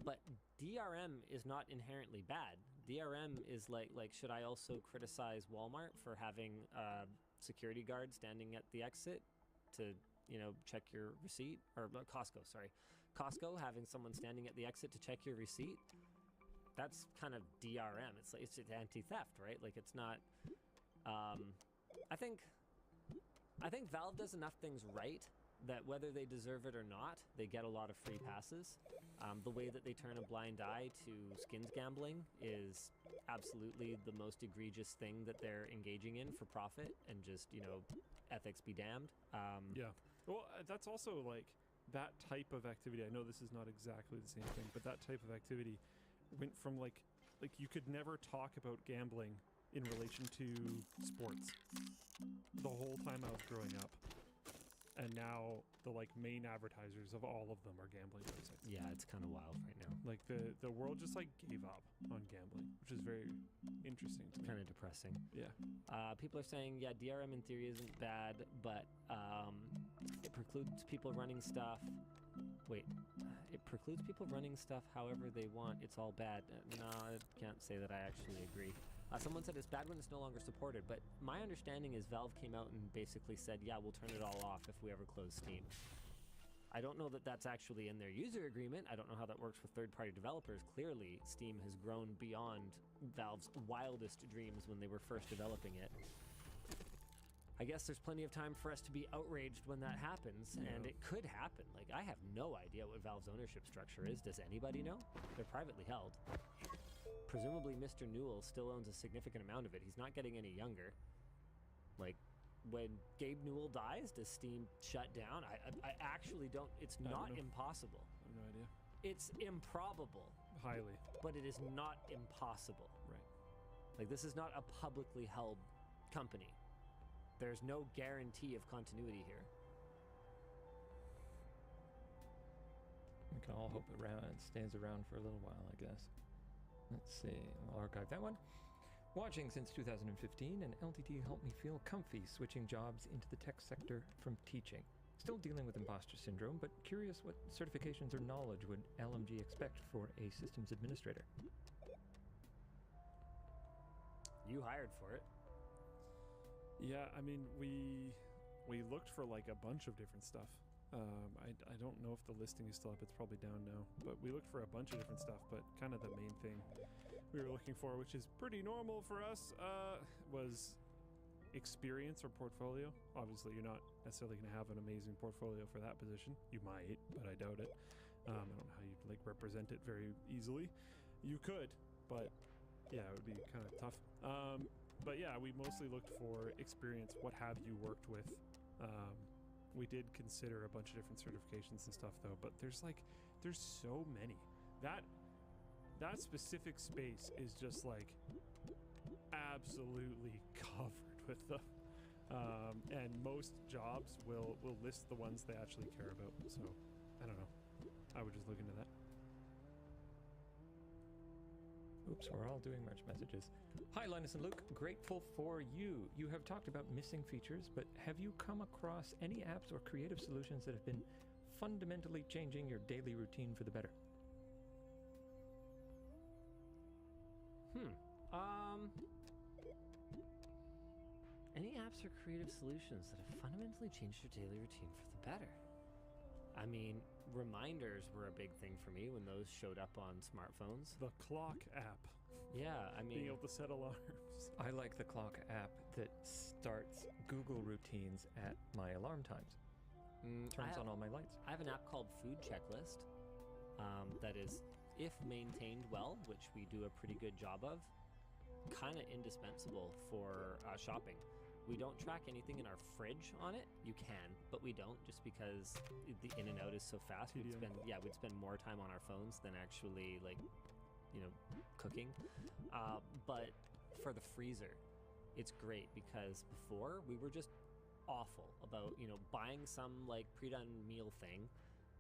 But DRM is not inherently bad. DRM is like should I also criticize Walmart for having a security guard standing at the exit to, check your receipt? Or Costco, sorry. Costco having someone standing at the exit to check your receipt? That's kind of DRM. It's anti-theft, right? Like, it's not. I think Valve does enough things right that whether they deserve it or not, they get a lot of free passes. The way that they turn a blind eye to skins gambling is absolutely the most egregious thing that they're engaging in for profit, and just, ethics be damned. Yeah. Well, that's also, like, that type of activity. I know this is not exactly the same thing, but that type of activity went from, like you could never talk about gambling in relation to sports the whole time I was growing up. And now the, like, main advertisers of all of them are gambling websites. Yeah, it's kind of wild right now. Like, the world just, like, gave up on gambling, which is very interesting to me. Kind of depressing. Yeah. People are saying, yeah, DRM in theory isn't bad, but it precludes people running stuff. Wait, it precludes people running stuff however they want. It's all bad. No, I can't say that I actually agree. Someone said it's bad when it's no longer supported, but my understanding is Valve came out and basically said, yeah, we'll turn it all off if we ever close Steam. I don't know that that's actually in their user agreement. I don't know how that works with third-party developers. Clearly, Steam has grown beyond Valve's wildest dreams when they were first developing it. I guess there's plenty of time for us to be outraged when that happens, and it could happen. Like, I have no idea what Valve's ownership structure is. Does anybody know? They're privately held. Presumably, Mr. Newell still owns a significant amount of it. He's not getting any younger. Like, when Gabe Newell dies, does Steam shut down? I actually don't. It's not impossible. I have no idea. It's improbable. Highly. But it is not impossible. Right. Like, this is not a publicly held company. There's no guarantee of continuity here. We can all hope it stays around for a little while, I guess. Let's see. I'll archive that one. Watching since 2015, and LTT helped me feel comfy switching jobs into the tech sector from teaching. Still dealing with imposter syndrome, but curious what certifications or knowledge would LMG expect for a systems administrator? You hired for it. Yeah, I mean, we looked for, like, a bunch of different stuff. I don't know if the listing is still up. It's probably down now. But we looked for a bunch of different stuff, but kind of the main thing we were looking for, which is pretty normal for us, was experience or portfolio. Obviously, you're not necessarily going to have an amazing portfolio for that position. You might, but I doubt it. I don't know how you'd, like, represent it very easily. You could, but yeah, it would be kind of tough. But yeah, we mostly looked for experience. What have you worked with We did consider a bunch of different certifications and stuff though, but there's so many. That specific space is just like absolutely covered with them. And most jobs will list the ones they actually care about. So I don't know. I would just look into that. Oops, we're all doing merch messages. Hi, Linus and Luke. Grateful for you. You have talked about missing features, but have you come across any apps or creative solutions that have been fundamentally changing your daily routine for the better? Any apps or creative solutions that have fundamentally changed your daily routine for the better? I mean, reminders were a big thing for me when those showed up on smartphones. The clock app. Yeah, I mean, being able to set alarms. I like the clock app that starts Google routines at my alarm times. Turns on all my lights. I have an app called Food Checklist that is, if maintained well, which we do a pretty good job of, kind of indispensable for shopping. We don't track anything in our fridge on it. You can, but we don't, just because the in and out is so fast. We'd spend more time on our phones than actually cooking. But for the freezer, it's great because before we were just awful about buying some like pre-done meal thing,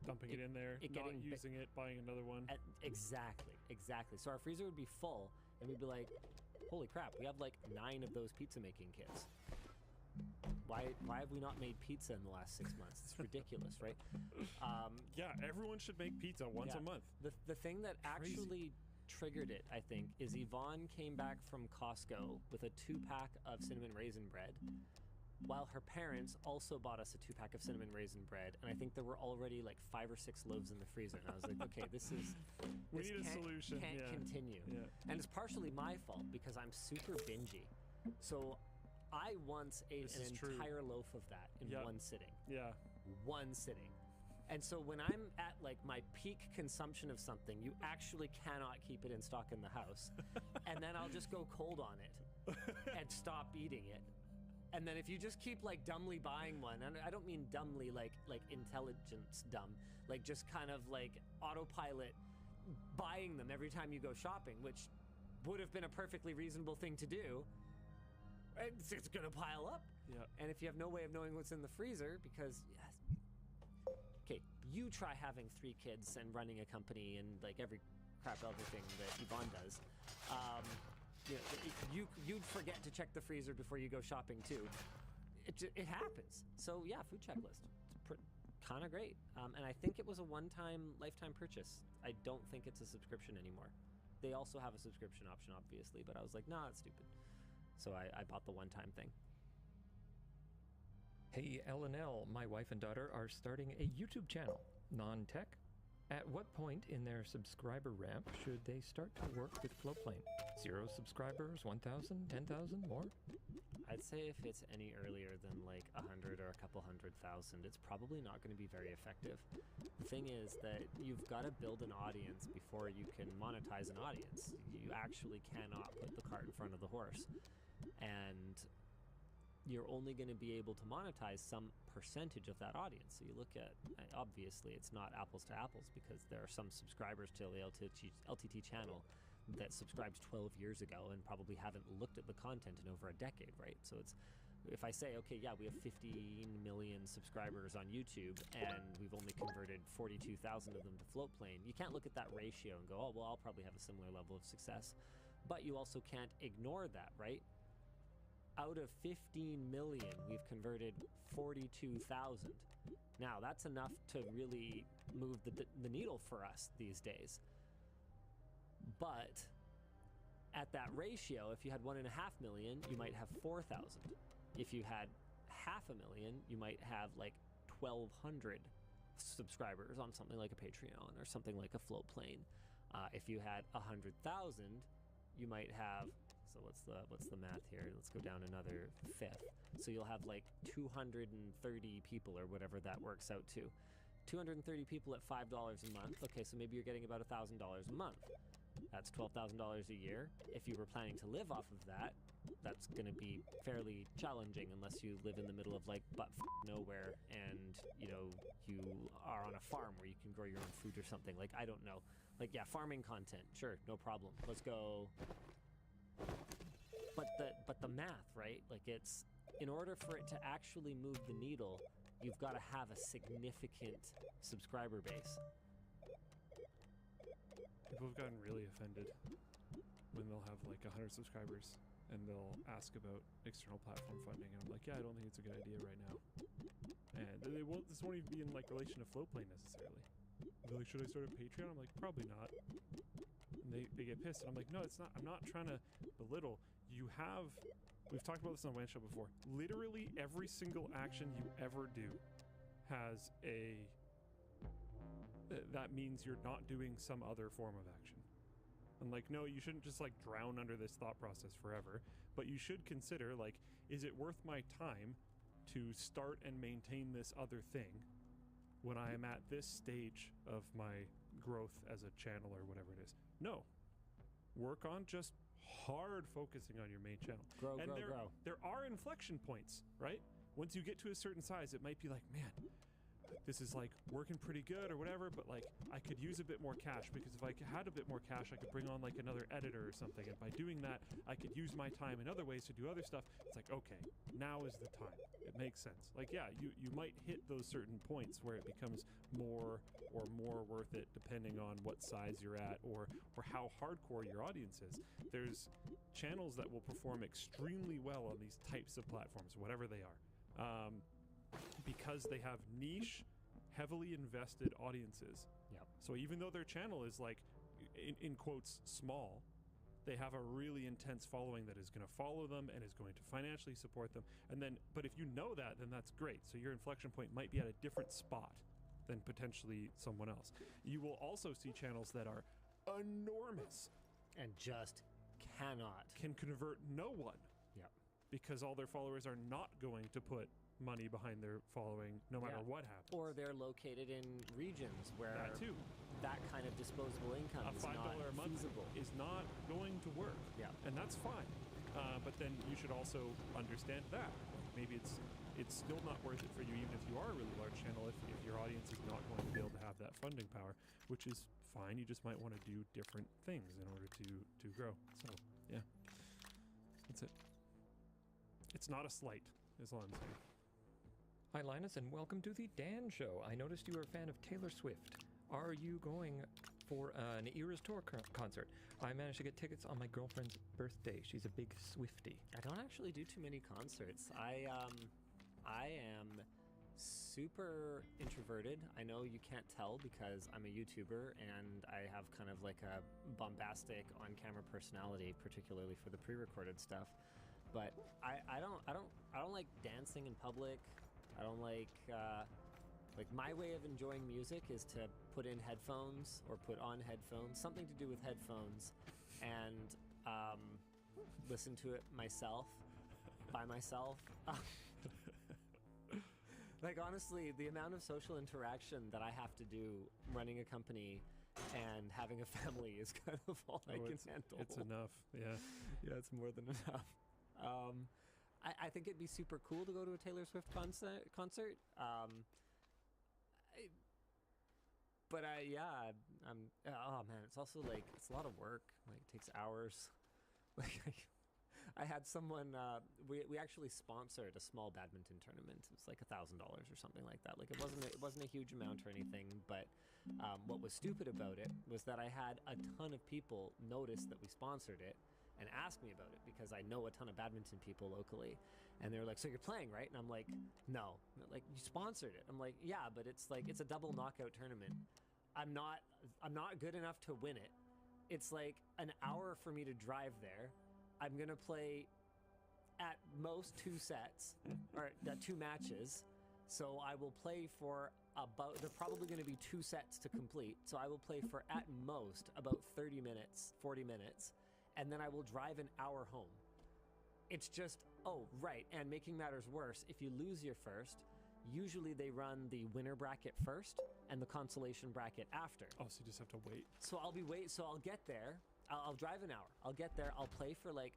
dumping it in there, not using it, buying another one. Exactly. So our freezer would be full, and we'd be like, holy crap, we have like 9 of those pizza making kits. Why have we not made pizza in the last 6 months? It's ridiculous, right? Yeah, everyone should make pizza once a month. The thing that actually triggered it, I think, is Yvonne came back from Costco with a 2-pack of cinnamon raisin bread, while her parents also bought us a 2-pack of cinnamon raisin bread, and I think there were already like 5 or 6 loaves in the freezer, and I was like, okay, we need a solution. Can't continue. Yeah. And it's partially my fault because I'm super bingy. So I once ate an entire loaf of that in one sitting. Yeah. One sitting. And so when I'm at like my peak consumption of something, you actually cannot keep it in stock in the house. And then I'll just go cold on it and stop eating it. And then if you just keep like dumbly buying one, and I don't mean dumbly like intelligence dumb, like just kind of like autopilot buying them every time you go shopping, which would have been a perfectly reasonable thing to do, it's gonna pile up. Yeah. And if you have no way of knowing what's in the freezer, because okay, you try having 3 kids and running a company and like every crap everything that Yvonne does. You'd forget to check the freezer before you go shopping too. It happens. So yeah, Food Checklist. It's kind of great. And I think it was a one-time lifetime purchase. I don't think it's a subscription anymore. They also have a subscription option, obviously, but I was like, nah, it's stupid. So I bought the one-time thing. Hey, L&L, my wife and daughter are starting a YouTube channel, non-tech. At what point in their subscriber ramp should they start to work with Floatplane? 0 subscribers, 1,000, 10,000, more? I'd say if it's any earlier than like 100 or a couple 100,000, it's probably not going to be very effective. The thing is that you've got to build an audience before you can monetize an audience. You actually cannot put the cart in front of the horse. And you're only going to be able to monetize some percentage of that audience. So you look at, obviously it's not apples to apples because there are some subscribers to the LTT channel that subscribed 12 years ago and probably haven't looked at the content in over a decade, right? So it's, if I say, okay, yeah, we have 15 million subscribers on YouTube and we've only converted 42,000 of them to Floatplane, you can't look at that ratio and go, oh, well, I'll probably have a similar level of success. But you also can't ignore that, right? Out of 15 million, we've converted 42,000. Now, that's enough to really move the needle for us these days. But at that ratio, if you had 1.5 million, you might have 4,000. If you had 500,000, you might have like 1,200 subscribers on something like a Patreon or something like a Floatplane. If you had 100,000, you might have, so what's the math here? Let's go down another 5th. So you'll have like 230 people or whatever that works out to. 230 people at $5 a month. Okay, so maybe you're getting about $1,000 a month. That's $12,000 a year. If you were planning to live off of that, that's going to be fairly challenging unless you live in the middle of like nowhere and you are on a farm where you can grow your own food or something. Like, I don't know. Like, yeah, farming content, sure, no problem. Let's go. But the math, right? Like, it's in order for it to actually move the needle, you've got to have a significant subscriber base. People have gotten really offended when they'll have like 100 subscribers and they'll ask about external platform funding, and I'm like, yeah, I don't think it's a good idea right now. And this won't even be in like relation to Flowplay necessarily. They're like, should I start a Patreon? I'm like, probably not. And they get pissed, and I'm like, no, it's not. I'm not trying to belittle. We've talked about this on the WAN show before. Literally every single action you ever do has that means you're not doing some other form of action. And like, no, you shouldn't just like drown under this thought process forever, but you should consider, like, is it worth my time to start and maintain this other thing when I am at this stage of my growth as a channel or whatever it is? No. Work on just hard focusing on your main channel. Grow. There are inflection points, right? Once you get to a certain size, it might be like, man, this is like working pretty good or whatever, but like I could use a bit more cash, because if I had a bit more cash, I could bring on like another editor or something, and by doing that I could use my time in other ways to do other stuff. It's like, okay, now is the time. It makes sense. Like, yeah, you might hit those certain points where it becomes more or more worth it depending on what size you're at or how hardcore your audience is. There's channels that will perform extremely well on these types of platforms, whatever they are. Because they have niche, heavily invested audiences. Yep. So even though their channel is like, in quotes, small, they have a really intense following that is going to follow them and is going to financially support them. And then, but if you know that, then that's great. So your inflection point might be at a different spot than potentially someone else. You will also see channels that are enormous and just can convert no one. Yep. Because all their followers are not going to put money behind their following no matter what happens. Or they're located in regions where that too, that kind of disposable income a is $5 not a month feasible. is not going to work. Yeah. And that's fine. But then you should also understand that maybe it's still not worth it for you, even if you are a really large channel, if your audience is not going to be able to have that funding power, which is fine. You just might want to do different things in order to grow. So yeah, that's it. It's not a slight, is all I'm saying. Hi, Linus, and welcome to the Dan Show. I noticed you are a fan of Taylor Swift. Are you going for an Eras Tour concert? I managed to get tickets on my girlfriend's birthday. She's a big Swiftie. I don't actually do too many concerts. I am super introverted. I know you can't tell because I'm a YouTuber and I have kind of like a bombastic on-camera personality, particularly for the pre-recorded stuff. But I don't like dancing in public. I don't like my way of enjoying music is to put in headphones or put on headphones, something to do with headphones, and listen to it myself, by myself. Like, honestly, the amount of social interaction that I have to do running a company and having a family is kind of all I can handle. It's enough, yeah. Yeah, it's more than enough. I think it'd be super cool to go to a Taylor Swift concert. Oh man, it's also like, it's a lot of work. Like, it takes hours. Like, I had someone, we actually sponsored a small badminton tournament. It was like $1,000 or something like that. Like, it wasn't a huge amount or anything, but what was stupid about it was that I had a ton of people notice that we sponsored it and ask me about it, because I know a ton of badminton people locally, and they were like, so you're playing, right? And I'm like, no. And they're like, you sponsored it. I'm like, yeah, but it's a double knockout tournament. I'm not good enough to win it. It's like an hour for me to drive there. I'm gonna play at most 2 sets or 2 matches, so I will play for about, they're probably going to be 2 sets to complete, so I will play for at most about 30 minutes, 40 minutes, and then I will drive an hour home. It's just, oh, right, and making matters worse, if you lose your first, Usually they run the winner bracket first and the consolation bracket after. Oh, so you just have to wait. So I'll get there. I'll drive an hour. I'll get there. I'll play for like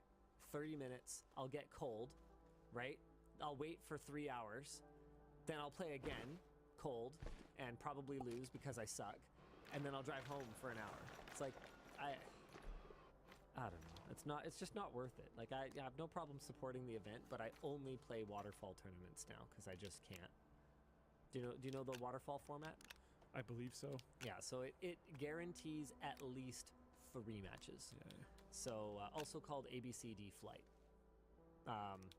30 minutes. I'll get cold, right? I'll wait for 3 hours. Then I'll play again, cold, and probably lose because I suck. And then I'll drive home for an hour. It's like, I don't know. It's just not worth it. Like, I have no problem supporting the event, but I only play waterfall tournaments now because I just can't. Do you know the waterfall format? I believe so. Yeah, so it guarantees at least 3 matches. Yeah. So also called ABCD flight.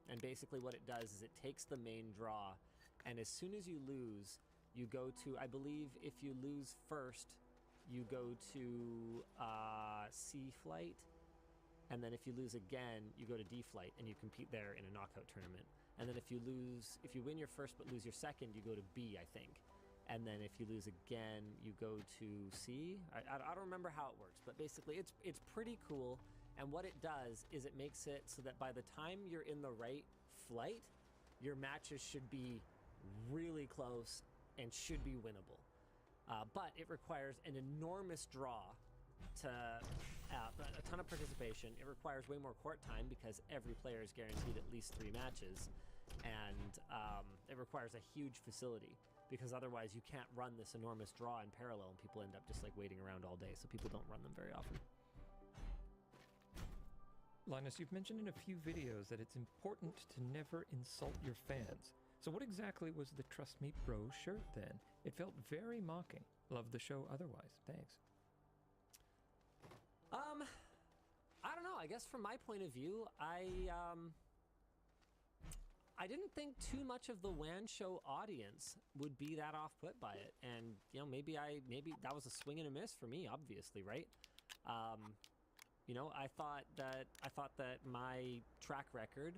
And basically what it does is it takes the main draw, and as soon as you lose, you go to, I believe if you lose first, you go to C flight, and then if you lose again, you go to D flight, and you compete there in a knockout tournament. And then if you win your first but lose your second, you go to B, I think. And then if you lose again, you go to C. I don't remember how it works, but basically it's pretty cool. And what it does is it makes it so that by the time you're in the right flight, your matches should be really close and should be winnable. But it requires an enormous draw to a ton of participation. It requires way more court time because every player is guaranteed at least 3 matches. And it requires a huge facility because otherwise you can't run this enormous draw in parallel and people end up just like waiting around all day. So people don't run them very often. Linus, you've mentioned in a few videos that it's important to never insult your fans. So what exactly was the Trust Me Bro shirt then? It felt very mocking. Love the show otherwise. Thanks. I don't know. I guess from my point of view, I didn't think too much of the WAN show audience would be that off put by it. And, you know, maybe that was a swing and a miss for me, obviously, right? You know, I thought that my track record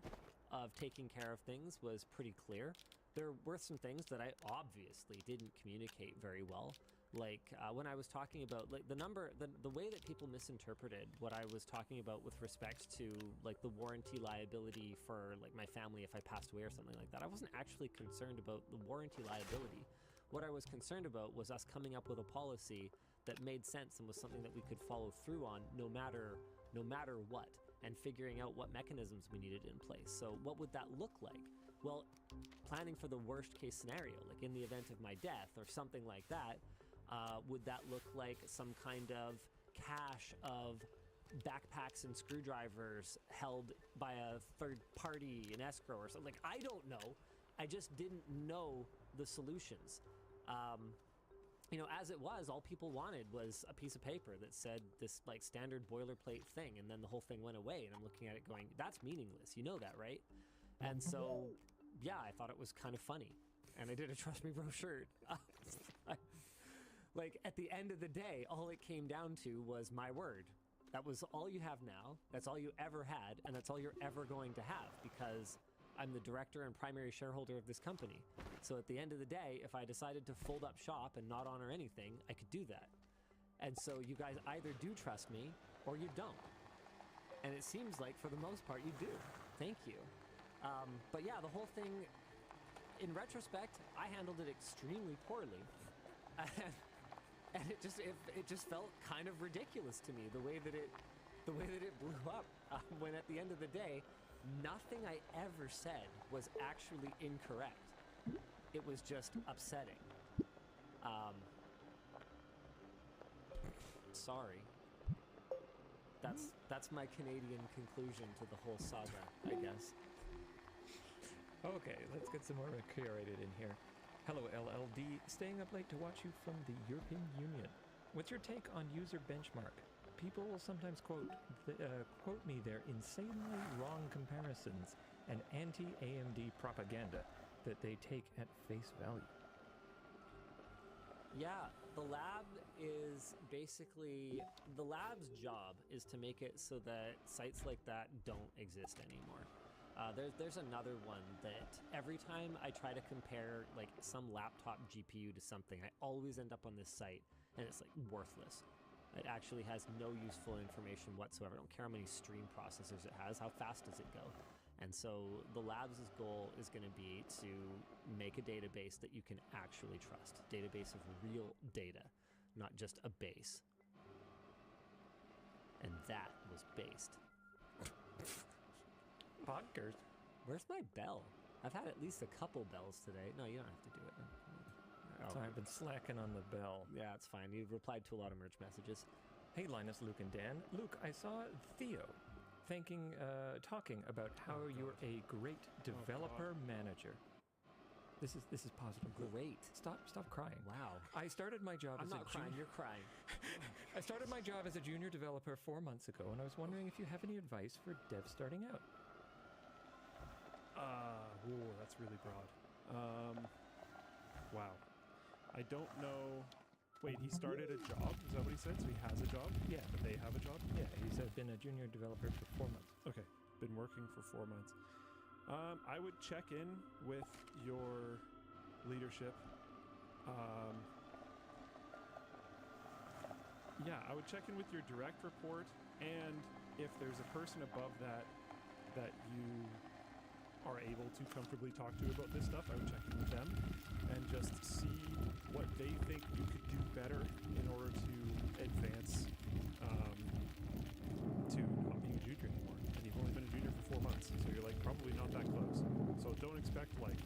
of taking care of things was pretty clear. There were some things that I obviously didn't communicate very well. Like when I was talking about like the way that people misinterpreted what I was talking about with respect to like the warranty liability for like my family if I passed away or something like that. I wasn't actually concerned about the warranty liability. What I was concerned about was us coming up with a policy that made sense and was something that we could follow through on no matter what, and figuring out what mechanisms we needed in place. So what would that look like? Well, planning for the worst case scenario, like in the event of my death or something like that, would that look like some kind of cache of backpacks and screwdrivers held by a third party in escrow or something? Like, I don't know. I just didn't know the solutions. You know, as it was, all people wanted was a piece of paper that said this like standard boilerplate thing, and then the whole thing went away, and I'm looking at it going, that's meaningless. You know that, right? And so, yeah, I thought it was kind of funny, and I did a Trust Me Bro shirt. Like, at the end of the day, all it came down to was my word. That was all you have now, that's all you ever had, and that's all you're ever going to have, because I'm the director and primary shareholder of this company. So at the end of the day, if I decided to fold up shop and not honor anything, I could do that. And so you guys either do trust me or you don't. And it seems like for the most part you do. Thank you. But yeah, the whole thing, in retrospect, I handled it extremely poorly. And it just felt kind of ridiculous to me the way that it blew up. When at the end of the day, nothing I ever said was actually incorrect. It was just upsetting. Sorry. That's my Canadian conclusion to the whole saga, I guess. Okay, let's get some more curated in here. Hello, LLD. Staying up late to watch you from the European Union. What's your take on user benchmark? People will sometimes quote me their insanely wrong comparisons and anti-AMD propaganda that they take at face value. Yeah, the lab is basically, the lab's job is to make it so that sites like that don't exist anymore. There's another one that every time I try to compare like some laptop GPU to something, I always end up on this site and it's like worthless. It actually has no useful information whatsoever. I don't care how many stream processors it has. How fast does it go? And so the lab's goal is going to be to make a database that you can actually trust. Database of real data, not just a base. And that was based. Bonkers. Where's my bell? I've had at least a couple bells today. No, you don't have to do it. So I've been slacking on the bell. Yeah, it's fine. You've replied to a lot of merch messages. Hey, Linus, Luke, and Dan. Luke, I saw Theo talking about how you're a great developer manager. This is positive. Great. Stop crying. Wow. I started my job I'm as not a crying. junior. You're crying. I started my job as a junior developer 4 months ago, and I was wondering if you have any advice for devs starting out. Whoa, that's really broad. Wow. I don't know. Wait, he started a job? Is that what he said? So he has a job? Yeah. But they have a job? Yeah, he's been a junior developer for 4 months. Okay, been working for 4 months. I would check in with your leadership. Yeah, I would check in with your direct report, and if there's a person above that you are able to comfortably talk to about this stuff, I would check in with them and just see what they think you could do better in order to advance to not being a junior anymore. And you've only been a junior for 4 months, so you're like probably not that close. So don't expect like,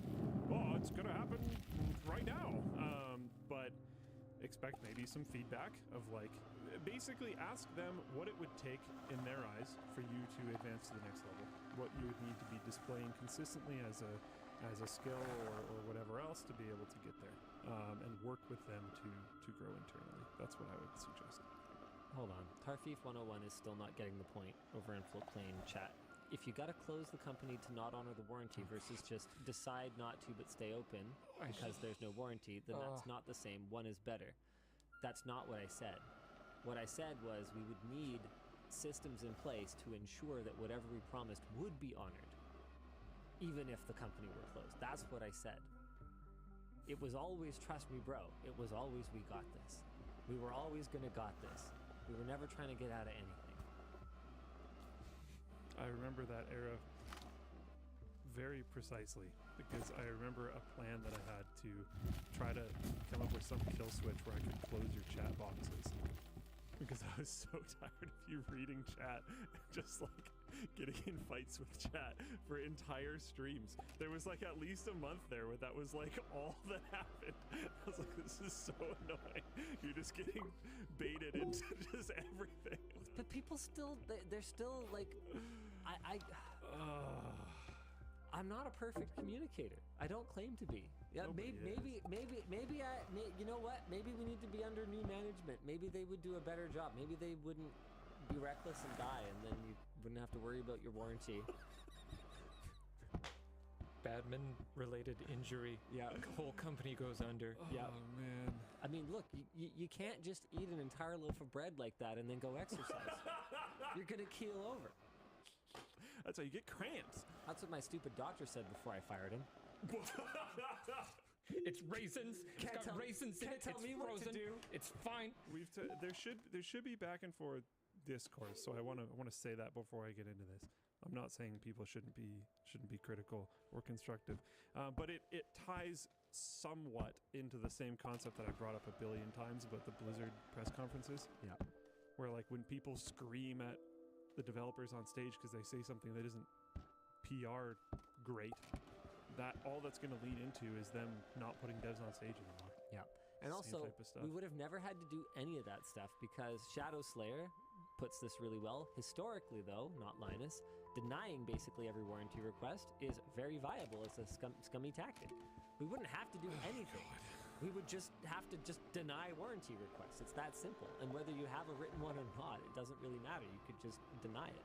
oh, it's gonna happen right now. But expect maybe some feedback of like, basically ask them what it would take in their eyes for you to advance to the next level. What you would need to be displaying consistently as a skill or whatever else to be able to get there, and work with them to grow internally. That's what I would suggest. Hold on. Tarfeef 101 is still not getting the point over in Floatplane chat. If you gotta close the company to not honor the warranty versus just decide not to but stay open because there's no warranty, then that's not the same. One is better. That's not what I said. What I said was we would need systems in place to ensure that whatever we promised would be honored, even if the company were closed. That's what I said. It was always trust me, bro. It was always we got this. We were always gonna got this. We were never trying to get out of anything. I remember that era very precisely because I remember a plan that I had to try to come up with some kill switch where I could close your chat boxes. Because I was so tired of you reading chat and just like getting in fights with chat for entire streams. There was like at least a month there where that was like all that happened. I was like, this is so annoying. You're just getting baited into just everything. But people still, they're still like, I'm not a perfect communicator. I don't claim to be. Yeah, maybe you know what? Maybe we need to be under new management. Maybe they would do a better job. Maybe they wouldn't be reckless and die, and then you wouldn't have to worry about your warranty. Badman-related injury. Yeah, the whole company goes under. Yeah. Oh man. I mean, look, you can't just eat an entire loaf of bread like that and then go exercise. You're gonna keel over. That's how you get cramps. That's what my stupid doctor said before I fired him. It's raisins. It's got raisins in it. Tell It's me frozen. what to do. It's fine. There should be back and forth discourse. So I want to say that before I get into this. I'm not saying people shouldn't be critical or constructive, but it ties somewhat into the same concept that I brought up a billion times about the Blizzard press conferences. Yeah. Where like when people scream at the developers on stage because they say something that isn't PR great, that all that's going to lead into is them not putting devs on stage anymore. Yeah. And Same also, type of stuff. we would have never had to do any of that stuff because Shadow Slayer puts this really well. Historically, though, not Linus, denying basically every warranty request is very viable as a scummy tactic. We wouldn't have to do anything. We would just have to deny warranty requests. It's that simple. And whether you have a written one or not, it doesn't really matter. You could just deny it.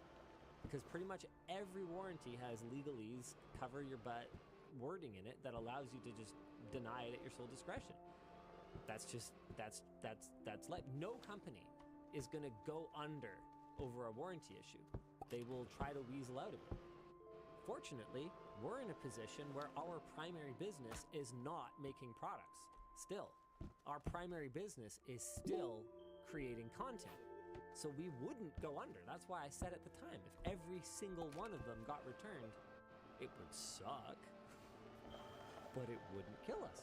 Because pretty much every warranty has legalese, cover your butt wording in it that allows you to just deny it at your sole discretion. That's life. No company is going to go under over a warranty issue. They will try to weasel out of it. Fortunately, we're in a position where our primary business is not making products. Still, our primary business is still creating content. So we wouldn't go under. That's why I said at the time, if every single one of them got returned, It would suck, but it wouldn't kill us.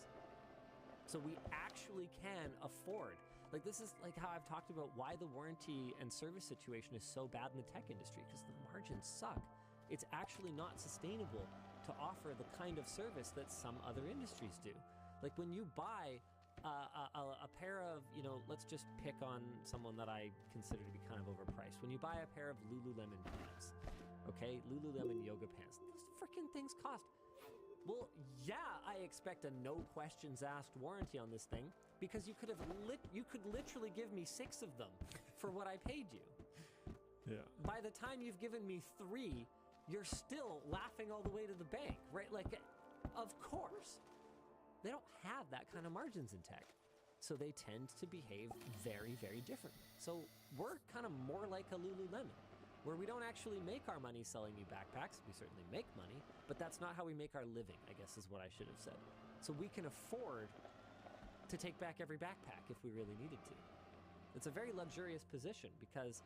So we actually can afford. Like, this is like how I've talked about why the warranty and service situation is so bad in the tech industry, because the margins suck. It's actually not sustainable to offer the kind of service that some other industries do. Like, when you buy a pair of, you know, let's just pick on someone that I consider to be kind of overpriced. When you buy a pair of Lululemon pants, okay, Lululemon yoga pants, those freaking things cost. Well, yeah, I expect a no questions asked warranty on this thing, because you could literally give me 6 of them for what I paid you. Yeah. By the time you've given me 3, you're still laughing all the way to the bank, right? Like, of course. They don't have that kind of margins in tech. So they tend to behave very, very differently. So we're kind of more like a Lululemon, where we don't actually make our money selling you backpacks. We certainly make money, but that's not how we make our living, I guess is what I should have said. So we can afford to take back every backpack if we really needed to. It's a very luxurious position because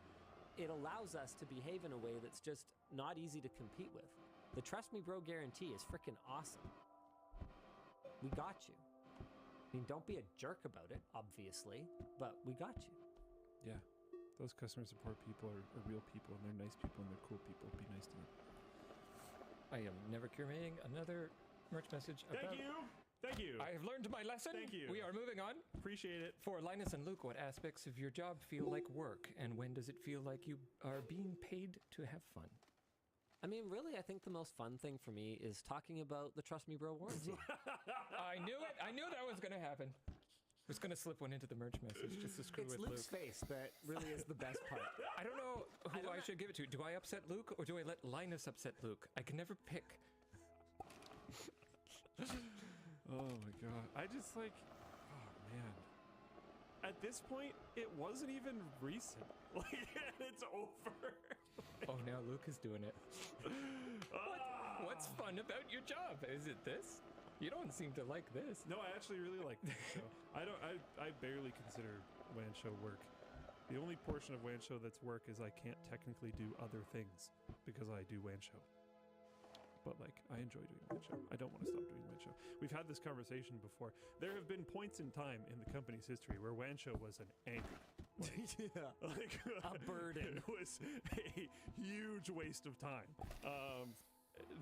it allows us to behave in a way that's just not easy to compete with. The Trust Me Bro guarantee is freaking awesome. We got you. I mean, don't be a jerk about it, obviously, but we got you. Yeah. Those customer support people are real people, and they're nice people, and they're cool people. Be nice to them. I am never cremating another merch message. Thank you. Thank you. I have learned my lesson. Thank you. We are moving on. Appreciate it. For Linus and Luke, what aspects of your job feel like work, and when does it feel like you are being paid to have fun? I mean, really, I think the most fun thing for me is talking about the Trust Me Bro warranty. I knew it. I knew that was going to happen. I was going to slip one into the merch message just to screw It's with Luke's Luke. face that really is the best part. I don't know who I should give it to. Do I upset Luke, or do I let Linus upset Luke? I can never pick. Oh my god. I just like, oh man. At this point, it wasn't even recent. Like, it's over. Oh, now Luke is doing it. What's fun about your job? Is it this? You don't seem to like this. No, I actually really like this show. I barely consider WAN show work. The only portion of WAN show that's work is I can't technically do other things because I do WAN show. But like, I enjoy doing WAN show. I don't want to stop doing WAN show. We've had this conversation before. There have been points in time in the company's history where WAN show was an anchor. Like, a burden. It was a huge waste of time.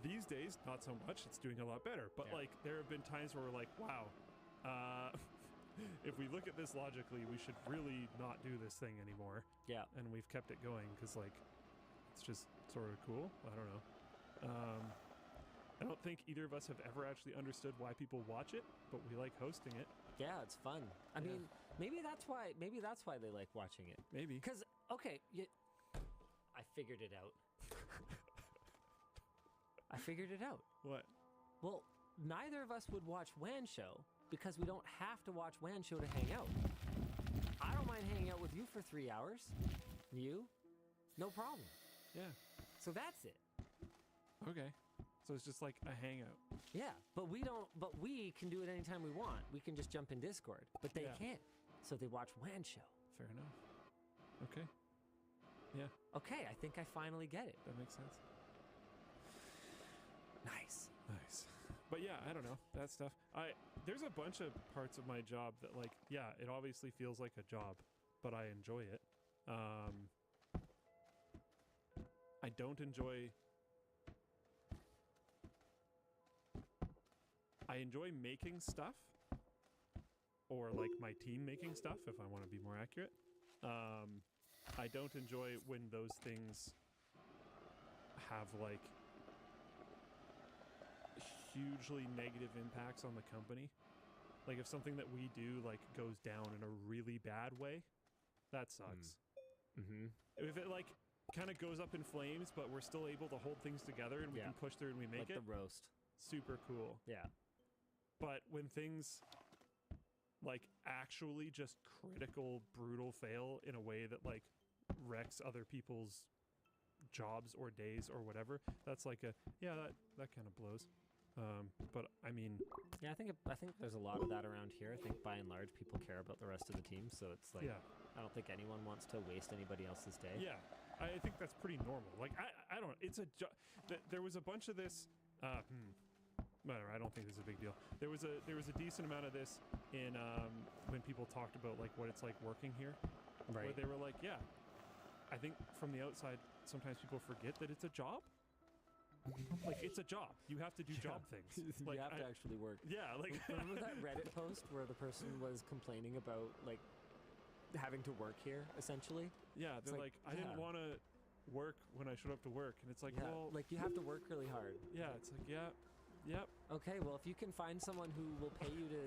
These days, not so much. It's doing a lot better. But like, there have been times where we're like, wow, if we look at this logically, we should really not do this thing anymore. Yeah. And we've kept it going because like, it's just sort of cool. I don't know. I don't think either of us have ever actually understood why people watch it, but we like hosting it. Yeah, it's fun. I mean, maybe that's why they like watching it. Maybe. Because, okay, I figured it out. I figured it out. What? Well, neither of us would watch WAN show because we don't have to watch WAN show to hang out. I don't mind hanging out with you for 3 hours. You? No problem. Yeah. So that's it. Okay. So it's just like a hangout. Yeah, but we can do it anytime we want. We can just jump in Discord, but they can't. So they watch WAN show. Fair enough. Okay. Yeah. Okay, I think I finally get it. That makes sense. Nice. Nice. But yeah, I don't know. That stuff. There's a bunch of parts of my job that like, yeah, it obviously feels like a job, but I enjoy it. I don't enjoy... I enjoy making stuff, or like my team making stuff, if I want to be more accurate. I don't enjoy when those things have like hugely negative impacts on the company. Like if something that we do like goes down in a really bad way, that sucks. Mm-hmm. If it like kind of goes up in flames, but we're still able to hold things together and we can push through and we make like it. the roast. Super cool. Yeah. But when things like actually just critical, brutal fail in a way that like wrecks other people's jobs or days or whatever, that's like that kind of blows. But I mean, yeah, I think there's a lot of that around here. I think by and large people care about the rest of the team, so it's like I don't think anyone wants to waste anybody else's day. Yeah, I think that's pretty normal. Like I don't. It's there was a bunch of this Whatever. I don't think this is a big deal. There was a decent amount of this in when people talked about like what it's like working here, Right. where they were like, yeah, I think from the outside sometimes people forget that it's a job. Like it's a job. You have to do job things. Like, you have to actually work. Yeah, like remember that Reddit post where the person was complaining about like having to work here, essentially? Yeah, It's they're like, I didn't want to work when I showed up to work, and it's like, yeah, well, like you have to work really hard. yeah, it's like, yeah, yep. Okay, well, if you can find someone who will pay you to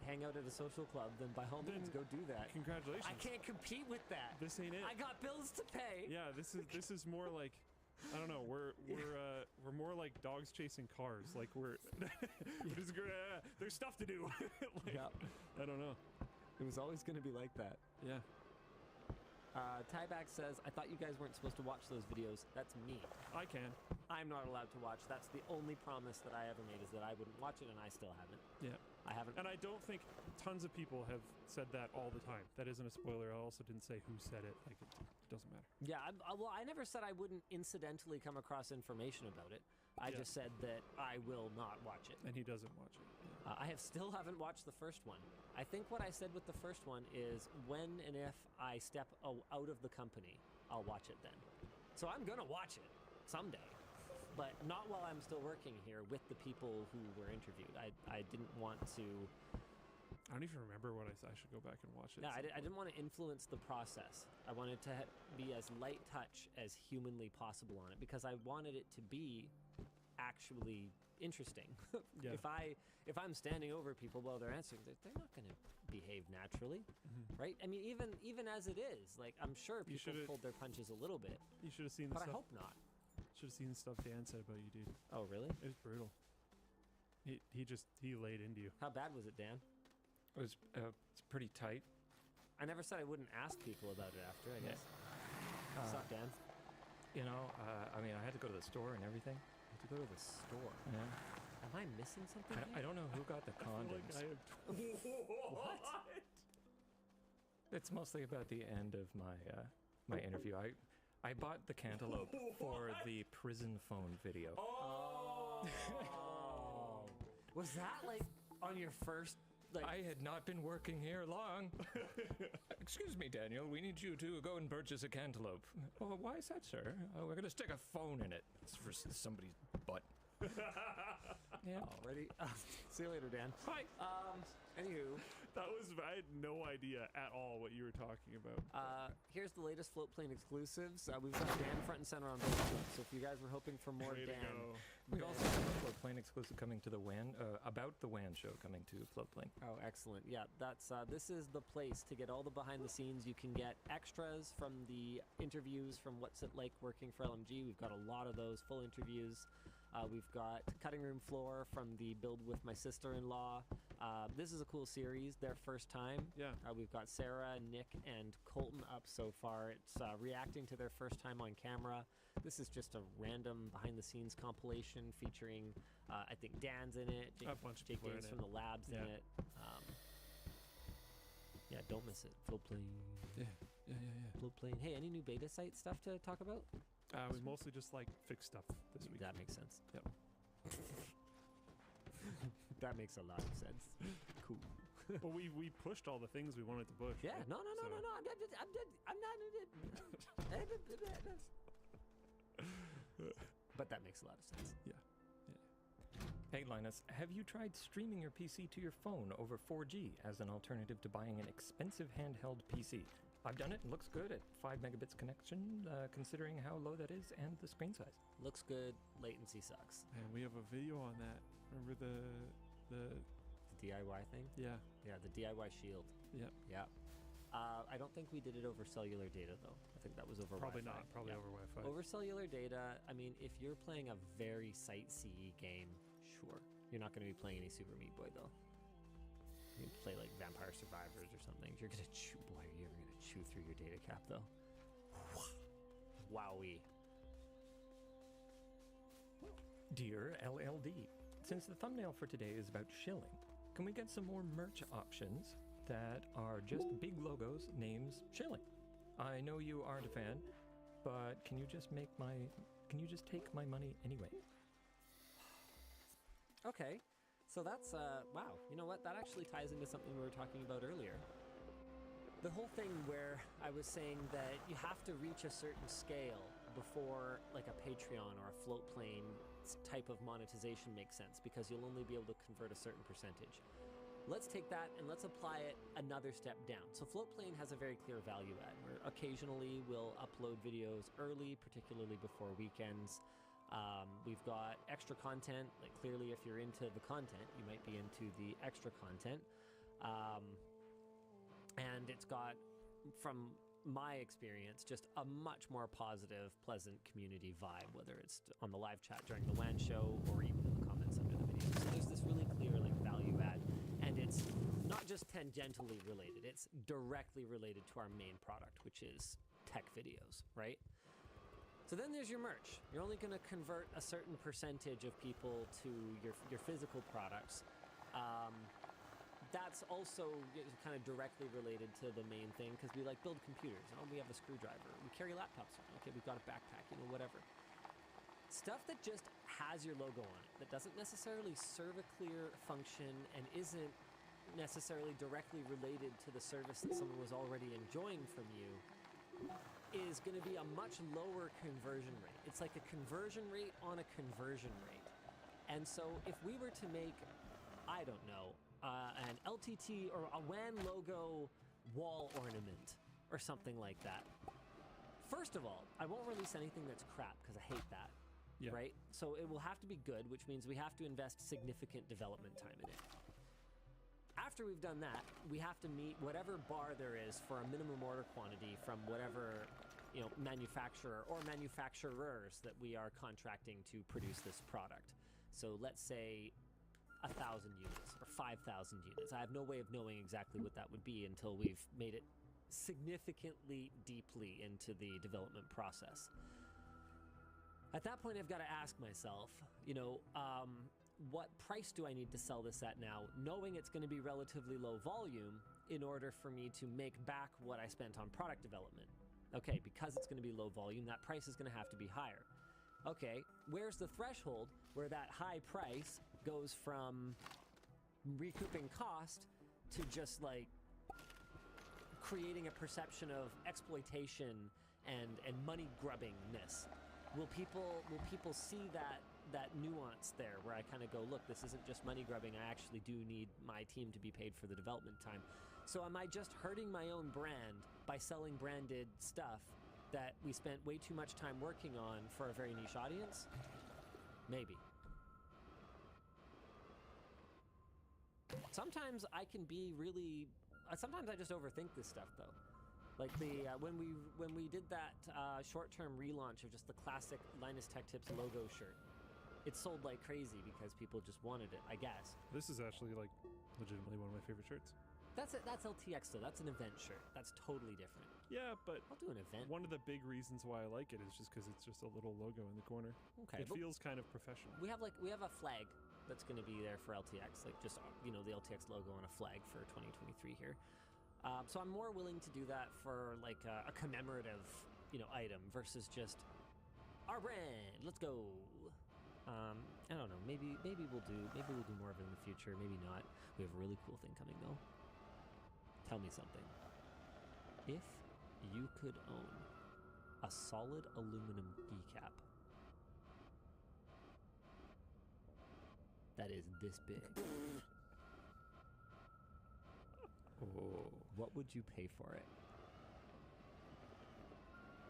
hang out at a social club, then by all means, go do that. Congratulations. I can't compete with that. This ain't it. I got bills to pay. Yeah, this is more like, I don't know. We're more like dogs chasing cars. Like we're just gonna, there's stuff to do. Like, Yeah. I don't know. It was always going to be like that. Yeah. Tieback says, I thought you guys weren't supposed to watch those videos. That's me. I can. I'm not allowed to watch. That's the only promise that I ever made, is that I wouldn't watch it, and I still haven't. Yeah. I haven't. And I don't think tons of people have said that all the time. That isn't a spoiler. I also didn't say who said it. Like, it doesn't matter. Yeah, well, I never said I wouldn't incidentally come across information about it. I just said that I will not watch it. And he doesn't watch it. I still haven't watched the first one. I think what I said with the first one is when and if I step out of the company, I'll watch it then. So I'm going to watch it someday, but not while I'm still working here with the people who were interviewed. I didn't want to... I don't even remember what I said. I should go back and watch it. Yeah, I didn't want to influence the process. I wanted to be as light touch as humanly possible on it, because I wanted it to be actually interesting. Yeah. If I'm standing over people while they're answering, they're not going to behave naturally, right? I mean, even as it is, like, I'm sure people pulled their punches a little bit. You should have seen the but stuff. I hope not. Should have seen the stuff Dan said about you, dude. Oh, really? It was brutal. He laid into you. How bad was it, Dan? It was it's pretty tight. I never said I wouldn't ask people about it after, I guess. What's up, Dan? You know, I mean, I had to go to the store and everything. To go to the store? Yeah. Am I missing something? I don't know who got the condoms. What? It's mostly about the end of my interview. I bought the cantaloupe for the prison phone video. Oh. Was that like on your first? Like, I had not been working here long. Excuse me, Daniel. We need you to go and purchase a cantaloupe. Oh, why is that, sir? Oh, we're gonna stick a phone in it. It's for somebody's butt. Yeah. Already. See you later, Dan. Bye. Anywho, I had no idea at all what you were talking about. here's the latest float plane exclusives. We've got Dan front and center on both of them. So if you guys were hoping for more Way to Dan, go. We also have a float plane exclusive coming to the WAN, about the WAN show coming to float plane. Oh, excellent. Yeah, that's this is the place to get all the behind the scenes. You can get extras from the interviews from What's It Like Working for LMG. We've got a lot of those full interviews. We've got cutting room floor from the build with my sister-in-law. This is a cool series, their first time. Yeah. We've got Sarah, Nick, and Colton up so far. It's reacting to their first time on camera. This is just a random behind-the-scenes compilation featuring, I think Dan's in it. A bunch of Jake people are Davis in from it. the labs in Yeah. it. Yeah, don't miss it. Float plane. Yeah. Float plane. Hey, any new beta site stuff to talk about? We mostly just like fix stuff this week. That makes sense. Yep. That makes a lot of sense. Cool. Well, we pushed all the things we wanted to push. Yeah, right? no. So- I'm not. But that makes a lot of sense. Yeah. Hey, Linus, have you tried streaming your PC to your phone over 4G as an alternative to buying an expensive handheld PC? I've done it. It looks good at 5 megabits connection, considering how low that is and the screen size. Looks good. Latency sucks. Man, we have a video on that. Remember the DIY thing? Yeah. Yeah, the DIY Shield. Yep. Yeah. I don't think we did it over cellular data, though. I think that was over Probably Wi-Fi. not. Probably Yeah. over Wi-Fi. Over cellular data, I mean, if you're playing a very sightsee game, sure. You're not going to be playing any Super Meat Boy, though. You can play like Vampire Survivors or something. You're going to chew. Boy, are you ever going to chew through your data cap, though? Wowee. Dear LLD, since the thumbnail for today is about shilling, can we get some more merch options that are just big logos, names, shilling? I know you aren't a fan, but can you just take my money anyway? Okay, so that's wow. You know what? That actually ties into something we were talking about earlier. The whole thing where I was saying that you have to reach a certain scale before like a Patreon or a float plane type of monetization makes sense, because you'll only be able to convert a certain percentage. Let's take that and let's apply it another step down. So Floatplane has a very clear value add, where occasionally we'll upload videos early, particularly before weekends. We've got extra content, like clearly if you're into the content, you might be into the extra content. And it's got, from my experience, just a much more positive, pleasant community vibe, whether it's on the live chat during the WAN show or even in the comments under the video. So there's this really clear like value add, and it's not just tangentially related, it's directly related to our main product, which is tech videos, right? So then there's your merch. You're only going to convert a certain percentage of people to your physical products. That's also kind of directly related to the main thing, because we like build computers. Oh, we have a screwdriver. We carry laptops. Okay, we've got a backpack, whatever. Stuff that just has your logo on it, that doesn't necessarily serve a clear function and isn't necessarily directly related to the service that someone was already enjoying from you, is going to be a much lower conversion rate. It's like a conversion rate on a conversion rate. And so if we were to make, I don't know, an LTT or a WAN logo wall ornament or something like that. First of all, I won't release anything that's crap, because I hate that, right? So it will have to be good, which means we have to invest significant development time in it. After we've done that, we have to meet whatever bar there is for a minimum order quantity from whatever, manufacturer or manufacturers that we are contracting to produce this product. So let's say 1,000 units or 5,000 units. I have no way of knowing exactly what that would be until we've made it significantly deeply into the development process. At that point, I've got to ask myself, what price do I need to sell this at now, knowing it's going to be relatively low volume, in order for me to make back what I spent on product development? Okay, because it's going to be low volume, that price is going to have to be higher. Okay, where's the threshold where that high price goes from recouping cost to just like creating a perception of exploitation and money grubbingness? Will people see that nuance there, where I kind of go, look, this isn't just money grubbing, I actually do need my team to be paid for the development time. So am I just hurting my own brand by selling branded stuff that we spent way too much time working on for a very niche audience? Maybe. Sometimes I can be really, sometimes I just overthink this stuff though. Like when we did that short-term relaunch of just the classic Linus Tech Tips logo shirt, it sold like crazy because people just wanted it, I guess. This is actually like legitimately one of my favorite shirts. That's LTX though. That's an event shirt. That's totally different. Yeah, but I'll do an event. One of the big reasons why I like it is just because it's just a little logo in the corner. Okay, it feels kind of professional. We have a flag that's going to be there for LTX, like just the LTX logo on a flag for 2023 here. So I'm more willing to do that for like a commemorative, item versus just our brand. Let's go. I don't know. Maybe we'll do more of it in the future. Maybe not. We have a really cool thing coming though. Tell me something. If you could own a solid aluminum keycap that is this big, what would you pay for it?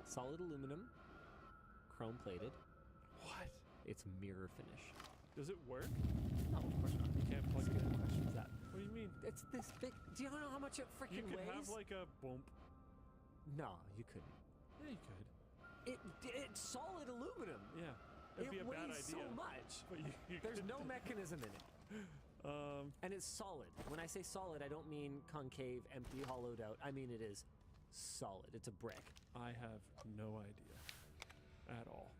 Solid aluminum, chrome plated. What? It's mirror finish. Does it work? No, of course not. You can't plug it in. Question's that? What do you mean? It's this big. Do you know how much it freaking weighs? You could have like a bump. No, you couldn't. Yeah, you could. It's solid aluminum. Yeah. It'd be a bad weighs idea. so much. But There's no mechanism in it. And it's solid. When I say solid, I don't mean concave, empty, hollowed out. I mean it is solid. It's a brick. I have no idea at all.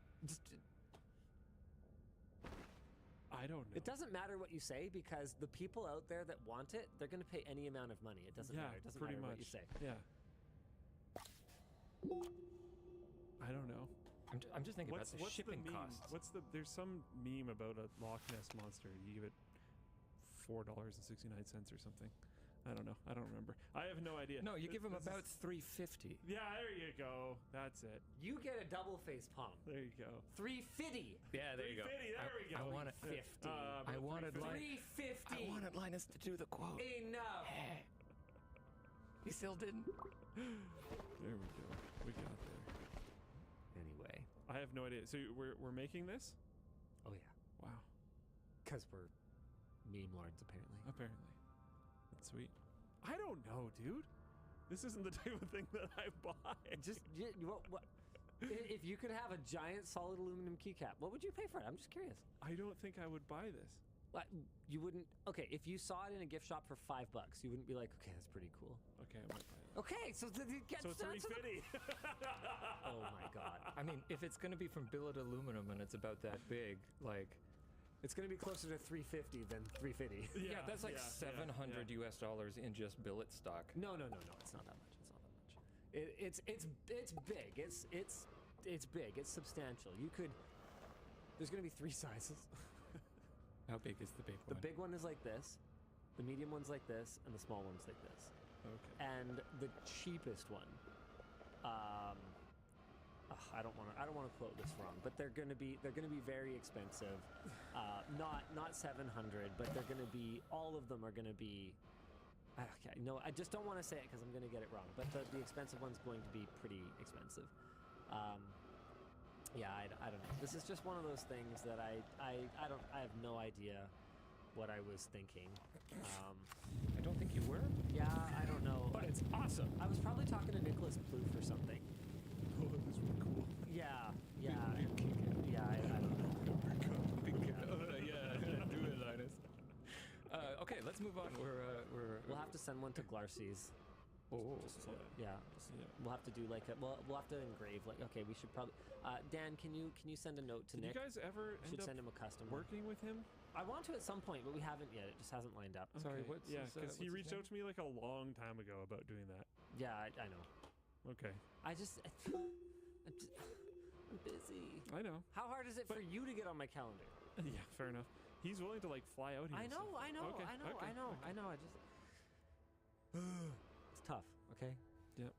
I don't know. It doesn't matter what you say, because the people out there that want it, they're going to pay any amount of money. It doesn't matter. It doesn't pretty matter much. what you say. Yeah. I don't know. I'm just thinking about the shipping meme? costs. There's some meme about a Loch Ness monster. You give it $4.69 or something. I don't know. I don't remember. I have no idea. No, you give him about $3.50. Yeah, there you go. That's it. You get a double face palm. There you go. $3.50. Yeah, there you go. There we go. I want it. I wanted $3.50. I wanted Linus to do the quote. Enough. He still didn't. There we go. We got there. Anyway, I have no idea. So we're making this? Oh yeah. Wow. Because we're meme lords, apparently. Apparently. That's sweet. I don't know, dude. This isn't the type of thing that I buy. Just what? If you could have a giant solid aluminum keycap, what would you pay for it? I'm just curious. I don't think I would buy this. You wouldn't. Okay, if you saw it in a gift shop for $5, you wouldn't be like, okay, that's pretty cool. Okay, I might buy it. Okay, so So $3.50. Oh my god. I mean, if it's going to be from billet aluminum and it's about that big, like, it's going to be closer to $3.50 than $3.50. yeah, that's like $700 US in just billet stock. No, it's not that much. It's big. It's big. It's substantial. There's going to be 3 sizes. How big is the big one? The big one is like this, the medium one's like this, and the small one's like this. Okay. And the cheapest one, I don't want to quote this wrong, but they're going to be very expensive. Not 700, but they're going to be, all of them are going to be. Okay, no, I just don't want to say it because I'm going to get it wrong. But the expensive one's going to be pretty expensive. Yeah, I don't know. This is just one of those things that I have no idea what I was thinking. I don't think you were. Yeah, I don't know. But it's awesome. I was probably talking to Nicholas Plouffe or something. Oh, that was really cool. Yeah, I don't know. Do it, Linus. Okay, let's move on. We'll have to send one to Glarcy's. Oh, We'll have to do like we'll have to engrave like. Okay, we should probably. Dan, can you send a note to Nick? You guys ever should send him a custom working with him? I want to at some point, but we haven't yet. It just hasn't lined up. Sorry, because he reached out to me like a long time ago about doing that. Yeah, I know. Okay. I'm busy. I know. How hard is it for you to get on my calendar? Yeah, fair enough. He's willing to like fly out here. I know. Okay, I just. It's tough. Okay. Yep.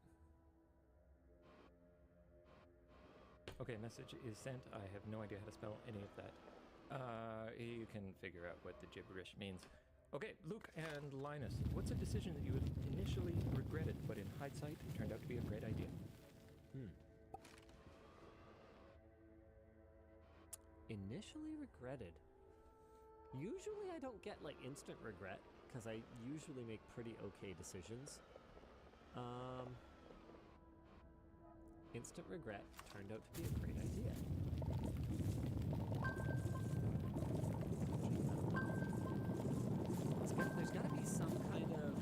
Okay, message is sent. I have no idea how to spell any of that. You can figure out what the gibberish means. Okay, Luke and Linus, what's a decision that you had initially regretted, but in hindsight turned out to be a great idea? Initially regretted. Usually I don't get like instant regret because I usually make pretty okay decisions. Instant regret turned out to be a great idea. There's got to be some kind of.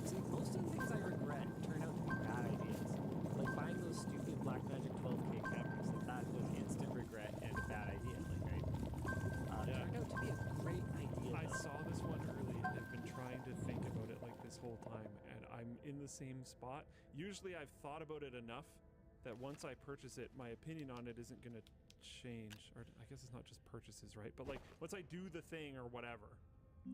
See, most of the things I regret turn out to be bad ideas. Like buying those stupid Blackmagic 12K cameras. That was instant regret and a bad idea. Like, right? Turned out to be a great idea. I saw this one early and I've been trying to think about it like this whole time, and I'm in the same spot. Usually I've thought about it enough that once I purchase it, my opinion on it isn't going to change. Or I guess it's not just purchases, right? But like once I do the thing or whatever,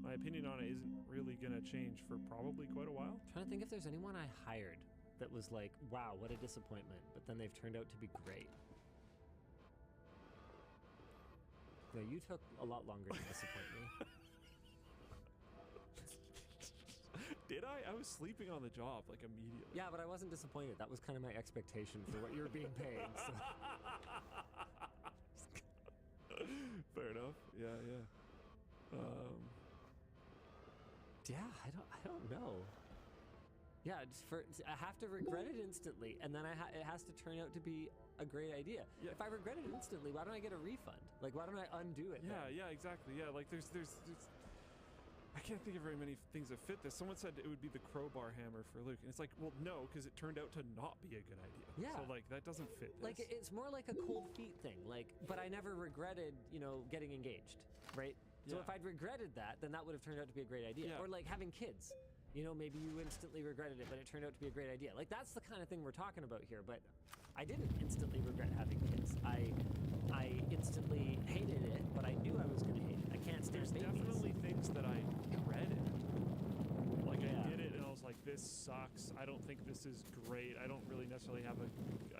my opinion on it isn't really going to change for probably quite a while. I'm trying to think if there's anyone I hired that was like, wow, what a disappointment, but then they've turned out to be great. No, you took a lot longer to disappoint me. Did I? I was sleeping on the job like immediately. Yeah, but I wasn't disappointed. That was kind of my expectation for what you were being paid. So. Fair enough. Yeah. Yeah, I don't know. Yeah, I have to regret it instantly, and then it has to turn out to be a great idea. Yeah. If I regret it instantly, why don't I get a refund? Like, why don't I undo it? Yeah, exactly. Yeah, like there's I can't think of very many things that fit this. Someone said it would be the crowbar hammer for Luke, and it's like, well, no, because it turned out to not be a good idea. Yeah. So like that doesn't fit this. Like it's more like a cold feet thing. Like, but I never regretted, getting engaged, right? So if I'd regretted that, then that would have turned out to be a great idea. Yeah. Or like having kids. Maybe you instantly regretted it, but it turned out to be a great idea. Like that's the kind of thing we're talking about here. But I didn't instantly regret having kids. I instantly hated it, but I knew I was going to hate it. I can't stand There's babies. definitely things that I dreaded. Like Yeah. I did it and I was like, this sucks. I don't think this is great. I don't really necessarily have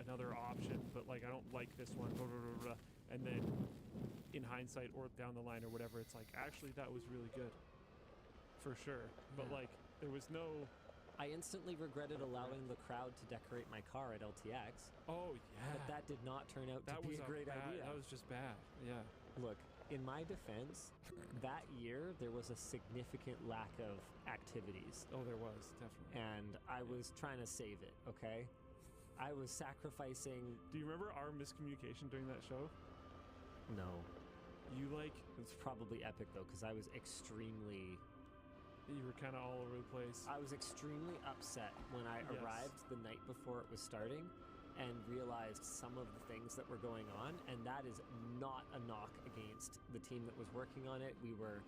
another option, but like I don't like this one. Blah, blah, blah, blah. And then in hindsight or down the line or whatever, it's like actually that was really good. For sure. But Yeah. like there was no. I instantly regretted allowing the crowd to decorate my car at LTX. Oh yeah. But that did not turn out That to be was a great bad, idea. That was just bad. Yeah. Look, in my defense, that year there was a significant lack of activities. Oh, there was, definitely. And I was trying to save it, okay? I was sacrificing. Do you remember our miscommunication during that show? No. You like. It's probably epic though, because I was extremely. You were kind of all over the place. I was extremely upset when I Yes. arrived the night before it was starting and realized some of the things that were going on, and that is not a knock against the team that was working on it. We were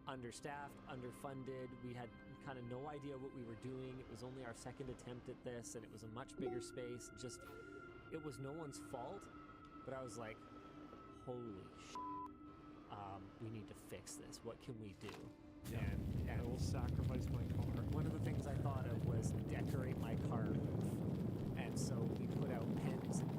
understaffed, underfunded, we had kind of no idea what we were doing. It was only our second attempt at this, and it was a much bigger space. Just, it was no one's fault, but I was like, holy shit, we need to fix this. What can we do? Yeah. And I will sacrifice my car. one of the things I thought of was decorate my car roof. And so we put out pens and